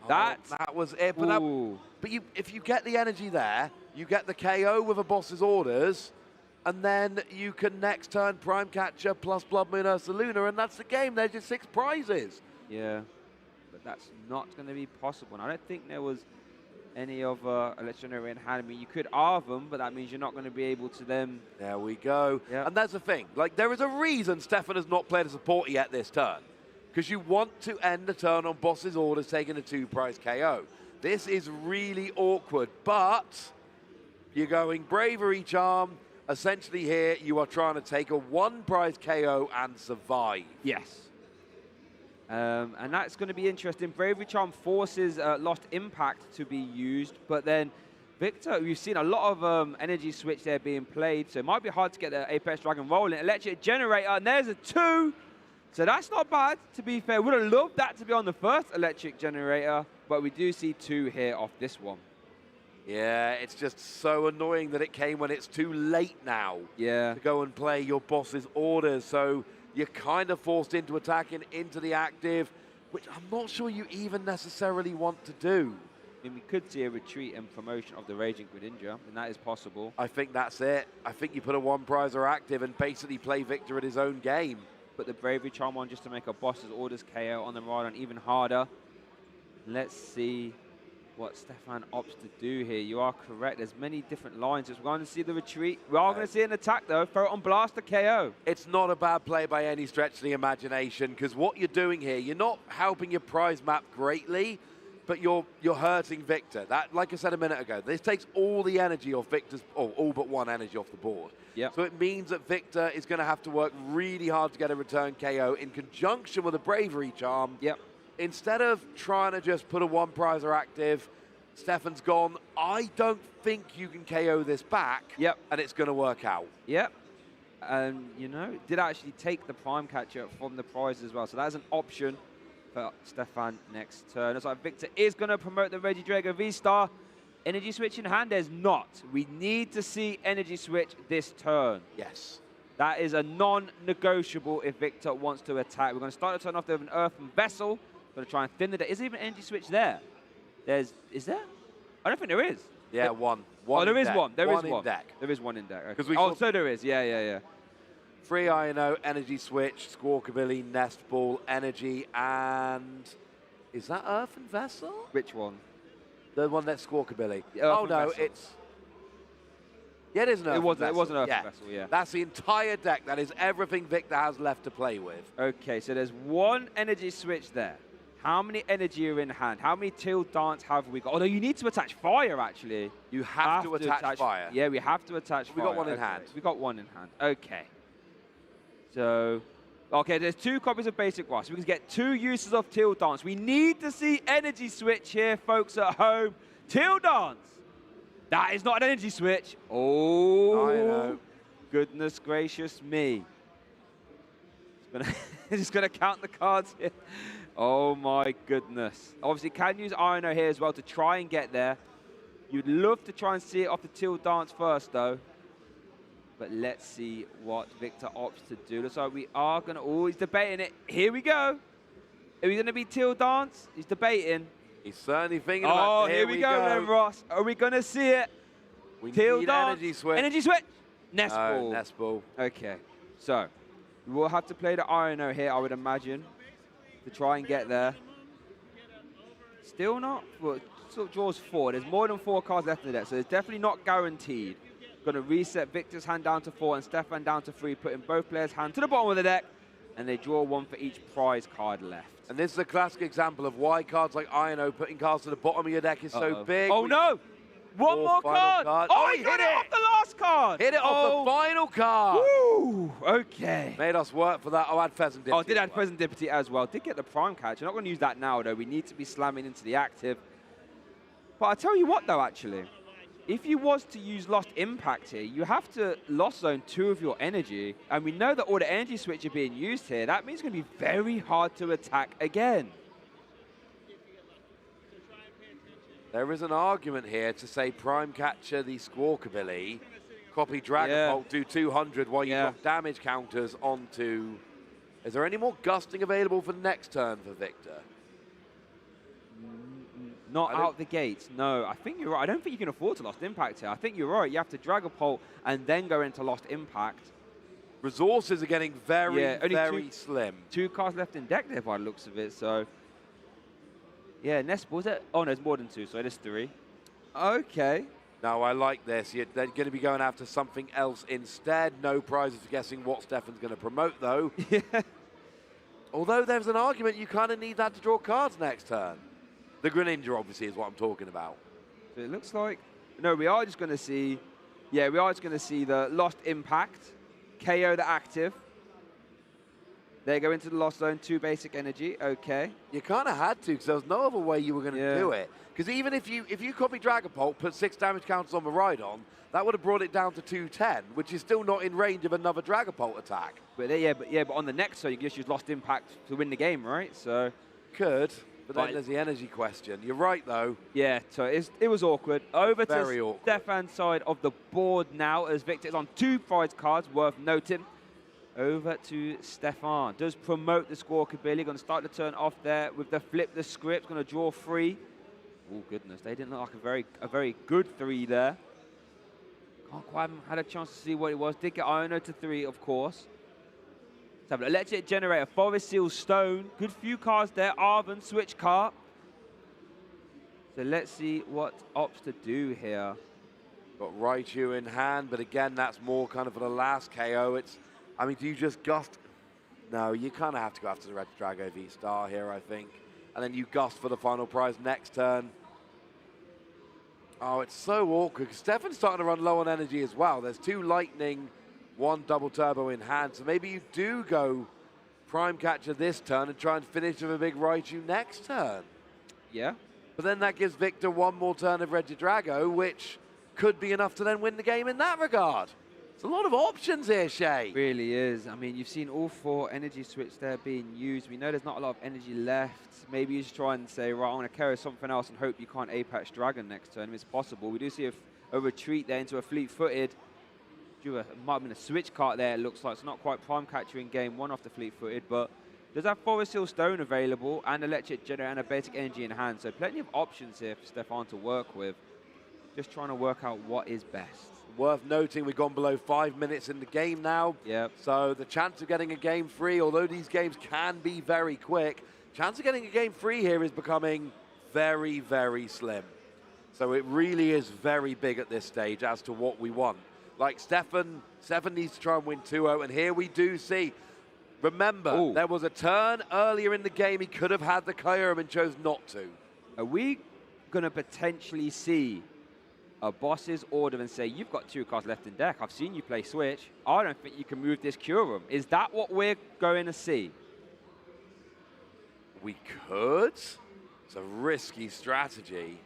That was it. But if you get the energy there, you get the KO with a boss's orders, and then you can next turn Prime Catcher plus Blood Moon Ursaluna, and that's the game. There's your 6 prizes. Yeah, but that's not going to be possible. And I don't think there was any other electric generator in hand. I mean, you could arve them, but that means you're not going to be able to then... There we go. Yep. And that's the thing. Like, there is a reason Stefan has not played a support yet this turn. Because you want to end the turn on boss's orders taking a 2 prize KO. This is really awkward, but you're going Bravery Charm. Essentially here, you are trying to take a 1 prize KO and survive. Yes. And that's going to be interesting. Bravery Charm forces Lost Impact to be used, but then Victor, we've seen a lot of energy switch there being played, so it might be hard to get the Apex Dragon rolling. Electric Generator, and there's a 2. So that's not bad, to be fair. Would have loved that to be on the first electric generator, but we do see 2 here off this one. Yeah, it's just so annoying that it came when it's too late now to go and play your boss's orders. So you're kind of forced into attacking into the active, which I'm not sure you even necessarily want to do. I mean, we could see a retreat and promotion of the Raging Greninja, and that is possible. I think that's it. I think you put a 1 prizer active and basically play Victor at his own game. Put the Bravery Charm on just to make a boss's orders KO on the Miraidon even harder. Let's see what Stefan opts to do here. You are correct. There's many different lines. We're going to see the retreat. We are going to see an attack, though. Throw it on Blast to KO. It's not a bad play by any stretch of the imagination, because what you're doing here, you're not helping your prize map greatly, but you're hurting Victor. That, like I said a minute ago, this takes all the energy off Victor's, or all but 1 energy off the board. Yep. So it means that Victor is going to have to work really hard to get a return KO in conjunction with a Bravery Charm. Yep. Instead of trying to just put a 1 prizer active, Stefan's gone, I don't think you can KO this back. Yep. And it's going to work out. Yep. And, you know, did actually take the Prime Catcher from the prize as well. So that's an option for Stefan next turn. Looks like Victor is going to promote the Regidrago V-Star. Energy switch in hand, there's not. We need to see energy switch this turn. Yes. That is a non-negotiable if Victor wants to attack. We're going to start the turn off with an Earthen Vessel. Going to try and thin the deck. Is there even an energy switch there? Is there? I don't think there is. Yeah, one. Oh, there is deck. one. There is in one. Deck. There is one in deck. Okay. We so there is. Yeah. 3 INO, Energy Switch, Squawkabilly, Nest Ball, Energy, and... Is that Earthen Vessel? Which one? The one that's Squawkabilly. Oh, no, Vessel. it's... Yeah, it is an Earthen Vessel. It was an Earthen Vessel, yeah. That's the entire deck. That is everything Victor has left to play with. Okay, so there's 1 energy switch there. How many energy are in hand? How many Teal Dance have we got? Oh, no, you need to attach fire, actually. You have to attach fire. Yeah, we have to attach fire. We got 1 in hand. We got 1 in hand. Okay. So Okay, there's 2 copies of Basic Grass. We can get 2 uses of Teal Dance. We need to see Energy Switch here, folks at home. Teal Dance. That is not an Energy Switch. Oh, I know. Goodness gracious me. It's gonna count the cards here. Oh my goodness. Obviously can use Iono here as well to try and get there. You'd love to try and see it off the Teal Dance first though. But let's see what Victor opts to do. Looks like we are gonna, oh, he's debating it. Here we go. Are we gonna be Teal Dance? He's debating. He's certainly thinking about it. Here we go then, Ross. Are we gonna see it? We Teal need Dance. Energy Switch. Energy Switch. Nest No, Ball. Nest Ball. Okay, so we will have to play the Iono here, I would imagine, to try and get there. Still not? Well, sort of draws 4. There's more than 4 cards left in the deck, so it's definitely not guaranteed. Going to reset Victor's hand down to 4 and Stefan down to 3, putting both players' hand to the bottom of the deck, and they draw 1 for each prize card left. And this is a classic example of why cards like Iono, putting cards to the bottom of your deck is so big. Oh no! One more card! Oh, he got it off the last card! Hit it off the final card! Woo! Okay. Made us work for that. Oh, I had Pheasant Dipty. Oh, did add Pheasant Dipty as well. Did get the Prime Catch. I'm not going to use that now, though. We need to be slamming into the active. But I tell you what, though, actually. If you was to use Lost Impact here, you have to Lost Zone 2 of your energy. And we know that all the energy switch are being used here. That means it's going to be very hard to attack again. There is an argument here to say Prime Catcher the Squawkabilly, copy Dragon Bolt, do 200 while you've got damage counters onto... Is there any more Gusting available for next turn for Victor? Not out the gates, no. I think you're right. I don't think you can afford to Lost Impact here. I think you're right. You have to Dragapult and then go into Lost Impact. Resources are getting very, very slim. 2 cards left in deck there by the looks of it, so... Yeah, Nest Ball, is it? Oh, no, it's more than 2, so it is 3. Okay. No, I like this. They're going to be going after something else instead. No prizes for guessing what Stefan's going to promote, though. Although there's an argument you kind of need that to draw cards next turn. The Greninja, obviously, is what I'm talking about. So it looks like... No, we are just going to see... Yeah, we are just going to see the Lost Impact, KO the active. They go into the Lost Zone, 2 basic energy. Okay. You kind of had to, because there was no other way you were going to do it. Because even if you copy Dragapult, put 6 damage counters on the Rhydon, that would have brought it down to 210, which is still not in range of another Dragapult attack. But but on the next turn, you can just use Lost Impact to win the game, right? So could, but then there's the energy question. You're right, though. Yeah, so it was awkward. Over Very to awkward. Stefan's side of the board now, as Victor is on 2 prize cards, worth noting. Over to Stefan. Does promote the Squawkabilly. Going to start the turn off there with the flip the script. Going to draw 3. Oh, goodness. They didn't look like a very good 3 there. Can't quite haven't had a chance to see what it was. Did get Iono to 3, of course. Let's have an Electric Generator. Forest Seal Stone. Good few cards there. Arven, switch card. So let's see what opts to do here. Got Raichu in hand, but again, that's more kind of for the last KO. I mean, do you just Gust? No, you kind of have to go after the Red Drago V-Star here, I think. And then you Gust for the final prize next turn. Oh, it's so awkward, because Stefan's starting to run low on energy as well. There's 2 Lightning, 1 Double Turbo in hand, so maybe you do go Prime Catcher this turn and try and finish with a big Raichu next turn. Yeah. But then that gives Victor 1 more turn of Regidrago, which could be enough to then win the game in that regard. It's a lot of options here, Shay. It really is. I mean, you've seen all 4 energy switch there being used. We know there's not a lot of energy left. Maybe you just try and say, right, I'm going to carry something else and hope you can't Apex Dragon next turn. It's possible. We do see a retreat there into a fleet-footed. Might have been a switch card there, it looks like. It's not quite Prime Catcher in game 1 off the fleet-footed, but does have Forest Seal Stone available and Electric Generator and a basic energy in hand. So plenty of options here for Stefan to work with. Just trying to work out what is best. Worth noting, we've gone below 5 minutes in the game now. Yep. So the chance of getting a game free, although these games can be very quick, chance of getting a game free here is becoming very, very slim. So it really is very big at this stage as to what we want. Like Stefan needs to try and win 2-0, and here we do see. Remember, there was a turn earlier in the game he could have had the Kyurem and chose not to. Are we going to potentially see a boss's order and say, you've got 2 cards left in deck. I've seen you play Switch. I don't think you can move this Kyurem. Is that what we're going to see? We could. It's a risky strategy.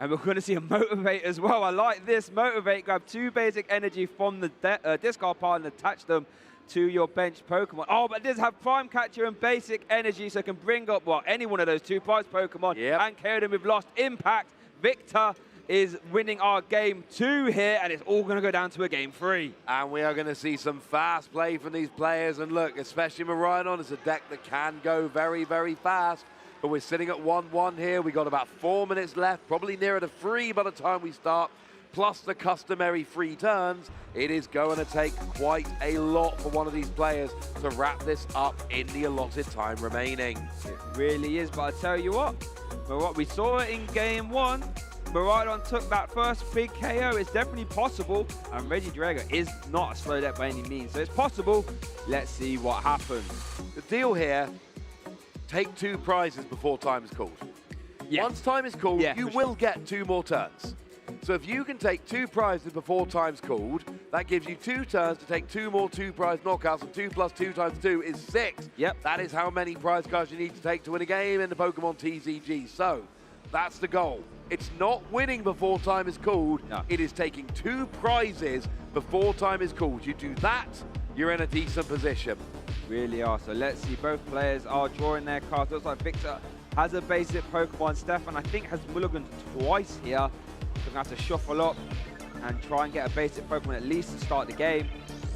And we're going to see a Motivate as well. I like this. Motivate, grab 2 basic energy from the discard pile and attach them to your bench Pokemon. Oh, but it does have Prime Catcher and basic energy, so it can bring up, well, any one of those 2 prize Pokemon and carry them with Lost Impact. Victor is winning our game 2 here, and it's all going to go down to a game 3. And we are going to see some fast play from these players. And look, especially Miraidon is a deck that can go very, very fast. But we're sitting at 1-1 here. We got about 4 minutes left, probably nearer to 3 by the time we start, plus the customary 3 turns. It is going to take quite a lot for one of these players to wrap this up in the allotted time remaining. It really is, but I tell you what we saw in game 1, Miraidon took that first big KO. It's definitely possible, and Regidrago is not a slow deck by any means, so it's possible. Let's see what happens. The deal here, take 2 prizes before time is called. Once time is called, you will get 2 more turns. So if you can take 2 prizes before time's called, that gives you 2 turns to take 2 more 2-prize knockouts, and 2 plus 2 times 2 is 6. Yep. That is how many prize cards you need to take to win a game in the Pokemon TCG. So that's the goal. It's not winning before time is called. No. It is taking 2 prizes before time is called. You do that, you're in a decent position. Really are. So let's see. Both players are drawing their cards. Looks like Victor has a basic Pokemon. Stefan, I think, has mulliganed twice here. So we're going to have to shuffle up and try and get a basic Pokemon at least to start the game.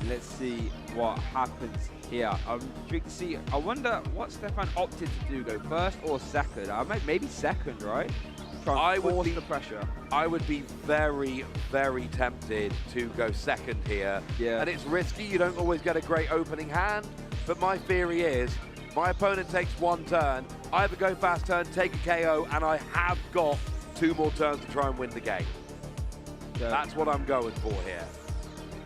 Let's see what happens here. I'm intrigued to see. I wonder what Stefan opted to do. Go first or second? Maybe second, right? I would be the pressure. I would be very, very tempted to go second here. Yeah. And it's risky. You don't always get a great opening hand. But my theory is, my opponent takes 1 turn. I have a go fast turn, take a KO, and I have got 2 more turns to try and win the game. So that's what I'm going for here.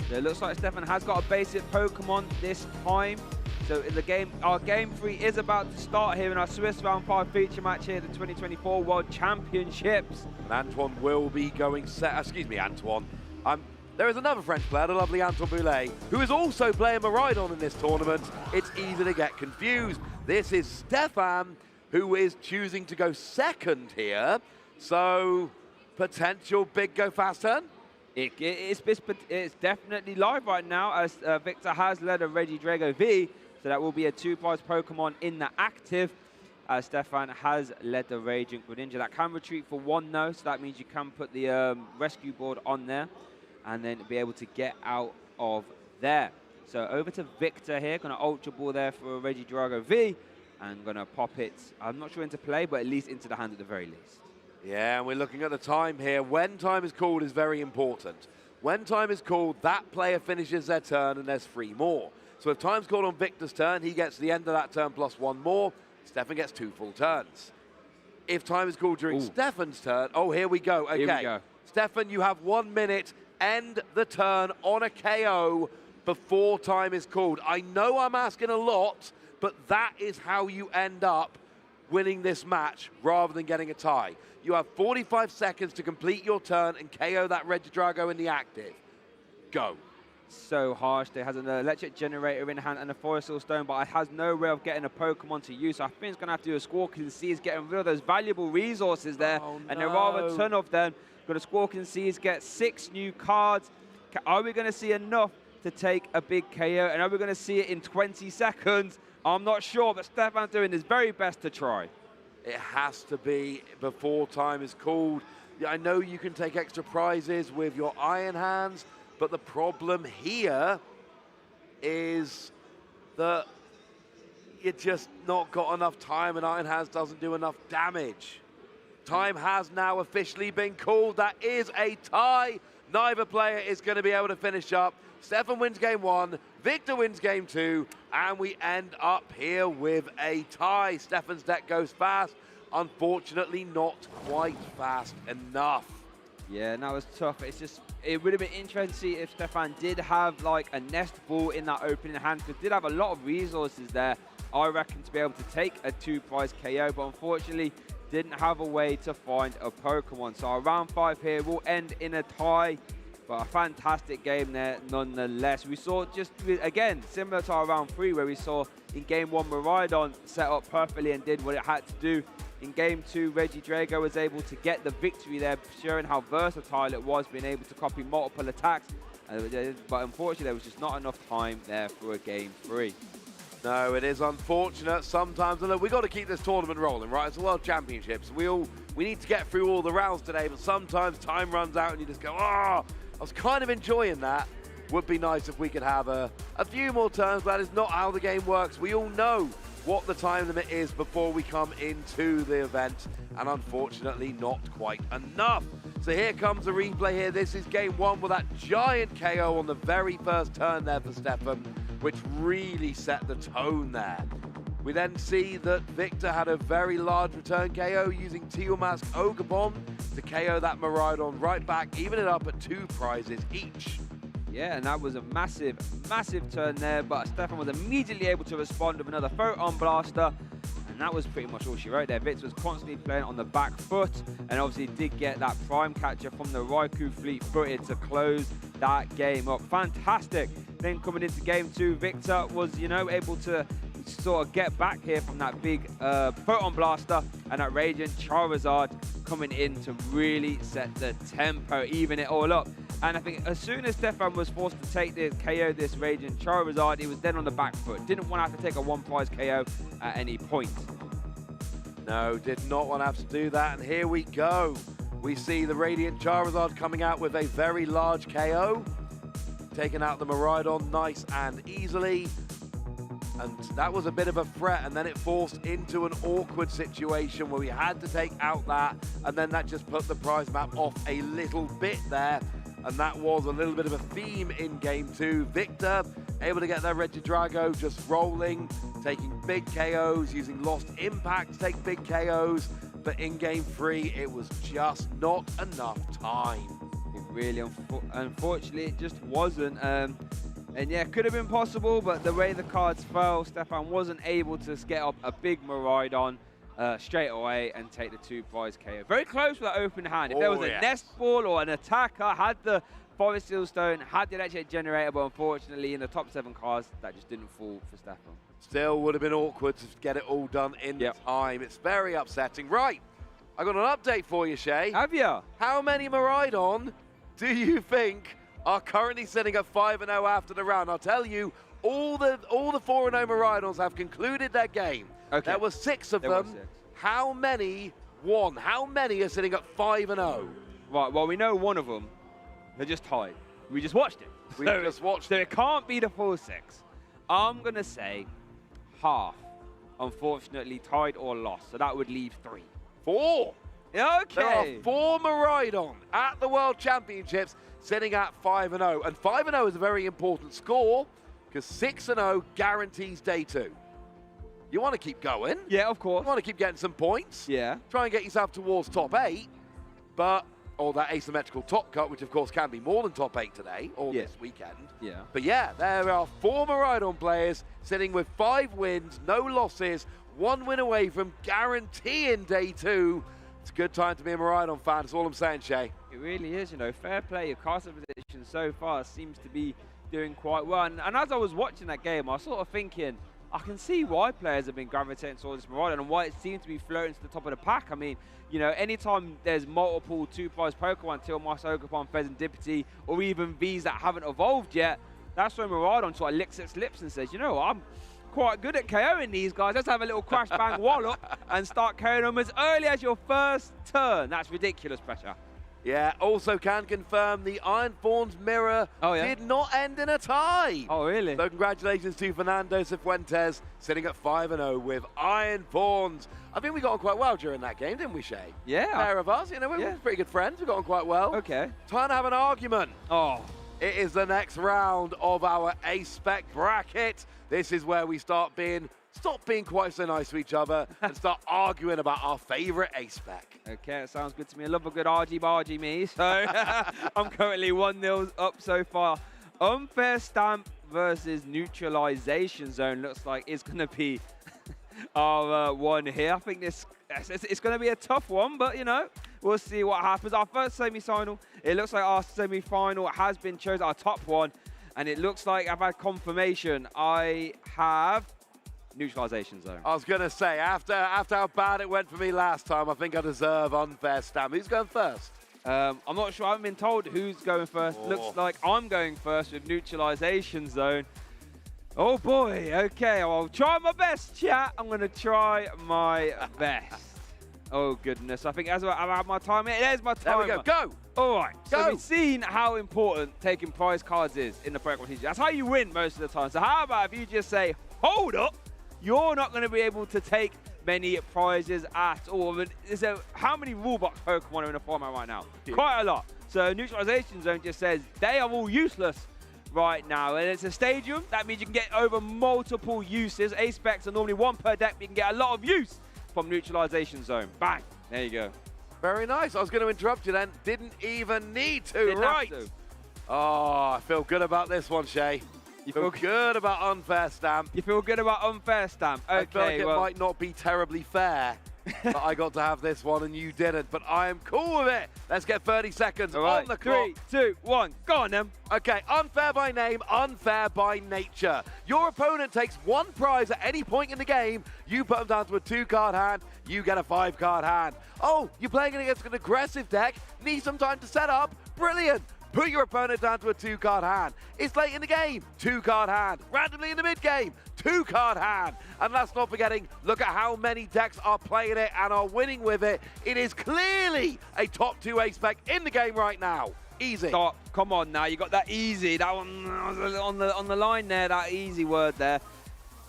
So it looks like Stefan has got a basic Pokemon this time. So in the game, our game 3 is about to start here in our Swiss Round 5 feature match here at the 2024 World Championships. And Antoine will be going Antoine. There is another French player, the lovely Antoine Boulet, who is also playing Miraidon in this tournament. It's easy to get confused. This is Stefan, who is choosing to go second here. So, potential big go fast turn? It's definitely live right now, as Victor has led a Regidrago V. So that will be a 2-prize Pokemon in the active. Stefan has led the Raging Greninja. That can retreat for 1 though, so that means you can put the rescue board on there and then be able to get out of there. So over to Victor here, gonna Ultra Ball there for a Regidrago V, and gonna pop it, I'm not sure into play, but at least into the hand at the very least. Yeah, and we're looking at the time here. When time is called is very important. When time is called, that player finishes their turn and there's 3 more. So if time's called on Victor's turn, he gets the end of that turn plus 1 more. Stefan gets 2 full turns. If time is called during Stefan's turn, oh, here we go. Okay. Here we go. Stefan, you have 1 minute. End the turn on a KO before time is called. I know I'm asking a lot, but that is how you end up winning this match rather than getting a tie. You have 45 seconds to complete your turn and KO that Regidrago in the active. Go. So harsh. It has an electric generator in hand and a Forest Stone, but it has no way of getting a Pokemon to use. So I think it's going to have to do a Squawking Seas, getting rid of those valuable resources there. And there are a ton of them. Going to Squawking Seas, get 6 new cards. Are we going to see enough to take a big KO? And are we going to see it in 20 seconds? I'm not sure, but Stefan's doing his very best to try. It has to be before time is called. I know you can take extra prizes with your Iron Hands, but the problem here is that you just not got enough time, and Iron Hands doesn't do enough damage. Time has now officially been called. That is a tie. Neither player is going to be able to finish up. Stefan wins game 1, Victor wins game 2, and we end up here with a tie. Stefan's deck goes fast. Unfortunately, not quite fast enough. Yeah, that was tough. It would have been interesting to see if Stefan did have like a nest ball in that opening hand, because did have a lot of resources there, I reckon, to be able to take a 2-prize KO, but unfortunately didn't have a way to find a Pokemon. So our round 5 here will end in a tie, but a fantastic game there nonetheless. We saw just, again, similar to our round 3 where we saw in game 1 Miraidon set up perfectly and did what it had to do. In game 2, Regidrago was able to get the victory there, showing how versatile it was, being able to copy multiple attacks. But unfortunately, there was just not enough time there for a game 3. No, it is unfortunate sometimes. And look, we've got to keep this tournament rolling, right? It's the World Championships. We need to get through all the rounds today, but sometimes time runs out and you just go, I was kind of enjoying that. Would be nice if we could have a few more turns, but that is not how the game works. We all know what the time limit is before we come into the event, and unfortunately not quite enough. So here comes a replay here. This is game 1 with that giant KO on the very first turn there for Stefan, which really set the tone there. We then see that Victor had a very large return KO using Teal Mask Ogre Bomb to KO that Miraidon right back, even it up at 2 prizes each. Yeah, and that was a massive, massive turn there, but Stefan was immediately able to respond with another Photon Blaster, and that was pretty much all she wrote there. Victor was constantly playing on the back foot, and obviously did get that Prime Catcher from the Raikou fleet-footed to close that game up. Fantastic. Then coming into game 2, Victor was, able to sort of get back here from that big Photon Blaster, and that Radiant Charizard coming in to really set the tempo, even it all up. And I think as soon as Stefan was forced to take this KO, this Radiant Charizard, he was then on the back foot. Didn't want to have to take a 1-prize KO at any point. No, did not want to have to do that. And here we go. We see the Radiant Charizard coming out with a very large KO. Taking out the Miraidon nice and easily. And that was a bit of a threat, and then it forced into an awkward situation where we had to take out that, and then that just put the prize map off a little bit there. And that was a little bit of a theme in game 2. Victor able to get their Regidrago just rolling, taking big KOs, using Lost Impact to take big KOs. But in game 3, it was just not enough time. It really, unfortunately, it just wasn't. And yeah, could have been possible, but the way the cards fell, Stefan wasn't able to get up a big Miraidon straight away and take the 2-prize KO. Very close with that open hand. If there was a Nest Ball or an attacker, had the Forest Seal Stone, had the Electric Generator, but unfortunately in the top 7 cards, that just didn't fall for Stefan. Still would have been awkward to get it all done in time. It's very upsetting. Right, I got an update for you, Shay. Have you? How many Miraidon do you think are currently sitting at 5-0 after the round? I'll tell you, all the 4-0 Miraidons have concluded their game. Okay. There were 6 of them. 6. How many won? How many are sitting at 5-0? Right, well, we know one of them. They're just tied. We just watched it. We just watched it. So it can't be the full 6. I'm going to say half, unfortunately, tied or lost. So that would leave 3. 4. Okay. There are 4 Miraidon at the World Championships sitting at 5-0. And 5-0 is a very important score because 6-0 guarantees day 2. You want to keep going. Yeah, of course. You want to keep getting some points. Yeah. Try and get yourself towards top 8. But, or that asymmetrical top cut, which of course can be more than top 8 today or this weekend. Yeah. But yeah, there are 4 Miraidon players sitting with 5 wins, no losses, 1 win away from guaranteeing day 2. It's a good time to be a Miraidon fan. That's all I'm saying, Shay. It really is, fair play. Your castle position so far seems to be doing quite well. And as I was watching that game, I was sort of thinking, I can see why players have been gravitating towards this Miraidon and why it seems to be floating to the top of the pack. I mean, anytime there's multiple 2-prize Pokemon, Teal Mask, Ogerpon, Pheasantipity, or even Vs that haven't evolved yet, that's when Miraidon sort of licks its lips and says, I'm quite good at KOing these guys. Let's have a little crash bang wallop and start KOing them as early as your first turn. That's ridiculous pressure. Yeah, also can confirm the Iron Thorns mirror did not end in a tie. Oh, really? So congratulations to Fernando Cifuentes, sitting at 5-0 with Iron Thorns. I think we got on quite well during that game, didn't we, Shay? Yeah. Pair of us, we're pretty good friends. We got on quite well. Okay. Time to have an argument. Oh. It is the next round of our A-Spec bracket. This is where we stop being quite so nice to each other and start arguing about our favorite A-Spec. Okay, it sounds good to me. I love a good argy-bargy me. So I'm currently 1-0 up so far. Unfair Stamp versus Neutralization Zone looks like it's going to be our one here. I think this It's going to be a tough one, but, you know, we'll see what happens. Our first semi-final, it looks like our semi-final has been chosen, our top one, and it looks like I've had confirmation. I have neutralization zone. I was going to say, after how bad it went for me last time, I think I deserve unfair stamp. Who's going first? I'm not sure. I haven't been told who's going first. Oh. Looks like I'm going first with neutralization zone. Oh boy, okay, I'll try my best, chat. I'm gonna try my best. Oh goodness, I think as I've had my time here, there's my timer. There we go, go! All right, so Go. we've seen how important taking prize cards is in the Pokemon TCG. That's how you win most of the time. So how about if you just say, hold up, you're not gonna be able to take many prizes at all. I mean, how many rulebox Pokemon are in the format right now? Yeah. Quite a lot. So neutralization zone just says they are all useless right now, and it's a stadium. That means you can get over multiple uses. Ace specs are normally one per deck, but you can get a lot of use from neutralization zone. Bang, there you go. Very nice. I was going to interrupt you then. Didn't even need to. Didn't right. have to. Oh, I feel good about this one, Shay. You feel good about unfair stamp. You feel good about unfair stamp. Okay, I feel like it might not be terribly fair that I got to have this one and you didn't, but I am cool with it. Let's get 30 seconds on the clock. 3, 2, 1, go on then. Okay, unfair by name, unfair by nature. Your opponent takes one prize at any point in the game. You put them down to a 2-card hand, you get a 5-card hand. Oh, you're playing against an aggressive deck, need some time to set up. Brilliant. Put your opponent down to a 2-card hand. It's late in the game, 2-card hand. Randomly in the mid-game, 2-card hand. And let's not forgetting, look at how many decks are playing it and are winning with it. It is clearly a top 2 ace spec in the game right now. Easy. Stop. Come on now, you got that easy. That one on the line there, that easy word there.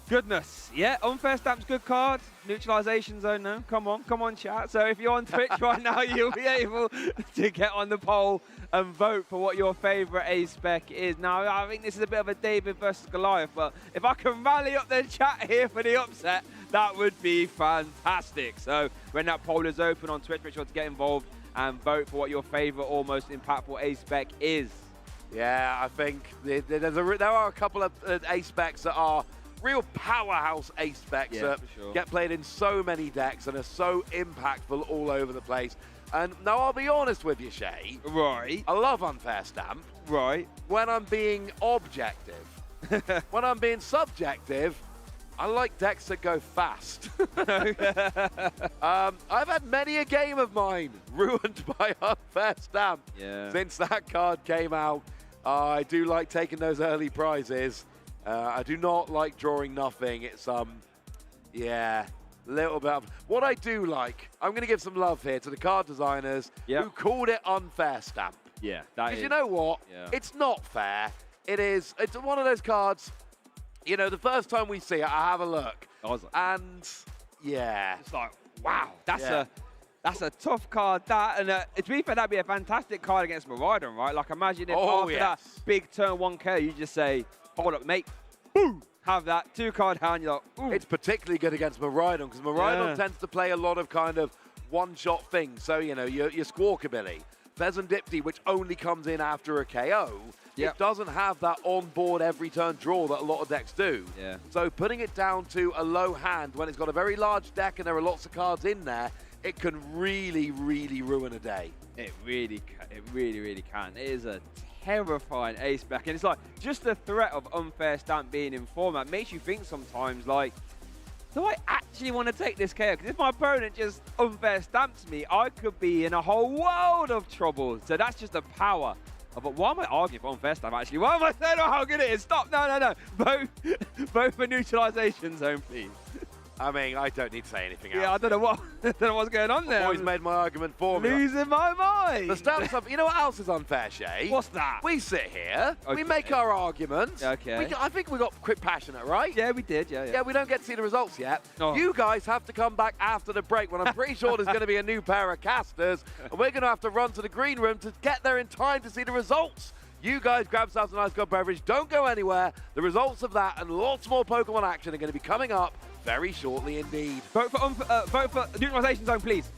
Goodness. Yeah, unfair stamp's good card. Neutralization zone now. Come on, chat. So if you're on Twitch right now, you'll be able to get on the poll and vote for what your favorite ace spec is. Now, I think this is a bit of a David versus Goliath, but if I can rally up the chat here for the upset, that would be fantastic. So when that poll is open on Twitch, make sure to get involved and vote for what your favorite or most impactful ace spec is. Yeah, I think there are a couple of ace specs that are real powerhouse ace specs that get played in so many decks and are so impactful all over the place. And now I'll be honest with you, Shay. Right. I love unfair stamp. Right. When I'm being objective. When I'm being subjective, I like decks that go fast. I've had many a game of mine ruined by unfair stamp since that card came out. I do like taking those early prizes. I do not like drawing nothing. It's, yeah, a little bit of... What I do like, I'm going to give some love here to the card designers who called it unfair stamp. Yeah, that is. Because you know what? Yeah. It's not fair. It's one of those cards, you know, the first time we see it, I have a look. And, yeah. It's like, wow, that's a tough card, that. And to be fair, that'd be a fantastic card against Miraidon, right? Like, imagine if after that big turn 1K, you just say, hold up, mate. Boom! Have that 2-card hand. You're like, ooh. It's particularly good against Miraidon because Miraidon tends to play a lot of kind of one-shot things. So, you know, your Squawkabilly, Pheasantipsy, which only comes in after a KO, it doesn't have that on-board every turn draw that a lot of decks do. Yeah. So putting it down to a low hand when it's got a very large deck and there are lots of cards in there, it can really, really ruin a day. It really can. It really, really can. It is a terrifying ace spec, and it's like just the threat of unfair stamp being in format makes you think sometimes, like, do I actually want to take this KO? Because if my opponent just unfair stamps me, I could be in a whole world of trouble. So that's just the power of it. Why am I arguing for unfair stamp, actually? Why am I saying how good it is? Stop. No. Vote for neutralization zone, please. I mean, I don't need to say anything else. Yeah, I don't know what's going on there. I've always made my argument for me. Losing my mind. The stamp stuff. You know what else is unfair, Shay? What's that? We sit here, we make our arguments. Okay. I think we got quick passionate, right? Yeah, we did. Yeah, we don't get to see the results yet. Oh. You guys have to come back after the break when I'm pretty sure there's going to be a new pair of casters, and we're going to have to run to the green room to get there in time to see the results. You guys grab yourselves a nice cold beverage. Don't go anywhere. The results of that and lots more Pokemon action are going to be coming up very shortly indeed. Vote for neutralization zone, please.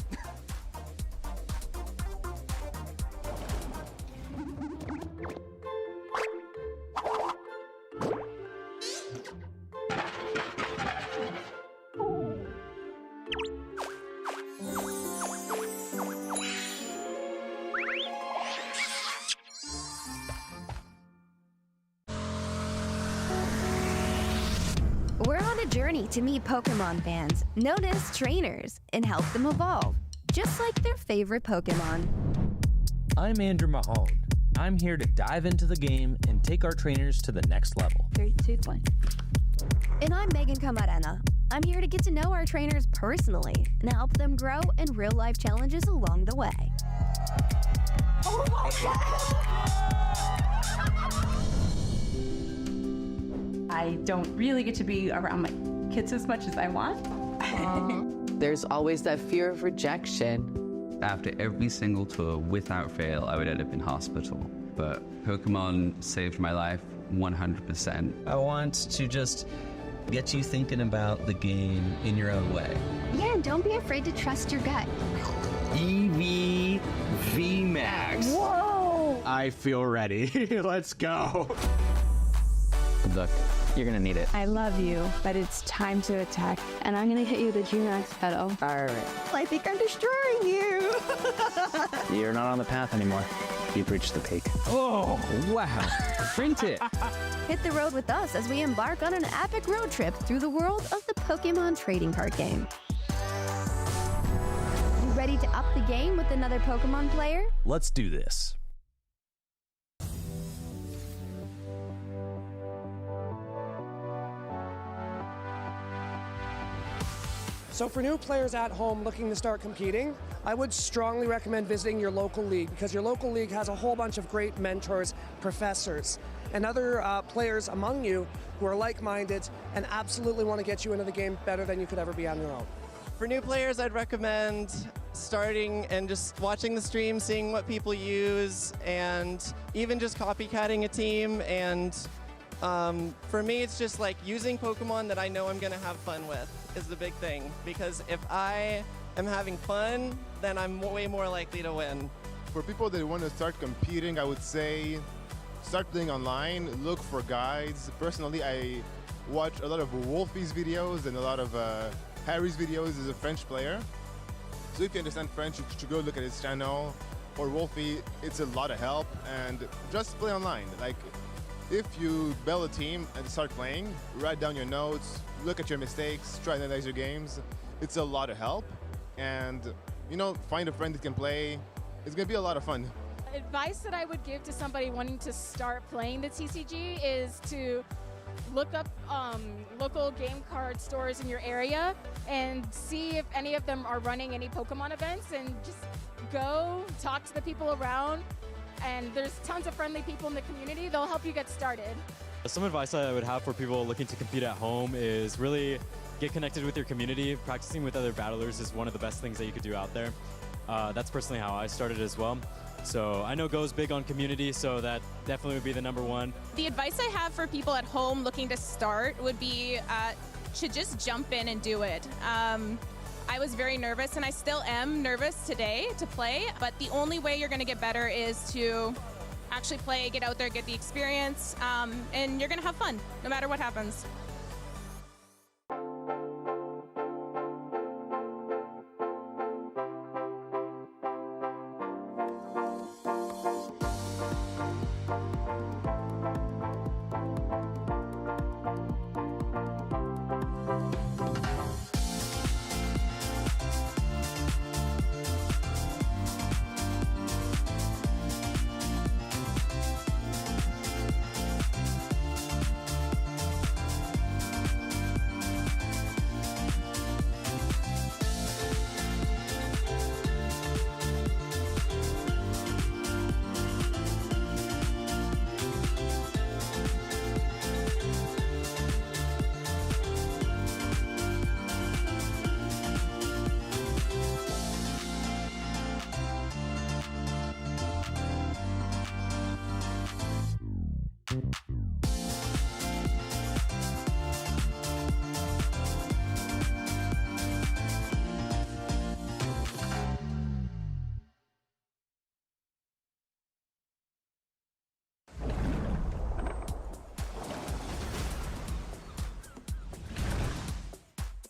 We're on a journey to meet Pokemon fans, known as trainers, and help them evolve, just like their favorite Pokemon. I'm Andrew Mahone. I'm here to dive into the game and take our trainers to the next level. 3, 2, 1. And I'm Megan Camarena. I'm here to get to know our trainers personally and help them grow in real-life challenges along the way. Oh my God! I don't really get to be around my kids as much as I want. There's always that fear of rejection. After every single tour, without fail, I would end up in hospital. But Pokemon saved my life 100%. I want to just get you thinking about the game in your own way. Yeah, and don't be afraid to trust your gut. EV VMAX. Whoa! I feel ready. Let's go. Good luck. You're gonna need it. I love you, but it's time to attack, and I'm gonna hit you with the G-Max pedal. All right. I think I'm destroying you. You're not on the path anymore. You've reached the peak. Oh, wow. Print it. Hit the road with us as we embark on an epic road trip through the world of the Pokemon trading card game. You ready to up the game with another Pokemon player? Let's do this. So for new players at home looking to start competing, I would strongly recommend visiting your local league because your local league has a whole bunch of great mentors, professors, and other players among you who are like-minded and absolutely want to get you into the game better than you could ever be on your own. For new players, I'd recommend starting and just watching the stream, seeing what people use, and even just copycatting a team. And for me, it's just like using Pokemon that I know I'm going to have fun with is the big thing. Because if I am having fun, then I'm way more likely to win. For people that want to start competing, I would say start playing online, look for guides. Personally, I watch a lot of Wolfie's videos and a lot of Harry's videos as a French player. So if you understand French, you should go look at his channel. Or Wolfie, it's a lot of help. And just play online. Like, if you build a team and start playing, write down your notes, look at your mistakes, try to analyze your games. It's a lot of help. And, you know, find a friend that can play. It's going to be a lot of fun. Advice that I would give to somebody wanting to start playing the TCG is to look up local game card stores in your area and see if any of them are running any Pokemon events, and just go talk to the people around. And there's tons of friendly people in the community. They'll help you get started. Some advice I would have for people looking to compete at home is really get connected with your community. Practicing with other battlers is one of the best things that you could do out there. That's personally how I started as well. So I know Go's big on community, so that definitely would be the number one. The advice I have for people at home looking to start would be to just jump in and do it. I was very nervous, and I still am nervous today to play, but the only way you're going to get better is to actually play, get out there, get the experience, and you're going to have fun no matter what happens.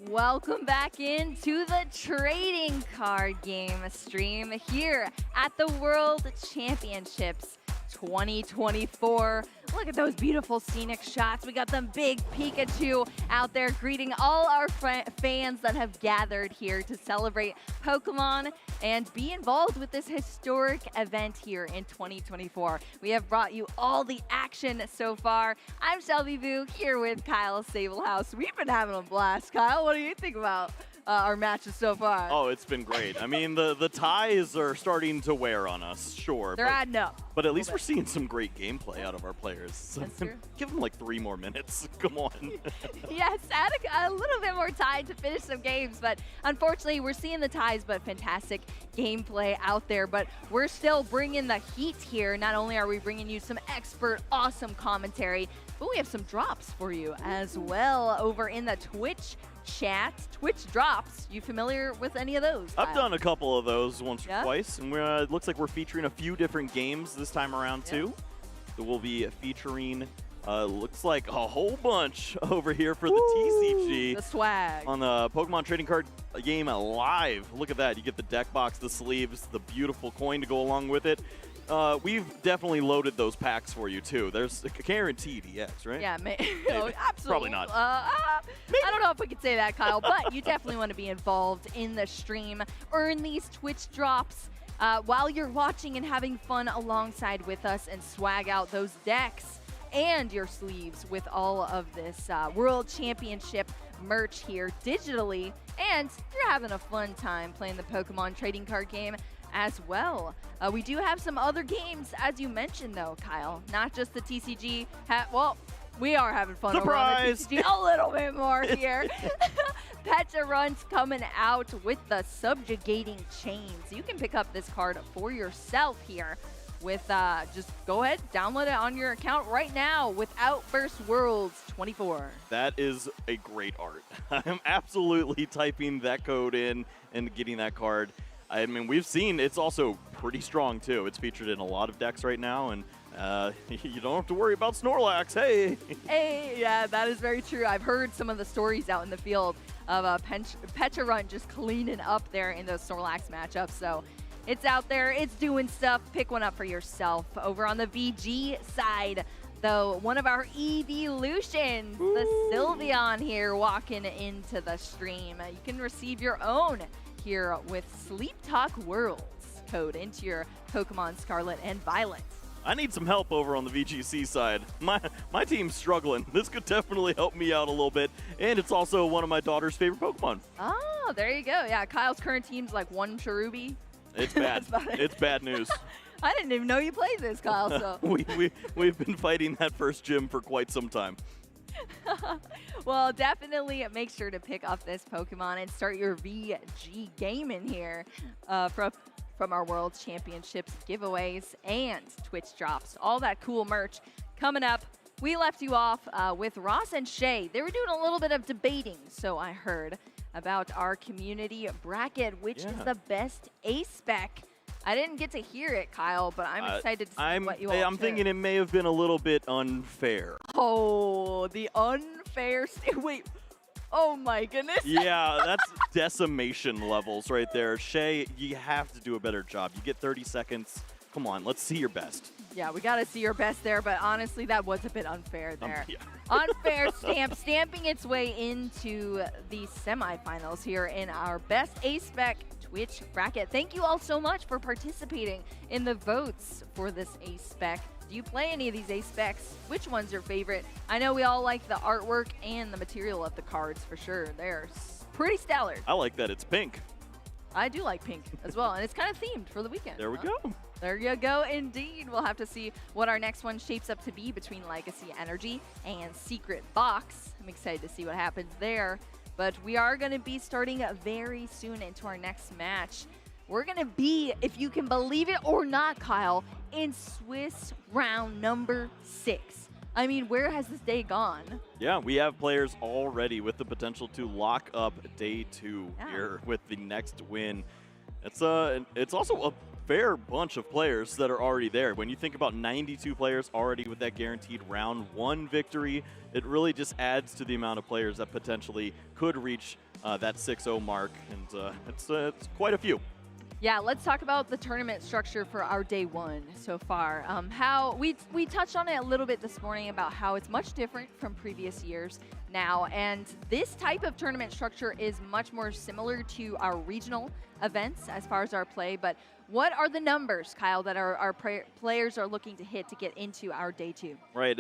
Welcome back into the trading card game stream here at the World Championships 2024. Look at those beautiful scenic shots. We got them big Pikachu out there greeting all our fans that have gathered here to celebrate Pokemon and be involved with this historic event here in 2024. We have brought you all the action so far. I'm Shelby Vu here with Kyle Sablehouse. We've been having a blast. Kyle, what do you think about our matches so far? Oh, it's been great. I mean, the ties are starting to wear on us, sure. They're adding up. But at least we're seeing some great gameplay out of our players. So That's true. Give them like 3 more minutes. Come on. Yes, add a little bit more time to finish some games, but unfortunately we're seeing the ties, but fantastic gameplay out there. But we're still bringing the heat here. Not only are we bringing you some expert, awesome commentary, but we have some drops for you as well over in the Twitch chat. Twitch drops. You familiar with any of those, Kyle? I've done a couple of those once or Yeah? twice, and it looks like we're featuring a few different games this time around too. So we'll be featuring, looks like a whole bunch over here for the TCG. The swag. On the Pokemon trading card game live. Look at that. You get the deck box, the sleeves, the beautiful coin to go along with it. We've definitely loaded those packs for you too. There's a guaranteed EX, right? Yeah, absolutely. Probably not. I don't know if we could say that, Kyle, but you definitely want to be involved in the stream. Earn these Twitch drops while you're watching and having fun alongside with us, and swag out those decks and your sleeves with all of this World Championship merch here digitally. And you're having a fun time playing the Pokemon trading card game as well. We do have some other games, as you mentioned, though, Kyle. Not just the TCG. Well, we are having fun over on the TCG a little bit more here. Pecha Run's coming out with the Subjugating Chains. You can pick up this card for yourself here with, just go ahead, download it on your account right now with Outburst Worlds 24. That is a great art. I'm absolutely typing that code in and getting that card. I mean, we've seen it's also pretty strong, too. It's featured in a lot of decks right now, and you don't have to worry about Snorlax. Hey! Hey, yeah, that is very true. I've heard some of the stories out in the field of Pecha Run just cleaning up there in those Snorlax matchups. So it's out there. It's doing stuff. Pick one up for yourself. Over on the VG side, though, one of our evolutions, the Sylveon here, walking into the stream. You can receive your own here with Sleep Talk Worlds code into your Pokemon Scarlet and Violet. I need some help over on the VGC side. My team's struggling. This could definitely help me out a little bit, and it's also one of my daughter's favorite Pokemon. Oh, there you go. Yeah, Kyle's current team's like one Cherubi. It's bad. It's bad news. I didn't even know you played this, Kyle. So we've been fighting that first gym for quite some time. Well, definitely make sure to pick up this Pokemon and start your VG game in here from our World Championships giveaways and Twitch drops. All that cool merch coming up. We left you off with Ross and Shay. They were doing a little bit of debating, so I heard, about our community bracket, which is the best A-Spec. I didn't get to hear it, Kyle, but I'm excited to see what you all I'm thinking it may have been a little bit unfair. Oh, the unfair... Wait. Oh, my goodness. Yeah, that's decimation levels right there. Shay, you have to do a better job. You get 30 seconds. Come on, let's see your best. Yeah, we got to see your best there, but honestly, that was a bit unfair there. Unfair stamping its way into the semifinals here in our best A-Spec Twitch bracket. Thank you all so much for participating in the votes for this A-Spec. Do you play any of these A-Specs? Which one's your favorite? I know we all like the artwork and the material of the cards for sure. They're pretty stellar. I like that it's pink. I do like pink as well, and it's kind of themed for the weekend. There we go. There you go, indeed. We'll have to see what our next one shapes up to be between Legacy Energy and Secret Box. I'm excited to see what happens there. But we are going to be starting very soon into our next match. We're going to be, if you can believe it or not, Kyle, in Swiss round number 6. I mean, where has this day gone? Yeah, we have players already with the potential to lock up day 2 here with the next win. It's also a fair bunch of players that are already there. When you think about 92 players already with that guaranteed round 1 victory, it really just adds to the amount of players that potentially could reach that 6-0 mark, and it's quite a few. Yeah, let's talk about the tournament structure for our day one so far. How we touched on it a little bit this morning about how it's much different from previous years now, and this type of tournament structure is much more similar to our regional events as far as our play. But what are the numbers, Kyle, that our players are looking to hit to get into our day two? Right.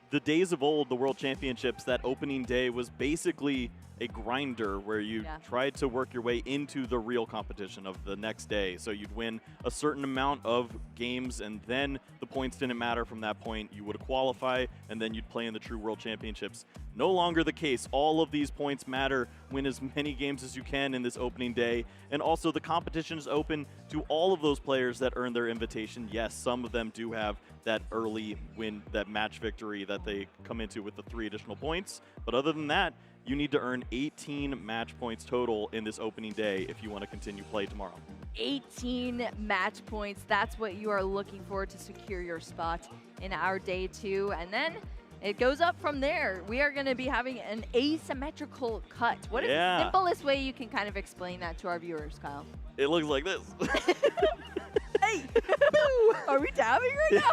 The days of old, the World Championships, that opening day was basically a grinder where you tried to work your way into the real competition of the next day. So you'd win a certain amount of games, and then the points didn't matter from that point. You would qualify, and then you'd play in the true World Championships. No longer the case. All of these points matter. Win as many games as you can in this opening day. And also, the competition is open to all of those players that earn their invitation. Yes, some of them do have that early win, that match victory that they come into with the 3 additional points. But other than that, you need to earn 18 match points total in this opening day if you want to continue play tomorrow. 18 match points. That's what you are looking for to secure your spot in our day two. And then it goes up from there. We are going to be having an asymmetrical cut. What is the simplest way you can kind of explain that to our viewers, Kyle? It looks like this. Hey! Are we dabbing right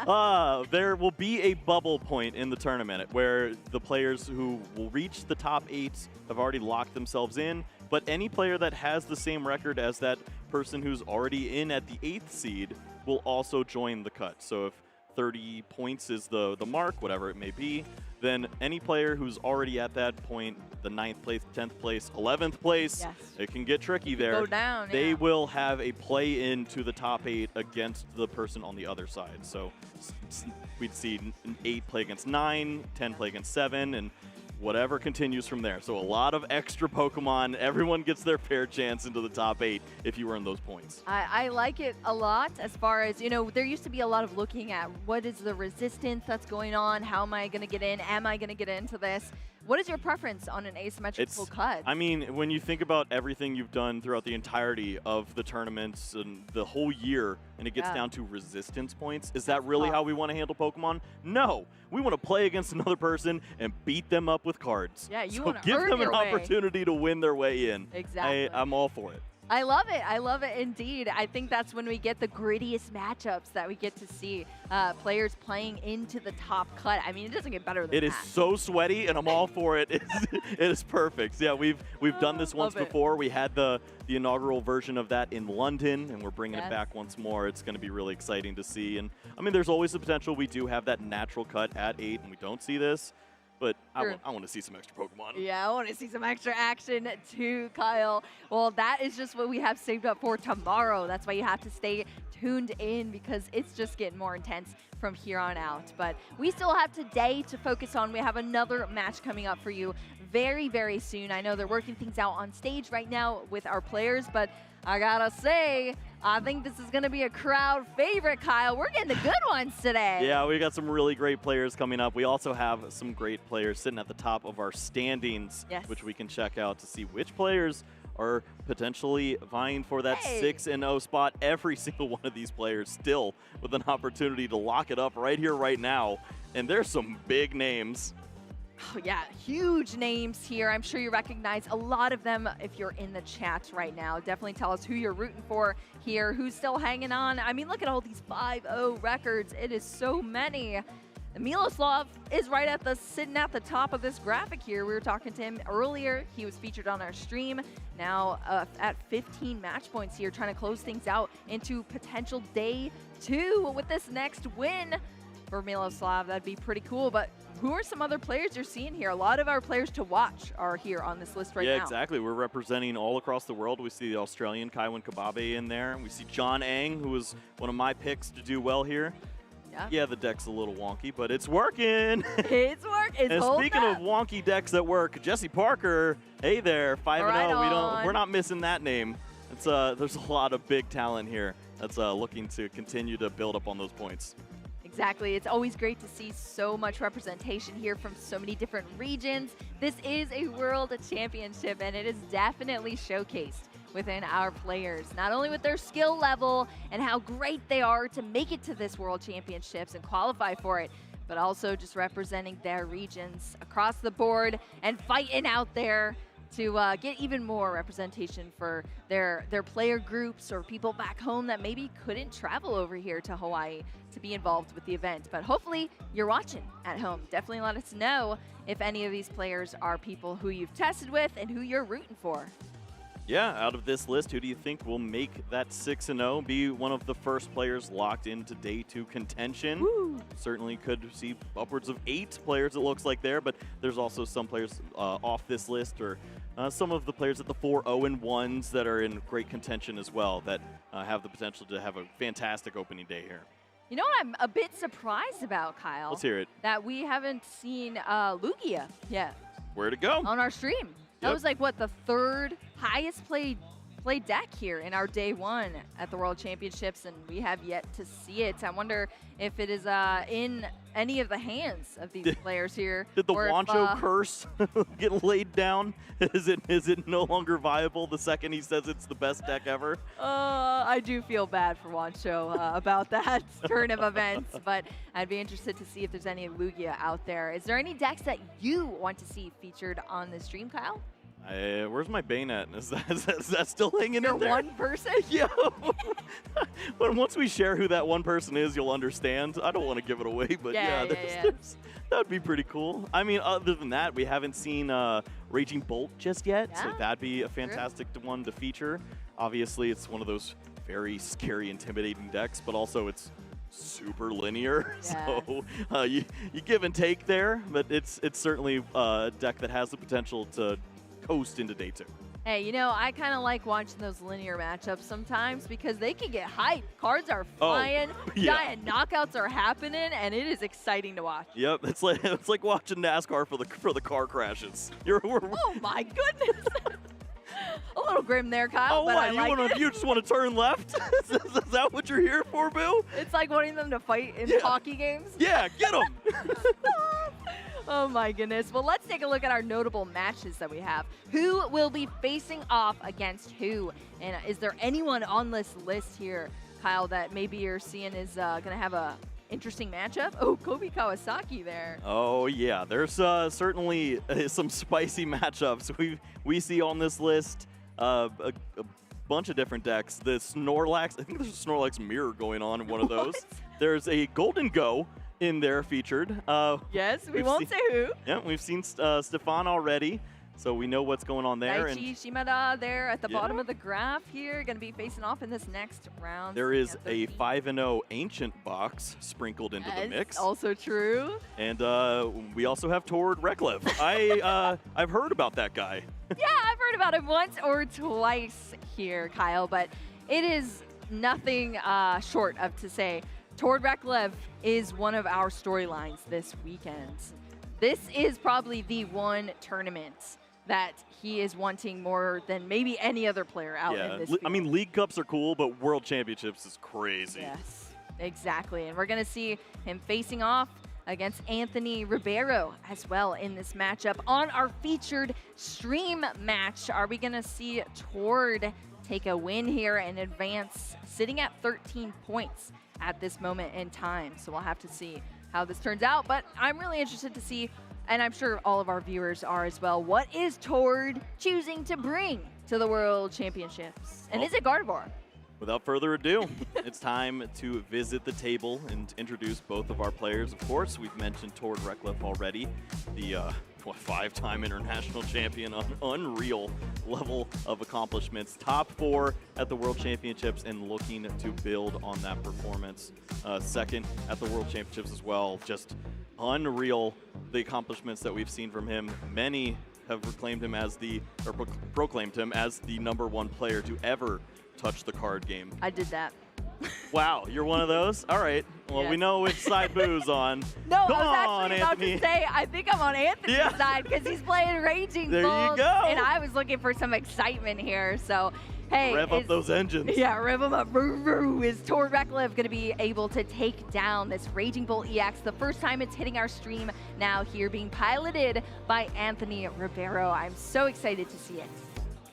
now? There will be a bubble point in the tournament where the players who will reach the top 8 have already locked themselves in, but any player that has the same record as that person who's already in at the 8th seed will also join the cut. So if 30 points is the mark, whatever it may be, then any player who's already at that point, the 9th place, 10th place, 11th place, it can get tricky there. Go down, they will have a play into the top 8 against the person on the other side. So we'd see 8 play against 9, 10 play against 7, and whatever continues from there. So a lot of extra Pokemon. Everyone gets their fair chance into the top 8 if you earn those points. I like it a lot as far as, you know, there used to be a lot of looking at what is the resistance that's going on? How am I going to get in? Am I going to get into this? What is your preference on an asymmetrical cut? I mean, when you think about everything you've done throughout the entirety of the tournaments and the whole year, and it gets down to resistance points, is that really how we want to handle Pokemon? No. We want to play against another person and beat them up with cards. Yeah, you so want to give earn them your an way. opportunity to win their way in. Exactly. I'm all for it. I love it. I love it indeed. I think that's when we get the grittiest matchups that we get to see players playing into the top cut. I mean, it doesn't get better than that. It is so sweaty, and I'm all for it. It is perfect. Yeah, we've done this once before. We had the inaugural version of that in London, and we're bringing it back once more. It's going to be really exciting to see. And I mean, there's always the potential we do have that natural cut at 8, and we don't see this. But I want to see some extra Pokemon. Yeah, I want to see some extra action too, Kyle. Well, that is just what we have saved up for tomorrow. That's why you have to stay tuned in because it's just getting more intense from here on out. But we still have today to focus on. We have another match coming up for you very, very soon. I know they're working things out on stage right now with our players, but I gotta say, I think this is gonna be a crowd favorite, Kyle. We're getting the good ones today. Yeah, we got some really great players coming up. We also have some great players sitting at the top of our standings, which we can check out to see which players are potentially vying for that 6-0 spot. Every single one of these players still with an opportunity to lock it up right here, right now. And there's some big names. Oh, yeah, huge names here. I'm sure you recognize a lot of them if you're in the chat right now. Definitely tell us who you're rooting for here, who's still hanging on. I mean, look at all these 5-0 records. It is so many. Miloslav is right sitting at the top of this graphic here. We were talking to him earlier. He was featured on our stream. Now at 15 match points here, trying to close things out into potential day 2 with this next win for Miloslav. That'd be pretty cool. But who are some other players you're seeing here? A lot of our players to watch are here on this list right now. Yeah, exactly. We're representing all across the world. We see the Australian Kaiwan Kababe in there. We see John Ang, who was one of my picks to do well here. Yeah, the deck's a little wonky, but it's working. It's working. And speaking of wonky decks that work, Jesse Parker, hey there, 5-0. We're not missing that name. It's there's a lot of big talent here that's looking to continue to build up on those points. Exactly. It's always great to see so much representation here from so many different regions. This is a World Championship, and it is definitely showcased within our players, not only with their skill level and how great they are to make it to this World Championships and qualify for it, but also just representing their regions across the board and fighting out there to get even more representation for their player groups or people back home that maybe couldn't travel over here to Hawaii to be involved with the event. But hopefully you're watching at home. Definitely let us know if any of these players are people who you've tested with and who you're rooting for. Yeah, out of this list, who do you think will make that 6-0, be one of the first players locked into Day 2 contention? Woo. Certainly could see upwards of 8 players, it looks like there, but there's also some players off this list, or some of the players at the 4-0-1s that are in great contention as well, that have the potential to have a fantastic opening day here. You know what I'm a bit surprised about, Kyle? Let's hear it. That we haven't seen Lugia yet. Where'd it go? On our stream. That was like, what, the 3rd highest played deck here in our Day 1 at the World Championships, and we have yet to see it. I wonder if it is in any of the hands of these players here. Did the Wancho curse get laid down? Is it no longer viable the second he says it's the best deck ever? I do feel bad for Wancho about that turn of events, but I'd be interested to see if there's any Lugia out there. Is there any decks that you want to see featured on the stream, Kyle? Where's my Bane at? Is that still hanging in there? You're one person? Yeah. But once we share who that one person is, you'll understand. I don't want to give it away, but yeah, that would be pretty cool. I mean, other than that, we haven't seen Raging Bolt just yet, so that'd be a fantastic one to feature. Obviously, it's one of those very scary, intimidating decks, but also it's super linear, so you give and take there, but it's certainly a deck that has the potential to coast into Day 2. Hey, you know, I kind of like watching those linear matchups sometimes because they can get hyped. Cards are flying, giant knockouts are happening, and it is exciting to watch. Yep, it's like watching NASCAR for the car crashes. Oh my goodness. A little grim there, Kyle. Oh, but what? I like You just want to turn left? Is that what you're here for, Boo? It's like wanting them to fight in hockey games. Yeah, get them. Oh my goodness. Well, let's take a look at our notable matches that we have. Who will be facing off against who? And is there anyone on this list here, Kyle, that maybe you're seeing is going to have a interesting matchup? Oh, Kobe Kawasaki there. Oh yeah, there's certainly some spicy matchups we see on this list. A bunch of different decks. The Snorlax, I think there's a Snorlax mirror going on in one of those. There's a Golden Go in there featured. Yes, we won't say who. Yeah, we've seen Stefan already, so we know what's going on there. Daichi Shimada there at the bottom of the graph here, going to be facing off in this next round. There is a 5-0 Ancient box sprinkled into the mix. Also true. And we also have Tord Reklev. I've heard about that guy. Yeah, I've heard about him once or twice here, Kyle, but it is nothing short of to say Tord Reklev is one of our storylines this weekend. This is probably the one tournament that he is wanting more than maybe any other player out in this field. I mean, League Cups are cool, but World Championships is crazy. Yes, exactly. And we're going to see him facing off against Anthony Ribeiro as well in this matchup. On our featured stream match, are we going to see Tord take a win here and advance, sitting at 13 points at this moment in time? So we'll have to see how this turns out, but I'm really interested to see, and I'm sure all of our viewers are as well, what is Tord choosing to bring to the World Championships? And is it Gardevoir? Without further ado, it's time to visit the table and introduce both of our players. Of course, we've mentioned Tord Reklev already, the 5-time international champion on unreal level of accomplishments. Top 4 at the World Championships and looking to build on that performance. Second at the World Championships as well. Just unreal, the accomplishments that we've seen from him. Many have proclaimed him as the #1 player to ever touch the card game. I did that. Wow, you're one of those? All right. Well, we know which side Boo's on. No, Come I was on, actually about Anthony. to say, I think I'm on Anthony's side because he's playing Raging There you Bolt, go. and I was looking for some excitement here. So, hey. Rev up those engines. Yeah, rev them up. Is Tord Reklev going to be able to take down this Raging Bolt EX? The first time it's hitting our stream now here, being piloted by Anthony Ribeiro. I'm so excited to see it.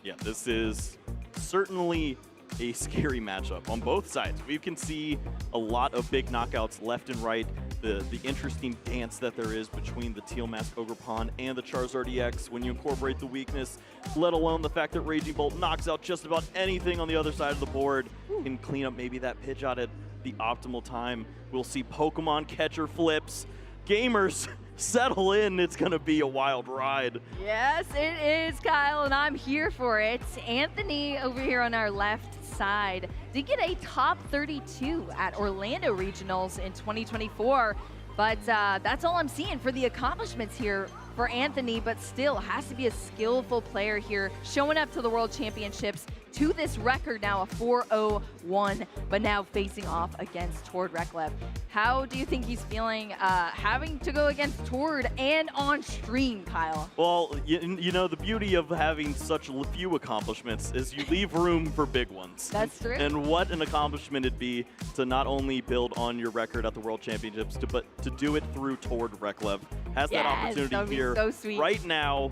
Yeah, this is certainly a scary matchup on both sides. We can see a lot of big knockouts left and right. the interesting dance that there is between the Teal Mask Ogerpon and the Charizard EX when you incorporate the weakness, let alone the fact that Raging Bolt knocks out just about anything on the other side of the board, can clean up maybe that pitch out at the optimal time. We'll see Pokemon catcher flips. Gamers, settle in. It's going to be a wild ride. Yes, it is, Kyle, and I'm here for it. Anthony over here on our left side did get a top 32 at Orlando Regionals in 2024, but that's all I'm seeing for the accomplishments here for Anthony, but still has to be a skillful player here, showing up to the World Championships to this record now, a 4-0-1, but now facing off against Tord Reklev. How do you think he's feeling having to go against Tord and on stream, Kyle? Well, you know, the beauty of having such few accomplishments is you leave room for big ones. That's true. And what an accomplishment it'd be to not only build on your record at the World Championships, but to do it through Tord Reklev. Has that opportunity here right now.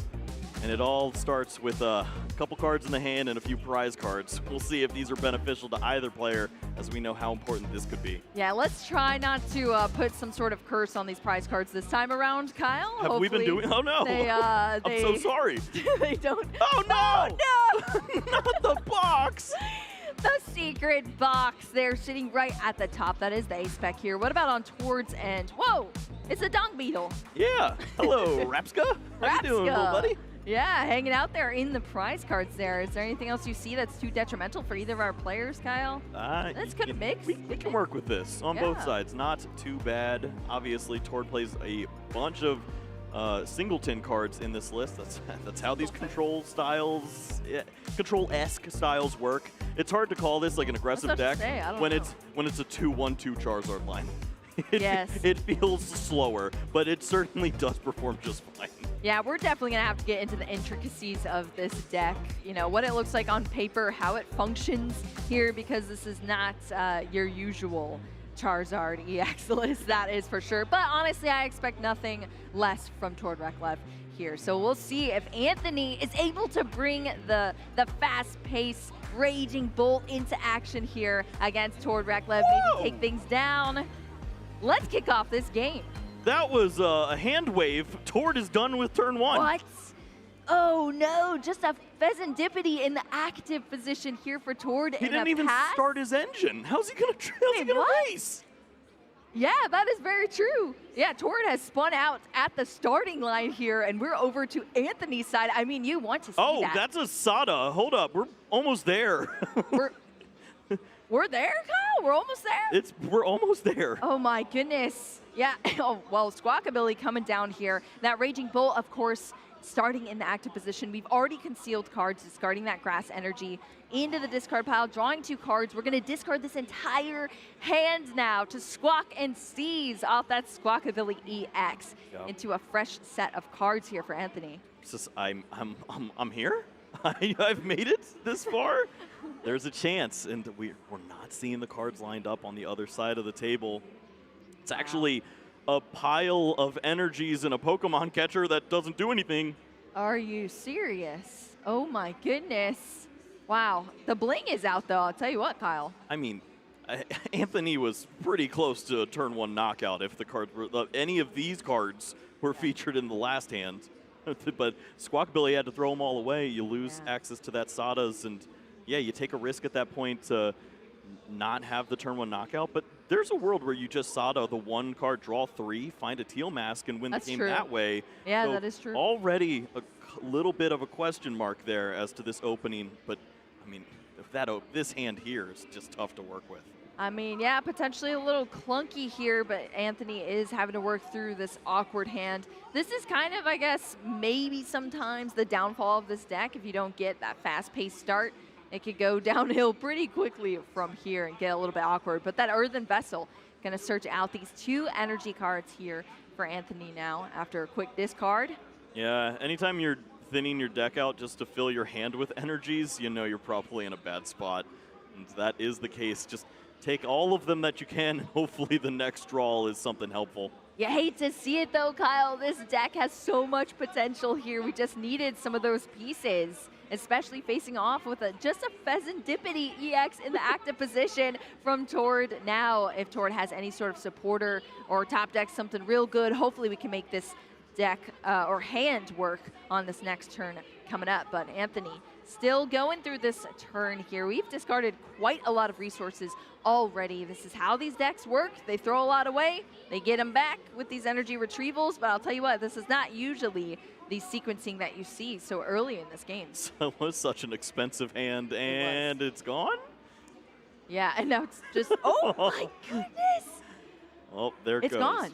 And it all starts with a couple cards in the hand and a few prize cards. We'll see if these are beneficial to either player, as we know how important this could be. Yeah, let's try not to put some sort of curse on these prize cards this time around, Kyle. Have we been doing? Oh no! I'm so sorry. They don't. Oh no! Oh, no! Not the box. The secret box there, sitting right at the top. That is the A-Spec here. What about on Tord's end? Whoa! It's a Dong Beetle. Yeah. Hello, Rapska. How you doing, little buddy? Yeah, hanging out there in the prize cards there. Is there anything else you see that's too detrimental for either of our players, Kyle? That's kind of mixed. We can work with this on both sides. Not too bad. Obviously, Tord plays a bunch of singleton cards in this list. That's how these control styles, control-esque styles work. It's hard to call this like an aggressive deck when it's a 2-1-2 Charizard line. It feels slower, but it certainly does perform just fine. Yeah, we're definitely going to have to get into the intricacies of this deck. You know, what it looks like on paper, how it functions here, because this is not your usual Charizard EX list, that is for sure. But honestly, I expect nothing less from Tord Reklev here. So we'll see if Anthony is able to bring the fast-paced Raging Bolt into action here against Tord Reklev, maybe take things down. Let's kick off this game. That was a hand wave. Tord is done with turn one. What? Oh no, just a Pheasantipity in the active position here for Tord. He didn't even start his engine. How's he gonna race? Yeah, that is very true. Yeah, Tord has spun out at the starting line here, and we're over to Anthony's side. I mean, you want to see that. Oh, that's a Sada. Hold up, we're almost there. We're there, Kyle? We're almost there? We're almost there. Oh my goodness. Yeah, oh, well, Squawkabilly coming down here. That Raging Bolt, of course, starting in the active position. We've already concealed cards, discarding that grass energy into the discard pile, drawing 2 cards. We're gonna discard this entire hand now to Squawk and seize off that Squawkabilly EX into a fresh set of cards here for Anthony. I'm here? I've made it this far? There's a chance, and we're not seeing the cards lined up on the other side of the table. It's actually a pile of energies and a Pokemon catcher that doesn't do anything. Are you serious? Oh my goodness. Wow. The bling is out though, I'll tell you what, Kyle. I mean, Anthony was pretty close to a turn 1 knockout if the cards were, any of these cards were featured in the last hand. But Squawkabilly had to throw them all away. You lose access to that Sadas, and yeah, you take a risk at that point to not have the turn 1 knockout. But there's a world where you just Sada the 1 card, draw 3, find a Teal Mask, and win the game that way. Yeah, so that is true. Already a little bit of a question mark there as to this opening. But I mean, if this hand here is just tough to work with. I mean, yeah, potentially a little clunky here, but Anthony is having to work through this awkward hand. This is kind of, I guess, maybe sometimes the downfall of this deck. If you don't get that fast-paced start, it could go downhill pretty quickly from here and get a little bit awkward. But that Earthen Vessel going to search out these 2 energy cards here for Anthony now after a quick discard. Yeah, anytime you're thinning your deck out just to fill your hand with energies, you know you're probably in a bad spot. And that is the case. Just take all of them that you can, and hopefully the next draw is something helpful. You hate to see it though, Kyle. This deck has so much potential here. We just needed some of those pieces. especially facing off with just a Pheasantipity EX in the active position from Tord. Now, if Tord has any sort of supporter or top deck something real good, hopefully we can make this deck or hand work on this next turn coming up. But Anthony still going through this turn here. We've discarded quite a lot of resources already. This is how these decks work. They throw a lot away, they get them back with these energy retrievals, but I'll tell you what, this is not usually the sequencing that you see so early in this game. So it was such an expensive hand, and it's gone? Yeah, and now it's just, oh my goodness! Oh, there it goes. It's gone.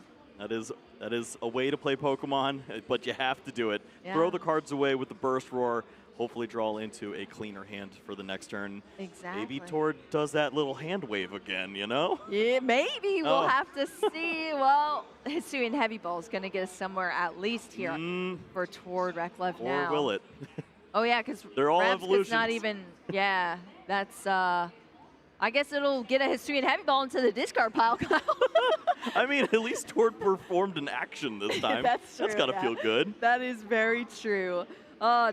That is a way to play Pokemon, but you have to do it. Yeah. Throw the cards away with the Burst Roar. Hopefully draw into a cleaner hand for the next turn. Exactly. Maybe Tord does that little hand wave again, you know? Yeah, maybe. We'll have to see. Well, Hisuian Heavy Ball is going to get us somewhere at least here for Tord Reklev now. Or will it? Oh, yeah, because they're all evolutions. not even, yeah, that's, I guess it'll get a Hisuian Heavy Ball into the discard pile, Kyle. I mean, at least Tord performed an action this time. That's true. That's got to feel good. That is very true.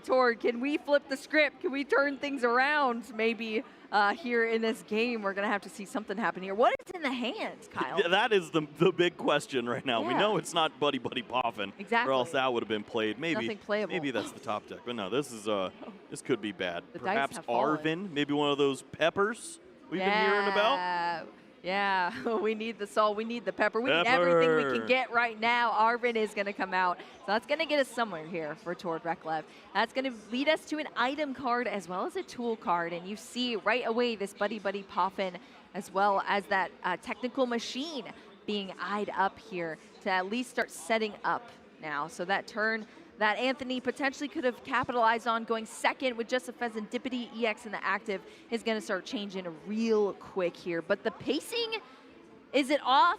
Tord, can we flip the script? Can we turn things around maybe here in this game? We're going to have to see something happen here. What is in the hands, Kyle? That is the big question right now. Yeah. We know it's not Buddy Buddy Poffin. Exactly. Or else that would have been played. Nothing playable. Maybe that's the top deck. But no, this could be bad. The dice Perhaps have fallen. Arvin, maybe one of those peppers we've been hearing about. Yeah, we need the salt, we need the pepper, we need everything we can get right now. Arvin is going to come out, so that's going to get us somewhere here for Tord Reklev. That's going to lead us to an item card as well as a tool card, and you see right away this Buddy Buddy Poffin as well as that technical machine being eyed up here to at least start setting up now. So that turn that Anthony potentially could have capitalized on going second with just a Pheasantipity EX in the active is going to start changing real quick here. But the pacing, is it off,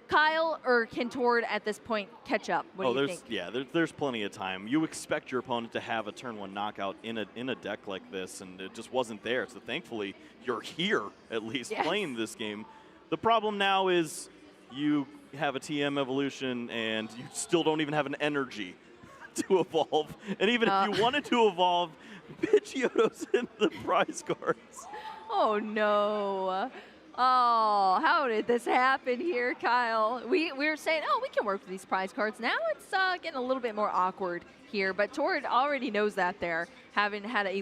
Kyle, or can Tord at this point catch up? What do you think? Yeah, there's plenty of time. You expect your opponent to have a turn one knockout in a deck like this, and it just wasn't there. So thankfully, you're here at least playing this game. The problem now is you have a TM evolution, and you still don't even have an energy to evolve. And even if you wanted to evolve, Pidgeotto's in the prize cards. Oh, no. Oh, how did this happen here, Kyle? We were saying, oh, we can work with these prize cards. Now it's getting a little bit more awkward here, but Tord already knows that there, having had a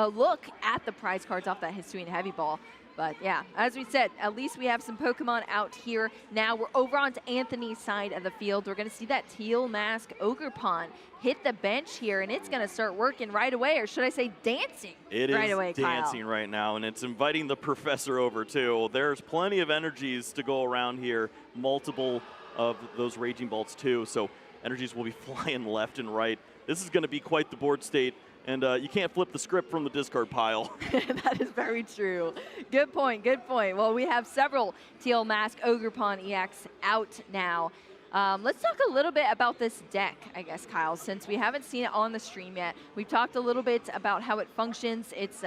look at the prize cards off that Hisuian Heavy Ball. But yeah, as we said, at least we have some Pokemon out here. Now we're over onto Anthony's side of the field. We're going to see that Teal Mask Ogerpon hit the bench here, and it's going to start working right away, or should I say dancing right away, It is dancing right now, and it's inviting the professor over too. There's plenty of energies to go around here, multiple of those Raging Bolts too, so energies will be flying left and right. This is going to be quite the board state. And you can't flip the script from the discard pile. That is very true. Good point, good point. Well, we have several Teal Mask Ogerpon EX out now. Let's talk a little bit about this deck, I guess, Kyle, since we haven't seen it on the stream yet. We've talked a little bit about how it functions. It's,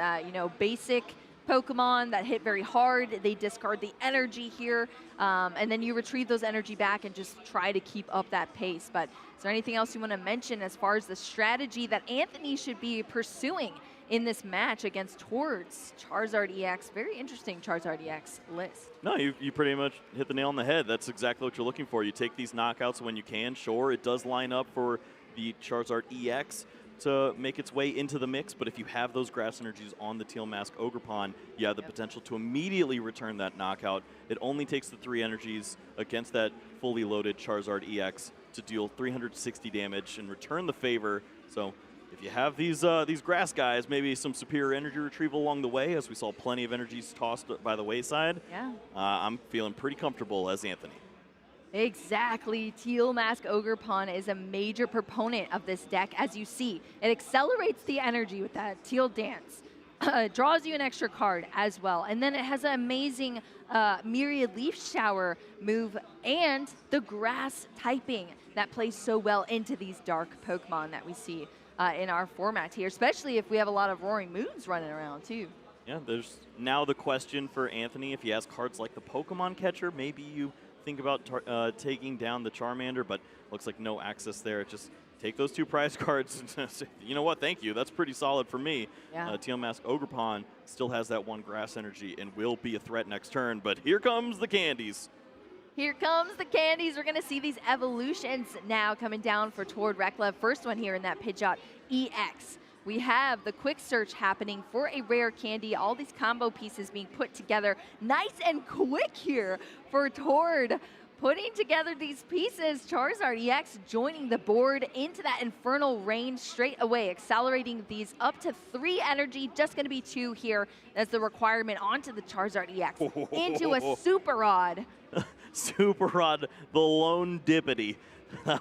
basic Pokemon that hit very hard. They discard the energy here, and then you retrieve those energy back and just try to keep up that pace. But is there anything else you want to mention as far as the strategy that Anthony should be pursuing in this match against Tord's Charizard EX? Very interesting Charizard EX list. No, you pretty much hit the nail on the head. That's exactly what you're looking for. You take these knockouts when you can. Sure, it does line up for the Charizard EX to make its way into the mix, but if you have those grass energies on the Teal Mask Ogerpon, you have the potential to immediately return that knockout. It only takes the 3 energies against that fully loaded Charizard EX to deal 360 damage and return the favor. So if you have these grass guys, maybe some superior energy retrieval along the way, as we saw plenty of energies tossed by the wayside. Yeah. I'm feeling pretty comfortable as Anthony. Exactly. Teal Mask Ogerpon is a major proponent of this deck, as you see. It accelerates the energy with that Teal Dance. Draws you an extra card as well. And then it has an amazing Myriad Leaf Shower move and the grass typing that plays so well into these dark Pokemon that we see in our format here, especially if we have a lot of Roaring Moons running around too. Yeah, there's now the question for Anthony, if he has cards like the Pokemon Catcher, maybe you think about taking down the Charmander, but looks like no access there. Just take those 2 prize cards. You know what? Thank you. That's pretty solid for me. Yeah. Teal Mask Ogerpon still has that 1 grass energy and will be a threat next turn, but here comes the candies. Here comes the candies. We're going to see these evolutions now coming down for Tord Reklev. First one here in that Pidgeot EX. We have the quick search happening for a rare candy. All these combo pieces being put together. Nice and quick here for Tord. Putting together these pieces. Charizard EX joining the board into that Infernal range straight away, accelerating these up to 3 energy. Just going to be 2 here as the requirement onto the Charizard EX. Into a Super Rod. Super Rod, the lone dippity.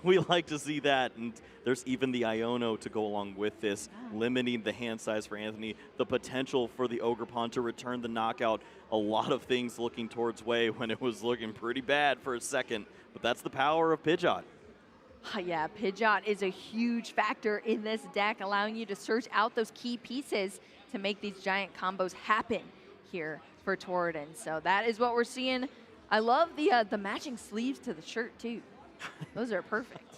We like to see that, and there's even the Iono to go along with this, limiting the hand size for Anthony, the potential for the Ogerpon to return the knockout. A lot of things looking towards way when it was looking pretty bad for a second, but that's the power of Pidgeot. Yeah, Pidgeot is a huge factor in this deck, allowing you to search out those key pieces to make these giant combos happen here for Tord, and so that is what we're seeing. I love the matching sleeves to the shirt too. Those are perfect.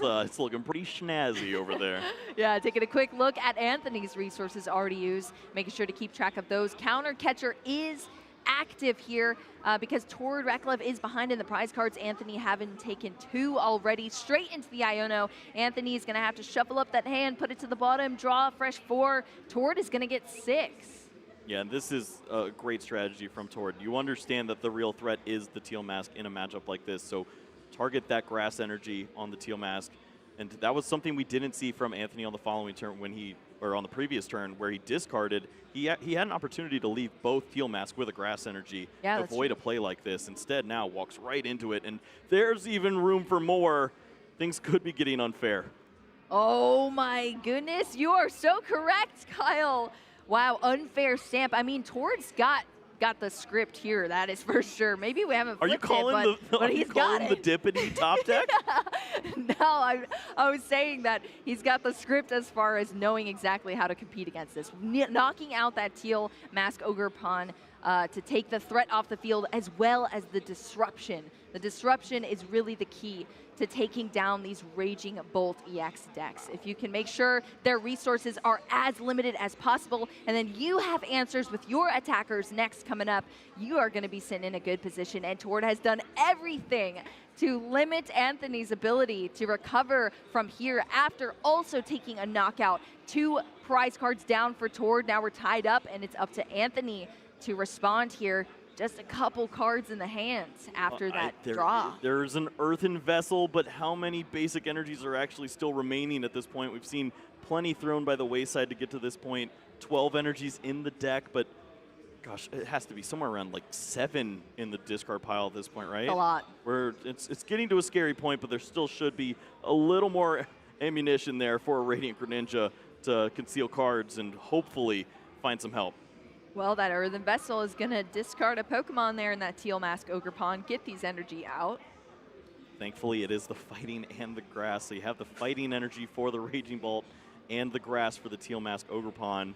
It's looking pretty snazzy over there. Yeah, taking a quick look at Anthony's resources already used, making sure to keep track of those. Counter Catcher is active here because Tord Reklev is behind in the prize cards. Anthony having taken 2 already, straight into the Iono. Anthony is going to have to shuffle up that hand, put it to the bottom, draw a fresh 4. Tord is going to get 6. Yeah, and this is a great strategy from Tord. You understand that the real threat is the Teal Mask in a matchup like this, so target that grass energy on the Teal Mask. And that was something we didn't see from Anthony on the following turn on the previous turn where he discarded. He had an opportunity to leave both Teal Mask with a grass energy, avoid a play like this. Instead, now walks right into it, and there's even room for more. Things could be getting unfair. Oh my goodness, you are so correct, Kyle. Wow, unfair stamp. I mean, Tord's got the script here, that is for sure. Maybe we haven't flipped but he's got it. The dippity top deck? No, I was saying that he's got the script as far as knowing exactly how to compete against this. Knocking out that Teal Mask Ogerpon to take the threat off the field as well as the disruption. The disruption is really the key to taking down these Raging Bolt EX decks. If you can make sure their resources are as limited as possible, and then you have answers with your attackers next coming up, you are going to be sitting in a good position. And Tord has done everything to limit Anthony's ability to recover from here after also taking a knockout. 2 prize cards down for Tord. Now we're tied up, and it's up to Anthony to respond here. Just a couple cards in the hands after that draw. There's an Earthen Vessel, but how many basic energies are actually still remaining at this point? We've seen plenty thrown by the wayside to get to this point. 12 energies in the deck, but gosh, it has to be somewhere around like 7 in the discard pile at this point, right? A lot. Where it's getting to a scary point, but there still should be a little more ammunition there for a Radiant Greninja to conceal cards and hopefully find some help. Well, that Earthen Vessel is going to discard a Pokemon there in that Teal Mask Ogerpon, get these energy out. Thankfully, it is the fighting and the grass. So you have the fighting energy for the Raging Bolt and the grass for the Teal Mask Ogerpon.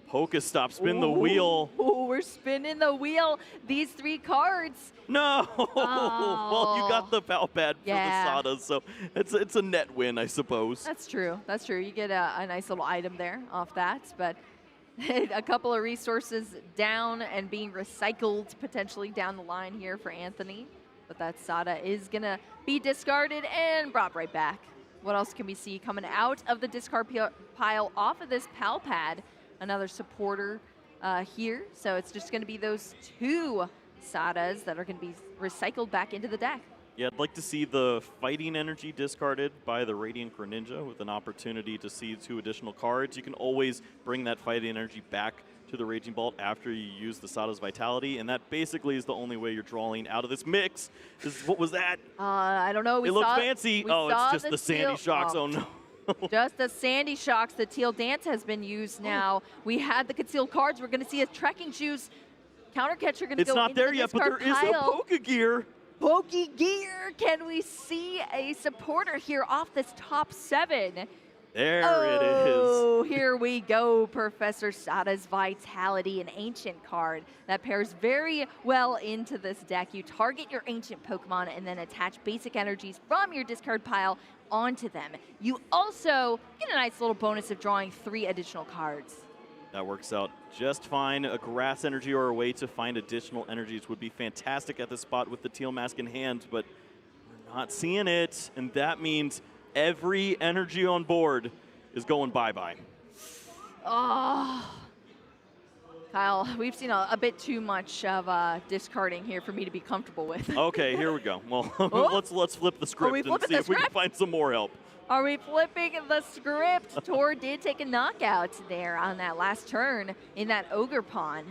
Pokestop, spin the wheel. Oh, we're spinning the wheel. These 3 cards. No! Well, you got the Palpad for the Sadas, so it's a net win, I suppose. That's true. That's true. You get a nice little item there off that, but a couple of resources down and being recycled potentially down the line here for Anthony. But that Sada is going to be discarded and brought right back. What else can we see coming out of the discard pile off of this Palpad? Another supporter here. So it's just going to be those 2 Sadas that are going to be recycled back into the deck. Yeah, I'd like to see the fighting energy discarded by the Radiant Greninja with an opportunity to see 2 additional cards. You can always bring that fighting energy back to the Raging Bolt after you use the Sada's Vitality, and that basically is the only way you're drawing out of this mix. What was that? I don't know. It looked fancy. Oh, it's just the Sandy Shocks. Oh, no. Just the Sandy Shocks. The Teal Dance has been used now. We had the concealed cards. We're going to see a Trekking Shoes. Counter Catcher going to go into the discard pile. It's not there yet, but there is a Pokegear. Pokegear. Can we see a supporter here off this top 7? There it is. Oh, here we go. Professor Sada's Vitality, an ancient card that pairs very well into this deck. You target your ancient Pokemon and then attach basic energies from your discard pile onto them. You also get a nice little bonus of drawing 3 additional cards. That works out just fine. A grass energy or a way to find additional energies would be fantastic at this spot with the Teal Mask in hand, but we're not seeing it, and that means every energy on board is going bye-bye. Oh, Kyle, we've seen a bit too much of discarding here for me to be comfortable with. Okay, here we go. Well, Oh. let's flip the script and flipping see the if we can script? find some more help. Are we flipping the script? Tor did take a knockout there on that last turn in that Ogre Pawn.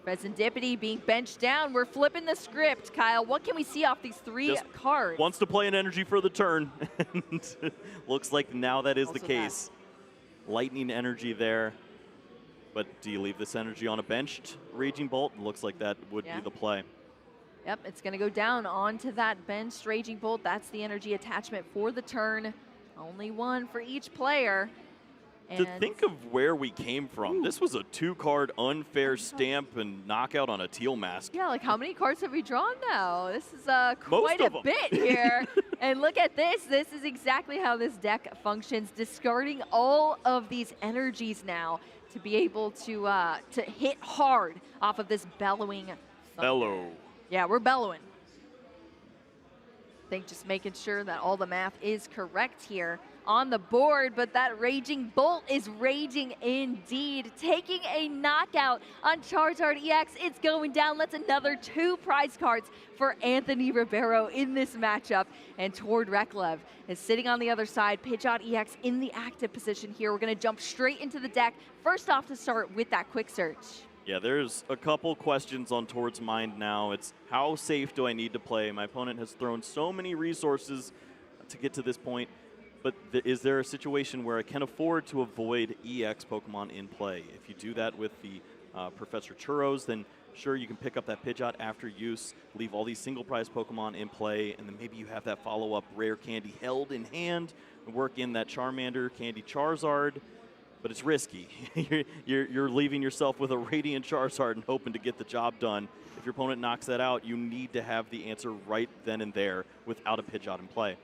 Serendipity being benched down. We're flipping the script, Kyle. What can we see off these 3 Just cards? Wants to play an energy for the turn. And looks like now that is Also the case. Lightning energy there. But do you leave this energy on a benched Raging Bolt? Looks like that would be the play. Yep, it's going to go down onto that benched Raging Bolt. That's the energy attachment for the turn. Only 1 for each player. To think of where we came from, this was a 2-card unfair stamp and knockout on a Teal Mask. Yeah, like how many cards have we drawn now? This is Most quite of a 'em. bit here. And look at this. This is exactly how this deck functions, discarding all of these energies now to be able to hit hard off of this bellowing thunder. Bellow. Yeah, we're bellowing. I think just making sure that all the math is correct here on the board, but that Raging Bolt is raging indeed, taking a knockout on Charizard EX. It's going down. That's another 2 prize cards for Anthony Ribeiro in this matchup. And Tord Reklev is sitting on the other side. Pidgeot EX in the active position here. We're going to jump straight into the deck. First off to start with that quick search. Yeah, there's a couple questions on Tord's mind now. It's how safe do I need to play? My opponent has thrown so many resources to get to this point, but is there a situation where I can afford to avoid EX Pokemon in play? If you do that with the Professor Churros, then sure, you can pick up that Pidgeot after use, leave all these single prize Pokemon in play, and then maybe you have that follow-up rare candy held in hand, and work in that Charmander, Candy Charizard. But it's risky. You're leaving yourself with a Radiant Charizard and hoping to get the job done. If your opponent knocks that out, you need to have the answer right then and there without a Pidgeot in play.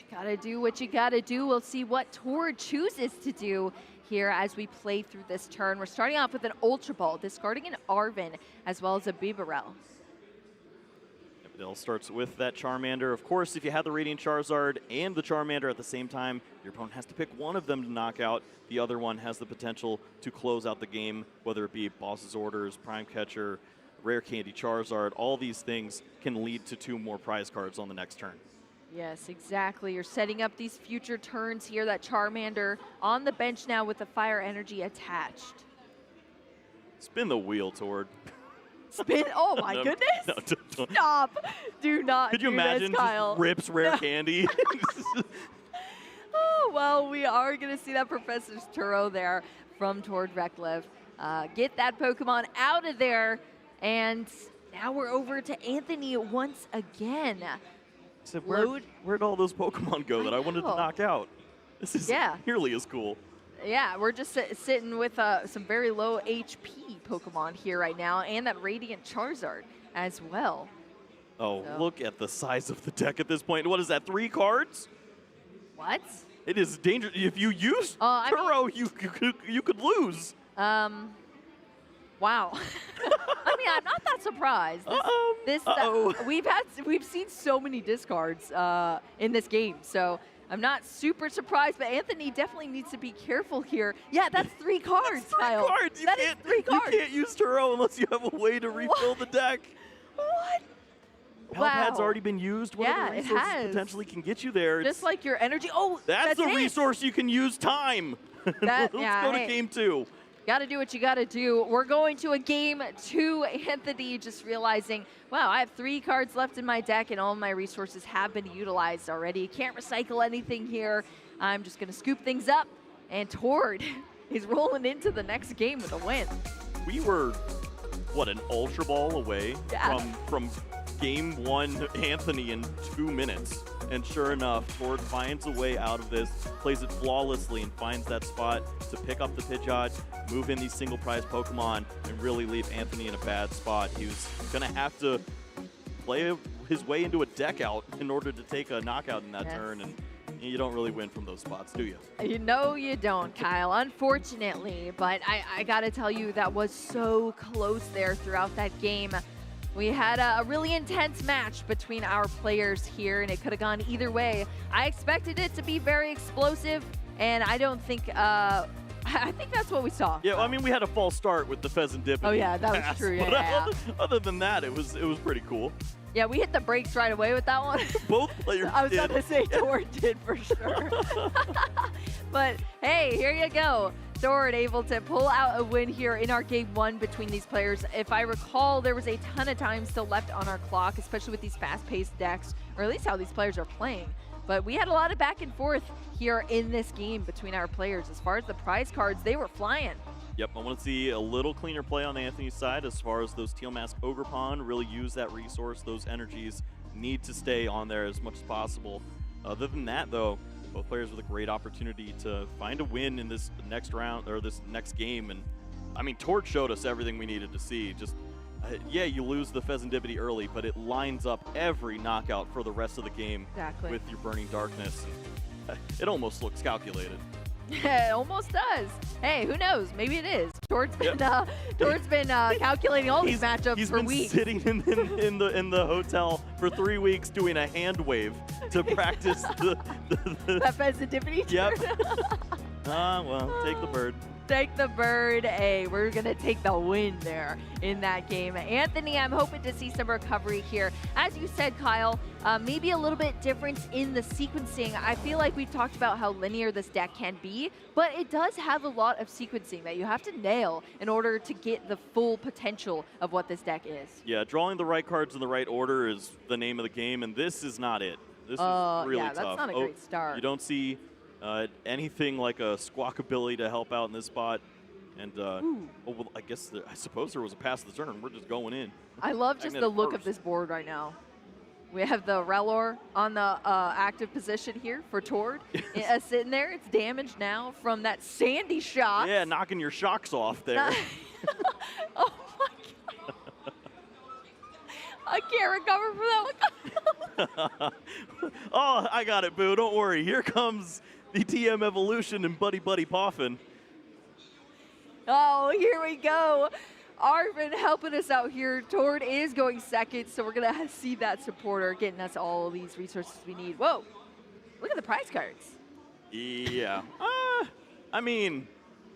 Gotta do what you gotta do. We'll see what Tord chooses to do here as we play through this turn. We're starting off with an Ultra Ball, discarding an Arven as well as a Bibarel. It starts with that Charmander. Of course, if you have the Radiant Charizard and the Charmander at the same time, your opponent has to pick one of them to knock out. The other one has the potential to close out the game, whether it be Boss's Orders, Prime Catcher, Rare Candy Charizard. All these things can lead to 2 more prize cards on the next turn. Yes, exactly. You're setting up these future turns here. That Charmander on the bench now with the Fire Energy attached. Spin the wheel, Tord. Spin. Oh my No, goodness. no, don't. Stop. Do not Could you do imagine this, Kyle. just rips rare candy? Oh, well, we are going to see that Professor's Turo there from Tord Reklev. Get that Pokemon out of there. And now we're over to Anthony once again. So where'd all those Pokemon go that I wanted to know. knock out? This is nearly as cool. Yeah, we're just sitting with some very low HP Pokemon here right now, and that Radiant Charizard as well. Oh, So- look at the size of the deck at this point. What is that, 3 cards? What? It is dangerous. If you use I Turo, you could lose. Wow. I mean, I'm not that surprised. We've seen so many discards in this game, so I'm not super surprised. But Anthony definitely needs to be careful here. Yeah, that's 3 cards, That's 3 Kyle. cards. That is 3 cards. You can't use Turo unless you have a way to refill the deck. What? Palpad's Wow. already been used. What Yeah, other it resources has. potentially can get you there? Just like your energy. Oh, that's the it. resource you can use. Time. That- Let's yeah, go to hey. game 2. Got to do what you got to do. We're going to a game 2. Anthony just realizing, wow, I have 3 cards left in my deck and all my resources have been utilized already. Can't recycle anything here. I'm just going to scoop things up. And Tord is rolling into the next game with a win. We were, what, an Ultra Ball away Yeah. from game 1 Anthony in 2 minutes. And sure enough, Tord finds a way out of this, plays it flawlessly, and finds that spot to pick up the Pidgeot, move in these single prize Pokemon, and really leave Anthony in a bad spot. He was going to have to play his way into a deck out in order to take a knockout in that turn, and you don't really win from those spots, do you? You know you don't, Kyle, unfortunately. But I got to tell you, that was so close there throughout that game. We had a really intense match between our players here, and it could have gone either way. I expected it to be very explosive, and I don't think, I think that's what we saw. Yeah, well, I mean, we had a false start with the Pheasant Dip. Oh yeah, that was true. Yeah. Other than that, it was pretty cool. Yeah, we hit the brakes right away with that one. Both players I was did. about to say Tord did for sure. But hey, here you go. Tord able to pull out a win here in our game 1 between these players. If I recall, there was a ton of time still left on our clock, especially with these fast-paced decks, or at least how these players are playing. But we had a lot of back and forth here in this game between our players. As far as the prize cards, they were flying. Yep, I want to see a little cleaner play on Anthony's side as far as those Teal Mask Ogre Pond, really use that resource. Those energies need to stay on there as much as possible. Other than that, though, both players with a great opportunity to find a win in this next round, or this next game. And I mean, Tord showed us everything we needed to see. Just, yeah, you lose the Pheasantipity early, but it lines up every knockout for the rest of the game with your Burning Darkness. And it almost looks calculated. It almost does. Hey, who knows? Maybe it is. Tord's been calculating all these matchups for weeks. He's been sitting in the hotel for 3 weeks doing a hand wave to practice that Pheasantipity. Yep. Well, take the bird. Take the bird. Hey, we're going to take the win there in that game. Anthony, I'm hoping to see some recovery here. As you said, Kyle, maybe a little bit difference in the sequencing. I feel like we've talked about how linear this deck can be, but it does have a lot of sequencing that you have to nail in order to get the full potential of what this deck is. Yeah, drawing the right cards in the right order is the name of the game, and this is not it. This is really tough. Yeah, that's not a great start. You don't see anything like a squawkability to help out in this spot. And, oh, well, I suppose there was a pass the turn. We're just going in. I love just the look of this board right now. We have the Relor on the active position here for Tord. Sitting there. It's damaged now from that Sandy shot. Yeah, knocking your shocks off there. Oh, my God. I can't recover from that one. Oh, I got it, Boo. Don't worry. Here comes the TM Evolution and Buddy Buddy Poffin. Oh, here we go. Arvin helping us out here. Tord is going second, so we're going to see that supporter getting us all of these resources we need. Whoa, look at the prize cards. Yeah. I mean...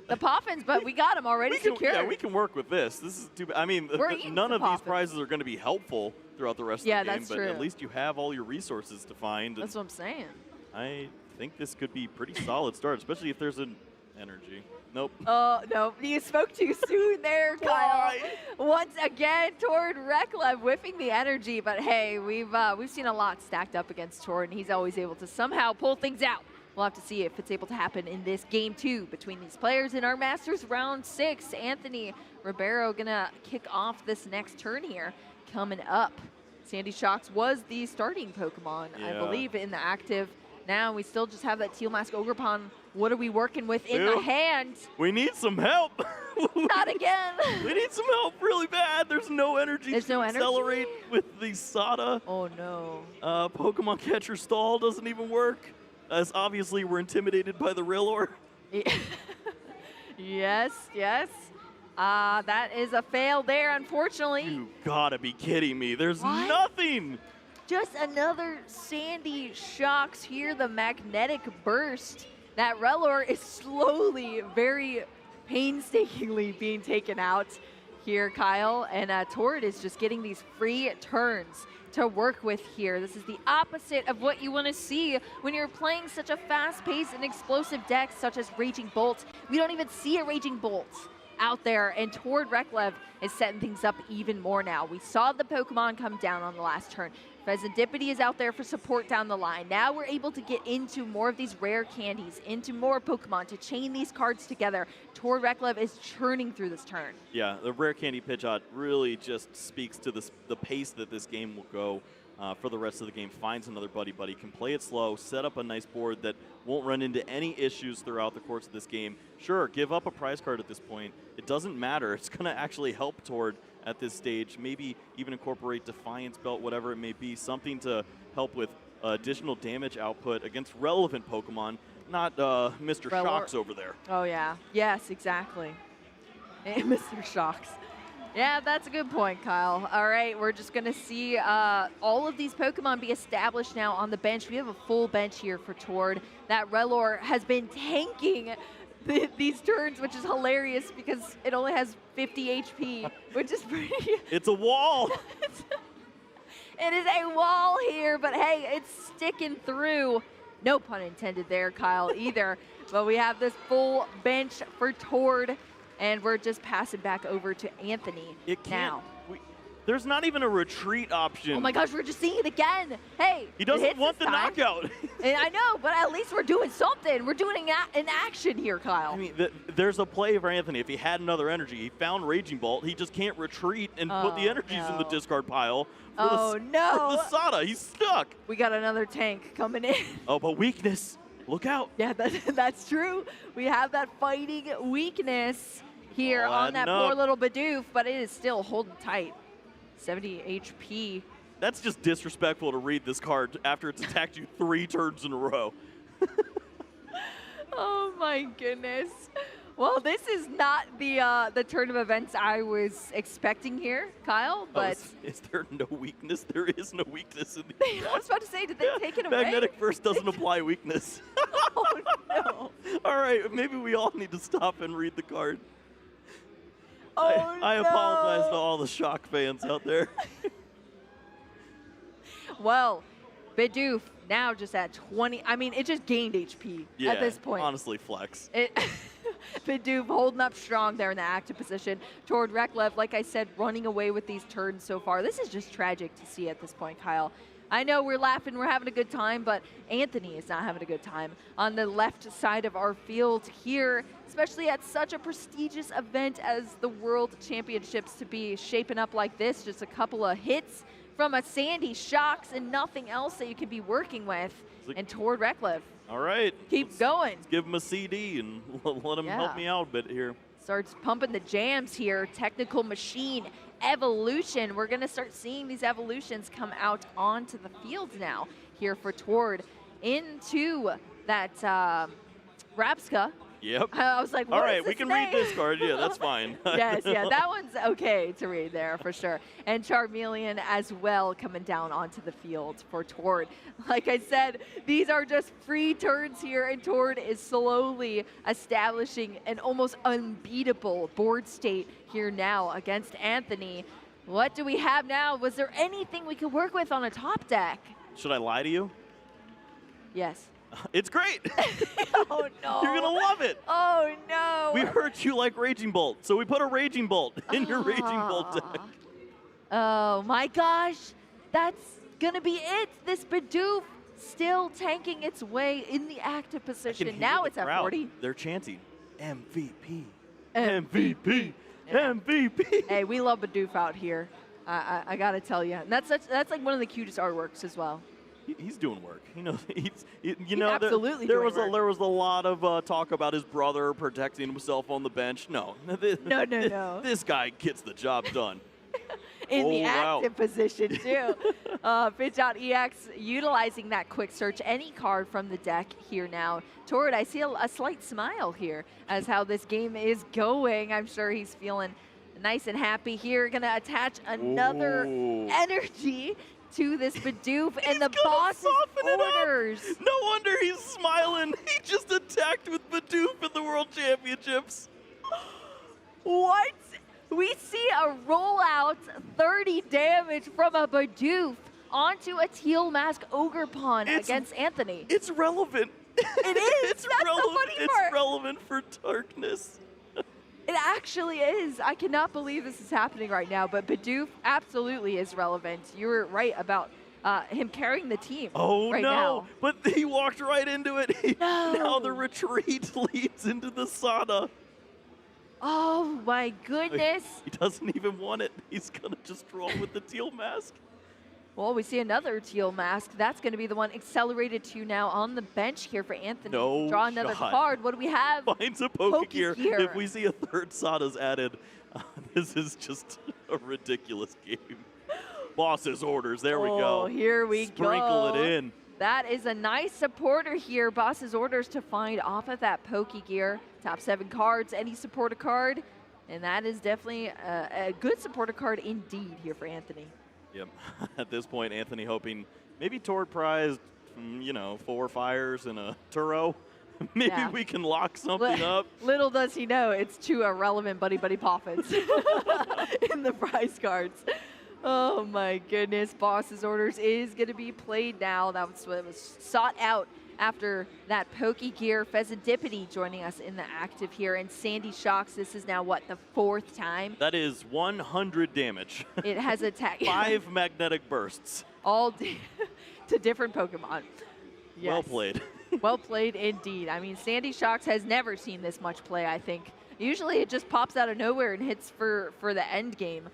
The Poffins, but we got them already secured. Yeah, we can work with this. This is too bad. I mean, none of these prizes are going to be helpful throughout the rest of the game, that's but true. At least you have all your resources to find. That's what I'm saying. I think this could be a pretty solid start, especially if there's an energy. Nope. Oh, no. You spoke too soon there, Kyle. Once again, Tord Reklev whiffing the energy. But, hey, we've seen a lot stacked up against Tord, and he's always able to somehow pull things out. We'll have to see if it's able to happen in this game 2 between these players in our Masters Round 6. Anthony Ribeiro going to kick off this next turn here coming up. Sandy Shocks was the starting Pokemon, I believe, in the active. Now we still just have that Teal Mask Ogerpon. What are we working with in the hand? We need some help. Not again. We need some help really bad. There's no energy to accelerate with the Sada. Oh, no. Pokemon Catcher Stall doesn't even work, as obviously we're intimidated by the Railor. Yes, yes. That is a fail there, unfortunately. You gotta be kidding me. There's nothing. Just another Sandy Shocks here, the Magnetic Burst. That Relor is slowly, very painstakingly being taken out here, Kyle. And Tord is just getting these free turns to work with here. This is the opposite of what you want to see when you're playing such a fast-paced and explosive deck such as Raging Bolt. We don't even see a Raging Bolt out there, and Tord Reklev is setting things up even more now. We saw the Pokemon come down on the last turn. Pheasantipity is out there for support down the line. Now we're able to get into more of these rare candies, into more Pokemon to chain these cards together. Tord Reklev is churning through this turn. Yeah, the rare candy Pidgeot really just speaks to the pace that this game will go for the rest of the game. Finds another buddy, can play it slow, set up a nice board that won't run into any issues throughout the course of this game. Sure, give up a prize card at this point. It doesn't matter. It's going to actually help Tord at this stage. Maybe even incorporate Defiance Belt, whatever it may be, something to help with additional damage output against relevant Pokemon, not Mr. Shocks over there. Oh, yeah. Yes, exactly. Mr. Shocks. Yeah, that's a good point, Kyle. All right, we're just going to see all of these Pokemon be established now on the bench. We have a full bench here for Tord. That Relor has been tanking these turns, which is hilarious because it only has 50 HP, which is pretty... It's a wall! It is a wall here, but hey, it's sticking through. No pun intended there, Kyle, either. But we have this full bench for Tord, and we're just passing back over to Anthony now. There's not even a retreat option. Oh my gosh, we're just seeing it again. Hey, he doesn't want the knockout. And I know, but at least we're doing something. We're doing an action here, Kyle. I mean, there's a play for Anthony. If he had another energy, he found Raging Bolt. He just can't retreat and put the energies in the discard pile. Oh no! For the Sada, he's stuck. We got another tank coming in. Oh, but weakness. Look out. Yeah, that's true. We have that fighting weakness here on that poor little Bidoof, but it is still holding tight. 70 HP. That's just disrespectful to read this card after it's attacked you 3 turns in a row. Oh my goodness. Well, this is not the turn of events I was expecting here, Kyle, but... Oh, is there no weakness? There is no weakness in the... I was about to say, did they take it away? Magnetic Burst doesn't apply weakness. Oh, no. All right, maybe we all need to stop and read the card. Oh, I apologize to all the Shock fans out there. Well, Bidoof now just at 20. I mean, it just gained HP at this point. Honestly, flex. Bidoof holding up strong there in the active position. Tord Reklev, like I said, running away with these turns so far. This is just tragic to see at this point, Kyle. I know we're laughing, we're having a good time, but Anthony is not having a good time on the left side of our field here, especially at such a prestigious event as the World Championships to be shaping up like this. Just a couple of hits from a Sandy Shocks and nothing else that you can be working with. And Tord Reklev. All right. Keep going. Let's give him a CD and let him help me out a bit here. Starts pumping the jams here. Technical Machine Evolution. We're going to start seeing these evolutions come out onto the field now here for Tord into that Rapska. Yep. I was like, what all right, is we this can name? read this card. Yeah, that's fine. Yes, yeah, that one's okay to read there for sure. And Charmeleon as well coming down onto the field for Tord. Like I said, these are just free turns here, and Tord is slowly establishing an almost unbeatable board state here now against Anthony. What do we have now? Was there anything we could work with on a top deck? Should I lie to you? Yes. It's great. Oh, no. You're going to love it. Oh, no. We heard you like Raging Bolt, so we put a Raging Bolt in your Raging Bolt deck. Oh, my gosh. That's going to be it. This Bidoof still tanking its way in the active position. Now it's at 40. They're chanting, MVP, MVP, MVP. Hey, we love Bidoof out here. I got to tell you. And that's like one of the cutest artworks as well. He's doing work. You know, absolutely there doing was work. There was a lot of talk about his brother protecting himself on the bench. No. No. This guy gets the job done. In the active position, too. Pidgeot EX utilizing that quick search, any card from the deck here now. Tord, I see a slight smile here as how this game is going. I'm sure he's feeling nice and happy here. Going to attach another energy to this Bidoof and the boss's orders. No wonder he's smiling. He just attacked with Bidoof in the World Championships. What? We see a rollout 30 damage from a Bidoof onto a Teal Mask Ogerpon against Anthony. It's relevant. It is. That's the funny part. It's relevant for darkness. It actually is. I cannot believe this is happening right now, but Bidoof absolutely is relevant. You were right about him carrying the team Oh right no! now. But he walked right into it. No. Now the retreat leads into the sauna. Oh my goodness. He doesn't even want it. He's gonna just roll with the teal mask. Well, we see another teal mask. That's going to be the one accelerated to now on the bench here for Anthony. No Draw another shot. card. What do we have? Finds a Pokegear. If we see a third Sada's added, this is just a ridiculous game. Boss's orders. There we go. Oh, here we Sprinkle go. it in. That is a nice supporter here. Boss's orders to find off of that Pokegear. Top 7 cards, any supporter card. And that is definitely a good supporter card indeed here for Anthony. Yep. At this point, Anthony hoping maybe Tord prized, 4 fires and a Turo. Maybe we can lock something up. Little does he know, it's 2 irrelevant Buddy Poffins in the prize cards. Oh my goodness, Boss's orders is going to be played now. That was what was sought out after that Pokegear. Pheasantipity joining us in the active here. And Sandy Shocks, this is now what, the 4th time? That is 100 damage. It has attacked 5 magnetic bursts. all to different Pokemon. Yes. Well played. Well played indeed. I mean, Sandy Shocks has never seen this much play, I think. Usually it just pops out of nowhere and hits for the end game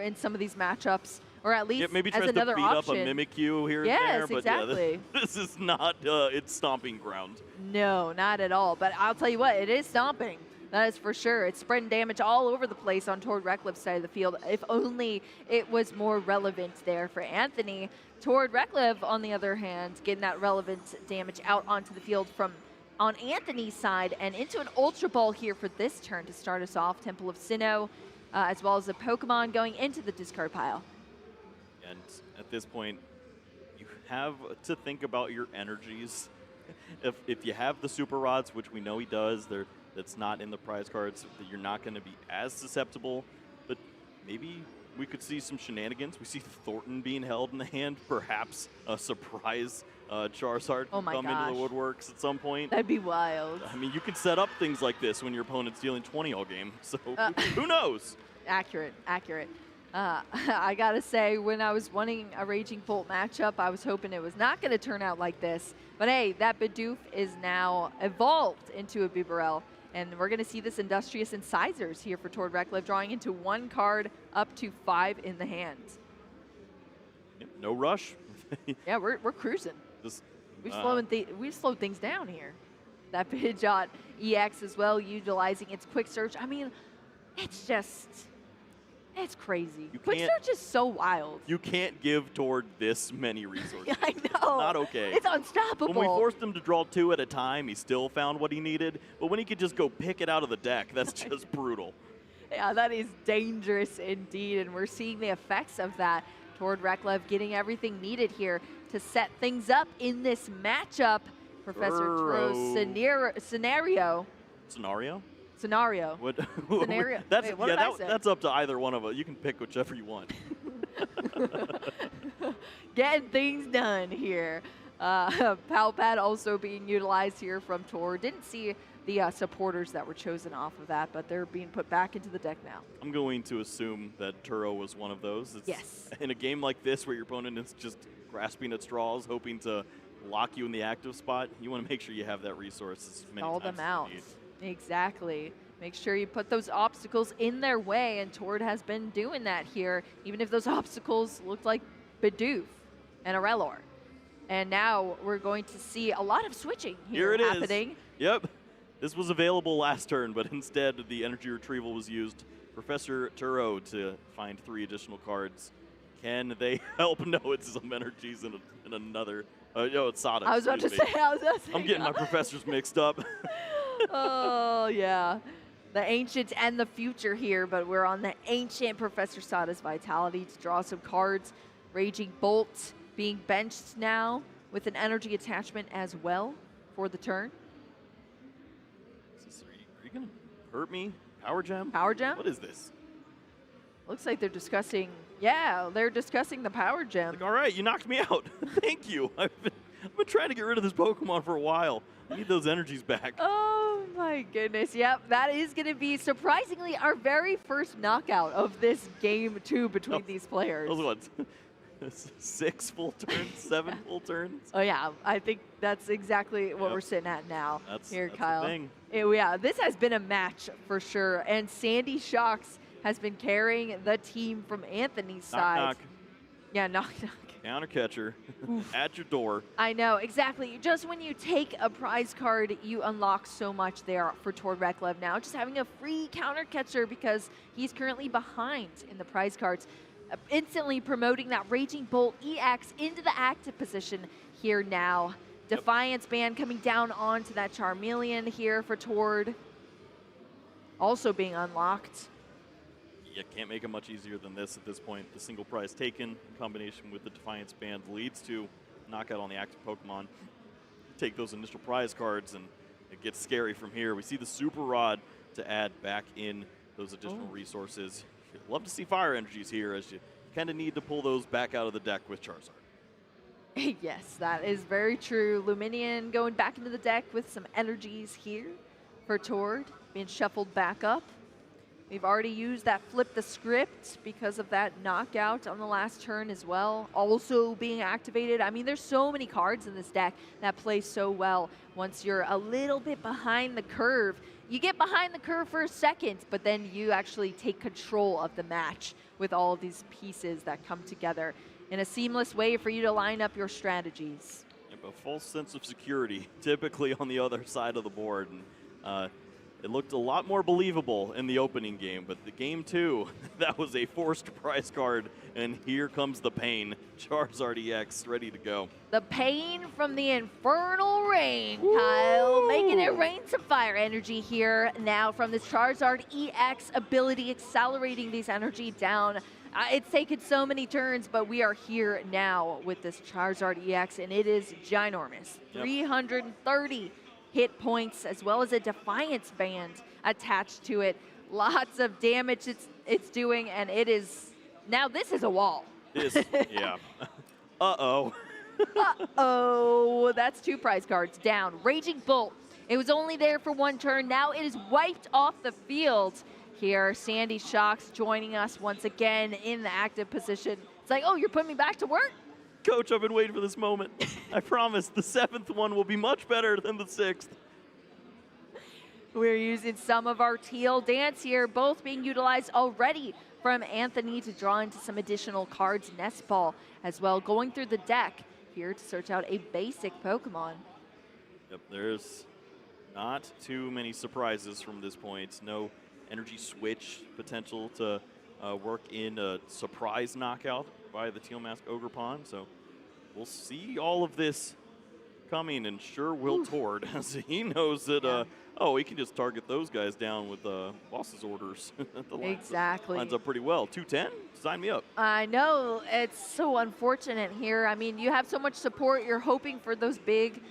in some of these matchups. Or at least maybe as tries another to beat option. up a Mimikyu here Yes, and there. But exactly. Yeah, this is not its stomping ground. No, not at all. But I'll tell you what, it is stomping. That is for sure. It's spreading damage all over the place on Tord Recklif's side of the field. If only it was more relevant there for Anthony. Tord Recklif, on the other hand, getting that relevant damage out onto the field from on Anthony's side and into an Ultra Ball here for this turn to start us off. Temple of Sinnoh, as well as a Pokemon going into the discard pile. And at this point, you have to think about your energies. If you have the Super Rods, which we know he does, that's not in the prize cards, that you're not going to be as susceptible. But maybe we could see some shenanigans. We see Thornton being held in the hand, perhaps a surprise Charizard Oh my come into gosh. the woodworks at some point. That'd be wild. I mean, you can set up things like this when your opponent's dealing 20 all game. So who knows? Accurate, accurate. I gotta say, when I was wanting a Raging Bolt matchup, I was hoping it was not gonna turn out like this. But hey, that Bidoof is now evolved into a Bibarel. And we're gonna see this Industrious Incisors here for Tord Recklif, drawing into 1 card up to 5 in the hand. Yep, no rush. Yeah, we're cruising. Just, We've slowed things down here. That Pidgeot EX as well, utilizing its Quick Search. I mean, it's crazy. Quick Search is so wild. You can't give Tord this many resources. I know. Not okay. It's unstoppable. When we forced him to draw 2 at a time, he still found what he needed. But when he could just go pick it out of the deck, that's just brutal. Yeah, that is dangerous indeed, and we're seeing the effects of that. Tord Recklif getting everything needed here to set things up in this matchup. Professor Turo's scenario. What? Scenario. That's, Wait, what yeah, did I say? that's up to either one of us. You can pick whichever you want. Getting things done here. Palpad also being utilized here from Tord. Didn't see the supporters that were chosen off of that, but they're being put back into the deck now. I'm going to assume that Turo was one of those. Yes. In a game like this where your opponent is just grasping at straws, hoping to lock you in the active spot, you want to make sure you have that resource as many Stall times them as you out. need. Exactly. Make sure you put those obstacles in their way, and Tord has been doing that here, even if those obstacles looked like Bidoof and Aurelor. And now we're going to see a lot of switching here happening. Yep. This was available last turn, but instead the energy retrieval was used. Professor Turo to find 3 additional cards. Can they help? No, it's some energies in another. It's Sada. I was about to say. I'm getting my professors mixed up. Oh, yeah. The ancient and the future here, but we're on the ancient Professor Sada's Vitality to draw some cards. Raging Bolt being benched now with an energy attachment as well for the turn. Are you going to hurt me? Power Gem? Power Gem? What is this? Looks like they're discussing, they're discussing the Power Gem. All right, you knocked me out. Thank you. I've been trying to get rid of this Pokemon for a while. I need those energies back. Oh my goodness. Yep, that is going to be surprisingly our very first knockout of this game 2 between these players. Those ones. 6 full turns, 7 full turns. Oh yeah, I think that's exactly what we're sitting at now. That's Kyle. the thing. Yeah, this has been a match for sure, and Sandy Shocks has been carrying the team from Anthony's side. Knock. Yeah, knock. Counter catcher at your door. I know, exactly. Just when you take a prize card, you unlock so much there for Tord Reklev now. Just having a free counter catcher because he's currently behind in the prize cards. Instantly promoting that Raging Bolt EX into the active position here now. Defiance Band coming down onto that Charmeleon here for Tord. Also being unlocked. You can't make it much easier than this at this point. The single prize taken in combination with the Defiance Band leads to knockout on the active Pokemon. Take those initial prize cards and it gets scary from here. We see the Super Rod to add back in those additional resources. Love to see fire energies here as you kind of need to pull those back out of the deck with Charizard. Yes, that is very true. Luminion going back into the deck with some energies here for Tord, being shuffled back up. We've already used that Flip the Script because of that knockout on the last turn as well, also being activated. I mean, there's so many cards in this deck that play so well once you're a little bit behind the curve. You get behind the curve for a second, but then you actually take control of the match with all of these pieces that come together in a seamless way for you to line up your strategies. Yep, a false sense of security typically on the other side of the board. And it looked a lot more believable in the opening game, but the game 2, that was a forced prize card, and here comes the pain. Charizard EX ready to go. The pain from the infernal rain, Kyle, making it rain some fire energy here now from this Charizard EX ability, accelerating these energy down. It's taken so many turns, but we are here now with this Charizard EX, and it is ginormous. Yep. 330 hit points, as well as a Defiance Band attached to it. Lots of damage it's doing, and it is, now this is a wall. It is, yeah. Uh-oh. Uh-oh, that's 2 prize cards down. Raging Bolt, it was only there for 1 turn. Now it is wiped off the field. Here, Sandy Shocks joining us once again in the active position. It's like, oh, you're putting me back to work? Coach, I've been waiting for this moment. I promise the 7th one will be much better than the 6th. We're using some of our teal dance here, both being utilized already from Anthony to draw into some additional cards. Nest Ball as well, going through the deck here to search out a basic Pokemon. Yep, there's not too many surprises from this point. No energy switch potential to work in a surprise knockout by the Teal Mask Ogerpon. So we'll see all of this coming, and sure will Tord, as he knows that, he can just target those guys down with boss's orders. Exactly. Lines up pretty well. 210, sign me up. I know, it's so unfortunate here. I mean, you have so much support. You're hoping for those big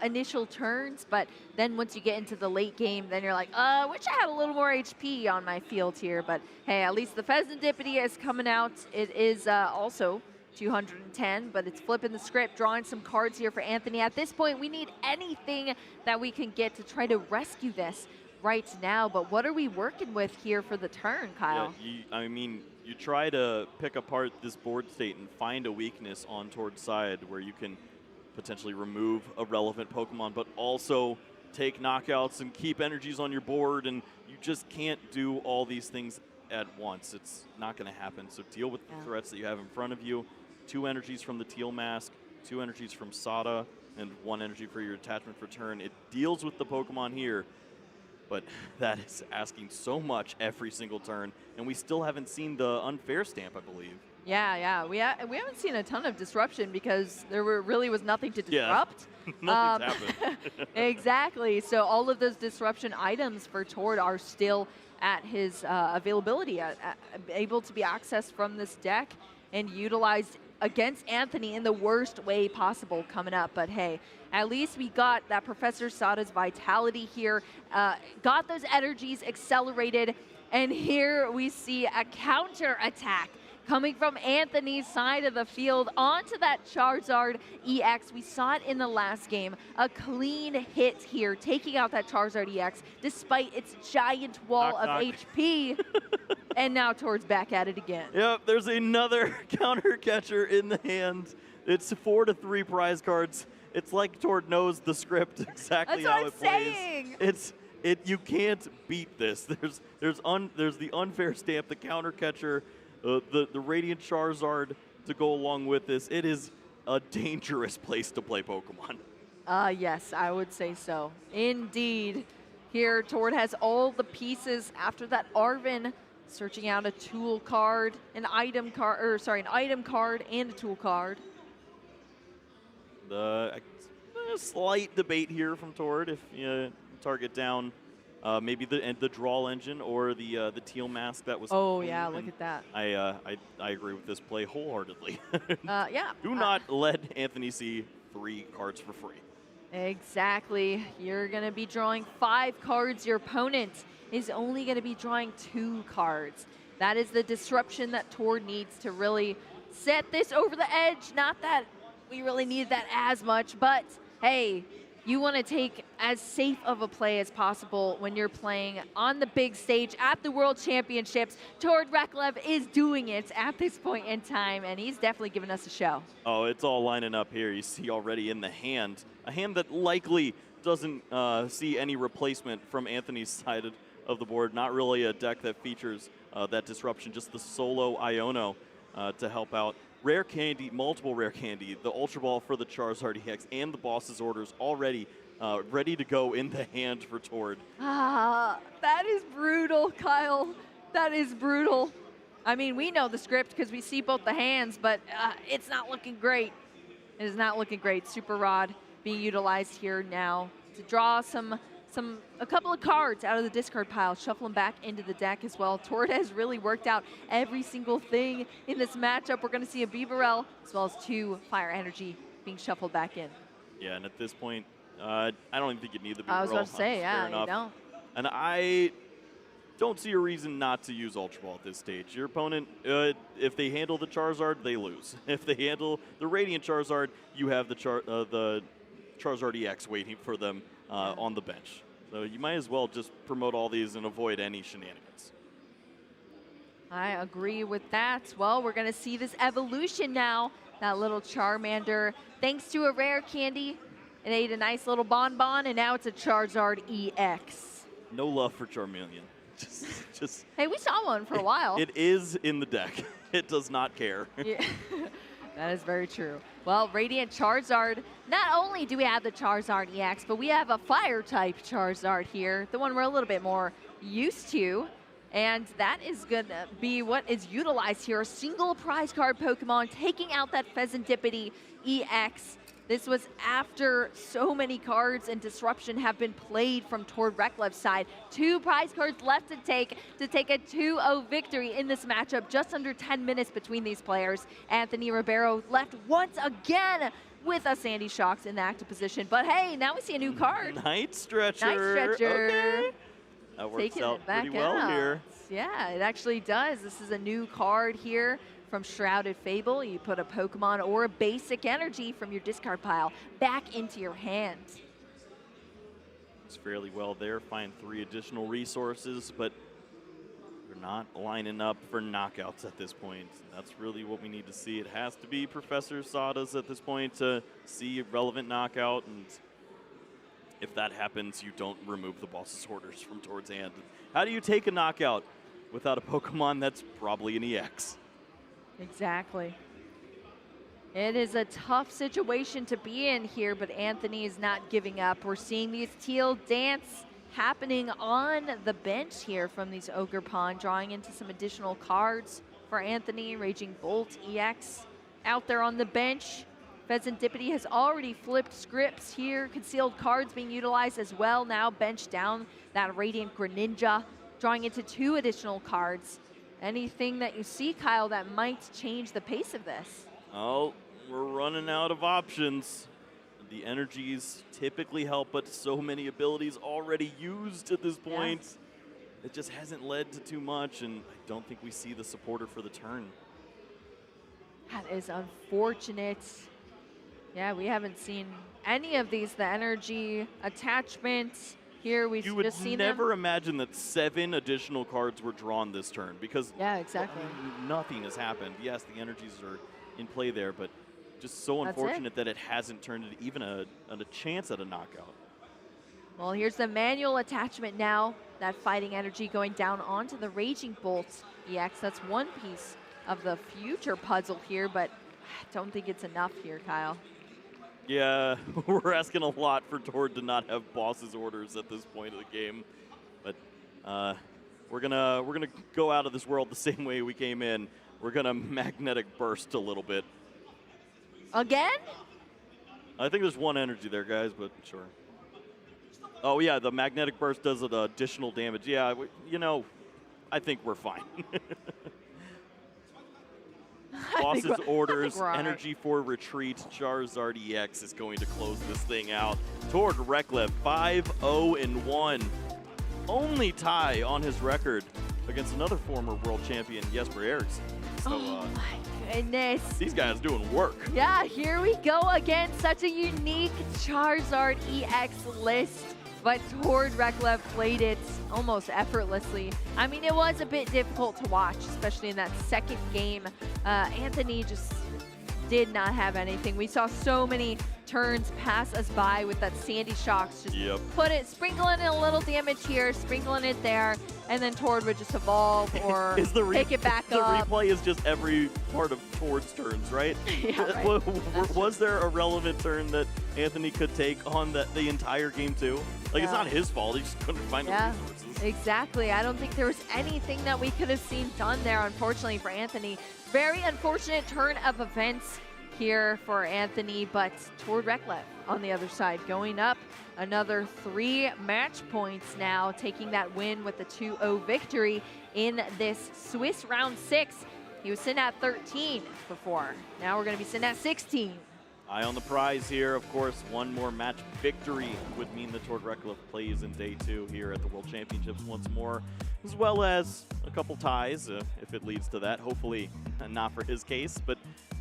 initial turns, but then once you get into the late game, then you're like, wish I had a little more HP on my field here. But hey, at least the Pheasantipity is coming out. It is also 210, but it's flipping the script, drawing some cards here for Anthony. At this point, we need anything that we can get to try to rescue this right now. But what are we working with here for the turn, Kyle? Yeah, you try to pick apart this board state and find a weakness on Tord's side where you can potentially remove a relevant Pokemon, but also take knockouts and keep energies on your board, and you just can't do all these things at once. It's not going to happen. So deal with the threats that you have in front of you. 2 energies from the Teal Mask, 2 energies from Sada, and 1 energy for your attachment for turn. It deals with the Pokemon here, but that is asking so much every single turn, and we still haven't seen the unfair stamp, I believe. Yeah. We haven't seen a ton of disruption because there really was nothing to disrupt. Yeah. Nothing's happened. Exactly. So all of those disruption items for Tord are still at his availability, able to be accessed from this deck and utilized against Anthony in the worst way possible coming up. But hey, at least we got that Professor Sada's Vitality here, got those energies accelerated, and here we see a counter attack coming from Anthony's side of the field onto that Charizard EX. We saw it in the last game. A clean hit here, taking out that Charizard EX despite its giant wall of HP. And now Tord's back at it again. Yep, there's another counter catcher in the hand. It's 4 to 3 prize cards. It's like Tord knows the script exactly how it plays. You can't beat this. There's the unfair stamp, the counter catcher, the Radiant Charizard to go along with this. It is a dangerous place to play Pokemon. Yes, I would say so. Indeed. Here, Tord has all the pieces after that Arven searching out a tool card, an item card and a tool card. A slight debate here from Tord if you target down maybe the draw engine or the teal mask that was. Oh yeah, look at that. I agree with this play wholeheartedly. Yeah. Do not let Anthony see 3 cards for free. Exactly. You're going to be drawing 5 cards. Your opponent is only going to be drawing 2 cards. That is the disruption that Tord needs to really set this over the edge. Not that we really need that as much, but hey, you want to take as safe of a play as possible when you're playing on the big stage at the World Championships. Tord Reklev is doing it at this point in time, and he's definitely giving us a show. Oh, it's all lining up here. You see already in the hand, a hand that likely doesn't see any replacement from Anthony's side of the board. Not really a deck that features that disruption, just the solo Iono to help out. Rare candy, multiple rare candy, the Ultra Ball for the Charizard EX, and the boss's orders already ready to go in the hand for Tord. That is brutal, Kyle. That is brutal. I mean, we know the script because we see both the hands, but it's not looking great. It is not looking great. Super Rod being utilized here now to draw a couple of cards out of the discard pile, shuffle them back into the deck as well. Tord has really worked out every single thing in this matchup. We're going to see a Bibarel as well as 2 Fire Energy being shuffled back in. Yeah, and at this point, I don't even think you need the Bibarel. I was about to say, yeah, you don't. And I don't see a reason not to use Ultra Ball at this stage. Your opponent, if they handle the Charizard, they lose. If they handle the Radiant Charizard, you have the Charizard EX waiting for them on the bench. So you might as well just promote all these and avoid any shenanigans. I agree with that. Well, we're going to see this evolution now. That little Charmander, thanks to a rare candy, it ate a nice little bonbon, and now it's a Charizard EX. No love for Charmeleon. Just. Hey, we saw one for a while. It is in the deck. It does not care. Yeah. That is very true. Well, Radiant Charizard, not only do we have the Charizard EX, but we have a Fire-type Charizard here, the one we're a little bit more used to. And that is going to be what is utilized here. A single prize card Pokemon taking out that Pheasantipity EX. This was after so many cards and disruption have been played from Tord Reklev's side. 2 prize cards left to take a 2-0 victory in this matchup. Just under 10 minutes between these players. Anthony Ribeiro left once again with a Sandy Shocks in the active position. But hey, now we see a new card. Night Stretcher. Night Stretcher. Okay. That works Taking out it back pretty well here. Yeah, it actually does. This is a new card here from Shrouded Fable. You put a Pokemon or a basic energy from your discard pile back into your hand. It's fairly well there. Find 3 additional resources, but we're not lining up for knockouts at this point. That's really what we need to see. It has to be Professor Sada's at this point to see a relevant knockout, and if that happens, you don't remove the boss's orders from Tord's hand. How do you take a knockout without a Pokemon that's probably an EX? Exactly. It is a tough situation to be in here, but Anthony is not giving up. We're seeing these teal dance happening on the bench here from these Ogre Pond, drawing into some additional cards for Anthony. Raging Bolt EX out there on the bench. Pheasantipity has already flipped scripts here. Concealed cards being utilized as well. Now bench down that Radiant Greninja, drawing into 2 additional cards. Anything that you see, Kyle, that might change the pace of this? Oh, we're running out of options. The energies typically help, but so many abilities already used at this point. Yeah. It just hasn't led to too much, and I don't think we see the supporter for the turn. That is unfortunate. Yeah, we haven't seen any of these. The energy attachment here we've You would just seen never them. imagine that 7 additional cards were drawn this turn because Yeah, exactly. nothing has happened. Yes, the energies are in play there, but just so That's unfortunate that it hasn't turned into even a chance at a knockout. Well, here's the manual attachment now. That fighting energy going down onto the Raging Bolt EX. That's one piece of the future puzzle here, but I don't think it's enough here, Kyle. Yeah, we're asking a lot for Tord to not have boss's orders at this point of the game, but we're gonna go out of this world the same way we came in. We're gonna magnetic burst a little bit. Again? I think there's one energy there, guys, but sure. Oh yeah, the magnetic burst does additional damage. Yeah, you know, I think we're fine. Boss's orders, energy for retreat, Charizard EX is going to close this thing out. Tord Reklev, 5-0-1. Only tie on his record against another former world champion, Jesper Eriksson. So, oh my goodness. These guys doing work. Yeah, here we go again. Such a unique Charizard EX list. But Tord Reklev played it almost effortlessly. I mean, it was a bit difficult to watch, especially in that second game. Anthony just did not have anything. We saw so many turns pass us by with that Sandy Shocks. Just sprinkling in a little damage here, sprinkling it there, and then Tord would just evolve or pick it back up. The replay is just every part of Tord's turns, right? Yeah, right. Was there a relevant turn that Anthony could take on the entire game too? Like, it's not his fault. He just couldn't find the resources. Exactly. I don't think there was anything that we could have seen done there, unfortunately, for Anthony. Very unfortunate turn of events here for Anthony, but Tord Reklev on the other side going up another 3 match points now, taking that win with the 2-0 victory in this Swiss round 6. He was sitting at 13 before. Now we're going to be sitting at 16. Eye on the prize here, of course. One more match victory would mean that Tord Reklev plays in day 2 here at the World Championships once more, as well as a couple ties, if it leads to that. Hopefully not for his case, but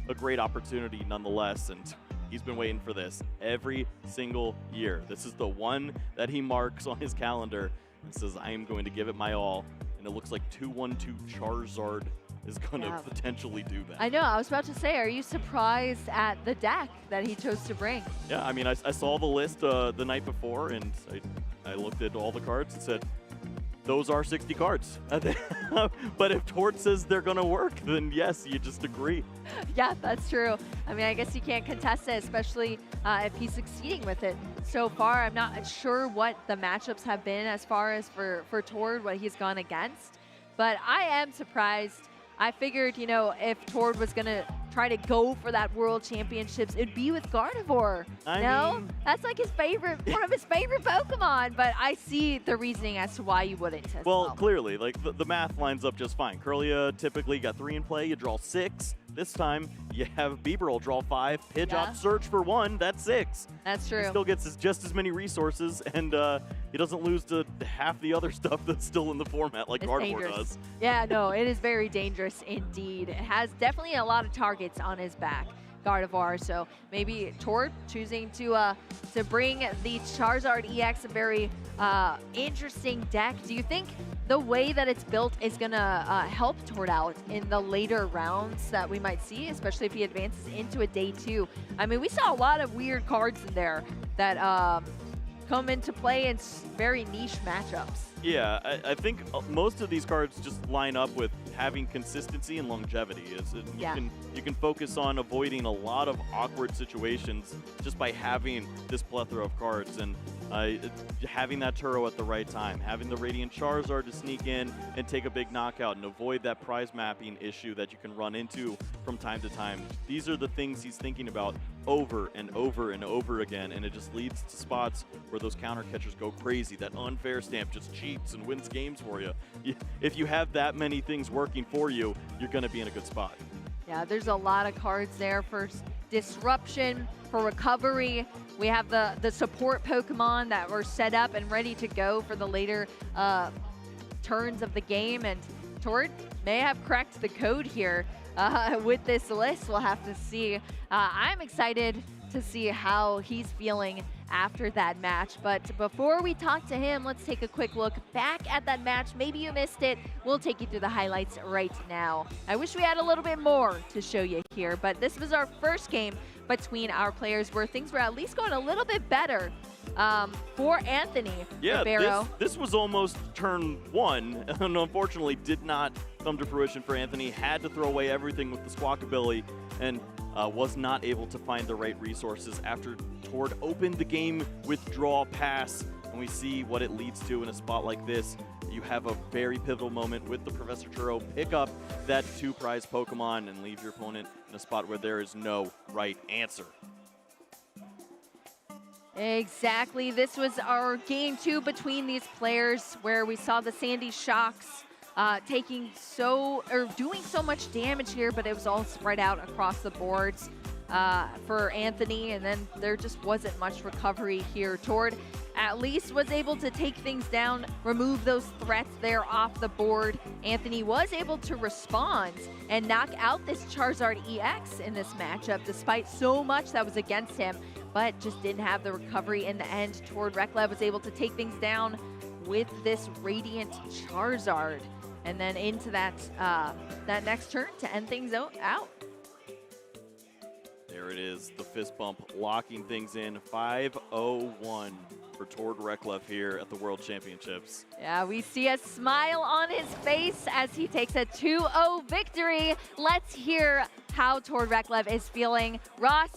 a great opportunity nonetheless, and he's been waiting for this every single year. This is the one that he marks on his calendar and says, I am going to give it my all, and it looks like 2-1-2 Charizard is going to potentially do that. I know. I was about to say, are you surprised at the deck that he chose to bring? Yeah, I mean, I saw the list the night before, and I looked at all the cards and said, those are 60 cards. But if Tord says they're going to work, then yes, you just agree. Yeah, that's true. I mean, I guess you can't contest it, especially if he's succeeding with it. So far, I'm not sure what the matchups have been as far as for Tord, what he's gone against. But I am surprised. I figured, you know, if Tord was going to try to go for that World Championships, it'd be with Gardevoir. I mean, that's like his favorite, one of his favorite Pokemon. But I see the reasoning as to why you wouldn't as well. Clearly, like the math lines up just fine. Curlia typically got 3 in play, you draw 6. This time, you have Bieberl draw 5, Pidgeot search for 1, that's 6. That's true. He still gets just as many resources, and he doesn't lose to half the other stuff that's still in the format like Gardevoir does. Yeah, no, it is very dangerous indeed. It has definitely a lot of targets on his back, Gardevoir, so maybe Tord choosing to bring the Charizard EX, a very interesting deck. Do you think the way that it's built is going to help Tord out in the later rounds that we might see, especially if he advances into a day 2? I mean, we saw a lot of weird cards in there that come into play in very niche matchups. Yeah, I think most of these cards just line up with having consistency and longevity. You can focus on avoiding a lot of awkward situations just by having this plethora of cards, and having that Turo at the right time, having the Radiant Charizard to sneak in and take a big knockout and avoid that prize mapping issue that you can run into from time to time. These are the things he's thinking about over and over and over again, and it just leads to spots where those counter catchers go crazy. That unfair stamp just cheats and wins games for you. If you have that many things working for you, you're going to be in a good spot. Yeah, there's a lot of cards there for disruption, for recovery. We have the support Pokemon that were set up and ready to go for the later turns of the game, and Tord may have cracked the code here with this list. We'll have to see. I'm excited to see how he's feeling after that match. But before we talk to him, let's take a quick look back at that match. Maybe you missed it. We'll take you through the highlights right now. I wish we had a little bit more to show you here, but this was our first game between our players where things were at least going a little bit better for Anthony. Yeah, this was almost turn one, and unfortunately did not come to fruition for Anthony. Had to throw away everything with the Squawkabilly, and was not able to find the right resources after Tord opened the game with draw pass, and we see what it leads to in a spot like this. You have a very pivotal moment with the Professor Churro, pick up that 2 prize Pokemon and leave your opponent in a spot where there is no right answer. Exactly. This was our game 2 between these players where we saw the Sandy Shocks doing so much damage here, but it was all spread out across the boards for Anthony, and then there just wasn't much recovery here. Tord at least was able to take things down, remove those threats there off the board. Anthony was able to respond and knock out this Charizard EX in this matchup, despite so much that was against him, but just didn't have the recovery in the end. Tord Reklev was able to take things down with this Radiant Charizard, and then into that next turn to end things out. There it is, the fist bump locking things in. 5-0-1 for Tord Reklev here at the World Championships. Yeah, we see a smile on his face as he takes a 2-0 victory. Let's hear how Tord Reklev is feeling. Ross,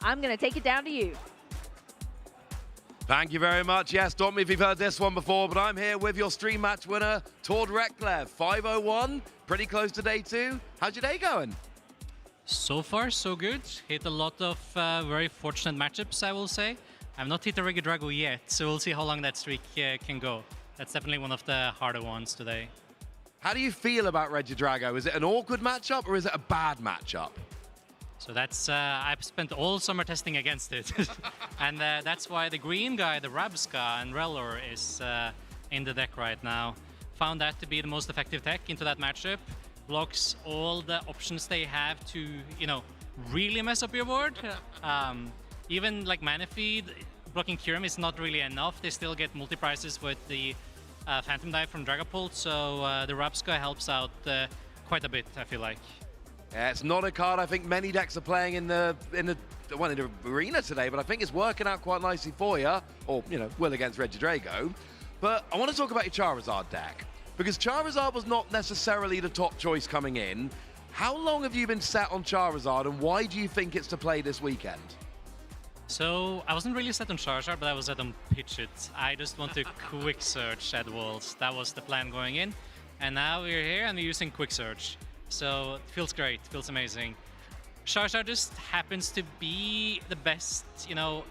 I'm going to take it down to you. Thank you very much. Yes, don't know if you've heard this one before, but I'm here with your stream match winner, Tord Reklev. 5-0-1, pretty close to day 2. How's your day going? So far, so good. Hit a lot of very fortunate matchups, I will say. I've not hit a Regidrago yet, so we'll see how long that streak can go. That's definitely one of the harder ones today. How do you feel about Regidrago? Is it an awkward matchup or is it a bad matchup? So that's, I've spent all summer testing against it. And that's why the green guy, the Rabska and Rellor, is in the deck right now. Found that to be the most effective tech into that matchup. Blocks all the options they have to, really mess up your board. Even like Manaphy, blocking Kyurem is not really enough. They still get multi-prizes with the Phantom Dive from Dragapult, so the Rabska helps out quite a bit, I feel like. Yeah, it's not a card I think many decks are playing in the arena today, but I think it's working out quite nicely for you, or, will against Regidrago. But I want to talk about your Charizard deck, because Charizard was not necessarily the top choice coming in. How long have you been set on Charizard, and why do you think it's to play this weekend? So, I wasn't really set on Charizard, but I was set on Pitchit. I just want to quick search at walls. That was the plan going in. And now we're here and we're using quick search. So, it feels great, feels amazing. Charizard just happens to be the best,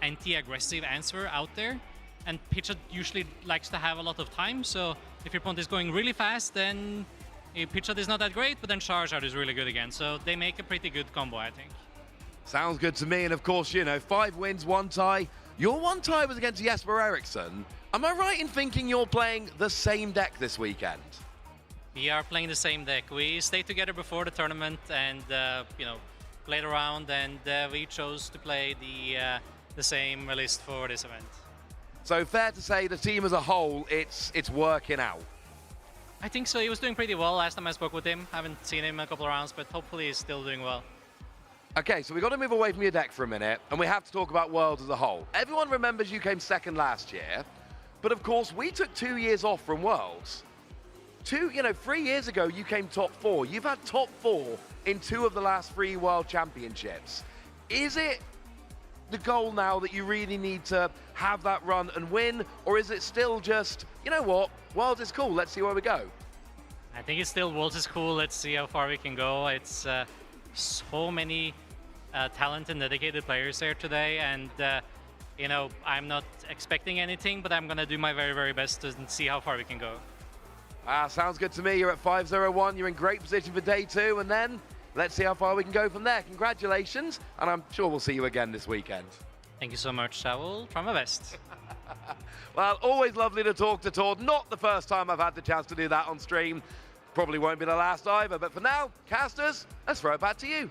anti-aggressive answer out there. And Pitchit usually likes to have a lot of time, so if your opponent is going really fast, then Pitchit is not that great, but then Charizard is really good again. So they make a pretty good combo, I think. Sounds good to me, and of course, 5 wins, 1 tie. Your 1 tie was against Jesper Eriksson. Am I right in thinking you're playing the same deck this weekend? We are playing the same deck. We stayed together before the tournament and, played around, and we chose to play the same list for this event. So fair to say the team as a whole, it's working out. I think so. He was doing pretty well last time I spoke with him. I haven't seen him in a couple of rounds, but hopefully he's still doing well. Okay, so we've got to move away from your deck for a minute, and we have to talk about Worlds as a whole. Everyone remembers you came second last year, but of course we took 2 years off from Worlds. 3 years ago you came top 4. You've had top 4 in 2 of the last 3 World Championships. Is it the goal now that you really need to have that run and win, or is it still just, Worlds is cool, let's see where we go? I think it's still Worlds is cool, let's see how far we can go. It's so many talented and dedicated players there today, and I'm not expecting anything, but I'm going to do my very, very best to see how far we can go. Sounds good to me. You're at 5-0-1, you're in great position for day 2, and then let's see how far we can go from there. Congratulations, and I'm sure we'll see you again this weekend. Thank you so much. I will try my best. Well, always lovely to talk to Tord. Not the first time I've had the chance to do that on stream. Probably won't be the last either, but for now, casters, let's throw it back to you.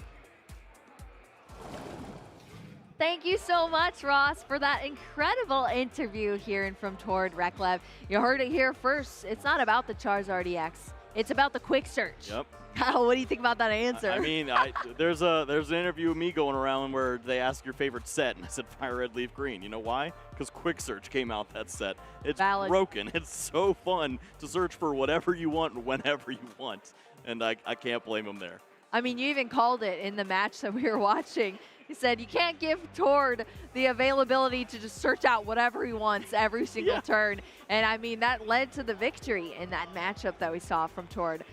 Thank you so much, Ross, for that incredible interview here in from Tord Rec Lab. You heard it here first. It's not about the Charizard EX. It's about the quick search. Yep. Kyle, what do you think about that answer? I mean, there's an interview of me going around where they ask your favorite set, and I said Fire Red Leaf Green. You know why? Because Quick Search came out that set. It's Valid. broken. It's so fun to search for whatever you want whenever you want, and I can't blame them there. I mean, you even called it in the match that we were watching. You said you can't give Tord the availability to just search out whatever he wants every single turn. And I mean, that led to the victory in that matchup that we saw from Tord.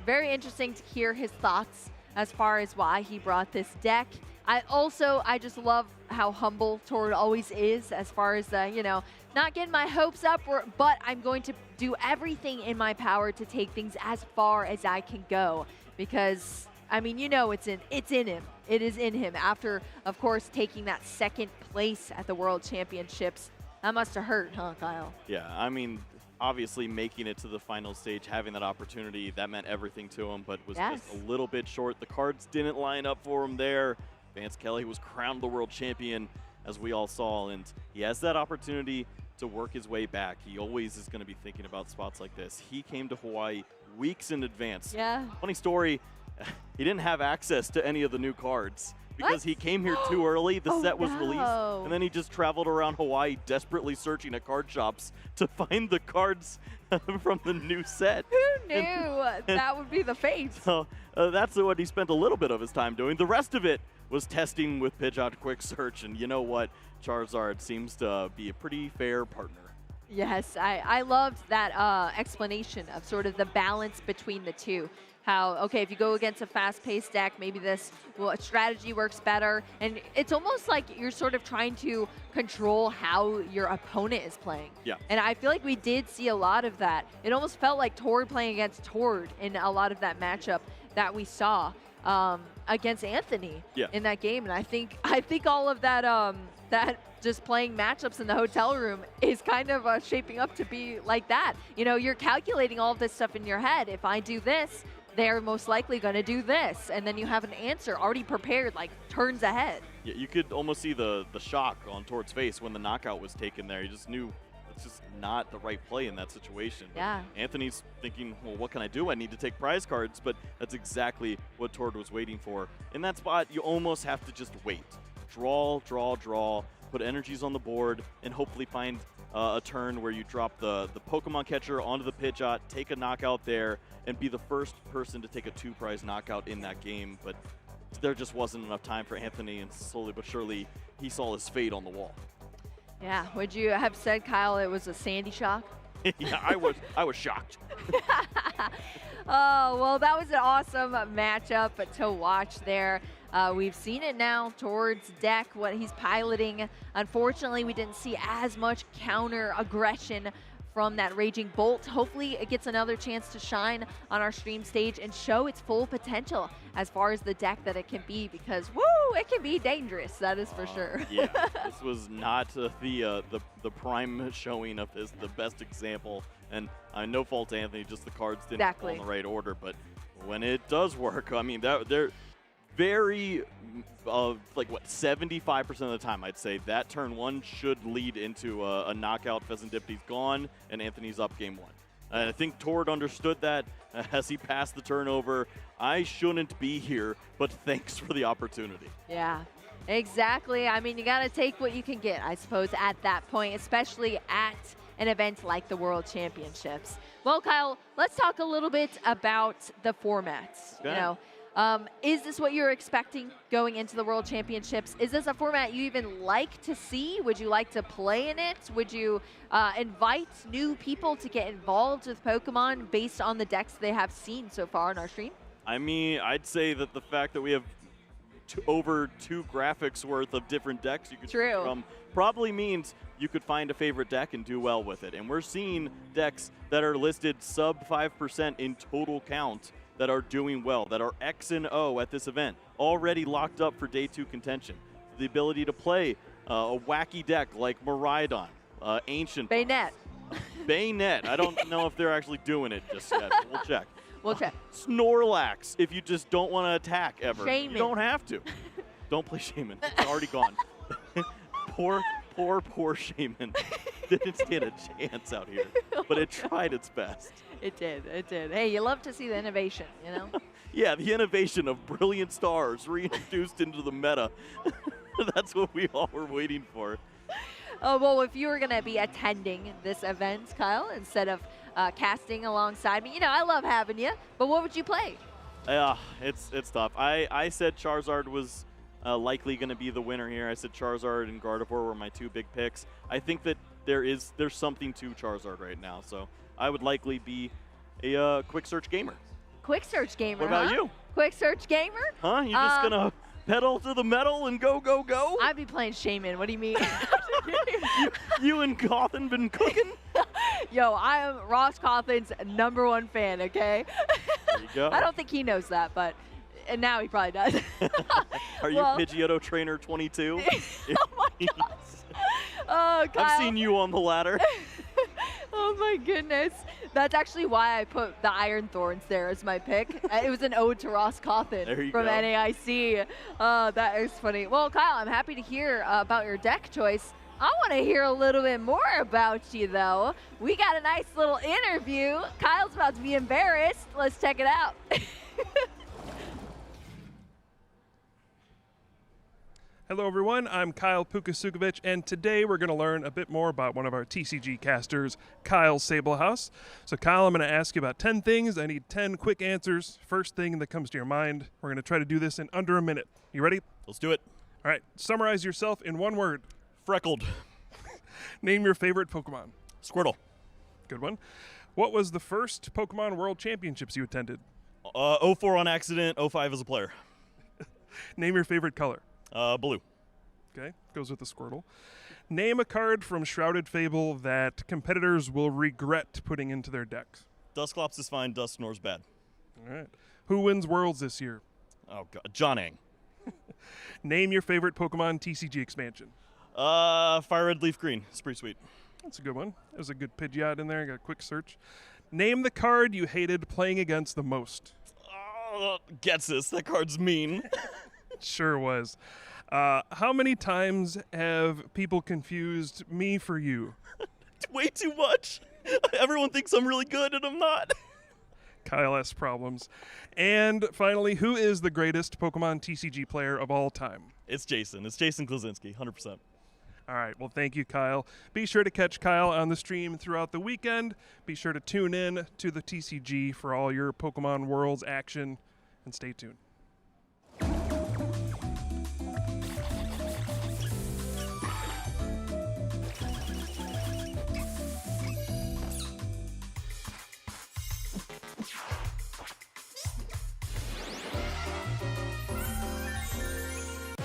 Very interesting to hear his thoughts as far as why he brought this deck. I just love how humble Tord always is as far as, not getting my hopes up, but I'm going to do everything in my power to take things as far as I can go. Because, I mean, it's in him. It is in him. After, of course, taking that second place at the World Championships. That must have hurt, huh, Kyle? Yeah, I mean, obviously making it to the final stage, having that opportunity, that meant everything to him, but was just a little bit short. The cards didn't line up for him there. Vance Kelly was crowned the world champion, as we all saw, and he has that opportunity to work his way back. He always is going to be thinking about spots like this. He came to Hawaii weeks in advance. Yeah. Funny story, he didn't have access to any of the new cards. Because he came here too early, the set was released, and then he just traveled around Hawaii desperately searching at card shops to find the cards from the new set. Who knew that would be the fate? So that's what he spent a little bit of his time doing. The rest of it was testing with Pidgeot Quick Search, and you know what? Charizard seems to be a pretty fair partner. Yes, I loved that explanation of sort of the balance between the two. How, okay, if you go against a fast-paced deck, maybe this strategy works better. And it's almost like you're sort of trying to control how your opponent is playing. Yeah. And I feel like we did see a lot of that. It almost felt like Tord playing against Tord in a lot of that matchup that we saw against Anthony in that game. And I think all of that that just playing matchups in the hotel room is kind of shaping up to be like that. You're calculating all of this stuff in your head. If I do this, they're most likely going to do this. And then you have an answer already prepared, like turns ahead. Yeah, you could almost see the shock on Tord's face when the knockout was taken there. He just knew it's just not the right play in that situation. Yeah. But Anthony's thinking, well, what can I do? I need to take prize cards, but that's exactly what Tord was waiting for. In that spot, you almost have to just wait. Draw, draw, draw, put energies on the board, and hopefully find a turn where you drop the Pokemon catcher onto the Pidgeot, take a knockout there, and be the first person to take a 2-prize knockout in that game. But there just wasn't enough time for Anthony, and slowly but surely, he saw his fate on the wall. Yeah, would you have said, Kyle, it was a Sandy shock? Yeah, I was shocked. Oh, well, that was an awesome matchup to watch there. We've seen it now towards deck, what he's piloting. Unfortunately, we didn't see as much counter aggression from that Raging Bolt. Hopefully it gets another chance to shine on our stream stage and show its full potential as far as the deck that it can be, because woo, it can be dangerous, that is for sure. Yeah, this was not the prime showing of the best example, and no fault to Anthony, just the cards didn't fall in the right order, but when it does work, I mean, they're very, 75% of the time, I'd say, that turn one should lead into a knockout. Pheasantipti's gone, and Anthony's up game one. And I think Tord understood that as he passed the turnover. I shouldn't be here, but thanks for the opportunity. Yeah, exactly. I mean, you got to take what you can get, I suppose, at that point, especially at an event like the World Championships. Well, Kyle, let's talk a little bit about the formats. Okay. Is this what you're expecting going into the World Championships? Is this a format you even like to see? Would you like to play in it? Would you invite new people to get involved with Pokemon based on the decks they have seen so far on our stream? I mean, I'd say that the fact that we have over 2 graphics worth of different decks you could choose from probably means you could find a favorite deck and do well with it. And we're seeing decks that are listed sub 5% in total count that are doing well, that are X and O at this event, already locked up for day 2 contention. The ability to play a wacky deck like Miraidon, Ancient Baynet. Baynet. I don't know if they're actually doing it just yet. We'll check. We'll check. Snorlax, if you just don't want to attack ever. Shaman. You don't have to. Don't play Shaman. It's already gone. Poor Shaman didn't stand a chance out here, but it tried its best. It did. Hey, you love to see the innovation, you know? Yeah, the innovation of brilliant stars reintroduced into the meta. That's what we all were waiting for. Well, if you were going to be attending this event, Kyle, instead of casting alongside me, you know, I love having you, but what would you play? It's tough. I said Charizard was likely going to be the winner here. I said Charizard and Gardevoir were my two big picks. I think that there's something to Charizard right now, so I would likely be a quick search gamer. Quick search gamer, What about you? Quick search gamer? Huh? You just going to pedal to the metal and go, go, go? I'd be playing Shaman. What do you mean? you and Cawthon been cooking? Yo, I am Ross Cawthon's #1 fan, okay? There you go. I don't think he knows that, but and now he probably does. Are you Pidgeotto Trainer 22? Oh my gosh. Oh, Kyle. I've seen you on the ladder. Oh my goodness. That's actually why I put the Iron Thorns there as my pick. It was an ode to Ross Cawthon from go. NAIC. That is funny. Well, Kyle, I'm happy to hear about your deck choice. I want to hear a little bit more about you, though. We got a nice little interview. Kyle's about to be embarrassed. Let's check it out. Hello everyone, I'm Kyle Pukasukovic, and today we're going to learn a bit more about one of our TCG casters, Kyle Sablehouse. So Kyle, I'm going to ask you about 10 things. I need 10 quick answers. First thing that comes to your mind. We're going to try to do this in under a minute. You ready? Let's do it. All right, summarize yourself in one word. Freckled. Name your favorite Pokemon. Squirtle. Good one. What was the first Pokemon World Championships you attended? 04 on accident, 05 as a player. Name your favorite color. Blue. Okay, goes with the Squirtle. Name a card from Shrouded Fable that competitors will regret putting into their decks. Dusclops is fine, Dusknoir's bad. All right. Who wins Worlds this year? Oh, God. Johnang. Name your favorite Pokemon TCG expansion. Fire Red Leaf Green. It's pretty sweet. That's a good one. There's a good Pidgeot in there. I got a quick search. Name the card you hated playing against the most. Getsus. That card's mean. Sure was. How many times have people confused me for you? Way too much. Everyone thinks I'm really good and I'm not. Kyle has problems. And finally, who is the greatest Pokemon TCG player of all time? It's Jason. It's Jason Klaczynski, 100%. All right. Well, thank you, Kyle. Be sure to catch Kyle on the stream throughout the weekend. Be sure to tune in to the TCG for all your Pokemon Worlds action, and stay tuned.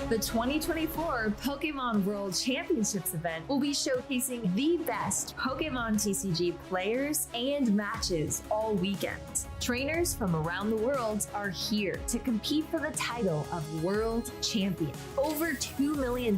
The 2024 Pokémon World Championships event will be showcasing the best Pokémon TCG players and matches all weekend. Trainers from around the world are here to compete for the title of World Champion. Over $2 million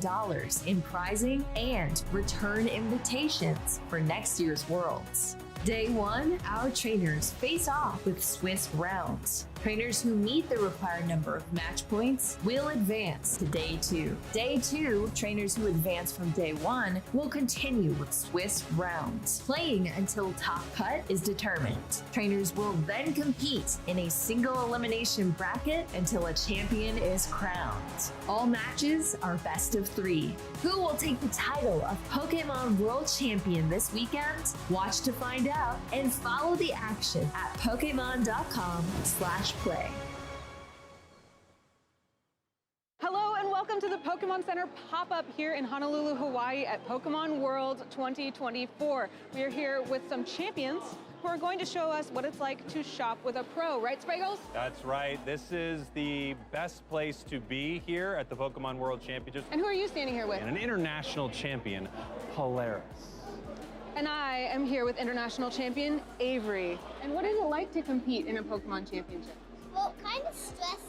in prizing and return invitations for next year's Worlds. Day 1, our trainers face off with Swiss rounds. Trainers who meet the required number of match points will advance to Day 2. Day 2, trainers who advance from Day 1 will continue with Swiss rounds, playing until top cut is determined. Trainers will then compete in a single elimination bracket until a champion is crowned. All matches are best of 3. Who will take the title of Pokémon World Champion this weekend? Watch to find out and follow the action at Pokemon.com/play. Hello and welcome to the Pokemon Center pop-up here in Honolulu, Hawaii at Pokemon World 2024. We are here with some champions who are going to show us what it's like to shop with a pro, right, Spraggles? That's right. This is the best place to be here at the Pokemon World Championships. And who are you standing here with? And an international champion, Polaris. And I am here with international champion Avery. And what is it like to compete in a Pokemon Championship? Well, kind of stressful.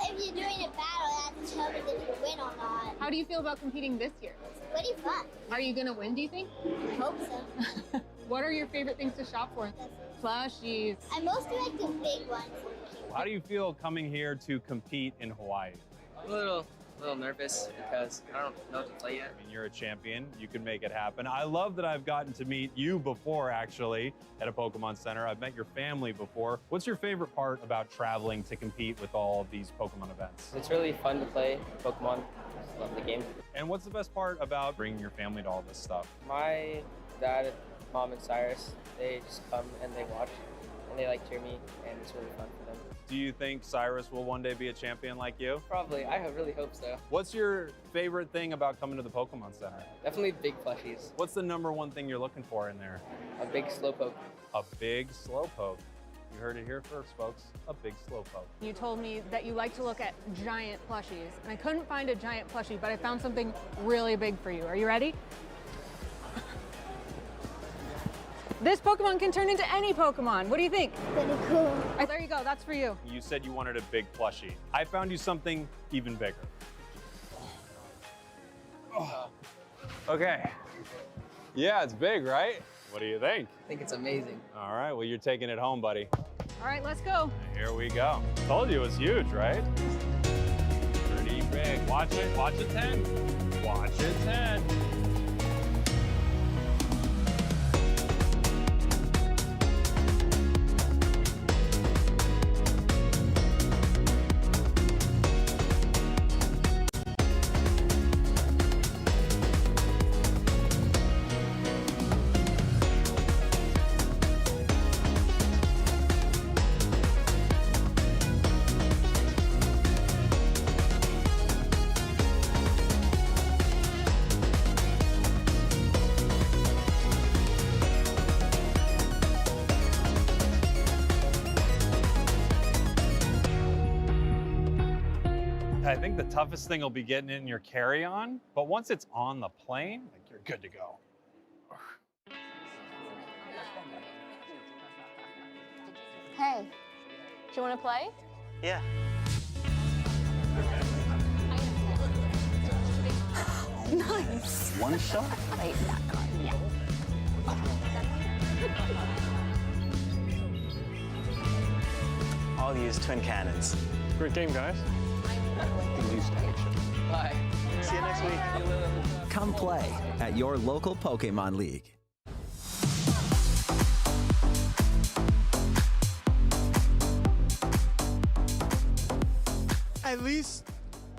If you're doing a battle, that's determined if you win or not. How do you feel about competing this year? It's pretty fun. Are you going to win, do you think? I hope so. What are your favorite things to shop for? Plushies. I mostly like the big ones. How do you feel coming here to compete in Hawaii? A little little nervous because I don't know to play yet. I mean, you're a champion. You can make it happen. I love that I've gotten to meet you before, actually, at a Pokemon Center. I've met your family before. What's your favorite part about traveling to compete with all these Pokemon events? It's really fun to play Pokemon. Just love the game. And what's the best part about bringing your family to all this stuff? My dad, mom, and Cyrus, they just come and they watch and they like cheer me, and it's really fun for them. Do you think Cyrus will one day be a champion like you? Probably. I really hope so. What's your favorite thing about coming to the Pokemon Center? Definitely big plushies. What's the #1 thing you're looking for in there? A big Slowpoke. A big Slowpoke. You heard it here first, folks. A big Slowpoke. You told me that you like to look at giant plushies, and I couldn't find a giant plushie, but I found something really big for you. Are you ready? This Pokemon can turn into any Pokemon. What do you think? Pretty cool. There you go, that's for you. You said you wanted a big plushie. I found you something even bigger. Oh. Okay. Yeah, it's big, right? What do you think? I think it's amazing. All right, well, you're taking it home, buddy. All right, let's go. Here we go. Told you it was huge, right? Pretty big. Watch it. Watch its head. Watch its head. I think the toughest thing will be getting it in your carry-on, but once it's on the plane, like, you're good to go. Hey, do you want to play? Yeah. Nice. One shot? Wait, that card, yeah. I'll use twin cannons. Great game, guys. Bye. See you next week. Come play at your local Pokemon League. At least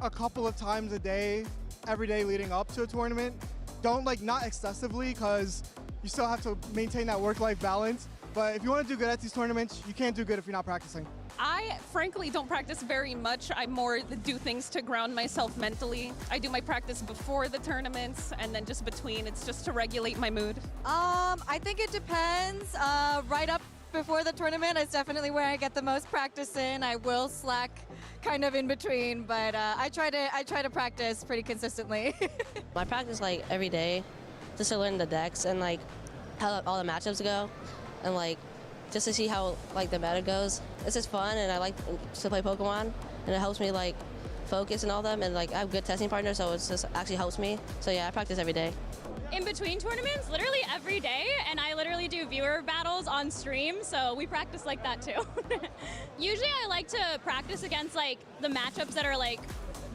a couple of times a day, every day leading up to a tournament. Don't not excessively, because you still have to maintain that work-life balance. But if you want to do good at these tournaments, you can't do good if you're not practicing. I frankly don't practice very much. I more do things to ground myself mentally. I do my practice before the tournaments and then just between. It's just to regulate my mood. I think it depends. Right up before the tournament is definitely where I get the most practice in. I will slack kind of in between, but I try to practice pretty consistently. I practice every day just to learn the decks and how all the matchups go, and just to see how the meta goes. It's just fun, and I like to play Pokemon, and it helps me focus and all them, and I have good testing partners, so it just actually helps me. So yeah, I practice every day. In between tournaments, literally every day, and I literally do viewer battles on stream, so we practice like that too. Usually I like to practice against the matchups that are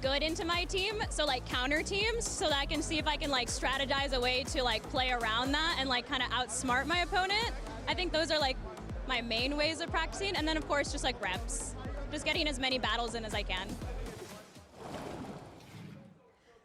good into my team, so counter teams, so that I can see if I can strategize a way to play around that and kind of outsmart my opponent. I think those are my main ways of practicing, and then of course just reps. Just getting as many battles in as I can.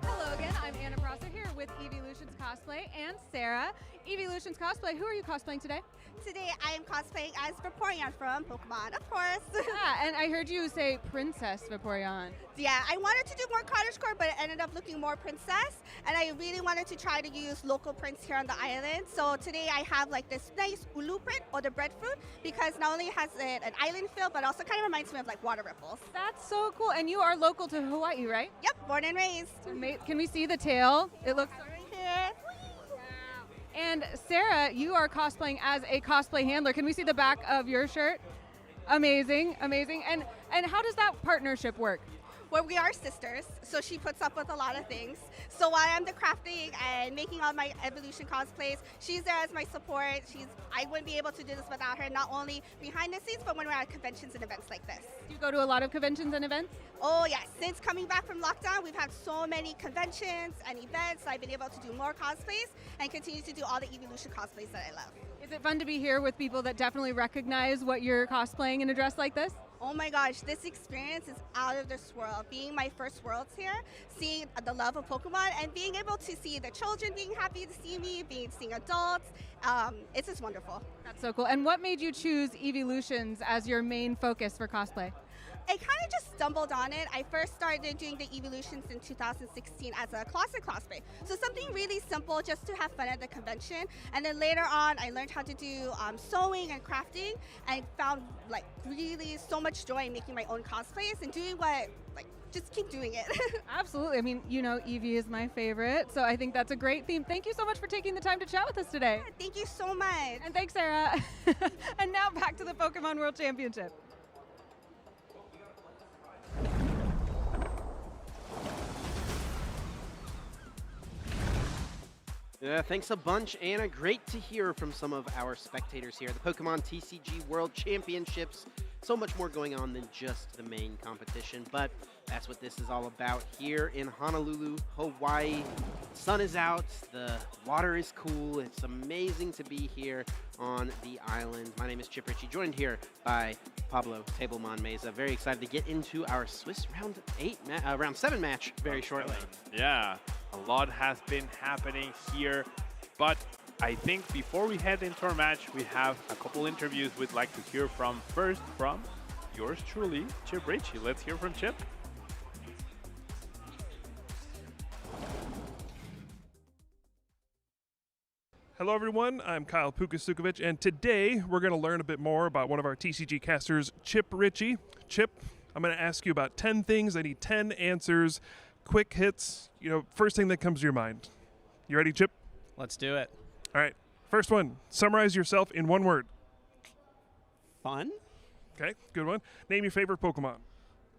Hello again, I'm Anna Prosser here with Evolutions Cosplay and Sarah. Evolutions Cosplay, who are you cosplaying today? Today I am cosplaying as Vaporeon from Pokemon, of course. Yeah, and I heard you say Princess Vaporeon. Yeah, I wanted to do more cottagecore, but it ended up looking more princess, and I really wanted to try to use local prints here on the island. So today I have this nice ulu print, or the breadfruit, because not only has it an island feel, but also kind of reminds me of water ripples. That's so cool, and you are local to Hawaii, right? Yep, born and raised. Can we see the tail? It looks right here. And Sarah, you are cosplaying as a cosplay handler. Can we see the back of your shirt? Amazing, amazing. And how does that partnership work? Well, we are sisters, so she puts up with a lot of things. So while I'm the crafting and making all my Evolution cosplays, she's there as my support. I wouldn't be able to do this without her, not only behind the scenes, but when we're at conventions and events like this. Do you go to a lot of conventions and events? Oh yes, since coming back from lockdown, we've had so many conventions and events. I've been able to do more cosplays and continue to do all the Evolution cosplays that I love. Is it fun to be here with people that definitely recognize what you're cosplaying in a dress like this? Oh my gosh, this experience is out of this world. Being my first Worlds here, seeing the love of Pokemon, and being able to see the children being happy to see me, seeing adults, it's just wonderful. That's so cool. And what made you choose Evolutions as your main focus for cosplay? I kind of just stumbled on it. I first started doing the Evolutions in 2016 as a closet cosplay. So something really simple just to have fun at the convention. And then later on, I learned how to do sewing and crafting, and found like really so much joy in making my own cosplays and doing what, like, just keep doing it. Absolutely. I mean, you know, Eevee is my favorite, so I think that's a great theme. Thank you so much for taking the time to chat with us today. Yeah, thank you so much. And thanks, Sarah. And now back to the Pokemon World Championship. Thanks a bunch, Anna. Great to hear from some of our spectators here. The Pokemon TCG World Championships. So much more going on than just the main competition, but that's what this is all about here in Honolulu, Hawaii. The sun is out, the water is cool. It's amazing to be here on the island. My name is Chip Ritchie, joined here by Pablo Tablemon Meza. Very excited to get into our Swiss round 7 match very shortly. Yeah, a lot has been happening here, but I think before we head into our match, we have a couple interviews we'd like to hear from. First, from yours truly, Chip Ritchie. Let's hear from Chip. Hello, everyone. I'm Kyle Pukasukovic, and today we're going to learn a bit more about one of our TCG casters, Chip Ritchie. Chip, I'm going to ask you about 10 things. I need 10 answers, quick hits. You know, first thing that comes to your mind. You ready, Chip? Let's do it. All right. First one. Summarize yourself in one word. Fun. Okay, good one. Name your favorite Pokemon.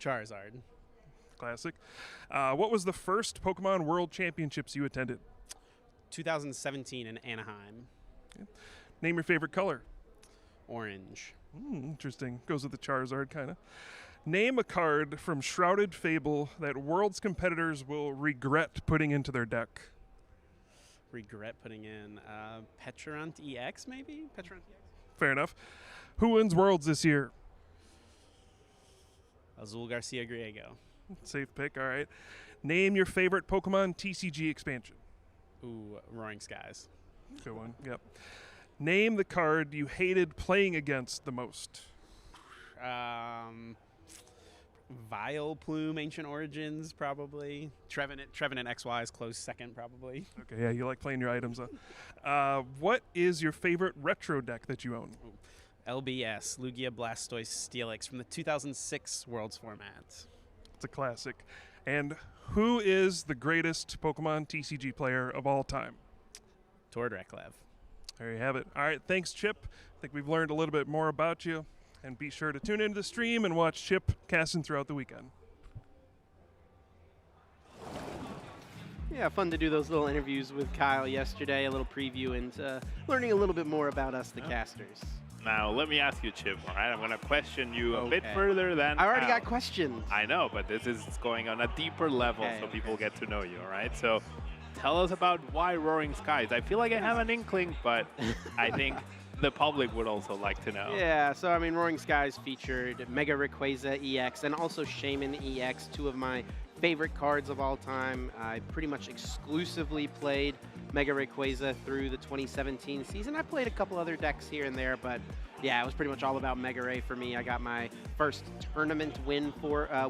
Charizard. Classic. What was the first Pokemon World Championships you attended? 2017 in Anaheim. Okay. Name your favorite color. Orange. Interesting. Goes with the Charizard, kind of. Name a card from Shrouded Fable that Worlds competitors will regret putting into their deck. Regret putting in Petrant EX, maybe? Petrant EX? Fair enough. Who wins Worlds this year? Azul Garcia Griego. Safe pick, all right. Name your favorite Pokemon TCG expansion. Ooh, Roaring Skies. Good one, yep. Name the card you hated playing against the most. Vileplume, Ancient Origins, probably. Trevenant XY is close second, probably. Okay, yeah, you like playing your items. What is your favorite retro deck that you own? LBS, Lugia Blastoise Steelix from the 2006 Worlds format. It's a classic. And who is the greatest Pokemon TCG player of all time? Tord Reklev. There you have it. All right, thanks, Chip. I think we've learned a little bit more about you. And be sure to tune into the stream and watch Chip casting throughout the weekend. Yeah, fun to do those little interviews with Kyle yesterday, a little preview and learning a little bit more about us, the casters. Now, let me ask you, Chip, all right? I'm going to question you a bit further than I already Kyle. got questions. I know, but this is going on a deeper level so people get to know you, all right? So tell us about why Roaring Skies. I feel like I have an inkling, but I think the public would also like to know. Yeah, so I mean, Roaring Skies featured Mega Rayquaza EX and also Shaman EX, two of my favorite cards of all time. I pretty much exclusively played Mega Rayquaza through the 2017 season. I played a couple other decks here and there, but yeah, it was pretty much all about Mega Ray for me. I got my first tournament win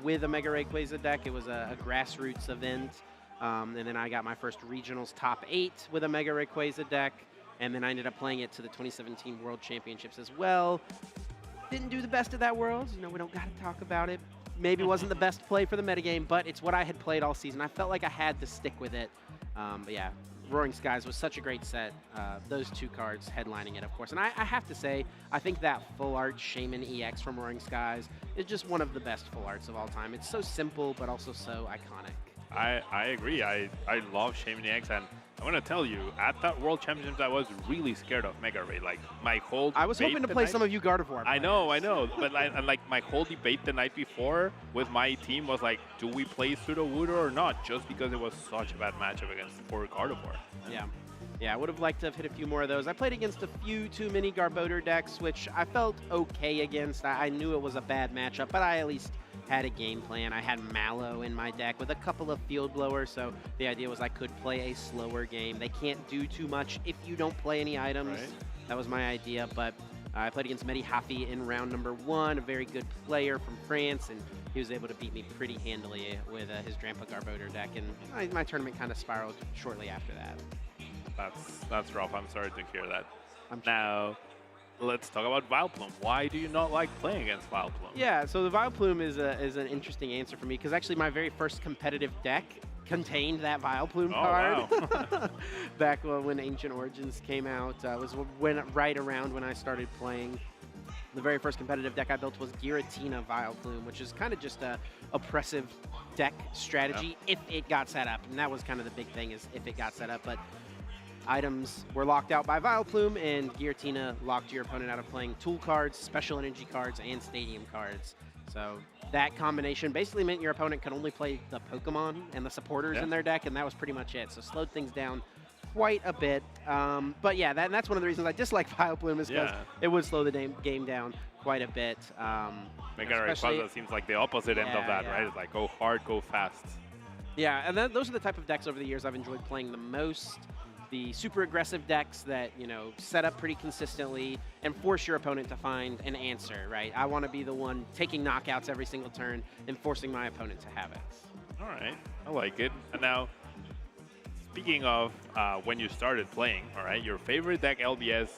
with a Mega Rayquaza deck. It was a grassroots event, and then I got my first regionals top 8 with a Mega Rayquaza deck. And then I ended up playing it to the 2017 World Championships as well. Didn't do the best of that World. You know, we don't got to talk about it. Maybe wasn't the best play for the metagame, but it's what I had played all season. I felt like I had to stick with it. But yeah, Roaring Skies was such a great set. Those two cards headlining it, of course. And I have to say, I think that full art Shaman EX from Roaring Skies is just one of the best full arts of all time. It's so simple, but also so iconic. I agree. I love Shaman EX, and I'm gonna tell you, at that World Championships, I was really scared of Mega Ray. Like my whole I was hoping to play some of you Gardevoir. I know, but like my whole debate the night before with my team was like, do we play Pseudo Voodoo or not? Just because it was such a bad matchup against poor Gardevoir. Yeah, I would have liked to have hit a few more of those. I played against a few too many Garbodor decks, which I felt okay against. I knew it was a bad matchup, but I at least had a game plan. I had Mallow in my deck with a couple of Field Blowers, so the idea was I could play a slower game. They can't do too much if you don't play any items. Right. That was my idea, but I played against Mehdi Hafi in round number 1, a very good player from France, and he was able to beat me pretty handily with his Drampa Garbodor deck, and my tournament kind of spiraled shortly after that. That's rough. I'm sorry to hear that. Now, let's talk about Vileplume. Why do you not like playing against Vileplume? Yeah, so the Vileplume is an interesting answer for me, because actually my very first competitive deck contained that Vileplume card. Wow. Back when Ancient Origins came out. Was right around when I started playing. The very first competitive deck I built was Giratina Vileplume, which is kind of just a oppressive deck strategy if it got set up. And that was kind of the big thing, is if it got set up. But items were locked out by Vileplume, and Giratina locked your opponent out of playing tool cards, special energy cards, and stadium cards. So that combination basically meant your opponent could only play the Pokemon and the supporters in their deck, and that was pretty much it. So slowed things down quite a bit. But yeah, that's one of the reasons I dislike Vileplume, is because it would slow the game down quite a bit. Mega Rayquaza seems like the opposite end of that, right? It's like go hard, go fast. Yeah, and those are the type of decks over the years I've enjoyed playing the most. The super aggressive decks that, set up pretty consistently and force your opponent to find an answer, right? I want to be the one taking knockouts every single turn and forcing my opponent to have it. All right, I like it. And now, speaking of when you started playing, all right, your favorite deck LBS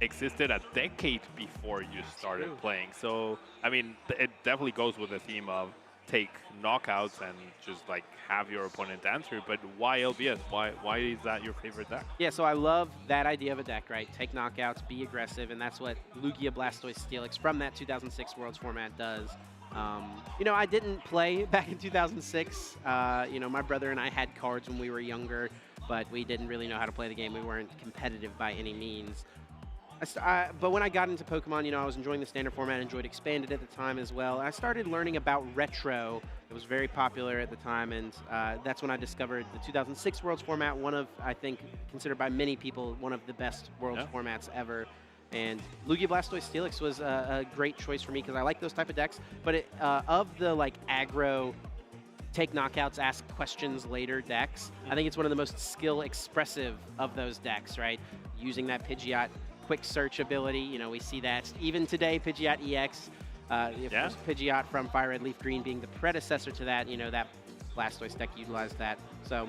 existed a decade before you started playing. So, I mean, it definitely goes with the theme of take knockouts and just like have your opponent answer, but why LBS? Why is that your favorite deck? Yeah, so I love that idea of a deck, right? Take knockouts, be aggressive, and that's what Lugia Blastoise Steelix from that 2006 Worlds format does. I didn't play back in 2006. My brother and I had cards when we were younger, but we didn't really know how to play the game. We weren't competitive by any means. But when I got into Pokemon, I was enjoying the standard format, enjoyed Expanded at the time as well. I started learning about Retro. It was very popular at the time, and that's when I discovered the 2006 Worlds format, one of, I think, considered by many people, one of the best Worlds formats ever. And Lugia Blastoise Steelix was a great choice for me, because I like those type of decks. But of the, aggro, take knockouts, ask questions later decks, I think it's one of the most skill expressive of those decks, right? Using that Pidgeot quick search ability, we see that even today. Pidgeot EX, of course, Pidgeot from Fire Red Leaf Green being the predecessor to that, that Blastoise deck utilized that. So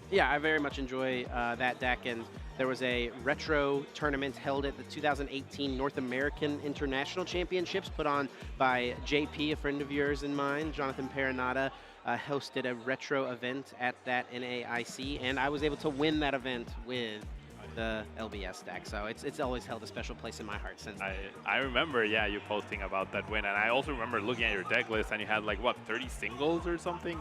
yeah, I very much enjoy that deck, and there was a retro tournament held at the 2018 North American International Championships put on by JP, a friend of yours and mine, Jonathan Perenata, hosted a retro event at that NAIC, and I was able to win that event with the LBS deck, so it's always held a special place in my heart since then. I remember, you posting about that win, and I also remember looking at your deck list, and you had 30 singles or something,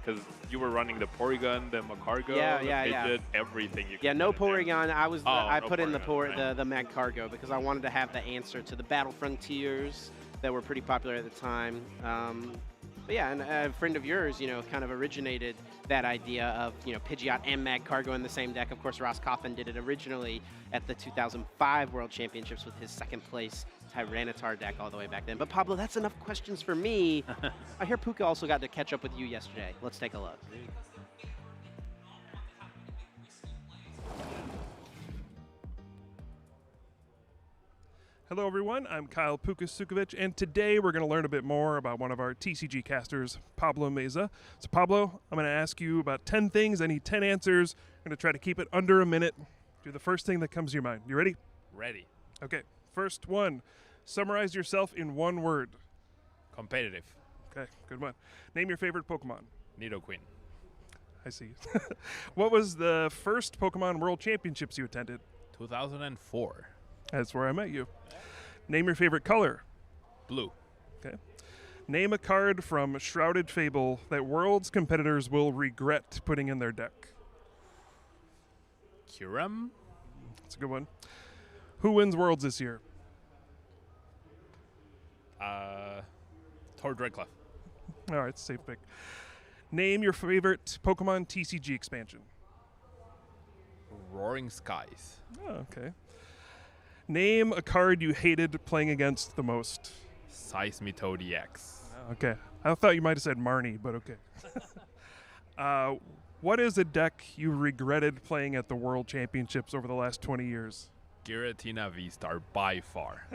because you were running the Porygon, the Magcargo, the Pidgeot, everything. No Porygon. I put in the Magcargo because I wanted to have the answer to the Battle Frontiers that were pretty popular at the time. But yeah, and a friend of yours, kind of originated that idea of, Pidgeot and Magcargo in the same deck. Of course, Ross Coffin did it originally at the 2005 World Championships with his second place Tyranitar deck all the way back then. But Pablo, that's enough questions for me. I hear Puka also got to catch up with you yesterday. Let's take a look. Hello everyone, I'm Kyle Puka Sukovic, and today we're going to learn a bit more about one of our TCG casters, Pablo Meza. So Pablo, I'm going to ask you about 10 things. I need 10 answers. I'm going to try to keep it under a minute. Do the first thing that comes to your mind. You ready? Ready. Okay, first one. Summarize yourself in one word. Competitive. Okay, good one. Name your favorite Pokemon. Nidoqueen. I see. What was the first Pokemon World Championships you attended? 2004. That's where I met you. Name your favorite color. Blue. Okay. Name a card from Shrouded Fable that Worlds competitors will regret putting in their deck. Kyurem. That's a good one. Who wins Worlds this year? Tord Redcliffe. All right, safe pick. Name your favorite Pokemon TCG expansion. Roaring Skies. Oh, okay. Name a card you hated playing against the most. Seismitoad EX. Okay. I thought you might have said Marnie, but okay. What is a deck you regretted playing at the World Championships over the last 20 years? Giratina V-Star by far.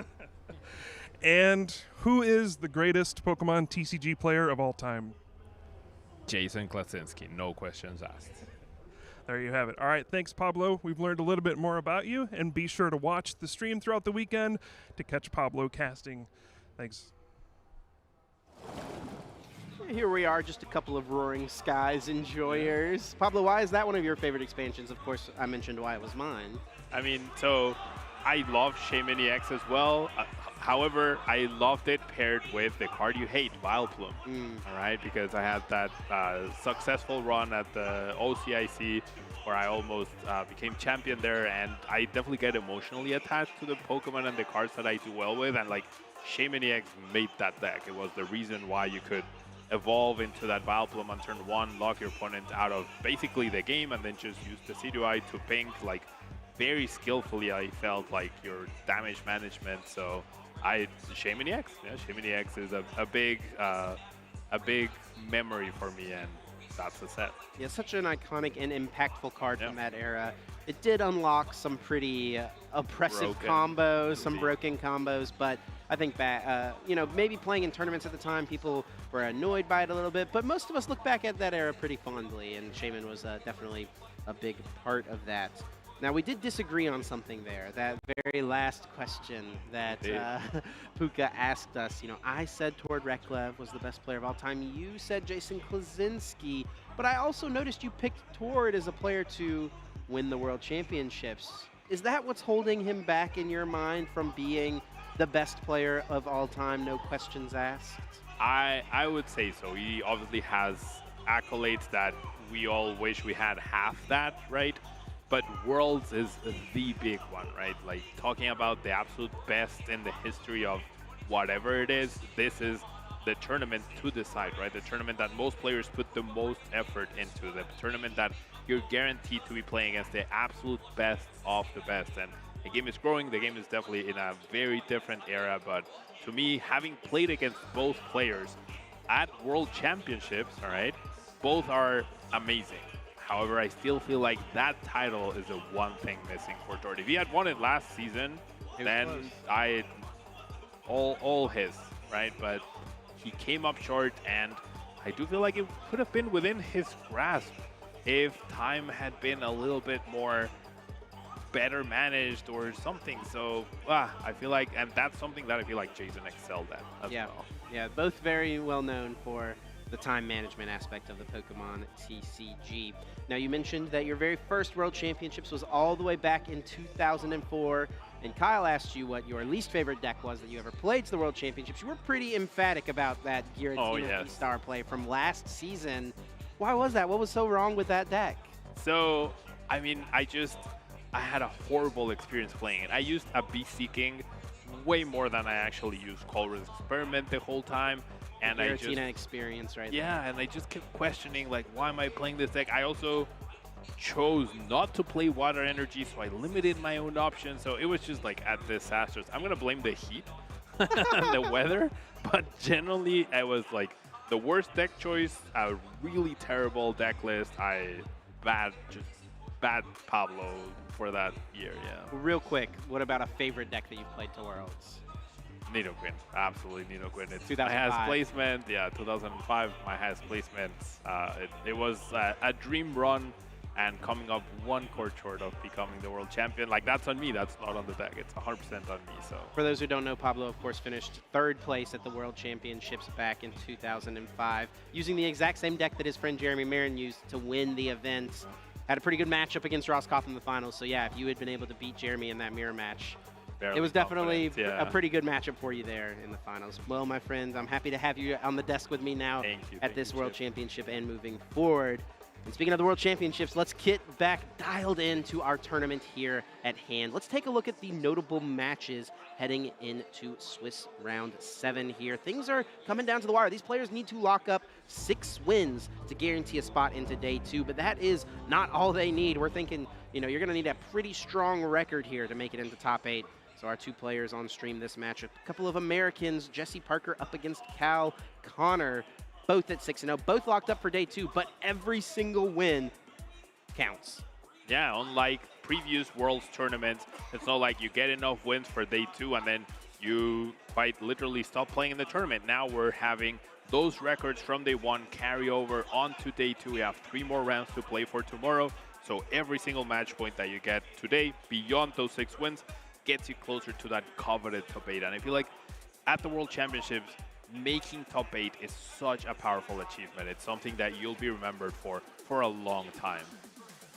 And who is the greatest Pokemon TCG player of all time? Jason Klasinski, no questions asked. There you have it. All right, thanks, Pablo. We've learned a little bit more about you, and be sure to watch the stream throughout the weekend to catch Pablo casting. Thanks. Here we are, just a couple of Roaring Skies enjoyers. Pablo, why is that one of your favorite expansions? Of course, I mentioned why it was mine. I mean, so I love Shaman EX as well. However, I loved it paired with the card you hate, Vileplume. All right, because I had that successful run at the OCIC where I almost became champion there, and I definitely get emotionally attached to the Pokemon and the cards that I do well with, and like Shaman EX made that deck. It was the reason why you could evolve into that Vileplume on turn 1, lock your opponent out of basically the game, and then just use the Decidueye to pink, like very skillfully. I felt like your damage management. So Shaman EX, yeah, Shaman EX is a big memory for me, and that's the set. Yeah, such an iconic and impactful card from that era. It did unlock some pretty oppressive combos, some broken combos, but I think maybe playing in tournaments at the time, people were annoyed by it a little bit, but most of us look back at that era pretty fondly, and Shaman was definitely a big part of that. Now, we did disagree on something there. That very last question that Puka asked us, I said Tord Reklev was the best player of all time. You said Jason Klasinski, but I also noticed you picked Tord as a player to win the World Championships. Is that what's holding him back in your mind from being the best player of all time, no questions asked? I would say so. He obviously has accolades that we all wish we had half that, right? But Worlds is the big one, right? Like, talking about the absolute best in the history of whatever it is, this is the tournament to decide, right? The tournament that most players put the most effort into, the tournament that you're guaranteed to be playing against the absolute best of the best. And the game is growing, the game is definitely in a very different era, but to me, having played against both players at World Championships, all right, both are amazing. However, I still feel like that title is the one thing missing for Tord. If he had won it last season, then all his, right? But he came up short, and I do feel like it could have been within his grasp if time had been a little bit more better managed or something. So I feel like, and that's something that I feel like Jason excelled at as well. Yeah, both very well known for the time management aspect of the Pokemon TCG. Now, you mentioned that your very first World Championships was all the way back in 2004, and Kyle asked you what your least favorite deck was that you ever played to the World Championships. You were pretty emphatic about that Giratina V-Star play from last season. Why was that? What was so wrong with that deck? So, I mean, I had a horrible experience playing it. I used a Beast-Seeking way more than I actually used Colruy's Experiment the whole time. And Giratina experience, right? Yeah, and I just kept questioning, like, why am I playing this deck? I also chose not to play Water Energy, so I limited my own options. So it was just like a disaster. I'm gonna blame the heat, the weather, but generally it was like the worst deck choice, a really terrible deck list. Bad Pablo for that year. Yeah. Real quick, what about a favorite deck that you've played to Worlds? Nidoqueen, absolutely Nidoqueen. It's 2005. My highest placement, 2005, my highest placement. It was a dream run, and coming up one court short of becoming the world champion. Like, that's on me. That's not on the deck. It's 100% on me. So for those who don't know, Pablo, of course, finished 3rd place at the World Championships back in 2005, using the exact same deck that his friend Jeremy Marin used to win the event. Had a pretty good matchup against Roscoff in the finals. So yeah, if you had been able to beat Jeremy in that mirror match, it was definitely a pretty good matchup for you there in the finals. Well, my friends, I'm happy to have you on the desk with me now at this World Championship and moving forward. And speaking of the World Championships, let's get back dialed into our tournament here at hand. Let's take a look at the notable matches heading into Swiss Round 7 here. Things are coming down to the wire. These players need to lock up 6 wins to guarantee a spot into day 2, but that is not all they need. We're thinking, you know, you're going to need a pretty strong record here to make it into top 8. So our 2 players on stream this matchup, a couple of Americans, Jesse Parker up against Cal Connor, both at 6-0, both locked up for day 2, but every single win counts. Yeah, unlike previous Worlds tournaments, it's not like you get enough wins for day 2 and then you quite literally stop playing in the tournament. Now we're having those records from day 1 carry over onto day 2. We have 3 more rounds to play for tomorrow. So every single match point that you get today, beyond those 6 wins, gets you closer to that coveted top 8. And I feel like at the World Championships, making top 8 is such a powerful achievement. It's something that you'll be remembered for a long time.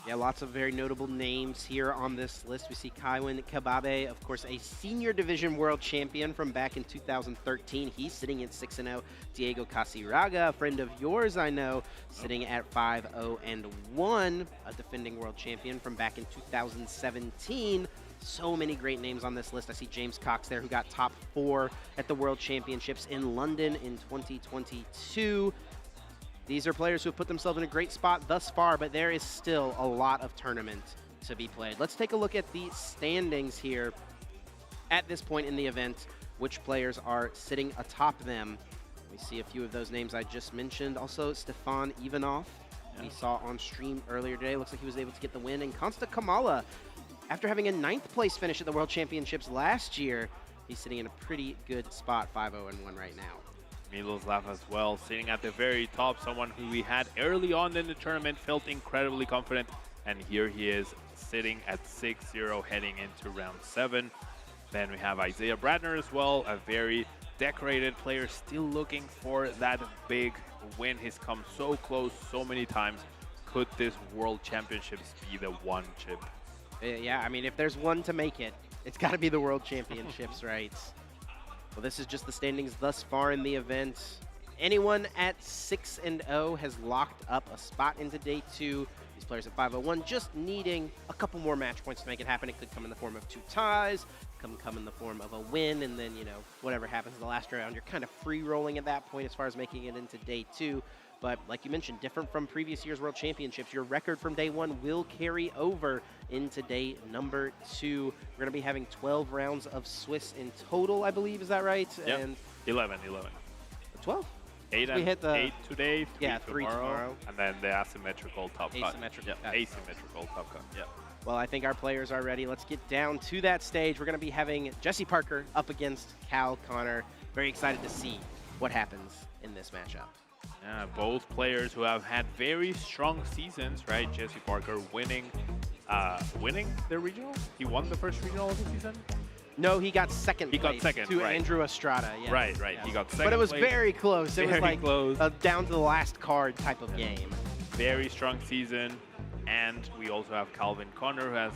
Yeah, lots of very notable names here on this list. We see Kaiwin Kababe, of course, a senior division world champion from back in 2013. He's sitting at 6-0. Diego Casiraga, a friend of yours, I know, sitting at 5-0-1, a defending world champion from back in 2017. So many great names on this list. I see James Cox there, who got top 4 at the World Championships in London in 2022. These are players who have put themselves in a great spot thus far, but there is still a lot of tournament to be played. Let's take a look at the standings here at this point in the event, which players are sitting atop them. We see a few of those names I just mentioned. Also, Stefan Ivanov, we saw on stream earlier today. Looks like he was able to get the win. And Konsta Kamala, after having a 9th place finish at the World Championships last year, he's sitting in a pretty good spot, 5-0-1 right now. Miloslav as well, sitting at the very top, someone who we had early on in the tournament, felt incredibly confident, and here he is sitting at 6-0 heading into round 7. Then we have Isaiah Bradner as well, a very decorated player, still looking for that big win. He's come so close so many times. Could this World Championships be the one, Chip? Yeah, I mean, if there's one to make it, it's got to be the World Championships, right? Well, this is just the standings thus far in the event. Anyone at 6-0 has locked up a spot into day 2. These players at 5-0-1 just needing a couple more match points to make it happen. It could come in the form of 2 ties, come in the form of a win, and then, you know, whatever happens in the last round, you're kind of free rolling at that point as far as making it into day 2. But like you mentioned, different from previous year's World Championships, your record from day 1 will carry over into day number 2. We're going to be having 12 rounds of Swiss in total, I believe. Is that right? Yep. And 11. 12? 8 we hit the 8 today, 3 tomorrow. And then the asymmetrical top cut. Asymmetrical cut. Asymmetrical top cut, yeah. Well, I think our players are ready. Let's get down to that stage. We're going to be having Jesse Parker up against Cal Connor. Very excited to see what happens in this matchup. Yeah, both players who have had very strong seasons, right? Jesse Parker winning the regional. He won the first regional of the season. No, he got second. He got second to right. Andrew Estrada. Yes. Right. Yes. He got second. But it was place. very close. It was like close. Down to the last card type of game. Very strong season. And we also have Calvin Connor, who has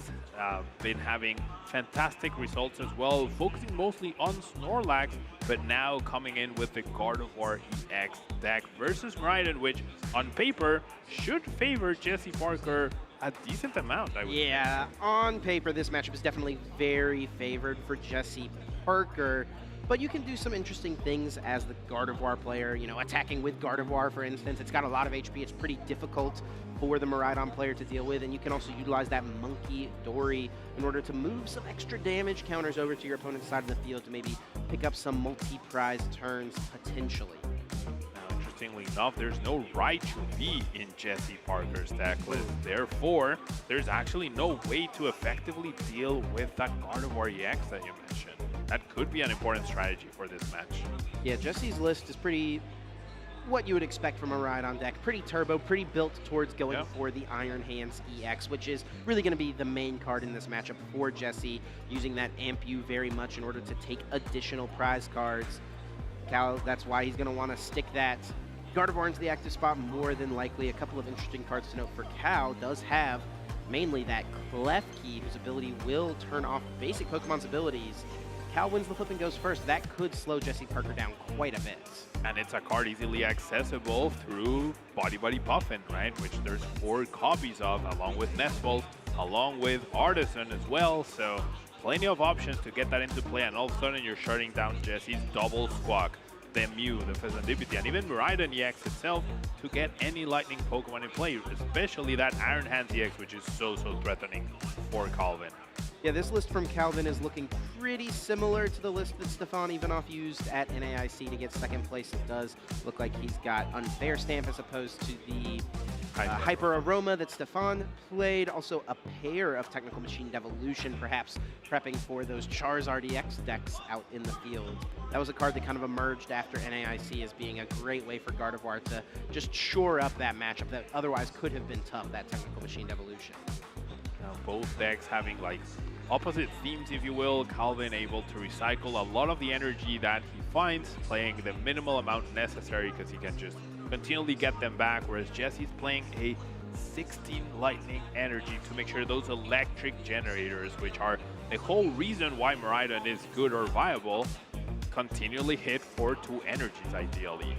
been having fantastic results as well, focusing mostly on Snorlax, but now coming in with the God of War EX deck versus Miraidon, which on paper should favor Jesse Parker a decent amount, I would say. On paper, this matchup is definitely very favored for Jesse Parker. But you can do some interesting things as the Gardevoir player, you know, attacking with Gardevoir, for instance. It's got a lot of HP. It's pretty difficult for the Miraidon player to deal with, and you can also utilize that Monkey Dory in order to move some extra damage counters over to your opponent's side of the field to maybe pick up some multi-prize turns potentially. Now, interestingly enough, there's no Raichu V in Jesse Parker's deck list. Therefore, there's actually no way to effectively deal with that Gardevoir EX that you mentioned. That could be an important strategy for this match. Yeah, Jesse's list is pretty what you would expect from a Rhydon deck. Pretty turbo, pretty built towards going for the Iron Hands EX, which is really going to be the main card in this matchup for Jesse, using that Ampu very much in order to take additional prize cards. Cal, that's why he's going to want to stick that Gardevoir into the active spot more than likely. A couple of interesting cards to note for Cal does have mainly that Klefki, whose ability will turn off basic Pokemon's abilities. Cal wins the flip and goes first. That could slow Jesse Parker down quite a bit. And it's a card easily accessible through Body Buddy Puffin, right? Which there's 4 copies of, along with Nestvolt, along with Artisan as well. So plenty of options to get that into play, and all of a sudden you're shutting down Jesse's double Squawk, the Mew, the Fezandipity, and even Miraidon EX itself to get any Lightning Pokemon in play, especially that Iron Hands EX, which is so threatening for Calvin. Yeah, this list from Calvin is looking pretty similar to the list that Stefan Ivanov used at NAIC to get second place. It does look like he's got Unfair Stamp as opposed to the Hyper Aroma that Stefan played. Also a pair of Technical Machine Devolution, perhaps prepping for those Charizard EX decks out in the field. That was a card that kind of emerged after NAIC as being a great way for Gardevoir to just shore up that matchup that otherwise could have been tough, that Technical Machine Devolution. Now both decks having like opposite themes, if you will. Calvin able to recycle a lot of the energy that he finds, playing the minimal amount necessary because he can just continually get them back, whereas Jesse's playing a 16 lightning energy to make sure those electric generators, which are the whole reason why Miraidon is good or viable, continually hit for 2 energies ideally.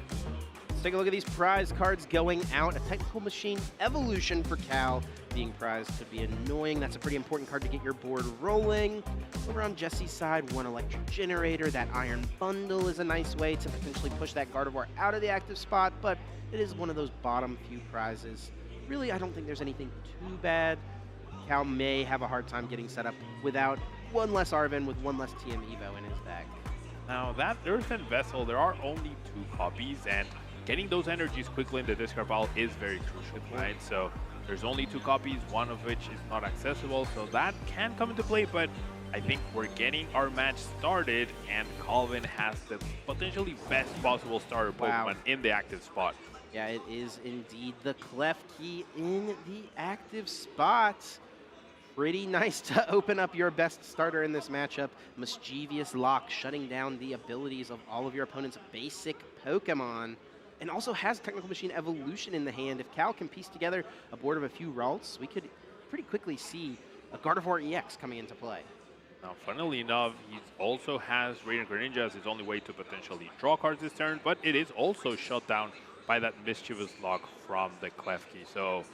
Let's take a look at these prize cards going out. A Technical Machine Evolution for Cal being prized could be annoying. That's a pretty important card to get your board rolling. Over on Jesse's side, 1 Electric Generator. That Iron Bundle is a nice way to potentially push that Gardevoir out of the active spot, but it is one of those bottom few prizes. Really, I don't think there's anything too bad. Cal may have a hard time getting set up without 1 less Arven with 1 less TM Evo in his deck. Now that Earthen Vessel, there are only 2 copies, and getting those energies quickly in the discard pile is very crucial, right? So there's only 2 copies, one of which is not accessible, so that can come into play, but I think we're getting our match started, and Calvin has the potentially best possible starter Pokemon in the active spot. Yeah, it is indeed the Klefki in the active spot. Pretty nice to open up your best starter in this matchup. Mischievous Lock, shutting down the abilities of all of your opponent's basic Pokemon. And also has Technical Machine Evolution in the hand. If Cal can piece together a board of a few Ralts, we could pretty quickly see a Gardevoir EX coming into play. Now, funnily enough, he also has Radiant Greninja as his only way to potentially draw cards this turn, but it is also shut down by that Mischievous Lock from the Klefki. So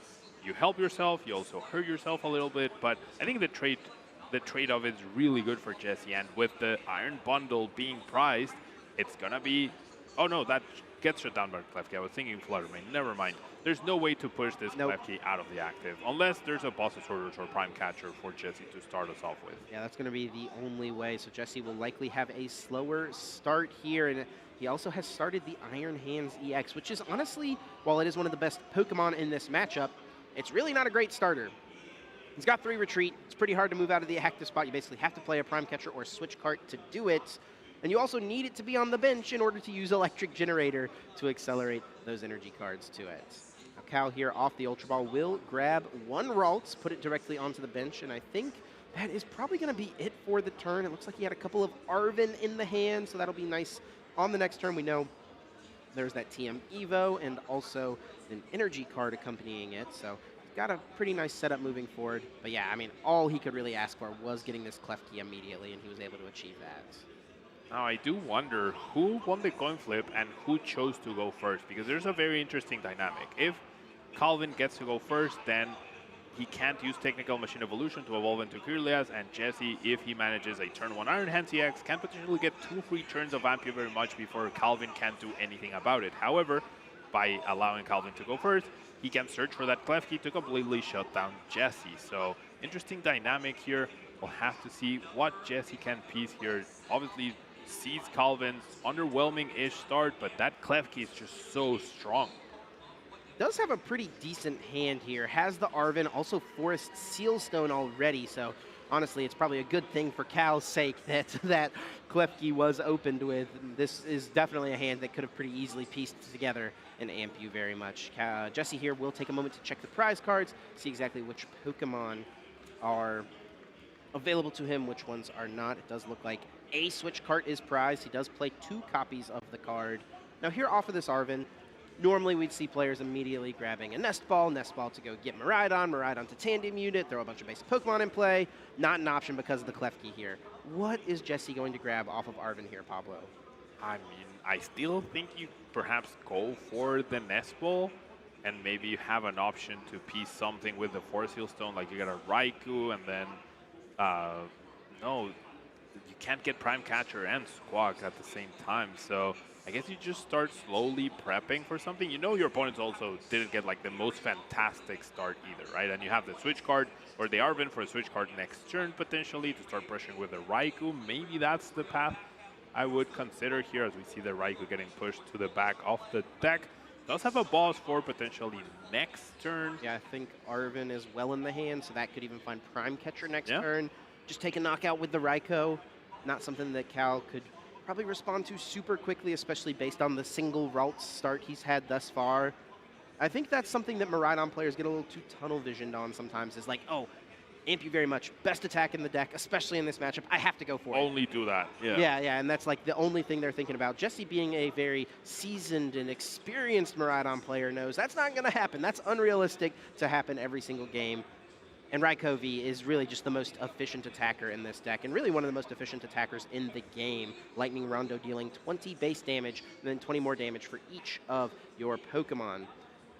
you help yourself, you also hurt yourself a little bit, but I think the trade-off is really good for Jesse, and with the Iron Bundle being prized, it's gonna be... Oh no, that gets shut down by Klefki. I was thinking Flutter Mane. Never mind. There's no way to push this Klefki out of the active, unless there's a Bossasaurus or Prime Catcher for Jesse to start us off with. Yeah, that's going to be the only way. So Jesse will likely have a slower start here, and he also has started the Iron Hands EX, which is honestly, while it is one of the best Pokemon in this matchup, it's really not a great starter. He's got 3 Retreat. It's pretty hard to move out of the active spot. You basically have to play a Prime Catcher or Switch Cart to do it. And you also need it to be on the bench in order to use Electric Generator to accelerate those energy cards to it. Now Cal here off the Ultra Ball will grab 1 Ralts, put it directly onto the bench, and I think that is probably going to be it for the turn. It looks like he had a couple of Arven in the hand, so that'll be nice on the next turn. We know there's that TM Evo and also an energy card accompanying it, so got a pretty nice setup moving forward. But yeah, I mean, all he could really ask for was getting this Klefki immediately, and he was able to achieve that. Now, I do wonder who won the coin flip and who chose to go first, because there's a very interesting dynamic. If Calvin gets to go first, then he can't use Technical Machine Evolution to evolve into Kirlias, and Jesse, if he manages a turn 1 Iron Hands EX, can potentially get 2 free turns of Ampere very much before Calvin can do anything about it. However, by allowing Calvin to go first, he can search for that Klefki to completely shut down Jesse. So, interesting dynamic here. We'll have to see what Jesse can piece here. Obviously, sees Calvin's underwhelming-ish start, but that Klefki is just so strong. Does have a pretty decent hand here. Has the Arven, also Forest Sealstone already, so honestly, it's probably a good thing for Cal's sake that that Klefki was opened with. This is definitely a hand that could have pretty easily pieced together an Ampu very much. Jesse here will take a moment to check the prize cards, see exactly which Pokemon are available to him, which ones are not. It does look like a switch card is prized. He does play 2 copies of the card. Now here off of this Arven, normally we'd see players immediately grabbing a Nest Ball to go get Miraidon to Tandem Unit, throw a bunch of basic Pokemon in play. Not an option because of the Klefki here. What is Jesse going to grab off of Arven here, Pablo? I mean, I still think you perhaps go for the Nest Ball, and maybe you have an option to piece something with the Force Seal Stone, like you got a Raikou, and then, no, you can't get Prime Catcher and Squawk at the same time, so I guess you just start slowly prepping for something. You know your opponents also didn't get like the most fantastic start either, right? And you have the switch card, or the Arven for a switch card next turn potentially to start pressuring with the Raikou. Maybe that's the path I would consider here, as we see the Raikou getting pushed to the back of the deck. Does have a boss for potentially next turn. Yeah, I think Arven is well in the hand, so that could even find Prime Catcher next turn. Just take a knockout with the Raikou. Not something that Cal could probably respond to super quickly, especially based on the single route start he's had thus far. I think that's something that Miraidon players get a little too tunnel visioned on sometimes, is like, oh, Ampu very much, best attack in the deck, especially in this matchup. I have to go for it. Only do that, yeah. Yeah, and that's like the only thing they're thinking about. Jesse, being a very seasoned and experienced Miraidon player, knows that's not going to happen. That's unrealistic to happen every single game. And Raikou is really just the most efficient attacker in this deck, and really one of the most efficient attackers in the game. Lightning Rondo dealing 20 base damage, and then 20 more damage for each of your Pokemon.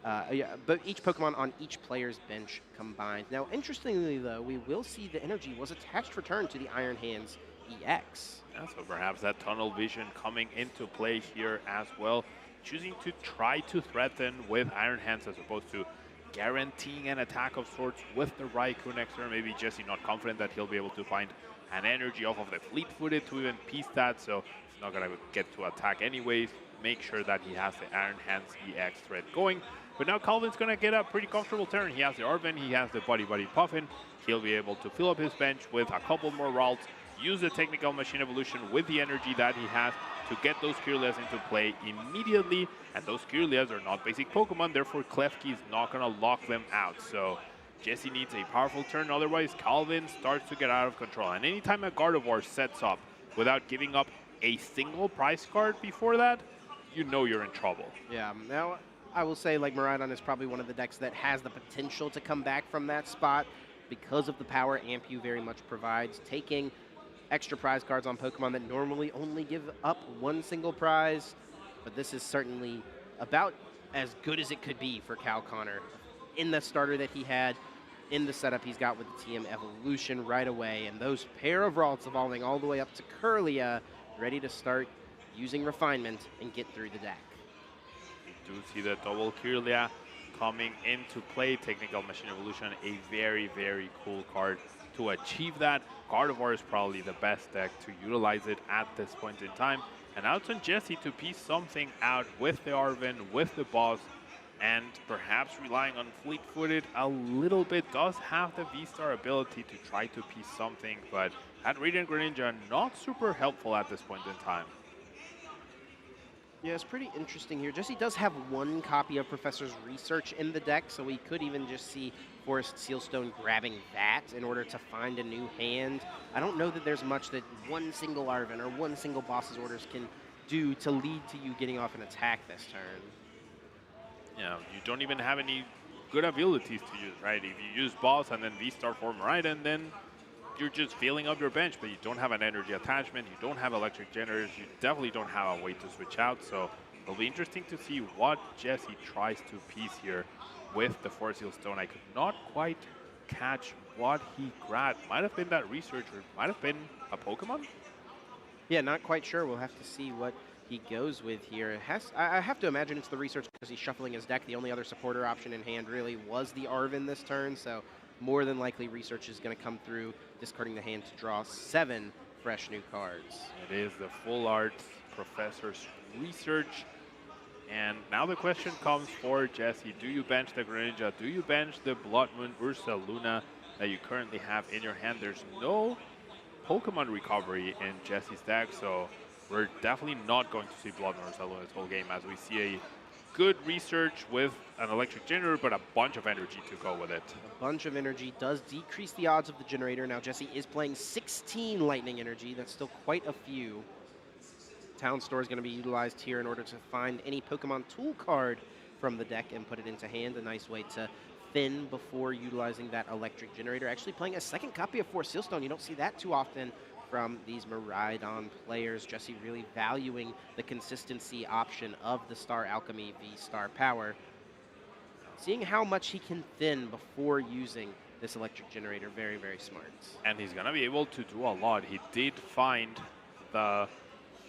But each Pokemon on each player's bench combined. Now, interestingly, though, we will see the energy was attached return to the Iron Hands EX. Yeah, so perhaps that tunnel vision coming into play here as well. Choosing to try to threaten with Iron Hands as opposed to guaranteeing an attack of sorts with the Raikou next turn. Maybe Jesse not confident that he'll be able to find an energy off of the Fleet-Footed to even piece that, so he's not going to get to attack anyways. Make sure that he has the Iron Hands EX threat going. But now Calvin's going to get a pretty comfortable turn. He has the Arven, he has the Buddy Puffin. He'll be able to fill up his bench with a couple more routes, use the Technical Machine Evolution with the energy that he has to get those Kirlias into play immediately. And those Kirlias are not basic Pokemon, therefore Klefki is not going to lock them out. So Jesse needs a powerful turn, otherwise Calvin starts to get out of control. And anytime a Gardevoir sets up without giving up a single prize card before that, you know you're in trouble. Yeah, now I will say, like, Miraidon is probably one of the decks that has the potential to come back from that spot because of the power Ampu very much provides. Taking extra prize cards on Pokemon that normally only give up one single prize, but this is certainly about as good as it could be for Cal Connor. In the starter that he had, in the setup he's got with the TM Evolution right away, and those pair of Ralts evolving all the way up to Kirlia, ready to start using Refinement and get through the deck. We do see the double Kirlia coming into play. Technical Machine Evolution, a very, very cool card to achieve that. Gardevoir is probably the best deck to utilize it at this point in time. And now it's on Jesse to piece something out with the Arven, with the boss, and perhaps relying on Fleet-Footed a little bit. Does have the V-Star ability to try to piece something, but that Radiant Greninja not super helpful at this point in time. Yeah, it's pretty interesting here. Jesse does have one copy of Professor's Research in the deck, so we could even just see Forest Sealstone grabbing that in order to find a new hand. I don't know that there's much that one single Arven or one single boss's orders can do to lead to you getting off an attack this turn. Yeah, you don't even have any good abilities to use, right? If you use boss and then V-Star for Miraidon, then you're just filling up your bench, but you don't have an energy attachment, you don't have electric generators, you definitely don't have a way to switch out, so it'll be interesting to see what Jesse tries to piece here with the Force Seal Stone. I could not quite catch what he grabbed. Might have been that researcher, might have been a Pokemon? Yeah, not quite sure. We'll have to see what he goes with here. I have to imagine it's the research because he's shuffling his deck. The only other supporter option in hand really was the Arven this turn, so more than likely research is going to come through, discarding the hand to draw 7 fresh new cards. It is the full art Professor's Research. And now the question comes for Jesse. Do you bench the Greninja? Do you bench the Blood Moon Ursa Luna? that you currently have in your hand. There's no Pokemon recovery in Jesse's deck, so we're definitely not going to see Blood Marcelo this whole game, as we see a good research with an electric generator, but a bunch of energy to go with it. A bunch of energy does decrease the odds of the generator. Now Jesse is playing 16 lightning energy. That's still quite a few. Town Store is going to be utilized here in order to find any Pokemon tool card from the deck and put it into hand. A nice way to thin before utilizing that electric generator. Actually playing a second copy of Force Sealstone. You don't see that too often from these Miraidon players. Jesse really valuing the consistency option of the Star Alchemy v Star Power. Seeing how much he can thin before using this electric generator, very, very smart. And he's going to be able to do a lot. He did find the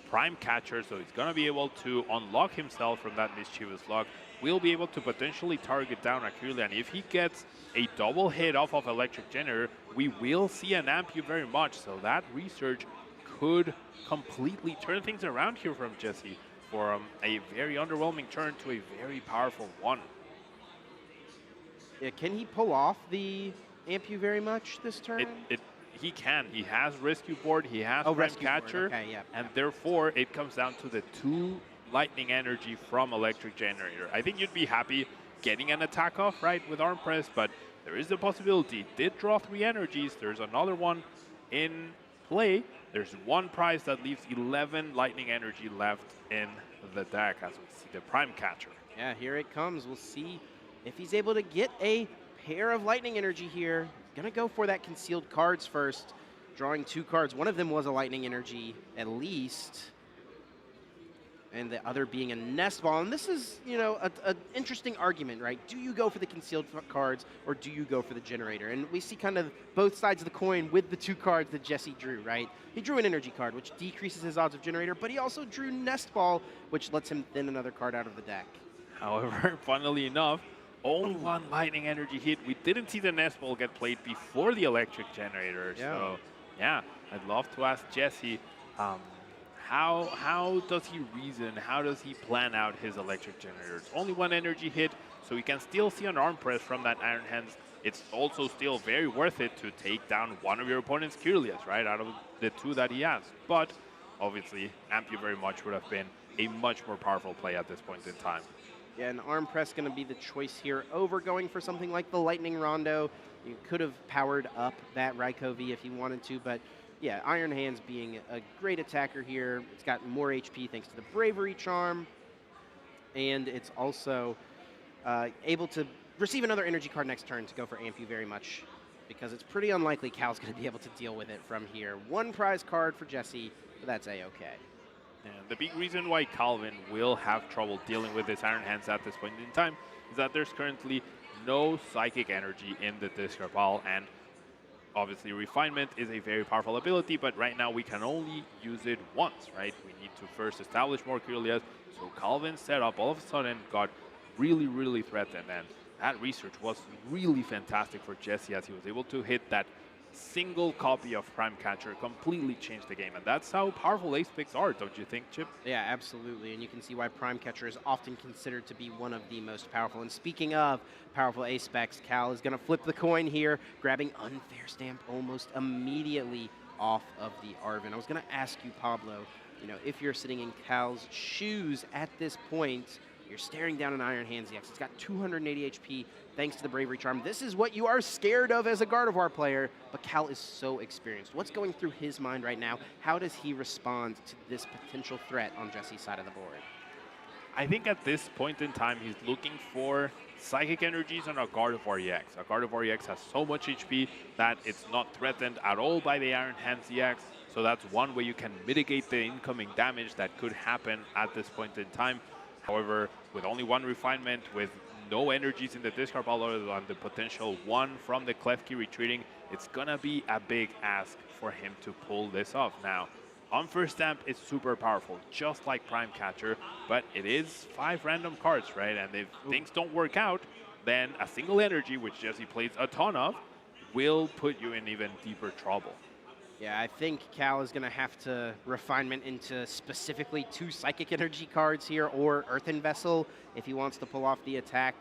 Prime Catcher, so he's going to be able to unlock himself from that Mischievous Lock. We'll be able to potentially target down Akirlia, and if he gets a double hit off of Electric Generator, we will see an Ampu very much, so that research could completely turn things around here from Jesse for a very underwhelming turn to a very powerful one. Yeah, can he pull off the Ampu very much this turn? He can. He has Rescue Board, he has Prime Catcher, okay, yeah. And therefore it comes down to the 2 lightning energy from Electric Generator. I think you'd be happy getting an attack off, right, with Arm Press, but there is the possibility. Did draw 3 energies. There's another one in play. There's one prize that leaves 11 lightning energy left in the deck as we see the Prime Catcher. Yeah, here it comes. We'll see if he's able to get a pair of lightning energy here. He's gonna go for that concealed cards first, drawing 2 cards. One of them was a lightning energy at least, and the other being a nest ball. And this is, you know, an interesting argument, right? Do you go for the concealed cards or do you go for the generator? And we see kind of both sides of the coin with the 2 cards that Jesse drew, right? He drew an energy card, which decreases his odds of generator, but he also drew nest ball, which lets him thin another card out of the deck. However, funnily enough, only 1 lightning energy hit. We didn't see the nest ball get played before the electric generator. Yeah. So, yeah, I'd love to ask Jesse, how does he reason? How does he plan out his electric generator? It's only 1 energy hit, so we can still see an Arm Press from that Iron Hands. It's also still very worth it to take down one of your opponent's Kirlias, right, out of the 2 that he has. But obviously, Ampu very much would have been a much more powerful play at this point in time. Yeah, an Arm Press going to be the choice here over going for something like the Lightning Rondo. You could have powered up that Raikou V if you wanted to, but yeah, Iron Hands being a great attacker here. It's got more HP thanks to the Bravery Charm, and it's also able to receive another energy card next turn to go for Ampu very much, because it's pretty unlikely Cal's going to be able to deal with it from here. 1 prize card for Jesse, but that's A-okay. And the big reason why Calvin will have trouble dealing with his Iron Hands at this point in time is that there's currently no Psychic Energy in the discard pile, and obviously Refinement is a very powerful ability, but right now we can only use it once, right? We need to first establish more Kirlias, so Calvin's setup all of a sudden got really, really threatened, and that research was really fantastic for Jesse as he was able to hit that single copy of Prime Catcher, completely changed the game, and that's how powerful ace picks are, don't you think, Chip? Yeah, absolutely, and you can see why Prime Catcher is often considered to be one of the most powerful. And speaking of powerful ace specs, Cal is going to flip the coin here, grabbing Unfair Stamp almost immediately off of the Arven. I was going to ask you, Pablo, you know, if you're sitting in Cal's shoes at this point, you're staring down an Iron Hands EX. It's got 280 HP thanks to the Bravery Charm. This is what you are scared of as a Gardevoir player, but Cal is so experienced. What's going through his mind right now? How does he respond to this potential threat on Jesse's side of the board? I think at this point in time, he's looking for Psychic Energies on a Gardevoir EX. A Gardevoir EX has so much HP that it's not threatened at all by the Iron Hands EX, so that's one way you can mitigate the incoming damage that could happen at this point in time. However, with only 1 Refinement, with no energies in the discard pile other than the potential 1 from the Klefki retreating, it's gonna be a big ask for him to pull this off. Now, Unfair Stamp is super powerful, just like Prime Catcher, but it is 5 random cards, right? And if things don't work out, then a single energy, which Jesse plays a ton of, will put you in even deeper trouble. Yeah, I think Cal is going to have to Refinement into specifically 2 Psychic Energy cards here, or Earthen Vessel if he wants to pull off the attack.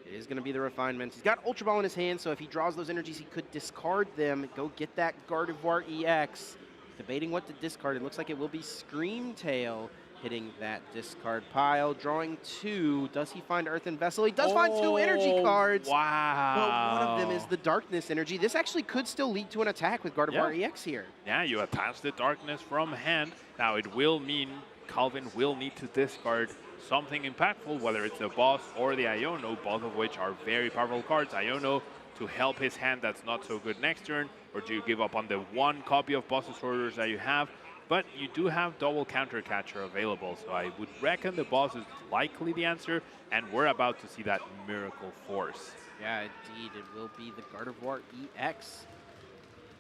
It is going to be the refinements. He's got Ultra Ball in his hand, so if he draws those energies, he could discard them, go get that Gardevoir EX. Debating what to discard. It looks like it will be Screamtail hitting that discard pile. Drawing 2. Does he find Earthen Vessel? He does find 2 energy cards. Wow. But one of them is the Darkness energy. This actually could still lead to an attack with Gardevoir EX here. Yeah, you attach the Darkness from hand. Now, it will mean Calvin will need to discard something impactful, whether it's the boss or the Iono, both of which are very powerful cards. Iono to help his hand that's not so good next turn, or do you give up on the 1 copy of Boss's Orders that you have? But you do have double counter catcher available, so I would reckon the boss is likely the answer, and we're about to see that Miracle Force. Yeah, indeed, it will be the Gardevoir EX.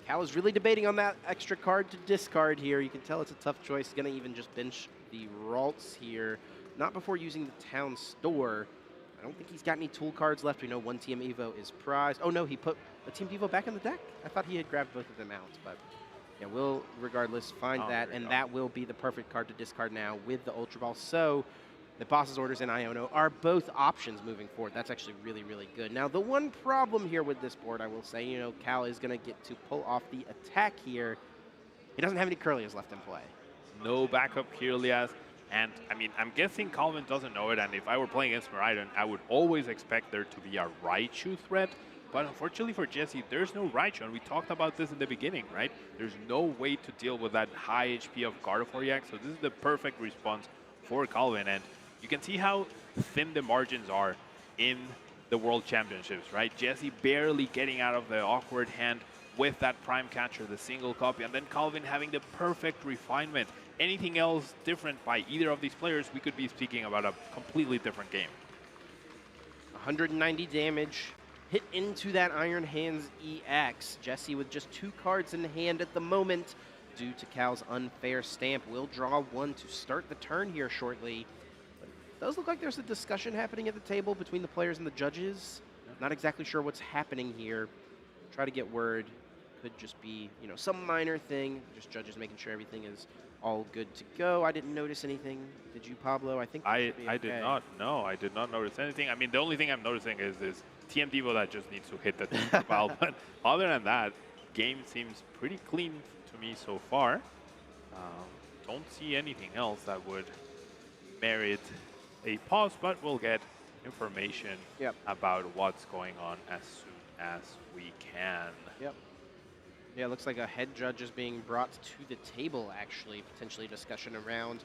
Cal is really debating on that extra card to discard here. You can tell it's a tough choice. He's going to even just bench the Ralts here. Not before using the town store. I don't think he's got any tool cards left. We know 1 TM Evo is prized. Oh no, he put a TM Evo back in the deck? I thought he had grabbed both of them out, but yeah, we'll regardless find that, and that will be the perfect card to discard now with the Ultra Ball. So the Boss's Orders and Iono are both options moving forward. That's actually really, really good. Now, the one problem here with this board, I will say, you know, Cal is going to get to pull off the attack here. He doesn't have any Curlias left in play. No backup Curlias. And, I mean, I'm guessing Calvin doesn't know it, and if I were playing against Miraidon, I would always expect there to be a Raichu threat. But unfortunately for Jesse, there's no Raichu, and we talked about this in the beginning, right? There's no way to deal with that high HP of Gardevoir EX, so this is the perfect response for Calvin. And you can see how thin the margins are in the World Championships, right? Jesse barely getting out of the awkward hand with that Prime Catcher, the single copy, and then Calvin having the perfect refinement. Anything else different by either of these players, we could be speaking about a completely different game. 190 damage, hit into that Iron Hands EX. Jesse with just 2 cards in hand at the moment due to Cal's unfair stamp. Will draw 1 to start the turn here shortly. But it does look like there's a discussion happening at the table between the players and the judges. Not exactly sure what's happening here. Try to get word. Could just be, you know, some minor thing. Just judges making sure everything is all good to go. I didn't notice anything. Did you, Pablo? I think I did not. No, I did not notice anything. I mean, the only thing I'm noticing is this TM Devo that just needs to hit the foul. But other than that, game seems pretty clean to me so far. Don't see anything else that would merit a pause, but we'll get information about what's going on as soon as we can. Yep. Yeah, it looks like a head judge is being brought to the table, actually. Potentially a discussion around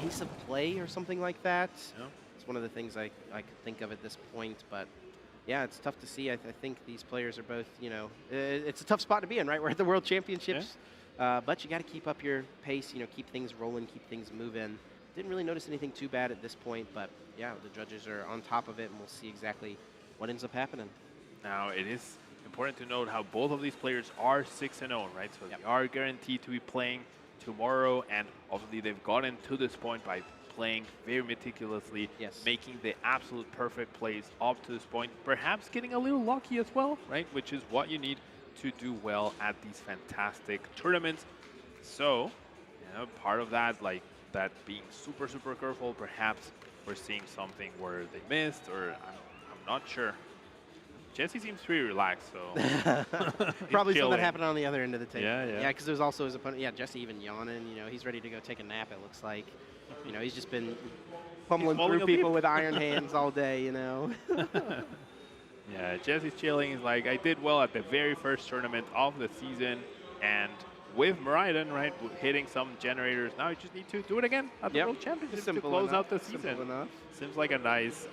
pace of play or something like that. Yeah. It's one of the things I could think of at this point, but yeah, it's tough to see. I think these players are both, you know, it's a tough spot to be in, right? We're at the World Championships, but you got to keep up your pace, you know, keep things rolling, keep things moving. Didn't really notice anything too bad at this point, but yeah, the judges are on top of it, and we'll see exactly what ends up happening. Now, it is important to note how both of these players are 6-0, right? So they are guaranteed to be playing tomorrow, and obviously they've gotten to this point by playing very meticulously, making the absolute perfect plays up to this point, perhaps getting a little lucky as well, right? Which is what you need to do well at these fantastic tournaments. So, you know, part of that, like that being super, super careful, perhaps we're seeing something where they missed, or I'm not sure. Jesse seems pretty relaxed, so probably something happened on the other end of the table. Yeah, because there's also his opponent. Yeah, Jesse even yawning. You know, he's ready to go take a nap. It looks like. You know, he's just been pummeling through people with iron hands all day. You know. Yeah, Jesse's chilling. He's like, I did well at the very first tournament of the season, and with Miraidon, right, hitting some generators. Now you just need to do it again at the World Championships to close out the season. Seems like a nice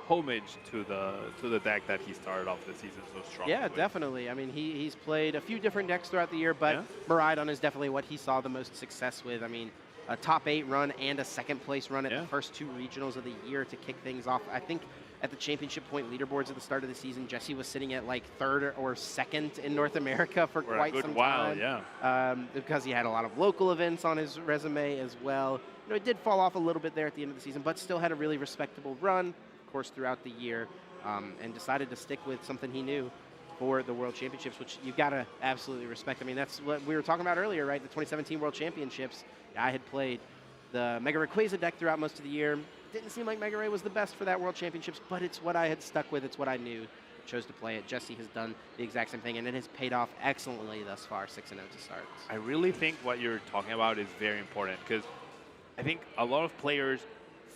homage to the deck that he started off the season so strong. Yeah, definitely. I mean, he's played a few different decks throughout the year, but Miraidon is definitely what he saw the most success with. I mean, a top 8 run and a 2nd place run at the first 2 regionals of the year to kick things off. I think at the championship point leaderboards at the start of the season, Jesse was sitting at like 3rd or 2nd in North America for quite some time. Because he had a lot of local events on his resume as well. You know, it did fall off a little bit there at the end of the season, but still had a really respectable run, of course, throughout the year, and decided to stick with something he knew for the World Championships, which you've got to absolutely respect. I mean, that's what we were talking about earlier, right? The 2017 World Championships. I had played the Mega Rayquaza deck throughout most of the year. didn't seem like Mega Ray was the best for that World Championships, but it's what I had stuck with. It's what I knew. Chose to play it. Jesse has done the exact same thing, and it has paid off excellently thus far, 6-0 to start. I really think what you're talking about is very important because I think a lot of players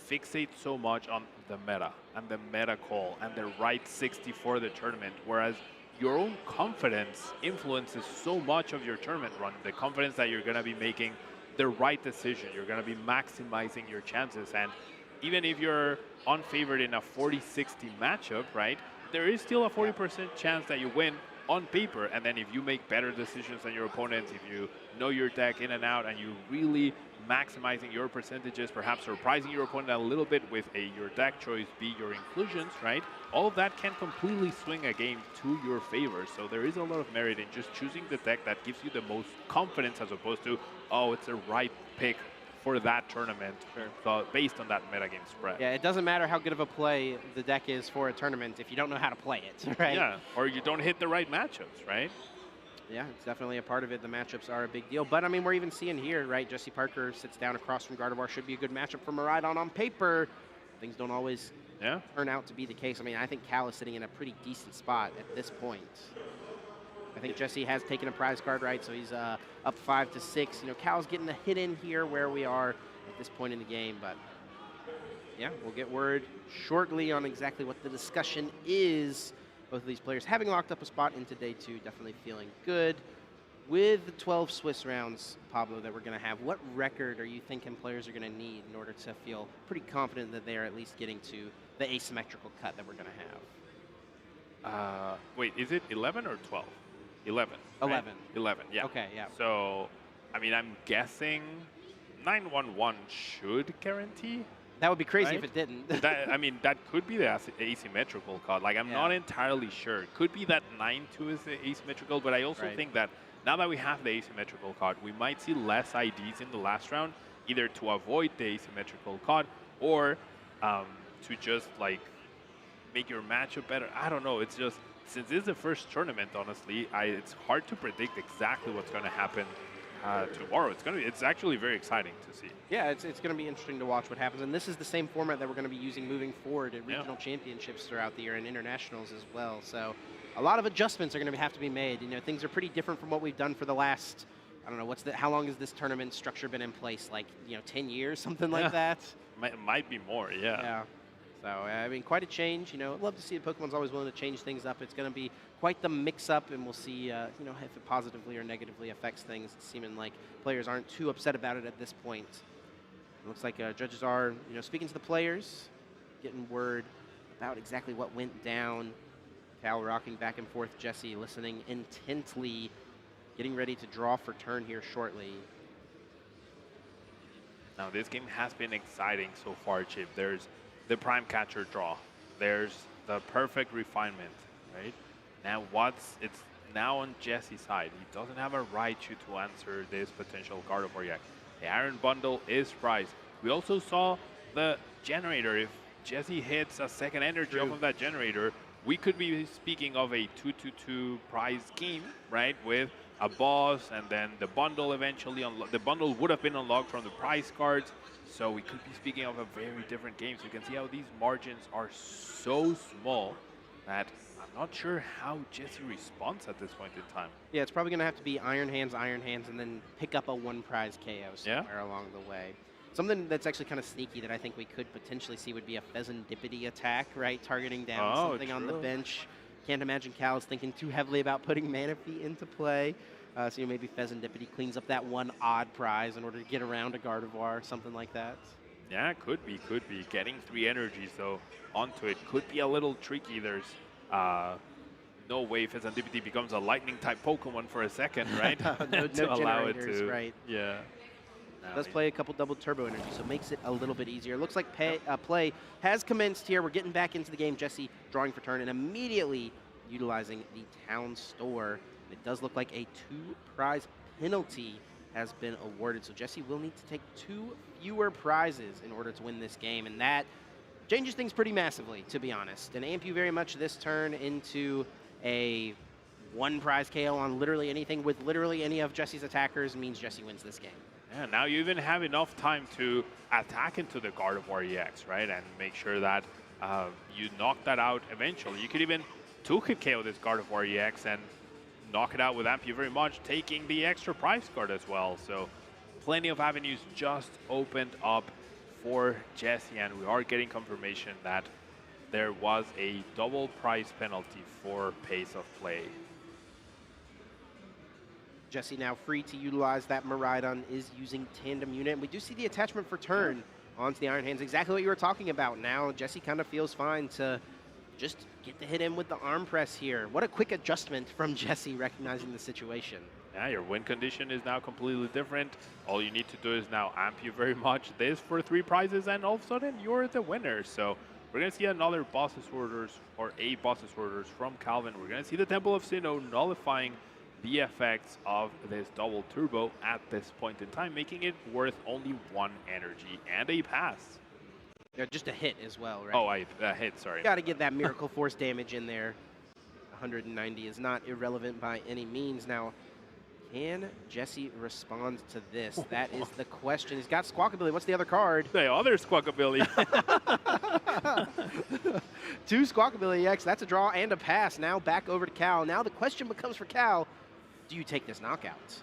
fixate so much on the meta and the meta call and the right 60 for the tournament, whereas your own confidence influences so much of your tournament run. The confidence that you're going to be making the right decision. You're going to be maximizing your chances. And even if you're unfavored in a 40-60 matchup, right, there is still a 40% chance that you win on paper. And then if you make better decisions than your opponents, if you know your deck in and out and you really maximizing your percentages, perhaps surprising your opponent a little bit with your deck choice, be your inclusions, right? All of that can completely swing a game to your favor. So there is a lot of merit in just choosing the deck that gives you the most confidence as opposed to, oh, it's the right pick for that tournament, so based on that metagame spread. Yeah, it doesn't matter how good of a play the deck is for a tournament if you don't know how to play it, right? Yeah, or you don't hit the right matchups, right? Yeah, it's definitely a part of it. The matchups are a big deal. But, I mean, we're even seeing here, right, Jesse Parker sits down across from Gardevoir. Should be a good matchup for Miraidon on paper. Things don't always turn out to be the case. I mean, I think Cal is sitting in a pretty decent spot at this point. I think Jesse has taken a prize card, right, so he's up 5-6. You know, Cal's getting a hit in here where we are at this point in the game. But, yeah, we'll get word shortly on exactly what the discussion is. Both of these players having locked up a spot into day 2, definitely feeling good. With the 12 Swiss rounds, Pablo, that we're going to have, what record are you thinking players are going to need in order to feel pretty confident that they are at least getting to the asymmetrical cut that we're going to have? Wait, is it 11 or 12? 11. 11. Right? 11, yeah. Okay, yeah. So, I mean, I'm guessing 911 should guarantee. That would be crazy right? if it didn't. I mean, that could be the asymmetrical card. Like, I'm not entirely sure. It could be that 9-2 is the asymmetrical, but I also think that now that we have the asymmetrical card, we might see less IDs in the last round, either to avoid the asymmetrical card or to just, like, make your matchup better. I don't know. It's just, since this is the first tournament, honestly, it's hard to predict exactly what's going to happen tomorrow. It's actually very exciting to see. Yeah, it's going to be interesting to watch what happens. And this is the same format that we're going to be using moving forward at regional championships throughout the year and internationals as well. So a lot of adjustments are going to have to be made. You know, things are pretty different from what we've done for the last, I don't know, how long has this tournament structure been in place? Like, 10 years, something like that? Might be more, yeah. So, I mean, quite a change. You know, I'd love to see Pokemon's always willing to change things up. It's going to be quite the mix-up, and we'll see, if it positively or negatively affects things. It's seeming like players aren't too upset about it at this point. It looks like judges are, speaking to the players, getting word about exactly what went down. Cal rocking back and forth, Jesse listening intently, getting ready to draw for turn here shortly. Now, this game has been exciting so far, Chip. There's the prime catcher draw. There's the perfect refinement, right? Now it's now on Jesse's side. He doesn't have a Raichu to answer this potential Gardevoir yet. The Iron Bundle is prized. We also saw the generator. If Jesse hits a second energy off of that generator, we could be speaking of a 2-2-2 prize game, right? With a boss and then the bundle eventually unlocked. The bundle would have been unlocked from the prize cards. So we could be speaking of a very different game. So you can see how these margins are so small that I'm not sure how Jesse responds at this point in time. Yeah, it's probably going to have to be Iron Hands, and then pick up a one prize KO somewhere along the way. Something that's actually kind of sneaky that I think we could potentially see would be a Pheasantipity attack, right? Targeting down something on the bench. Can't imagine Cal is thinking too heavily about putting Manaphy into play. So maybe Pheasantipity cleans up that one odd prize in order to get around a Gardevoir, something like that. Yeah, could be. Getting 3 energies, though, onto it could be a little tricky. There's no way Pheasantipity becomes a lightning-type Pokemon for a second, right? no to allow it to. Right. Yeah. Does play a couple double turbo energy, so makes it a little bit easier. Looks like play has commenced here. We're getting back into the game. Jesse drawing for turn and immediately utilizing the town store. It does look like a 2-prize penalty has been awarded, so Jesse will need to take 2 fewer prizes in order to win this game, and that changes things pretty massively, to be honest. And amp you very much this turn into a 1-prize KO on literally anything with literally any of Jesse's attackers means Jesse wins this game. Yeah, now you even have enough time to attack into the Gardevoir EX, right? And make sure that you knock that out eventually. You could even two-hit KO this Gardevoir EX and knock it out with Amp You Very Much, taking the extra prize card as well. So plenty of avenues just opened up for Jesse, and we are getting confirmation that there was a double prize penalty for pace of play. Jesse now free to utilize that Miraidon, is using Tandem Unit. And we do see the attachment for turn onto the Iron Hands, exactly what you were talking about. Now Jesse kind of feels fine to just get the hit in with the arm press here. What a quick adjustment from Jesse, recognizing the situation. Yeah, your win condition is now completely different. All you need to do is now Amp You Very Much this for 3 prizes, and all of a sudden you're the winner. So we're going to see another boss's orders, or a boss's orders from Calvin. We're going to see the Temple of Sinnoh nullifying the effects of this double turbo at this point in time, making it worth only 1 energy and a pass. Yeah, just a hit as well, right? Oh, a hit, sorry. Got to get that Miracle Force damage in there. 190 is not irrelevant by any means. Now, can Jesse respond to this? That is the question. He's got Squawkabilly. What's the other card? The other Squawkabilly. 2 Squawkabilly EX. That's a draw and a pass. Now back over to Cal. Now the question becomes for Cal, do you take this knockout?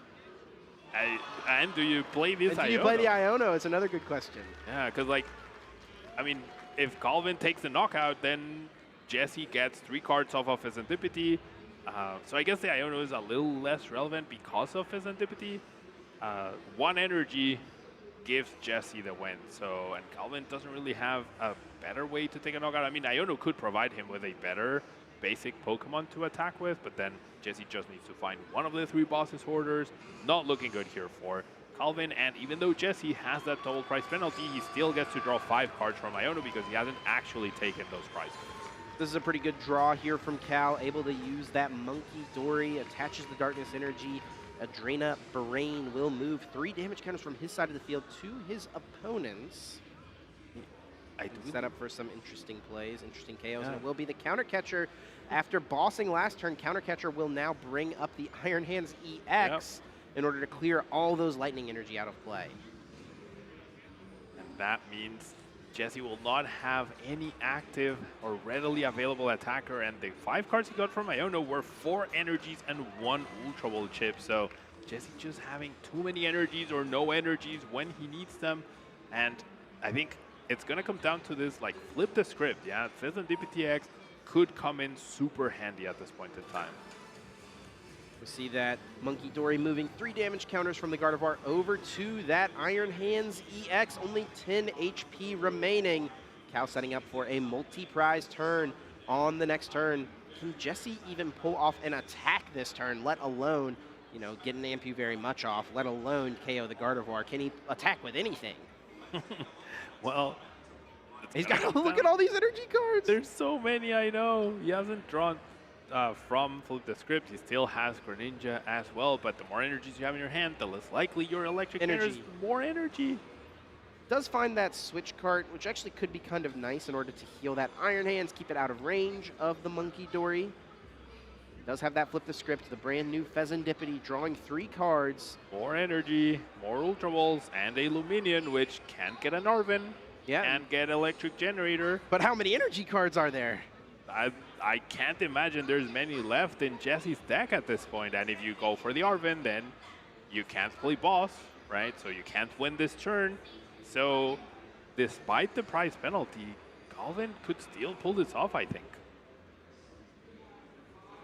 And do you play this Iono? Do you play the Iono? It's another good question. Yeah, because, like, I mean, if Calvin takes the knockout, then Jesse gets 3 cards off of his Antipathy. So I guess the Iono is a little less relevant because of his Antipathy. 1 energy gives Jesse the win. So, and Calvin doesn't really have a better way to take a knockout. I mean, Iono could provide him with a better basic Pokemon to attack with, but then Jesse just needs to find one of the 3 boss's orders. Not looking good here for Calvin, and even though Jesse has that double prize penalty, he still gets to draw 5 cards from Iono because he hasn't actually taken those prizes. This is a pretty good draw here from Cal, able to use that Monkey Dory, attaches the Darkness Energy. Adrena Brain will move 3 damage counters from his side of the field to his opponents. I set up for some interesting plays, interesting KOs, and it will be the Counter Catcher. After bossing last turn, Counter Catcher will now bring up the Iron Hands EX in order to clear all those Lightning Energy out of play. And that means Jesse will not have any active or readily available attacker, and the 5 cards he got from Iono were 4 energies and 1 Ultra Ball chip. So Jesse just having too many energies or no energies when he needs them. And I think it's going to come down to this, like, flip the script. Yeah, Pheasant DPTX could come in super handy at this point in time. We see that Monkey Dory moving 3 damage counters from the Gardevoir over to that Iron Hands EX. Only 10 HP remaining. Cal setting up for a multi-prize turn on the next turn. Can Jesse even pull off an attack this turn, let alone, you know, get an Amp You Very Much off, let alone KO the Gardevoir? Can he attack with anything? Well, he's got, look at all these energy cards. There's so many, I know. He hasn't drawn from Flip the Script. He still has Greninja as well, but the more energies you have in your hand, the less likely your electric energy. More energy. Does find that switch card, which actually could be kind of nice in order to heal that Iron Hands, keep it out of range of the Monkey Dory. Does have that Flip the Script, the brand new Pheasantipity, drawing 3 cards. More energy, more Ultra Balls, and a Luminion, which can't get an Arven. Yeah. And get Electric Generator. But how many energy cards are there? I can't imagine there's many left in Jesse's deck at this point. And if you go for the Arven, then you can't play boss, right? So you can't win this turn. So despite the prize penalty, Calvin could still pull this off, I think.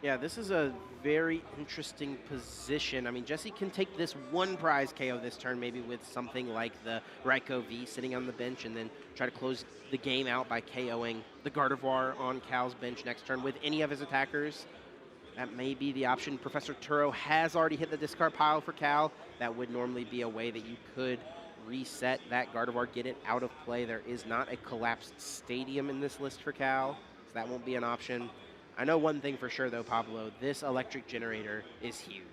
Yeah, this is a very interesting position. I mean, Jesse can take this 1 prize KO this turn, maybe with something like the Raikou V sitting on the bench, and then try to close the game out by KOing the Gardevoir on Cal's bench next turn with any of his attackers. That may be the option. Professor Turo has already hit the discard pile for Cal. That would normally be a way that you could reset that Gardevoir, get it out of play. There is not a collapsed stadium in this list for Cal, so that won't be an option. I know one thing for sure, though, Pablo. This Electric Generator is huge.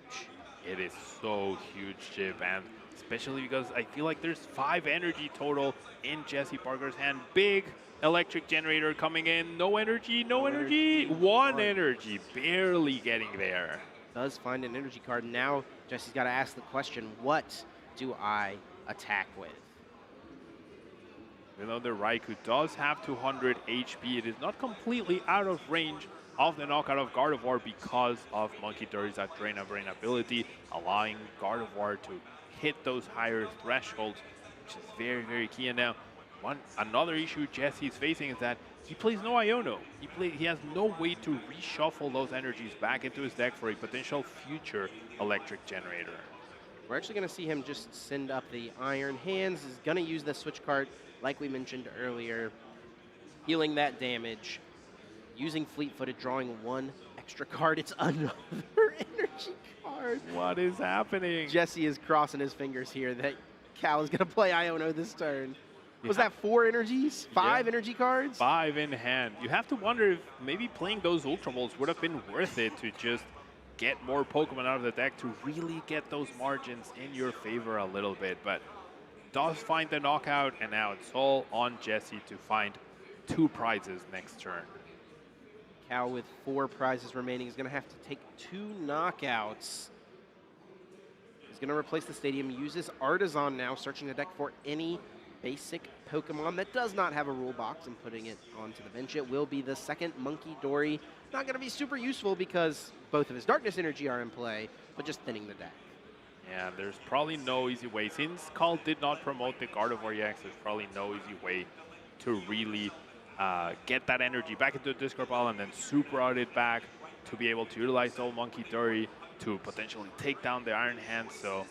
It is so huge, Chip, and especially because I feel like there's 5 energy total in Jesse Parker's hand. Big Electric Generator coming in. No energy, no energy. 1 energy, barely getting there. Does find an energy card. Now Jesse's got to ask the question, what do I attack with? Even though the Raikou does have 200 HP, it is not completely out of range of the knockout of Gardevoir because of Monkey Dory's Drain of Rain ability, allowing Gardevoir to hit those higher thresholds, which is very, very key. And now, another issue Jesse is facing is that he plays no Iono. He has no way to reshuffle those energies back into his deck for a potential future electric generator. We're actually going to see him just send up the Iron Hands. He's going to use the switch card, like we mentioned earlier, healing that damage, using Fleet-Footed, drawing one extra card. It's another energy card. What is happening? Jesse is crossing his fingers here that Cal is going to play Iono this turn. Was that 4 energies? 5 energy cards? 5 in hand. You have to wonder if maybe playing those Ultra Balls would have been worth it to just get more Pokemon out of the deck to really get those margins in your favor a little bit. But does find the knockout, and now it's all on Jesse to find 2 prizes next turn. Cal with 4 prizes remaining is going to have to take 2 knockouts. He's going to replace the stadium, uses Artisan now, searching the deck for any basic Pokemon that does not have a rule box and putting it onto the bench. It will be the second Monkey Dory. Not going to be super useful because both of his Darkness Energy are in play, but just thinning the deck. Yeah, there's probably no easy way. Since Call did not promote the Gardevoir EX, there's probably no easy way to really get that energy back into the discard pile and then super out it back to be able to utilize the old Monkey Dory to potentially take down the Iron Hands. So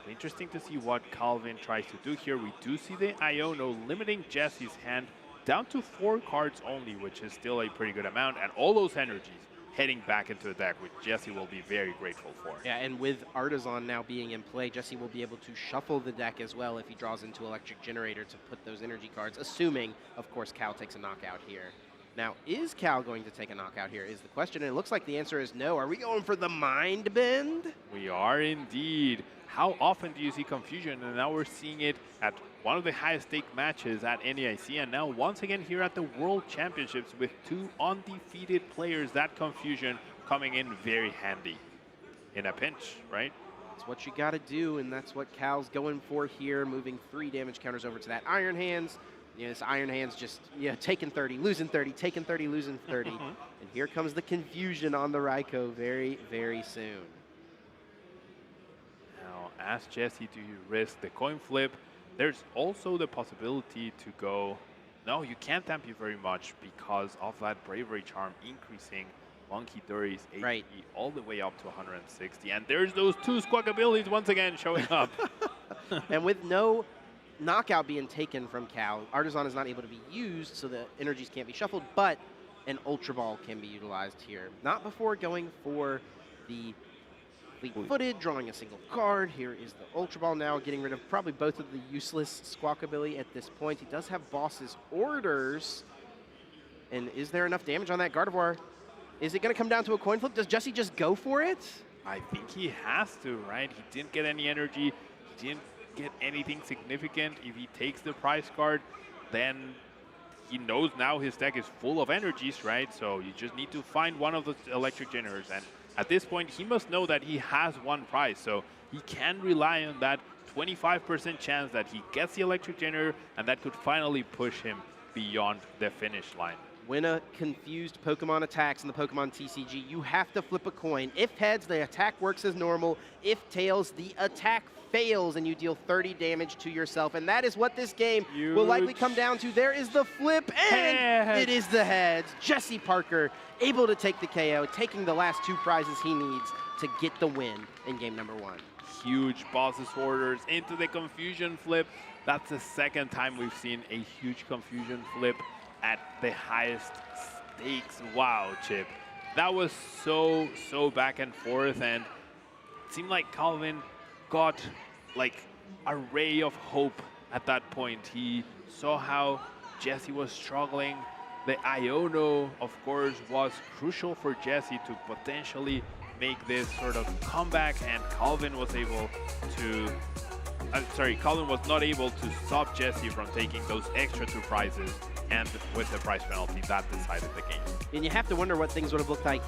interesting to see what Calvin tries to do here. We do see the Iono limiting Jesse's hand down to 4 cards only, which is still a pretty good amount, and all those energies heading back into the deck, which Jesse will be very grateful for. Yeah, and with Artisan now being in play, Jesse will be able to shuffle the deck as well if he draws into Electric Generator to put those energy cards, assuming, of course, Cal takes a knockout here. Now, is Cal going to take a knockout here is the question, and it looks like the answer is no. Are we going for the Mind Bend? We are indeed. How often do you see confusion? And now we're seeing it at one of the highest stake matches at NEIC, and now once again here at the World Championships with 2 undefeated players. That confusion coming in very handy in a pinch, right? That's what you got to do, and that's what Cal's going for here, moving 3 damage counters over to that Iron Hands. You know, this Iron Hands just, taking 30, losing 30, taking 30, losing 30. And here comes the confusion on the Raikou very, very soon. Now, ask Jesse, do you risk the coin flip? There's also the possibility to go, no, you can't tap you very much because of that Bravery Charm increasing Monkey Dory's HP all the way up to 160. And there's those 2 Squawk abilities once again showing up. And with no knockout being taken from Cal, Artisan is not able to be used, so the energies can't be shuffled, but an Ultra Ball can be utilized here. Not before going for the Fleet-Footed, drawing a single card. Here is the Ultra Ball now, getting rid of probably both of the useless Squawk ability at this point. He does have Boss's Orders. And is there enough damage on that Gardevoir? Is it going to come down to a coin flip? Does Jesse just go for it? I think he has to, right? He didn't get any energy. He didn't get anything significant. If he takes the prize card, then he knows now his deck is full of energies, right? So you just need to find one of those electric generators. And at this point, he must know that he has 1 prize. So he can rely on that 25% chance that he gets the electric generator, and that could finally push him beyond the finish line. When a confused Pokemon attacks in the Pokemon TCG, you have to flip a coin. If heads, the attack works as normal. If tails, the attack fails and you deal 30 damage to yourself. And that is what this game will likely come down to. There is the flip, and it is the heads. Jesse Parker able to take the KO, taking the last 2 prizes he needs to get the win in game number 1. Huge Boss's Orders into the confusion flip. That's the 2nd time we've seen a huge confusion flip at the highest stakes. Wow, Chip. That was so back and forth, and it seemed like Calvin got like a ray of hope at that point. He saw how Jesse was struggling. The Iono, of course, was crucial for Jesse to potentially make this sort of comeback, and Calvin was able to Calvin was not able to stop Jesse from taking those extra 2 prizes and with the prize penalty, that decided the game. And you have to wonder what things would have looked like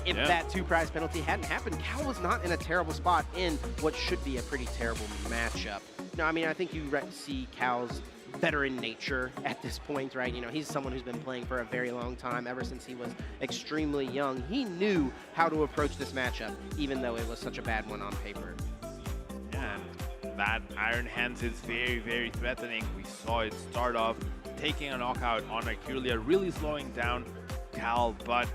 if that 2 prize penalty hadn't happened. Cal was not in a terrible spot in what should be a pretty terrible matchup. No, I mean, I think you see Cal's veteran nature at this point, right? You know, he's someone who's been playing for a very long time, ever since he was extremely young. He knew how to approach this matchup, even though it was such a bad one on paper. And that Iron Hands is very, very threatening. We saw it start off taking a knockout on Aculia, really slowing down Cal, but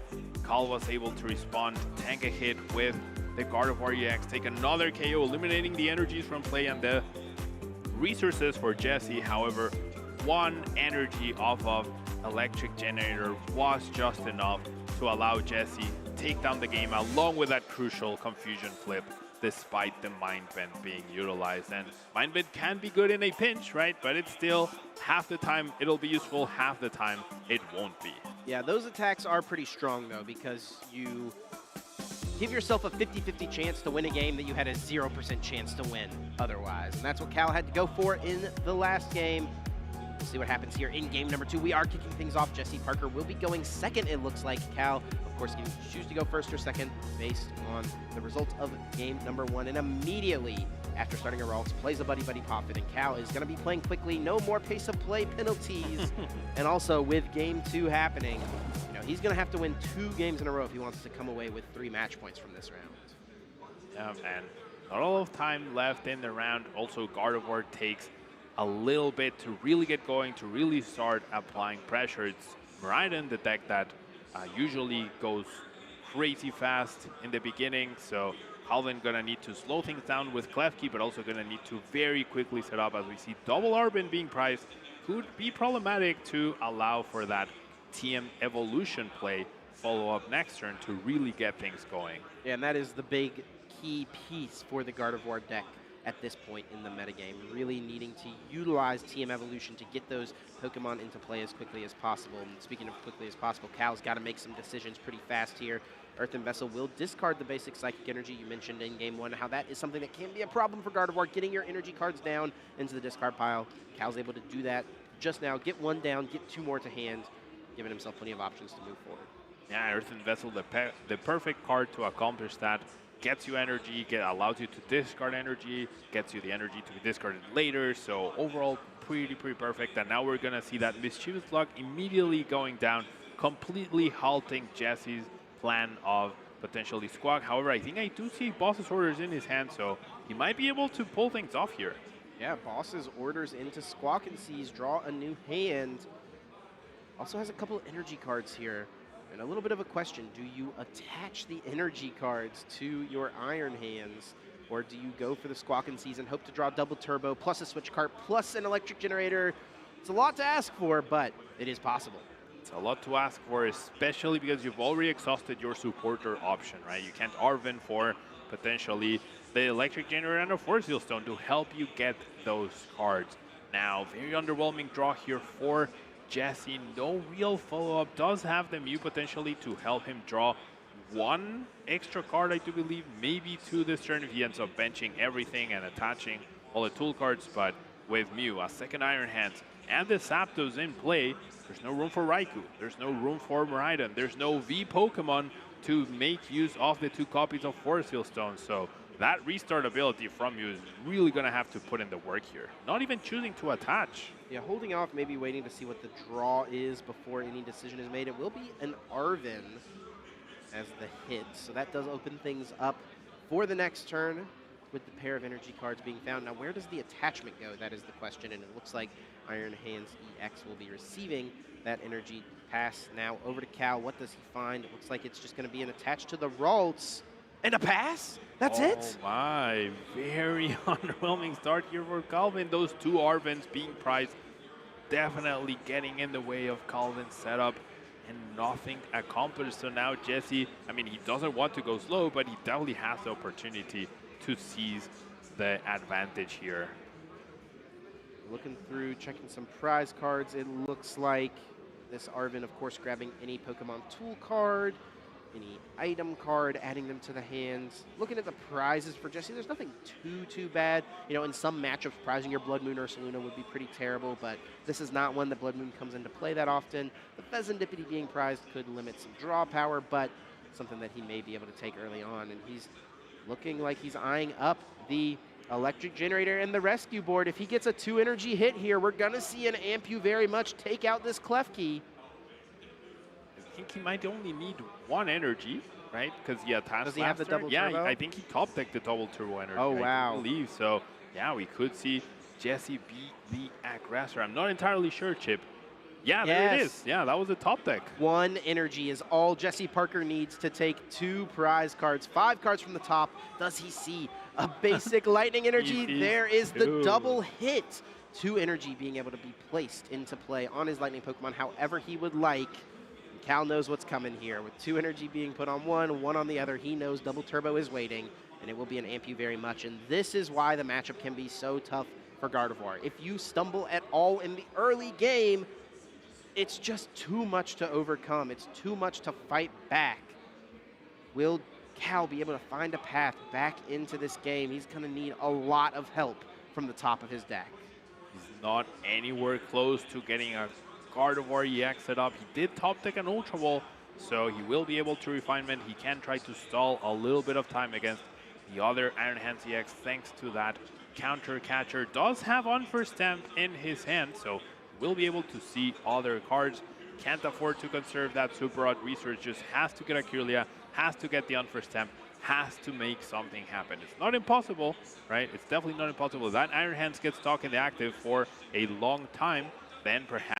Cal was able to respond, tank a hit with the Gardevoir EX, take another KO, eliminating the energies from play and the resources for Jesse. However, 1 energy off of Electric Generator was just enough to allow Jesse take down the game, along with that crucial Confusion Flip, despite the Mind Bend being utilized. And Mind Bend can be good in a pinch, right? But it's still half the time it'll be useful, half the time it won't be. Yeah, those attacks are pretty strong, though, because you give yourself a 50-50 chance to win a game that you had a 0% chance to win otherwise. And that's what Cal had to go for in the last game. We'll see what happens here in game number 2. We are kicking things off. Jesse Parker will be going second, it looks like. Cal, of course, can choose to go first or second based on the result of game number 1. And immediately after starting a Ralts, plays a buddy-buddy pop it, and Cal is going to be playing quickly. No more pace of play penalties. And also with game 2 happening, you know, he's going to have to win 2 games in a row if he wants to come away with 3 match points from this round. Yeah, and not a lot of time left in the round. Also, Gardevoir takes a little bit to really get going, to really start applying pressure. It's Miraidon, the deck that usually goes crazy fast in the beginning, so Calvin gonna need to slow things down with Klefki, but also gonna need to very quickly set up, as we see double Arbin being priced. Could be problematic to allow for that TM evolution play follow-up next turn to really get things going. Yeah, and that is the big key piece for the Gardevoir deck at this point in the metagame, really needing to utilize TM Evolution to get those Pokemon into play as quickly as possible. And speaking of quickly as possible, Cal's got to make some decisions pretty fast here. Earthen Vessel will discard the basic Psychic Energy. You mentioned in game 1 how that is something that can be a problem for Gardevoir, getting your energy cards down into the discard pile. Cal's able to do that just now, get 1 down, get 2 more to hand, giving himself plenty of options to move forward. Yeah, Earthen Vessel, the perfect card to accomplish that. Gets you energy, allows you to discard energy, gets you the energy to be discarded later. So overall, pretty perfect. And now we're gonna see that Mischievous Slug immediately going down, completely halting Jesse's plan of potentially Squawk. However, I think I do see Boss's Orders in his hand, so he might be able to pull things off here. Yeah, Boss's Orders into Squawk and Seize, draw a new hand. Also has a couple of energy cards here. And a little bit of a question, do you attach the energy cards to your Iron Hands, or do you go for the Squawk and Seize and hope to draw double turbo, plus a switch card, plus an electric generator? It's a lot to ask for, but it is possible. It's a lot to ask for, especially because you've already exhausted your supporter option, right? You can't Arven for potentially the electric generator and a Force Seal Stone to help you get those cards. Now, very underwhelming draw here for Jesse. No real follow-up. Does have the Mew potentially to help him draw 1 extra card, I do believe, maybe 2 this turn if he ends up benching everything and attaching all the tool cards. But with Mew, a second Iron Hands, and the Zapdos in play, there's no room for Raikou. There's no room for Miraidon. There's no V Pokemon to make use of the 2 copies of Force Seal Stone. So that restart ability from you is really going to have to put in the work here. Not even choosing to attach. Yeah, holding off, maybe waiting to see what the draw is before any decision is made. It will be an Arven as the hit, so that does open things up for the next turn with the pair of energy cards being found. Now, where does the attachment go? That is the question, and it looks like Iron Hands EX will be receiving that energy pass now over to Cal. What does he find? It looks like it's just going to be an attach to the Ralts and a pass. That's it. Oh my, very underwhelming start here for Calvin. Those 2 Arvens being priced, definitely getting in the way of Calvin's setup, and nothing accomplished. So now Jesse, I mean, he doesn't want to go slow, but he definitely has the opportunity to seize the advantage here. Looking through, checking some prize cards, it looks like this Arven, of course, grabbing any Pokemon tool card. any item card, adding them to the hands. Looking at the prizes for Jesse, there's nothing too bad. You know, in some matchups, prizing your Blood Moon or Saluna would be pretty terrible, but this is not one that Blood Moon comes into play that often. The Pheasantipity being prized could limit some draw power, but something that he may be able to take early on. And he's looking like he's eyeing up the Electric Generator and the Rescue Board. If he gets a 2-energy hit here, we're going to see an Ampu very much take out this Klefki. I think he might only need 1 energy, right? Because Does he have the double turbo? I think he top decked the double turbo energy. Oh, wow. I believe so. Yeah, we could see Jesse beat the aggressor. I'm not entirely sure, Chip. Yeah, there it is. Yeah, that was a top deck. 1 energy is all Jesse Parker needs to take 2 prize cards. 5 cards from the top. Does he see a basic lightning energy? There is the double hit. 2 energy being able to be placed into play on his lightning Pokemon however he would like. Cal knows what's coming here. With 2 energy being put on one on the other, he knows double turbo is waiting, and it will be an Ampu very much. And this is why the matchup can be so tough for Gardevoir. If you stumble at all in the early game, it's just too much to overcome. It's too much to fight back. Will Cal be able to find a path back into this game? He's going to need a lot of help from the top of his deck. He's not anywhere close to getting a Gardevoir EX set up. He did top deck an Ultra Ball, so he will be able to refinement. He can try to stall a little bit of time against the other Iron Hands EX thanks to that counter catcher. Does have Unfirst Stamp in his hand, so will be able to see other cards. Can't afford to conserve that Super Odd Research, just has to get a Kirlia, has to get the Unfirst Stamp, has to make something happen. It's not impossible, right? It's definitely not impossible. That Iron Hands gets stuck in the active for a long time, then perhaps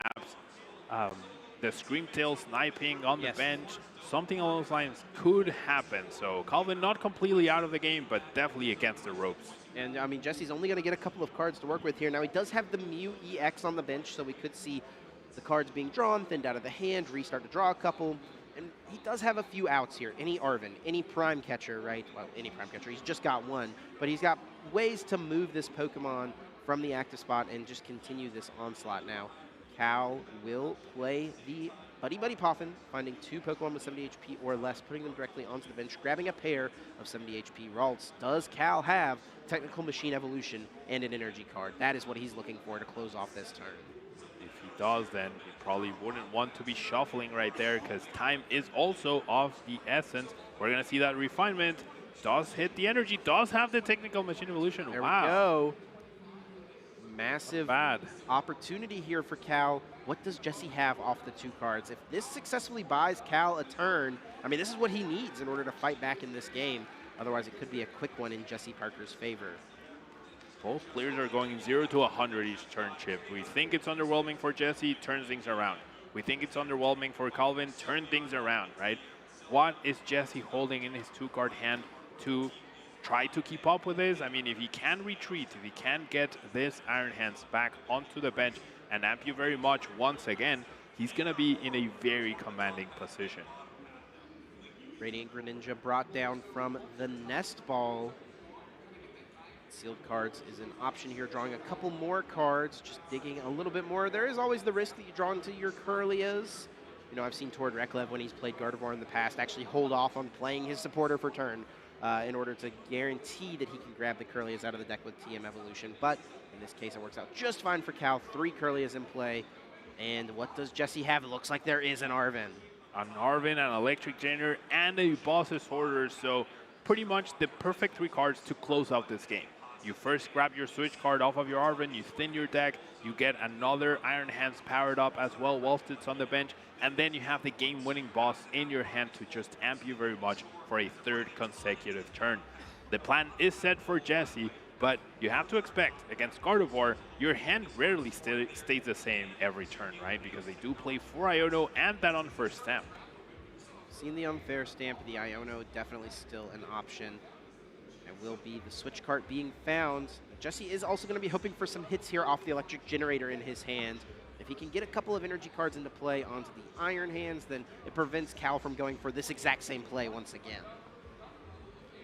the Screamtail sniping on the bench, something along those lines could happen. So Calvin not completely out of the game, but definitely against the ropes. And, I mean, Jesse's only going to get a couple of cards to work with here. Now, he does have the Mew EX on the bench, so we could see the cards being drawn, thinned out of the hand, restart to draw a couple. And he does have a few outs here. Any Arven, any Prime Catcher, right? Well, any Prime Catcher. He's just got 1. But he's got ways to move this Pokemon from the active spot and just continue this onslaught now. Cal will play the Buddy Buddy Poffin, finding 2 Pokemon with 70 HP or less, putting them directly onto the bench, grabbing a pair of 70 HP Ralts. Does Cal have Technical Machine Evolution and an energy card? That is what he's looking for to close off this turn. If he does, then he probably wouldn't want to be shuffling right there because time is also of the essence. We're going to see that refinement. Does hit the energy, does have the Technical Machine Evolution. There wow. we go. Massive opportunity here for Cal. What does Jesse have off the 2 cards? If this successfully buys Cal a turn, I mean, this is what he needs in order to fight back in this game. Otherwise, it could be a quick one in Jesse Parker's favor. Both players are going 0 to 100 each turn, Chip. We think it's underwhelming for Jesse, turns things around. We think it's underwhelming for Calvin, turn things around, right? What is Jesse holding in his 2-card hand to try to keep up with this? I mean, if he can retreat, if he can get this Iron Hands back onto the bench and amp you very much once again, he's going to be in a very commanding position. Radiant Greninja brought down from the Nest Ball. Sealed cards is an option here, drawing a couple more cards, just digging a little bit more. There is always the risk that you draw into your Kirlias. You know, I've seen Tord Reklev, when he's played Gardevoir in the past, actually hold off on playing his supporter for turn in order to guarantee that he can grab the Kirlias out of the deck with TM Evolution. But in this case, it works out just fine for Cal. 3 Kirlias in play. And what does Jesse have? It looks like there is an Arven. An Arven, an Electric Generator, and a Boss's Order. So pretty much the perfect 3 cards to close out this game. You first grab your switch card off of your Arven, you thin your deck, you get another Iron Hands powered up as well whilst it's on the bench, and then you have the game-winning boss in your hand to just amp you very much for a 3rd consecutive turn. The plan is set for Jesse, but you have to expect against Gardevoir, your hand rarely stays the same every turn, right? Because they do play 4 Iono and that Unfirst Stamp. Seen the Unfair Stamp, the Iono definitely still an option. It will be the switch card being found. Jesse is also going to be hoping for some hits here off the Electric Generator in his hand. If he can get a couple of energy cards into play onto the Iron Hands, then it prevents Cal from going for this exact same play once again.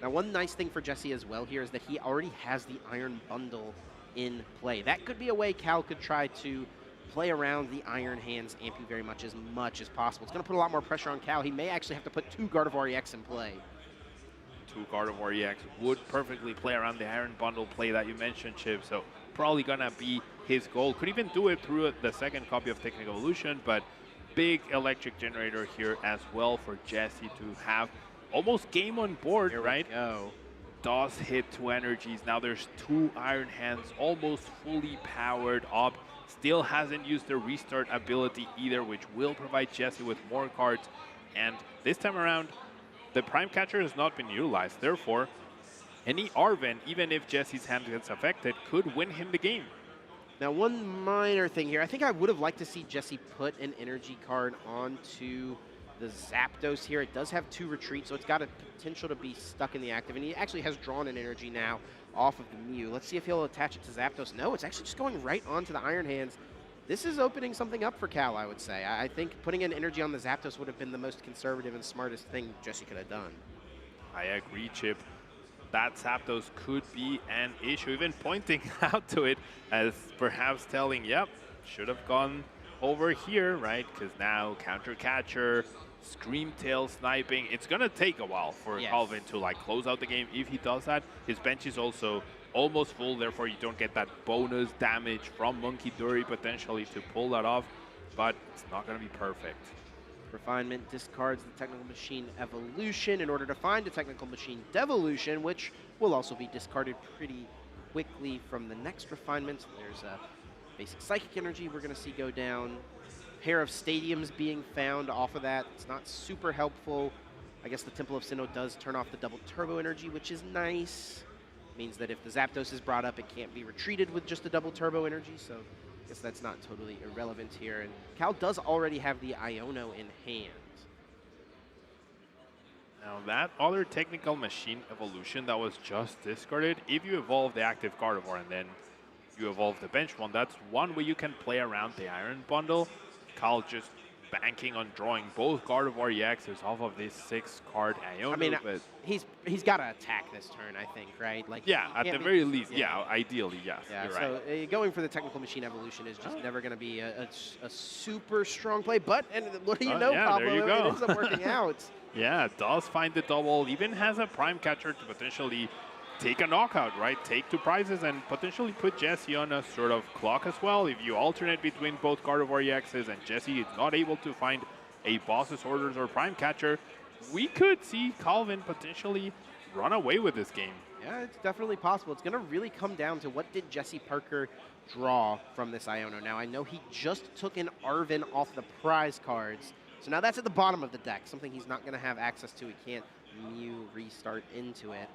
Now, one nice thing for Jesse as well here is that he already has the Iron Bundle in play. That could be a way Cal could try to play around the Iron Hands Ampu very much as possible. It's going to put a lot more pressure on Cal. He may actually have to put 2 Gardevoir EX in play. 2 Gardevoir EX would perfectly play around the Iron Bundle play that you mentioned, Chip, so probably going to be his goal. Could even do it through the second copy of Technical Evolution, but big electric generator here as well for Jesse to have almost game on board, right? Go. Does hit 2 energies. Now there's 2 Iron Hands almost fully powered up. Still hasn't used the restart ability either, which will provide Jesse with more cards. And this time around, the Prime Catcher has not been utilized. Therefore, any Arven, even if Jesse's hand gets affected, could win him the game. Now, one minor thing here. I think I would have liked to see Jesse put an energy card onto the Zapdos here. It does have 2 retreats, so it's got a potential to be stuck in the active. And he actually has drawn an energy now off of the Mew. Let's see if he'll attach it to Zapdos. No, it's actually just going right onto the Iron Hands. This is opening something up for Cal, I would say. I think putting an energy on the Zapdos would have been the most conservative and smartest thing Jesse could have done. I agree, Chip. That Zapdos could be an issue, even pointing out to it as perhaps telling, yep, should have gone over here, right? Because now counter catcher, Scream Tail sniping. It's going to take a while for Calvin to like close out the game. If he does that, his bench is also almost full, therefore you don't get that bonus damage from Monkey Dory potentially to pull that off, but it's not going to be perfect. Refinement discards the Technical Machine Evolution in order to find a Technical Machine Devolution, which will also be discarded pretty quickly from the next Refinement. There's a basic Psychic Energy we're going to see go down. Pair of Stadiums being found off of that. It's not super helpful. I guess the Temple of Sinnoh does turn off the double Turbo Energy, which is nice. Means that if the Zapdos is brought up, it can't be retreated with just the double Turbo Energy, so I guess that's not totally irrelevant here. And Cal does already have the Iono in hand. Now that other Technical Machine Evolution that was just discarded, if you evolve the active Gardevoir and then you evolve the bench one, that's one way you can play around the Iron Bundle. Cal just banking on drawing both Gardevoir EXs off of this 6-card Iono. I mean, but he's got to attack this turn, I think, right? Like, yeah, at the very least, yeah, ideally, yes. Yeah, you're so right. Going for the Technical Machine Evolution is just never going to be a super strong play. But, and what do you know, yeah, Pablo? there you go. It ends up working out. Yeah, does find the double, even has a Prime Catcher to potentially take a knockout, right? Take 2 prizes and potentially put Jesse on a sort of clock as well. If you alternate between both Gardevoir EXs and Jesse is not able to find a Boss's Orders or Prime Catcher, we could see Calvin potentially run away with this game. Yeah, it's definitely possible. It's going to really come down to what did Jesse Parker draw from this Iono. Now, I know he just took an Arven off the prize cards, so now that's at the bottom of the deck, something he's not going to have access to. He can't Mew restart into it.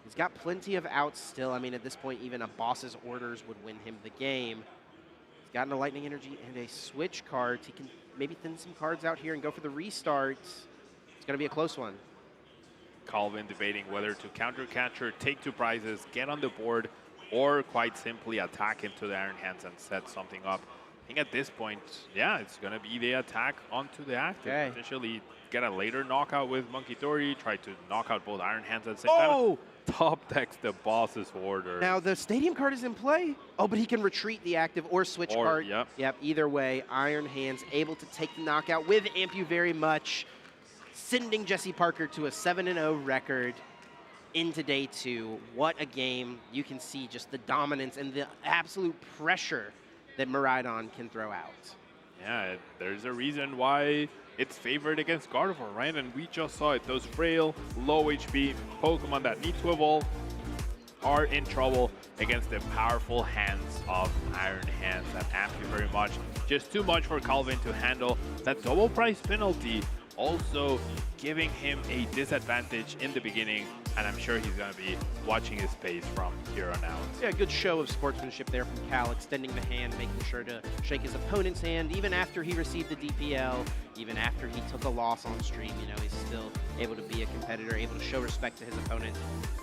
He's got plenty of outs still. I mean, at this point, even a Boss's Orders would win him the game. He's gotten a Lightning Energy and a Switch card. He can maybe thin some cards out here and go for the restart. It's going to be a close one. Calvin debating whether to counter catcher, take 2 prizes, get on the board, or quite simply attack into the Iron Hands and set something up. I think at this point, yeah, it's going to be the attack onto the active. Okay. Potentially get a later knockout with Monkey Dory, try to knock out both Iron Hands at the same time. Top decks the Boss's Order. Now, the Stadium card is in play. Oh, but he can retreat the active or switch card. Yep, either way, Iron Hands able to take the knockout with Ampu very much, sending Jesse Parker to a 7-0 record into day 2. What a game. You can see just the dominance and the absolute pressure that Miraidon can throw out. Yeah, there's a reason why it's favored against Gardevoir, right? And we just saw it. Those frail, low HP Pokemon that need to evolve are in trouble against the powerful hands of Iron Hands that amp you very much. Just too much for Calvin to handle. That double price penalty also giving him a disadvantage in the beginning, and I'm sure he's going to be watching his pace from here on out. Yeah, good show of sportsmanship there from Cal, extending the hand, making sure to shake his opponent's hand, even after he received the DPL, even after he took a loss on stream. You know, he's still able to be a competitor, able to show respect to his opponent.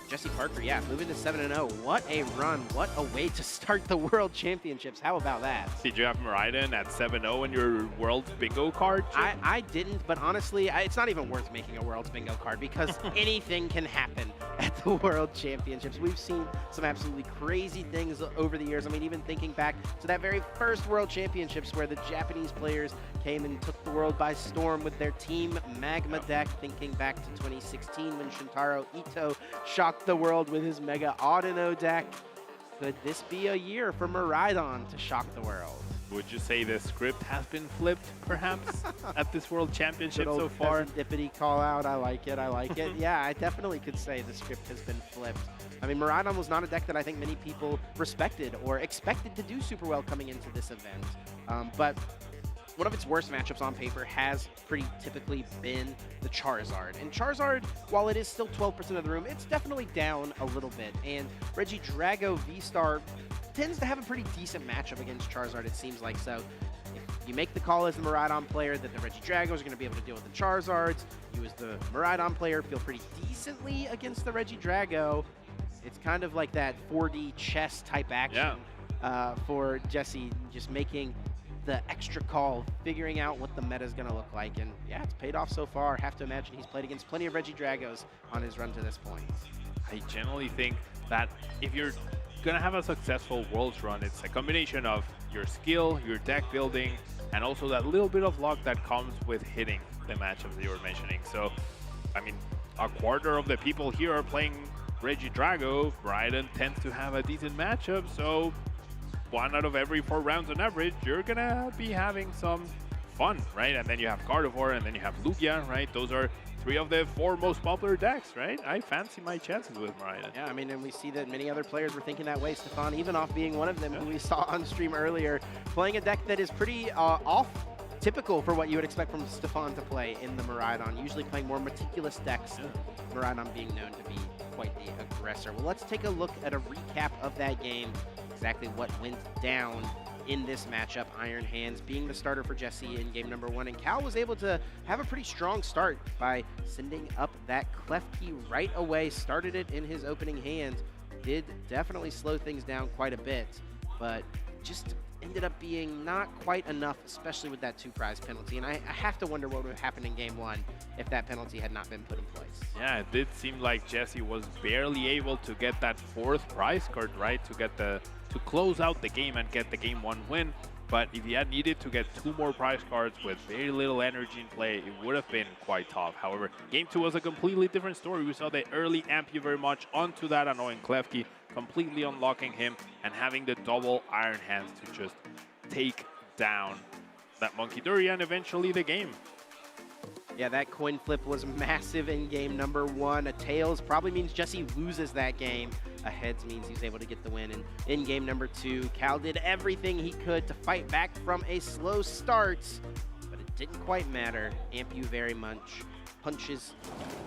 Jesse Parker, yeah, moving to 7-0. What a run. What a way to start the World Championships. How about that? Did you have Miraidon at 7-0 in your World Bingo card? I didn't, but honestly, it's not even worth making a World's Bingo card because anything can happen. happen at the World Championships. We've seen some absolutely crazy things over the years. I mean, even thinking back to that very first World Championships where the Japanese players came and took the world by storm with their Team Magma deck, thinking back to 2016 when Shintaro Ito shocked the world with his Mega Audino deck. Could this be a year for Miraidon to shock the world? Would you say the script has been flipped, perhaps, at this World Championship Good so old far? Serendipity call out. I like it. I like it. Yeah, I definitely could say the script has been flipped. I mean, Miraidon was not a deck that I think many people respected or expected to do super well coming into this event. But one of its worst matchups on paper has pretty typically been the Charizard. And Charizard, while it is still 12% of the room, it's definitely down a little bit. And Regidrago V-Star tends to have a pretty decent matchup against Charizard, it seems like. So if you make the call as the Miraidon player that the Regidragos are going to be able to deal with the Charizards, you as the Miraidon player feel pretty decently against the Regidrago. It's kind of like that 4D chess type action for Jesse, just making the extra call, figuring out what the meta is going to look like. And yeah, it's paid off so far. I have to imagine he's played against plenty of Regidragos on his run to this point. I generally think that if you're going to have a successful Worlds run, it's a combination of your skill, your deck building, and also that little bit of luck that comes with hitting the matchups that you were mentioning. So, I mean, a quarter of the people here are playing Regidrago. Miraidon tends to have a decent matchup, so 1 out of every 4 rounds on average, you're gonna be having some fun, right? And then you have Gardevoir, and then you have Lugia, right? Those are 3 of the 4 most popular decks, right? I fancy my chances with Miraidon. Yeah, I mean, and we see that many other players were thinking that way. Stefan Ivanov being one of them, who we saw on stream earlier, playing a deck that is pretty typical for what you would expect from Stefan to play in the Miraidon, usually playing more meticulous decks, Miraidon being known to be quite the aggressor. Well, let's take a look at a recap of that game, exactly what went down in this matchup. Iron Hands being the starter for Jesse in game number 1, and Cal was able to have a pretty strong start by sending up that Klefki right away, started it in his opening hand, did definitely slow things down quite a bit, but just ended up being not quite enough, especially with that 2 prize penalty. And I have to wonder what would have happened in game 1 if that penalty had not been put in place. Yeah, it did seem like Jesse was barely able to get that 4th prize card, right? To close out the game and get the game 1 win. But if he had needed to get 2 more prize cards with very little energy in play, it would have been quite tough. However, game 2 was a completely different story. We saw the early amp you very much onto that annoying Klefki, completely unlocking him and having the double Iron Hands to just take down that Monkey Dory and eventually the game. Yeah, that coin flip was massive in game number 1. A tails probably means Jesse loses that game. A heads means he's able to get the win. And in game number 2, Cal did everything he could to fight back from a slow start, but it didn't quite matter. Ampu very much punches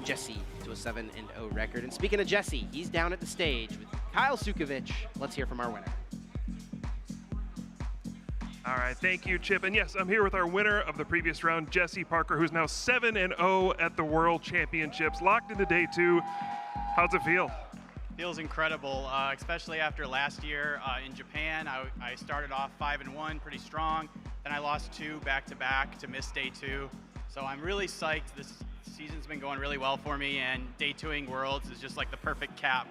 Jesse to a 7-0 record. And speaking of Jesse, he's down at the stage with Kyle Sukovic. Let's hear from our winner. All right, thank you, Chip. And yes, I'm here with our winner of the previous round, Jesse Parker, who's now 7-0 at the World Championships, locked into day 2. How's it feel? Feels incredible, especially after last year in Japan. I started off 5-1, pretty strong. Then I lost 2 back-to-back to miss day 2. So I'm really psyched. This season's been going really well for me, and day 2ing Worlds is just like the perfect cap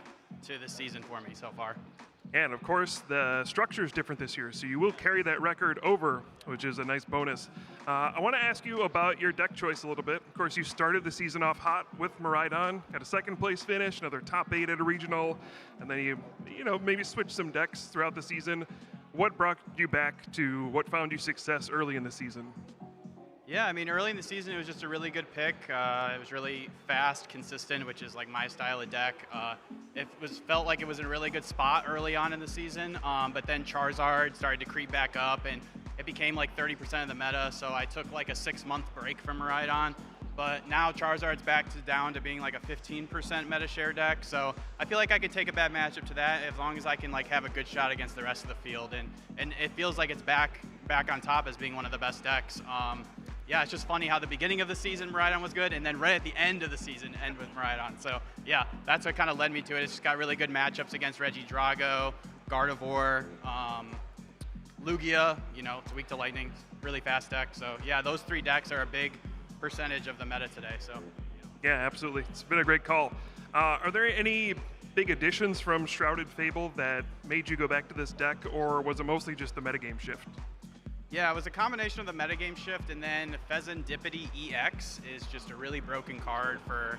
to this season for me so far. And of course, the structure is different this year, so you will carry that record over, which is a nice bonus. I want to ask you about your deck choice a little bit. Of course, you started the season off hot with Miraidon, got a 2nd place finish, another top 8 at a regional, and then you know, maybe switched some decks throughout the season. What brought you back to what found you success early in the season? Yeah, I mean, early in the season, it was just a really good pick. It was really fast, consistent, which is like my style of deck. Felt like it was in a really good spot early on in the season, but then Charizard started to creep back up, and it became like 30% of the meta, so I took like a 6-month break from Miraidon. But now Charizard's down to being like a 15% meta share deck, so I feel like I could take a bad matchup to that as long as I can like have a good shot against the rest of the field, and it feels like it's back on top as being one of the best decks. Yeah, it's just funny how the beginning of the season Miraidon was good, and then right at the end of the season end with Miraidon. So yeah, that's what kind of led me to it. It's just got really good matchups against Regidrago, Gardevoir, Lugia. You know, it's weak to lightning, really fast deck. So yeah, those 3 decks are a big percentage of the meta today. So yeah, absolutely. It's been a great call. Are there any big additions from Shrouded Fable that made you go back to this deck, or was it mostly just the metagame shift? Yeah, it was a combination of the metagame shift, and then Pheasantipity EX is just a really broken card for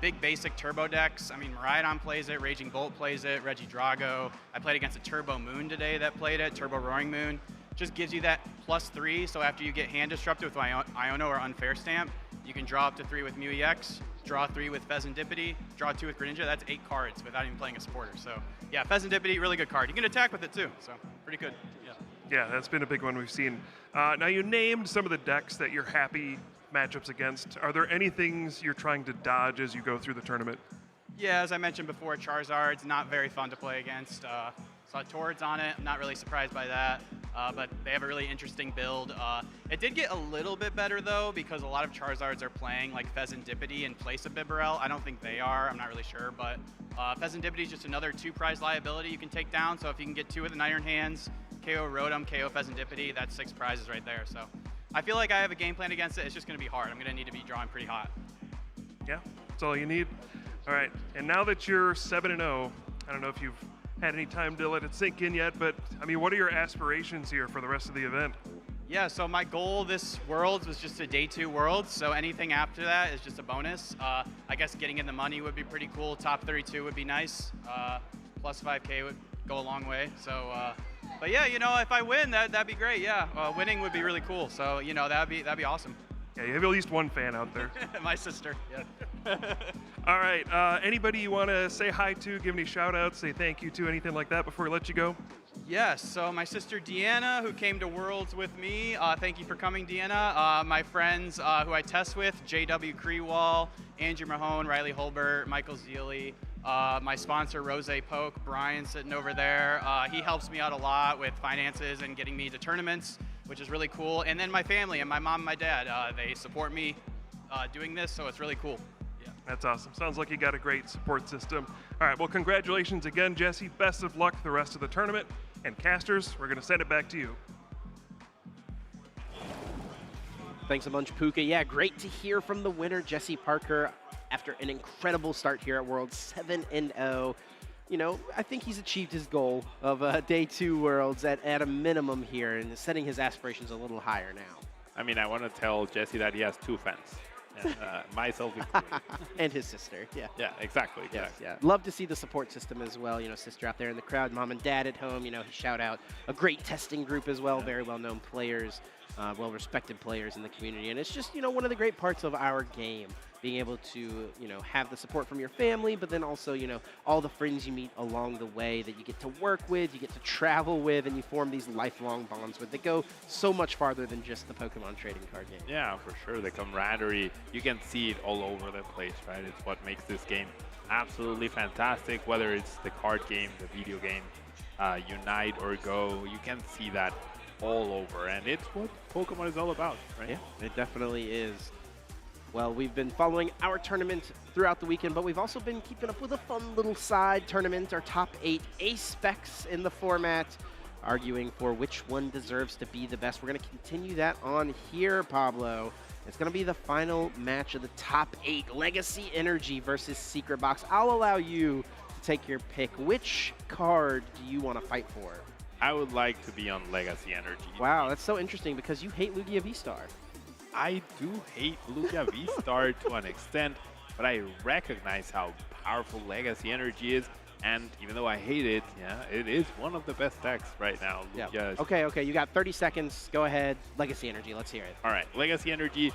big basic turbo decks. I mean, Miraidon plays it, Raging Bolt plays it, Reggie Drago. I played against a Turbo Moon today that played it, Turbo Roaring Moon. Just gives you that +3, so after you get hand disrupted with Iono or Unfair Stamp, you can draw up to 3 with Mew EX, draw 3 with Pheasantipity, draw 2 with Greninja. That's 8 cards without even playing a supporter. So yeah, Pheasantipity, really good card. You can attack with it too, so pretty good. Yeah. Yeah, that's been a big one we've seen. Now, you named some of the decks that you're happy matchups against. Are there any things you're trying to dodge as you go through the tournament? Yeah, as I mentioned before, Charizard's not very fun to play against. Saw Torrid's on it. I'm not really surprised by that, but they have a really interesting build. It did get a little bit better, though, because a lot of Charizards are playing like Pheasantipity in place of Bibarel. I don't think they are. I'm not really sure, but Pheasantipity is just another 2-prize liability you can take down, so if you can get 2 with an Iron Hands, KO Rotom, KO Pheasantipity, that's 6 prizes right there. So I feel like I have a game plan against it. It's just going to be hard. I'm going to need to be drawing pretty hot. Yeah, that's all you need. All right, and now that you're 7-0, I don't know if you've had any time to let it sink in yet, but I mean, what are your aspirations here for the rest of the event? Yeah, so my goal this Worlds was just a day 2 Worlds, so anything after that is just a bonus. I guess getting in the money would be pretty cool. Top 32 would be nice. Plus 5K would go a long way. So, but yeah, you know, if I win, that'd be great. Yeah, winning would be really cool. So, you know, that'd be awesome. Yeah, you have at least one fan out there. My sister. Yeah. All right. Anybody you want to say hi to, give any shout outs, say thank you to, anything like that before we let you go? Yes, so my sister Deanna, who came to Worlds with me, thank you for coming, Deanna. My friends who I test with, JW Creewall, Andrew Mahone, Riley Holbert, Michael Zealy, my sponsor Rose Poke, Brian sitting over there. He helps me out a lot with finances and getting me to tournaments, which is really cool. And then my family and my mom and my dad, they support me doing this, so it's really cool. Yeah. That's awesome. Sounds like you got a great support system. All right, well, congratulations again, Jesse. Best of luck the rest of the tournament. And casters, we're going to send it back to you. Thanks a bunch, Puka. Yeah, great to hear from the winner, Jesse Parker, after an incredible start here at Worlds, 7-0. You know, I think he's achieved his goal of day 2 Worlds at a minimum here, and setting his aspirations a little higher now. I mean, I want to tell Jesse that he has 2 fans. Myself included. And his sister, yeah. Yeah, exactly. Yes, yeah. Love to see the support system as well. You know, sister out there in the crowd, mom and dad at home. You know, shout out a great testing group as well. Very well-known players, well-respected players in the community. And it's just, you know, one of the great parts of our game, being able to, you know, have the support from your family, but then also, you know, all the friends you meet along the way that you get to work with, you get to travel with, and you form these lifelong bonds with that go so much farther than just the Pokemon trading card game. Yeah, for sure. The camaraderie, you can see it all over the place, right? It's what makes this game absolutely fantastic, whether it's the card game, the video game, Unite or Go, you can see that all over, and it's what Pokemon is all about, right? Yeah, it definitely is. Well, we've been following our tournament throughout the weekend, but we've also been keeping up with a fun little side tournament, our top 8 ace specs in the format, arguing for which one deserves to be the best. We're going to continue that on here, Pablo. It's going to be the final match of the top 8, Legacy Energy versus Secret Box. I'll allow you to take your pick. Which card do you want to fight for? I would like to be on Legacy Energy. Wow, that's so interesting because you hate Lugia V-Star. I do hate Lugia V-Star to an extent, but I recognize how powerful Legacy Energy is, and even though I hate it, yeah, it is one of the best decks right now. Yeah. Okay, you got 30 seconds. Go ahead. Legacy Energy, let's hear it. All right, Legacy Energy.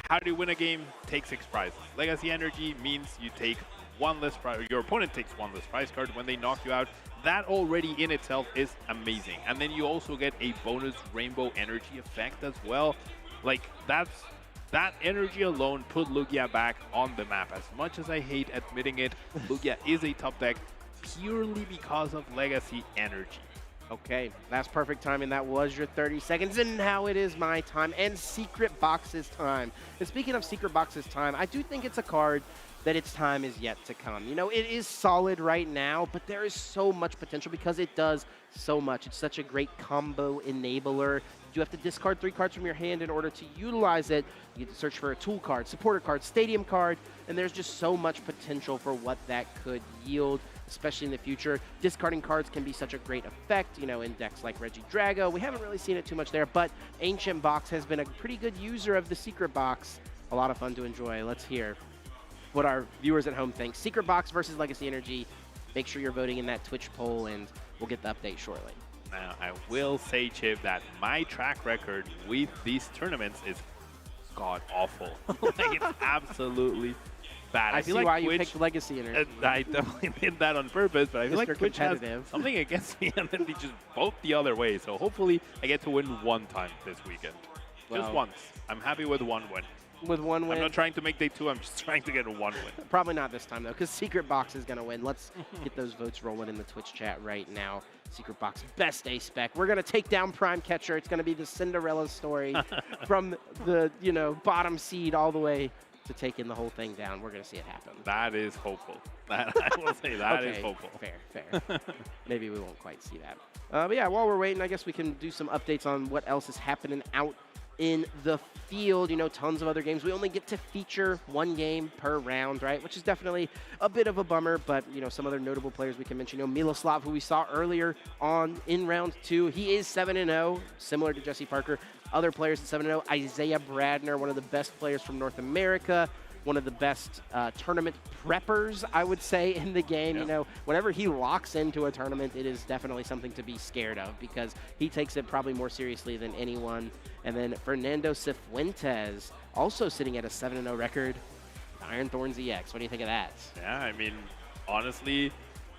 How do you win a game? Take 6 prizes. Legacy Energy means you take 1 less prize, your opponent takes 1 less prize card when they knock you out. That already in itself is amazing. And then you also get a bonus Rainbow Energy effect as well. Like, that energy alone put Lugia back on the map. As much as I hate admitting it, Lugia is a top deck purely because of Legacy Energy. Okay, that's perfect timing. That was your 30 seconds, and now it is my time and Secret Box's time. And speaking of Secret Box's time, I do think it's a card that its time is yet to come. You know, it is solid right now, but there is so much potential because it does so much. It's such a great combo enabler. You have to discard 3 cards from your hand in order to utilize it. You get to search for a tool card, supporter card, stadium card, and there's just so much potential for what that could yield, especially in the future. Discarding cards can be such a great effect, you know, in decks like Regidrago. We haven't really seen it too much there, but Ancient Box has been a pretty good user of the Secret Box. A lot of fun to enjoy. Let's hear what our viewers at home think. Secret Box versus Legacy Energy. Make sure you're voting in that Twitch poll, and we'll get the update shortly. Now, I will say, Chip, that my track record with these tournaments is god-awful. Like, it's absolutely bad. I see feel like why Twitch, you picked Legacy Energy. I definitely did that on purpose, but I feel like Twitch has something against me, and then they just vote the other way. So hopefully I get to win one time this weekend. Just once. I'm happy with one win. With one win? I'm not trying to make day 2. I'm just trying to get one win. Probably not this time, though, because Secret Box is going to win. Let's get those votes rolling in the Twitch chat right now. Secret Box, best day spec. We're going to take down Prime Catcher. It's going to be the Cinderella story from the, you know, bottom seed all the way to taking the whole thing down. We're going to see it happen. That is hopeful. I will say that is hopeful. Fair. Maybe we won't quite see that. But yeah, while we're waiting, I guess we can do some updates on what else is happening out in the field. You know, tons of other games. We only get to feature one game per round, right? Which is definitely a bit of a bummer, but, you know, some other notable players we can mention. You know, Miloslav, who we saw earlier on in round 2, he is 7-0, similar to Jesse Parker. Other players at 7-0, Isaiah Bradner, one of the best players from North America, one of the best tournament preppers, I would say, in the game. Yep. You know, whenever he locks into a tournament, it is definitely something to be scared of because he takes it probably more seriously than anyone. And then Fernando Cifuentes, also sitting at a 7-0 record, Iron Thorns EX. What do you think of that? Yeah, I mean, honestly,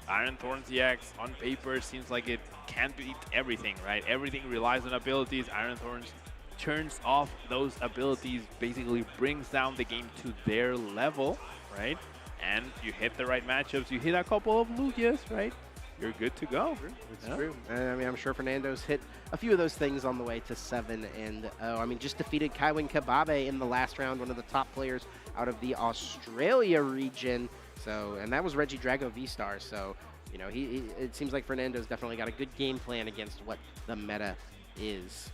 Iron Thorns EX on paper seems like it can't beat everything, right? Everything relies on abilities. Iron Thorns turns off those abilities, basically brings down the game to their level, right? And you hit the right matchups, you hit a couple of Lugias, right? You're good to go. It's true. I mean, I'm sure Fernando's hit a few of those things on the way to 7-0. I mean, just defeated Kaiwin Kababe in the last round, one of the top players out of the Australia region. So, and that was Regidrago V-Star. So, you know, it seems like Fernando's definitely got a good game plan against what the meta is.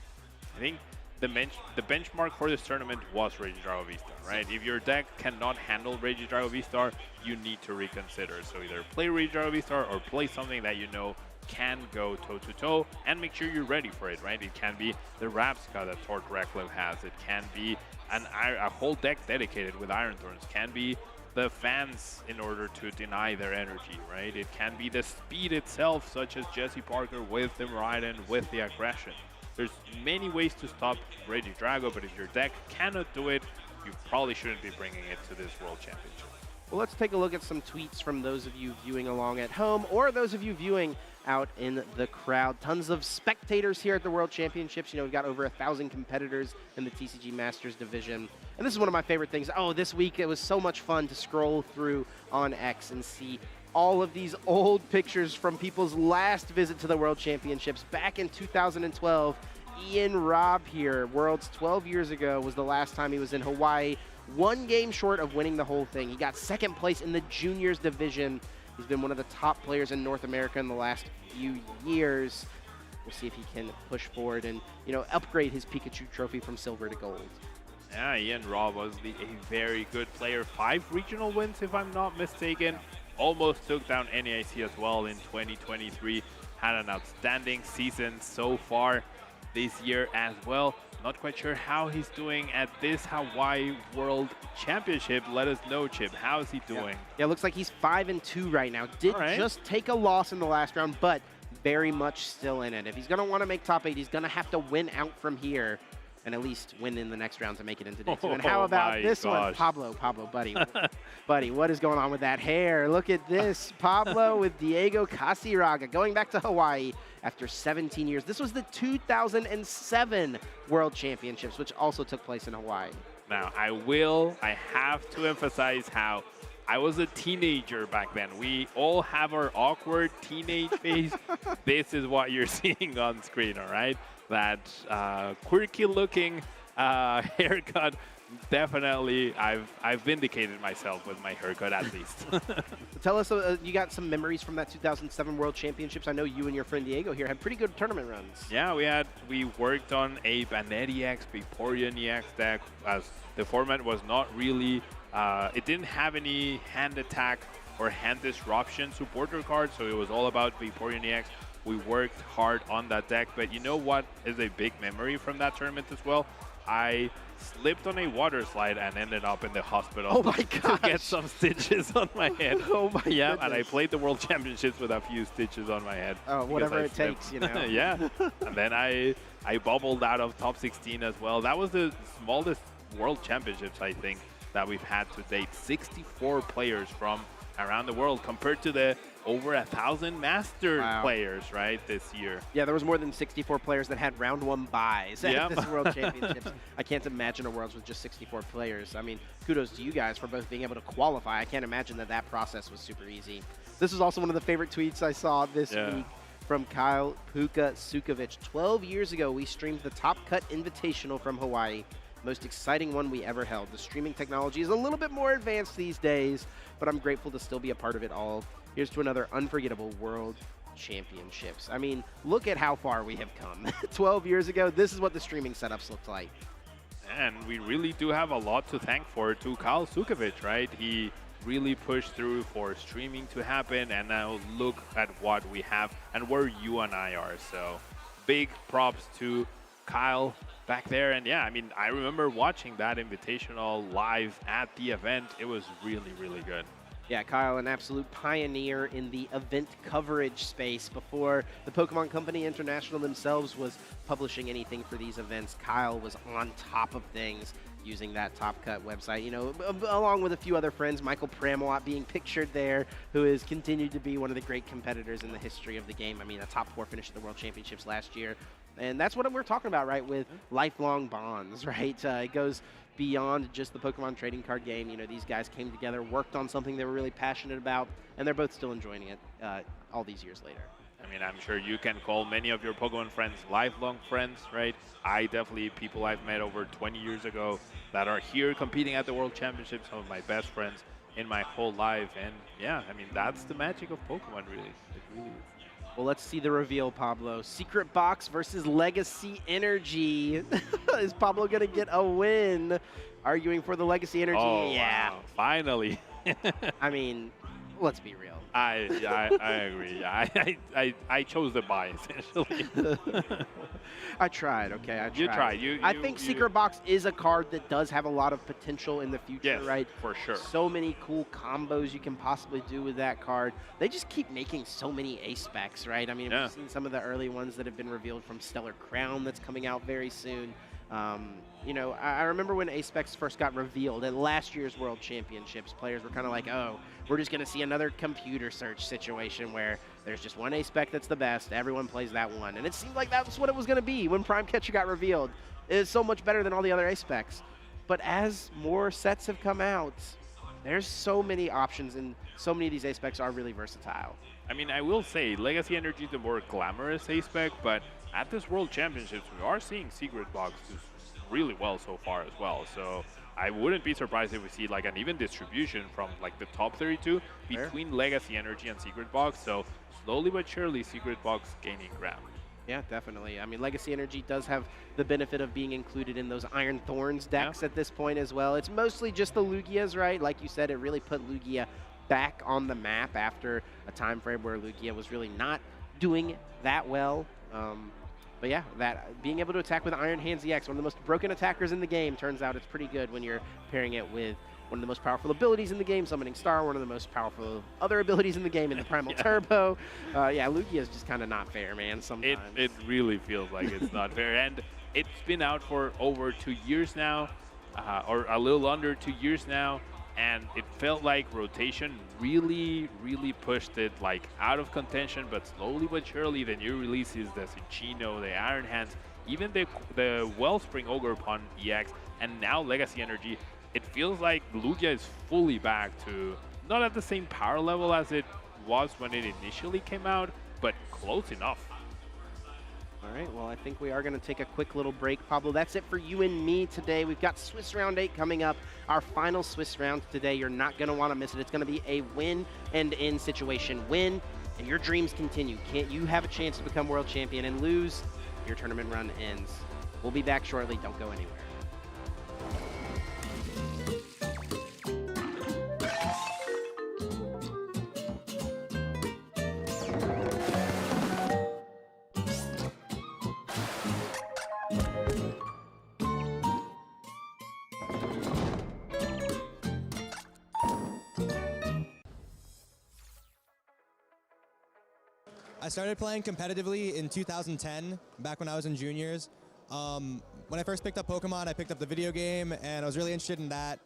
I think the benchmark for this tournament was Regidrago V-Star, right? If your deck cannot handle Regidrago V-Star, you need to reconsider. So either play Regidrago V-Star or play something that you know can go toe-to-toe and make sure you're ready for it, right? It can be the Rapska that Tort Reklev has. It can be a whole deck dedicated with Iron Thorns. Can be the fans in order to deny their energy, right? It can be the speed itself, such as Jesse Parker with the Raiden, with the aggression. There's many ways to stop Regidrago, but if your deck cannot do it, you probably shouldn't be bringing it to this World Championship. Well, let's take a look at some tweets from those of you viewing along at home or those of you viewing out in the crowd. Tons of spectators here at the World Championships. You know, we've got over 1,000 competitors in the TCG Masters division. And this is one of my favorite things. Oh, this week it was so much fun to scroll through on X and see all of these old pictures from people's last visit to the World Championships back in 2012. Ian Robb here, Worlds 12 years ago, was the last time he was in Hawaii. One game short of winning the whole thing. He got second place in the juniors division. He's been one of the top players in North America in the last few years. We'll see if he can push forward and, you know, upgrade his Pikachu trophy from silver to gold. Yeah, Ian Robb was a very good player. 5 regional wins, if I'm not mistaken. Almost took down NAIC as well in 2023. Had an outstanding season so far this year as well. Not quite sure how he's doing at this Hawaii World Championship. Let us know, Chip. How is he doing? Yeah, looks like he's 5-2 right now. Did just take a loss in the last round, but very much still in it. If he's going to want to make top 8, he's going to have to win out from here and at least win in the next round to make it into day 2. And how about this one? Pablo, buddy. Buddy, what is going on with that hair? Look at this. Pablo with Diego Casiraga going back to Hawaii after 17 years. This was the 2007 World Championships, which also took place in Hawaii. Now, I have to emphasize how I was a teenager back then. We all have our awkward teenage phase. This is what you're seeing on screen, all right? That quirky-looking haircut definitely, I've vindicated myself with my haircut at least. Tell us, you got some memories from that 2007 World Championships. I know you and your friend Diego here had pretty good tournament runs. Yeah, we worked on a Banette EX, Vaporeon EX deck, as the format was not really, it didn't have any hand attack or hand disruption supporter cards, so it was all about Vaporeon EX. We worked hard on that deck, but you know what is a big memory from that tournament as well? I slipped on a water slide and ended up in the hospital. Oh my gosh. To get some stitches on my head. Oh my Yeah, goodness. and I played the World Championships with a few stitches on my head. Oh, whatever it takes, you know. Yeah, and then I bubbled out of top 16 as well. That was the smallest World Championships, I think, that we've had to date. 64 players from around the world compared to the over 1,000 master players, right, this year. Yeah, there was more than 64 players that had round 1 buys at this World Championships. I can't imagine a Worlds with just 64 players. I mean, kudos to you guys for both being able to qualify. I can't imagine that process was super easy. This was also one of the favorite tweets I saw this week from Kyle Puka Sukovic. 12 years ago, we streamed the Top Cut Invitational from Hawaii. Most exciting one we ever held. The streaming technology is a little bit more advanced these days, but I'm grateful to still be a part of it all. Here's to another unforgettable World Championships. I mean, look at how far we have come. 12 years ago, this is what the streaming setups looked like. And we really do have a lot to thank for to Kyle Sukovic, right? He really pushed through for streaming to happen, and now look at what we have and where you and I are. So big props to Kyle back there. And yeah, I mean, I remember watching that Invitational live at the event. It was really, really good. Yeah, Kyle, an absolute pioneer in the event coverage space. Before the Pokemon Company International themselves was publishing anything for these events, Kyle was on top of things using that Top Cut website, you know, along with a few other friends, Michael Pramlott being pictured there, who has continued to be one of the great competitors in the history of the game. I mean, a top 4 finish at the World Championships last year. And that's what we're talking about, right, with lifelong bonds, right? It goes beyond just the Pokemon trading card game. You know, these guys came together, worked on something they were really passionate about, and they're both still enjoying it all these years later. I mean, I'm sure you can call many of your Pokemon friends lifelong friends, right? I definitely, people I've met over 20 years ago that are here competing at the World Championships, some of my best friends in my whole life. And yeah, I mean, that's the magic of Pokemon, really. It really is. Well, let's see the reveal, Pablo. Secret Box versus Legacy Energy. Is Pablo going to get a win? Arguing for the Legacy Energy. Oh, yeah. wow. Finally. I mean, let's be real. I agree. I chose the buy, essentially. I tried, okay? I tried. You tried. I think Secret Box is a card that does have a lot of potential in the future, right? For sure. So many cool combos you can possibly do with that card. They just keep making so many A-Specs, right? I mean, we've seen some of the early ones that have been revealed from Stellar Crown that's coming out very soon. You know, I remember when A-Specs first got revealed at last year's World Championships, players were kind of like, oh, we're just going to see another computer search situation where there's just one A-Spec that's the best, everyone plays that one. And it seemed like that's what it was going to be when Prime Catcher got revealed. It is so much better than all the other A-Specs. But as more sets have come out, there's so many options, and so many of these A-Specs are really versatile. I mean, I will say, Legacy Energy is the more glamorous A-Spec, but at this World Championships, we are seeing Secret Box do really well so far as well. So I wouldn't be surprised if we see like an even distribution from like the top 32 between Legacy Energy and Secret Box. So slowly but surely, Secret Box gaining ground. Yeah, definitely. I mean, Legacy Energy does have the benefit of being included in those Iron Thorns decks at this point as well. It's mostly just the Lugias, right? Like you said, it really put Lugia back on the map after a time frame where Lugia was really not doing that well. But yeah, that being able to attack with Iron Hands EX, one of the most broken attackers in the game, turns out it's pretty good when you're pairing it with one of the most powerful abilities in the game, Summoning Star, one of the most powerful other abilities in the game in the Primal Turbo. Yeah, Lugia is just kind of not fair, man, sometimes. It really feels like it's not fair. And it's been out for over 2 years now, or a little under 2 years now. And it felt like rotation really pushed it like out of contention, but slowly but surely the new releases, the Cinchino, the Iron Hands, even the Wellspring Ogerpon EX, and now Legacy Energy, it feels like Lugia is fully back to, not at the same power level as it was when it initially came out, but close enough. All right, well, I think we are going to take a quick little break. Pablo, that's it for you and me today. We've got Swiss Round 8 coming up, our final Swiss round today. You're not going to want to miss it. It's going to be a win and in situation. Win, and your dreams continue. Can't you have a chance to become world champion, and lose, your tournament run ends. We'll be back shortly. Don't go anywhere. I started playing competitively in 2010, back when I was in juniors. When I first picked up Pokemon, I picked up the video game, and I was really interested in that.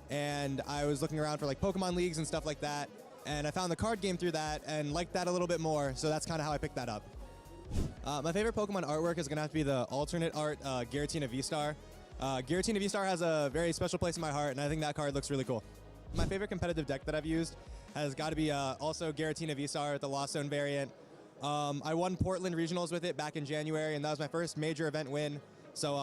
And I was looking around for like Pokemon leagues and stuff like that. And I found the card game through that and liked that a little bit more, so that's kind of how I picked that up. My favorite Pokemon artwork is going to have to be the alternate art Giratina V-Star. Giratina V-Star has a very special place in my heart, and I think that card looks really cool. My favorite competitive deck that I've used has got to be also Giratina V-Star, the Lost Zone variant. I won Portland Regionals with it back in January, and that was my first major event win. So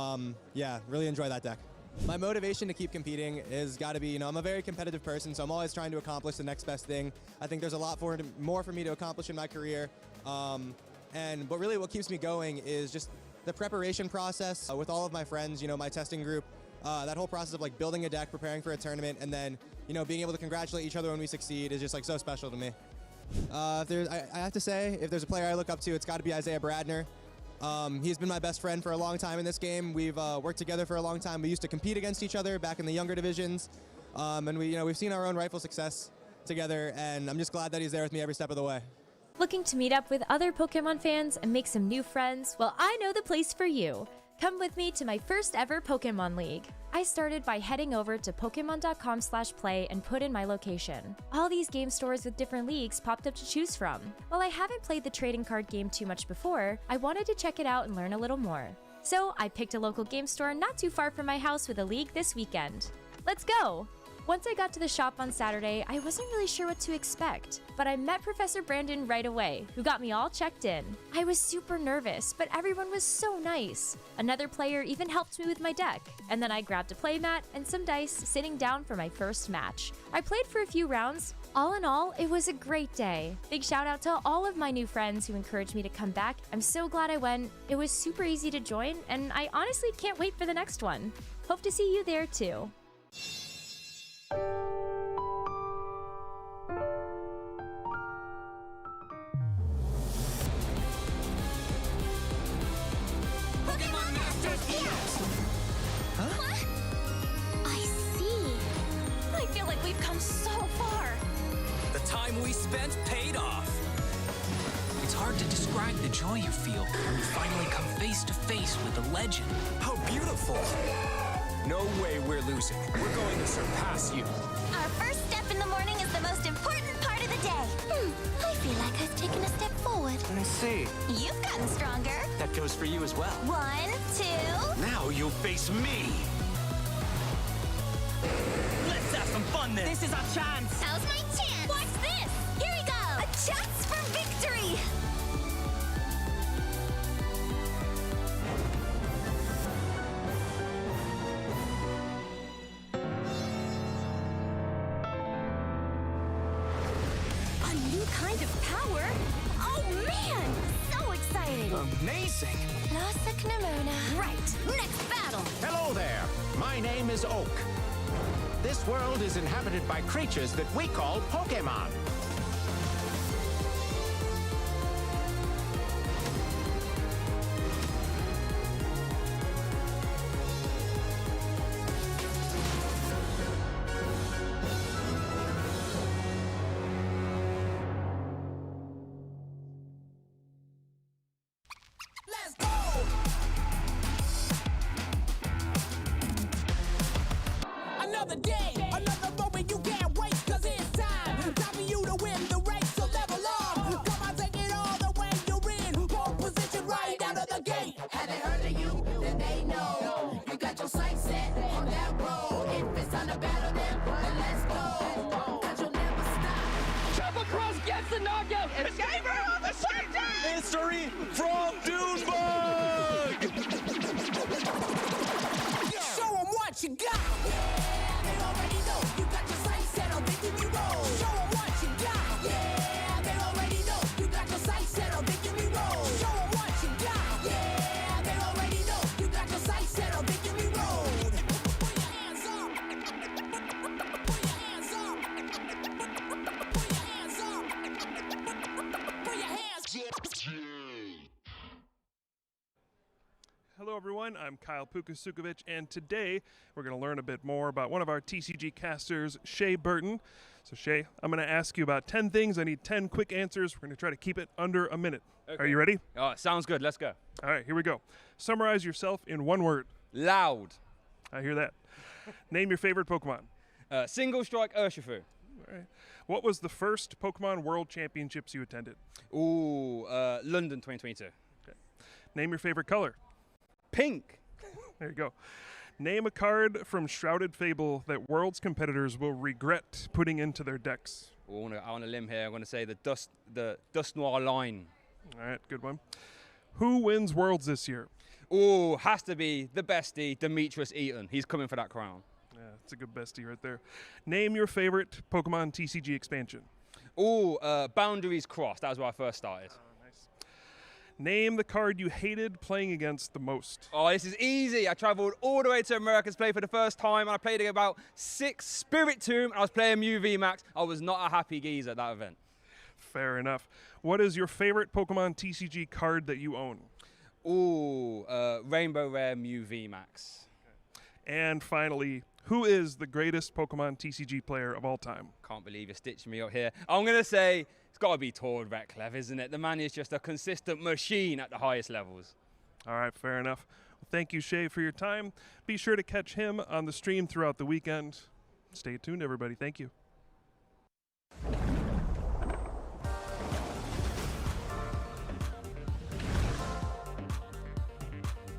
yeah, really enjoy that deck. My motivation to keep competing is got to be, I'm a very competitive person, so I'm always trying to accomplish the next best thing. I think there's a lot more for me to accomplish in my career. But really what keeps me going is just the preparation process with all of my friends, my testing group. That whole process of like building a deck, preparing for a tournament, and then, being able to congratulate each other when we succeed is just like so special to me. I have to say, if there's a player I look up to, it's got to be Isaiah Bradner. He's been my best friend for a long time in this game. We've worked together for a long time. We used to compete against each other back in the younger divisions, and we've seen our own rifle success together. And I'm just glad that he's there with me every step of the way. Looking to meet up with other Pokemon fans and make some new friends? Well, I know the place for you. Come with me to my first ever Pokemon League. I started by heading over to Pokemon.com/play and put in my location. All these game stores with different leagues popped up to choose from. While I haven't played the trading card game too much before, I wanted to check it out and learn a little more. So I picked a local game store not too far from my house with a league this weekend. Let's go! Once I got to the shop on Saturday, I wasn't really sure what to expect, but I met Professor Brandon right away, who got me all checked in. I was super nervous, but everyone was so nice. Another player even helped me with my deck, and then I grabbed a playmat and some dice, sitting down for my first match. I played for a few rounds. All in all, it was a great day. Big shout out to all of my new friends who encouraged me to come back. I'm so glad I went. It was super easy to join, and I honestly can't wait for the next one. Hope to see you there too. We spent paid off. It's hard to describe the joy you feel when you finally come face to face with the legend. How beautiful! No way we're losing. We're going to surpass you. Our first step in the morning is the most important part of the day. I feel like I've taken a step forward. I see. You've gotten stronger. That goes for you as well. 1, 2. Now you'll face me. Let's have some fun then. This is our chance. How's my chance? What's this? Here we go. A chance for victory. A new kind of power? Oh man! So exciting! Amazing! Lasa Knamona. Right. Next battle. Hello there. My name is Oak. This world is inhabited by creatures that we call Pokémon. Let's go! Another day, another moment you can't wait, cause it's time. Time for you to win the race, so level up. Come on, take it all the way you're in. Pole position right out of the gate. Have they heard of you? Then they know. You got your sights set on that road. If it's time to battle them, then let's go. Cause you'll never stop. Triple Cross gets the knockout. It's Gamer on the shutdown! History from Dune Bowl! Hello, everyone. I'm Kyle Pukasukovic, and today we're going to learn a bit more about one of our TCG casters, Shea Burton. So, Shea, I'm going to ask you about 10 things. I need 10 quick answers. We're going to try to keep it under a minute. Okay. Are you ready? Oh, sounds good. Let's go. All right, here we go. Summarize yourself in one word. Loud. I hear that. Name your favorite Pokemon. Single Strike Urshifu. All right. What was the first Pokemon World Championships you attended? Ooh, London 2022. Okay. Name your favorite color. Pink. There you go. Name a card from Shrouded Fable that Worlds competitors will regret putting into their decks. Ooh, on a limb here, I'm going to say the Dust Noir line. All right, good one. Who wins Worlds this year? Ooh, has to be the bestie, Demetrius Eaton. He's coming for that crown. Yeah, it's a good bestie right there. Name your favorite Pokemon TCG expansion. Ooh, Boundaries Crossed. That was where I first started. Nice. Name the card you hated playing against the most. Oh, this is easy. I traveled all the way to America to play for the first time, and I played about 6 Spirit Tomb, and I was playing Mew VMAX. I was not a happy geezer at that event. Fair enough. What is your favorite Pokemon TCG card that you own? Ooh, Rainbow Rare Mew VMAX. And finally, who is the greatest Pokemon TCG player of all time? Can't believe you're stitching me up here. I'm going to say it's got to be Tord Reklev, isn't it? The man is just a consistent machine at the highest levels. All right, fair enough. Well, thank you, Shea, for your time. Be sure to catch him on the stream throughout the weekend. Stay tuned, everybody. Thank you.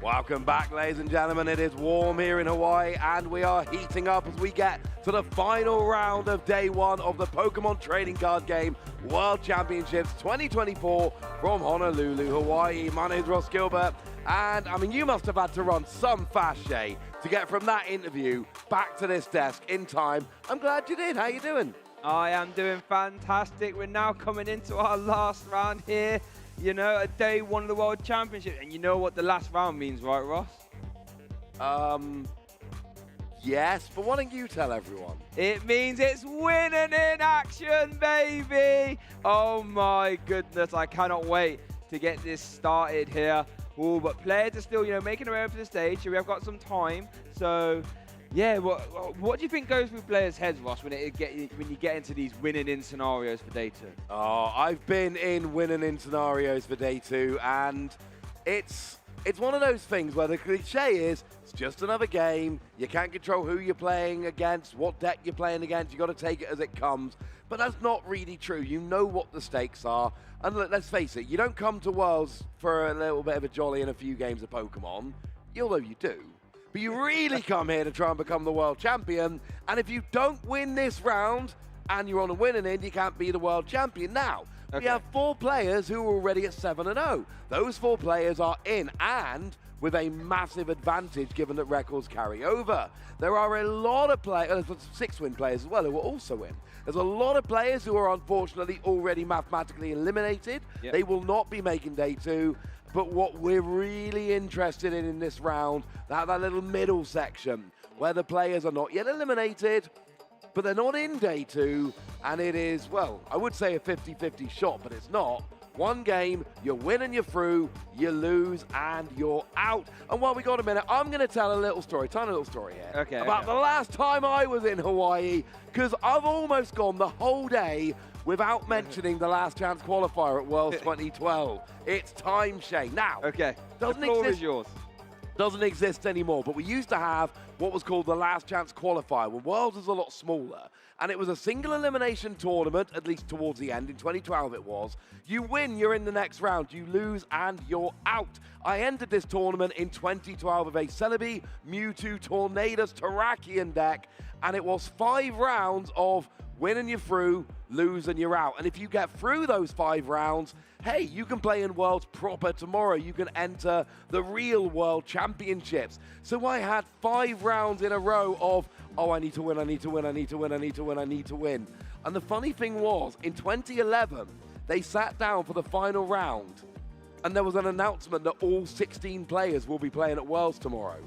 Welcome back, ladies and gentlemen. It is warm here in Hawaii, and we are heating up as we get to the final round of day one of the Pokemon Trading Card Game World Championships 2024 from Honolulu, Hawaii. My name's Ross Gilbert, and I mean, you must have had to run some fast, Shea, to get from that interview back to this desk in time. I'm glad you did. How you doing? I am doing fantastic. We're now coming into our last round here. You know, a day one of the World Championship. And you know what the last round means, right, Ross? Yes, but why don't you tell everyone? It means it's winning in action, baby! Oh my goodness, I cannot wait to get this started here. Oh, but players are still, you know, making their way up to the stage. So we have got some time. So, yeah, what do you think goes through players' heads, Ross, when you get into these winning in scenarios for day two? Oh, I've been in winning in scenarios for day two, and it's one of those things where the cliche is it's just another game. You can't control who you're playing against, what deck you're playing against. You got to take it as it comes. But that's not really true. You know what the stakes are. And let's face it, you don't come to Worlds for a little bit of a jolly and a few games of Pokemon, although you do. But you really come here to try and become the world champion. And if you don't win this round and you're on a winning end, you can't be the world champion. Now, we have 4 players who are already at 7-0. Those 4 players are in and with a massive advantage given that records carry over. There are a lot of players, 6-win players as well, who are also in. There's a lot of players who are unfortunately already mathematically eliminated. Yep. They will not be making day two. But what we're really interested in this round, that little middle section, where the players are not yet eliminated, but they're not in day two, and it is, well, I would say a 50-50 shot, but it's not. One game, you win and you're through, you lose and you're out. And while we got a minute, I'm going to tell a little story, tiny little story here. About the last time I was in Hawaii, because I've almost gone the whole day without mentioning the last chance qualifier at Worlds 2012. It's time, Shane. Now, doesn't exist anymore, but we used to have what was called the last chance qualifier, when Worlds was a lot smaller, and it was a single elimination tournament, at least towards the end. In 2012 it was. You win, you're in the next round. You lose, and you're out. I entered this tournament in 2012 with a Celebi, Mewtwo, Tornadus, Terrakion deck, and it was 5 rounds of win and you're through, lose and you're out. And if you get through those 5 rounds, hey, you can play in Worlds proper tomorrow. You can enter the real World Championships. So I had 5 rounds in a row of, oh, I need to win, I need to win, I need to win, I need to win, I need to win. And the funny thing was, in 2011, they sat down for the final round, and there was an announcement that all 16 players will be playing at Worlds tomorrow.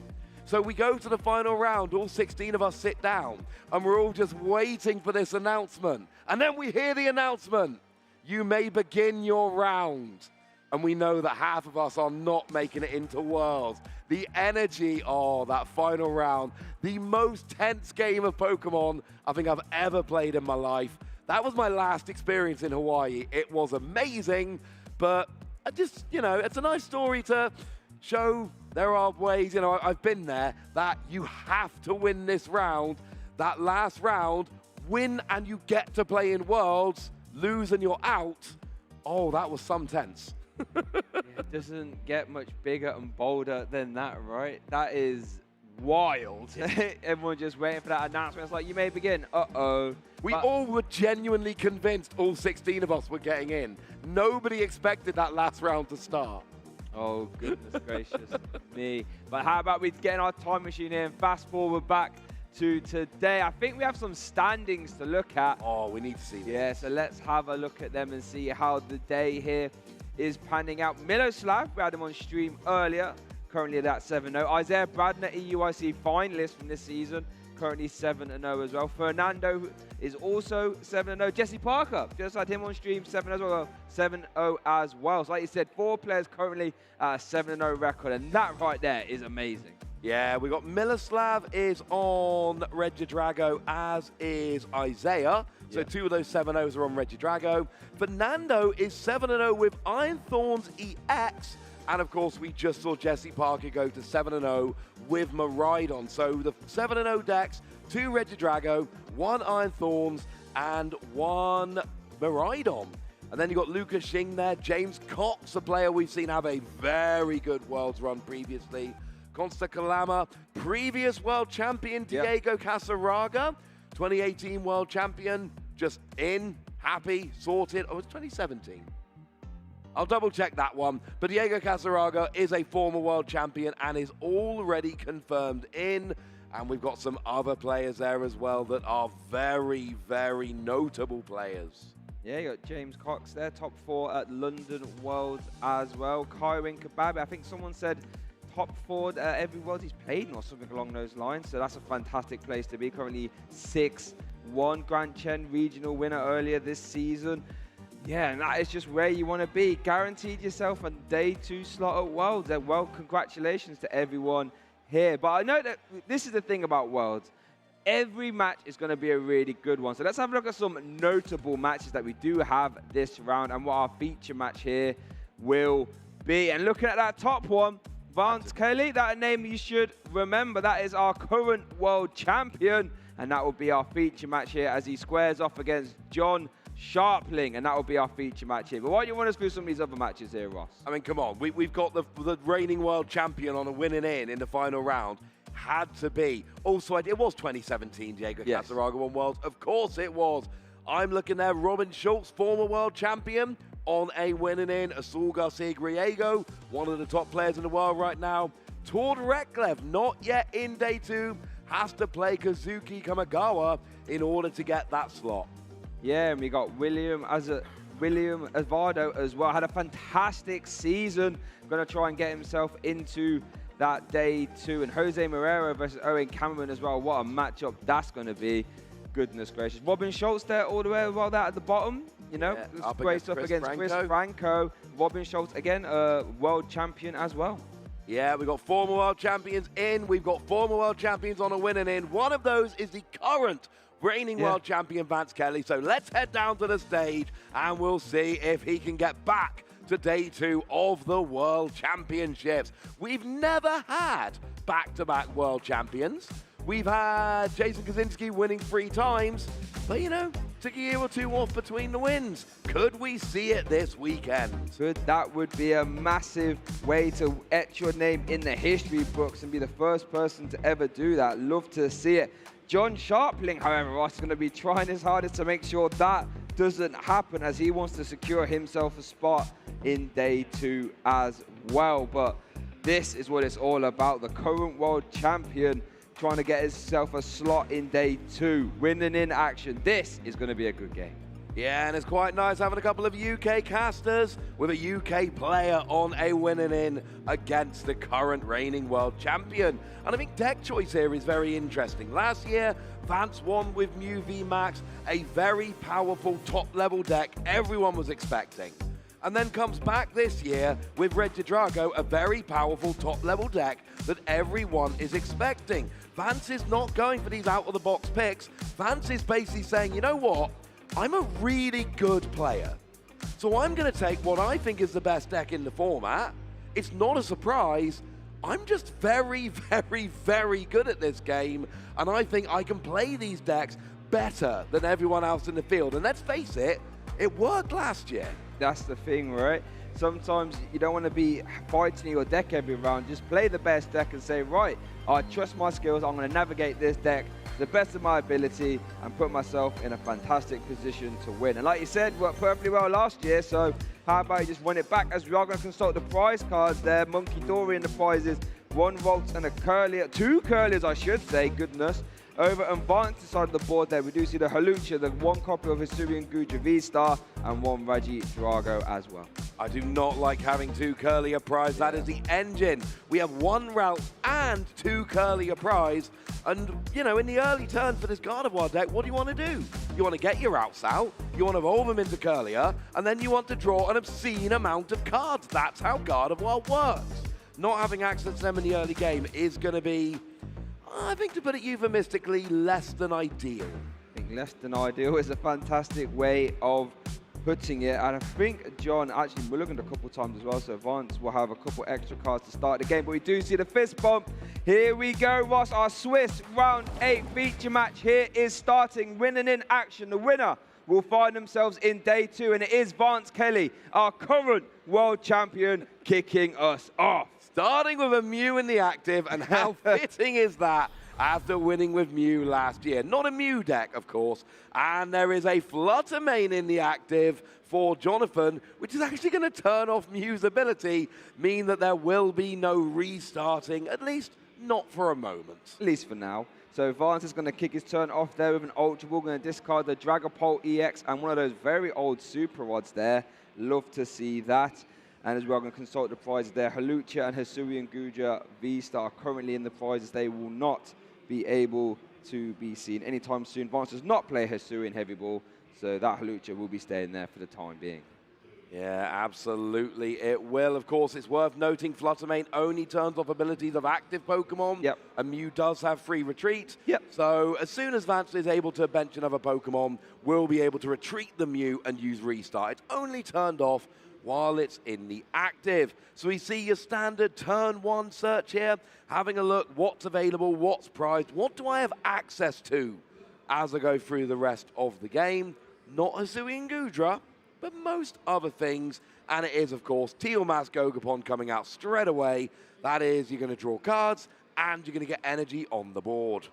So we go to the final round, all 16 of us sit down, and we're all just waiting for this announcement. And then we hear the announcement, you may begin your round. and we know that half of us are not making it into Worlds. The energy, that final round, the most tense game of Pokemon I think I've ever played in my life. That was my last experience in Hawaii. It was amazing, but I just, it's a nice story to show there are ways, I've been there, that you have to win this round. That last round, win and you get to play in Worlds, lose and you're out. Oh, that was some tense. It doesn't get much bigger and bolder than that, right? That is wild. Everyone just waiting for that announcement. It's like, you may begin. Uh-oh. We all were genuinely convinced all 16 of us were getting in. Nobody expected that last round to start. Oh, goodness gracious me. But how about we get in our time machine here and fast forward back to today. I think we have some standings to look at. Oh, we need to see this. Yeah, so let's have a look at them and see how the day here is panning out. Miloslav, we had him on stream earlier, currently at 7-0. Isaiah Bradner, EUIC finalist from this season, currently 7-0 as well. Fernando is also 7-0. Jesse Parker, just had him on stream, 7-0 as well. 7-0 as well. So like you said, 4 players currently at a 7-0 record, and that right there is amazing. Yeah, we got Miloslav is on Regidrago, as is Isaiah. So 2 of those 7-0s are on Regidrago. Fernando is 7-0 with Ironthorns EX. And of course, we just saw Jesse Parker go to 7-0 with Miraidon. So the 7-0 decks, 2 Regidrago, 1 Ironthorns, and 1 Miraidon. And then you got Lucas Shing there. James Cox, a player we've seen have a very good Worlds run previously. Consta Kalama, previous World Champion Diego Casaraga, 2018 World Champion, just in, happy, sorted. Oh, it's 2017. I'll double check that one. But Diego Casaraga is a former World Champion and is already confirmed in. And we've got some other players there as well that are very, very notable players. Yeah, you got James Cox there, top 4 at London Worlds as well. Kyrene Kababi, I think someone said top 4 every World he's played or something along those lines. So that's a fantastic place to be. Currently 6-1 Grand Chen regional winner earlier this season. Yeah, and that is just where you want to be. Guaranteed yourself a day 2 slot at Worlds. Well, congratulations to everyone here. But I know that this is the thing about Worlds. Every match is going to be a really good one. So let's have a look at some notable matches that we do have this round and what our feature match here will be. And looking at that top one, Vance Kelly, that name you should remember. That is our current World Champion. And that will be our feature match here as he squares off against John Sharpling, and that will be our feature match here. But why do you want us to do some of these other matches here, Ross? I mean, come on. We've got the reigning World Champion on a winning in the final round. Had to be. Also, it was 2017 Diego Casaraga won Worlds. Of course it was. I'm looking there. Robin Schultz, former World Champion, on a winning in. Azul Garcia Griego, one of the top players in the world right now. Tord Reklev, not yet in day 2, has to play Kazuki Kamagawa in order to get that slot. Yeah, and we got William Avado as well. Had a fantastic season. Going to try and get himself into that day 2. And Jose Morero versus Owen Cameron as well. What a matchup that's going to be. Goodness gracious. Robin Schultz there all the way as well, that at the bottom. You know, great stuff against Chris Franco. Robin Schultz, again, world champion as well. Yeah, we've got former world champions in. We've got former world champions on a winning in. One of those is the current reigning world champion Vance Kelly. So let's head down to the stage and we'll see if he can get back to day 2 of the World Championships. We've never had back-to-back world champions. We've had Jason Kaczynski winning 3 times, but you know, took a year or 2 off between the wins. Could we see it this weekend? That would be a massive way to etch your name in the history books and be the first person to ever do that. Love to see it. John Sharpling, however, Ross, is going to be trying his hardest to make sure that doesn't happen as he wants to secure himself a spot in day 2 as well. But this is what it's all about. The current world champion trying to get himself a slot in day 2, winning in action. This is going to be a good game. Yeah, and it's quite nice having a couple of UK casters with a UK player on a winning in against the current reigning world champion. And I think deck choice here is very interesting. Last year, Vance won with Mew VMAX, a very powerful top-level deck everyone was expecting. and then comes back this year with Regidrago, a very powerful top-level deck that everyone is expecting. Vance is not going for these out-of-the-box picks. Vance is basically saying, you know what? I'm a really good player. So I'm going to take what I think is the best deck in the format. It's not a surprise. I'm just very, very, very good at this game, and I think I can play these decks better than everyone else in the field. And let's face it, it worked last year. That's the thing, right? Sometimes you don't want to be fighting your deck every round. Just play the best deck and say, right, I trust my skills. I'm going to navigate this deck to the best of my ability and put myself in a fantastic position to win. And like you said, worked perfectly well last year. So how about you just run it back, as we are going to consult the prize cards there. Monkey Dory in the prizes, 1 Volt and a Curlier, 2 Curliers, I should say, goodness. Over on Vance's side of the board there, we do see the Halucha, the 1 copy of Hisuian Guja V-Star, and 1 Regidrago as well. I do not like having 2 Curlier prize. That is the engine. We have 1 route and 2 Curlier prize. And, you know, in the early turn for this Gardevoir deck, what do you want to do? You want to get your routes out, you want to evolve them into Curlier, and then you want to draw an obscene amount of cards. That's how Gardevoir works. Not having access to them in the early game is going to be, I think, to put it euphemistically, less than ideal. I think less than ideal is a fantastic way of putting it. And I think, John, actually, we're looking at a couple times as well, so Vance will have a couple extra cards to start the game. But we do see the fist bump. Here we go, Ross. Our Swiss round 8 feature match here is starting. Winning in action. The winner will find themselves in day 2, and it is Vance Kelly, our current world champion, kicking us off. Starting with a Mew in the active, and how fitting is that after winning with Mew last year? Not a Mew deck, of course, and there is a Flutter main in the active for Jonathan, which is actually going to turn off Mew's ability, mean that there will be no restarting, at least not for a moment. At least for now. So Vance is going to kick his turn off there with an Ultra Ball, going to discard the Dragapult EX and one of those very old Super Rods there. Love to see that. And as well, going to consult the prizes there. Halucha and Hisuian Guja V-Star are currently in the prizes. They will not be able to be seen anytime soon. Vance does not play Hisuian Heavy Ball, so that Halucha will be staying there for the time being. Yeah, absolutely it will. Of course, it's worth noting Fluttermane only turns off abilities of active Pokemon. Yep. And Mew does have free retreat. Yep. So as soon as Vance is able to bench another Pokemon, we'll be able to retreat the Mew and use restart. It's only turned off while it's in the active. So we see your standard turn 1 search here, having a look what's available, what's prized, what do I have access to as I go through the rest of the game. Not Hisuian Gudra, but most other things. And it is, of course, Teal Mask Gogapon coming out straight away. That is, you're going to draw cards and you're going to get energy on the board.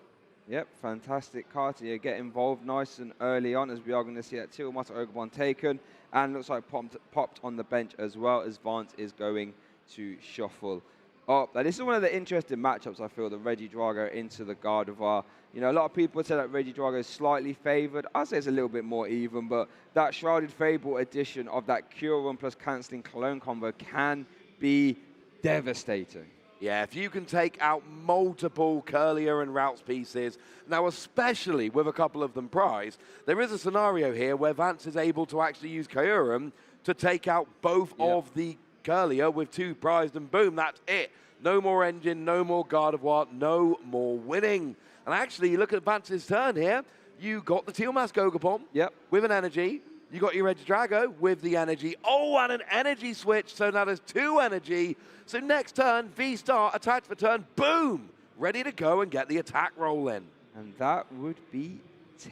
Yep, fantastic card here. Get involved nice and early on, as we are going to see that Teal Mask Gogapon taken. And looks like popped on the bench as well, as Vance is going to shuffle up. Now, this is one of the interesting matchups, I feel, the Regidrago into the Gardevoir. You know, a lot of people say that Regidrago is slightly favored. I'd say it's a little bit more even, but that Shrouded Fable edition of that Cure plus cancelling clone combo can be devastating. Yeah, if you can take out multiple Curlier and Routes pieces, now especially with a couple of them prized, there is a scenario here where Vance is able to actually use Kyurem to take out both of the Curlier with 2 prized, and boom, that's it. No more engine, no more Gardevoir, no more winning. And actually, you look at Vance's turn here, you got the Teal Mask Gogapon with an energy. You got your Regidrago with the energy. Oh, and an energy switch, so now there's 2 energy. So next turn, V-Star, attack for turn, boom! Ready to go and get the attack roll in. And that would be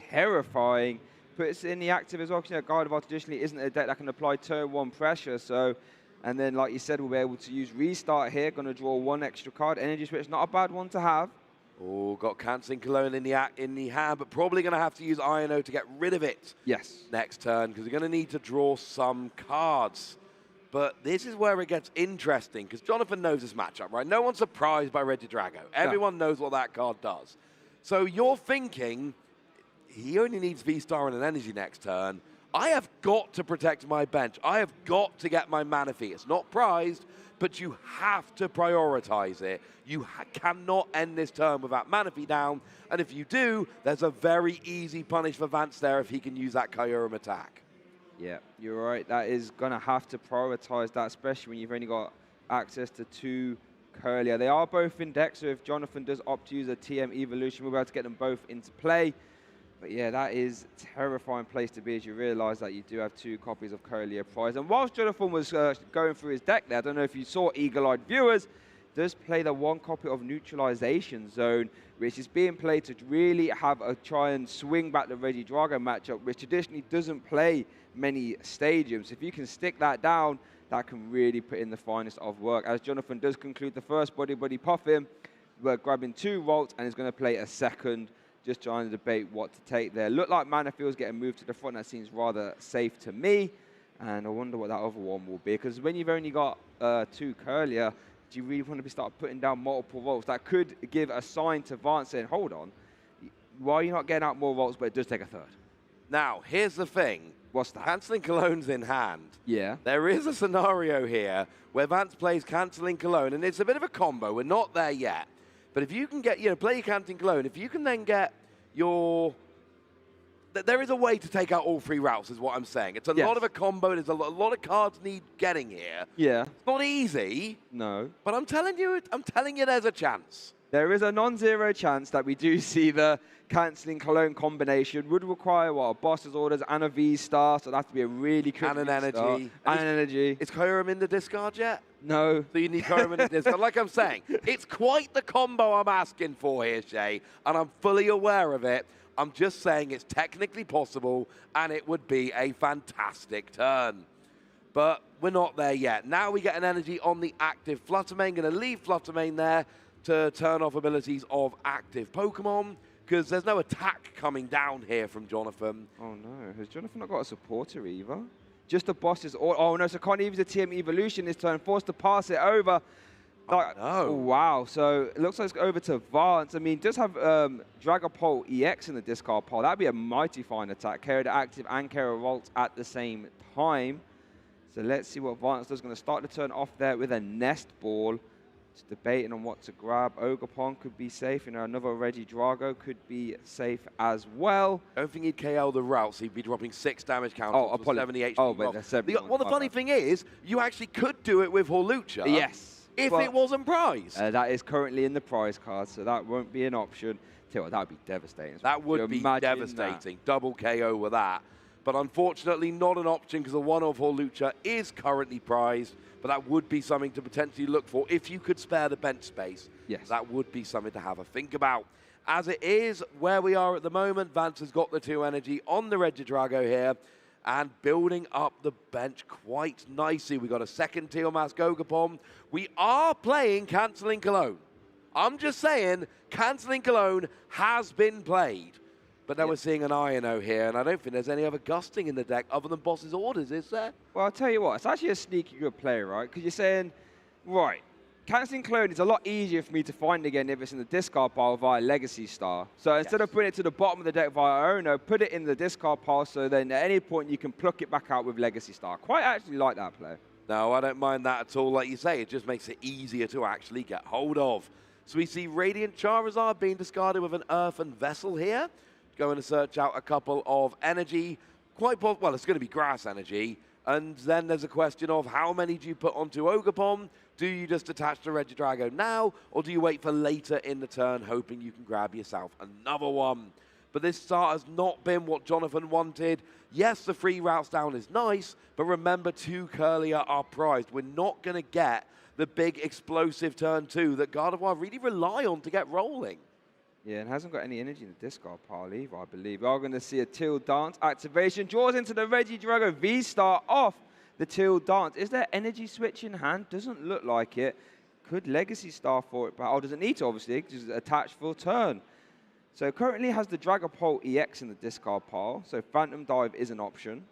terrifying. Puts it in the active as well, because, you know, Gardevoir traditionally isn't a deck that can apply turn 1 pressure, so... And then, like you said, we'll be able to use Restart here. Going to draw 1 extra card. Energy Switch, not a bad one to have. Oh, got Canceling Cologne in the hand, but probably going to have to use Iono to get rid of it. Yes. Next turn, because we're going to need to draw some cards. But this is where it gets interesting, because Jonathan knows this matchup, right? No one's surprised by Regidrago. Everyone knows what that card does. So you're thinking, he only needs V-Star and an energy next turn. I have got to protect my bench. I have got to get my Manaphy. It's not prized, but you have to prioritize it. You cannot end this turn without Manaphy down, and if you do, there's a very easy punish for Vance there if he can use that Kyurem attack. Yeah, you're right. That is going to have to prioritize that, especially when you've only got access to 2 Curlier. They are both in deck, so if Jonathan does opt to use a TM Evolution, we'll be able to get them both into play. But yeah, that is a terrifying place to be as you realize that you do have 2 copies of Curlier prize. And whilst Jonathan was going through his deck there, I don't know if you saw, eagle-eyed viewers, does play the 1 copy of Neutralization Zone, which is being played to really have a try and swing back the Regidrago matchup, which traditionally doesn't play many stadiums. If you can stick that down, that can really put in the finest of work. As Jonathan does conclude the first Buddy Puffin, we're grabbing 2 Volts and is going to play a second, just trying to debate what to take there. Look like Manafield's getting moved to the front. That seems rather safe to me. And I wonder what that other one will be. Because when you've only got 2 Curlier, do you really want to start putting down multiple Volts? That could give a sign to Vance saying, hold on, why are you not getting out more Volts, but it does take a third? Now, here's the thing. What's that? Cancelling Cologne's in hand. Yeah. There is a scenario here where Vance plays Cancelling Cologne, and it's a bit of a combo. We're not there yet. But if you can get, play your Cancelling Cologne, if you can then get your... There is a way to take out all 3 routes, is what I'm saying. It's a lot of a combo. There's a lot of cards need getting here. Yeah. It's not easy. No. But I'm telling you there's a chance. There is a non-zero chance that we do see the Cancelling Cologne combination. Would require, what, a Boss's Orders and a V-Star, so that'd have to be a really critical And an energy. And an energy. Is Kyurem in the discard yet? No. So you need Kyurem in the discard. Like I'm saying, it's quite the combo I'm asking for here, Shay, and I'm fully aware of it. I'm just saying it's technically possible, and it would be a fantastic turn. But we're not there yet. Now we get an energy on the active Fluttermane. Going to leave Fluttermane there to turn off abilities of active Pokemon, because there's no attack coming down here from Jonathan. Oh no, has Jonathan not got a supporter either? Just the Boss's Order. Oh no, so can't use a TM Evolution this turn, forced to pass it over. Like, oh, wow. So it looks like it's over to Vance. I mean, does have Dragapult EX in the discard pile. That'd be a mighty fine attack. Carry the active and carry Volt at the same time. So let's see what Vance does. Going to start the turn off there with a Nest Ball. Just debating on what to grab. Ogerpon could be safe. Another Regidrago could be safe as well. I don't think he'd KO the routes. He'd be dropping 6 damage counters for 70 HP. Oh, but well, the funny thing is, you actually could do it with Hawlucha. Yes. If it wasn't prized. That is currently in the prize card, so that won't be an option. Tell you what, that would be devastating. That would be devastating. Double KO with that. But unfortunately, not an option because the one of Hawlucha is currently prized. But that would be something to potentially look for if you could spare the bench space. Yes. That would be something to have a think about. As it is, where we are at the moment, Vance has got the 2 energy on the Regidrago here and building up the bench quite nicely. We got a second Teal Mask Ogerpon. We are playing Cancelling Cologne. I'm just saying, Cancelling Cologne has been played. But now we're seeing an Ino here, and I don't think there's any other gusting in the deck other than Boss's Orders, is there? Well, I'll tell you what, it's actually a sneaky good play, right? Because you're saying, right, Cancelling Cologne is a lot easier for me to find again if it's in the discard pile via Legacy Star. So instead of putting it to the bottom of the deck via Ono, put it in the discard pile so then at any point you can pluck it back out with Legacy Star. Quite actually like that play. No, I don't mind that at all. Like you say, it just makes it easier to actually get hold of. So we see Radiant Charizard being discarded with an Earthen Vessel here. Going to search out a couple of energy. Well, it's going to be grass energy. And then there's a question of how many do you put onto Ogerpon? Do you just attach the Regidrago now, or do you wait for later in the turn, hoping you can grab yourself another one? But this start has not been what Jonathan wanted. Yes, the 3 routes down is nice, but remember 2 Curlier are prized. We're not going to get the big explosive turn 2 that Gardevoir really rely on to get rolling. Yeah, and hasn't got any energy in the discard pile either, I believe. We are going to see a Teal Dance activation. Draws into the Regidrago V-Star off the Teal Dance. Is there energy switch in hand? Doesn't look like it. Could Legacy Star for it, but doesn't need to, obviously, because it's attached for turn. So currently has the Dragapult EX in the discard pile, so Phantom Dive is an option.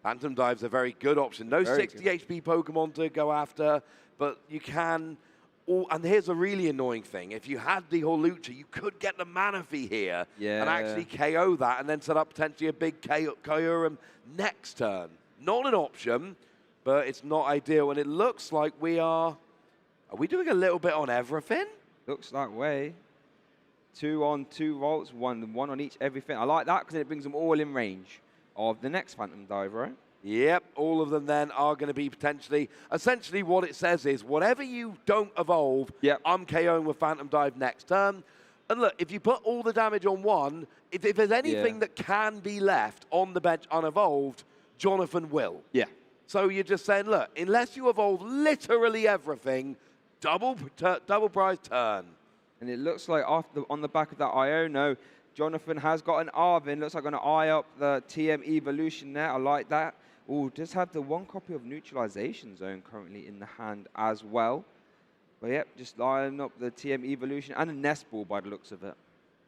Phantom Dive's a very good option. No 60 HP Pokemon to go after, but you can... and here's a really annoying thing. If you had the Hawlucha, you could get the Manaphy here and actually KO that and then set up potentially a big Kyurem next turn. Not an option, but it's not ideal. And it looks like we are we doing a little bit on everything? Looks that way. 2 on 2 Volts, one on each everything. I like that because it brings them all in range of the next Phantom Dive, right? Yep, all of them then are going to be potentially, essentially what it says is, whatever you don't evolve, I'm KOing with Phantom Dive next turn. And look, if you put all the damage on one, if there's anything that can be left on the bench unevolved, Jonathan will. Yeah. So you're just saying, look, unless you evolve literally everything, double prize turn. And it looks like on the back of that Iono, Jonathan has got an Arvin. Looks like going to eye up the TM Evolution there. I like that. Oh, does have the one copy of Neutralization Zone currently in the hand as well. But yep, just lining up the TM Evolution and a Nest Ball by the looks of it.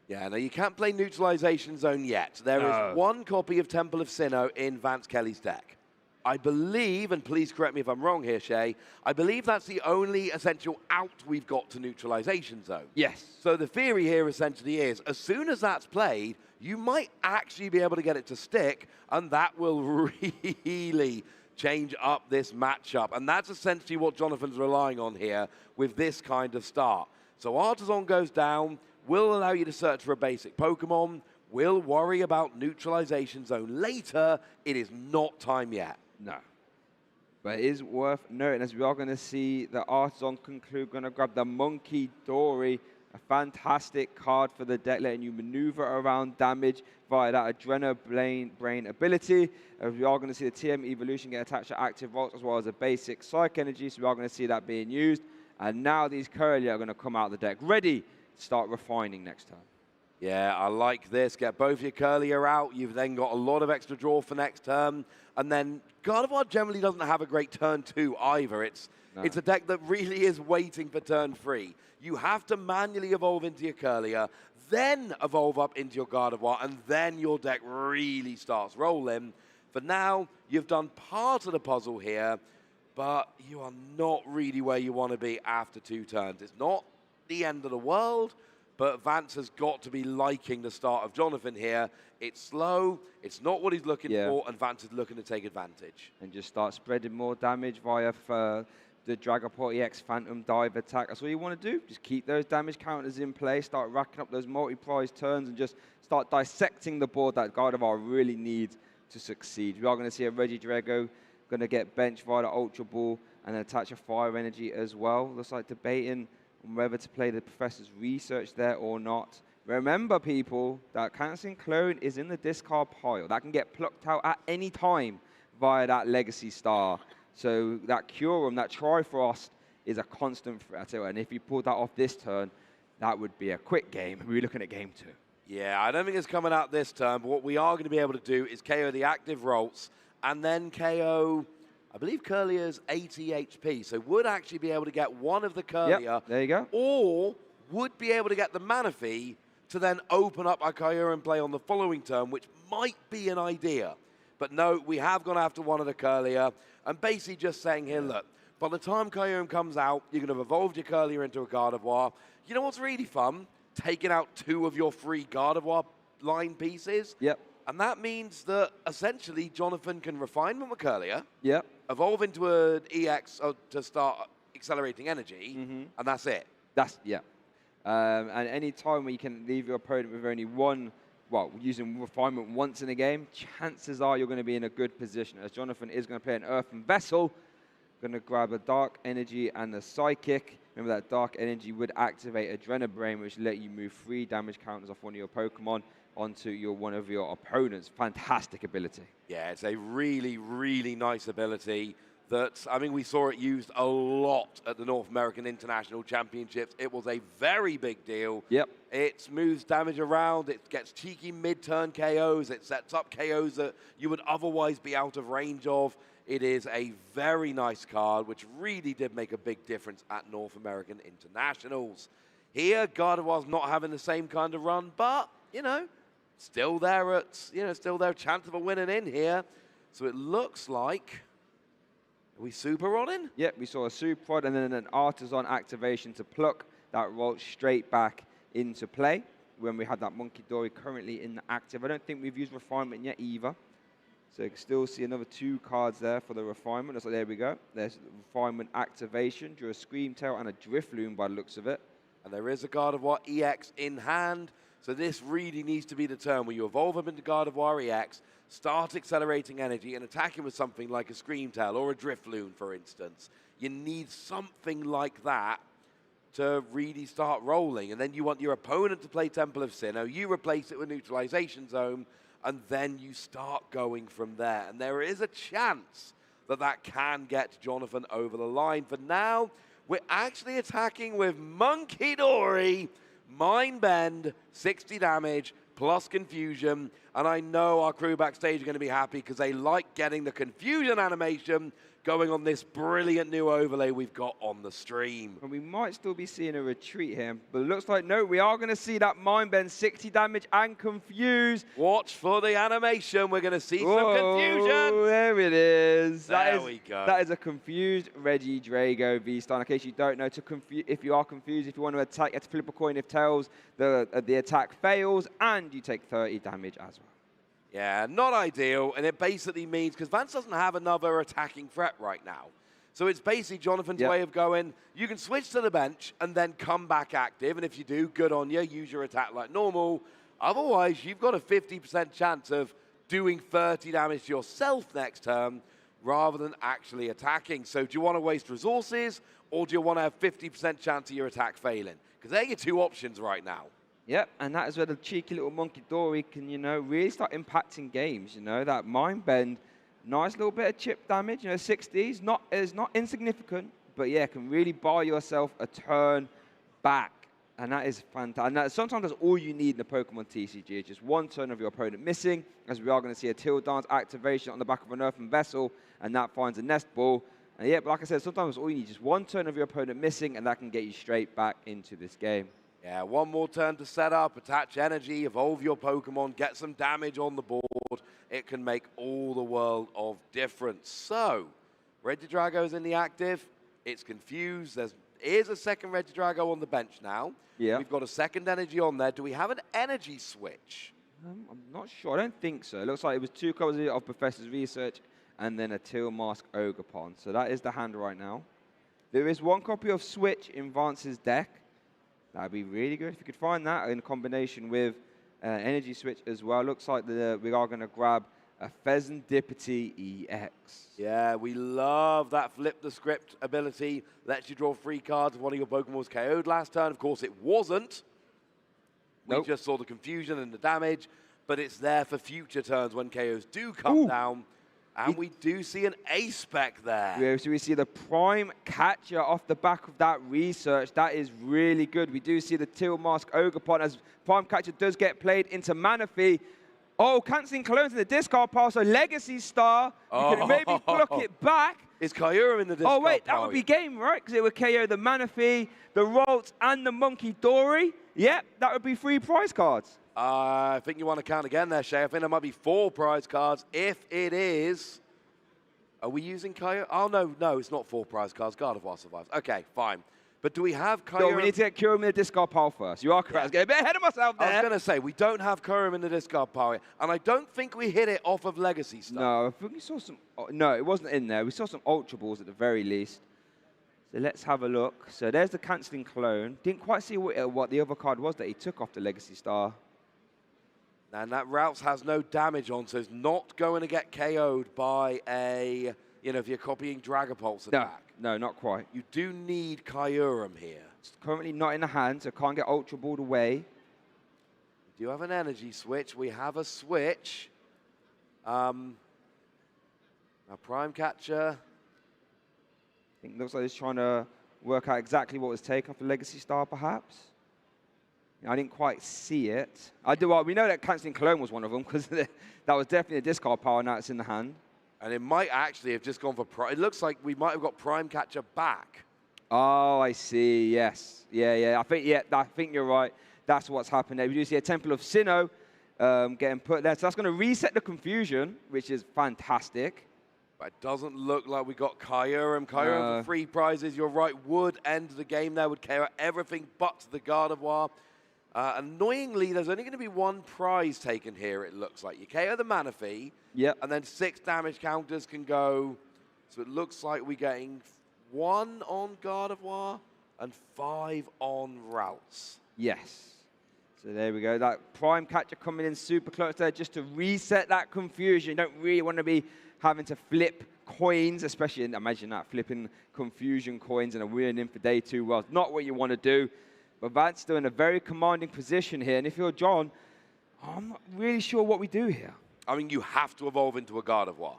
Yeah, no, you can't play Neutralization Zone yet. There is one copy of Temple of Sinnoh in Vance Kelly's deck. I believe, and please correct me if I'm wrong here, Shay, I believe that's the only essential out we've got to Neutralization Zone. Yes. So the theory here essentially is, as soon as that's played, you might actually be able to get it to stick, and that will really change up this matchup. And that's essentially what Jonathan's relying on here with this kind of start. So Artisan goes down, will allow you to search for a basic Pokemon, will worry about Neutralization Zone later. It is not time yet. No. But it is worth noting, as we are going to see the Artisan conclude, going to grab the Monkey Dory, a fantastic card for the deck, letting you maneuver around damage via that Adrenabrain ability. We are going to see the TM Evolution get attached to active volts as well as a basic Psych Energy, so we are going to see that being used. And now these Curly are going to come out of the deck, ready to start refining next turn. Yeah, I like this. Get both your Curlier out. You've then got a lot of extra draw for next turn. And then Gardevoir generally doesn't have a great turn 2 either. It's a deck that really is waiting for turn 3. You have to manually evolve into your Curlier, then evolve up into your Gardevoir, and then your deck really starts rolling. For now, you've done part of the puzzle here, but you are not really where you want to be after 2 turns. It's not the end of the world, but Vance has got to be liking the start of Jonathan here. It's slow, it's not what he's looking for, and Vance is looking to take advantage. And just start spreading more damage via the Dragapult EX Phantom Dive attack. That's all you want to do. Just keep those damage counters in place, start racking up those multi-prize turns, and just start dissecting the board that Gardevoir really needs to succeed. We are going to see a Regidrago going to get benched via the Ultra Ball and then attach a Fire Energy as well. Looks like debating on whether to play the Professor's Research there or not. Remember, people, that Cancer Clone is in the discard pile. That can get plucked out at any time via that Legacy Star. So that Curum, that Trifrost, is a constant threat. And if you pulled that off this turn, that would be a quick game. We're looking at game 2. Yeah, I don't think it's coming out this turn, but what we are going to be able to do is KO the active Rolts and then KO, I believe Curlier's 80 HP. So would actually be able to get one of the Curlier. Yep, there you go. Or would be able to get the Manaphy to then open up our Kyurem play on the following turn, which might be an idea. But no, we have gone after one of the Curlier. And basically just saying here, look, by the time Kyurem comes out, you're going to have evolved your Curlier into a Gardevoir. You know what's really fun? Taking out 2 of your 3 Gardevoir line pieces. Yep. And that means that essentially Jonathan can refine from a Curlier. Yep. Evolve into an EX to start accelerating energy, and that's it. And any time where you can leave your opponent with only one, well, using refinement once in a game, chances are you're going to be in a good position, as Jonathan is going to play an Earthen Vessel, going to grab a Dark Energy and a Psychic. Remember that Dark Energy would activate Adrenabrain, which let you move 3 damage counters off one of your Pokemon onto one of your opponents. Fantastic ability. Yeah, it's a really, really nice ability that, I mean, we saw it used a lot at the North American International Championships. It was a very big deal. Yep. It moves damage around. It gets cheeky mid-turn KOs. It sets up KOs that you would otherwise be out of range of. It is a very nice card, which really did make a big difference at North American Internationals. Here, Gardevoir's not having the same kind of run, but, you know, still there still there, chance of a winning in here. So it looks like, are we super rodding? Yep, we saw a super rod and then an Artisan activation to pluck that roll straight back into play when we had that Monkey Dory currently in the active. I don't think we've used refinement yet either. So you can still see another 2 cards there for the refinement. So there we go. There's the refinement activation. Drew a Scream Tail and a Drifloon by the looks of it. And there is a Gardevoir EX in hand. So this really needs to be the turn where you evolve up into Gardevoir EX, start accelerating energy and attacking with something like a Screamtail or a Drifloon, for instance. You need something like that to really start rolling. And then you want your opponent to play Temple of Sinnoh, you replace it with Neutralization Zone, and then you start going from there. And there is a chance that that can get Jonathan over the line. For now, we're actually attacking with Monkey Dory, Mind Bend, 60 damage, plus Confusion. And I know our crew backstage are going to be happy because they like getting the Confusion animation going on this brilliant new overlay we've got on the stream. And we might still be seeing a retreat here, but it looks like, no, we are going to see that Mind Bend, 60 damage and Confuse. Watch for the animation. We're going to see some Confusion. There it is. There we go. That is a confused Reggie Drago V-Star. In case you don't know, if you are confused, if you want to attack, you have to flip a coin. If tails, the attack fails, and you take 30 damage as well. Yeah, not ideal, and it basically means, because Vance doesn't have another attacking threat right now, so it's basically Jonathan's way of going, you can switch to the bench and then come back active, and if you do, good on you, use your attack like normal. Otherwise, you've got a 50% chance of doing 30 damage to yourself next turn rather than actually attacking. So do you want to waste resources, or do you want to have 50% chance of your attack failing? Because they're your two options right now. Yep, and that is where the cheeky little Monkey Dory can, really start impacting games, that Mind Bend, nice little bit of chip damage, 60s, is not insignificant, but yeah, can really buy yourself a turn back, and that is fantastic. And sometimes that's all you need in the Pokemon TCG, is just one turn of your opponent missing, as we are going to see a Till Dance activation on the back of an Earthen Vessel, and that finds a Nest Ball. And yeah, but like I said, sometimes all you need is just one turn of your opponent missing, and that can get you straight back into this game. Yeah, one more turn to set up, attach energy, evolve your Pokemon, get some damage on the board. It can make all the world of difference. So, Regidrago's in the active. It's confused. There is a second Regidrago on the bench now. Yeah. We've got a second energy on there. Do we have an energy switch? I'm not sure. I don't think so. It looks like it was 2 copies of Professor's Research and then a Teal Mask Ogerpon. So that is the hand right now. There is 1 copy of Switch in Vance's deck. That'd be really good if you could find that in combination with Energy Switch as well. Looks like we are going to grab a Pheasantipity EX. Yeah, we love that flip the script ability. Lets you draw 3 cards if one of your Pokemon was KO'd last turn. Of course, it wasn't. We just saw the confusion and the damage, but it's there for future turns when KOs do come down. And we do see an A-Spec there. Yeah, so we see the Prime Catcher off the back of that research. That is really good. We do see the Teal Mask Ogerpon as Prime Catcher does get played into Manaphy. Oh, cancelling clones in the discard pile, so Legacy Star. You can maybe block it back. Is Kyurem in the discard pile? Oh, wait, that pile? would be game, right? Because it would KO the Manaphy, the Ralts, and the Monkey Dory. Yep, that would be 3 prize cards. I think you want to count again there, Shay. I think there might be 4 prize cards. If it is, are we using Kyurem? Oh, no, it's not 4 prize cards. Gardevoir survives. Okay, fine. But do we have Kyurem? No, we need to get Kyurem in the discard pile first. You are correct. I was getting a bit ahead of myself there. I was going to say, we don't have Kyurem in the discard pile yet, and I don't think we hit it off of Legacy stuff. No, I think we saw some... No, it wasn't in there. We saw some Ultra Balls at the very least. So let's have a look. So there's the cancelling clone. Didn't quite see what the other card was that he took off the Legacy Star. And that Routes has no damage on, so it's not going to get KO'd by a, if you're copying Dragapulse attack. No, not quite. You do need Kyurem here. It's currently not in the hand, so can't get Ultra Balled away. Do you have an energy switch? We have a switch. Now Prime Catcher. I think it looks like he's trying to work out exactly what was taken off the Legacy Star, perhaps. I didn't quite see it. We know that Cancelling Cologne was one of them, because that was definitely a discard pile, now it's in the hand. And it might actually have just gone for Prime. It looks like we might have got Prime Catcher back. Oh, I see, yes. Yeah, I think you're right. That's what's happened there. We do see a Temple of Sinnoh getting put there. So that's going to reset the confusion, which is fantastic. But it doesn't look like we got Kyurem. Kyurem for 3 prizes, you're right, would end the game there, would KO everything but the Gardevoir. Annoyingly, there's only going to be 1 prize taken here, it looks like. You KO the Manaphy, and then 6 damage counters can go. So it looks like we're getting 1 on Gardevoir and 5 on Routes. Yes. So there we go. That Prime Catcher coming in super close there just to reset that confusion. You don't really want to be having to flip coins, especially, imagine that, flipping confusion coins and a win in for day 2. Well, it's not what you want to do. But Vance still in a very commanding position here. And if you're John, I'm not really sure what we do here. I mean, you have to evolve into a Gardevoir.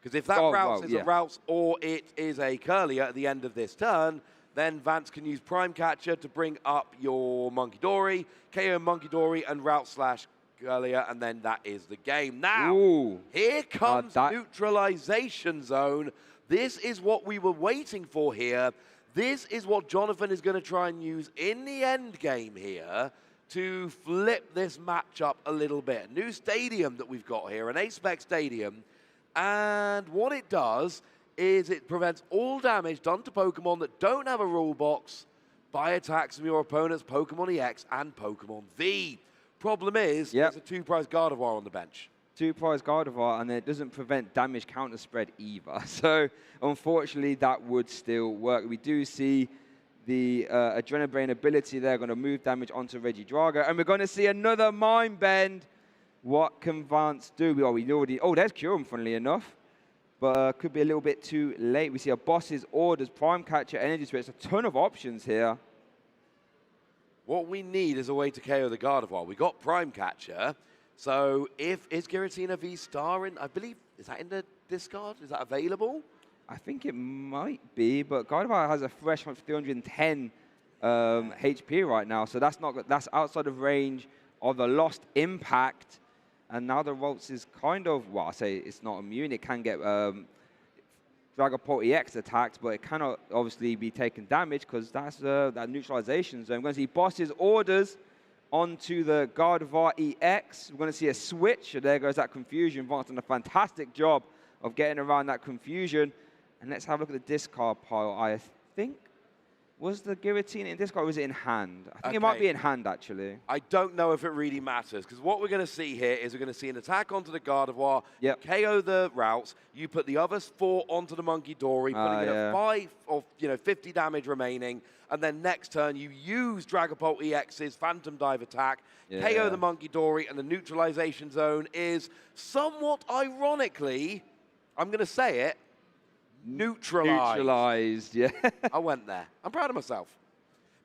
Because if that Routes is a Routes or it is a Curlier at the end of this turn, then Vance can use Prime Catcher to bring up your Monkey Dory, KO Monkey Dory, and Route/Curlier, and then that is the game. Now, here comes Neutralization Zone. This is what we were waiting for here. This is what Jonathan is going to try and use in the end game here to flip this matchup a little bit. New stadium that we've got here, an Spec stadium. And what it does is it prevents all damage done to Pokemon that don't have a rule box by attacks from your opponent's Pokemon EX and Pokemon V. Problem is, there's a 2-prize Gardevoir on the bench. 2-prize Gardevoir, and it doesn't prevent damage counter spread either. So, unfortunately, that would still work. We do see the Adrenabrain ability there, going to move damage onto Regidrago. And we're going to see another Mind Bend. What can Vance do? There's Kyurem, funnily enough. But could be a little bit too late. We see a Boss's Orders, Prime Catcher, Energy Spirits, a ton of options here. What we need is a way to KO the Gardevoir. We got Prime Catcher. So is Giratina V-Star in, I believe, is that in the discard? Is that available? I think it might be, but Gardevoir has a fresh 310 HP right now, so that's outside of range of the Lost Impact. And now the Ralts is kind of, well, I say it's not immune. It can get Dragapult EX attacked, but it cannot obviously be taking damage because that's that neutralization zone. I'm going to see Boss's Orders onto the Gardevoir EX. We're going to see a switch. So there goes that confusion. Vance done a fantastic job of getting around that confusion. And let's have a look at the discard pile. I think, was the Giratina in discard or was it in hand? I think it might be in hand, actually. I don't know if it really matters, because what we're going to see here is we're going to see an attack onto the Gardevoir, KO the Routes, you put the other 4 onto the Monkey Dory, putting it at 5 or 50 damage remaining, and then next turn you use Dragapult EX's Phantom Dive attack, KO the Monkey Dory, and the neutralization zone is somewhat ironically, I'm going to say it, neutralized. Yeah. I went there. I'm proud of myself.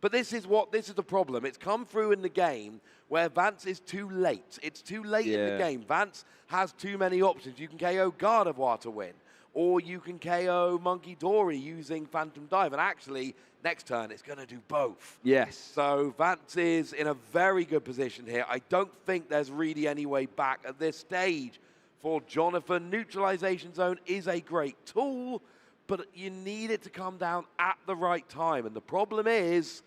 But this is the problem. It's come through in the game where Vance is too late. It's too late in the game. Vance has too many options. You can KO Gardevoir to win, or you can KO Monkey Dory using Phantom Dive. And actually, next turn, it's going to do both. Yes. So Vance is in a very good position here. I don't think there's really any way back at this stage for Jonathan. Neutralization Zone is a great tool, but you need it to come down at the right time. And the problem is,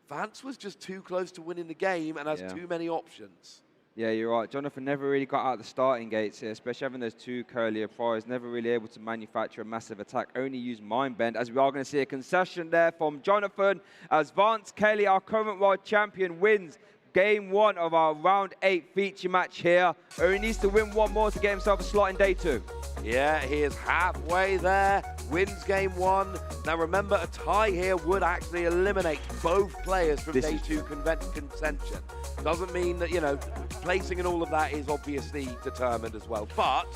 Vance was just too close to winning the game and has too many options. Yeah, you're right. Jonathan never really got out the starting gates here, especially having those 2 Curlier priors, never really able to manufacture a massive attack, only use Mind Bend, as we are going to see a concession there from Jonathan, as Vance Kelly, our current world champion, wins Game 1 of our Round 8 feature match here. Only needs to win 1 more to get himself a slot in Day 2. Yeah, he is halfway there, wins Game 1. Now remember, a tie here would actually eliminate both players from Day 2 contention. Doesn't mean that, placing and all of that is obviously determined as well. But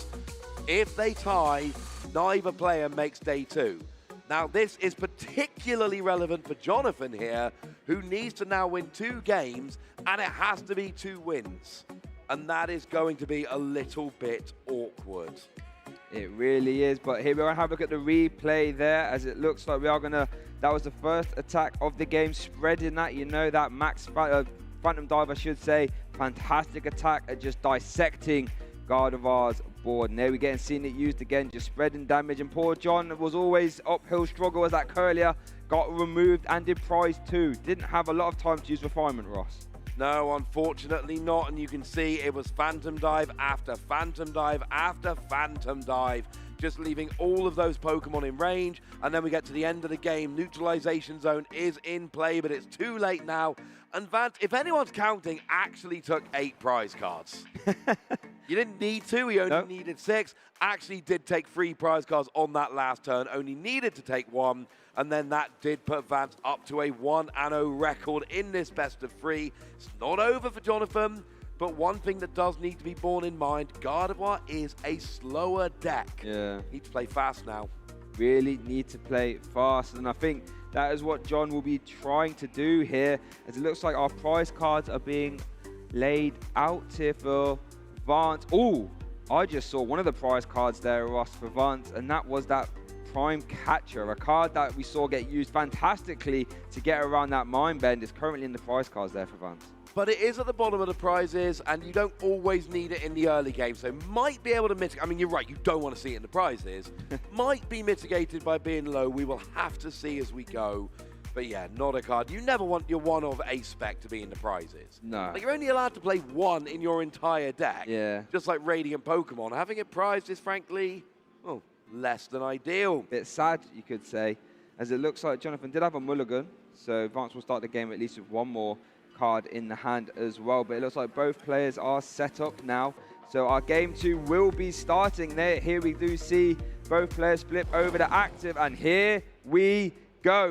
if they tie, neither player makes Day 2. Now, this is particularly relevant for Jonathan here, who needs to now win 2 games, and it has to be 2 wins. And that is going to be a little bit awkward. It really is, but here we're going to have a look at the replay there, as it looks like we are going to, that was the first attack of the game, spreading that, that max Phantom Dive, I should say. Fantastic attack at just dissecting Gardevoir's board. And there we get and seeing it used again, just spreading damage. And poor John was always uphill struggle as that Curlier got removed and did prize 2. Didn't have a lot of time to use Refinement, Ross. No, unfortunately not. And you can see it was Phantom Dive after Phantom Dive after Phantom Dive, just leaving all of those Pokemon in range. And then we get to the end of the game. Neutralization Zone is in play, but it's too late now. And Vance, if anyone's counting, actually took 8 prize cards. You didn't need to. He only needed 6. Actually did take 3 prize cards on that last turn. Only needed to take 1. and then that did put Vance up to a 1-0 record in this best of 3. It's not over for Jonathan, but one thing that does need to be borne in mind, Gardevoir is a slower deck. Yeah. Need to play fast now. Really need to play fast, and I think that is what John will be trying to do here, as it looks like our prize cards are being laid out here for Vance. Oh, I just saw one of the prize cards there, Ross, for Vance, and that was that Prime Catcher, a card that we saw get used fantastically to get around that Mind Bend. Is currently in the prize cards there for Vance. But it is at the bottom of the prizes, and you don't always need it in the early game, so might be able to mitigate. I mean, you're right, you don't want to see it in the prizes. Might be mitigated by being low. We will have to see as we go. But yeah, not a card. You never want your one of a spec to be in the prizes. No. Like, you're only allowed to play one in your entire deck. Yeah. Just like Radiant Pokemon. Having it prized is, frankly, well, less than ideal. Bit sad, you could say, as it looks like Jonathan did have a mulligan, so Vance will start the game at least with one more card in the hand as well. But it looks like both players are set up now, so our game 2 will be starting there. Here we do see both players flip over to active, and here we go.